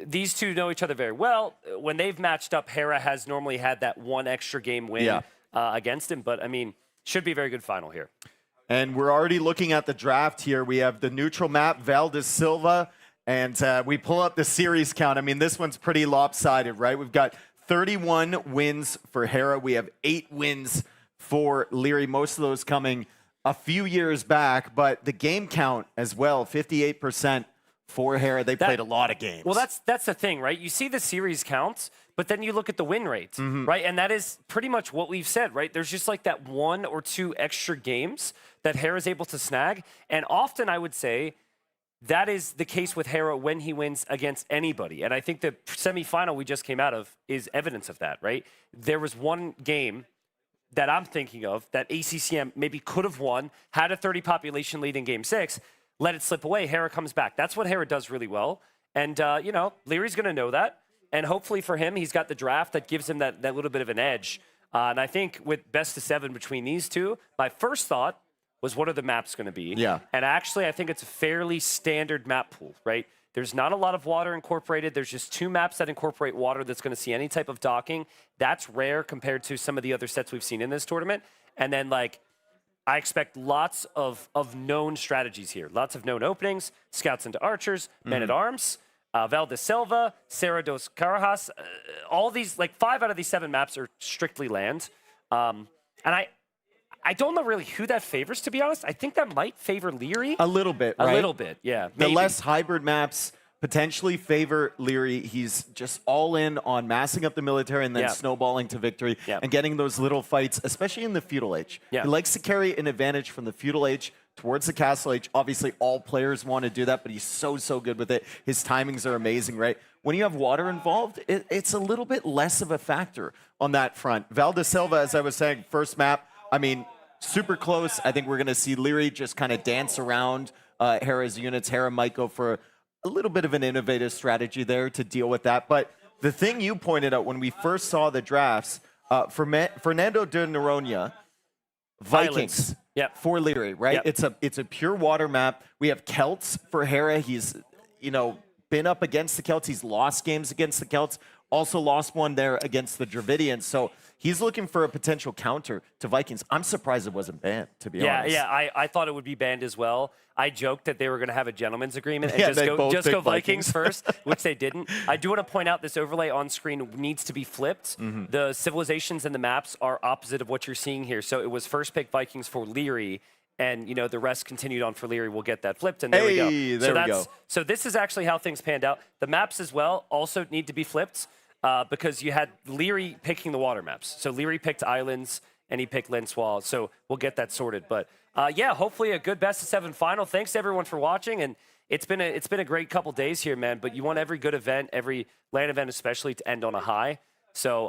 these two know each other very well. When they've matched up, Hera has normally had that one extra game win against him. But, I mean, should be a very good final here. And we're already looking at the draft here. We have the neutral map, Valdes Silva, and we pull up the series count. I mean, this one's pretty lopsided, right? We've got 31 wins for Hera. We have 8 wins for Leary, most of those coming a few years back. But the game count as well, 58% for Hera. They played a lot of games. Well, that's the thing, right? You see the series counts, but then you look at the win rate, right? And that is pretty much what we've said, right? There's just like that 1 or 2 extra games that Hera's able to snag. And often I would say that is the case with Hera when he wins against anybody. And I think the semifinal we just came out of is evidence of that, right? There was one game that I'm thinking of that ACCM maybe could have won, had a 30 population lead in game 6, let it slip away. Hera comes back. That's what Hera does really well. And, you know, Leary's going to know that. And hopefully for him, he's got the draft that gives him that little bit of an edge. And I think with best of 7 between these two, my first thought was what are the maps going to be? Yeah. And actually, I think it's a fairly standard map pool, right? There's not a lot of water incorporated. There's just 2 maps that incorporate water that's going to see any type of docking. That's rare compared to some of the other sets we've seen in this tournament. And then, like, I expect lots of known strategies here. Lots of known openings, scouts into archers, men-at-arms, Valdes Silva, Serra dos Carajas. All these, like 5 out of these 7 maps are strictly land. And I don't know really who that favors, to be honest. I think that might favor Leary. A little bit, right? A little bit, yeah. The maybe. less hybrid maps potentially favor Leary. He's just all in on massing up the military and then snowballing to victory and getting those little fights, especially in the feudal age. Yeah. He likes to carry an advantage from the feudal age towards the castle age. Obviously, all players want to do that, but he's so good with it. His timings are amazing, right? When you have water involved, it's a little bit less of a factor on that front. Valdes Silva, as I was saying, first map, I mean, super close. I think we're going to see Leary just kind of dance around Hera's units. Hera might go for a little bit of an innovative strategy there to deal with that. But the thing you pointed out when we first saw the drafts, Fernando de Noronha, Vikings for Leary, right? Yep. It's a pure water map. We have Celts for Hera. He's, you know, been up against the Celts. He's lost games against the Celts. Also lost one there against the Dravidians. So he's looking for a potential counter to Vikings. I'm surprised it wasn't banned, to be honest. Yeah, I thought it would be banned as well. I joked that they were going to have a gentleman's agreement and Yeah, just go Vikings first, which they didn't. I do want to point out this overlay on screen needs to be flipped. The civilizations and the maps are opposite of what you're seeing here. So it was first pick Vikings for Leary, and you know the rest continued on for Leary. We'll get that flipped, and there we go. There we go. So this is actually how things panned out. The maps as well also need to be flipped. Because you had Leary picking the water maps. So Leary picked islands, and he picked Lenswall. So we'll get that sorted. But yeah, hopefully a good best of 7 final. Thanks to everyone for watching, and it's been a great couple days here, man. But you want every good event, every LAN event especially, to end on a high. So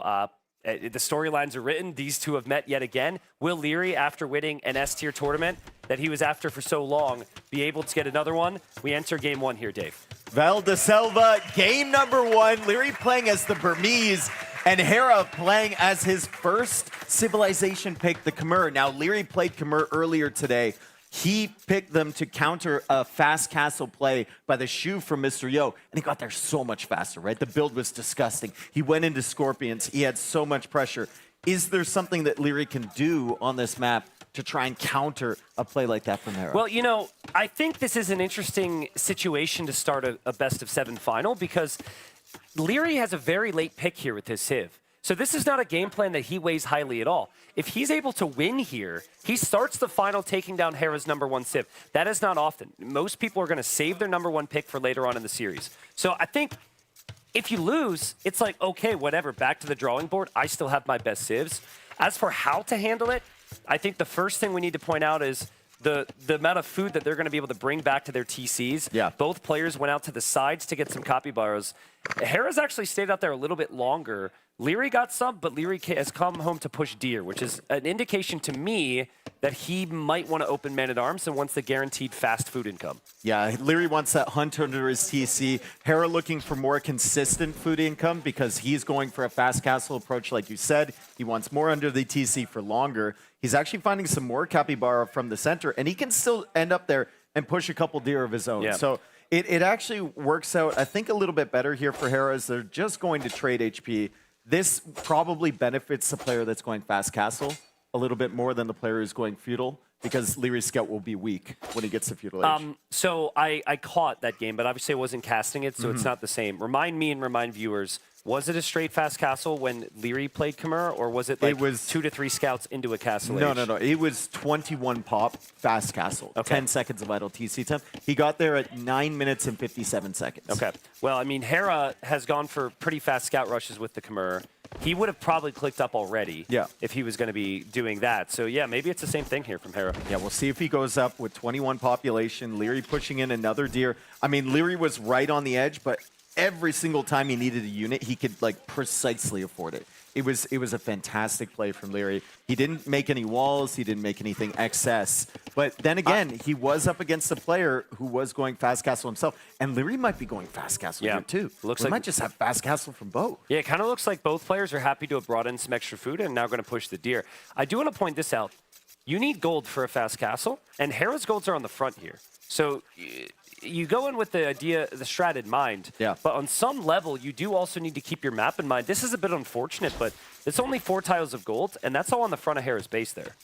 The storylines are written. These two have met yet again. Will Leary, after winning an S-tier tournament that he was after for so long, be able to get another one? We enter game 1 here, Dave. Val de Selva, game number 1. Leary playing as the Burmese, and Hera playing as his first civilization pick, the Khmer. Now, Leary played Khmer earlier today. He picked them to counter a fast castle play by the Shu from Mr. Yo, and he got there so much faster, right? The build was disgusting. He went into Scorpions. He had so much pressure. Is there something that Leary can do on this map to try and counter a play like that from Hera? Well, you know, I think this is an interesting situation to start a best-of-7 final because Leary has a very late pick here with his Civ. So this is not a game plan that he weighs highly at all. If he's able to win here, he starts the final taking down Hera's #1 Civ. That is not often. Most people are going to save their #1 pick for later on in the series. So I think if you lose, it's like, okay, whatever, back to the drawing board. I still have my best Civs. As for how to handle it, I think the first thing we need to point out is the amount of food that they're going to be able to bring back to their TCs. Yeah. Both players went out to the sides to get some capybaras. Hera's actually stayed out there a little bit longer. Leary got some, but Leary has come home to push deer, which is an indication to me that he might want to open Man-at-Arms and wants the guaranteed fast food income. Yeah, Leary wants that hunt under his TC. Hera looking for more consistent food income because he's going for a fast castle approach, like you said. He wants more under the TC for longer. He's actually finding some more capybara from the center, and he can still end up there and push a couple deer of his own. Yeah. So it actually works out, I think, a little bit better here for Hera as they're just going to trade HP. This probably benefits the player that's going fast castle a little bit more than the player who's going feudal because Leary's scout will be weak when he gets to feudal age. So I caught that game, but obviously I wasn't casting it, so it's not the same. Remind me and remind viewers, was it a straight fast castle when Leary played Khmer, or was it like 2 to 3 scouts into a castle age? No. It was 21 pop fast castle. Okay. 10 seconds of idle TC time. He got there at 9 minutes and 57 seconds. Okay. Well, I mean, Hera has gone for pretty fast scout rushes with the Khmer. He would have probably clicked up already if he was going to be doing that. So, yeah, maybe it's the same thing here from Hera. Yeah, we'll see if he goes up with 21 population. Leary pushing in another deer. I mean, Leary was right on the edge, but every single time he needed a unit, he could like precisely afford it. It was a fantastic play from Leary. He didn't make any walls. He didn't make anything excess. But then again, he was up against a player who was going fast castle himself. And Leary might be going fast castle here too. Looks we like might just have fast castle from both. Yeah, it kind of looks like both players are happy to have brought in some extra food and now going to push the deer. I do want to point this out. You need gold for a fast castle, and Hera's golds are on the front here. So you go in with the idea, the strat in mind. Yeah. But on some level, you do also need to keep your map in mind. This is a bit unfortunate, but it's only 4 tiles of gold, and that's all on the front of Hera's base there.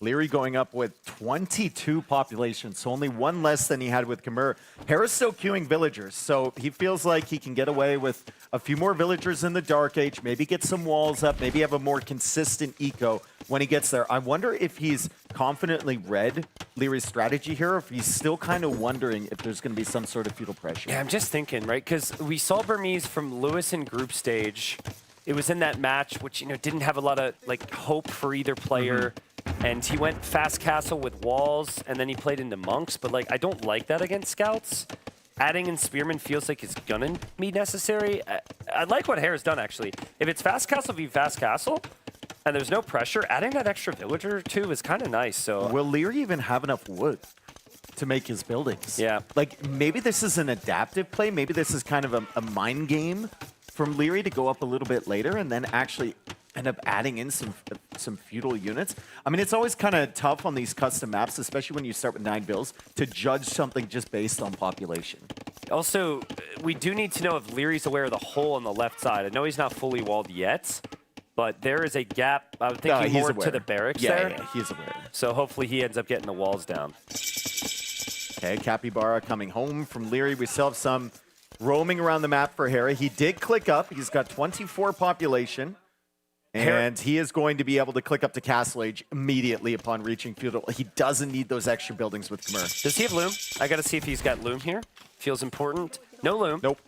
Leary going up with 22 population, so only 1 less than he had with Khmer. Hera's still queuing villagers, so he feels like he can get away with a few more villagers in the Dark Age, maybe get some walls up, maybe have a more consistent eco when he gets there. I wonder if he's confidently read Leary's strategy here, or if he's still kind of wondering if there's going to be some sort of feudal pressure. Yeah, I'm just thinking, right? Because we saw Burmese from Lewis in group stage. It was in that match, which, you know, didn't have a lot of like hope for either player. And he went fast castle with walls, and then he played into monks. But like, I don't like that against scouts. Adding in spearmen feels like it's gonna be necessary. I like what Hera's done, actually. If it's fast castle v fast castle, and there's no pressure, adding that extra villager too is kind of nice. So will Leary even have enough wood to make his buildings? Yeah. Like, maybe this is an adaptive play. Maybe this is kind of a mind game from Leary to go up a little bit later and then actually end up adding in some feudal units. I mean, it's always kind of tough on these custom maps, especially when you start with 9 builds, to judge something just based on population. Also, we do need to know if Leary's aware of the hole on the left side. I know he's not fully walled yet, but there is a gap. I would think more to the barracks there. Yeah, he's aware. So hopefully he ends up getting the walls down. Okay, Capybara coming home from Leary. We still have some roaming around the map for Hera. He did click up. He's got 24 population. And he is going to be able to click up to Castle Age immediately upon reaching feudal. He doesn't need those extra buildings with Khmer. Does he have loom? I got to see if he's got loom here. Feels important. No loom. Nope.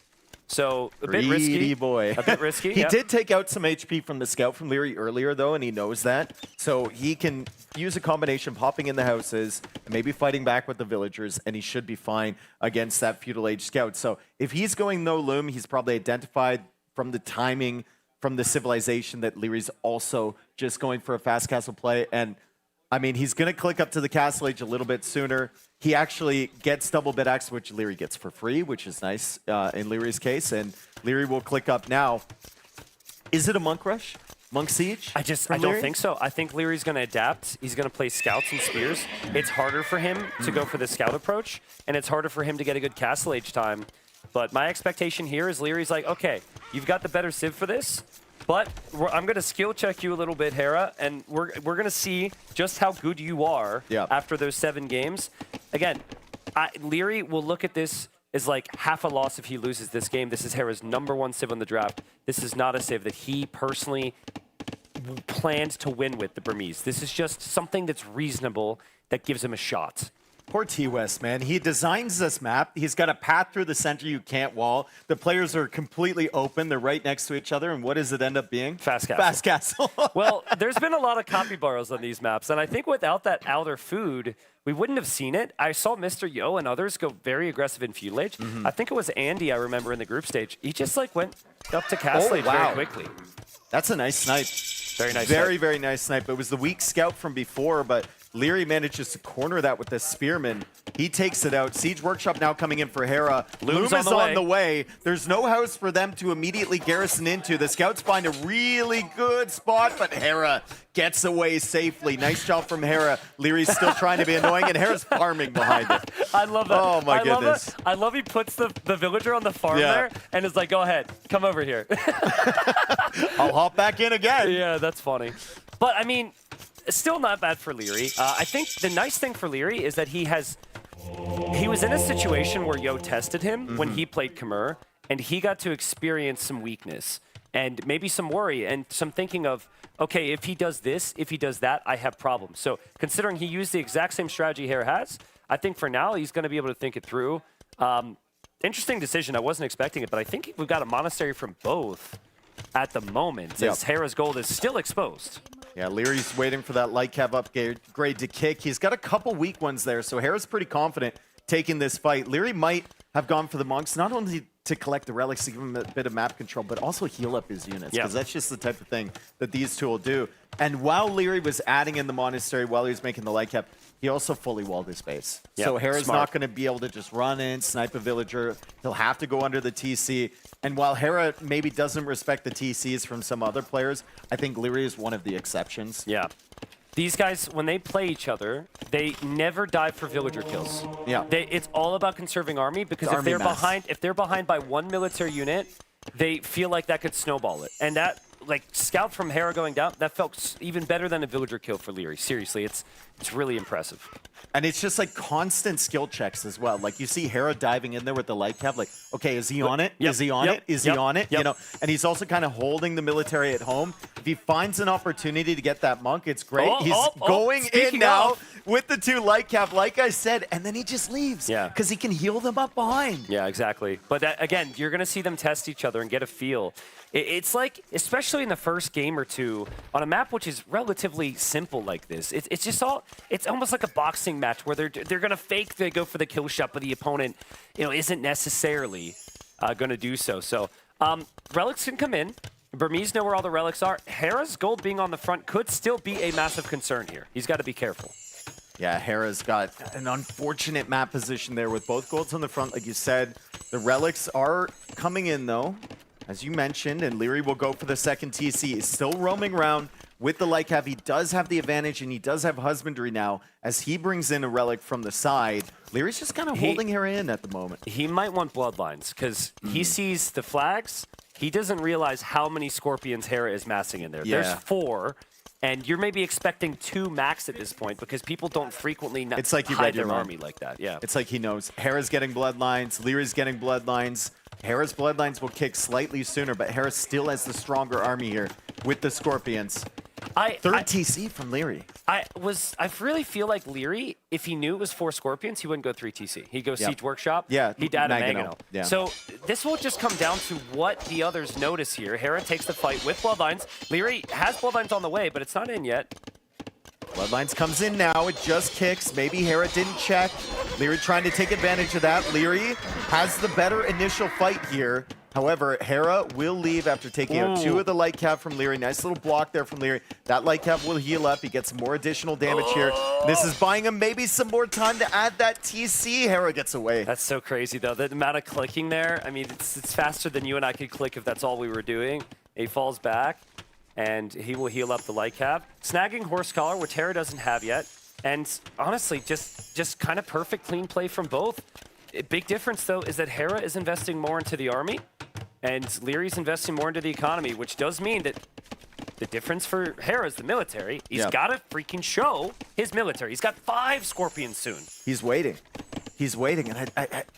So a Greedy bit risky. boy. A bit risky. He did take out some HP from the scout from Leary earlier, though, and he knows that. So he can use a combination, popping in the houses, and maybe fighting back with the villagers, and he should be fine against that feudal age scout. So if he's going no loom, he's probably identified from the timing from the civilization that Leary's also just going for a fast castle play. And I mean, he's going to click up to the castle age a little bit sooner. He actually gets double bid X, which Leary gets for free, which is nice in Leary's case. And Leary will click up now. Is it a Monk Rush? Monk Siege? I don't think so. I think Leary's going to adapt. He's going to play scouts and spears. It's harder for him to go for the scout approach, and it's harder for him to get a good castle age time. But my expectation here is Leary's like, okay, you've got the better civ for this, but I'm going to skill check you a little bit, Hera, and we're going to see just how good you are after those 7 games. Again, Leary will look at this as like half a loss if he loses this game. This is Hera's #1 civ on the draft. This is not a civ that he personally planned to win with the Burmese. This is just something that's reasonable that gives him a shot. Poor T-West, man. He designs this map. He's got a path through the center you can't wall. The players are completely open. They're right next to each other. And what does it end up being? Fast castle. Fast castle. Well, there's been a lot of capybaras on these maps. And I think without that outer food, we wouldn't have seen it. I saw Mr. Yo and others go very aggressive in feudal age. I think it was Andy, I remember, in the group stage. He just like went up to castle age very quickly. That's a nice snipe. Very nice Very, snipe. very nice snipe. It was the weak scout from before, but Leary manages to corner that with the spearman. He takes it out. Siege Workshop now coming in for Hera. Loom is on the way. There's no house for them to immediately garrison into. The scouts find a really good spot, but Hera gets away safely. Nice job from Hera. Leary's still trying to be annoying, and Hera's farming behind it. I love that. Oh, my goodness. I love he puts the villager on the farm there and is like, go ahead, come over here. I'll hop back in again. Yeah, that's funny. But, I mean, still not bad for Leary. I think the nice thing for Leary is that he was in a situation where Yo tested him when he played Khmer, and he got to experience some weakness and maybe some worry and some thinking of, okay, if he does this, if he does that, I have problems. So considering he used the exact same strategy Hera has, I think for now he's going to be able to think it through. Interesting decision. I wasn't expecting it, but I think we've got a monastery from both at the moment, as Hera's gold is still exposed. Yeah, Leary's waiting for that light cav upgrade to kick. He's got a couple weak ones there, so Hera's pretty confident taking this fight. Leary might have gone for the monks, not only to collect the relics to give him a bit of map control, but also heal up his units, because that's just the type of thing that these two will do. And while Leary was adding in the monastery, while he was making the light cap, he also fully walled his base. So Hera's not going to be able to just run in, snipe a villager. He'll have to go under the TC. And while Hera maybe doesn't respect the TCs from some other players, I think Leary is one of the exceptions. Yeah. These guys, when they play each other, they never dive for villager kills. Yeah. It's all about conserving army, because if they're behind by one military unit, they feel like that could snowball it. And that, like, scout from Hera going down, that felt even better than a villager kill for Leary. Seriously, it's really impressive. And it's just like constant skill checks as well. Like you see Hera diving in there with the light cav, like, okay, is he on it? Is he on it? Is he on it? You know, and he's also kind of holding the military at home. If he finds an opportunity to get that monk, it's great. He's going in now with the 2 light cav, like I said, and then he just leaves. Yeah. Because he can heal them up behind. Yeah, exactly. But that, again, you're going to see them test each other and get a feel. It's like, especially in the first game or two, on a map which is relatively simple like this, it's just it's almost like a boxing match where they're going to fake they go for the kill shot, but the opponent, isn't necessarily going to do so. So relics can come in. Burmese know where all the relics are. Hera's gold being on the front could still be a massive concern here. He's got to be careful. Yeah, Hera's got an unfortunate map position there with both golds on the front, like you said. The relics are coming in, though, as you mentioned, and Leary will go for the second TC. He's still roaming around with the light cav. He does have the advantage, and he does have husbandry now as he brings in a relic from the side. Leary's just kind of holding Hera in at the moment. He might want bloodlines, because he sees the flags. He doesn't realize how many scorpions Hera is massing in there. Yeah. There's 4. And you're maybe expecting 2 max at this point, because people don't frequently it's like hide their army like that. Yeah, it's like he knows. Hera's getting bloodlines. Leary's getting bloodlines. Hera's bloodlines will kick slightly sooner, but Hera still has the stronger army here with the scorpions. Third TC from Leary. I really feel like Leary, if he knew it was 4 scorpions, he wouldn't go 3 TC. He'd go Siege Workshop. Yeah, he'd add a Magano. Magano. Yeah. So this will just come down to what the others notice here. Hera takes the fight with bloodlines. Leary has bloodlines on the way, but it's not in yet. Bloodlines comes in now. It just kicks. Maybe Hera didn't check. Leary trying to take advantage of that. Leary has the better initial fight here. However, Hera will leave after taking out 2 of the light cap from Leary. Nice little block there from Leary. That light cap will heal up. He gets some more additional damage here. This is buying him maybe some more time to add that TC. Hera gets away. That's so crazy, though. The amount of clicking there, I mean, it's faster than you and I could click if that's all we were doing. He falls back, and he will heal up the light cap. Snagging Horse Collar, which Hera doesn't have yet. And honestly, just kind of perfect clean play from both. A big difference, though, is that Hera is investing more into the army, and Leary's investing more into the economy, which does mean that the difference for Hera is the military. He's got to freaking show his military. He's got 5 Scorpions soon. He's waiting. He's waiting, and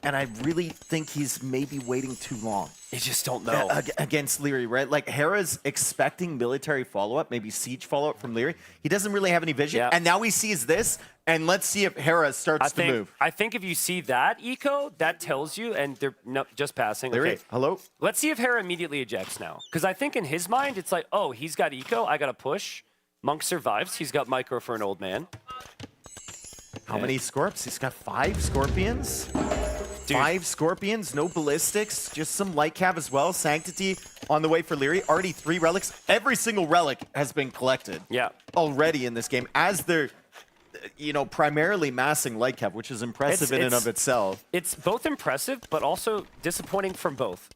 I really think he's maybe waiting too long. You just don't know. Against Leary, right? Like, Hera's expecting military follow-up, maybe siege follow-up from Leary. He doesn't really have any vision, and now he sees this, and let's see if Hera starts to move. I think if you see that eco, that tells you, and they're just passing. Leary, okay. hello? Let's see if Hera immediately ejects now. Because I think in his mind, it's like, oh, he's got eco, I got to push. Monk survives. He's got micro for an old man. How many Scorps? He's got 5 Scorpions. Dude. 5 Scorpions, no ballistics, just some light cap as well. Sanctity on the way for Leary. Already 3 relics. Every single relic has been collected. Already in this game, as they're, primarily massing light cap, which is impressive in and of itself. It's both impressive, but also disappointing from both.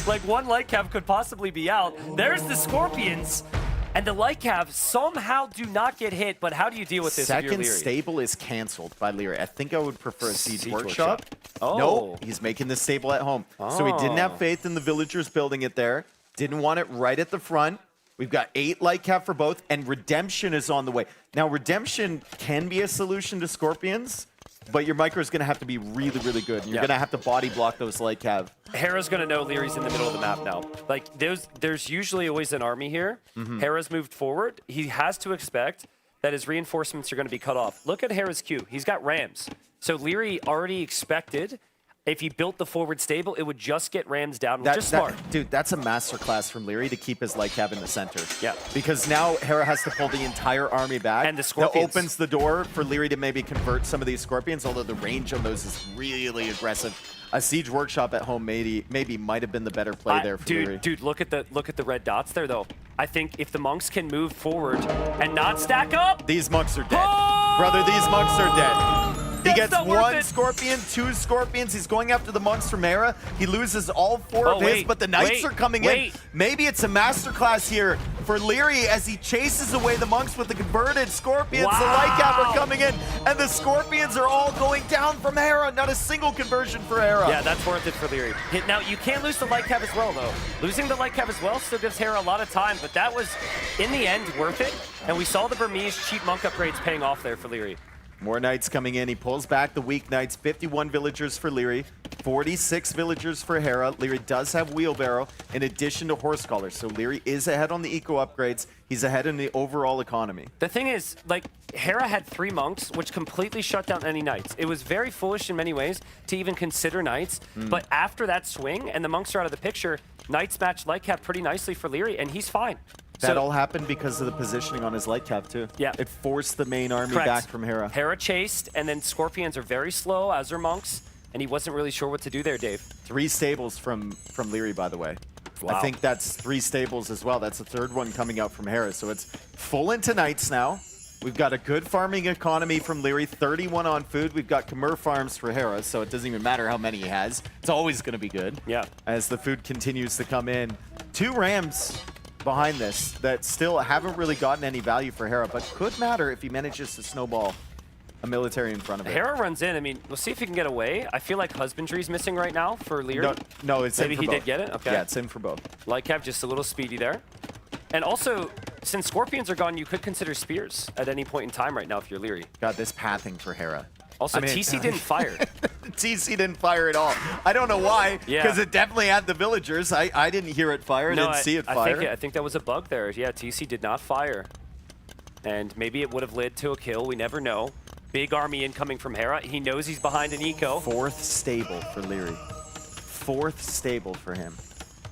Like, one light cap could possibly be out. There's the Scorpions. And the light cap somehow do not get hit, but how do you deal with this if you're Second Leary? stable is canceled by Leary. I think I would prefer a Siege Workshop. Oh. No, he's making this stable at home. So he didn't have faith in the villagers building it there. Didn't want it right at the front. We've got 8 light cap for both, and Redemption is on the way. Now, Redemption can be a solution to Scorpions, but your micro is going to have to be really, really good. You're going to have to body block those light cap. Hera's going to know Leary's in the middle of the map now. Like, there's usually always an army here. Hera's moved forward. He has to expect that his reinforcements are going to be cut off. Look at Hera's queue. He's got rams. So Leary already expected if he built the forward stable, it would just get rams down, which is smart. Dude, that's a masterclass from Leary to keep his light cap in the center. Yeah. Because now Hera has to pull the entire army back. And the Scorpions. That opens the door for Leary to maybe convert some of these Scorpions, although the range on those is really aggressive. A Siege Workshop at home maybe might have been the better play there for Leary. Dude, look at the red dots there, though. I think if the monks can move forward and not stack up... These monks are dead. Brother, these monks are dead. He gets 1 Scorpion, 2 Scorpions. He's going after the monks from Hera. He loses all 4 of his, but the Knights are coming in. Maybe it's a masterclass here for Leary as he chases away the monks with the converted Scorpions. The light cap are coming in, and the Scorpions are all going down from Hera. Not a single conversion for Hera. Yeah, that's worth it for Leary. Now, you can't lose the light cap as well, though. Losing the light cap as well still gives Hera a lot of time, but that was, in the end, worth it. And we saw the Burmese cheap monk upgrades paying off there for Leary. More Knights coming in. He pulls back the weak Knights. 51 villagers for Leary. 46 villagers for Hera. Leary does have Wheelbarrow in addition to Horse Collar. So Leary is ahead on the eco upgrades. He's ahead in the overall economy. The thing is, like, Hera had 3 monks, which completely shut down any Knights. It was very foolish in many ways to even consider Knights. But after that swing and the monks are out of the picture, Knights match light cap pretty nicely for Leary, and he's fine. That all happened because of the positioning on his light cap, too. Yeah. It forced the main army back from Hera. Hera chased, and then Scorpions are very slow, as are monks, and he wasn't really sure what to do there, Dave. 3 stables from Leary, by the way. Wow. I think that's 3 stables as well. That's the 3rd one coming out from Hera. So it's full into Knights now. We've got a good farming economy from Leary, 31 on food. We've got Khmer farms for Hera, so it doesn't even matter how many he has. It's always going to be good. Yeah. As the food continues to come in. 2 Rams behind this that still haven't really gotten any value for Hera, but could matter if he manages to snowball a military in front of it. Hera runs in. I mean, we'll see if he can get away. I feel like Husbandry's missing right now for Leary. No, it's Maybe in for he both. did get it? Okay. Yeah, it's in for both. Light cap just a little speedy there. And also, since Scorpions are gone, you could consider Spears at any point in time right now if you're Leary. God, this pathing for Hera. Also, TC didn't fire. TC didn't fire at all. I don't know why, because it definitely had the villagers. I didn't hear it fire. No, I didn't see it fire. I think that was a bug there. Yeah, TC did not fire. And maybe it would have led to a kill. We never know. Big army incoming from Hera. He knows he's behind an eco. 4th stable for Leary. 4th stable for him.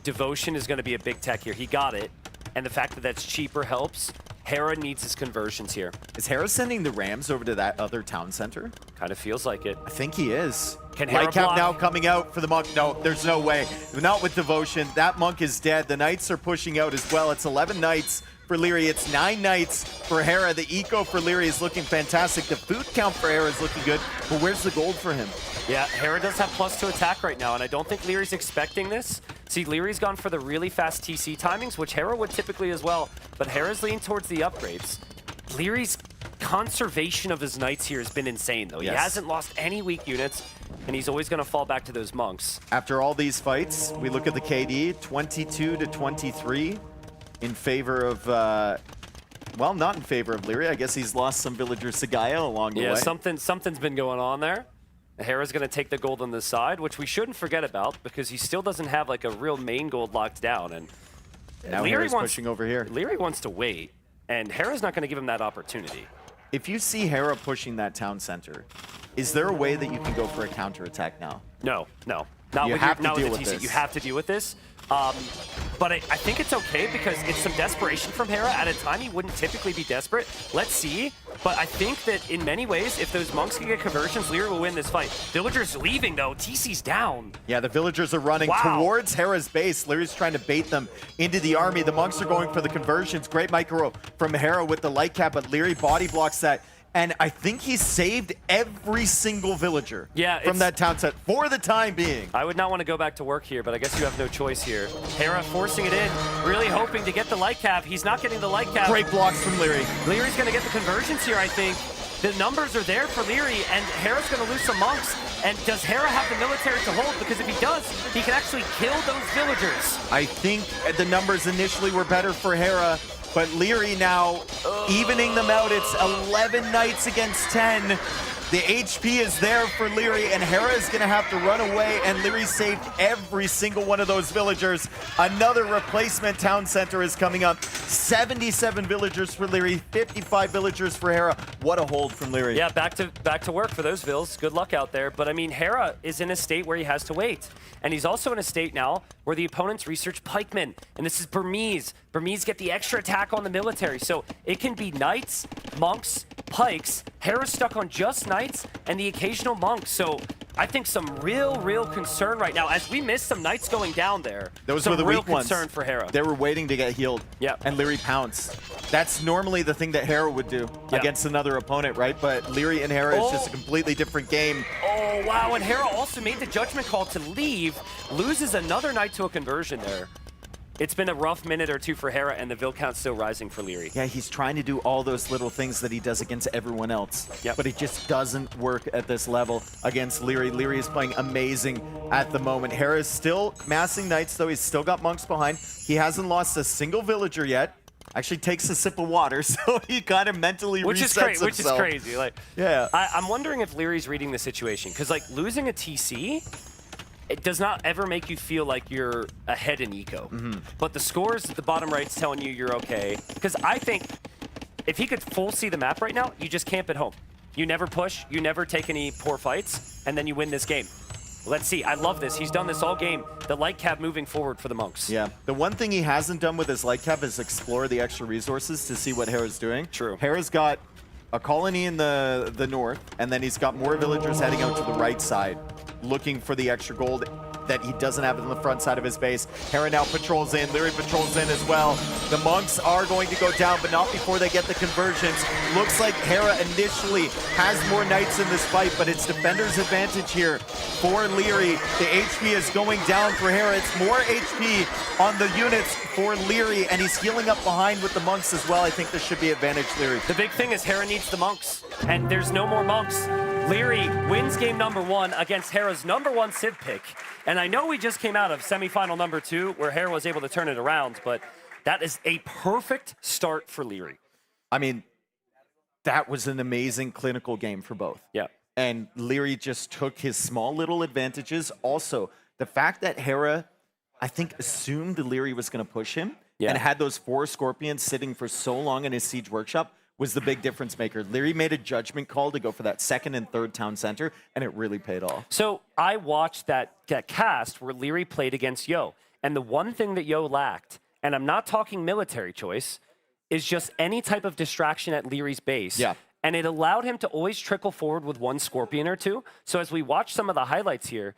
Devotion is going to be a big tech here. He got it. And the fact that that's cheaper helps. Hera needs his conversions here. Is Hera sending the Rams over to that other town center? Kind of feels like it. I think he is. Hera Lightcap block? now coming out for the monk. No, there's no way. Not with devotion. That monk is dead. The knights are pushing out as well. It's 11 knights for Leary. It's 9 knights for Hera. The eco for Leary is looking fantastic. The food count for Hera is looking good. But where's the gold for him? Yeah, Hera does have plus to attack right now, and I don't think Leary's expecting this. See, Leary's gone for the really fast TC timings, which Hera would typically as well, but Hera's leaning towards the upgrades. Leary's conservation of his knights here has been insane, though. Yes. He hasn't lost any weak units, and he's always going to fall back to those monks. After all these fights, we look at the KD, 22 to 23 in favor of, well, not in favor of Leary. I guess he's lost some villagers to Gaia along the way. Yeah, something's been going on there. Hera's going to take the gold on this side, which we shouldn't forget about because he still doesn't have like a real main gold locked down. And now Hera's pushing over here. Leary wants to wait, and Hera's not going to give him that opportunity. If you see Hera pushing that town center, is there a way that you can go for a counterattack now? No. Not You with, have to not deal with the with TC. this. You have to deal with this. But I think it's okay because it's some desperation from Hera. At a time, he wouldn't typically be desperate. Let's see. But I think that in many ways, if those monks can get conversions, Leary will win this fight. Villagers leaving, though. TC's down. Yeah, the villagers are running towards Hera's base. Leary's trying to bait them into the army. The monks are going for the conversions. Great micro from Hera with the light cap, but Leary body blocks that. And I think he saved every single villager from that town set for the time being. I would not want to go back to work here, but I guess you have no choice here. Hera forcing it in, really hoping to get the light cap. He's not getting the light cap. Great blocks from Leary. Leary's going to get the conversions here, I think. The numbers are there for Leary, and Hera's going to lose some monks. And does Hera have the military to hold? Because if he does, he can actually kill those villagers. I think the numbers initially were better for Hera, but Leary now evening them out. It's 11 knights against 10. The HP is there for Leary, and Hera is going to have to run away, and Leary saved every single one of those villagers. Another replacement town center is coming up. 77 villagers for Leary, 55 villagers for Hera. What a hold from Leary. Yeah, back to work for those vills. Good luck out there. But I mean, Hera is in a state where he has to wait. And he's also in a state now where the opponents research pikemen. And this is Burmese. Burmese get the extra attack on the military. So it can be knights, monks, pikes. Hera's stuck on just knights and the occasional monks. So I think some real concern right now. As we miss some knights going down there, Those some were the real weak ones. concern for Hera. They were waiting to get healed. Yeah. And Leary pounced. That's normally the thing that Hera would do against another opponent, right? But Leary and Hera is just a completely different game. Oh, wow. And Hera also made the judgment call to leave. Loses another knight to a conversion there. It's been a rough minute or two for Hera, and the Vil count's still rising for Leary. Yeah, he's trying to do all those little things that he does against everyone else. But it just doesn't work at this level against Leary. Leary is playing amazing at the moment. Hera is still massing knights, though. He's still got monks behind. He hasn't lost a single villager yet. Actually takes a sip of water, so he kind of mentally resets himself. Which is crazy. Like, yeah. I'm wondering if Leary's reading the situation, because like losing a TC, it does not ever make you feel like you're ahead in eco. But the scores at the bottom right's telling you you're okay. Because I think if he could full see the map right now, you just camp at home. You never push, you never take any poor fights, and then you win this game. Let's see. I love this. He's done this all game. The light cap moving forward for the monks. Yeah. The one thing he hasn't done with his light cap is explore the extra resources to see what Hera's doing. True. Hera's got a colony in the north, and then he's got more villagers heading out to the right side, looking for the extra gold that he doesn't have on the front side of his base. Hera now patrols in. Leary patrols in as well. The monks are going to go down, but not before they get the conversions. Looks like Hera initially has more knights in this fight, but it's defender's advantage here for Leary. The HP is going down for Hera. It's more HP on the units for Leary, and he's healing up behind with the monks as well. I think this should be advantage Leary. The big thing is Hera needs the monks, and there's no more monks. Leary wins game number 1 against Hera's #1 Civ pick. And I know we just came out of semifinal number 2 where Hera was able to turn it around, but that is a perfect start for Leary. I mean, that was an amazing clinical game for both. Yeah. And Leary just took his small little advantages. Also, the fact that Hera, I think, assumed Leary was going to push him and had those 4 scorpions sitting for so long in his siege workshop was the big difference maker. Leary made a judgment call to go for that second and third town center, and it really paid off. So I watched that cast where Leary played against Yo, and the one thing that Yo lacked, and I'm not talking military choice, is just any type of distraction at Leary's base. Yeah. and it allowed him to always trickle forward with one Scorpion or two. So as we watch some of the highlights here,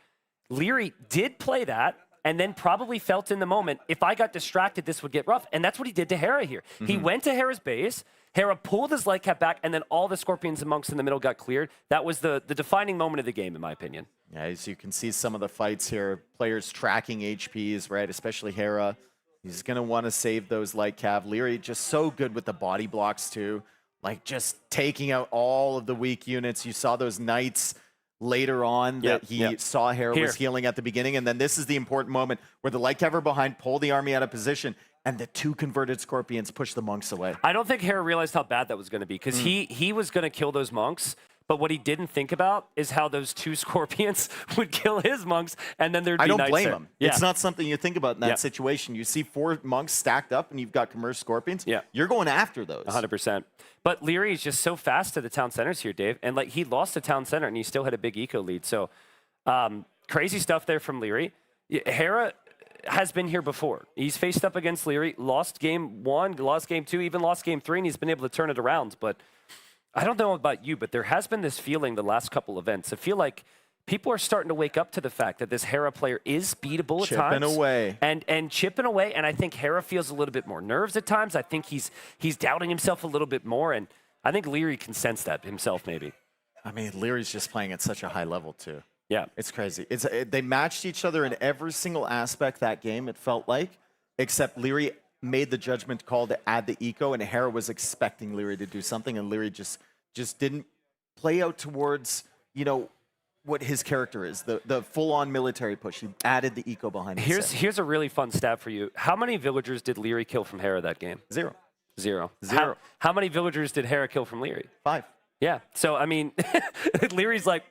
Leary did play that, and then probably felt in the moment, if I got distracted, this would get rough. And that's what he did to Hera here. He went to Hera's base, Hera pulled his light cap back, and then all the Scorpions and Monks in the middle got cleared. That was the defining moment of the game, in my opinion. Yeah, as you can see some of the fights here, players tracking HPs, right? Especially Hera. He's going to want to save those light cav. Leary just so good with the body blocks too. Like just taking out all of the weak units. You saw those knights later on that he saw Hera was healing at the beginning. And then this is the important moment where the light cav are behind, pull the army out of position, and the two converted Scorpions push the monks away. I don't think Hera realized how bad that was going to be, because he was going to kill those monks. But what he didn't think about is how those two Scorpions would kill his monks, and then there'd be I don't knights blame there. him. It's not something you think about in that situation. You see 4 monks stacked up, and you've got commerce Scorpions. You're going after those. 100%. But Leary is just so fast to the town centers here, Dave. And like he lost the town center, and he still had a big eco lead. So crazy stuff there from Leary. Hera has been here before. He's faced up against Leary, lost game 1, lost game 2, even lost game 3, and he's been able to turn it around. But I don't know about you, but there has been this feeling the last couple events. I feel like people are starting to wake up to the fact that this Hera player is beatable at times. Chipping away. And chipping away, and I think Hera feels a little bit more nerves at times. I think he's doubting himself a little bit more, and I think Leary can sense that himself maybe. I mean, Leary's just playing at such a high level too. Yeah. It's crazy. They matched each other in every single aspect that game, it felt like, except Leary made the judgment call to add the eco, and Hera was expecting Leary to do something, and Leary just didn't play out towards, you know, what his character is, the full-on military push. He added the eco behind it. Here's a really fun stat for you. How many villagers did Leary kill from Hera that game? 0. 0. 0. How many villagers did Hera kill from Leary? 5. Yeah. So, I mean, Leary's like,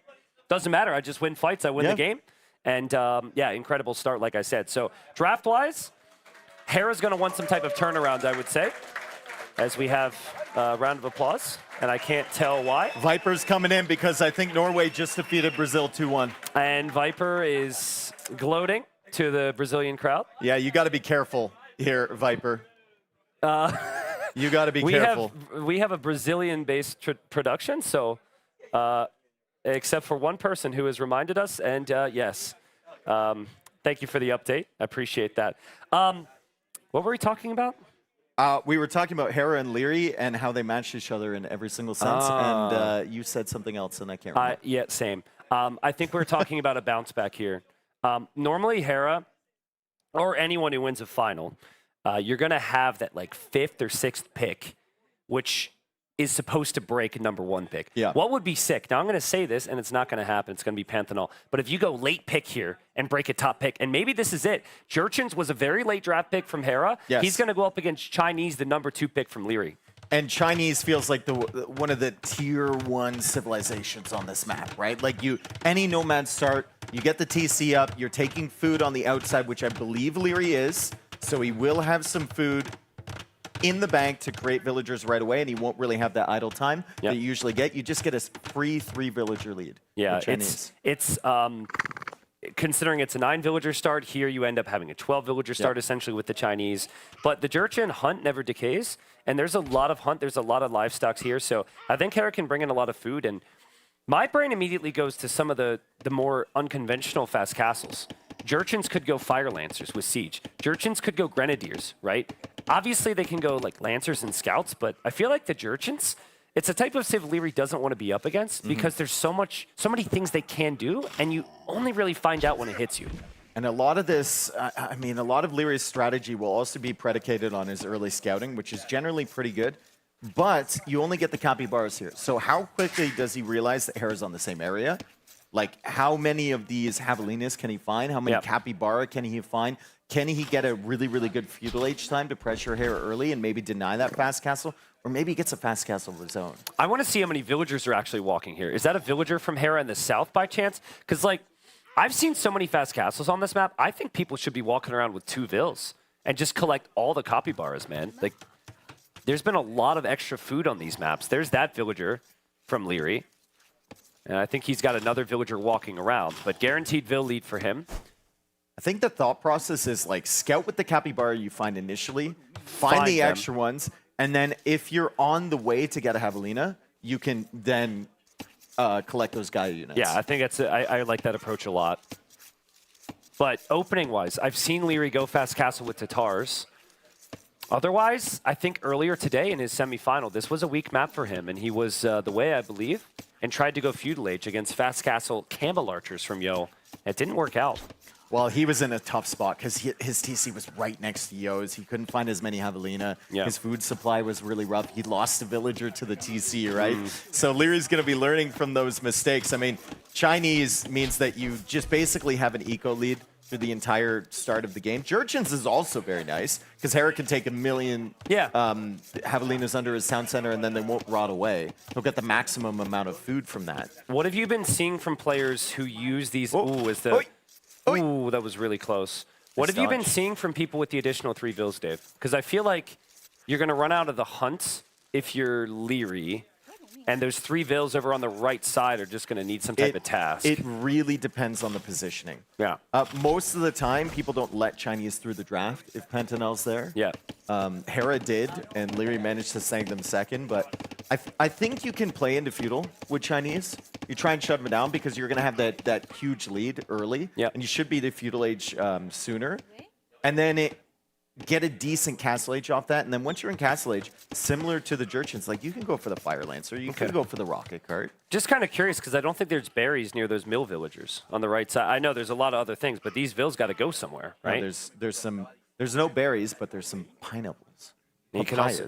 doesn't matter. I just win fights. I win the game. And, yeah, incredible start, like I said. So, draft-wise, Hera's going to want some type of turnaround, I would say, as we have a round of applause. And I can't tell why. Viper's coming in because I think Norway just defeated Brazil 2-1. And Viper is gloating to the Brazilian crowd. Yeah, you got to be careful here, Viper. You got to be careful. We have a Brazilian-based production, so except for one person who has reminded us, and yes, thank you for the update. I appreciate that. What were we talking about? We were talking about Hera and Leary and how they matched each other in every single sense, and you said something else, and I can't remember. Yeah, same. I think we're talking about a bounce back here. Normally, Hera, or anyone who wins a final, you're going to have that like 5th or 6th pick, which is supposed to break a #1 pick. Yeah. What would be sick? Now, I'm going to say this, and it's not going to happen. It's going to be Panthenol. But if you go late pick here and break a top pick, and maybe this is it. Jurchens was a very late draft pick from Hera. Yes. He's going to go up against Chinese, the #2 pick from Leary. And Chinese feels like one of the tier 1 civilizations on this map, right? Like any nomad start, you get the TC up, you're taking food on the outside, which I believe Leary is. So he will have some food in the bank to create villagers right away, and he won't really have that idle time that you usually get. You just get a free 3-villager lead. Yeah, it's considering it's a 9-villager start, here you end up having a 12-villager start essentially with the Chinese. But the Jurchen hunt never decays, and there's a lot of hunt, there's a lot of livestock here, so I think Hera can bring in a lot of food, and my brain immediately goes to some of the more unconventional fast castles. Jurchens could go Fire Lancers with Siege. Jurchens could go Grenadiers, right? Obviously, they can go like Lancers and Scouts, but I feel like the Jurchens, it's a type of civ Leary doesn't want to be up against because there's so many things they can do, and you only really find out when it hits you. And a lot of this, I mean, a lot of Leary's strategy will also be predicated on his early scouting, which is generally pretty good. But you only get the capybaras here. So how quickly does he realize that Hera's on the same area? Like, how many of these javelinas can he find? How many capybara can he find? Can he get a really, really good feudal age time to pressure Hera early and maybe deny that fast castle? Or maybe he gets a fast castle of his own. I want to see how many villagers are actually walking here. Is that a villager from Hera in the south by chance? Because, like, I've seen so many fast castles on this map. I think people should be walking around with 2 vills and just collect all the capybaras, man. Like, there's been a lot of extra food on these maps. There's that villager from Leary. And I think he's got another villager walking around, but guaranteed vill lead for him. I think the thought process is like scout with the capybara you find initially, find the them. extra ones, and then if you're on the way to get a javelina, you can then collect those Gaia units. Yeah, I think I like that approach a lot. But opening-wise, I've seen Leary go fast castle with Tatars. Otherwise, I think earlier today in his semifinal, this was a weak map for him, and he was the way, I believe, and tried to go Feudal Age against fast castle Campbell Archers from Yo. It didn't work out. Well, he was in a tough spot because his TC was right next to Yo's. He couldn't find as many Javelina. Yeah. His food supply was really rough. He lost a villager to the TC, right? So Leary's going to be learning from those mistakes. I mean, Chinese means that you just basically have an eco lead through the entire start of the game. Jurchen's is also very nice because Hera can take 1 million Javelinas under his town center and then they won't rot away. He'll get the maximum amount of food from that. What have you been seeing from players who use these? Ooh, that was really close. What have you been seeing from people with the additional 3 vills, Dave? Because I feel like you're going to run out of the hunt if you're Leary, and those 3 vills over on the right side are just going to need some type of task. It really depends on the positioning. Yeah. Most of the time, people don't let Chinese through the draft if Pentanel's there. Yeah. Hera did, and Leary managed to snag them second, but I think you can play into Feudal with Chinese. You try and shut them down because you're going to have that huge lead early, and you should be the Feudal Age sooner. And then get a decent Castle Age off that, and then once you're in Castle Age, similar to the Jurchens, like you can go for the Fire Lancer, you can go for the Rocket Cart. Just kind of curious because I don't think there's berries near those mill villagers on the right side. I know there's a lot of other things, but these vills got to go somewhere, right? No, there's no berries, but there's some pineapples. You can also,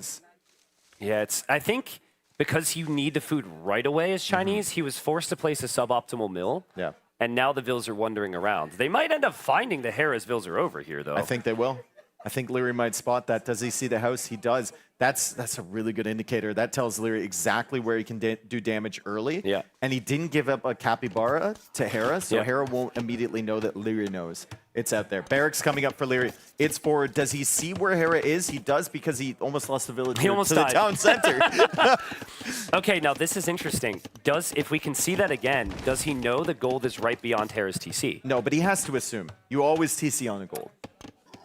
I think because you need the food right away as Chinese, he was forced to place a suboptimal mill. Yeah. And now the vills are wandering around. They might end up finding the Hera's vills are over here, though. I think they will. I think Leary might spot that. Does he see the house? He does. That's a really good indicator. That tells Leary exactly where he can do damage early. Yeah. And he didn't give up a Capybara to Hera, so Hera won't immediately know that Leary knows it's out there. Barracks coming up for Leary. It's forward. Does he see where Hera is? He does because he almost lost the village to the town center. Okay, now this is interesting. If we can see that again, does he know the gold is right beyond Hera's TC? No, but he has to assume. You always TC on the gold.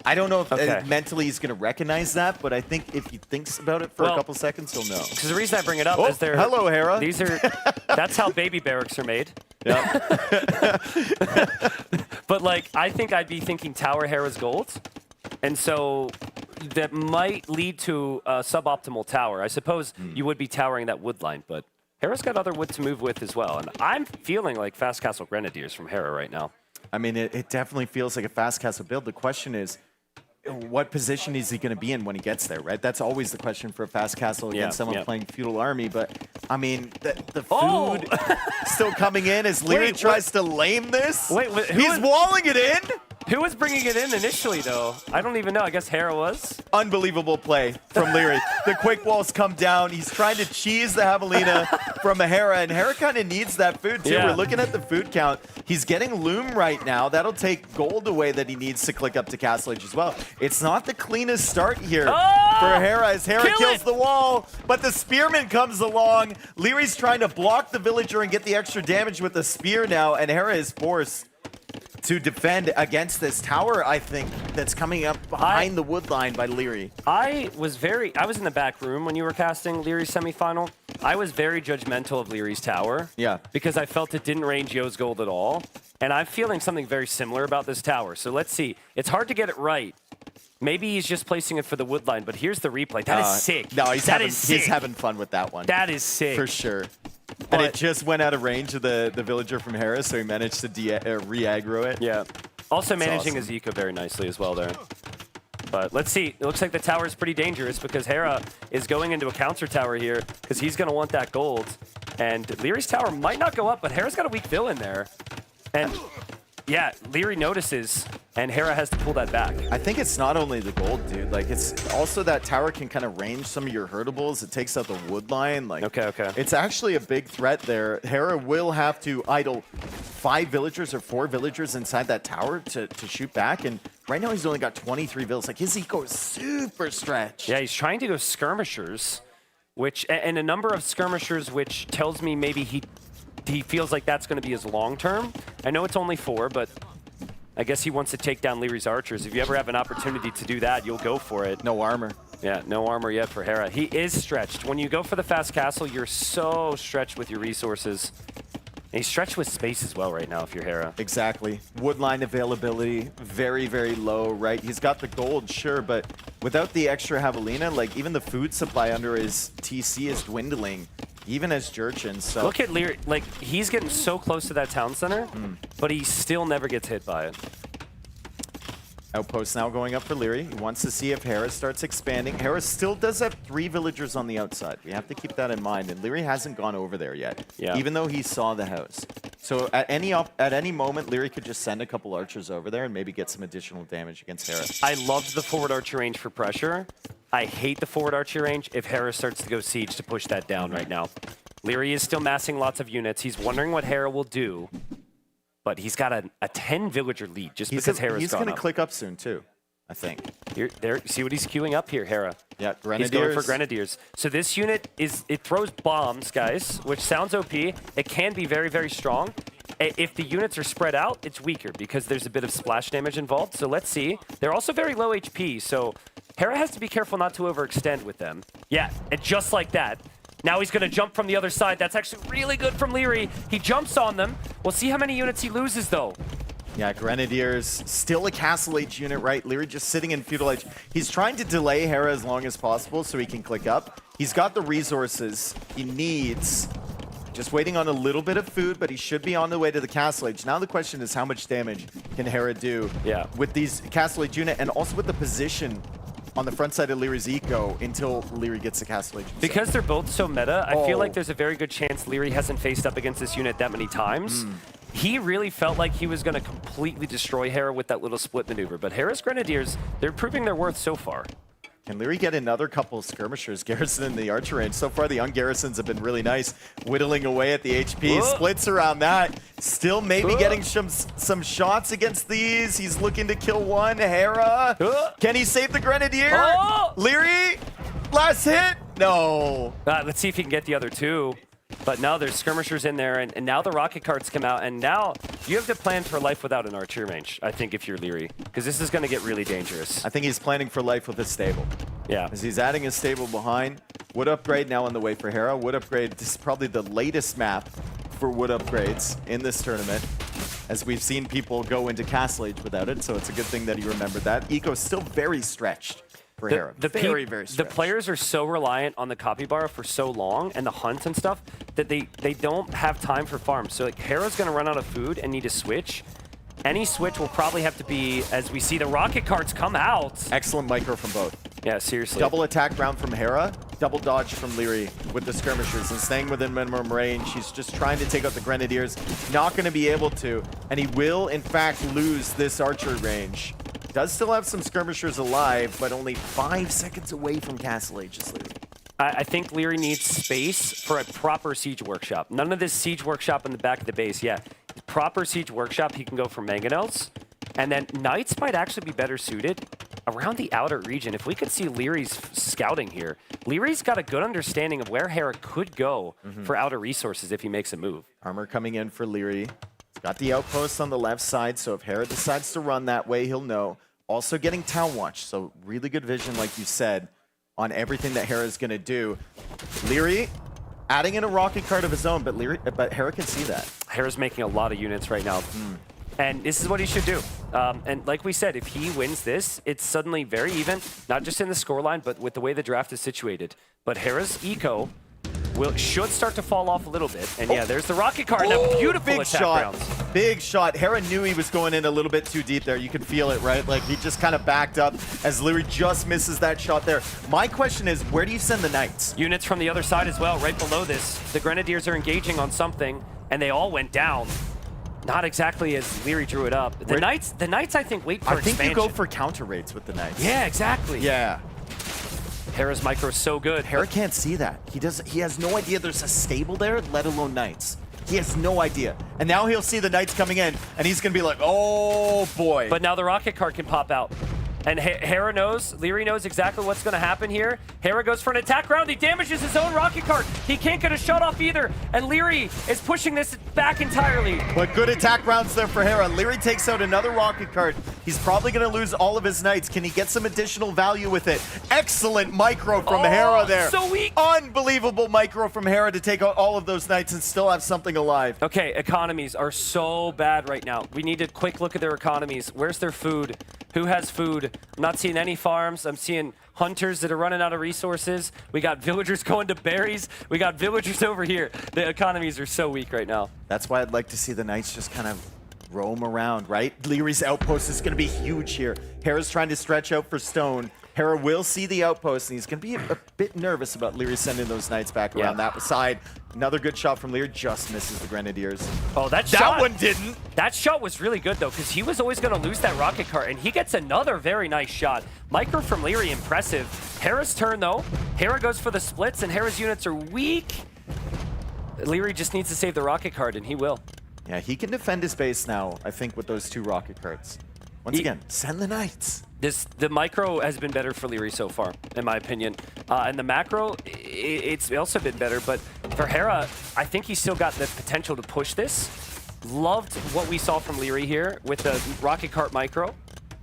I don't know if mentally he's going to recognize that, but I think if he thinks about it for a couple seconds, he'll know. Because the reason I bring it up is hello, Hera. That's how baby barracks are made. Yeah. But like, I think I'd be thinking Tower Hera's gold, and so that might lead to a suboptimal tower. I suppose you would be towering that wood line, but Hera's got other wood to move with as well, and I'm feeling like Fast Castle Grenadiers from Hera right now. I mean, it definitely feels like a Fast Castle build. The question is, what position is he going to be in when he gets there, right? That's always the question for a Fast Castle against someone playing Feudal Army. But, I mean, the food still coming in as Leary tries to lame this. He's walling it in. Who was bringing it in initially, though? I don't even know. I guess Hera was. Unbelievable play from Leary. The quick walls come down. He's trying to cheese the Javelina from a Hera, and Hera kind of needs that food, too. We're looking at the food count. He's getting Loom right now. That'll take gold away that he needs to click up to Castle Age as well. It's not the cleanest start here for Hera as Hera kills the wall, but the Spearman comes along. Leary's trying to block the villager and get the extra damage with the spear now, and Hera is forced to defend against this tower, I think, that's coming up behind the wood line by Leary. I was in the back room when you were casting Leary's semifinal. I was very judgmental of Leary's tower. Yeah. Because I felt it didn't range Yo's gold at all. And I'm feeling something very similar about this tower. So let's see. It's hard to get it right. Maybe he's just placing it for the wood line, but here's the replay. That is sick. No, he's having fun with that one. That is sick. For sure. And it just went out of range of the villager from Hera, so he managed to re-aggro it. Yeah. Also managing his eco very nicely as well there. But let's see. It looks like the tower is pretty dangerous because Hera is going into a counter tower here because he's going to want that gold. And Leary's tower might not go up, but Hera's got a weak vill in there. And yeah, Leary notices, and Hera has to pull that back. I think it's not only the gold, dude. Like, it's also that tower can kind of range some of your hurtables. It takes out the wood line. Like, okay. It's actually a big threat there. Hera will have to idle 5 villagers or 4 villagers inside that tower to shoot back. And right now he's only got 23 vills. Like, his eco is super stretched. Yeah, he's trying to go skirmishers, and a number of skirmishers, which tells me maybe he feels like that's going to be his long-term. I know it's only 4, but I guess he wants to take down Leary's archers. If you ever have an opportunity to do that, you'll go for it. No armor. Yeah, no armor yet for Hera. He is stretched. When you go for the fast castle, you're so stretched with your resources. And he's stretched with space as well right now if you're Hera. Exactly. Woodline availability, very, very low, right? He's got the gold, sure, but without the extra javelina, like even the food supply under his TC is dwindling, even as Jurchin. So look at Leary, like he's getting so close to that town center, but he still never gets hit by it. Outpost now going up for Leary. He wants to see if Hera starts expanding. Hera still does have 3 villagers on the outside. We have to keep that in mind. And Leary hasn't gone over there yet, even though he saw the house. So at any moment, Leary could just send a couple archers over there and maybe get some additional damage against Hera. I loved the forward archer range for pressure. I hate the forward archer range if Hera starts to go siege to push that down right now. Leary is still massing lots of units. He's wondering what Hera will do. But he's got a 10 villager lead just because Hera's He's gone going up. to click up soon, too, I think. There, see what he's queuing up here, Hera. Yeah, Grenadiers. He's going for Grenadiers. So this unit, it throws bombs, guys, which sounds OP. It can be very, very strong. If the units are spread out, it's weaker because there's a bit of splash damage involved. So let's see. They're also very low HP, so Hera has to be careful not to overextend with them. Yeah, and just like that. Now he's going to jump from the other side. That's actually really good from Leary. He jumps on them. We'll see how many units he loses, though. Yeah, Grenadiers, still a Castle Age unit, right? Leary just sitting in Feudal Age. He's trying to delay Hera as long as possible so he can click up. He's got the resources he needs. Just waiting on a little bit of food, but he should be on the way to the Castle Age. Now the question is, how much damage can Hera do with these Castle Age unit and also with the position on the front side of Leary's eco until Leary gets the Castle Age. Because they're both so meta, I feel like there's a very good chance Leary hasn't faced up against this unit that many times. He really felt like he was going to completely destroy Hera with that little split maneuver. But Hera's Grenadiers, they're proving their worth so far. Can Leary get another couple of skirmishers? Garrison in the archer range. So far, the young Garrisons have been really nice, whittling away at the HP. Splits around that. Still maybe getting some shots against these. He's looking to kill one. Hera. Can he save the Grenadier? Leary, last hit. No. Let's see if he can get the other two. But now there's skirmishers in there, and now the rocket carts come out, and now you have to plan for life without an archer range, I think, if you're Leary, because this is going to get really dangerous. I think he's planning for life with his stable. Yeah. As he's adding his stable behind. Wood upgrade now on the way for Hera. Wood upgrade, this is probably the latest map for wood upgrades in this tournament, as we've seen people go into Castle Age without it, so it's a good thing that he remembered that. Eco's still very stretched for Hera. Very stretched. The players are so reliant on the capybara for so long and the hunts and stuff that they don't have time for farms. So like Hera's going to run out of food and need to switch. Any switch will probably have to be, as we see the rocket carts come out. Excellent micro from both. Yeah, seriously. Double attack round from Hera, double dodge from Leary with the skirmishers and staying within minimum range. He's just trying to take out the Grenadiers. Not going to be able to, and he will in fact lose this archer range. Does still have some skirmishers alive, but only 5 seconds away from Castle Age is Leary. I think Leary needs space for a proper siege workshop. None of this siege workshop in the back of the base. Yeah, proper siege workshop, he can go for mangonels. And then Knights might actually be better suited around the outer region. If we could see Leary's scouting here, Leary's got a good understanding of where Hera could go for outer resources if he makes a move. Armor coming in for Leary. He's got the outpost on the left side, so if Hera decides to run that way, he'll know. Also getting Town Watch, so really good vision, like you said, on everything that Hera is going to do. Leary adding in a rocket card of his own, but Hera can see that. Hera's making a lot of units right now. And this is what he should do. And like we said, if he wins this, it's suddenly very even, not just in the scoreline, but with the way the draft is situated. But Hera's eco should start to fall off a little bit. And yeah, there's the rocket card. And a beautiful big attack shot. rounds. Big shot. Hera knew he was going in a little bit too deep there. You can feel it, right? Like he just kind of backed up as Leary just misses that shot there. My question is, where do you send the Knights? Units from the other side as well, right below this. The Grenadiers are engaging on something, and they all went down. Not exactly as Leary drew it up. The Knights, I think, wait for expansion. I think you go for counter rates with the Knights. Yeah, exactly. Yeah. Hera's micro is so good. Hera can't see that. He has no idea there's a stable there, let alone Knights. He has no idea. And now he'll see the Knights coming in, and he's going to be like, oh, boy. But now the rocket card can pop out. And Hera knows, Leary knows exactly what's going to happen here. Hera goes for an attack round. He damages his own rocket card. He can't get a shot off either. And Leary is pushing this back entirely. But good attack rounds there for Hera. Leary takes out another rocket cart. He's probably going to lose all of his knights. Can he get some additional value with it? Excellent micro from Hera there. So weak. Unbelievable micro from Hera to take out all of those knights and still have something alive. Okay, economies are so bad right now. We need a quick look at their economies. Where's their food? Who has food? I'm not seeing any farms. I'm seeing hunters that are running out of resources. We got villagers going to berries. We got villagers over here. The economies are so weak right now. That's why I'd like to see the knights just kind of roam around, right? Leary's outpost is going to be huge here. Hera's trying to stretch out for stone. Hera will see the outpost, and he's going to be a bit nervous about Leary sending those knights back around that side. Another good shot from Leary, just misses the Grenadiers. Oh, that one didn't. That shot was really good, though, because he was always going to lose that rocket cart, and he gets another very nice shot. Micro from Leary, impressive. Hera's turn, though. Hera goes for the splits, and Hera's units are weak. Leary just needs to save the rocket cart, and he will. Yeah, he can defend his base now, I think, with those 2 rocket carts. Once again, send the knights. The micro has been better for Leary so far, in my opinion. And the macro, it's also been better. But for Hera, I think he's still got the potential to push this. Loved what we saw from Leary here with the rocket cart micro.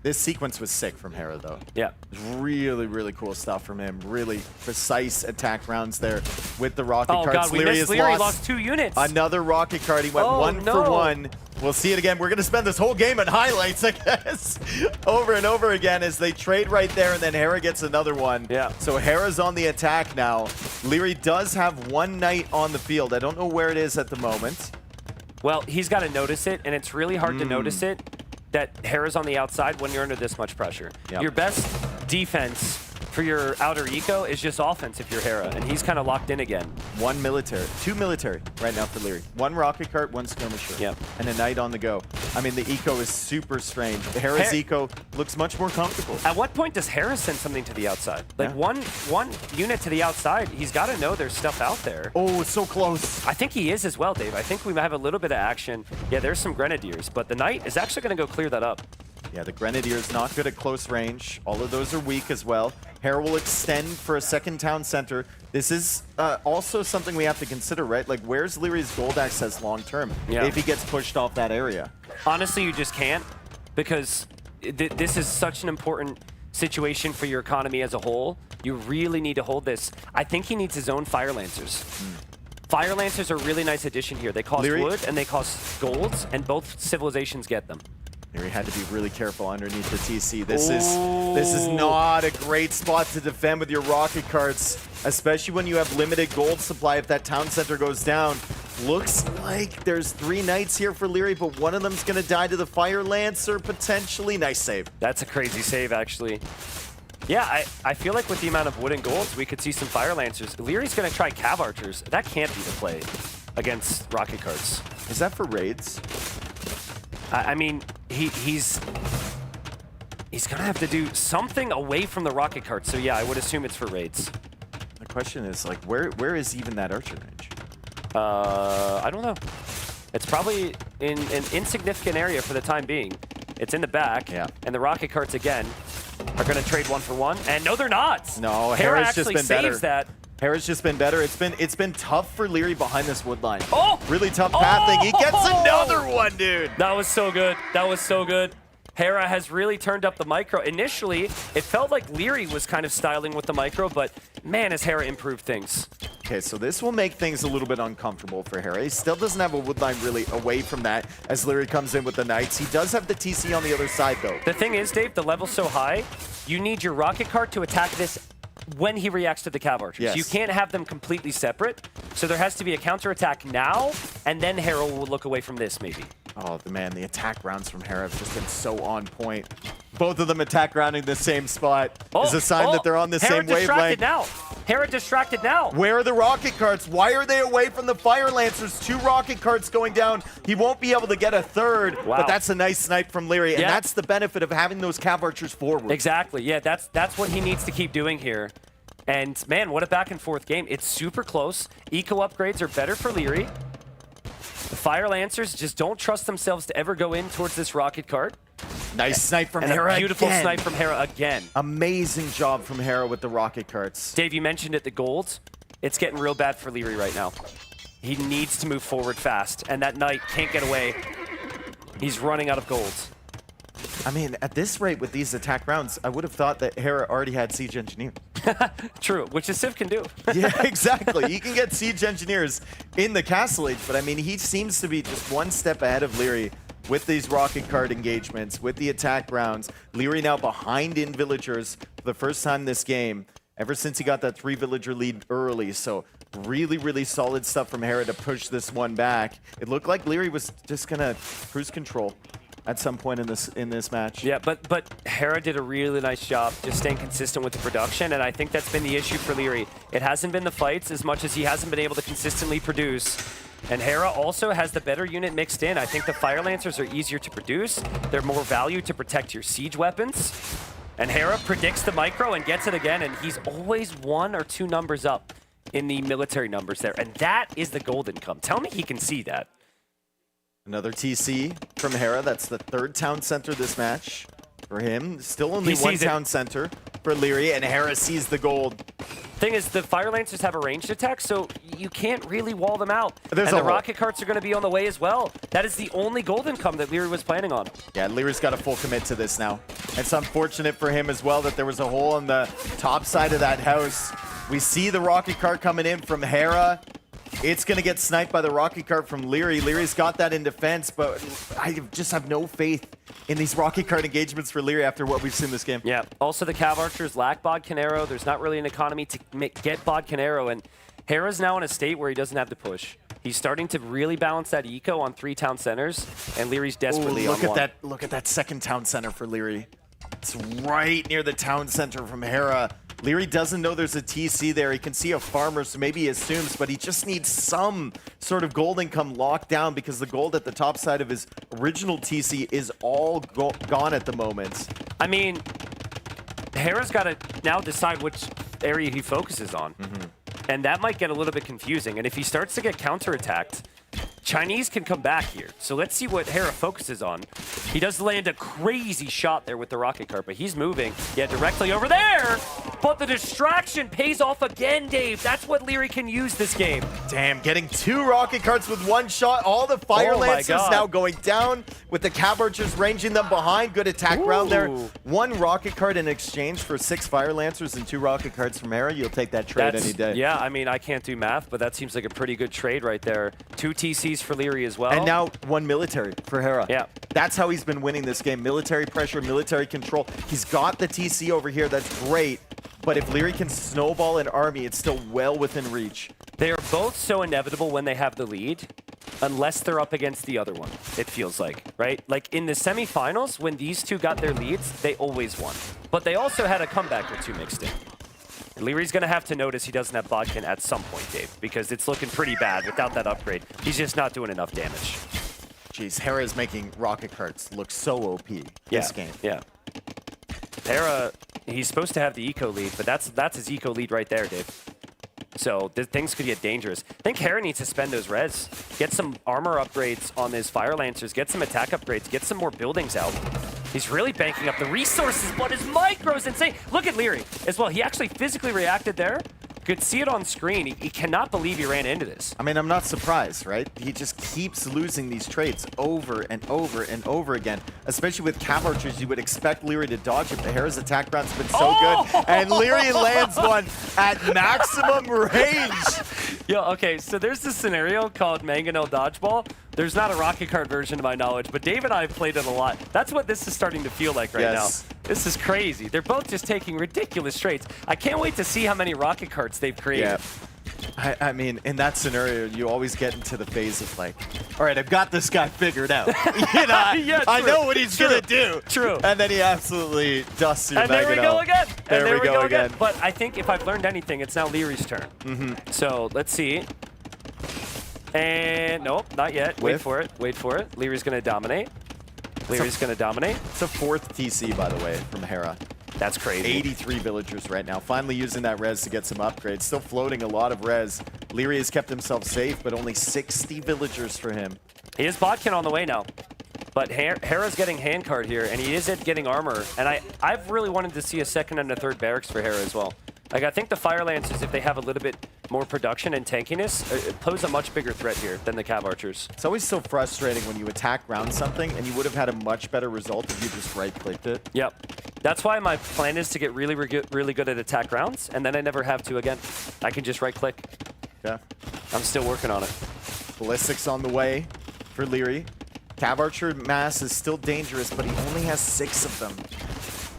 This sequence was sick from Hera, though. Yeah. Really, really cool stuff from him. Really precise attack rounds there with the rocket carts. Oh, God, we missed Leary, lost 2 units. Another rocket cart. He went 1 for 1. We'll see it again. We're going to spend this whole game on highlights, I guess, over and over again as they trade right there, and then Hera gets another one. Yeah. So Hera's on the attack now. Leary does have 1 knight on the field. I don't know where it is at the moment. Well, he's got to notice it, and it's really hard to notice it that Hera's on the outside when you're under this much pressure. Yep. Your best defense for your outer eco is just offense if you're Hera, and he's kind of locked in again. 1 military, 2 military right now for Leary. 1 rocket cart, 1 skirmisher, and a knight on the go. I mean, the eco is super strange. Hera's eco looks much more comfortable. At what point does Hera send something to the outside? Like one unit to the outside, he's got to know there's stuff out there. Oh, it's so close. I think he is as well, Dave. I think we might have a little bit of action. Yeah, there's some Grenadiers, but the knight is actually going to go clear that up. Yeah, the Grenadier's not good at close range. All of those are weak as well. Hera will extend for a second town center. This is also something we have to consider, right? Like, where's Leary's gold access long term if he gets pushed off that area? Honestly, you just can't, because this is such an important situation for your economy as a whole. You really need to hold this. I think he needs his own Fire Lancers. Fire Lancers are a really nice addition here. They cost wood and they cost golds, and both civilizations get them. Leary had to be really careful underneath the TC. This is not a great spot to defend with your rocket carts, especially when you have limited gold supply if that town center goes down. Looks like there's 3 knights here for Leary, but one of them's going to die to the Fire Lancer potentially. Nice save. That's a crazy save, actually. Yeah, I feel like with the amount of wood and golds, we could see some Fire Lancers. Leary's going to try Cav Archers. That can't be the play against rocket carts. Is that for raids? I mean, he's going to have to do something away from the rocket cart. So yeah, I would assume it's for raids. The question is, like, where is even that archer range? I don't know. It's probably in an insignificant area for the time being. It's in the back, and the rocket carts again are going to trade 1 for 1. And no, they're not. No, Hera Hera's just actually been better. saves that. Hera's just been better. It's been tough for Leary behind this wood line. Oh! Really tough pathing. He gets another one, dude. That was so good. That was so good. Hera has really turned up the micro. Initially, it felt like Leary was kind of styling with the micro, but man, has Hera improved things. Okay, so this will make things a little bit uncomfortable for Hera. He still doesn't have a wood line really away from that as Leary comes in with the knights. He does have the TC on the other side, though. The thing is, Dave, the level's so high, you need your rocket cart to attack this when he reacts to the Cav Archers. Yes. You can't have them completely separate, so there has to be a counterattack now, and then Hera will look away from this, maybe. Oh, man, the attack rounds from Hera have just been so on point. Both of them attack rounding the same spot is a sign that they're on the same wavelength. Hera distracted now. Where are the rocket carts? Why are they away from the Fire Lancers? 2 rocket carts going down. He won't be able to get a third, but that's a nice snipe from Leary, and that's the benefit of having those Cav Archers forward. Exactly, yeah, that's what he needs to keep doing here. And man, what a back and forth game. It's super close. Eco upgrades are better for Leary. The Fire Lancers just don't trust themselves to ever go in towards this rocket cart. Nice snipe from and Hera a beautiful again. snipe from Hera again. Amazing job from Hera with the rocket carts. Dave, you mentioned it, the gold. It's getting real bad for Leary right now. He needs to move forward fast, and that Knight can't get away. He's running out of gold. I mean, at this rate with these attack rounds, I would have thought that Hera already had Siege Engineer. True, which a Civ can do. Yeah, exactly. You can get Siege Engineers in the Castle Age, but I mean, he seems to be just one step ahead of Leary with these rocket card engagements, with the attack rounds. Leary now behind in villagers for the first time this game, ever since he got that 3 villager lead early. So really, really solid stuff from Hera to push this one back. It looked like Leary was just gonna cruise control at some point in this match. Yeah, but Hera did a really nice job just staying consistent with the production, and I think that's been the issue for Leary. It hasn't been the fights as much as he hasn't been able to consistently produce. And Hera also has the better unit mixed in. I think the Fire Lancers are easier to produce. They're more value to protect your siege weapons. And Hera predicts the micro and gets it again, and he's always 1 or 2 numbers up in the military numbers there. And that is the gold income. Tell me he can see that. Another TC from Hera. That's the 3rd town center this match for him. Still only 1 town center for Leary, and Hera sees the gold. Thing is, the Fire Lancers have a ranged attack, so you can't really wall them out. There's and a the rocket carts are going to be on the way as well. That is the only gold income that Leary was planning on. Yeah, Leary's got a full commit to this now. It's unfortunate for him as well that there was a hole on the top side of that house. We see the rocket cart coming in from Hera. It's going to get sniped by the rocket cart from Leary. Leary's got that in defense, but I just have no faith in these rocket cart engagements for Leary after what we've seen this game. Yeah, also the Cav Archers lack Bodkin Arrow. There's not really an economy to get Bodkin Arrow, and Hera's now in a state where he doesn't have to push. He's starting to really balance that eco on 3 town centers, and Leary's desperately on 1. Look at that 2nd town center for Leary. It's right near the town center from Hera. Leary doesn't know there's a TC there. He can see a farmer, so maybe he assumes, but he just needs some sort of gold income locked down because the gold at the top side of his original TC is all gone at the moment. I mean, Hera's got to now decide which area he focuses on. And that might get a little bit confusing. And if he starts to get counterattacked, Chinese can come back here. So let's see what Hera focuses on. He does land a crazy shot there with the rocket cart, but he's moving. Yeah, directly over there. But the distraction pays off again, Dave. That's what Leary can use this game. Damn, getting 2 rocket carts with 1 shot. All the Fire Lancers now going down with the Cav Archers ranging them behind. Good attack round there. 1 rocket cart in exchange for 6 Fire Lancers and 2 rocket carts from Hera. You'll take that trade any day. Yeah, I mean, I can't do math, but that seems like a pretty good trade right there. 2 TCs for Leary as well. And now 1 military for Hera. Yeah. That's how he's been winning this game. Military pressure, military control. He's got the TC over here. That's great. But if Leary can snowball an army, it's still well within reach. They are both so inevitable when they have the lead, unless they're up against the other one, it feels like, right? Like in the semifinals, when these two got their leads, they always won. But they also had a comeback or 2 mixed in. Leary's going to have to notice he doesn't have Bodkin at some point, Dave, because it's looking pretty bad without that upgrade. He's just not doing enough damage. Jeez, Hera is making rocket carts look so OP this game. Yeah. Hera, he's supposed to have the eco lead, but that's his eco lead right there, Dave. So things could get dangerous. I think Hera needs to spend those res. Get some armor upgrades on his Fire Lancers, get some attack upgrades, get some more buildings out. He's really banking up the resources, but his micro's insane. Look at Leary as well. He actually physically reacted there. Could see it on screen. He cannot believe he ran into this. I mean, I'm not surprised, right? He just keeps losing these trades over and over and over again. Especially with Cav Archers, you would expect Leary to dodge it, but Hera's attack round's been so good. And Leary lands one at maximum range. Yo, okay, so there's this scenario called Mangonel Dodgeball. There's not a rocket cart version to my knowledge, but Dave and I have played it a lot. That's what this is starting to feel like right now. This is crazy. They're both just taking ridiculous trades. I can't wait to see how many rocket carts they've created. Yeah. I mean, in that scenario, you always get into the phase of like, all right, I've got this guy figured out. You know, I know what he's going to do. True. And then he absolutely dusts your And there we go again. There we go again. But I think if I've learned anything, it's now Leary's turn. So let's see. And nope, not yet. Wait for it. Wait for it. Leary's going to dominate. Leary's going to dominate. It's a 4th TC, by the way, from Hera. That's crazy. 83 villagers right now. Finally using that res to get some upgrades. Still floating a lot of res. Leary has kept himself safe, but only 60 villagers for him. He has Bodkin on the way now. But Hera's getting handcard here, and he is getting armor. And I've really wanted to see a 2nd and a 3rd barracks for Hera as well. Like, I think the Fire Lancers, if they have a little bit more production and tankiness pose a much bigger threat here than the Cav Archers. It's always so frustrating when you attack round something and you would have had a much better result if you just right-clicked it. Yep. That's why my plan is to get really good at attack rounds, and then I never have to again. I can just right-click. Yeah. I'm still working on it. Ballistics on the way for Leary. Cav Archer mass is still dangerous, but he only has 6 of them.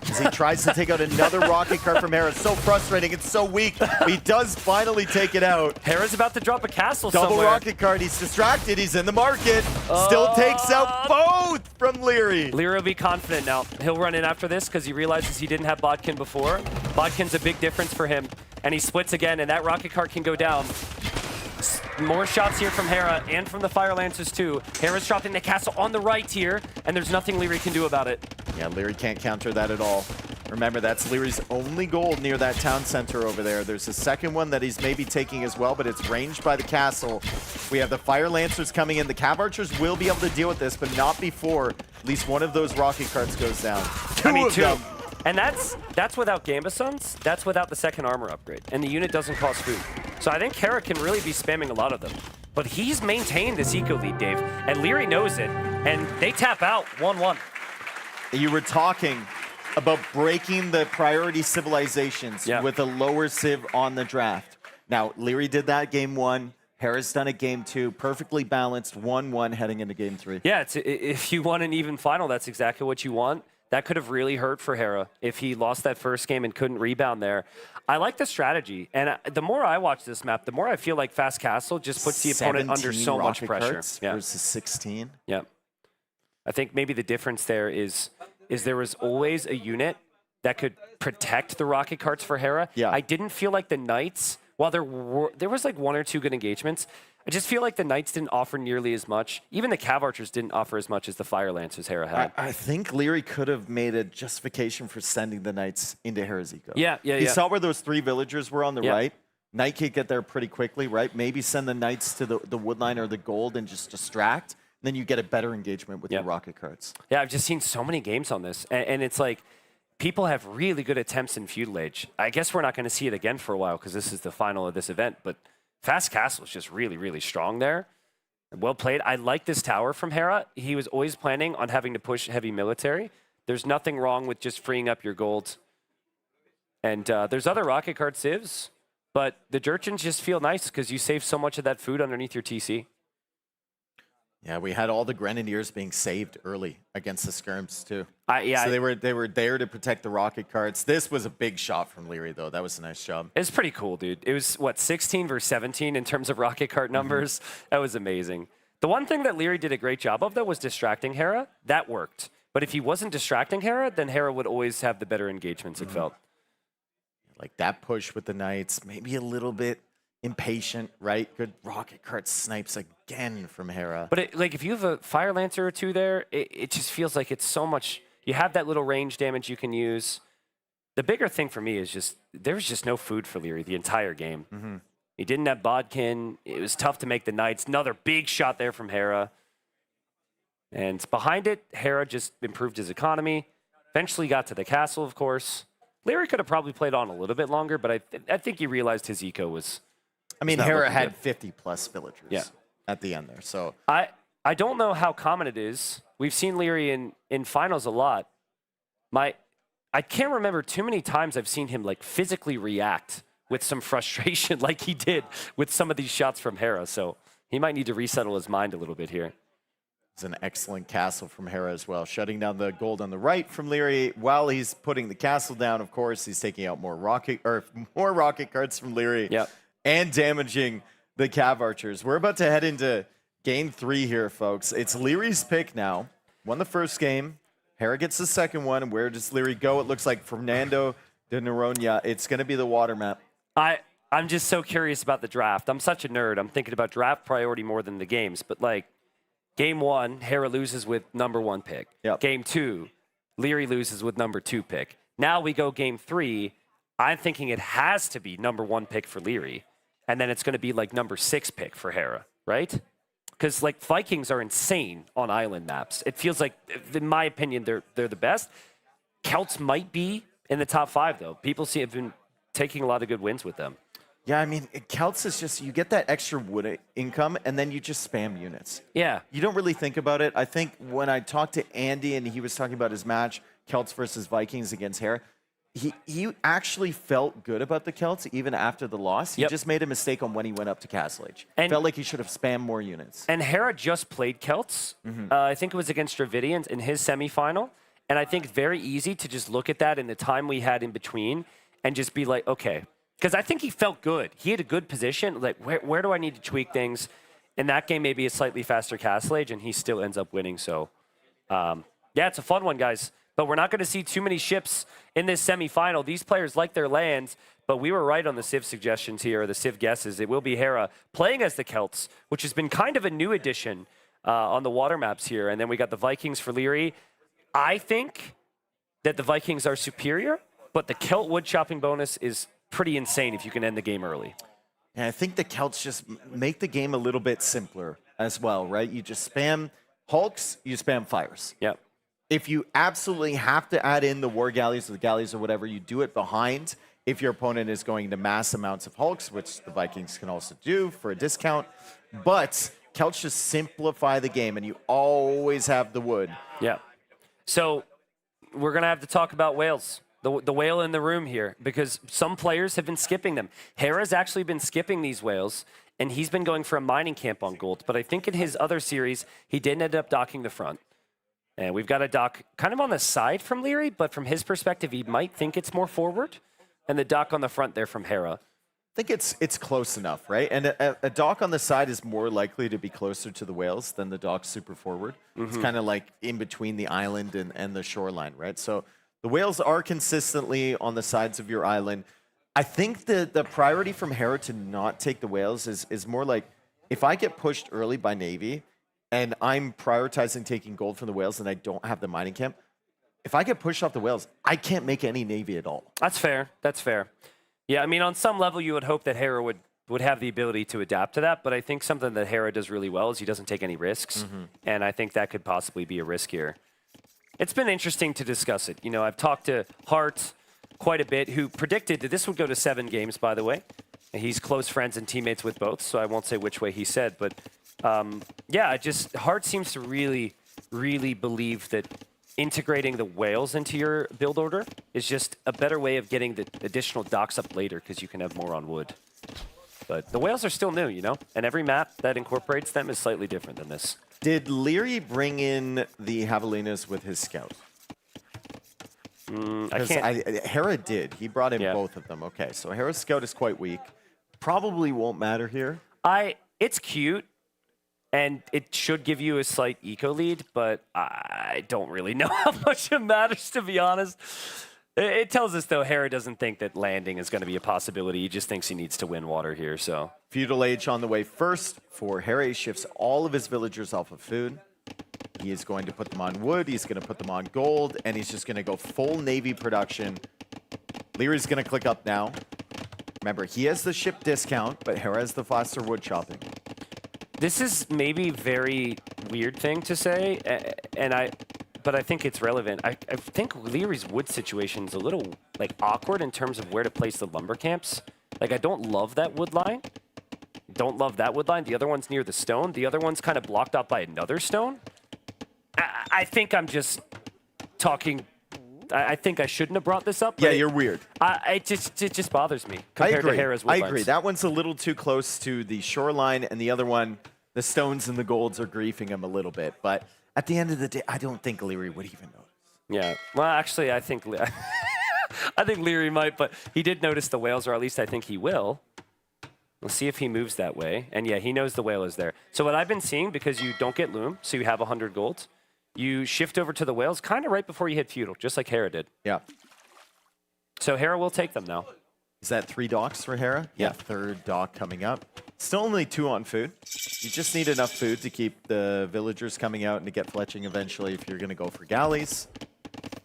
As he tries to take out another rocket cart from Hera. So frustrating, it's so weak. But he does finally take it out. Hera's about to drop a castle Double somewhere. rocket cart, he's distracted, he's in the market. Still takes out both from Leary. Leary will be confident now. He'll run in after this because he realizes he didn't have Bodkin before. Bodkin's a big difference for him. And he splits again, and that rocket cart can go down. More shots here from Hera and from the Fire Lancers too. Hera's dropping the castle on the right here, and there's nothing Leary can do about it. Yeah, Leary can't counter that at all. Remember, that's Leary's only gold near that town center over there. There's a second one that he's maybe taking as well, but it's ranged by the castle. We have the Fire Lancers coming in. The Cav Archers will be able to deal with this, but not before at least one of those rocket carts goes down. Two of them. And that's without Gamba Suns. That's without the second armor upgrade. And the unit doesn't cost food. So I think Hera can really be spamming a lot of them. But he's maintained this eco lead, Dave. And Leary knows it. And they tap out 1-1. You were talking about breaking the priority civilizations with a lower civ on the draft. Now, Leary did that game 1. Hera's done it game 2. Perfectly balanced 1-1 heading into game 3. Yeah, if you want an even final, that's exactly what you want. That could have really hurt for Hera if he lost that first game and couldn't rebound there. I like the strategy. And the more I watch this map, the more I feel like Fast Castle just puts the opponent under so much pressure. Versus 16. Yeah. I think maybe the difference there is there was always a unit that could protect the rocket carts for Hera. Yeah. I didn't feel like the Knights, while there was like 1 or 2 good engagements, I just feel like the Knights didn't offer nearly as much. Even the Cav Archers didn't offer as much as the Fire Lancers Hera had. I think Leary could have made a justification for sending the Knights into Hera's eco. Yeah. He saw where those 3 villagers were on the right. Knight could get there pretty quickly, right? Maybe send the Knights to the woodline or the gold and just distract. Then you get a better engagement with your rocket carts. Yeah, I've just seen so many games on this. And it's like, people have really good attempts in Feudal Age. I guess we're not going to see it again for a while because this is the final of this event. But Fast Castle is just really, really strong there. Well played. I like this tower from Hera. He was always planning on having to push heavy military. There's nothing wrong with just freeing up your gold. And there's other rocket cart civs, but the Jurchens just feel nice because you save so much of that food underneath your TC. Yeah, we had all the Grenadiers being saved early against the Skirms too. Yeah, so they were there to protect the rocket carts. This was a big shot from Leary though. That was a nice job. It's pretty cool, dude. It was what, 16 versus 17 in terms of rocket cart numbers. That was amazing. The one thing that Leary did a great job of though was distracting Hera. That worked. But if he wasn't distracting Hera, then Hera would always have the better engagements, it felt. Like that push with the Knights, maybe a little bit impatient, right? Good rocket cart snipes again from Hera. But like if you have a Fire Lancer or 2 there, it just feels like it's so much. You have that little range damage you can use. The bigger thing for me is just there was just no food for Leary the entire game. He didn't have Bodkin. It was tough to make the Knights. Another big shot there from Hera. And behind it, Hera just improved his economy. Eventually got to the castle, of course. Leary could have probably played on a little bit longer, but I think he realized his eco was. I mean, Hera had 50 plus villagers at the end there. So I don't know how common it is. We've seen Leary in finals a lot. I can't remember too many times I've seen him like physically react with some frustration like he did with some of these shots from Hera. So he might need to resettle his mind a little bit here. It's an excellent castle from Hera as well. Shutting down the gold on the right from Leary. While he's putting the castle down, of course, he's taking out more rocket carts from Leary. And damaging the Cav Archers. We're about to head into game 3 here, folks. It's Leary's pick now. Won the first game. Hera gets the second one. And where does Leary go? It looks like Fernando de Noronha. It's going to be the water map. I'm just so curious about the draft. I'm such a nerd. I'm thinking about draft priority more than the games. But like, game 1, Hera loses with number 1 pick. Game 2, Leary loses with number 2 pick. Now we go game 3. I'm thinking it has to be number 1 pick for Leary. And then it's going to be like number 6 pick for Hera, right? Because like Vikings are insane on island maps. It feels like, in my opinion, they're the best. Celts might be in the top 5 though. People have been taking a lot of good wins with them. Yeah, I mean, Celts is just, you get that extra wood income, and then you just spam units. Yeah. You don't really think about it. I think when I talked to Andy and he was talking about his match, Celts versus Vikings against Hera, he actually felt good about the Celts even after the loss. He just made a mistake on when he went up to Castle Age. And felt like he should have spammed more units. And Hera just played Celts. I think it was against Dravidians in his semifinal. And I think very easy to just look at that in the time we had in between and just be like, okay. Because I think he felt good. He had a good position. Like, where do I need to tweak things? In that game, maybe a slightly faster Castle Age, and he still ends up winning. So, yeah, it's a fun one, guys. But we're not going to see too many ships in this semifinal. These players like their lands, but we were right on the Civ suggestions here, or the Civ guesses. It will be Hera playing as the Celts, which has been kind of a new addition on the water maps here. And then we got the Vikings for Leary. I think that the Vikings are superior, but the Celt wood chopping bonus is pretty insane if you can end the game early. And I think the Celts just make the game a little bit simpler as well, right? You just spam Hulks, you spam Fires. Yep. If you absolutely have to add in the War Galleys or the Galleys or whatever, you do it behind if your opponent is going to mass amounts of Hulks, which the Vikings can also do for a discount. But Celts just simplify the game, and you always have the wood. Yeah. So we're going to have to talk about whales. The whale in the room here, because some players have been skipping them. Hera's actually been skipping these whales, and he's been going for a mining camp on gold. But I think in his other series, he didn't end up docking the front. And we've got a dock kind of on the side from Leary, but from his perspective, he might think it's more forward. And the dock on the front there from Hera. I think it's close enough, right? And a dock on the side is more likely to be closer to the whales than the dock super forward. It's kind of like in between the island and the shoreline, right? So the whales are consistently on the sides of your island. I think the priority from Hera to not take the whales is more like, if I get pushed early by Navy and I'm prioritizing taking gold from the whales and I don't have the mining camp, if I get pushed off the whales, I can't make any Navy at all. That's fair. That's fair. Yeah, I mean, on some level, you would hope that Hera would have the ability to adapt to that, but I think something that Hera does really well is he doesn't take any risks, and I think that could possibly be a risk here. It's been interesting to discuss it. You know, I've talked to Hart quite a bit, who predicted that this would go to 7 games, by the way. And he's close friends and teammates with both, so I won't say which way he said. But, yeah, Hart seems to really, really believe that integrating the whales into your build order is just a better way of getting the additional docks up later, because you can have more on wood. But the whales are still new, you know? And every map that incorporates them is slightly different than this. Did Leary bring in the Javelinas with his scout? I can't. Hera did. He brought in both of them. Okay, so Hera's scout is quite weak. Probably won't matter here. It's cute, and it should give you a slight eco lead, but I don't really know how much it matters, to be honest. It tells us, though, Hera doesn't think that landing is going to be a possibility. He just thinks he needs to win water here, so. Feudal Age on the way first for Hera. He shifts all of his villagers off of food. He is going to put them on wood. He's going to put them on gold, and he's just going to go full Navy production. Leary's going to click up now. Remember, he has the ship discount, but Hera has the faster wood chopping. This is maybe a very weird thing to say, but I think it's relevant. I think Leary's wood situation is a little awkward in terms of where to place the lumber camps. I don't love that wood line. Don't love that wood line. The other one's near the stone. The other one's kind of blocked out by another stone. I think I'm just talking. I think I shouldn't have brought this up. Yeah, you're weird. It just bothers me compared to Hera's wood I lines. agree. That one's a little too close to the shoreline, and the other one, the stones and the golds are griefing him a little bit. But at the end of the day, I don't think Leary would even notice. Yeah. Well, actually, I think Leary might, but he did notice the whales, or at least I think he will. We'll see if he moves that way. And yeah, he knows the whale is there. So what I've been seeing, because you don't get loom, so you have 100 gold, you shift over to the whales kind of right before you hit feudal, just like Hera did. Yeah. So Hera will take them now. Is that 3 docks for Hera? Yeah, 3rd dock coming up. Still only 2 on food. You just need enough food to keep the villagers coming out and to get fletching eventually if you're going to go for galleys.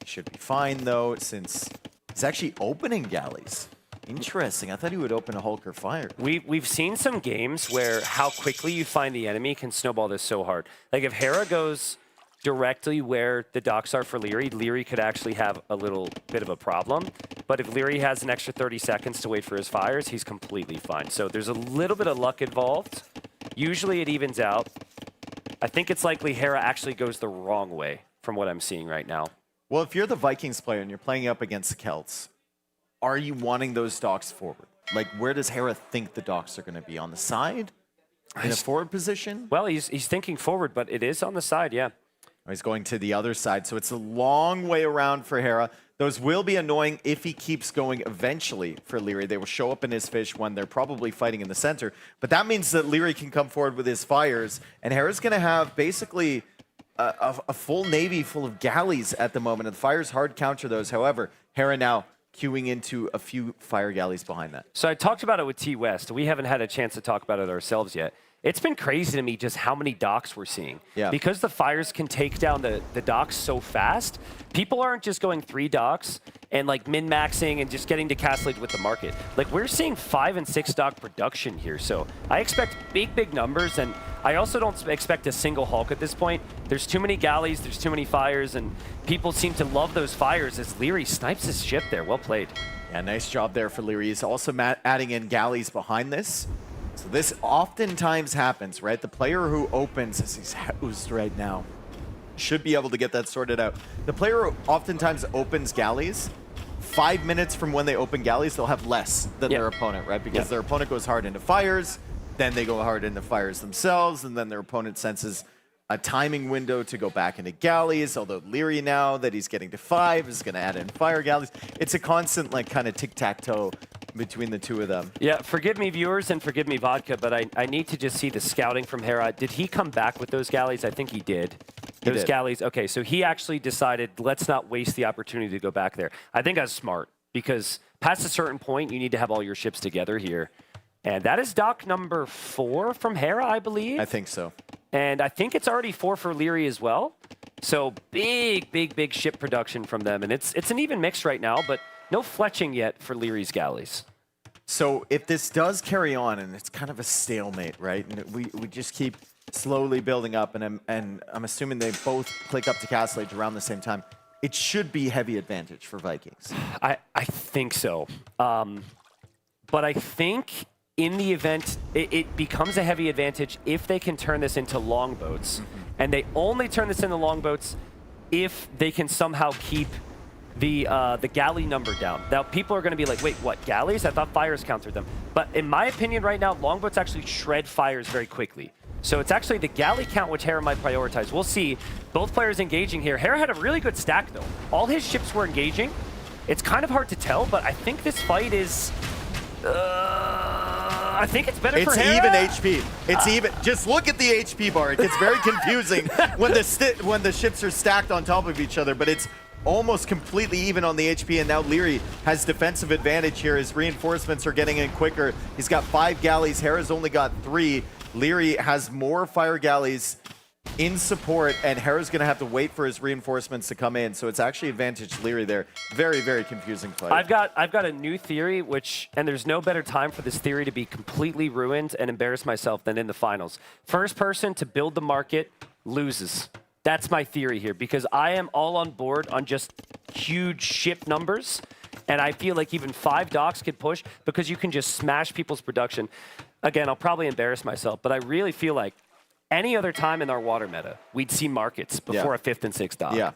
Should be fine, though, since he's actually opening galleys. Interesting. I thought he would open a Hulk or Fire. We've seen some games where how quickly you find the enemy can snowball this so hard. Like if Hera goes directly where the docks are for Leary, Leary could actually have a little bit of a problem. But if Leary has an extra 30 seconds to wait for his fires, he's completely fine. So there's a little bit of luck involved. Usually it evens out. I think it's likely Hera actually goes the wrong way from what I'm seeing right now. Well, if you're the Vikings player and you're playing up against the Celts, are you wanting those docks forward? Like, where does Hera think the docks are going to be? On the side? In a forward position? Well, he's thinking forward, but it is on the side, yeah. He's going to the other side, so it's a long way around for Hera. Those will be annoying if he keeps going eventually for Leary. They will show up in his fish when they're probably fighting in the center. But that means that Leary can come forward with his fires, and Hera's going to have basically a full navy full of galleys at the moment. And the fires hard counter those. However, Hera now queuing into a few fire galleys behind that. So I talked about it with T-West. We haven't had a chance to talk about it ourselves yet. It's been crazy to me just how many docks we're seeing. Yeah. Because the fires can take down the docks so fast, people aren't just going 3 docks and like min-maxing and just getting to Castle Age with the market. Like we're seeing 5 and 6 dock production here. So I expect big numbers, and I also don't expect a single Hulk at this point. There's too many galleys, there's too many fires, and people seem to love those fires as Leary snipes his ship there. Well played. Yeah, nice job there for Leary. He's also adding in galleys behind this. So this oftentimes happens, right? The player who opens, as he's housed right now, should be able to get that sorted out. The player who oftentimes opens galleys, 5 minutes from when they open galleys, they'll have less than their opponent, right? Because their opponent goes hard into fires, then they go hard into fires themselves, and then their opponent senses a timing window to go back into galleys, although Leary now that he's getting to 5 is going to add in fire galleys. It's a constant like kind of tic-tac-toe between the two of them. Yeah, forgive me viewers and forgive me vodka, but I need to just see the scouting from Hera. Did he come back with those galleys? I think he did. Those galleys, okay, so he actually decided, let's not waste the opportunity to go back there. I think that's smart, because past a certain point, you need to have all your ships together here. And that is dock number 4 from Hera, I believe. I think so. And I think it's already 4 for Leary as well. So big ship production from them. And it's an even mix right now, but no fletching yet for Leary's galleys. So if this does carry on, and it's kind of a stalemate, right? And we just keep slowly building up, and I'm assuming they both click up to Castle Age around the same time, it should be heavy advantage for Vikings. I think so. But I think in the event, it becomes a heavy advantage if they can turn this into longboats. And they only turn this into longboats if they can somehow keep the galley number down. Now, people are going to be like, wait, what, galleys? I thought fires countered them. But in my opinion right now, longboats actually shred fires very quickly. So it's actually the galley count which Hera might prioritize. We'll see. Both players engaging here. Hera had a really good stack, though. All his ships were engaging. It's kind of hard to tell, but I think this fight is... I think it's better for Hera. It's even HP. It's even. Just look at the HP bar. It gets very confusing when the ships are stacked on top of each other, but it's almost completely even on the HP, and now Leary has defensive advantage here. His reinforcements are getting in quicker. He's got 5 galleys. Hera's only got 3. Leary has more fire galleys in support, and Hera's going to have to wait for his reinforcements to come in. So it's actually advantage Leary there. Very confusing fight. I've got a new theory, and there's no better time for this theory to be completely ruined and embarrass myself than in the finals. First person to build the market loses. That's my theory here, because I am all on board on just huge ship numbers, and I feel like even 5 docks could push because you can just smash people's production. Again, I'll probably embarrass myself, but I really feel like any other time in our water meta, we'd see markets before a 5th and 6th dock. Yeah.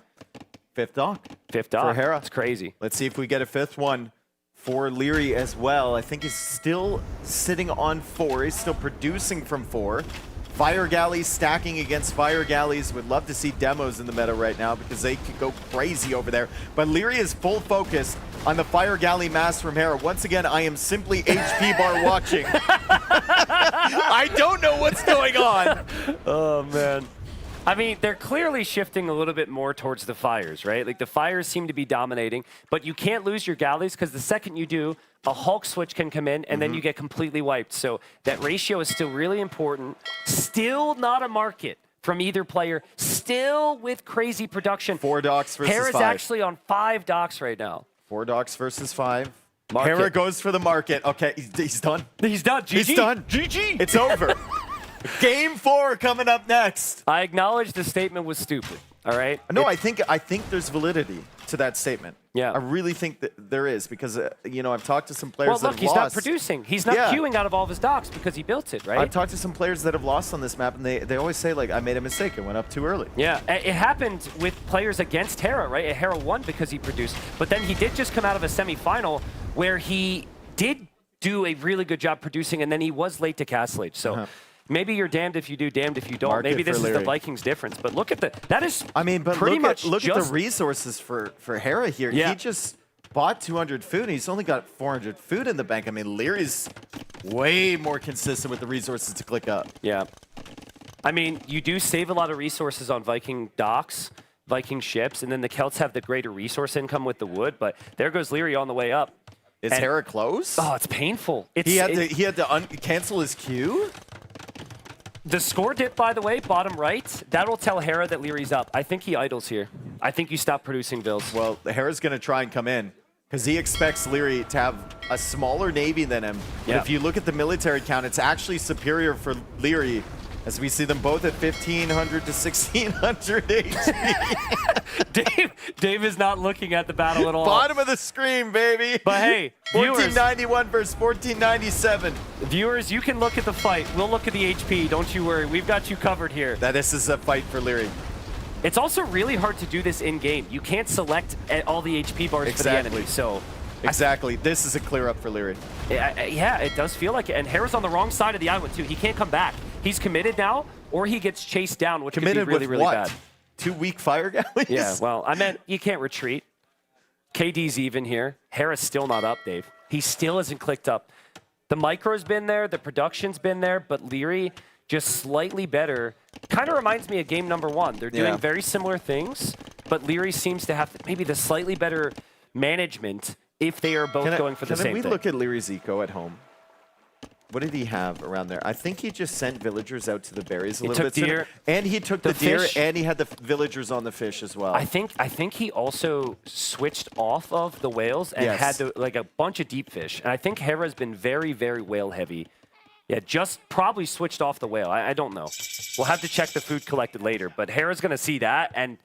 5th dock. 5th dock. For Hera. It's crazy. Let's see if we get a 5th one for Leary as well. I think he's still sitting on 4. He's still producing from 4. Fire galleys stacking against fire galleys. Would love to see demos in the meta right now because they could go crazy over there. But Leary is full focus on the fire galley mass from Hera. Once again, I am simply HP bar watching. I don't know what's going on. Oh, man. I mean, they're clearly shifting a little bit more towards the fires, right? Like, the fires seem to be dominating, but you can't lose your galleys because the second you do, a Hulk switch can come in, and then you get completely wiped. So that ratio is still really important. Still not a market from either player. Still with crazy production. 4 docks versus 5. Hera's actually on 5 docks right now. 4 docks versus 5. Market. Hera goes for the market. Okay, he's done. He's done. GG. He's done. GG. It's over. Game 4 coming up next. I acknowledge the statement was stupid. All right. No, I think there's validity to that statement. Yeah. I really think that there is because I've talked to some players Well, that look, have he's lost. not producing. He's not queuing out of all of his docks because he built it, right? I've talked to some players that have lost on this map, and they always say, like, I made a mistake. I went up too early. Yeah, it happened with players against Hera, right? Hera won because he produced, but then he did just come out of a semifinal where he did do a really good job producing, and then he was late to Castle Age. So maybe you're damned if you do, damned if you don't. Market Maybe this for is the Leary. Vikings difference. But look at that is But pretty much look at just the resources for Hera here. Yeah. He just bought 200 food, and he's only got 400 food in the bank. I mean, Leary's way more consistent with the resources to click up. Yeah. I mean, you do save a lot of resources on Viking docks, Viking ships, and then the Celts have the greater resource income with the wood, but there goes Leary on the way up. Is Hera close? Oh, it's painful. He had to cancel his queue? The score dip, by the way, bottom right, that'll tell Hera that Leary's up. I think he idles here. I think you stop producing Vils. Well, Hera's going to try and come in because he expects Leary to have a smaller navy than him. But Yeah. if you look at the military count, it's actually superior for Leary as we see them both at 1,500 to 1,600 HP. Dave is not looking at the battle at all. Bottom of the screen, baby. But hey, viewers, 1491 versus 1497. Viewers, you can look at the fight. We'll look at the HP. Don't you worry. We've got you covered here. This is a fight for Leary. It's also really hard to do this in-game. You can't select all the HP bars for the enemy. So Exactly. This is a clear up for Leary. yeah, it does feel like it. And Hera's on the wrong side of the island, too. He can't come back. He's committed now, or he gets chased down, which Committed could be really, with really what? bad. 2 weak fire galleys? Yeah, well, I meant you can't retreat. KD's even here. Hera's still not up, Dave. He still hasn't clicked up. The micro's been there, the production's been there, but Leary just slightly better. Kind of reminds me of game number 1. They're doing very similar things, but Leary seems to have maybe the slightly better management if they are both going for the same Can we thing. look at Leary's eco at home? What did he have around there? I think he just sent villagers out to the berries a little bit sooner. deer. And he took The the deer, fish. and he had the villagers on the fish as well. I think he also switched off of the whales and Yes. had like a bunch of deep fish. And I think Hera's been very, very whale heavy. Yeah, just probably switched off the whale. I don't know. We'll have to check the food collected later. But Hera's going to see that, and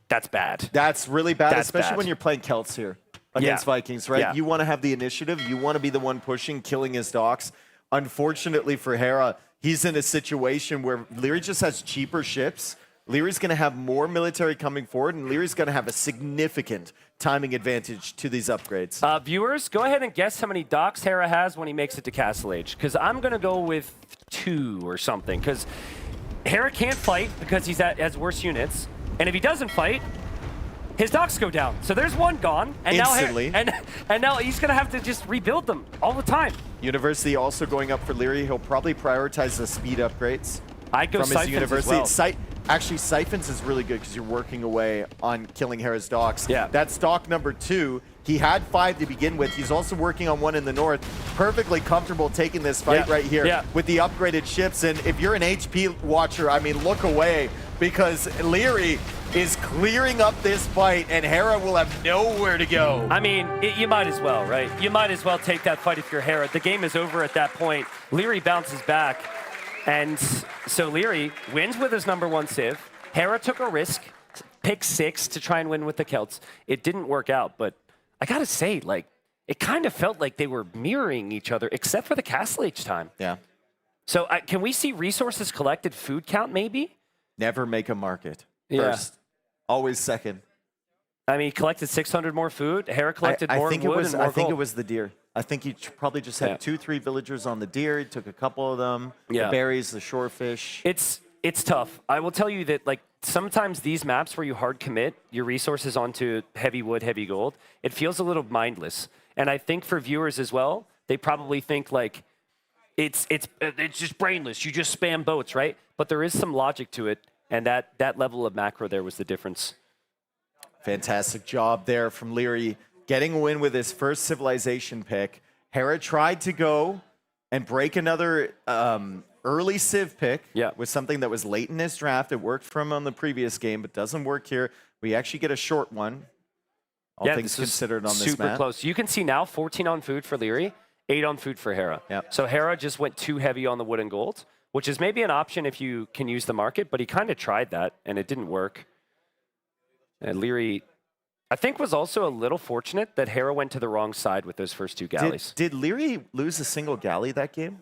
that's bad. That's really bad, That's especially bad. when you're playing Celts here against Vikings, right? Yeah. You want to have the initiative. You want to be the one pushing, killing his docks. Unfortunately for Hera, he's in a situation where Leary just has cheaper ships. Leary's going to have more military coming forward, and Leary's going to have a significant timing advantage to these upgrades. Viewers, go ahead and guess how many docks Hera has when he makes it to Castle Age, because I'm going to go with 2 or something, because Hera can't fight because has worse units, and if he doesn't fight, his docks go down. So there's 1 gone, and Instantly. now and now he's going to have to just rebuild them all the time. University also going up for Leary. He'll probably prioritize the speed upgrades I'd go from his Siphons university. as well. Actually, Siphons is really good because you're working away on killing Hera's docks. Yeah. That's dock number 2. He had 5 to begin with. He's also working on 1 in the north. Perfectly comfortable taking this fight right here with the upgraded ships. And if you're an HP watcher, I mean, look away because Leary is clearing up this fight, and Hera will have nowhere to go. I mean, you might as well, right? You might as well take that fight if you're Hera. The game is over at that point. Leary bounces back. And so Leary wins with his number 1 civ. Hera took a risk, picked 6 to try and win with the Celts. It didn't work out, but I gotta say, like, it kind of felt like they were mirroring each other, except for the Castle Age time. Yeah. So can we see resources collected, food count maybe? Never make a market Yeah. first. Always second. I mean, he collected 600 more food. Hera collected more think wood it was. and more I think it gold. was the deer. I think he probably just had 2-3 villagers on the deer. He took a couple of them. Yeah. The berries, the shorefish. It's tough. I will tell you that, like, sometimes these maps where you hard commit your resources onto heavy wood, heavy gold, it feels a little mindless. And I think for viewers as well, they probably think like it's just brainless. You just spam boats, right? But there is some logic to it, and that level of macro there was the difference. Fantastic job there from Leary, getting a win with his first civilization pick. Hera tried to go and break another early civ pick with something that was late in his draft. It worked for him on the previous game, but doesn't work here. We actually get a short one. All things this is considered on this super map. close. You can see now 14 on food for Leary, 8 on food for Hera. So Hera just went too heavy on the wood and gold, which is maybe an option if you can use the market, but he kind of tried that and it didn't work. And Leary, I think, was also a little fortunate that Hera went to the wrong side with those first 2 galleys. Did Leary lose a single galley that game?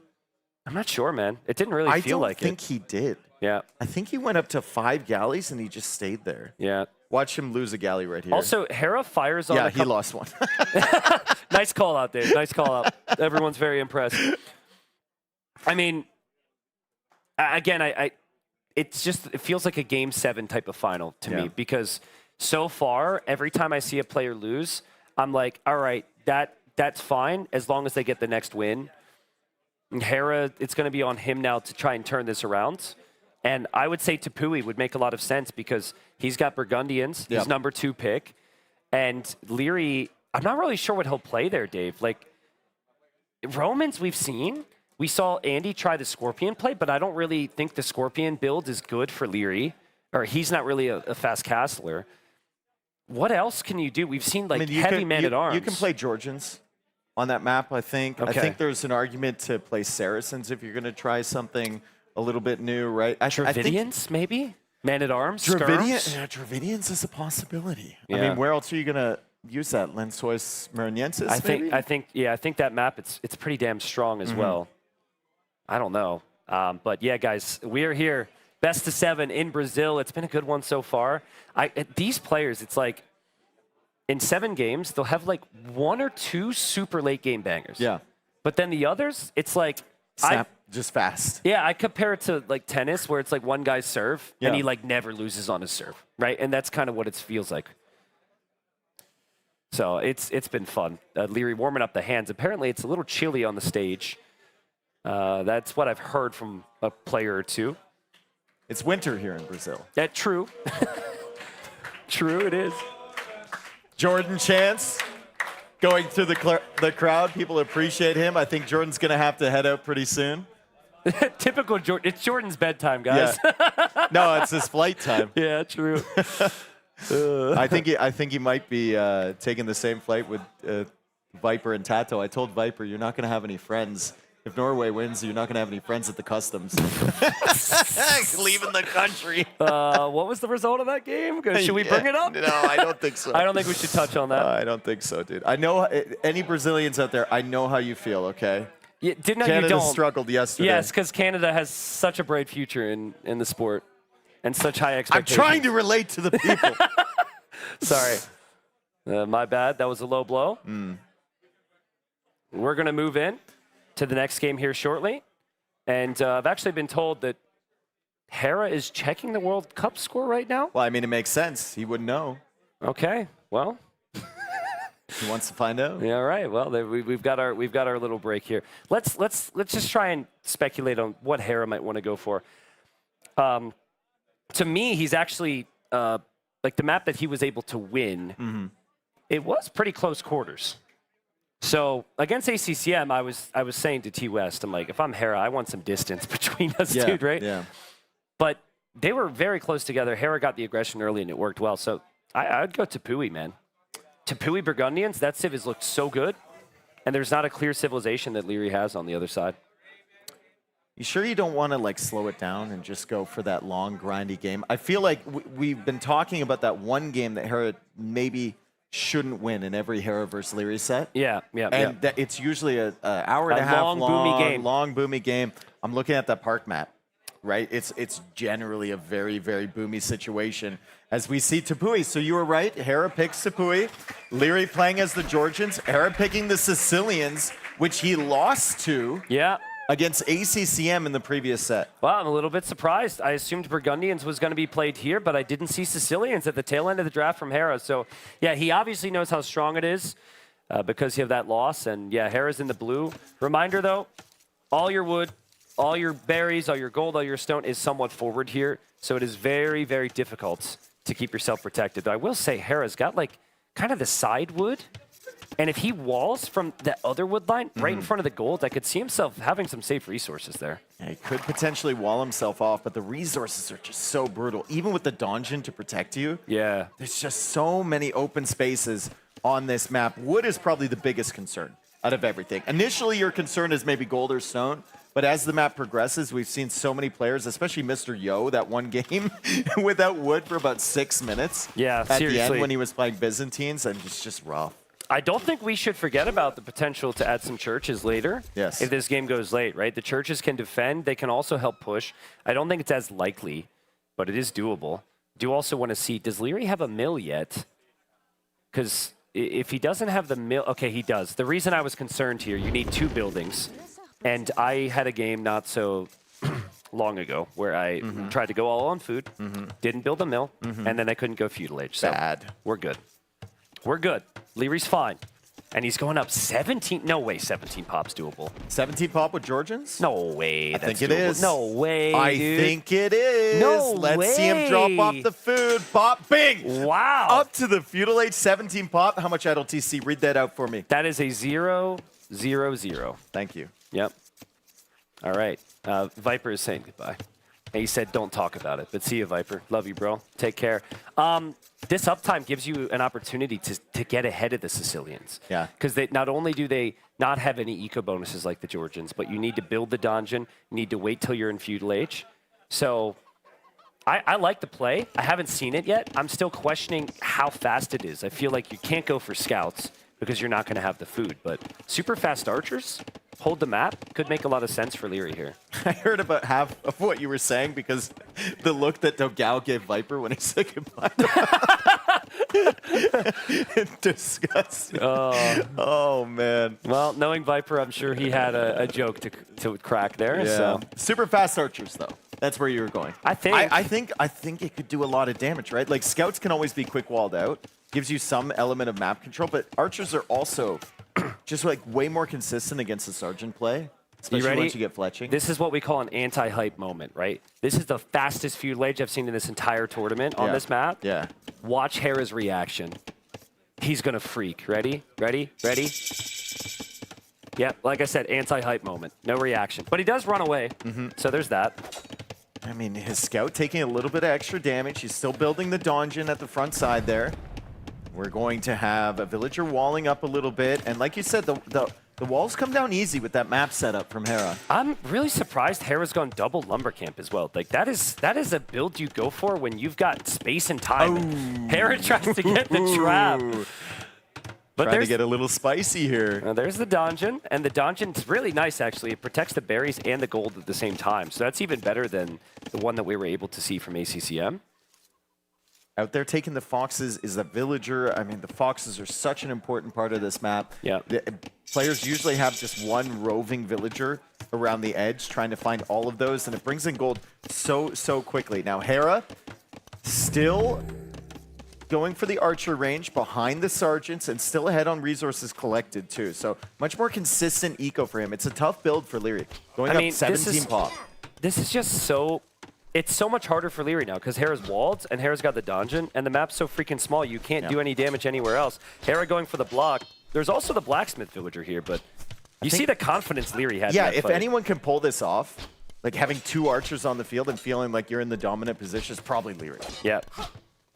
I'm not sure, man. It didn't really feel like it. I don't think he did. Yeah. I think he went up to 5 galleys and he just stayed there. Yeah. Watch him lose a galley right here. Also, Hera fires on. Yeah, he lost one. Nice call out, Dave. Nice call out. Everyone's very impressed. I mean, again, it feels like a Game 7 type of final to me because so far, every time I see a player lose, I'm like, all right, that's fine as long as they get the next win. And Hera, it's going to be on him now to try and turn this around. And I would say Tepui would make a lot of sense because he's got Burgundians, his number 2 pick. And Leary, I'm not really sure what he'll play there, Dave. Like, Romans we've seen. We saw Andy try the Scorpion play, but I don't really think the Scorpion build is good for Leary. Or he's not really a fast castler. What else can you do? We've seen, like, heavy man-at-arms. You can play Georgians on that map, I think. Okay. I think there's an argument to play Saracens if you're going to try something a little bit new, right? Dravidians, maybe? Man-at-arms? Dravidians is a possibility. Yeah. I mean, where else are you going to use that? Lensois Mariniensis, I think that map, it's pretty damn strong as well. I don't know. But yeah, guys, we are here. Best of 7 in Brazil. It's been a good one so far. These players, it's like, in 7 games, they'll have like 1 or 2 super late game bangers. Yeah. But then the others, it's like... just fast. Yeah, I compare it to like tennis where it's like one guy's serve and he like never loses on his serve, right? And that's kind of what it feels like. So it's been fun. Leary warming up the hands. Apparently it's a little chilly on the stage. That's what I've heard from a player or 2. It's winter here in Brazil. True. True, it is. Jordan Chance going through the crowd. People appreciate him. I think Jordan's going to have to head out pretty soon. Typical Jordan. It's Jordan's bedtime, guys. Yeah. No, it's his flight time. Yeah, true. I think he might be taking the same flight with Viper and Tato. I told Viper, you're not going to have any friends. If Norway wins, you're not going to have any friends at the customs. Leaving the country. What was the result of that game? Should we bring it up? No, I don't think so. I don't think we should touch on that. I don't think so, dude. I know any Brazilians out there, I know how you feel, okay? Yeah, Canada you don't. struggled yesterday. Yes, because Canada has such a bright future in the sport and such high I'm expectations. trying to relate to the people. Sorry. My bad. That was a low blow. We're going to move in to the next game here shortly. And I've actually been told that Hera is checking the World Cup score right now. Well, I mean, it makes sense. He wouldn't know. Okay. Well, he wants to find out. Yeah, all right. Well, we've got our little break here. Let's just try and speculate on what Hera might want to go for. To me, he's actually like the map that he was able to win. It was pretty close quarters. So against ACCM, I was saying to T West, I'm like, if I'm Hera, I want some distance between us, dude, right? Yeah. But they were very close together. Hera got the aggression early, and it worked well. So I'd go Tepui, man. Tepui Burgundians, that civ has looked so good. And there's not a clear civilization that Leary has on the other side. You sure you don't want to like slow it down and just go for that long, grindy game? I feel like we've been talking about that one game that Hera maybe shouldn't win in every Hera versus Leary set. Yeah. And that it's usually an hour and a half long, boomy game. Long, boomy game. I'm looking at that park map, right? It's generally a very, very boomy situation as we see Tepui. So you were right. Hera picks Tepui. Leary playing as the Georgians. Hera picking the Sicilians, which he lost to. Yeah. Against ACCM in the previous set. Well, I'm a little bit surprised. I assumed Burgundians was going to be played here, but I didn't see Sicilians at the tail end of the draft from Hera. So, yeah, he obviously knows how strong it is because of that loss. And, yeah, Hera's in the blue. Reminder, though, all your wood, all your berries, all your gold, all your stone is somewhat forward here. So it is very, very difficult to keep yourself protected. Though I will say Hera's got, like, kind of the side wood. And if he walls from that other wood line right in front of the gold, I could see himself having some safe resources there. Yeah, he could potentially wall himself off, but the resources are just so brutal. Even with the donjon to protect you, yeah, there's just so many open spaces on this map. Wood is probably the biggest concern. out of everything. Initially, your concern is maybe gold or stone, but as the map progresses, we've seen so many players, especially Mr. Yo, that one game without wood for about 6 minutes. Yeah, at seriously. the end when he was playing Byzantines, and it's just rough. I don't think we should forget about the potential to add some churches later. Yes. If this game goes late, right? The churches can defend. They can also help push. I don't think it's as likely, but it is doable. Do also want to see, does Leary have a mill yet? Because if he doesn't have the mill, okay, he does. The reason I was concerned here, you need 2 buildings. And I had a game not so long ago where I tried to go all on food, didn't build a mill, and then I couldn't go feudal age. So Bad. We're good. We're good. Leary's fine. And he's going up 17. No way 17 pop's doable. 17 pop with Georgians? No way. I That's think it doable. is. No way, I dude. think it is. No Let's see him drop off way. the food. Pop, bing! Wow. Up to the feudal age, 17 pop. How much idle TC? Read that out for me. That is a 0-0-0. Thank you. Yep. All right. Viper is saying goodbye. And he said, don't talk about it. But see you, Viper. Love you, bro. Take care. This uptime gives you an opportunity to get ahead of the Sicilians. Yeah. Because not only do they not have any eco bonuses like the Georgians, but you need to build the donjon. You need to wait till you're in feudal age. So I like the play. I haven't seen it yet. I'm still questioning how fast it is. I feel like you can't go for scouts because you're not going to have the food. But super fast archers, hold the map, could make a lot of sense for Leary here. I heard about half of what you were saying because the look that Dogao gave Viper when he said goodbye. Disgusting. Oh, man. Well, knowing Viper, I'm sure he had a joke to crack there. Yeah. So. Super fast archers, though. That's where you were going. I think. I think it could do a lot of damage, right? Like, scouts can always be quick walled out. Gives you some element of map control, but archers are also just like way more consistent against the sergeant play, especially ready? once you get fletching. This is what we call an anti-hype moment, right? This is the fastest feudal age I've seen in this entire tournament on this map. Yeah. Watch Hera's reaction. He's going to freak. Ready? Ready? Ready? Yeah, like I said, anti-hype moment. No reaction. But he does run away, so there's that. I mean, his scout taking a little bit of extra damage. He's still building the donjon at the front side there. We're going to have a villager walling up a little bit. And like you said, the walls come down easy with that map setup from Hera. I'm really surprised Hera's gone double lumber camp as well. Like that is a build you go for when you've got space and time. And Hera tries to get the trap. But Trying to get a little spicy here. There's the donjon, and the donjon's really nice actually. It protects the berries and the gold at the same time. So that's even better than the one that we were able to see from ACCM. Out there taking the foxes is a villager. I mean, the foxes are such an important part of this map. Yeah. The players usually have just one roving villager around the edge trying to find all of those, and it brings in gold so quickly. Now, Hera still going for the archer range behind the sergeants and still ahead on resources collected too. So much more consistent eco for him. It's a tough build for Leary. Going up 17 pop. This is just so... It's so much harder for Leary now because Hera's walled and Hera's got the donjon and the map's so freaking small you can't do any damage anywhere else. Hera going for the block. There's also the blacksmith villager here, but you see the confidence Leary had. Yeah, in that if fight. anyone can pull this off, like having 2 archers on the field and feeling like you're in the dominant position, is probably Leary. Yeah.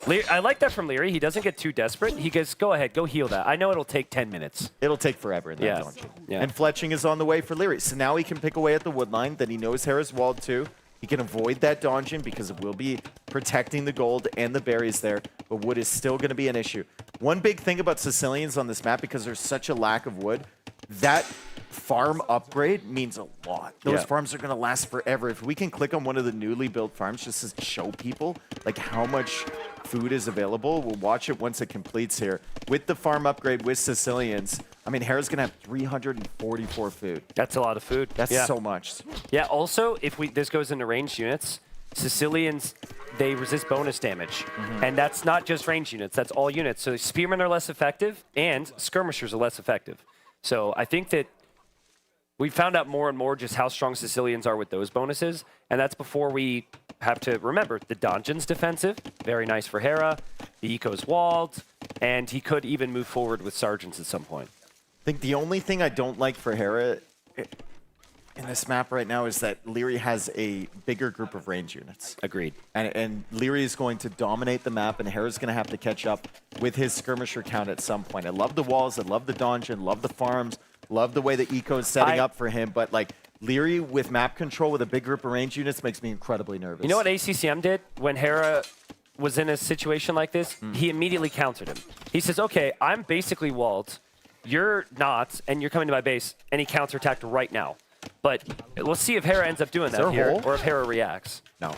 I like that from Leary. He doesn't get too desperate. He goes, go ahead, go heal that. I know it'll take 10 minutes. It'll take forever in that Yeah. dungeon. Yeah. And fletching is on the way for Leary. So now he can pick away at the wood line. Then he knows Hera's walled too. He can avoid that donjon because it will be protecting the gold and the berries there. But wood is still going to be an issue. One big thing about Sicilians on this map, because there's such a lack of wood, that farm upgrade means a lot. Those farms are going to last forever. If we can click on one of the newly built farms just to show people like how much food is available, we'll watch it once it completes here. With the farm upgrade with Sicilians, I mean, Hera's going to have 344 food. That's a lot of food. That's so much. Yeah, also, if this goes into ranged units, Sicilians, they resist bonus damage. And that's not just ranged units, that's all units. So spearmen are less effective and skirmishers are less effective. So I think that we found out more and more just how strong Sicilians are with those bonuses. And that's before we have to remember the donjon's defensive, very nice for Hera. The eco's walled, and he could even move forward with sergeants at some point. I think the only thing I don't like for Hera in this map right now is that Leary has a bigger group of range units. Agreed. And Leary is going to dominate the map, and Hera's going to have to catch up with his skirmisher count at some point. I love the walls, I love the donjon, love the farms, Love the way the eco is setting I- up for him, but like Leary with map control with a big group of range units makes me incredibly nervous. You know what ACCM did when Hera was in a situation like this? He immediately countered him. He says, okay, I'm basically walled. You're not, and you're coming to my base, and he counterattacked right now. But we'll see if Hera ends up doing that there a here, hole? or if Hera reacts. No.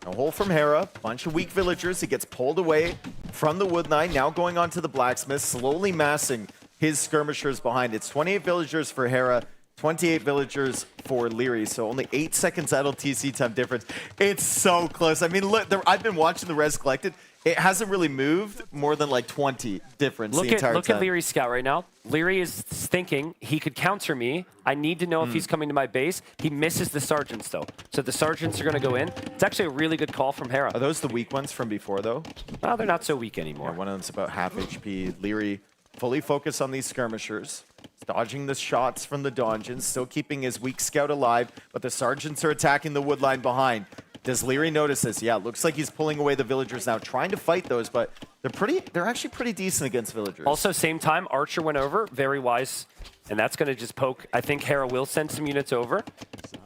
A hole from Hera, bunch of weak villagers. He gets pulled away from the wood line, now going on to the blacksmith, slowly massing his skirmishers behind. It's 28 villagers for Hera, 28 villagers for Leary, so only 8 seconds idle TC time difference. It's so close. I mean, look, I've been watching the res collected. It hasn't really moved more than like 20 difference the entire Look time. at Leary's scout right now. Leary is thinking he could counter me. I need to know if he's coming to my base. He misses the sergeants though, so the sergeants are going to go in. It's actually a really good call from Hera. Are those the weak ones from before though? No, they're not so weak anymore. Yeah, one of them's about half HP. Leary fully focused on these skirmishers, dodging the shots from the dungeons, still keeping his weak scout alive, but the sergeants are attacking the wood line behind. Does Leary notice this? Yeah, it looks like he's pulling away the villagers now, trying to fight those, but they're actually pretty decent against villagers. Also, same time, Archer went over, very wise, and that's going to just poke. I think Hera will send some units over.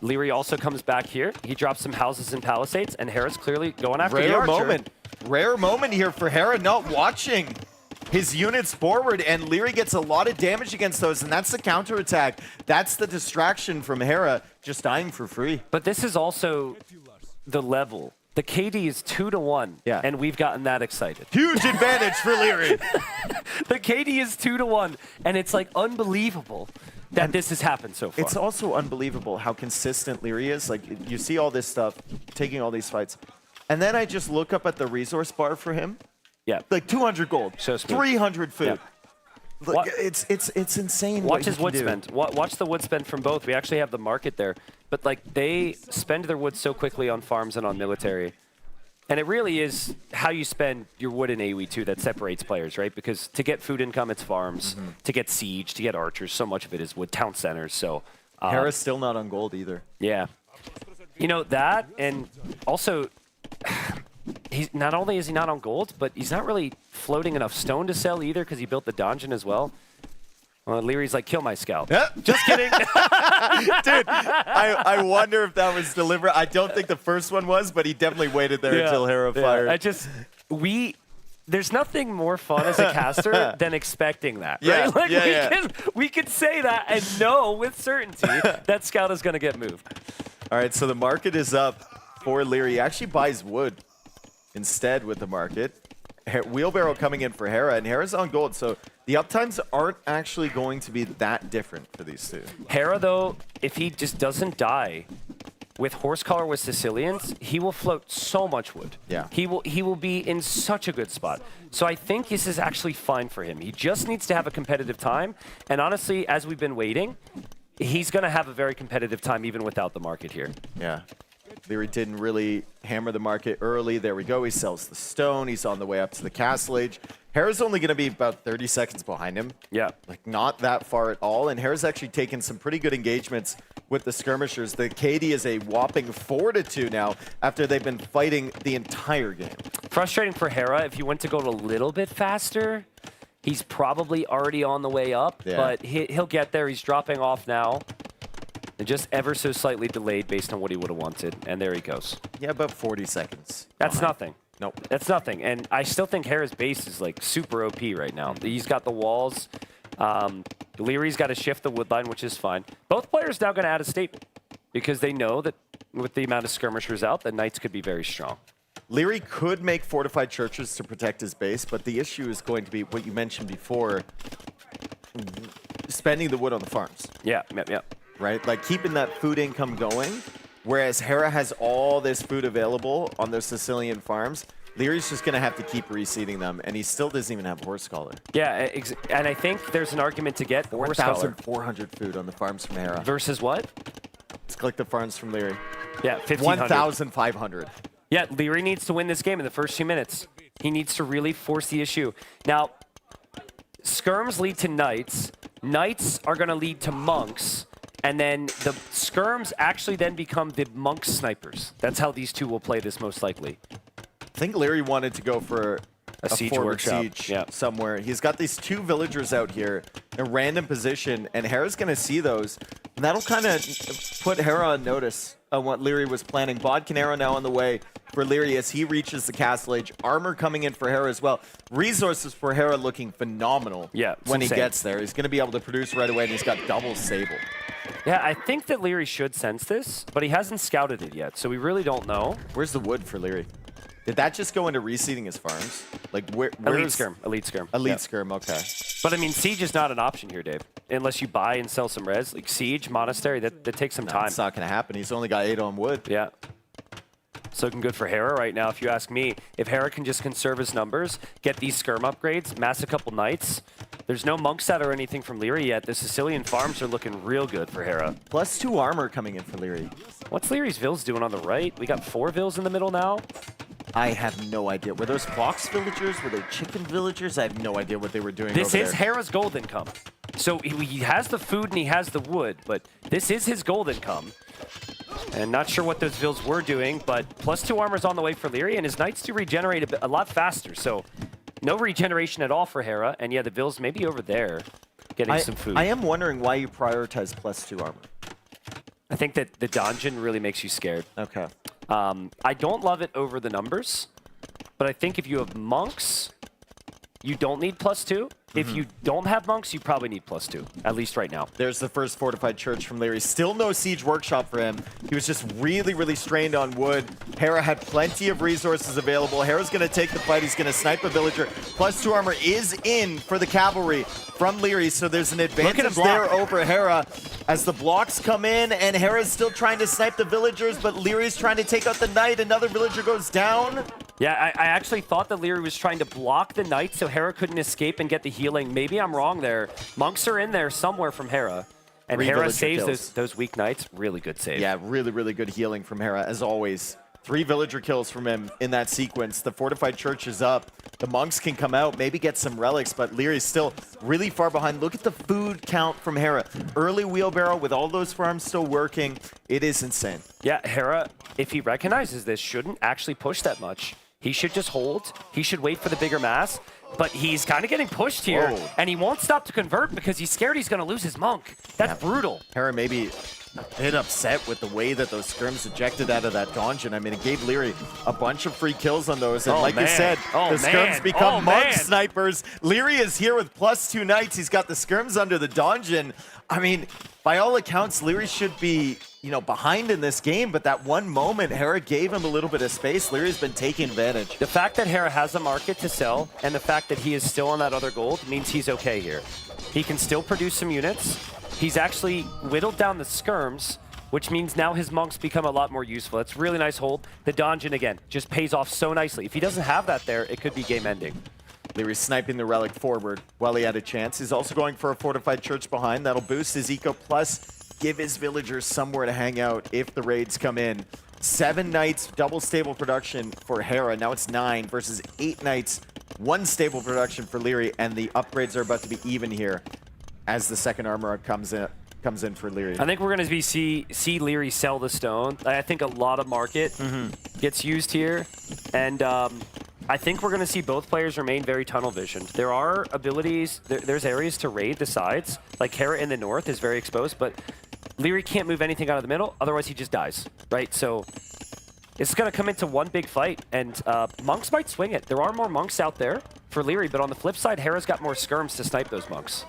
Leary also comes back here. He drops some houses and palisades, and Hera's clearly going after the Archer. Rare moment here for Hera, not watching his units forward, and Leary gets a lot of damage against those, and that's the counterattack. That's the distraction from Hera, just dying for free. But this is also the level. The KD is 2-1, and we've gotten that excited. Huge advantage for Leary. The KD is 2-1, and it's like unbelievable that this has happened so far. It's also unbelievable how consistent Leary is. Like, you see all this stuff, taking all these fights, and then I just look up at the resource bar for him. Yeah. Like 200 gold, So smooth. 300 food. Yeah. Like, it's insane. Watch what his he wood can do. spend. Watch the wood spend from both. We actually have the market there. But like they spend their wood so quickly on farms and on military. And it really is how you spend your wood in AoE too that separates players, right? Because to get food income, it's farms. To get siege, to get archers, so much of it is wood town centers. So Hera's still not on gold either. Yeah. You know, that, and also he's not only is he not on gold, but he's not really floating enough stone to sell either because he built the dungeon as well. Well, Leary's like, kill my scout. Just kidding. Dude, I wonder if that was deliberate. I don't think the first one was, but he definitely waited there until Hera fired. There's nothing more fun as a caster than expecting that, right? Like we can say that and know with certainty that scout is going to get moved. All right, so the market is up for Leary. He actually buys wood instead with the market. Wheelbarrow coming in for Hera, and Hera's on gold, so the uptimes aren't actually going to be that different for these two. Hera, though, if he just doesn't die with Horsecollar with Sicilians, he will float so much wood. Yeah. He will be in such a good spot. So I think this is actually fine for him. He just needs to have a competitive time, and honestly, as we've been waiting, he's going to have a very competitive time even without the market here. Yeah. Leary didn't really hammer the market early. There we go. He sells the stone. He's on the way up to the Castle Age. Hera's only going to be about 30 seconds behind him. Yeah. Like, not that far at all. And Hera's actually taken some pretty good engagements with the skirmishers. The KD is a whopping 4-2 now after they've been fighting the entire game. Frustrating for Hera. If you went to go a little bit faster, he's probably already on the way up. Yeah. But he'll get there. He's dropping off now. And just ever so slightly delayed based on what he would have wanted. And there he goes. Yeah, about 40 seconds. That's nothing. Nope. That's nothing. And I still think Hera's base is like super OP right now. He's got the walls. Leary's got to shift the wood line, which is fine. Both players now going to add a statement because they know that with the amount of skirmishers out, the Knights could be very strong. Leary could make fortified churches to protect his base, but the issue is going to be what you mentioned before, spending the wood on the farms. Yeah. Right? Like keeping that food income going, whereas Hera has all this food available on those Sicilian farms. Leary's just going to have to keep reseeding them, and he still doesn't even have Horsecollar. Yeah, and I think there's an argument to get Horsecollar. 4,400 food on the farms from Hera. Versus what? Let's click the farms from Leary. Yeah, 1,500. 1,500. Yeah, Leary needs to win this game in the first 2 minutes. He needs to really force the issue. Now, skirms lead to Knights. Knights are going to lead to Monks. And then the skirms actually then become the monk snipers. That's how these two will play this most likely. I think Leary wanted to go for a siege forward workshop siege somewhere. He's got these two villagers out here. a random position, and Hera's going to see those. And that'll kind of put Hera on notice of what Leary was planning. Bodkin arrow now on the way for Leary as he reaches the Castle Age. Armor coming in for Hera as well. Resources for Hera looking phenomenal when he gets there. He's going to be able to produce right away, and he's got double Sable. Yeah, I think that Leary should sense this, but he hasn't scouted it yet, so we really don't know. Where's the wood for Leary? Did that just go into reseeding his farms? Like where's Elite Skirm. Elite Skirm. Elite Skirm, okay. But I mean, Siege is not an option here, Dave. Unless you buy and sell some res. Like Siege, Monastery, that takes some time. It's not going to happen. He's only got 8 on wood. Yeah. So looking good for Hera right now, if you ask me. If Hera can just conserve his numbers, get these Skirm upgrades, mass a couple Knights. There's no Monks out or anything from Leary yet. The Sicilian farms are looking real good for Hera. +2 armor coming in for Leary. What's Leary's Vills doing on the right? We got 4 Vills in the middle now. I have no idea. Were those fox villagers? Were they chicken villagers? I have no idea what they were doing This over is there. Hera's gold income. So he has the food and he has the wood, but this is his gold income. And not sure what those Vills were doing, but +2 armor's on the way for Leary, and his Knights do regenerate a lot faster. So no regeneration at all for Hera, and yeah, the Vills maybe over there getting some food. I am wondering why you prioritize +2 armor. I think that the dungeon really makes you scared. Okay. I don't love it over the numbers, but I think if you have monks, you don't need +2. If you don't have monks, you probably need +2, at least right now. There's the first fortified church from Leary. Still no siege workshop for him. He was just really, really strained on wood. Hera had plenty of resources available. Hera's going to take the fight. He's going to snipe a villager. +2 armor is in for the cavalry from Leary, so there's an advantage there over Hera as the blocks come in, and Hera's still trying to snipe the villagers, but Leary's trying to take out the knight. Another villager goes down. Yeah, I actually thought that Leary was trying to block the knight so Hera couldn't escape and get the healing. Maybe I'm wrong there. Monks are in there somewhere from Hera. And Hera saves those weak knights. Really good save. Yeah, really, really good healing from Hera, as always. 3 villager kills from him in that sequence. The fortified church is up. The monks can come out, maybe get some relics, but Leary's still really far behind. Look at the food count from Hera. Early wheelbarrow with all those farms still working. It is insane. Yeah, Hera, if he recognizes this, shouldn't actually push that much. He should just hold. He should wait for the bigger mass. But he's kind of getting pushed here, and he won't stop to convert because he's scared he's going to lose his monk. That's brutal. Hera maybe a bit upset with the way that those skirms ejected out of that dungeon. I mean, it gave Leary a bunch of free kills on those. And you said, the skirms become monk snipers. Leary is here with +2 knights. He's got the skirms under the dungeon. I mean, by all accounts, Leary should be, behind in this game, but that one moment, Hera gave him a little bit of space. Leary's been taking advantage. The fact that Hera has a market to sell and the fact that he is still on that other gold means he's okay here. He can still produce some units. He's actually whittled down the skirms, which means now his monks become a lot more useful. It's really nice hold. The dungeon, again, just pays off so nicely. If he doesn't have that there, it could be game ending. Leary's sniping the relic forward while he had a chance. He's also going for a fortified church behind. That'll boost his eco, plus give his villagers somewhere to hang out if the raids come in. 7 knights, double stable production for Hera. Now it's 9 versus 8 knights, 1 stable production for Leary, and the upgrades are about to be even here as the second armor comes in for Leary. I think we're going to see Leary sell the stone. I think a lot of market gets used here, and I think we're going to see both players remain very tunnel visioned. There are abilities, there's areas to raid the sides, like Hera in the north is very exposed, but Leary can't move anything out of the middle, otherwise he just dies, right? So it's going to come into one big fight, and monks might swing it. There are more monks out there for Leary, but on the flip side, Hera's got more skirms to snipe those monks.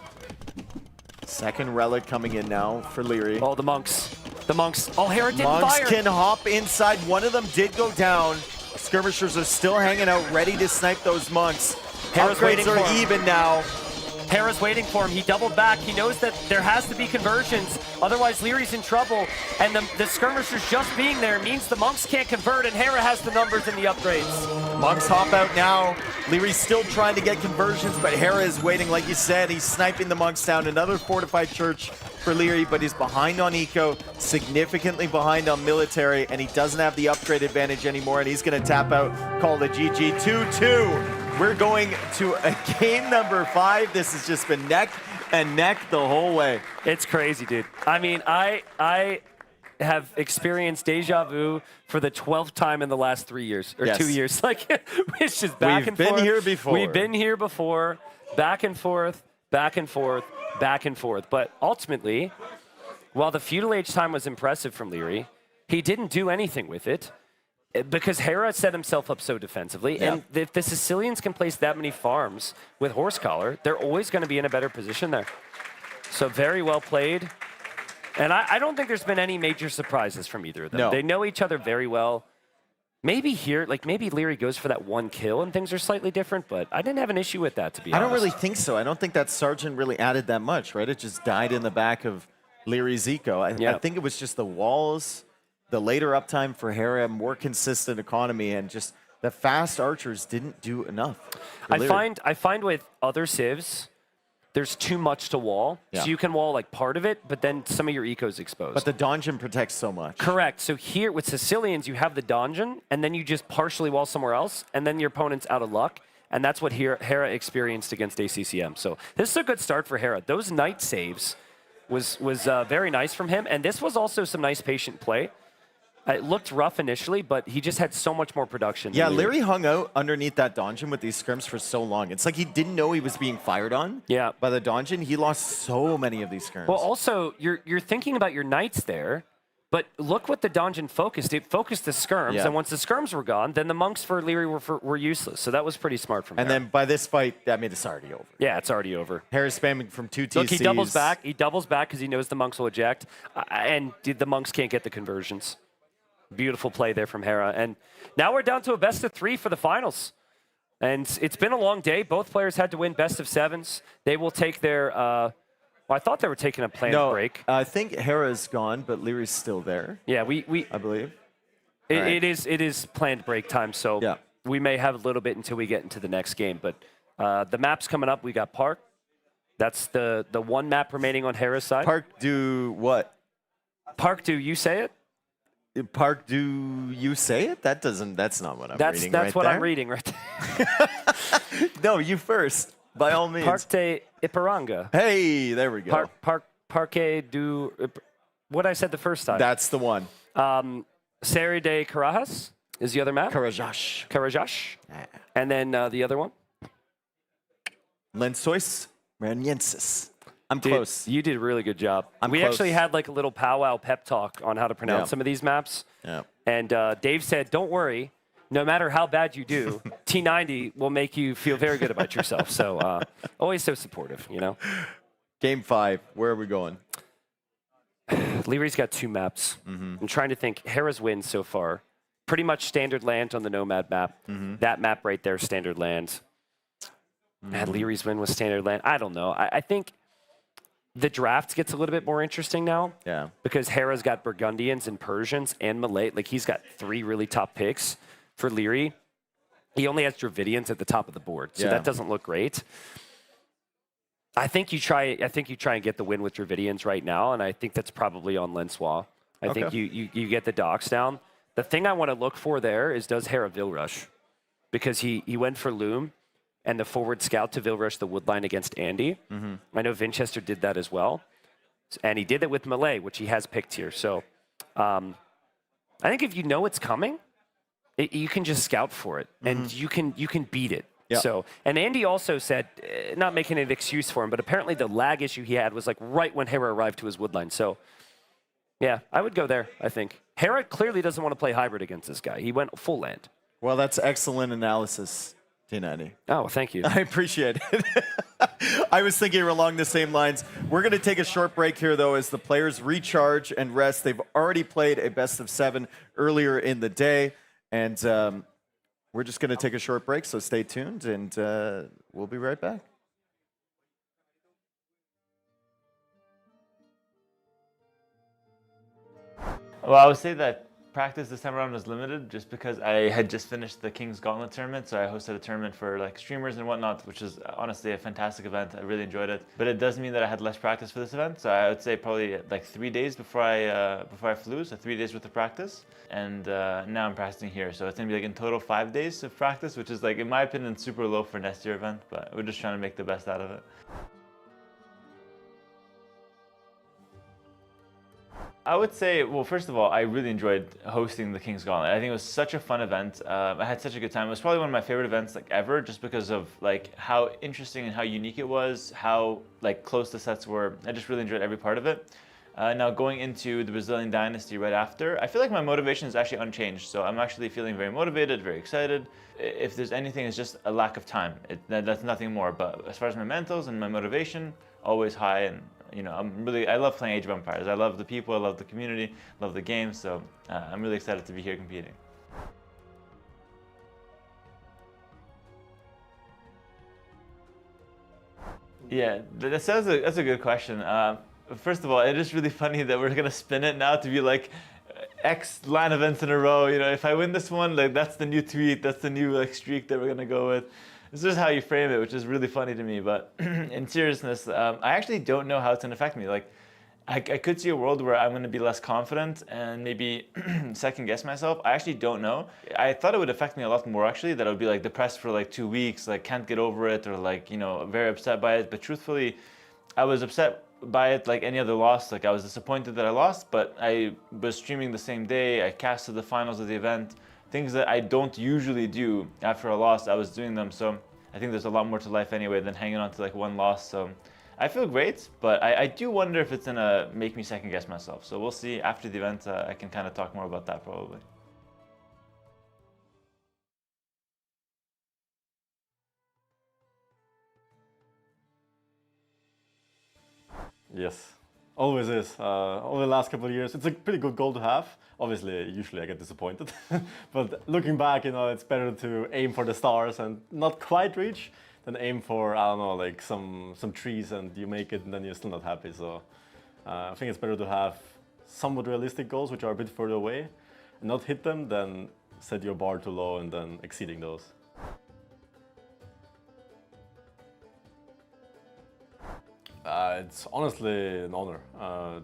Second relic coming in now for Leary. Oh, the monks. The monks. Oh, Hera didn't fire. Monks can hop inside. One of them did go down. Skirmishers are still hanging out, ready to snipe those monks. Hera's waiting Upgrades for are him. even now. Hera's waiting for him. He doubled back. He knows that there has to be conversions. Otherwise, Leary's in trouble. And the skirmishers just being there means the monks can't convert, and Hera has the numbers and the upgrades. Monks hop out now. Leary's still trying to get conversions, but Hera is waiting. Like you said, he's sniping the monks down. Another fortified church for Leary, but he's behind on eco, significantly behind on military, and he doesn't have the upgrade advantage anymore, and he's going to tap out, call the GG 2-2. We're going to a game number 5. This has just been neck and neck the whole way. It's crazy, dude. I mean, I have experienced deja vu for the 12th time in the last 3 years, or 2 years. Like, it's just back and forth. We've been here before. We've been here before, back and forth. back and forth, back and forth. But ultimately, while the feudal age time was impressive from Leary, he didn't do anything with it because Hera set himself up so defensively. Yeah. And if the Sicilians can place that many farms with horse collar, they're always going to be in a better position there. So very well played. And I don't think there's been any major surprises from either of them. No. They know each other very well. Maybe here, like maybe Leary goes for that one kill and things are slightly different, but I didn't have an issue with that, to be honest. I don't really think so. I don't think that Sergeant really added that much, right? It just died in the back of Leary's eco. I think it was just the walls, the later uptime for Hera, more consistent economy, and just the fast archers didn't do enough. I find with other civs, there's too much to wall. Yeah. So you can wall like part of it, but then some of your eco's exposed. But the donjon protects so much. Correct. So here with Sicilians, you have the donjon, and then you just partially wall somewhere else, and then your opponent's out of luck. And that's what Hera experienced against ACCM. So this is a good start for Hera. Those knight saves was very nice from him, and this was also some nice patient play. It looked rough initially, but he just had so much more production. Yeah, Leary hung out underneath that donjon with these scrims for so long. It's like he didn't know he was being fired on by the donjon. He lost so many of these scrims. Well, also, you're thinking about your knights there, but look what the donjon focused. It focused the skirms, and once the skirms were gone, then the monks for Leary were useless. So that was pretty smart from And Hera. then by this fight, I mean, it's already over. Yeah, it's already over. Hera's spamming from 2 TCs. Look, he doubles back. He doubles back because he knows the monks will eject, and the monks can't get the conversions. Beautiful play there from Hera. And now we're down to a best of 3 for the finals. And it's been a long day. Both players had to win best of 7s. They will take their, well, I thought they were taking a planned break. I think Hera's gone, but Leary's still there. Yeah, I believe. It is planned break time, so we may have a little bit until we get into the next game. But the map's coming up. We got Park. That's the one map remaining on Hera's side. Park do what? Park do you say it? Park, do you say it? That's not what I'm reading. That's what I'm reading right there. No, you first, by all means. Parque Iparanga. Hey, there we go. Parque do. What I said the first time. That's the one. Série de Carajas is the other map. Carajas. And then the other one. Lensois Raniensis. I'm Dude, close. You did a really good job. We close. actually had like a little powwow pep talk on how to pronounce some of these maps. Yeah. And Dave said, don't worry, no matter how bad you do, T90 will make you feel very good about yourself. So always so supportive, you know? Game 5, where are we going? Leary's got 2 maps. I'm trying to think. Hera's wins so far. Pretty much standard land on the Nomad map. That map right there, standard land. And Leary's win was standard land. I don't know. I think the draft gets a little bit more interesting now. Yeah. Because Hera's got Burgundians and Persians and Malay. Like, he's got 3 really top picks for Leary. He only has Dravidians at the top of the board, so that doesn't look great. I think you try and get the win with Dravidians right now, and I think that's probably on Lensois. I think you get the docks down. The thing I want to look for there is, does Hera Vilrush? Because he went for Loom and the forward scout to Vilrush the woodline against Andy. I know Vinchester did that as well. And he did it with Malay, which he has picked here. So I think if you know it's coming, you can just scout for it, and you can beat it. Yeah. So, and Andy also said, not making an excuse for him, but apparently the lag issue he had was like right when Hera arrived to his woodline. So, yeah, I would go there, I think. Hera clearly doesn't want to play hybrid against this guy. He went full land. Well, that's excellent analysis, T90. Oh, thank you. I appreciate it. I was thinking along the same lines. We're going to take a short break here, though, as the players recharge and rest. They've already played a best of 7 earlier in the day, and we're just going to take a short break, so stay tuned, and we'll be right back. Well, I would say that practice this time around was limited just because I had just finished the King's Gauntlet tournament, so I hosted a tournament for like streamers and whatnot, which is honestly a fantastic event. I really enjoyed it, but it does mean that I had less practice for this event. So I would say probably like 3 days before I flew, so 3 days worth of practice, and now I'm practicing here. So it's gonna be like in total 5 days of practice, which is like in my opinion super low for next year event, but we're just trying to make the best out of it. I would say, well, first of all, I really enjoyed hosting the King's Gauntlet. I think it was such a fun event. I had such a good time. It was probably one of my favorite events like ever, just because of like how interesting and how unique it was, how like close the sets were. I just really enjoyed every part of it. Now going into the Brazilian Dynasty right after, I feel like my motivation is actually unchanged. So I'm actually feeling very motivated, very excited. If there's anything, it's just a lack of time. That's nothing more. But as far as my mentals and my motivation, always high. And you know, I love playing Age of Empires. I love the people, I love the community, love the game. So I'm really excited to be here competing. Yeah, that's a good question. First of all, it is really funny that we're gonna spin it now to be like X LAN events in a row. You know, if I win this one, like that's the new tweet, that's the new like streak that we're gonna go with. This is how you frame it, which is really funny to me. But in seriousness, I actually don't know how it's gonna affect me. Like, I could see a world where I'm gonna be less confident and maybe second guess myself. I actually don't know. I thought it would affect me a lot more actually, that I would be like depressed for like 2 weeks, like can't get over it, or like, you know, very upset by it. But truthfully, I was upset by it like any other loss. Like I was disappointed that I lost, but I was streaming the same day. I casted the finals of the event. Things that I don't usually do after a loss, I was doing them. So I think there's a lot more to life anyway than hanging on to like one loss. So I feel great, but I do wonder if it's gonna make me second guess myself. So we'll see after the event. I can kind of talk more about that probably. Yes, always is. Over the last couple of years, it's a pretty good goal to have. Obviously, usually I get disappointed. But looking back, you know, it's better to aim for the stars and not quite reach than aim for, I don't know, like some trees and you make it and then you're still not happy. So I think it's better to have somewhat realistic goals, which are a bit further away, and not hit them than set your bar too low and then exceeding those. It's honestly an honor.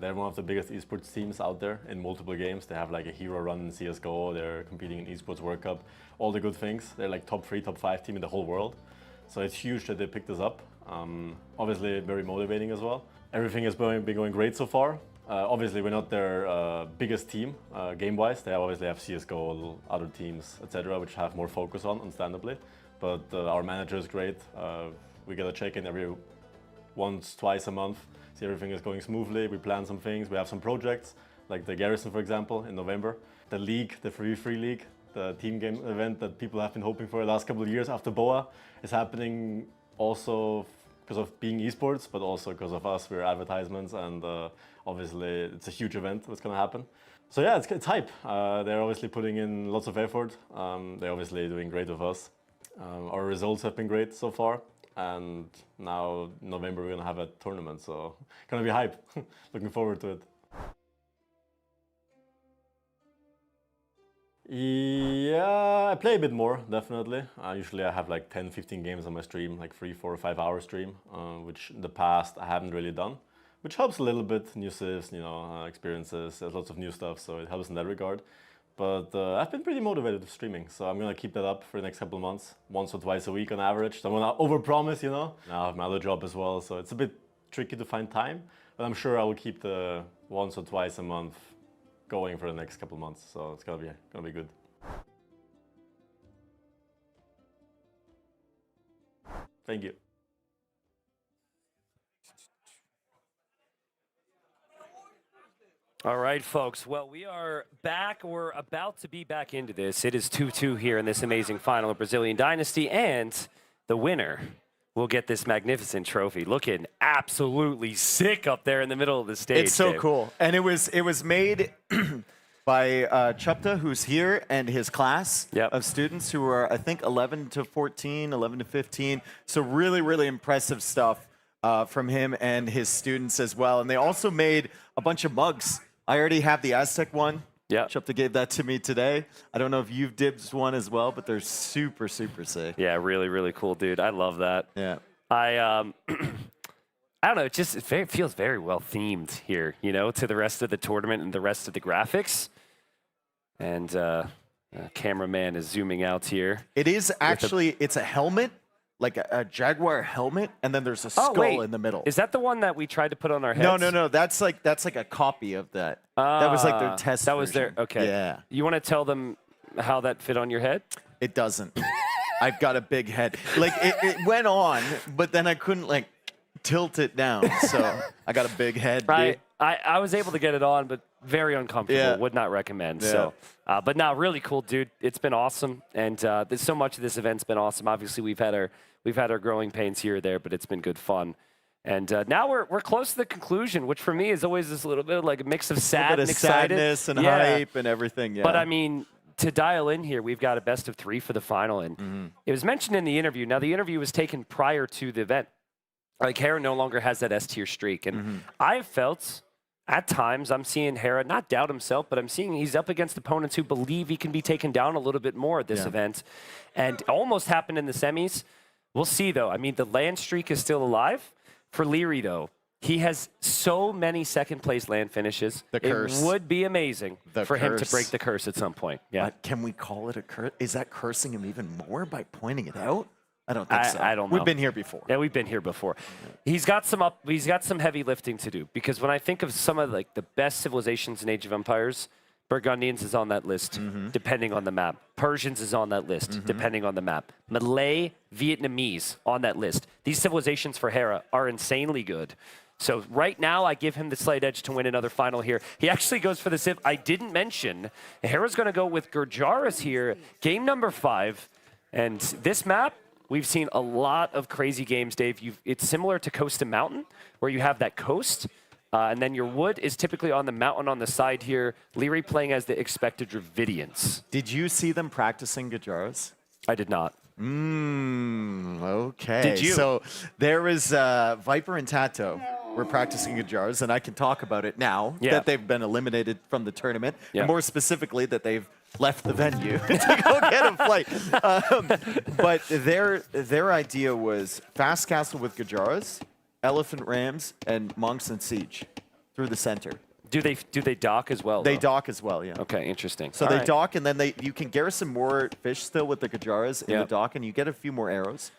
They're one of the biggest esports teams out there in multiple games. They have like a Hero run in CSGO, they're competing in Esports World Cup, all the good things. They're like top 3, top 5 team in the whole world. So it's huge that they picked us up. Obviously very motivating as well. Everything has been going great so far. Obviously we're not their biggest team game-wise. They obviously have CSGO, other teams, etc., which have more focus on, understandably. But our manager is great. We get a check-in every once, twice a month, see everything is going smoothly. We plan some things, we have some projects, like the Garrison, for example, in November. The league, the free league, the team game event that people have been hoping for the last couple of years after BOA is happening also because of being esports, but also because of us. We're advertisements, and obviously it's a huge event that's gonna happen. So yeah, it's hype. They're obviously putting in lots of effort. They're obviously doing great with us. Our results have been great so far. And now in November we're gonna have a tournament, so gonna be hype. Looking forward to it. Yeah, I play a bit more, definitely. Usually I have like 10, 15 games on my stream, like 3, 4, 5 hour stream, which in the past I haven't really done, which helps a little bit. New civs, you know, experiences, there's lots of new stuff, so it helps in that regard. But I've been pretty motivated with streaming, so I'm gonna keep that up for the next couple of months, once or twice a week on average. So I'm gonna overpromise, you know. Now I have my other job as well, so it's a bit tricky to find time, but I'm sure I will keep the once or twice a month going for the next couple of months. So it's gonna be good. Thank you. All right, folks. Well, we are back. We're about to be back into this. It is 2-2 here in this amazing final of Brazilian Dynasty, and the winner will get this magnificent trophy. Looking absolutely sick up there in the middle of the stage. It's so Dave. cool. And it was made by Chupta, who's here, and his class of students who are, I think, 11 to 14, 11 to 15. So really, really impressive stuff from him and his students as well. And they also made a bunch of mugs. I already have the Aztec one. Yeah. Chupta gave that to me today. I don't know if you've dibs one as well, but they're super, super sick. Yeah, really, really cool, dude. I love that. Yeah. I don't know. It feels very well themed here, you know, to the rest of the tournament and the rest of the graphics. And cameraman is zooming out here. It is actually, it's a helmet, like a jaguar helmet, and then there's a skull in the middle. Is that the one that we tried to put on our heads? No. That's like a copy of that. That was like their test. That was version. their okay. Yeah. You want to tell them how that fit on your head? It doesn't. I've got a big head. Like it went on, but then I couldn't like tilt it down. So I got a big head. Right. I was able to get it on, but very uncomfortable. Yeah. Would not recommend. Yeah. So, but now really cool, dude. It's been awesome, and there's so much of this event's been awesome. Obviously, we've had our growing pains here or there, but it's been good fun. And now we're close to the conclusion, which for me is always this little bit of like a mix of sad and excited. Sadness and hype and everything. Yeah. But I mean, to dial in here, we've got a best of 3 for the final, and it was mentioned in the interview. Now, the interview was taken prior to the event. Like, Hera no longer has that S-tier streak, and I've felt at times I'm seeing Hera not doubt himself, but I'm seeing he's up against opponents who believe he can be taken down a little bit more at this event, and it almost happened in the semis. We'll see, though. I mean, the land streak is still alive. For Leary, though, he has so many second-place land finishes. The curse. It would be amazing for him to curse. break the curse at some point. Yeah. Can we call it a curse? Is that cursing him even more by pointing it out? I don't think so. I don't know. We've been here before. Yeah, we've been here before. He's got some heavy lifting to do, because when I think of some of like the best civilizations in Age of Empires, Burgundians is on that list, depending on the map. Persians is on that list, depending on the map. Malay, Vietnamese on that list. These civilizations for Hera are insanely good. So right now, I give him the slight edge to win another final here. He actually goes for the civ. I didn't mention, Hera's going to go with Gurjaris here, game number 5. And this map, we've seen a lot of crazy games, Dave. It's similar to Coast to Mountain, where you have that coast, and then your wood is typically on the mountain on the side here. Leary playing as the expected Dravidians. Did you see them practicing Gajaras? I did not. Okay. Did you? So there was Viper and Tato were practicing Gajaras, and I can talk about it now that they've been eliminated from the tournament, and more specifically that they've left the venue to go get a flight. But their idea was fast castle with Gajaras, elephant rams, and monks and siege through the center. Do they dock as well? They though? dock as well, yeah. Okay, interesting. So All they right. dock, and then you can garrison more fish still with the Gajaras in the dock, and you get a few more arrows.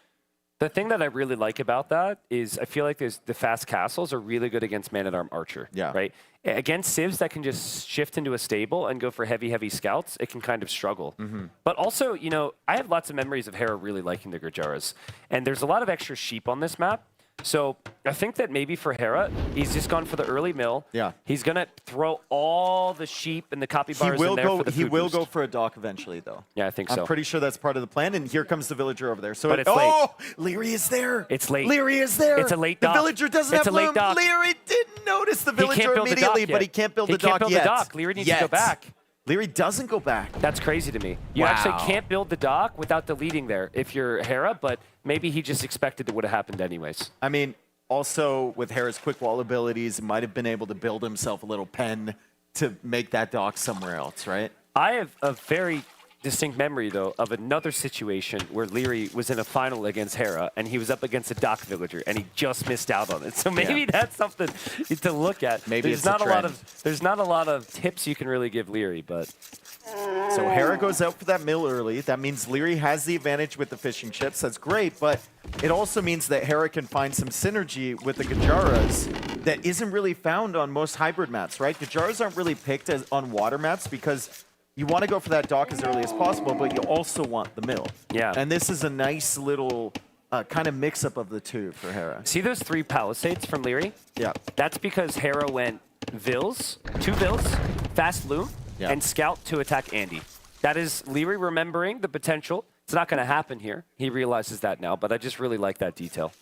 The thing that I really like about that is I feel like the fast castles are really good against man-at-arm archer. Yeah. Right? Against civs that can just shift into a stable and go for heavy scouts, it can kind of struggle. But also, you know, I have lots of memories of Hera really liking the Gurjaras. And there's a lot of extra sheep on this map. So I think that maybe for Hera, he's just gone for the early mill. Yeah. He's going to throw all the sheep and the capybaras in there for the He food will boost. go for a dock eventually, though. Yeah, I think so. I'm pretty sure that's part of the plan, and here comes the villager over there. So But it's late. Leary is there. It's late. Leary is there. It's a late The dock. villager doesn't It's have a late loom. dock. Leary didn't notice the He villager can't build the immediately, dock but he yet. can't build He the dock can't build yet. the dock. Leary needs to go back. Leary doesn't go back. That's crazy to me. You actually can't build the dock without deleting there if you're Hera, but maybe he just expected it would have happened anyways. I mean, also with Hera's quick wall abilities, he might have been able to build himself a little pen to make that dock somewhere else, right? I have a very distinct memory, though, of another situation where Leary was in a final against Hera, and he was up against a dock villager, and he just missed out on it. So maybe that's something to look at. Maybe there's it's a not a lot trend. of there's not a lot of tips you can really give Leary, but So Hera goes out for that mill early. That means Leary has the advantage with the fishing ships. That's great, but it also means that Hera can find some synergy with the Gajaras that isn't really found on most hybrid maps, right? Gajaras aren't really picked on water maps because you want to go for that dock as early as possible, but you also want the mill. Yeah. And this is a nice little kind of mix-up of the two for Hera. See those 3 palisades from Leary? Yeah. That's because Hera went Vils, 2 Vils, fast loom, and scout to attack Andy. That is Leary remembering the potential. It's not going to happen here. He realizes that now, but I just really like that detail.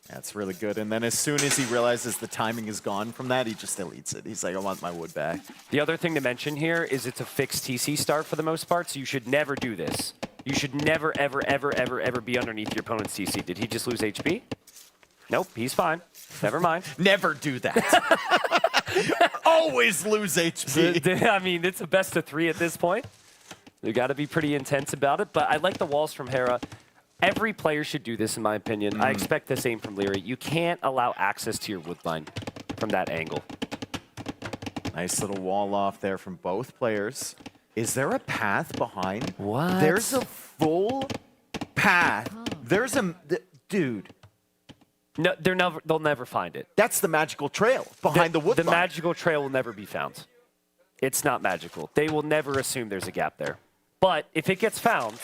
That's really good. And then as soon as he realizes the timing is gone from that, he just deletes it. He's like, I want my wood back. The other thing to mention here is it's a fixed TC start for the most part, so you should never do this. You should never, ever, ever, ever, ever be underneath your opponent's TC. Did he just lose HP? Nope, he's fine. Never mind. Never do that. Always lose HP. I mean, it's a best of 3 at this point. You got to be pretty intense about it, but I like the walls from Hera. Every player should do this, in my opinion. I expect the same from Leary. You can't allow access to your woodline from that angle. Nice little wall off there from both players. Is there a path behind? What? There's a full path There's a dude. No, they'll never find it. That's the magical trail behind the wood The line. magical trail will never be found. It's not magical. They will never assume there's a gap there. But if it gets found,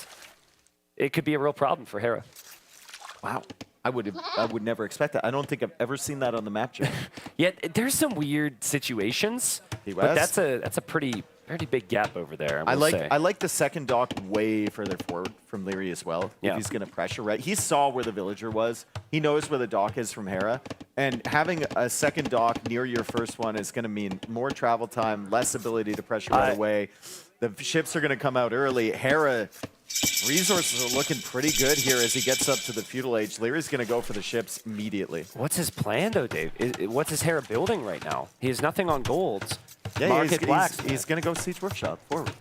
it could be a real problem for Hera. Wow. I would never expect that. I don't think I've ever seen that on the map, Jay. Yeah, there's some weird situations, but that's a pretty big gap over there. I like the second dock way further forward from Leary as well. Yeah. If he's going to pressure, right? He saw where the villager was. He knows where the dock is from Hera. And having a second dock near your first one is going to mean more travel time, less ability to pressure right away. The ships are going to come out early. Hera, resources are looking pretty good here as he gets up to the feudal age. Leary's going to go for the ships immediately. What's his plan, though, Dave? What's his Hera building right now? He has nothing on golds. Yeah, he's going to go Siege Workshop forward.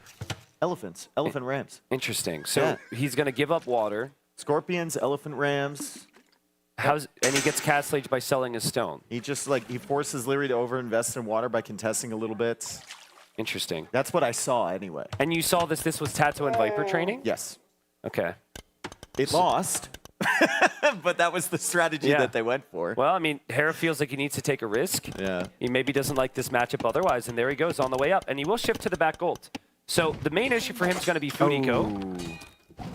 Elephants, elephant rams. Interesting. So he's going to give up water. Scorpions, elephant rams. And he gets Castle Age by selling his stone. He just he forces Leary to overinvest in water by contesting a little bit. Interesting. That's what I saw anyway. And you saw this was Tattoo and Viper training? Yes. Okay. It lost, but that was the strategy that they went for. Well, I mean, Hera feels like he needs to take a risk. Yeah. He maybe doesn't like this matchup otherwise, and there he goes on the way up. And he will shift to the back gold. So the main issue for him is going to be food eco.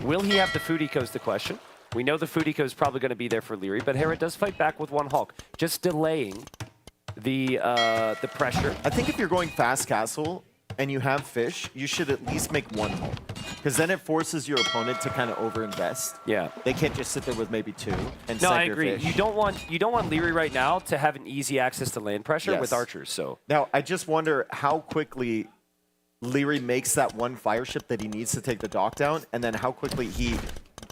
Will he have the food eco is the question. We know the food eco is probably going to be there for Leary, but Hera does fight back with one Hulk, just delaying the pressure. I think if you're going fast castle and you have fish, you should at least make one Hulk. Because then it forces your opponent to kind of overinvest. Yeah. They can't just sit there with maybe two and No, set I your agree. fish. You don't want Leary right now to have an easy access to land pressure with archers. So now I just wonder how quickly Leary makes that one fire ship that he needs to take the dock down, and then how quickly he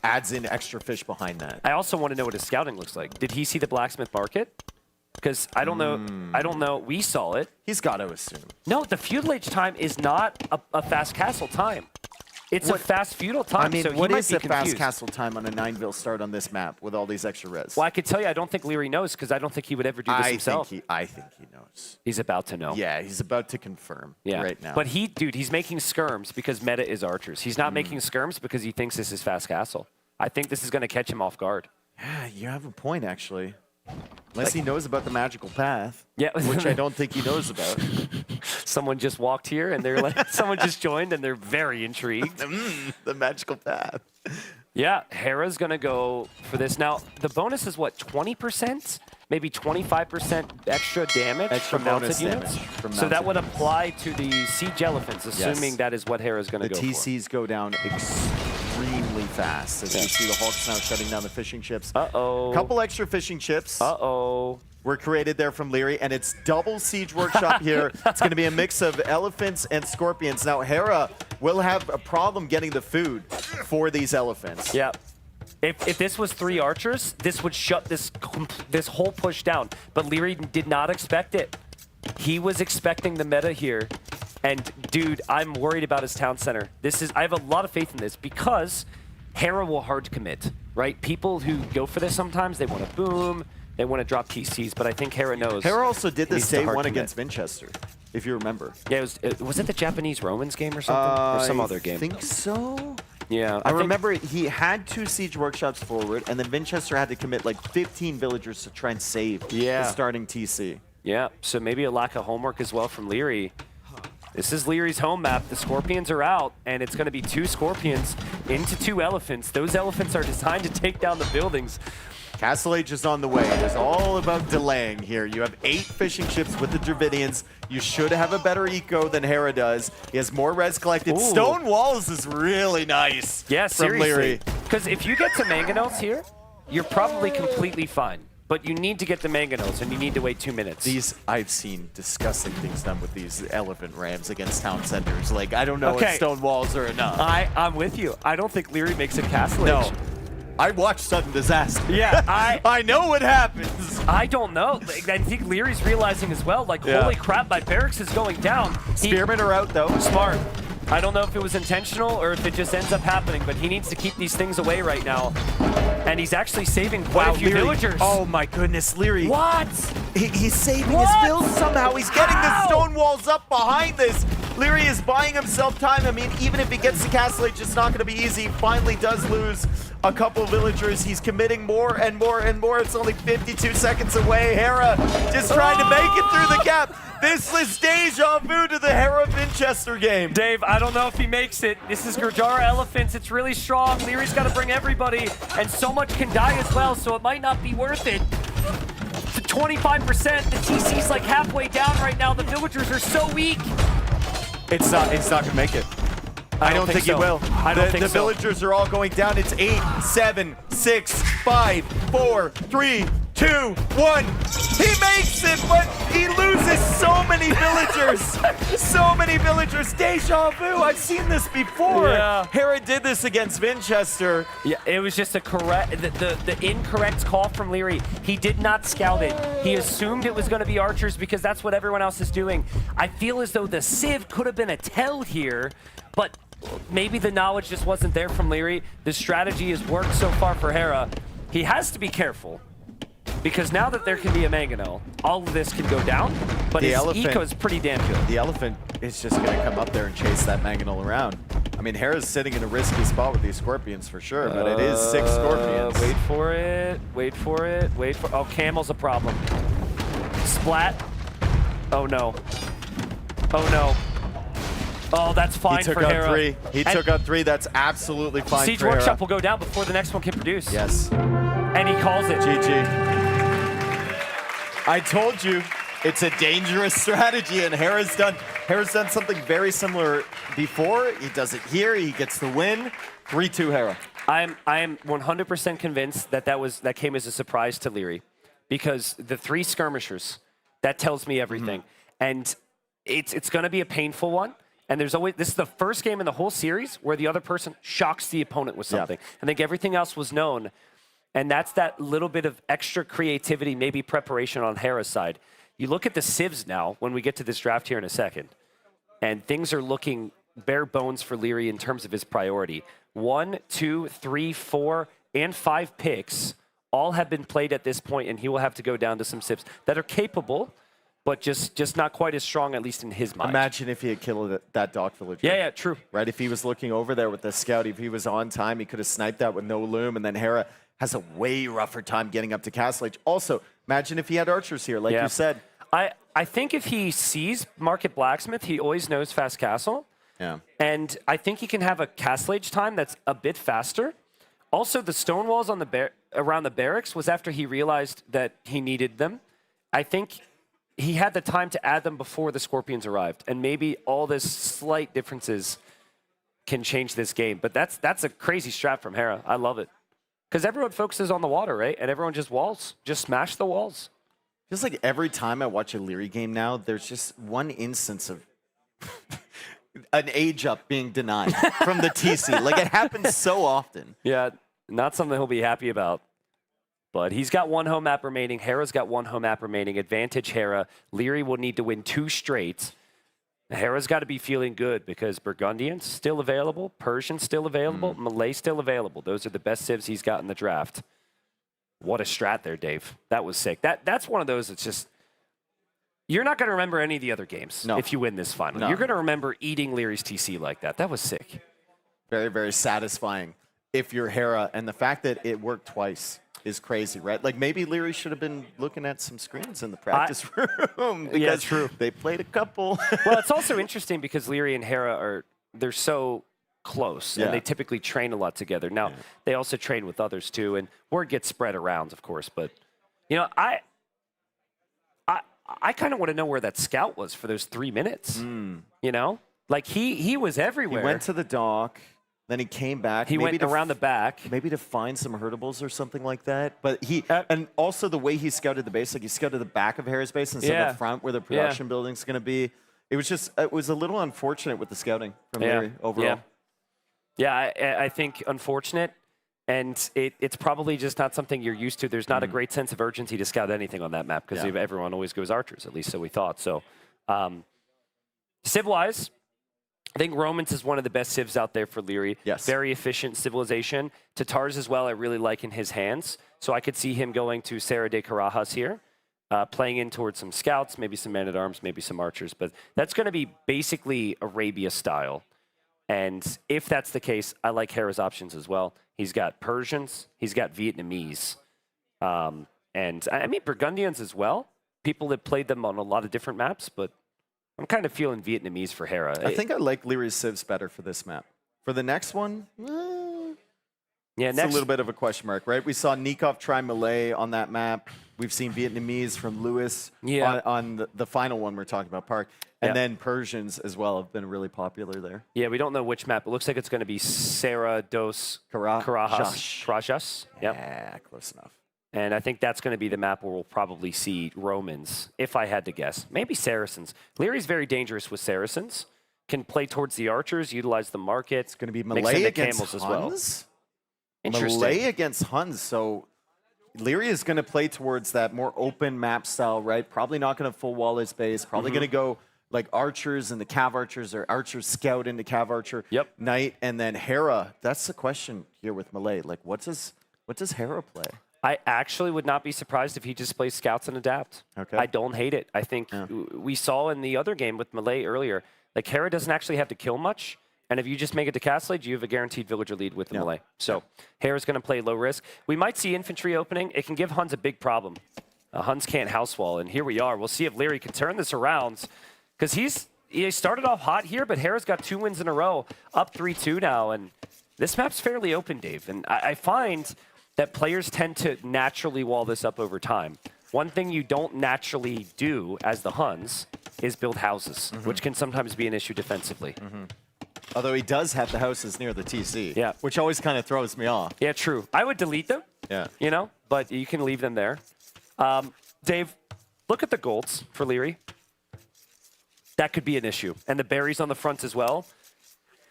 adds in extra fish behind that. I also want to know what his scouting looks like. Did he see the blacksmith market? Because I don't know. I don't know. We saw it. He's got to assume. No, the feudal age time is not a fast castle time. It's a fast feudal time. I mean, so what is the a fast castle time on a 9-vil start on this map with all these extra res? Well, I could tell you, I don't think Leary knows because I don't think he would ever do this himself. I think he knows. He's about to know. Yeah, he's about to confirm right now. But he's making skirms because meta is archers. He's not making skirms because he thinks this is fast castle. I think this is going to catch him off guard. Yeah, you have a point, actually. Unless he knows about the magical path. Yeah. Which I don't think he knows about. Someone just walked here and they're like, someone just joined and they're very intrigued. The magical path. Yeah, Hera's going to go for this. Now, the bonus is what, 20%? Maybe 25% extra damage from mounted units? So that would apply to the siege elephants, assuming that is what Hera's going to go for. The TCs go down extremely fast as you see the Hulks now shutting down the fishing ships. Uh-oh. Couple extra fishing ships. Uh-oh. Were created there from Leary, and it's double siege workshop here. It's going to be a mix of elephants and scorpions. Now, Hera will have a problem getting the food for these elephants. Yeah. If this was 3 archers, this would shut this whole push down. But Leary did not expect it. He was expecting the meta here. And, dude, I'm worried about his town center. I have a lot of faith in this because Hera will hard commit, right? People who go for this sometimes, they want to boom. They want to drop TCs, but I think Hera knows. Hera also did this day one against Winchester, if you remember. Yeah, was it the Japanese-Romans game or something? Or some other game? I think so. Yeah. I remember he had 2 siege workshops forward, and then Winchester had to commit like 15 villagers to try and save the starting TC. Yeah, so maybe a lack of homework as well from Leary. This is Leary's home map. The Scorpions are out, and it's going to be 2 Scorpions into 2 elephants. Those elephants are designed to take down the buildings. Castle Age is on the way. It is all about delaying here. You have 8 fishing ships with the Dravidians. You should have a better eco than Hera does. He has more res collected. Ooh. Stone walls is really nice. Yeah, from Leary. Because if you get to mangonels here, you're probably completely fine. But you need to get the mangonels, and you need to wait 2 minutes. I've seen disgusting things done with these elephant rams against town centers. Like, I don't know if stone walls are enough. I'm with you. I don't think Leary makes it Castle Age. No. I watched Sudden Disaster. Yeah, I know what happens. I don't know. I think Leary's realizing as well, like, holy crap, my barracks is going down. Spearmen are out, though. Smart. I don't know if it was intentional or if it just ends up happening, but he needs to keep these things away right now. And he's actually saving quite a few villagers. Oh my goodness, Leary. What? He's saving his builds somehow. He's getting the stone walls up behind this. Leary is buying himself time. I mean, even if he gets to Castle Age, it's not going to be easy. He finally does lose a couple villagers. He's committing more and more and more. It's only 52 seconds away. Hera just trying to make it through the gap. This is deja vu to the Hera-Winchester game. Dave, I don't know if he makes it. This is Gurdjara Elephants. It's really strong. Leary's got to bring everybody, and so much can die as well, so it might not be worth it. To 25%, the TC's like halfway down right now. The villagers are so weak. It's not gonna make it. I don't think so. he will. I don't think the so. villagers are all going down. It's 8, 7, 6, 5, 4, 3, 2, 1. He makes it, but he loses so many villagers. So many villagers. Deja vu. I've seen this before. Yeah. Hera did this against Winchester. Yeah, it was just a correct, the incorrect call from Leary. He did not scout it. He assumed it was going to be archers because that's what everyone else is doing. I feel as though the Civ could have been a tell here, but maybe the knowledge just wasn't there from Leary. The strategy has worked so far for Hera. He has to be careful because now that there can be a Mangonel, all of this can go down, but his eco is pretty damn good. The elephant is just going to come up there and chase that Mangonel around. I mean, Hera's sitting in a risky spot with these scorpions for sure, but it is 6 scorpions. Wait for it, wait for it, wait for Oh, Camel's a problem. Splat. Oh no. Oh no. Oh, that's fine for Hera. He took out 3. He took out 3. That's absolutely fine Siege for Hera. Workshop will go down before the next one can produce. Yes. And he calls it. GG. I told you, it's a dangerous strategy, and Hera's done something very similar before. He does it here. He gets the win. 3-2 Hera. I am 100% convinced that came as a surprise to Leary, because the 3 skirmishers, that tells me everything, and it's going to be a painful one. And this is the first game in the whole series where the other person shocks the opponent with something. I think everything else was known. And that's that little bit of extra creativity, maybe preparation on Hera's side. You look at the civs now when we get to this draft here in a second, and things are looking bare bones for Leary in terms of his priority. 1, 2, 3, 4, and 5 picks all have been played at this point, and he will have to go down to some civs that are capable, but just not quite as strong, at least in his mind. Imagine if he had killed that dock villager. Yeah, true. Right, if he was looking over there with the scout, if he was on time, he could have sniped that with no loom, and then Hera has a way rougher time getting up to Castle Age. Also, imagine if he had archers here, like you said. I think if he sees Market Blacksmith, he always knows Fast Castle. Yeah. And I think he can have a Castle Age time that's a bit faster. Also, the stone walls on around the barracks was after he realized that he needed them. I think he had the time to add them before the Scorpions arrived. And maybe all this slight differences can change this game. But that's a crazy strat from Hera. I love it. Because everyone focuses on the water, right? And everyone just walls. Just smash the walls. Feels like every time I watch a Leary game now, there's just one instance of an age up being denied from the TC. Like, it happens so often. Yeah, not something he'll be happy about. But he's got 1 home map remaining. Hera's got 1 home map remaining. Advantage Hera. Leary will need to win 2 straight. Hera's got to be feeling good because Burgundian's still available, Persian's still available, Malay still available. Those are the best civs he's got in the draft. What a strat there, Dave. That was sick. That's one of those that's just, you're not going to remember any of the other games if you win this final. You're going to remember eating Leary's TC like that. That was sick. Very, very satisfying if you're Hera. And the fact that it worked twice is crazy, right? Like, maybe Leary should have been looking at some screens in the practice room. Because yeah, true. They played a couple. Well, it's also interesting because Leary and Hera they're so close, and they typically train a lot together. Now, they also train with others too, and word gets spread around, of course. But, you know, I kind of want to know where that scout was for those 3 minutes. You know? Like, he was everywhere. He went to the dock. Then he came back. He went around the back. Maybe to find some hurtables or something like that. But and also the way he scouted the base, like he scouted the back of Hera's base instead of the front where the production building's going to be. It was a little unfortunate with the scouting from Leary overall. Yeah, I think unfortunate, and it's probably just not something you're used to. There's not a great sense of urgency to scout anything on that map because everyone always goes archers, at least so we thought. So civ-wise, I think Romans is one of the best civs out there for Leary. Yes. Very efficient civilization. Tatars as well, I really like in his hands. So I could see him going to Serra de Carajas here, playing in towards some scouts, maybe some men-at-arms, maybe some archers. But that's going to be basically Arabia style. And if that's the case, I like Hera's options as well. He's got Persians. He's got Vietnamese. And I mean, Burgundians as well. People that played them on a lot of different maps, but I'm kind of feeling Vietnamese for Hera. I think I like Leary's civs better for this map. For the next one, yeah, it's a little bit of a question mark, right? We saw Nikov try Malay on that map. We've seen Vietnamese from Lewis on the final one we're talking about, Park. And then Persians as well have been really popular there. Yeah, we don't know which map. It looks like it's going to be Serra dos Karajas. Yeah, close enough. And I think that's going to be the map where we'll probably see Romans, if I had to guess. Maybe Saracens. Leary's very dangerous with Saracens. Can play towards the archers, utilize the market. It's going to be Malay against Huns? As well. Interesting. Malay against Huns. So Leary is going to play towards that more open map style, right? Probably not going to full wall his base. Probably going to go like archers and the cav archers, or archers scout into cav archer. Knight, and then Hera. That's the question here with Malay. Like, what does Hera play? I actually would not be surprised if he just plays scouts and adapt. Okay. I don't hate it. I think we saw in the other game with Malay earlier, like Hera doesn't actually have to kill much. And if you just make it to Castle Age, you have a guaranteed villager lead with the Malay. So Hera's going to play low risk. We might see infantry opening. It can give Huns a big problem. Huns can't house wall, and here we are. We'll see if Leary can turn this around, because he started off hot here, but Hera's got 2 wins in a row, up 3-2 now, and this map's fairly open, Dave. And I find that players tend to naturally wall this up over time. One thing you don't naturally do as the Huns is build houses, which can sometimes be an issue defensively. Although he does have the houses near the TC, which always kind of throws me off. Yeah, true. I would delete them, you know, but you can leave them there. Dave, look at the golds for Leary. That could be an issue. And the berries on the front as well.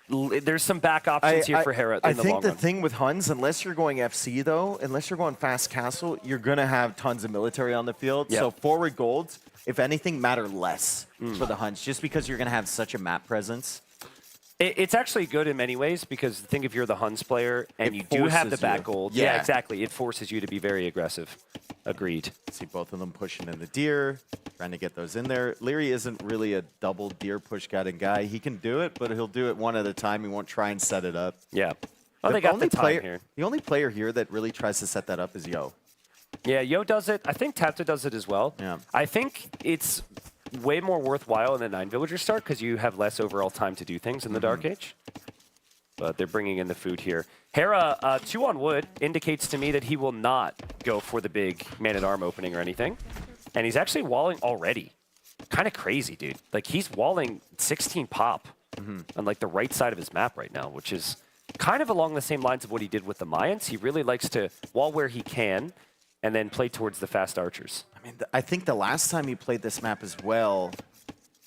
There's some back options here for Hera in the long run. I think the thing with Huns, unless you're going FC though, unless you're going fast castle, you're going to have tons of military on the field. So forward golds, if anything, matter less for the Huns, just because you're going to have such a map presence. It's actually good in many ways, because think if you're the Huns player and you do have the back gold. Yeah, exactly. It forces you to be very aggressive. Agreed. See both of them pushing in the deer, trying to get those in there. Leary isn't really a double deer push guy. He can do it, but he'll do it one at a time. He won't try and set it up. Yeah. Oh, they got the time here. The only player here that really tries to set that up is Yo. Yeah, Yo does it. I think Tapta does it as well. Yeah. I think it's way more worthwhile in the 9 villager start, because you have less overall time to do things in the Dark Age. But they're bringing in the food here. Hera, 2 on wood, indicates to me that he will not go for the big man-at-arm opening or anything. And he's actually walling already. Kind of crazy, dude. Like, he's walling 16 pop on, like, the right side of his map right now, which is kind of along the same lines of what he did with the Mayans. He really likes to wall where he can and then play towards the fast archers. I mean, I think the last time he played this map as well,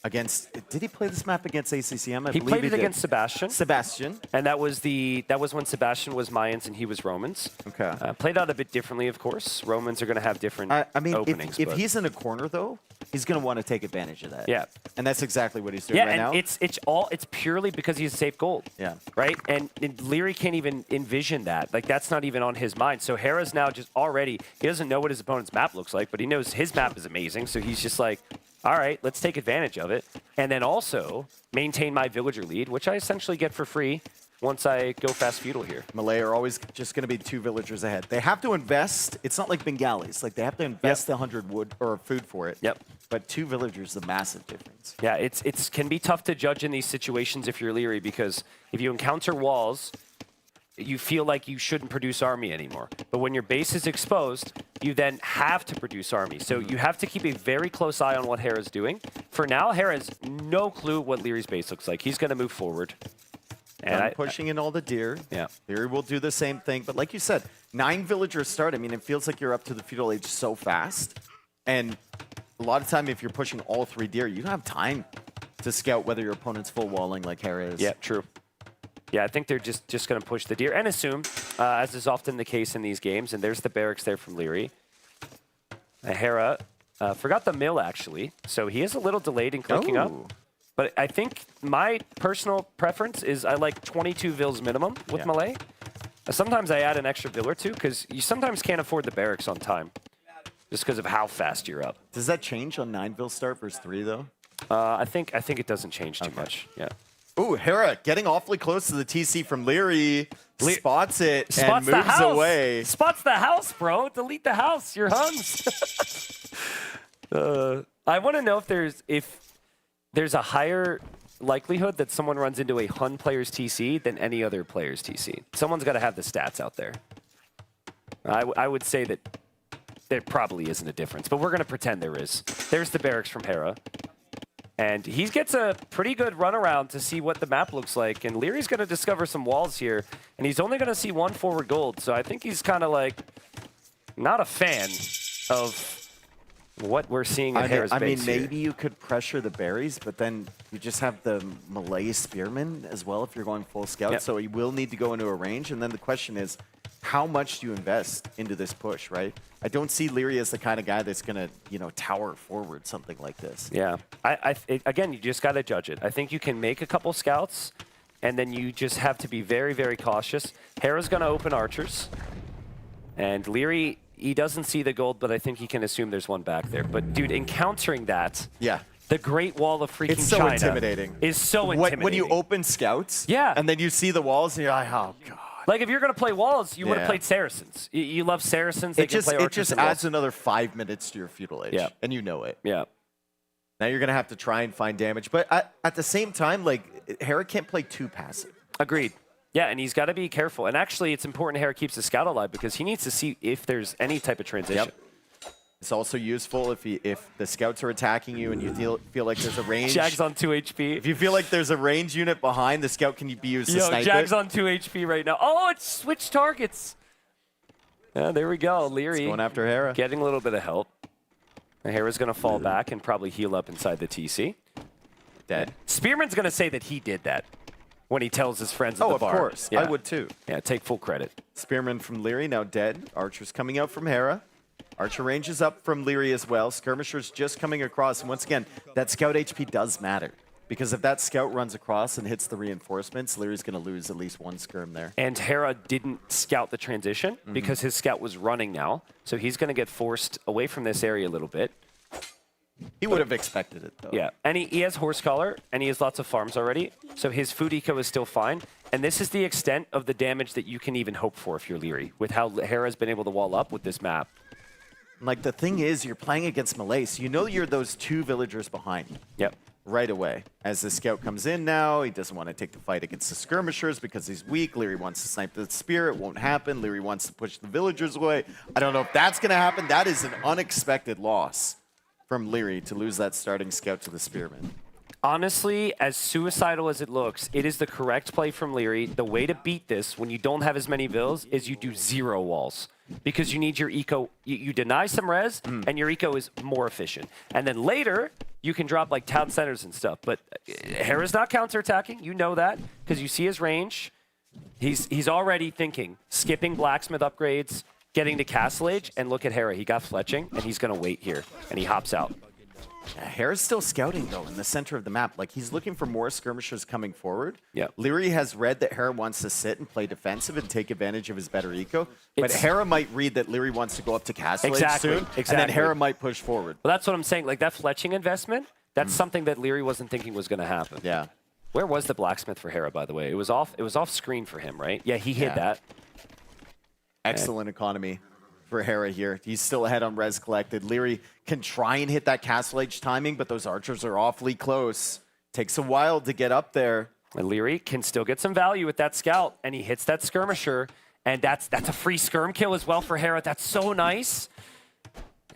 did he play this map against ACCM? He played it against Sebastian. Sebastian. And that was when Sebastian was Mayans and he was Romans. Okay. Played out a bit differently, of course. Romans are going to have different openings. If he's in a corner, though, he's going to want to take advantage of that. Yeah. And that's exactly what he's doing right now. It's purely because he's a safe gold. Yeah. Right? And Leary can't even envision that. Like, that's not even on his mind. So Hera's now just already, he doesn't know what his opponent's map looks like, but he knows his map is amazing. So he's just like, all right, let's take advantage of it. And then also maintain my villager lead, which I essentially get for free once I go fast feudal here. Malay are always just going to be 2 villagers ahead. They have to invest. It's not like Bengalis. Like, they have to invest the 100 wood or food for it. Yep. But 2 villagers is a massive difference. Yeah, it can be tough to judge in these situations if you're Leary, because if you encounter walls, you feel like you shouldn't produce army anymore. But when your base is exposed, you then have to produce army. So you have to keep a very close eye on what Hera's doing. For now, Hera has no clue what Leary's base looks like. He's going to move forward. And I'm pushing in all the deer. Yeah. Leary will do the same thing. But like you said, 9 villagers start. I mean, it feels like you're up to the feudal age so fast. And a lot of time, if you're pushing all 3 deer, you don't have time to scout whether your opponent's full walling like Hera is. Yeah, true. Yeah, I think they're just going to push the deer and assume, as is often the case in these games. And there's the barracks there from Leary. Hera forgot the mill, actually. So he is a little delayed in clicking up. But I think my personal preference is I like 22 vills minimum with Malay. Sometimes I add an extra vill or 2, because you sometimes can't afford the barracks on time, just because of how fast you're up. Does that change on 9 vill start versus 3, though? I think it doesn't change too much. Yeah. Ooh, Hera getting awfully close to the TC from Leary. Spots it Spots and the moves house. away. Spots the house, bro. Delete the house. You're Huns. I want to know if there's a higher likelihood that someone runs into a Hun player's TC than any other player's TC. Someone's got to have the stats out there. I would say that there probably isn't a difference, but we're going to pretend there is. There's the barracks from Hera. And he gets a pretty good run around to see what the map looks like. And Leary's going to discover some walls here. And he's only going to see one forward gold. So I think he's kind of like not a fan of what we're seeing at Hera's base here. Maybe you could pressure the berries, but then you just have the Malay Spearman as well if you're going full scout. Yep. So he will need to go into a range. And then the question is, how much do you invest into this push, right? I don't see Leary as the kind of guy that's going to, tower forward something like this. Yeah. Again, you just got to judge it. I think you can make a couple scouts, and then you just have to be very, very cautious. Hera's going to open archers. And Leary, he doesn't see the gold, but I think he can assume there's one back there. But, dude, encountering that, the Great Wall of freaking it's so China intimidating. is so intimidating. When you open scouts, and then you see the walls, and you're like, oh, God. Like, if you're going to play walls, you would have played Saracens. You love Saracens. They can play archers. It just adds another 5 minutes to your feudal age, and you know it. Yeah. Now you're going to have to try and find damage. But at the same time, like, Hera can't play too passive. Agreed. Yeah, and he's got to be careful. And actually, it's important Hera keeps the scout alive because he needs to see if there's any type of transition. Yep. It's also useful if the scouts are attacking you and you feel like there's a range. Jag's on 2 HP. If you feel like there's a range unit behind, the scout can be used to snipe Jag's it. on 2 HP right now. Oh, it's switched targets. Yeah, there we go. Leary going after Hera. Getting a little bit of help. And Hera's going to fall back and probably heal up inside the TC. Dead. Spearman's going to say that he did that when he tells his friends at the bar. Oh, of course. Yeah. I would too. Yeah, take full credit. Spearman from Leary now dead. Archer's coming out from Hera. Archer range is up from Leary as well. Skirmisher's just coming across. And once again, that scout HP does matter. Because if that scout runs across and hits the reinforcements, Leary's going to lose at least one skirm there. And Hera didn't scout the transition because his scout was running now. So he's going to get forced away from this area a little bit. He would have expected it, though. Yeah, and he has horse collar, and he has lots of farms already. So his food eco is still fine. And this is the extent of the damage that you can even hope for if you're Leary, with how Hera's been able to wall up with this map. Like, the thing is, you're playing against Malay, so you know you're those 2 villagers behind. Yep. Right away. As the scout comes in now, he doesn't want to take the fight against the skirmishers because he's weak. Leary wants to snipe the spear. It won't happen. Leary wants to push the villagers away. I don't know if that's going to happen. That is an unexpected loss from Leary to lose that starting scout to the spearman. Honestly, as suicidal as it looks, it is the correct play from Leary. The way to beat this when you don't have as many vills is you do 0 walls. Because you need your eco, you deny some res, and your eco is more efficient. And then later, you can drop like town centers and stuff. But Hera's not counterattacking, you know that, because you see his range. He's already thinking, skipping blacksmith upgrades, getting to Castle Age, and look at Hera. He got fletching, and he's going to wait here, and he hops out. Yeah, Hera's still scouting, though, in the center of the map. Like, he's looking for more skirmishers coming forward. Yeah. Leary has read that Hera wants to sit and play defensive and take advantage of his better eco. But Hera might read that Leary wants to go up to Castle Age soon, and then Hera might push forward. Well, that's what I'm saying. Like, that fletching investment, that's something that Leary wasn't thinking was going to happen. Yeah. Where was the blacksmith for Hera, by the way? It was off screen for him, right? Yeah, he hid that. Excellent economy for Hera here. He's still ahead on res collected. Leary can try and hit that Castle Age timing, but those archers are awfully close. Takes a while to get up there. And Leary can still get some value with that scout, and he hits that skirmisher, and that's a free skirm kill as well for Hera. That's so nice.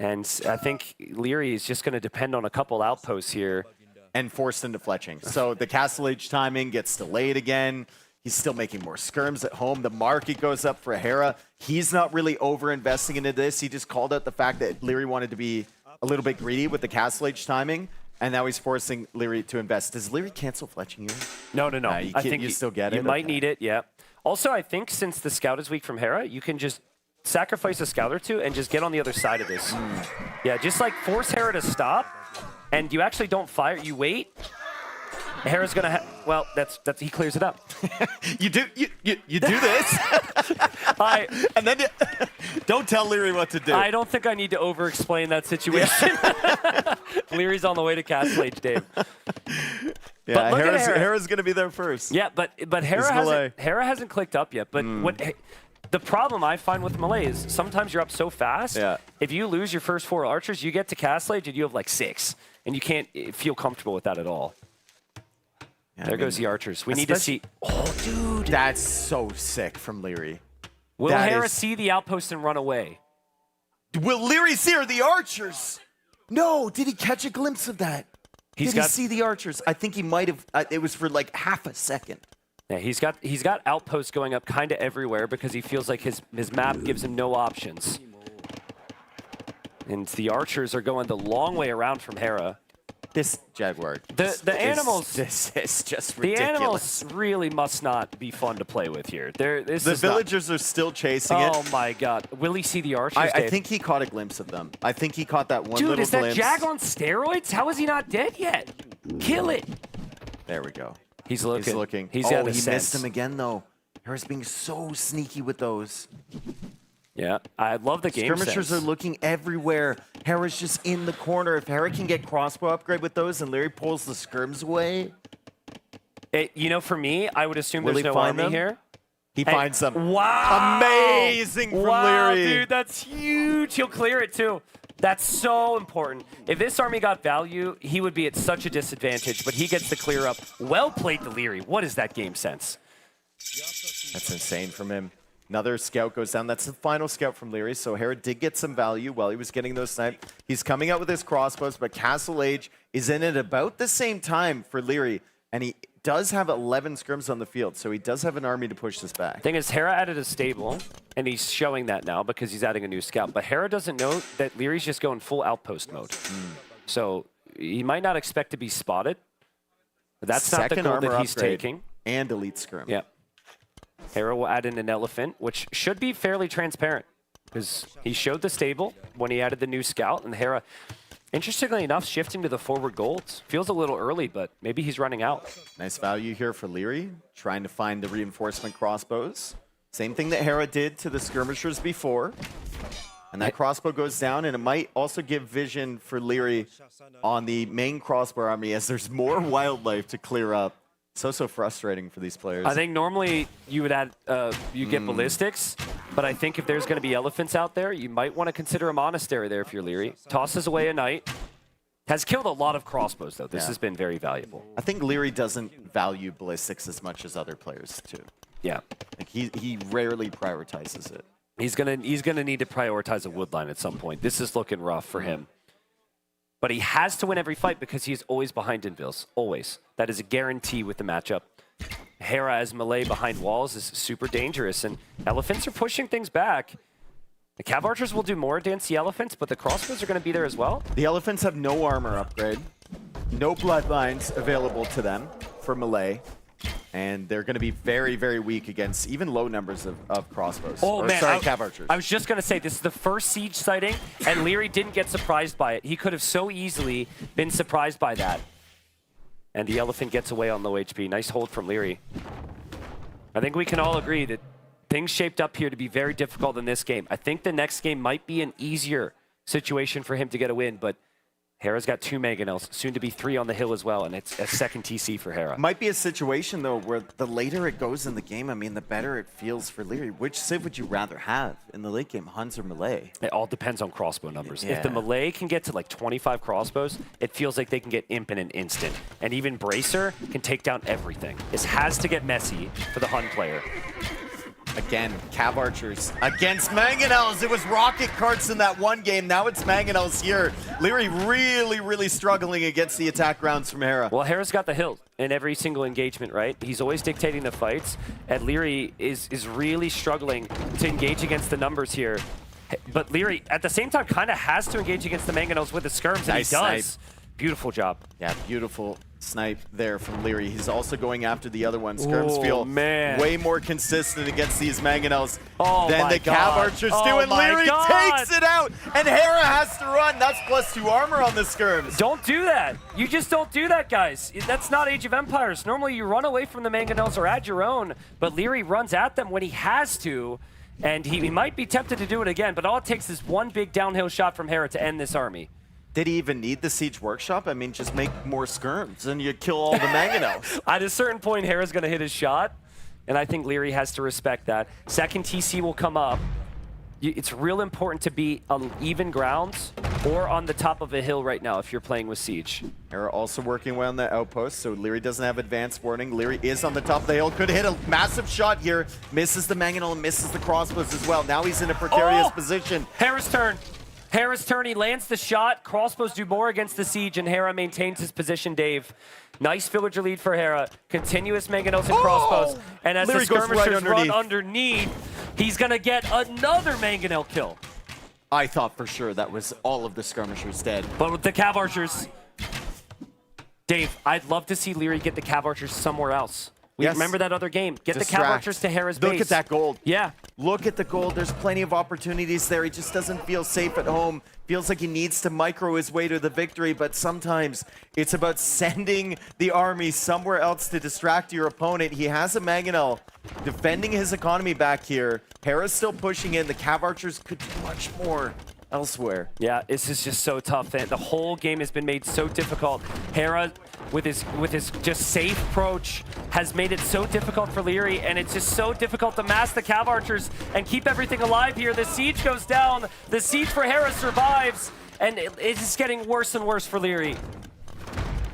And I think Leary is just going to depend on a couple outposts here. And forced into fletching. So the Castle Age timing gets delayed again. He's still making more skirms at home. The market goes up for Hera. He's not really over-investing into this. He just called out the fact that Leary wanted to be a little bit greedy with the Castle Age timing, and now he's forcing Leary to invest. Does Leary cancel fletching here? No. I think you still get it. You might need it, yeah. Also, I think since the scout is weak from Hera, you can just sacrifice a scout or two and just get on the other side of this. Yeah, just like force Hera to stop, and you actually don't fire. You wait. Hera's gonna well, that's he clears it up. You do this. And then don't tell Leary what to do. I don't think I need to over-explain that situation. Leary's on the way to Castle Age, Dave. Yeah, But look at Hera. Hera's going to be there first. Yeah, but Hera hasn't clicked up yet. But the problem I find with Melee is sometimes you're up so fast. Yeah. If you lose your first 4 archers, you get to Castle Age and you have like 6, and you can't feel comfortable with that at all. Yeah, there goes the archers. We need to see. Oh, dude. That's so sick from Leary. Will Hera see the outpost and run away? Will Leary see the archers? No. Did he catch a glimpse of that? Did he see the archers? I think he might have. It was for like half a second. Yeah, he's got outposts going up kind of everywhere because he feels like his map gives him no options. And the archers are going the long way around from Hera. This Jaguar. The animals. This is just the ridiculous. animals really must not be fun to play with here. The villagers are still chasing it. Oh my God! Will he see the archers? I think he caught a glimpse of them. I think he caught that one Dude, little is that glimpse. Jag on steroids? How is he not dead yet? Kill it. There we go. He's looking. He's looking. He's got he sense. missed him again though. Hera's being so sneaky with those. Yeah, I love the game Skirmishers sense. are looking everywhere. Hera's just in the corner. If Hera can get crossbow upgrade with those and Leary pulls the skirms away. You know, for me, I would assume Will there's he no find army them? here. He finds them. Wow! Amazing from wow, Leary. Dude, that's huge. He'll clear it too. That's so important. If this army got value, he would be at such a disadvantage, but he gets the clear up. Well played to Leary. What is that game sense? That's insane from him. Another scout goes down. That's the final scout from Leary. So Hera did get some value while he was getting those sniped. He's coming out with his crossbows, but Castle Age is in at about the same time for Leary. And he does have 11 scrims on the field, so he does have an army to push this back. Thing is, Hera added a stable, and he's showing that now because he's adding a new scout. But Hera doesn't know that Leary's just going full outpost mode. So he might not expect to be spotted. But that's not the goal that he's taking. And elite scrim. Yeah. Hera will add in an elephant, which should be fairly transparent because he showed the stable when he added the new scout, and Hera, interestingly enough, shifting to the forward golds. Feels a little early, but maybe he's running out. Nice value here for Leary, trying to find the reinforcement crossbows. Same thing that Hera did to the skirmishers before. And that crossbow goes down, and it might also give vision for Leary on the main crossbow army as there's more wildlife to clear up. So frustrating for these players. I think normally you would add, you get ballistics, but I think if there's going to be elephants out there, you might want to consider a monastery there if you're Leary. Tosses away a knight. Has killed a lot of crossbows, though. This has been very valuable. I think Leary doesn't value ballistics as much as other players, too. Yeah. Like he rarely prioritizes it. He's gonna need to prioritize a woodline at some point. This is looking rough for him. But he has to win every fight because he's always behind Invils. Always. That is a guarantee with the matchup. Hera as melee behind walls is super dangerous, and elephants are pushing things back. The Cav Archers will do more against the elephants, but the crossbows are going to be there as well. The elephants have no armor upgrade, no bloodlines available to them for melee, and they're going to be very weak against even low numbers of crossbows. Cav Archers. I was just going to say, this is the first siege sighting, and Leary didn't get surprised by it. He could have so easily been surprised by that. And the elephant gets away on low HP. Nice hold from Leary. I think we can all agree that things shaped up here to be very difficult in this game. I think the next game might be an easier situation for him to get a win, but Hera's got 2 Mangonels, soon to be 3 on the hill as well, and it's a second TC for Hera. Might be a situation, though, where the later it goes in the game, I mean, the better it feels for Leary. Which civ would you rather have in the late game, Huns or melee? It all depends on crossbow numbers. Yeah. If the melee can get to like 25 crossbows, it feels like they can get imp in an instant. And even Bracer can take down everything. This has to get messy for the Hun player. Again, Cav Archers against Mangonels. It was rocket carts in that one game. Now it's Mangonels here. Leary really struggling against the attack rounds from Hera. Well, Hera's got the hill in every single engagement, right? He's always dictating the fights. And Leary is really struggling to engage against the numbers here. But Leary, at the same time, kind of has to engage against the Mangonels with the skirms, and he does. Snipe. Beautiful job. Yeah, beautiful snipe there from Leary. He's also going after the other one. Skirms feel man. way more consistent against these Mangonels Oh than my the God. Cav Archers do. Oh And my Leary God. takes it out, and Hera has to run. That's +2 armor on the skirms. Don't do that. You just don't do that, guys. That's not Age of Empires. Normally you run away from the Mangonels or add your own, but Leary runs at them when he has to, and he might be tempted to do it again, but all it takes is one big downhill shot from Hera to end this army. Did he even need the Siege Workshop? I mean, just make more skirms and you kill all the mangonels. At a certain point, Hera's going to hit his shot, and I think Leary has to respect that. Second TC will come up. It's real important to be on even grounds or on the top of a hill right now if you're playing with Siege. Hera also working well on the outpost, so Leary doesn't have advanced warning. Leary is on the top of the hill, could hit a massive shot here. Misses the mangonel and misses the crossbows as well. Now he's in a precarious position. Hera's turn. Hera's turn, he lands the shot. Crossbows do more against the Siege, and Hera maintains his position, Dave. Nice villager lead for Hera. Continuous mangonels and crossbows. And as Leary the goes skirmishers right run underneath, he's going to get another mangonel kill. I thought for sure that was all of the skirmishers dead. But with the Cav Archers, Dave, I'd love to see Leary get the Cav Archers somewhere else. We remember that other game. Get the Cav Archers to Hera's base. Look at that gold. Yeah. Look at the gold. There's plenty of opportunities there. He just doesn't feel safe at home. Feels like he needs to micro his way to the victory, but sometimes it's about sending the army somewhere else to distract your opponent. He has a mangonel defending his economy back here. Hera's still pushing in. The Cav Archers could do much more elsewhere. Yeah, this is just so tough. The whole game has been made so difficult. Hera, with his just safe approach, has made it so difficult for Leary, and it's just so difficult to mask the Cav Archers and keep everything alive here. The siege goes down. The siege for Hera survives, and it's getting worse and worse for Leary.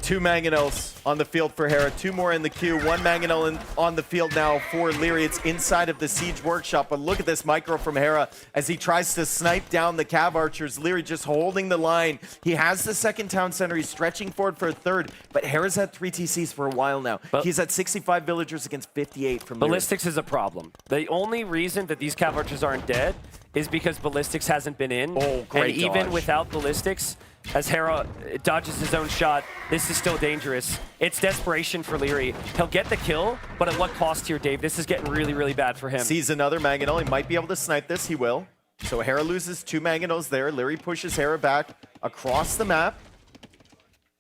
2 mangonels on the field for Hera, 2 more in the queue, 1 mangonel on the field now for Leary. It's inside of the Siege Workshop, but look at this micro from Hera as he tries to snipe down the Cav Archers. Leary just holding the line. He has the second town center. He's stretching forward for a third, but Hera's had 3 TCs for a while now. He's at 65 villagers against 58 from Leary. Ballistics is a problem. The only reason that these Cav Archers aren't dead is because Ballistics hasn't been in. Oh, great And even dodge. without Ballistics, as Hera dodges his own shot, this is still dangerous. It's desperation for Leary. He'll get the kill, but at what cost here, Dave? This is getting really, really bad for him. Sees another mangonel. He might be able to snipe this. He will. So Hera loses 2 mangonels there. Leary pushes Hera back across the map.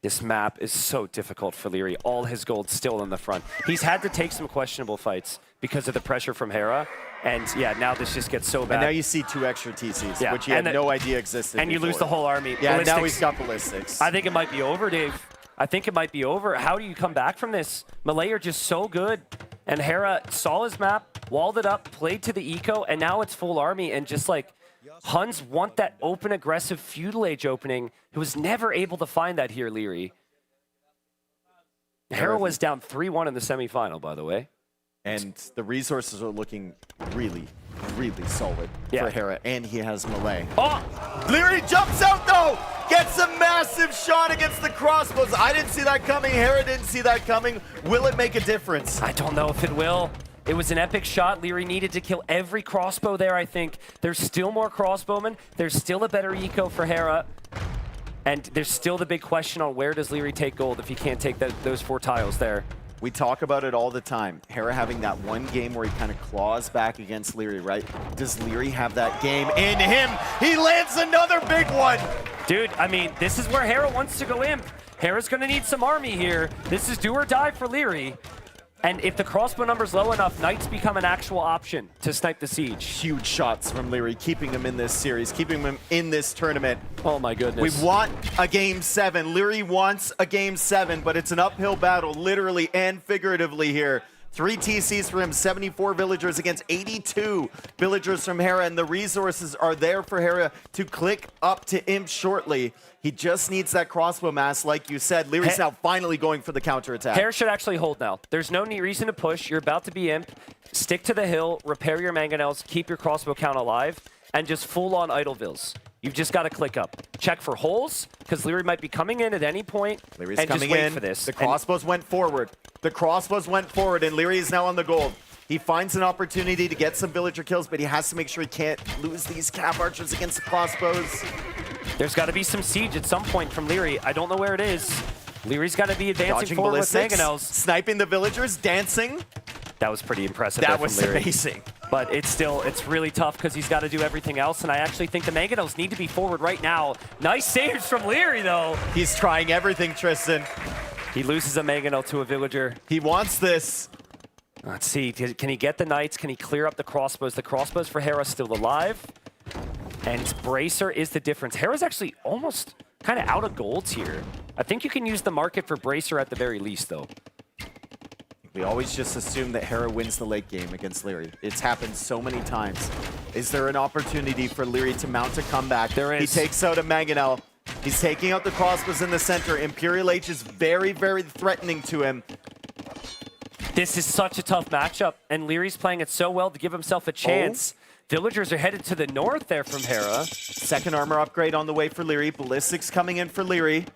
This map is so difficult for Leary. All his gold still in the front. He's had to take some questionable fights because of the pressure from Hera. And yeah, now this just gets so bad. And now you see 2 extra TCs, which you had no idea existed And you lose before. the whole army. Yeah, Ballistics. now he's got Ballistics. I think it might be over, Dave. I think it might be over. How do you come back from this? Malay are just so good. And Hera saw his map, walled it up, played to the eco, and now it's full army. And just like, Huns want that open, aggressive feudal age opening. He was never able to find that here, Leary. Hera was down 3-1 in the semifinal, by the way. And the resources are looking really, really solid for Hera, and he has Malay. Oh! Leary jumps out, though! Gets a massive shot against the crossbows. I didn't see that coming. Hera didn't see that coming. Will it make a difference? I don't know if it will. It was an epic shot. Leary needed to kill every crossbow there, I think. There's still more crossbowmen. There's still a better eco for Hera. And there's still the big question on where does Leary take gold if he can't take those 4 tiles there. We talk about it all the time. Hera having that one game where he kind of claws back against Leary, right? Does Leary have that game in him? He lands another big one! Dude, I mean, this is where Hera wants to go imp. Hera's going to need some army here. This is do or die for Leary. And if the crossbow number's low enough, Knights become an actual option to snipe the siege. Huge shots from Leary, keeping him in this series, keeping him in this tournament. Oh my goodness. We want a game 7. Leary wants a game 7, but it's an uphill battle, literally and figuratively here. 3 TCs for him, 74 villagers against 82 villagers from Hera, and the resources are there for Hera to click up to imp shortly. He just needs that crossbow mass, like you said. Leary's now finally going for the counterattack. Hera should actually hold now. There's no reason to push. You're about to be imp. Stick to the hill, repair your mangonels, keep your crossbow count alive, and just full-on idle vills. You've just got to click up. Check for holes, because Leary might be coming in at any point, Leary's and coming just wait in. for this. The crossbows went forward. The crossbows went forward, and Leary is now on the gold. He finds an opportunity to get some villager kills, but he has to make sure he can't lose these Cav Archers against the crossbows. There's got to be some siege at some point from Leary. I don't know where it is. Leary's got to be advancing Dodging forward ballistics, with mangonels. sniping the villagers, dancing. That was pretty impressive. That there was from Leary. amazing. But it's really tough because he's got to do everything else, and I actually think the mangonels need to be forward right now. Nice saves from Leary, though. He's trying everything, Tristan. He loses a mangonel to a villager. He wants this. Let's see, can he get the Knights? Can he clear up the crossbows? The crossbows for Hera still alive. And Bracer is the difference. Hera's actually almost kind of out of golds here. I think you can use the market for Bracer at the very least, though. We always just assume that Hera wins the late game against Leary. It's happened so many times. Is there an opportunity for Leary to mount a comeback? There is. He takes out a Mangonel. He's taking out the crossbows in the center. Imperial H is very, very threatening to him. This is such a tough matchup, and Leary's playing it so well to give himself a chance. Villagers are headed to the north there from Hera. Second armor upgrade on the way for Leary. Ballistics coming in for Leary.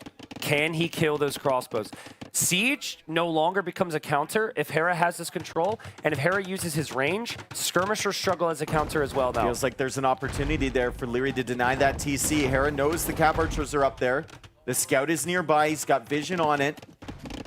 Can he kill those crossbows? Siege no longer becomes a counter if Hera has this control, and if Hera uses his range, Skirmishers struggle as a counter as well now. Feels like there's an opportunity there for Leary to deny that TC. Hera knows the Cav Archers are up there. The Scout is nearby. He's got vision on it.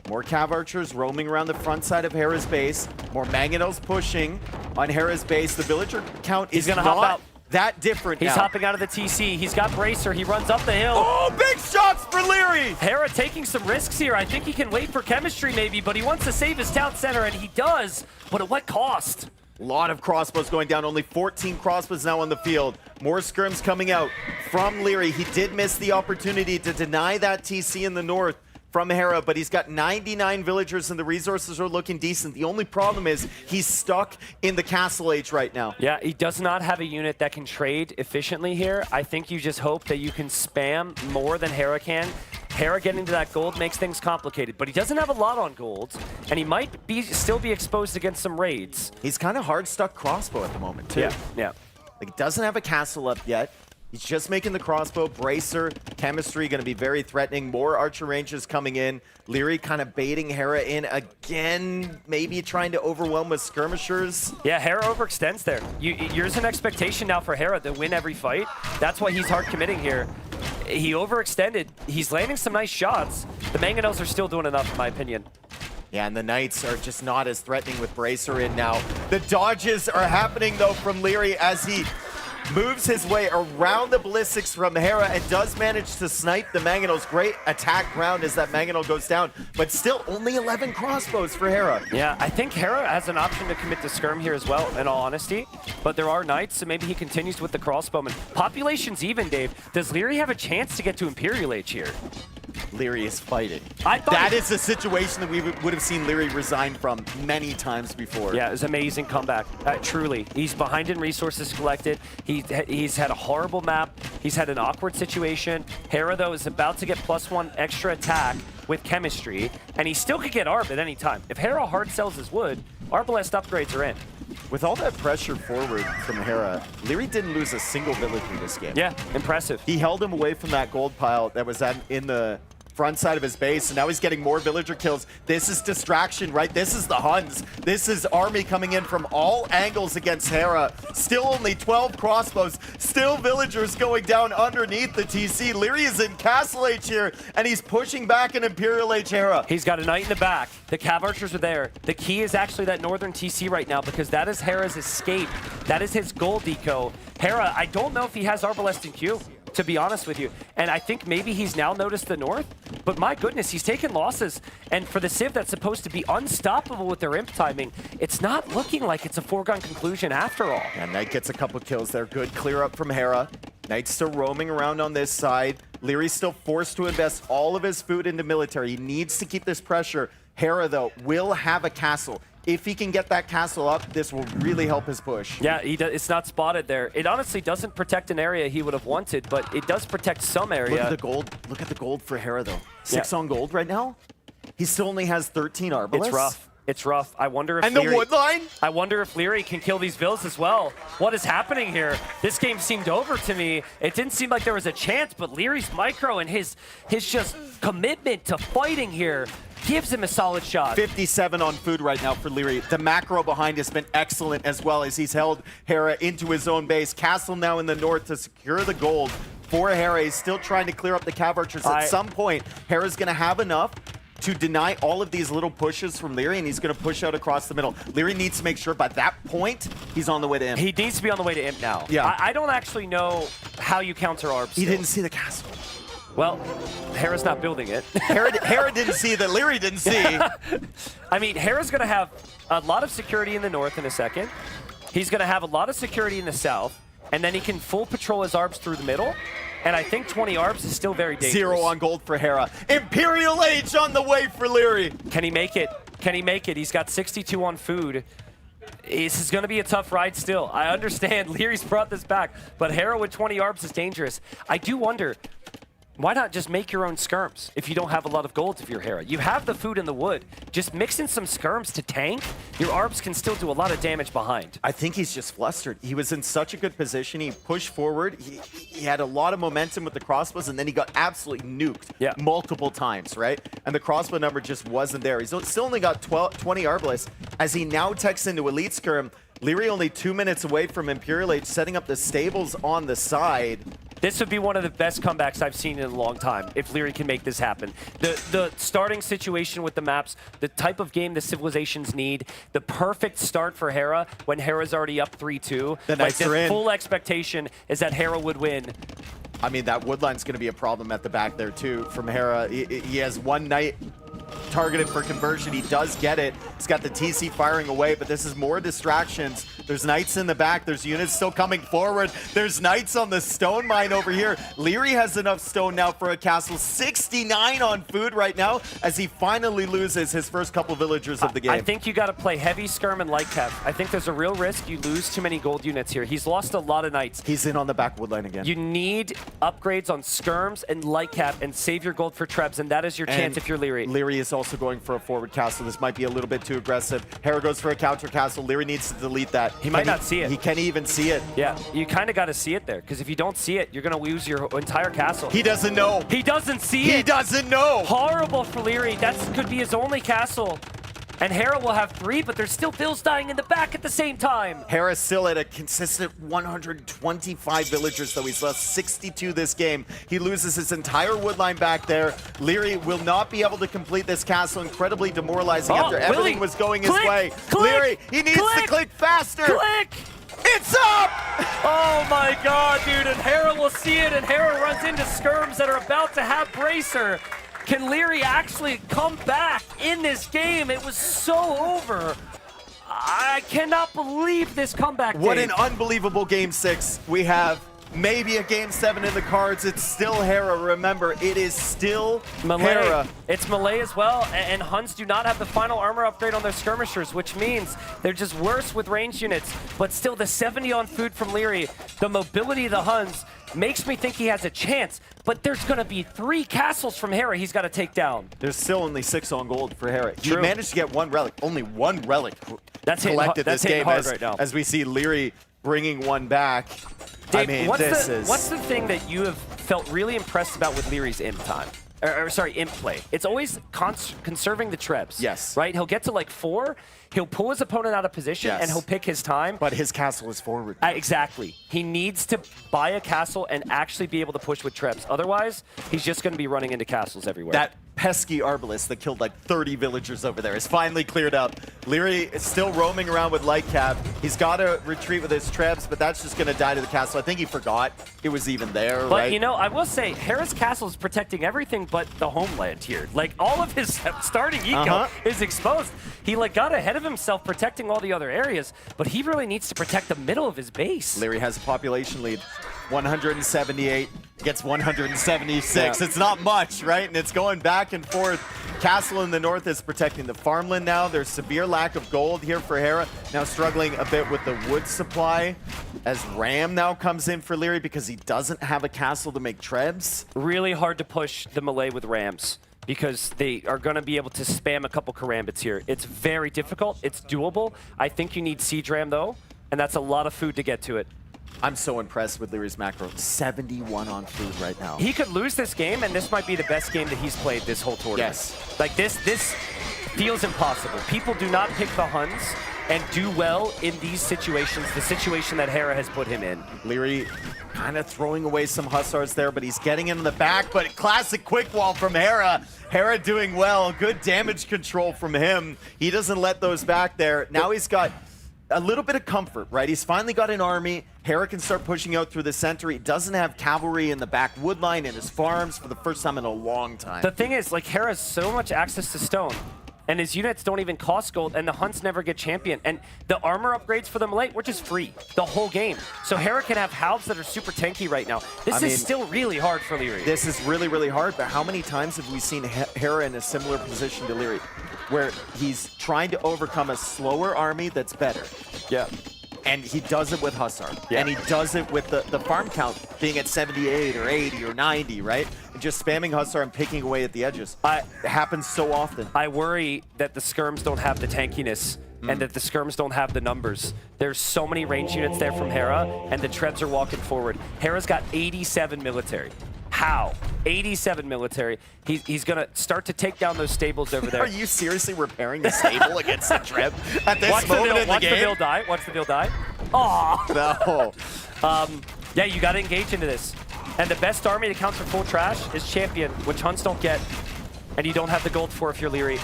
More Cav Archers roaming around the front side of Hera's base. More Mangonels pushing on Hera's base. The villager count is gonna not hop out. that different He's now. hopping out of the TC. He's got Bracer. He runs up the hill. Oh, big shots for Leary! Hera taking some risks here. I think he can wait for chemistry maybe, but he wants to save his town center, and he does. But at what cost? A lot of crossbows going down. Only 14 crossbows now on the field. More skirms coming out from Leary. He did miss the opportunity to deny that TC in the north from Hera, but he's got 99 villagers and the resources are looking decent. The only problem is he's stuck in the Castle Age right now. Yeah, he does not have a unit that can trade efficiently here. I think you just hope that you can spam more than Hera can. Hera getting to that gold makes things complicated, but he doesn't have a lot on gold, and he might still be exposed against some raids. He's kind of hard stuck crossbow at the moment, too. Yeah. Like, doesn't have a castle up yet. He's just making the crossbow. Bracer, chemistry, going to be very threatening. More archer ranges coming in. Leary kind of baiting Hera in again, maybe trying to overwhelm with skirmishers. Yeah, Hera overextends there. There's an expectation now for Hera to win every fight. That's why he's hard committing here. He overextended. He's landing some nice shots. The Mangonels are still doing enough, in my opinion. Yeah, and the Knights are just not as threatening with Bracer in now. The dodges are happening, though, from Leary as he moves his way around the ballistics from Hera and does manage to snipe the Mangonels. Great attack round as that Mangonel goes down, but still only 11 crossbows for Hera. Yeah, I think Hera has an option to commit to Skirm here as well, in all honesty. But there are Knights, so maybe he continues with the crossbowmen. Population's even, Dave. Does Leary have a chance to get to Imperial Age here? Leary is fighting. That is a situation that we would have seen Leary resign from many times before. Yeah, it was an amazing comeback. Truly. He's behind in resources collected. He's had a horrible map. He's had an awkward situation. Hera, though, is about to get +1 extra attack with chemistry, and he still could get Arb at any time. If Hera hard sells his wood, Arbalest upgrades are in. With all that pressure forward from Hera, Leary didn't lose a single villager in this game. Yeah, impressive. He held him away from that gold pile that was in the front side of his base, and now he's getting more villager kills. This is distraction, right? This is the Huns. This is army coming in from all angles against Hera. Still only 12 crossbows. Still villagers going down underneath the TC. Leary is in Castle Age here, and he's pushing back an Imperial Age Hera. He's got a Knight in the back. The Cav Archers are there. The key is actually that northern TC right now, because that is Hera's escape. That is his gold deco. Hera, I don't know if he has Arbalest in queue, to be honest with you. And I think maybe he's now noticed the north, but my goodness, he's taken losses. And for the Civ that's supposed to be unstoppable with their imp timing, it's not looking like it's a foregone conclusion after all. And Knight gets a couple kills there. Good clear up from Hera. Knight's still roaming around on this side. Leary's still forced to invest all of his food into military. He needs to keep this pressure. Hera, though, will have a castle. If he can get that castle up, this will really help his push. Yeah, it's not spotted there. It honestly doesn't protect an area he would have wanted, but it does protect some area. Look at the gold. Look at the gold for Hera, though. 6 on gold right now. He still only has 13 Arbalists. It's rough. It's rough. I wonder if And the wood line? I wonder if Leary can kill these vills as well. What is happening here? This game seemed over to me. It didn't seem like there was a chance, but Leary's micro and his just commitment to fighting here gives him a solid shot. 57 on food right now for Leary. The macro behind has been excellent as well as he's held Hera into his own base. Castle now in the north to secure the gold for Hera. He's still trying to clear up the Cav Archers. At some point, Hera's going to have enough to deny all of these little pushes from Leary, and he's going to push out across the middle. Leary needs to make sure by that point, he's on the way to Imp. He needs to be on the way to Imp now. Yeah. I don't actually know how you counter Arb He still. didn't see the castle. Well, Hera's not building it. Hera didn't see that Leary didn't see. I mean, Hera's going to have a lot of security in the north in a second. He's going to have a lot of security in the south, and then he can full patrol his Arbs through the middle. And I think 20 ARBs is still very dangerous. 0 on gold for Hera. Imperial Age on the way for Leary. Can he make it? Can he make it? He's got 62 on food. This is going to be a tough ride still. I understand Leary's brought this back, but Hera with 20 ARBs is dangerous. I do wonder, why not just make your own skirms if you don't have a lot of golds if you're Hera? You have the food in the wood. Just mix in some skirms to tank. Your ARBs can still do a lot of damage behind. I think he's just flustered. He was in such a good position. He pushed forward. He had a lot of momentum with the crossbows, and then he got absolutely nuked multiple times, right? And the crossbow number just wasn't there. He's still only got 20 ARBless. As he now techs into Elite Skirm, Leary only 2 minutes away from Imperial Age, setting up the stables on the side. This would be one of the best comebacks I've seen in a long time if Leary can make this happen. The starting situation with the maps, the type of game the civilizations need, the perfect start for Hera when Hera's already up 3-2. The Knights are in. Full expectation is that Hera would win. I mean, that woodline's going to be a problem at the back there, too, from Hera. He has one Knight targeted for conversion. He does get it. He's got the TC firing away, but this is more distractions. There's Knights in the back. There's units still coming forward. There's Knights on the stone mine over here. Leary has enough stone now for a castle. 69 on food right now as he finally loses his first couple villagers of the game. I think you got to play heavy skirm and light cap. I think there's a real risk you lose too many gold units here. He's lost a lot of Knights. He's in on the back woodline again. You need upgrades on skirms and light cap and save your gold for trebs, and that is your chance if you're Leary. Leary is also going for a forward castle. This might be a little bit too aggressive. Hera goes for a counter castle. Leary needs to delete that. He might not see it. He can't even see it. Yeah, you kind of got to see it there, because if you don't see it, you're going to lose your entire castle. He doesn't know. He doesn't see it. He doesn't know. Horrible for Leary. That could be his only castle. And Hera will have 3, but there's still Bills dying in the back at the same time. Hera's still at a consistent 125 villagers, though. He's lost 62 this game. He loses his entire woodline back there. Leary will not be able to complete this castle. Incredibly demoralizing after everything was going his way. Leary, he needs to click faster. Click! It's up! Oh my god, dude. And Hera will see it, and Hera runs into skirms that are about to have Bracer. Can Leary actually come back in this game? It was so over. I cannot believe this comeback. What an unbelievable Game 6 we have. Maybe a Game 7 in the cards. It's still Hera. Remember, it is still Hera. It's melee as well, and Huns do not have the final armor upgrade on their skirmishers, which means they're just worse with ranged units. But still, the 70 on food from Leary, the mobility of the Huns makes me think he has a chance. But there's going to be 3 castles from Hera he's got to take down. There's still only 6 on gold for Hera. He True. managed to get 1 relic. Only 1 relic that's collected that's this game hard right now. as we see Leary bringing 1 back. Dave, I mean, what's the thing that you have felt really impressed about with Leary's imp time? Sorry, imp play. It's always conserving the trebs. Yes. Right? He'll get to like 4, he'll pull his opponent out of position, and he'll pick his time. But his castle is forward. Exactly. He needs to buy a castle and actually be able to push with trebs. Otherwise, he's just going to be running into castles everywhere. That pesky Arbalest that killed like 30 villagers over there is finally cleared up. Leary is still roaming around with light cap. He's got to retreat with his trebs, but that's just going to die to the castle. I think he forgot it was even there, but, right? you know, I will say, Hera's castle is protecting everything but the homeland here. Like, all of his starting eco is exposed. He, like, got ahead of himself protecting all the other areas, but he really needs to protect the middle of his base. Leary has a population lead. 178 gets 176. Yeah. It's not much, right? And it's going back and forth. Castle in the north is protecting the farmland now. There's severe lack of gold here for Hera. Now struggling a bit with the wood supply as Ram now comes in for Leary because he doesn't have a castle to make trebs. Really hard to push the melee with Rams because they are going to be able to spam a couple karambits here. It's very difficult. It's doable. I think you need Siege Ram, though, and that's a lot of food to get to it. I'm so impressed with Leary's macro. 71 on food right now. He could lose this game, and this might be the best game that he's played this whole tournament. Yes. Like, this feels impossible. People do not pick the Huns and do well in these situations, the situation that Hera has put him in. Leary kind of throwing away some Hussars there, but he's getting in the back, but classic quick wall from Hera. Hera doing well. Good damage control from him. He doesn't let those back there. Now he's got a little bit of comfort, right? He's finally got an army. Hera can start pushing out through the center. He doesn't have cavalry in the back woodline in his farms for the first time in a long time. The thing is, like, Hera has so much access to stone. and his units don't even cost gold, and the hunts never get champion. And the armor upgrades for them late were just free the whole game. So Hera can have halves that are super tanky right now. This is still really hard for Leary. This is really, really hard, but how many times have we seen Hera in a similar position to Leary, where he's trying to overcome a slower army that's better? Yeah. And he does it with Hussar. Yeah. And he does it with the farm count being at 78 or 80 or 90, right? And just spamming Hussar and picking away at the edges. It happens so often. I worry that the skirms don't have the tankiness and that the skirms don't have the numbers. There's so many range units there from Hera, and the Trebs are walking forward. Hera's got 87 military. How? 87 military. He's going to start to take down those stables over there. Are you seriously repairing the stable against the Treb at this moment in the game? Watch the Bill die. Watch the Bill die. Aw. No. Yeah, you got to engage into this. And the best army that counts for full trash is Champion, which hunts don't get, and you don't have the gold for if you're Leary.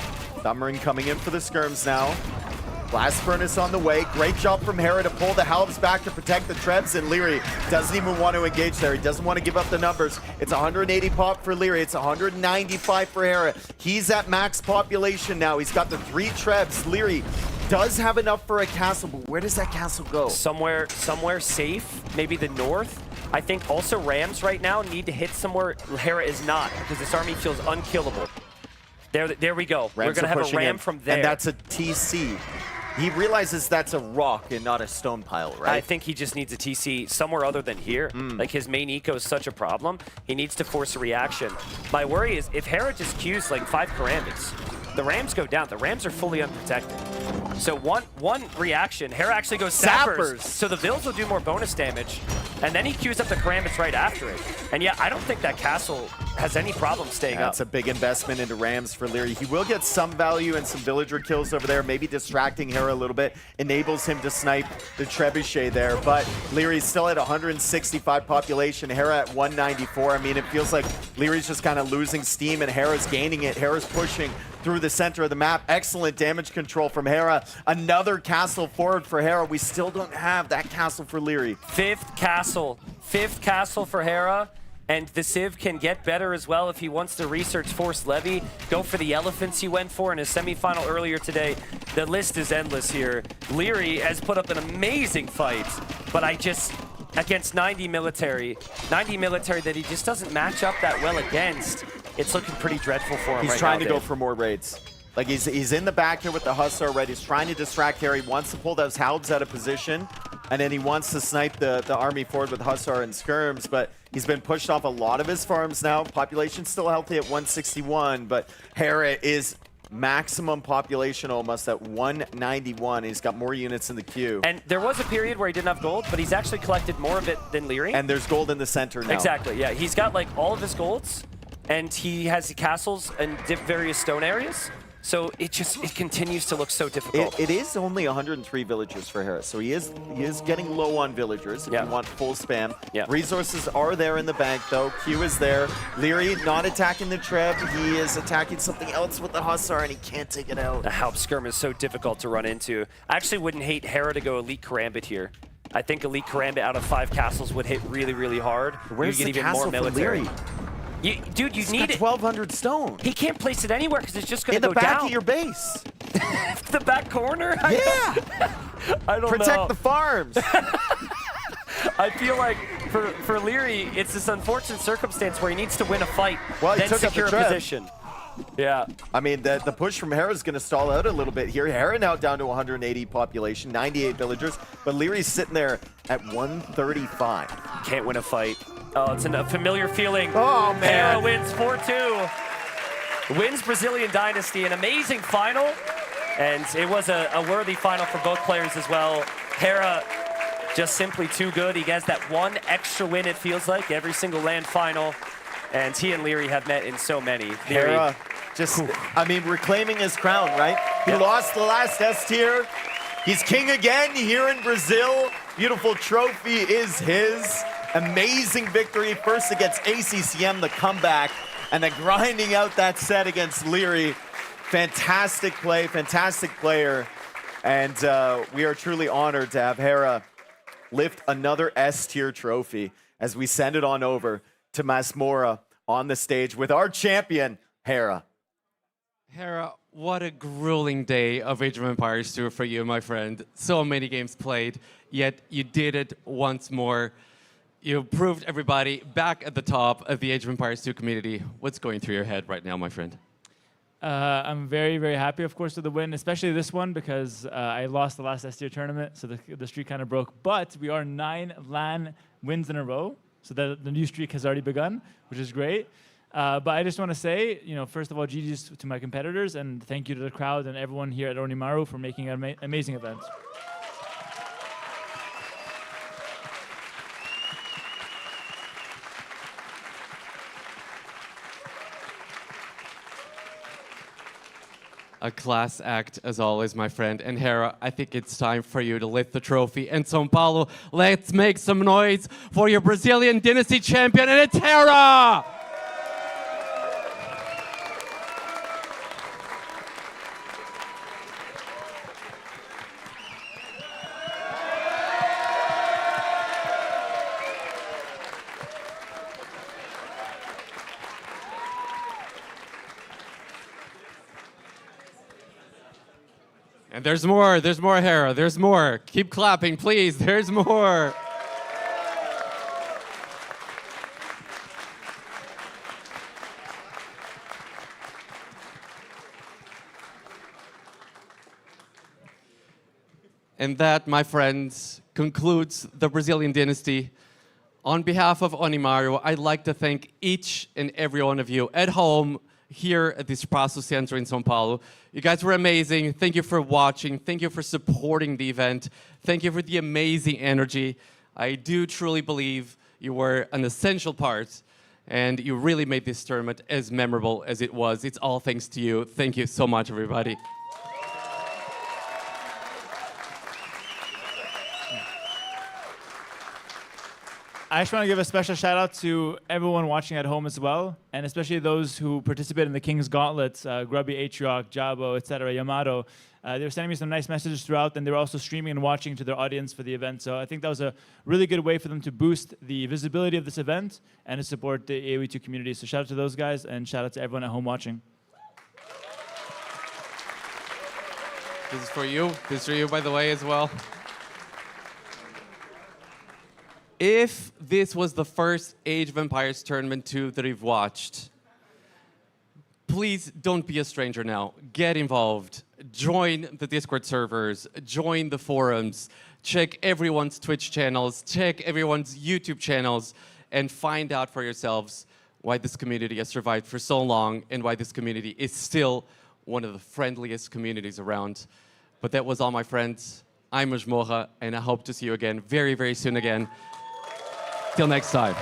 Thumbering coming in for the skirms now. Blast Furnace on the way. Great job from Hera to pull the halves back to protect the Trebs, and Leary doesn't even want to engage there. He doesn't want to give up the numbers. It's 180 pop for Leary. It's 195 for Hera. He's at max population now. He's got the 3 Trebs. Leary does have enough for a castle, but where does that castle go? Somewhere safe, maybe the north. I think also Rams right now need to hit somewhere Hera is not, because this army feels unkillable. There we go. Rams We're going to have a ram from there. And that's a TC. He realizes that's a rock and not a stone pile, right? I think he just needs a TC somewhere other than here. Like, his main eco is such a problem. He needs to force a reaction. My worry is if Hera just queues like 5 Karambits, the Rams go down. The Rams are fully unprotected. So one reaction, Hera actually goes sappers. So the Vills will do more bonus damage, and then he queues up the Karambits right after it. And yeah, I don't think that castle has any problem staying up. That's a big investment into Rams for Leary. He will get some value and some villager kills over there, maybe distracting Hera a little bit, enables him to snipe the Trebuchet there, but Leary's still at 165 population, Hera at 194. I mean, it feels like Leary's just kind of losing steam and Hera's gaining it. Hera's pushing through the center of the map. Excellent damage control from Hera. Another castle forward for Hera. We still don't have that castle for Leary. Fifth castle for Hera. And the Civ can get better as well if he wants to research Force Levy, go for the elephants he went for in his semifinal earlier today. The list is endless here. Leary has put up an amazing fight, but against 90 military that he just doesn't match up that well against, it's looking pretty dreadful for him right now. He's trying to go for more raids. Like, he's in the back here with the Hussar ready. He's trying to distract Hera. He wants to pull those Halbs out of position, and then he wants to snipe the army forward with Hussar and Skirms, but he's been pushed off a lot of his farms now. Population's still healthy at 161, but Hera is maximum population almost at 191. He's got more units in the queue. And there was a period where he didn't have gold, but he's actually collected more of it than Leary. And there's gold in the center now. Exactly, yeah. He's got like all of his golds, and he has the castles and various stone areas. So it continues to look so difficult. It is only 103 villagers for Hera, so he is getting low on villagers if you want full spam. Yeah. Resources are there in the bank though. Q is there. Leary not attacking the Treb. He is attacking something else with the Hussar and he can't take it out. The Halb Skirm is so difficult to run into. I actually wouldn't hate Hera to go Elite Karambit here. I think Elite Karambit out of 5 castles would hit really, really hard. Where's you the get even castle more military. for Leary? Dude, you need 1,200 stone. He can't place it anywhere because it's just going to go down. In the back down. of your base. The back corner? Yeah. I don't know. Protect the farms. I feel like for Leary, it's this unfortunate circumstance where he needs to win a fight, well, then secure a position. Yeah. I mean, the push from Hera is going to stall out a little bit here. Hera now down to 180 population, 98 villagers, but Leary's sitting there at 135. Can't win a fight. Oh, it's a familiar feeling. Oh, man. Hera wins 4-2. Wins Brazilian Dynasty. An amazing final. And it was a worthy final for both players as well. Hera just simply too good. He has that one extra win, it feels like, every single land final. And he and Leary have met in so many. Hera I mean, reclaiming his crown, right? He lost the last S tier. He's king again here in Brazil. Beautiful trophy is his. Amazing victory, first against ACCM, the comeback, and then grinding out that set against Leary. Fantastic play, fantastic player. And we are truly honored to have Hera lift another S-tier trophy as we send it on over to Masmora on the stage with our champion, Hera. Hera, what a grueling day of Age of Empires 2 for you, my friend. So many games played, yet you did it once more. You proved everybody back at the top of the Age of Empires 2 community. What's going through your head right now, my friend? I'm very, very happy, of course, with the win, especially this one because I lost the last S-tier tournament, so the streak kind of broke. But we are 9 LAN wins in a row, so the new streak has already begun, which is great. But I just want to say, first of all, GG's to my competitors, and thank you to the crowd and everyone here at Onimaru for making an amazing event. A class act, as always, my friend. And Hera, I think it's time for you to lift the trophy. And São Paulo, let's make some noise for your Brazilian Dynasty champion, and it's Hera! And there's more, Hera, there's more. Keep clapping, please, there's more. And that, my friends, concludes the Brazilian Dynasty. On behalf of Onimaru, I'd like to thank each and every one of you at home, here at the Espaço Center in São Paulo. You guys were amazing. Thank you for watching. Thank you for supporting the event. Thank you for the amazing energy. I do truly believe you were an essential part, and you really made this tournament as memorable as it was. It's all thanks to you. Thank you so much, everybody. I just want to give a special shout out to everyone watching at home as well, and especially those who participated in the King's Gauntlet, Grubby, Atriarch, Jabo, etc., Yamato. They were sending me some nice messages throughout, and they were also streaming and watching to their audience for the event. So I think that was a really good way for them to boost the visibility of this event and to support the AoE2 community. So shout out to those guys, and shout out to everyone at home watching. This is for you. This is for you, by the way, as well. If this was the first Age of Empires Tournament 2 that you've watched, please don't be a stranger now. Get involved. Join the Discord servers. Join the forums. Check everyone's Twitch channels. Check everyone's YouTube channels. And find out for yourselves why this community has survived for so long and why this community is still one of the friendliest communities around. But that was all, my friends. I'm Mojmocha, and I hope to see you again very, very soon again. Till next time.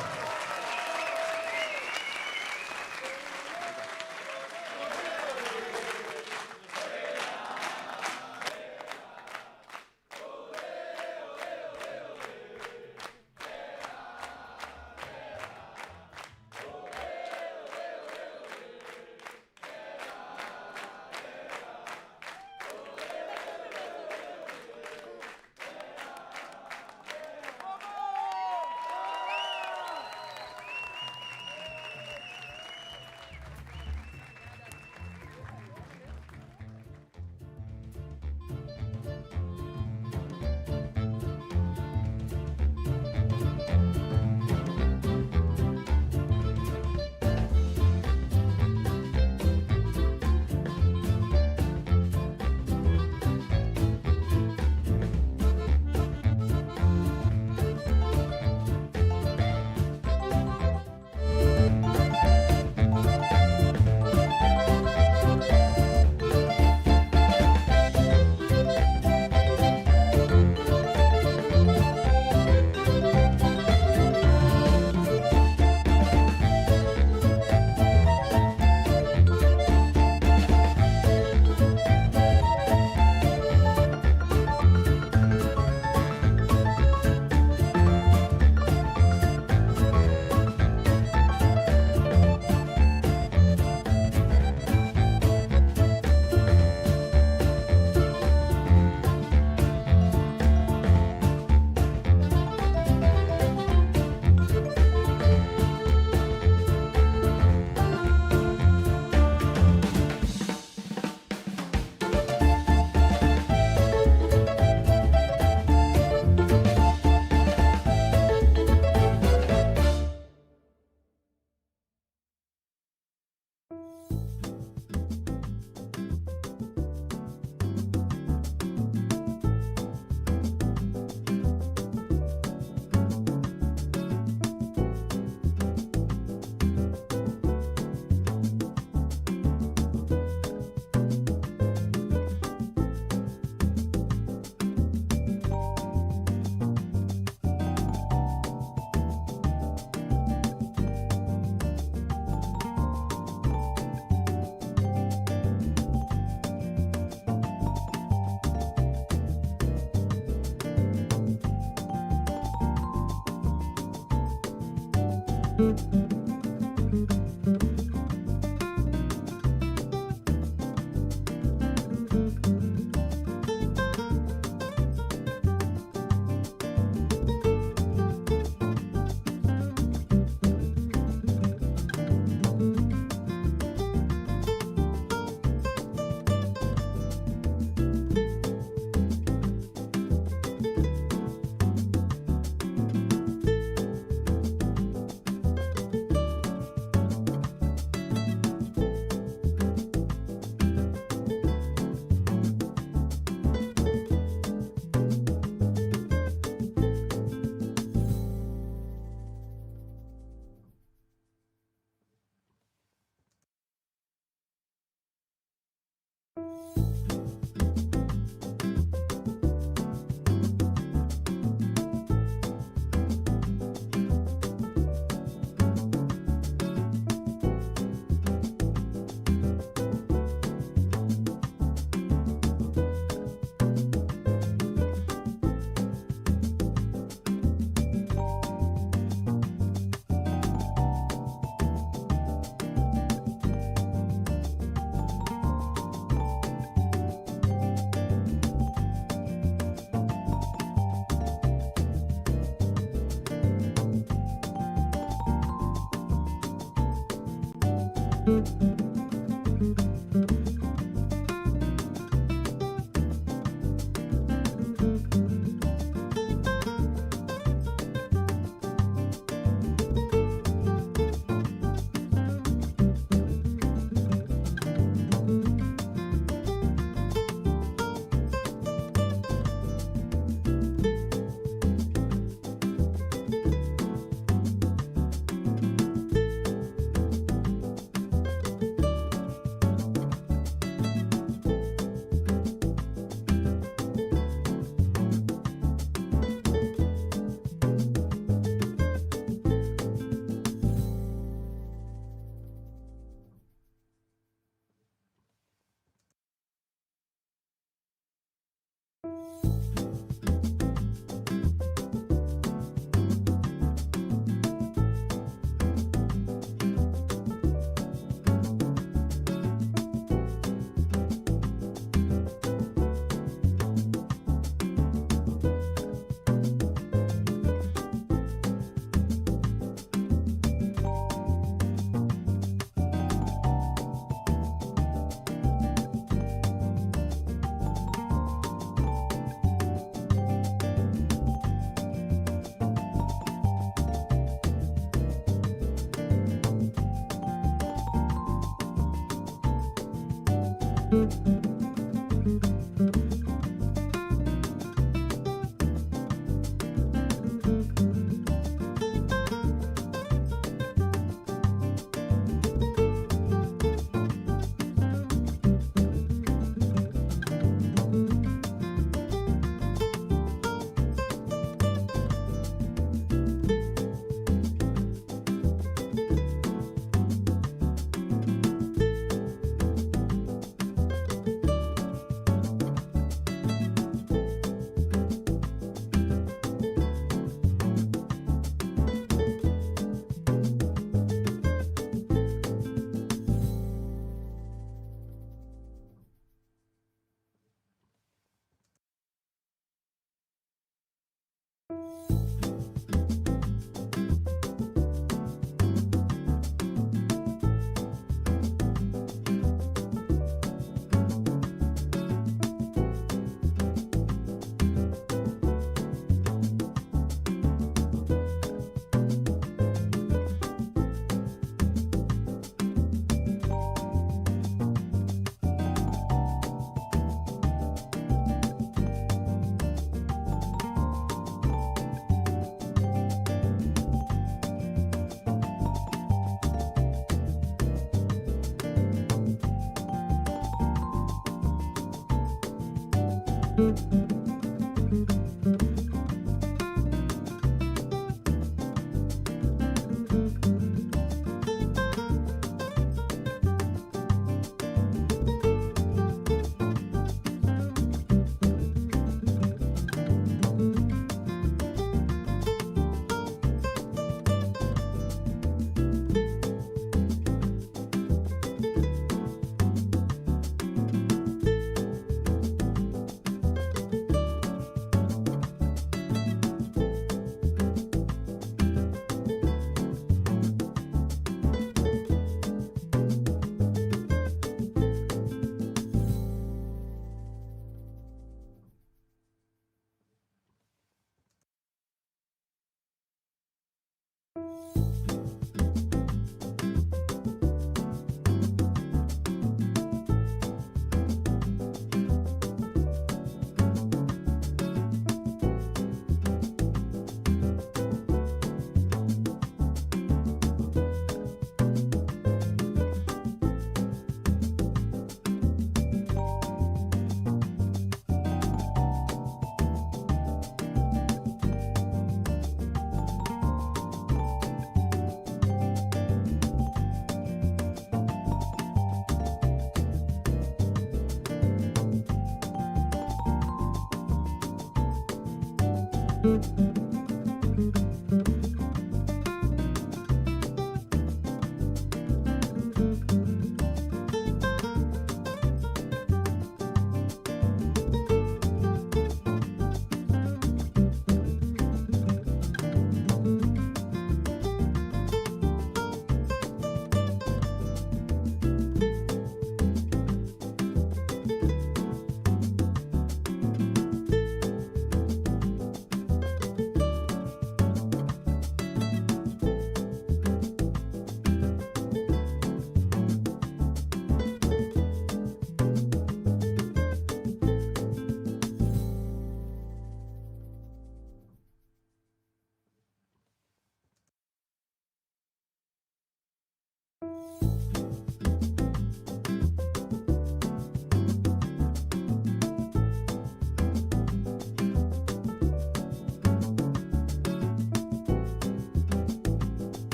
Thank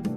you.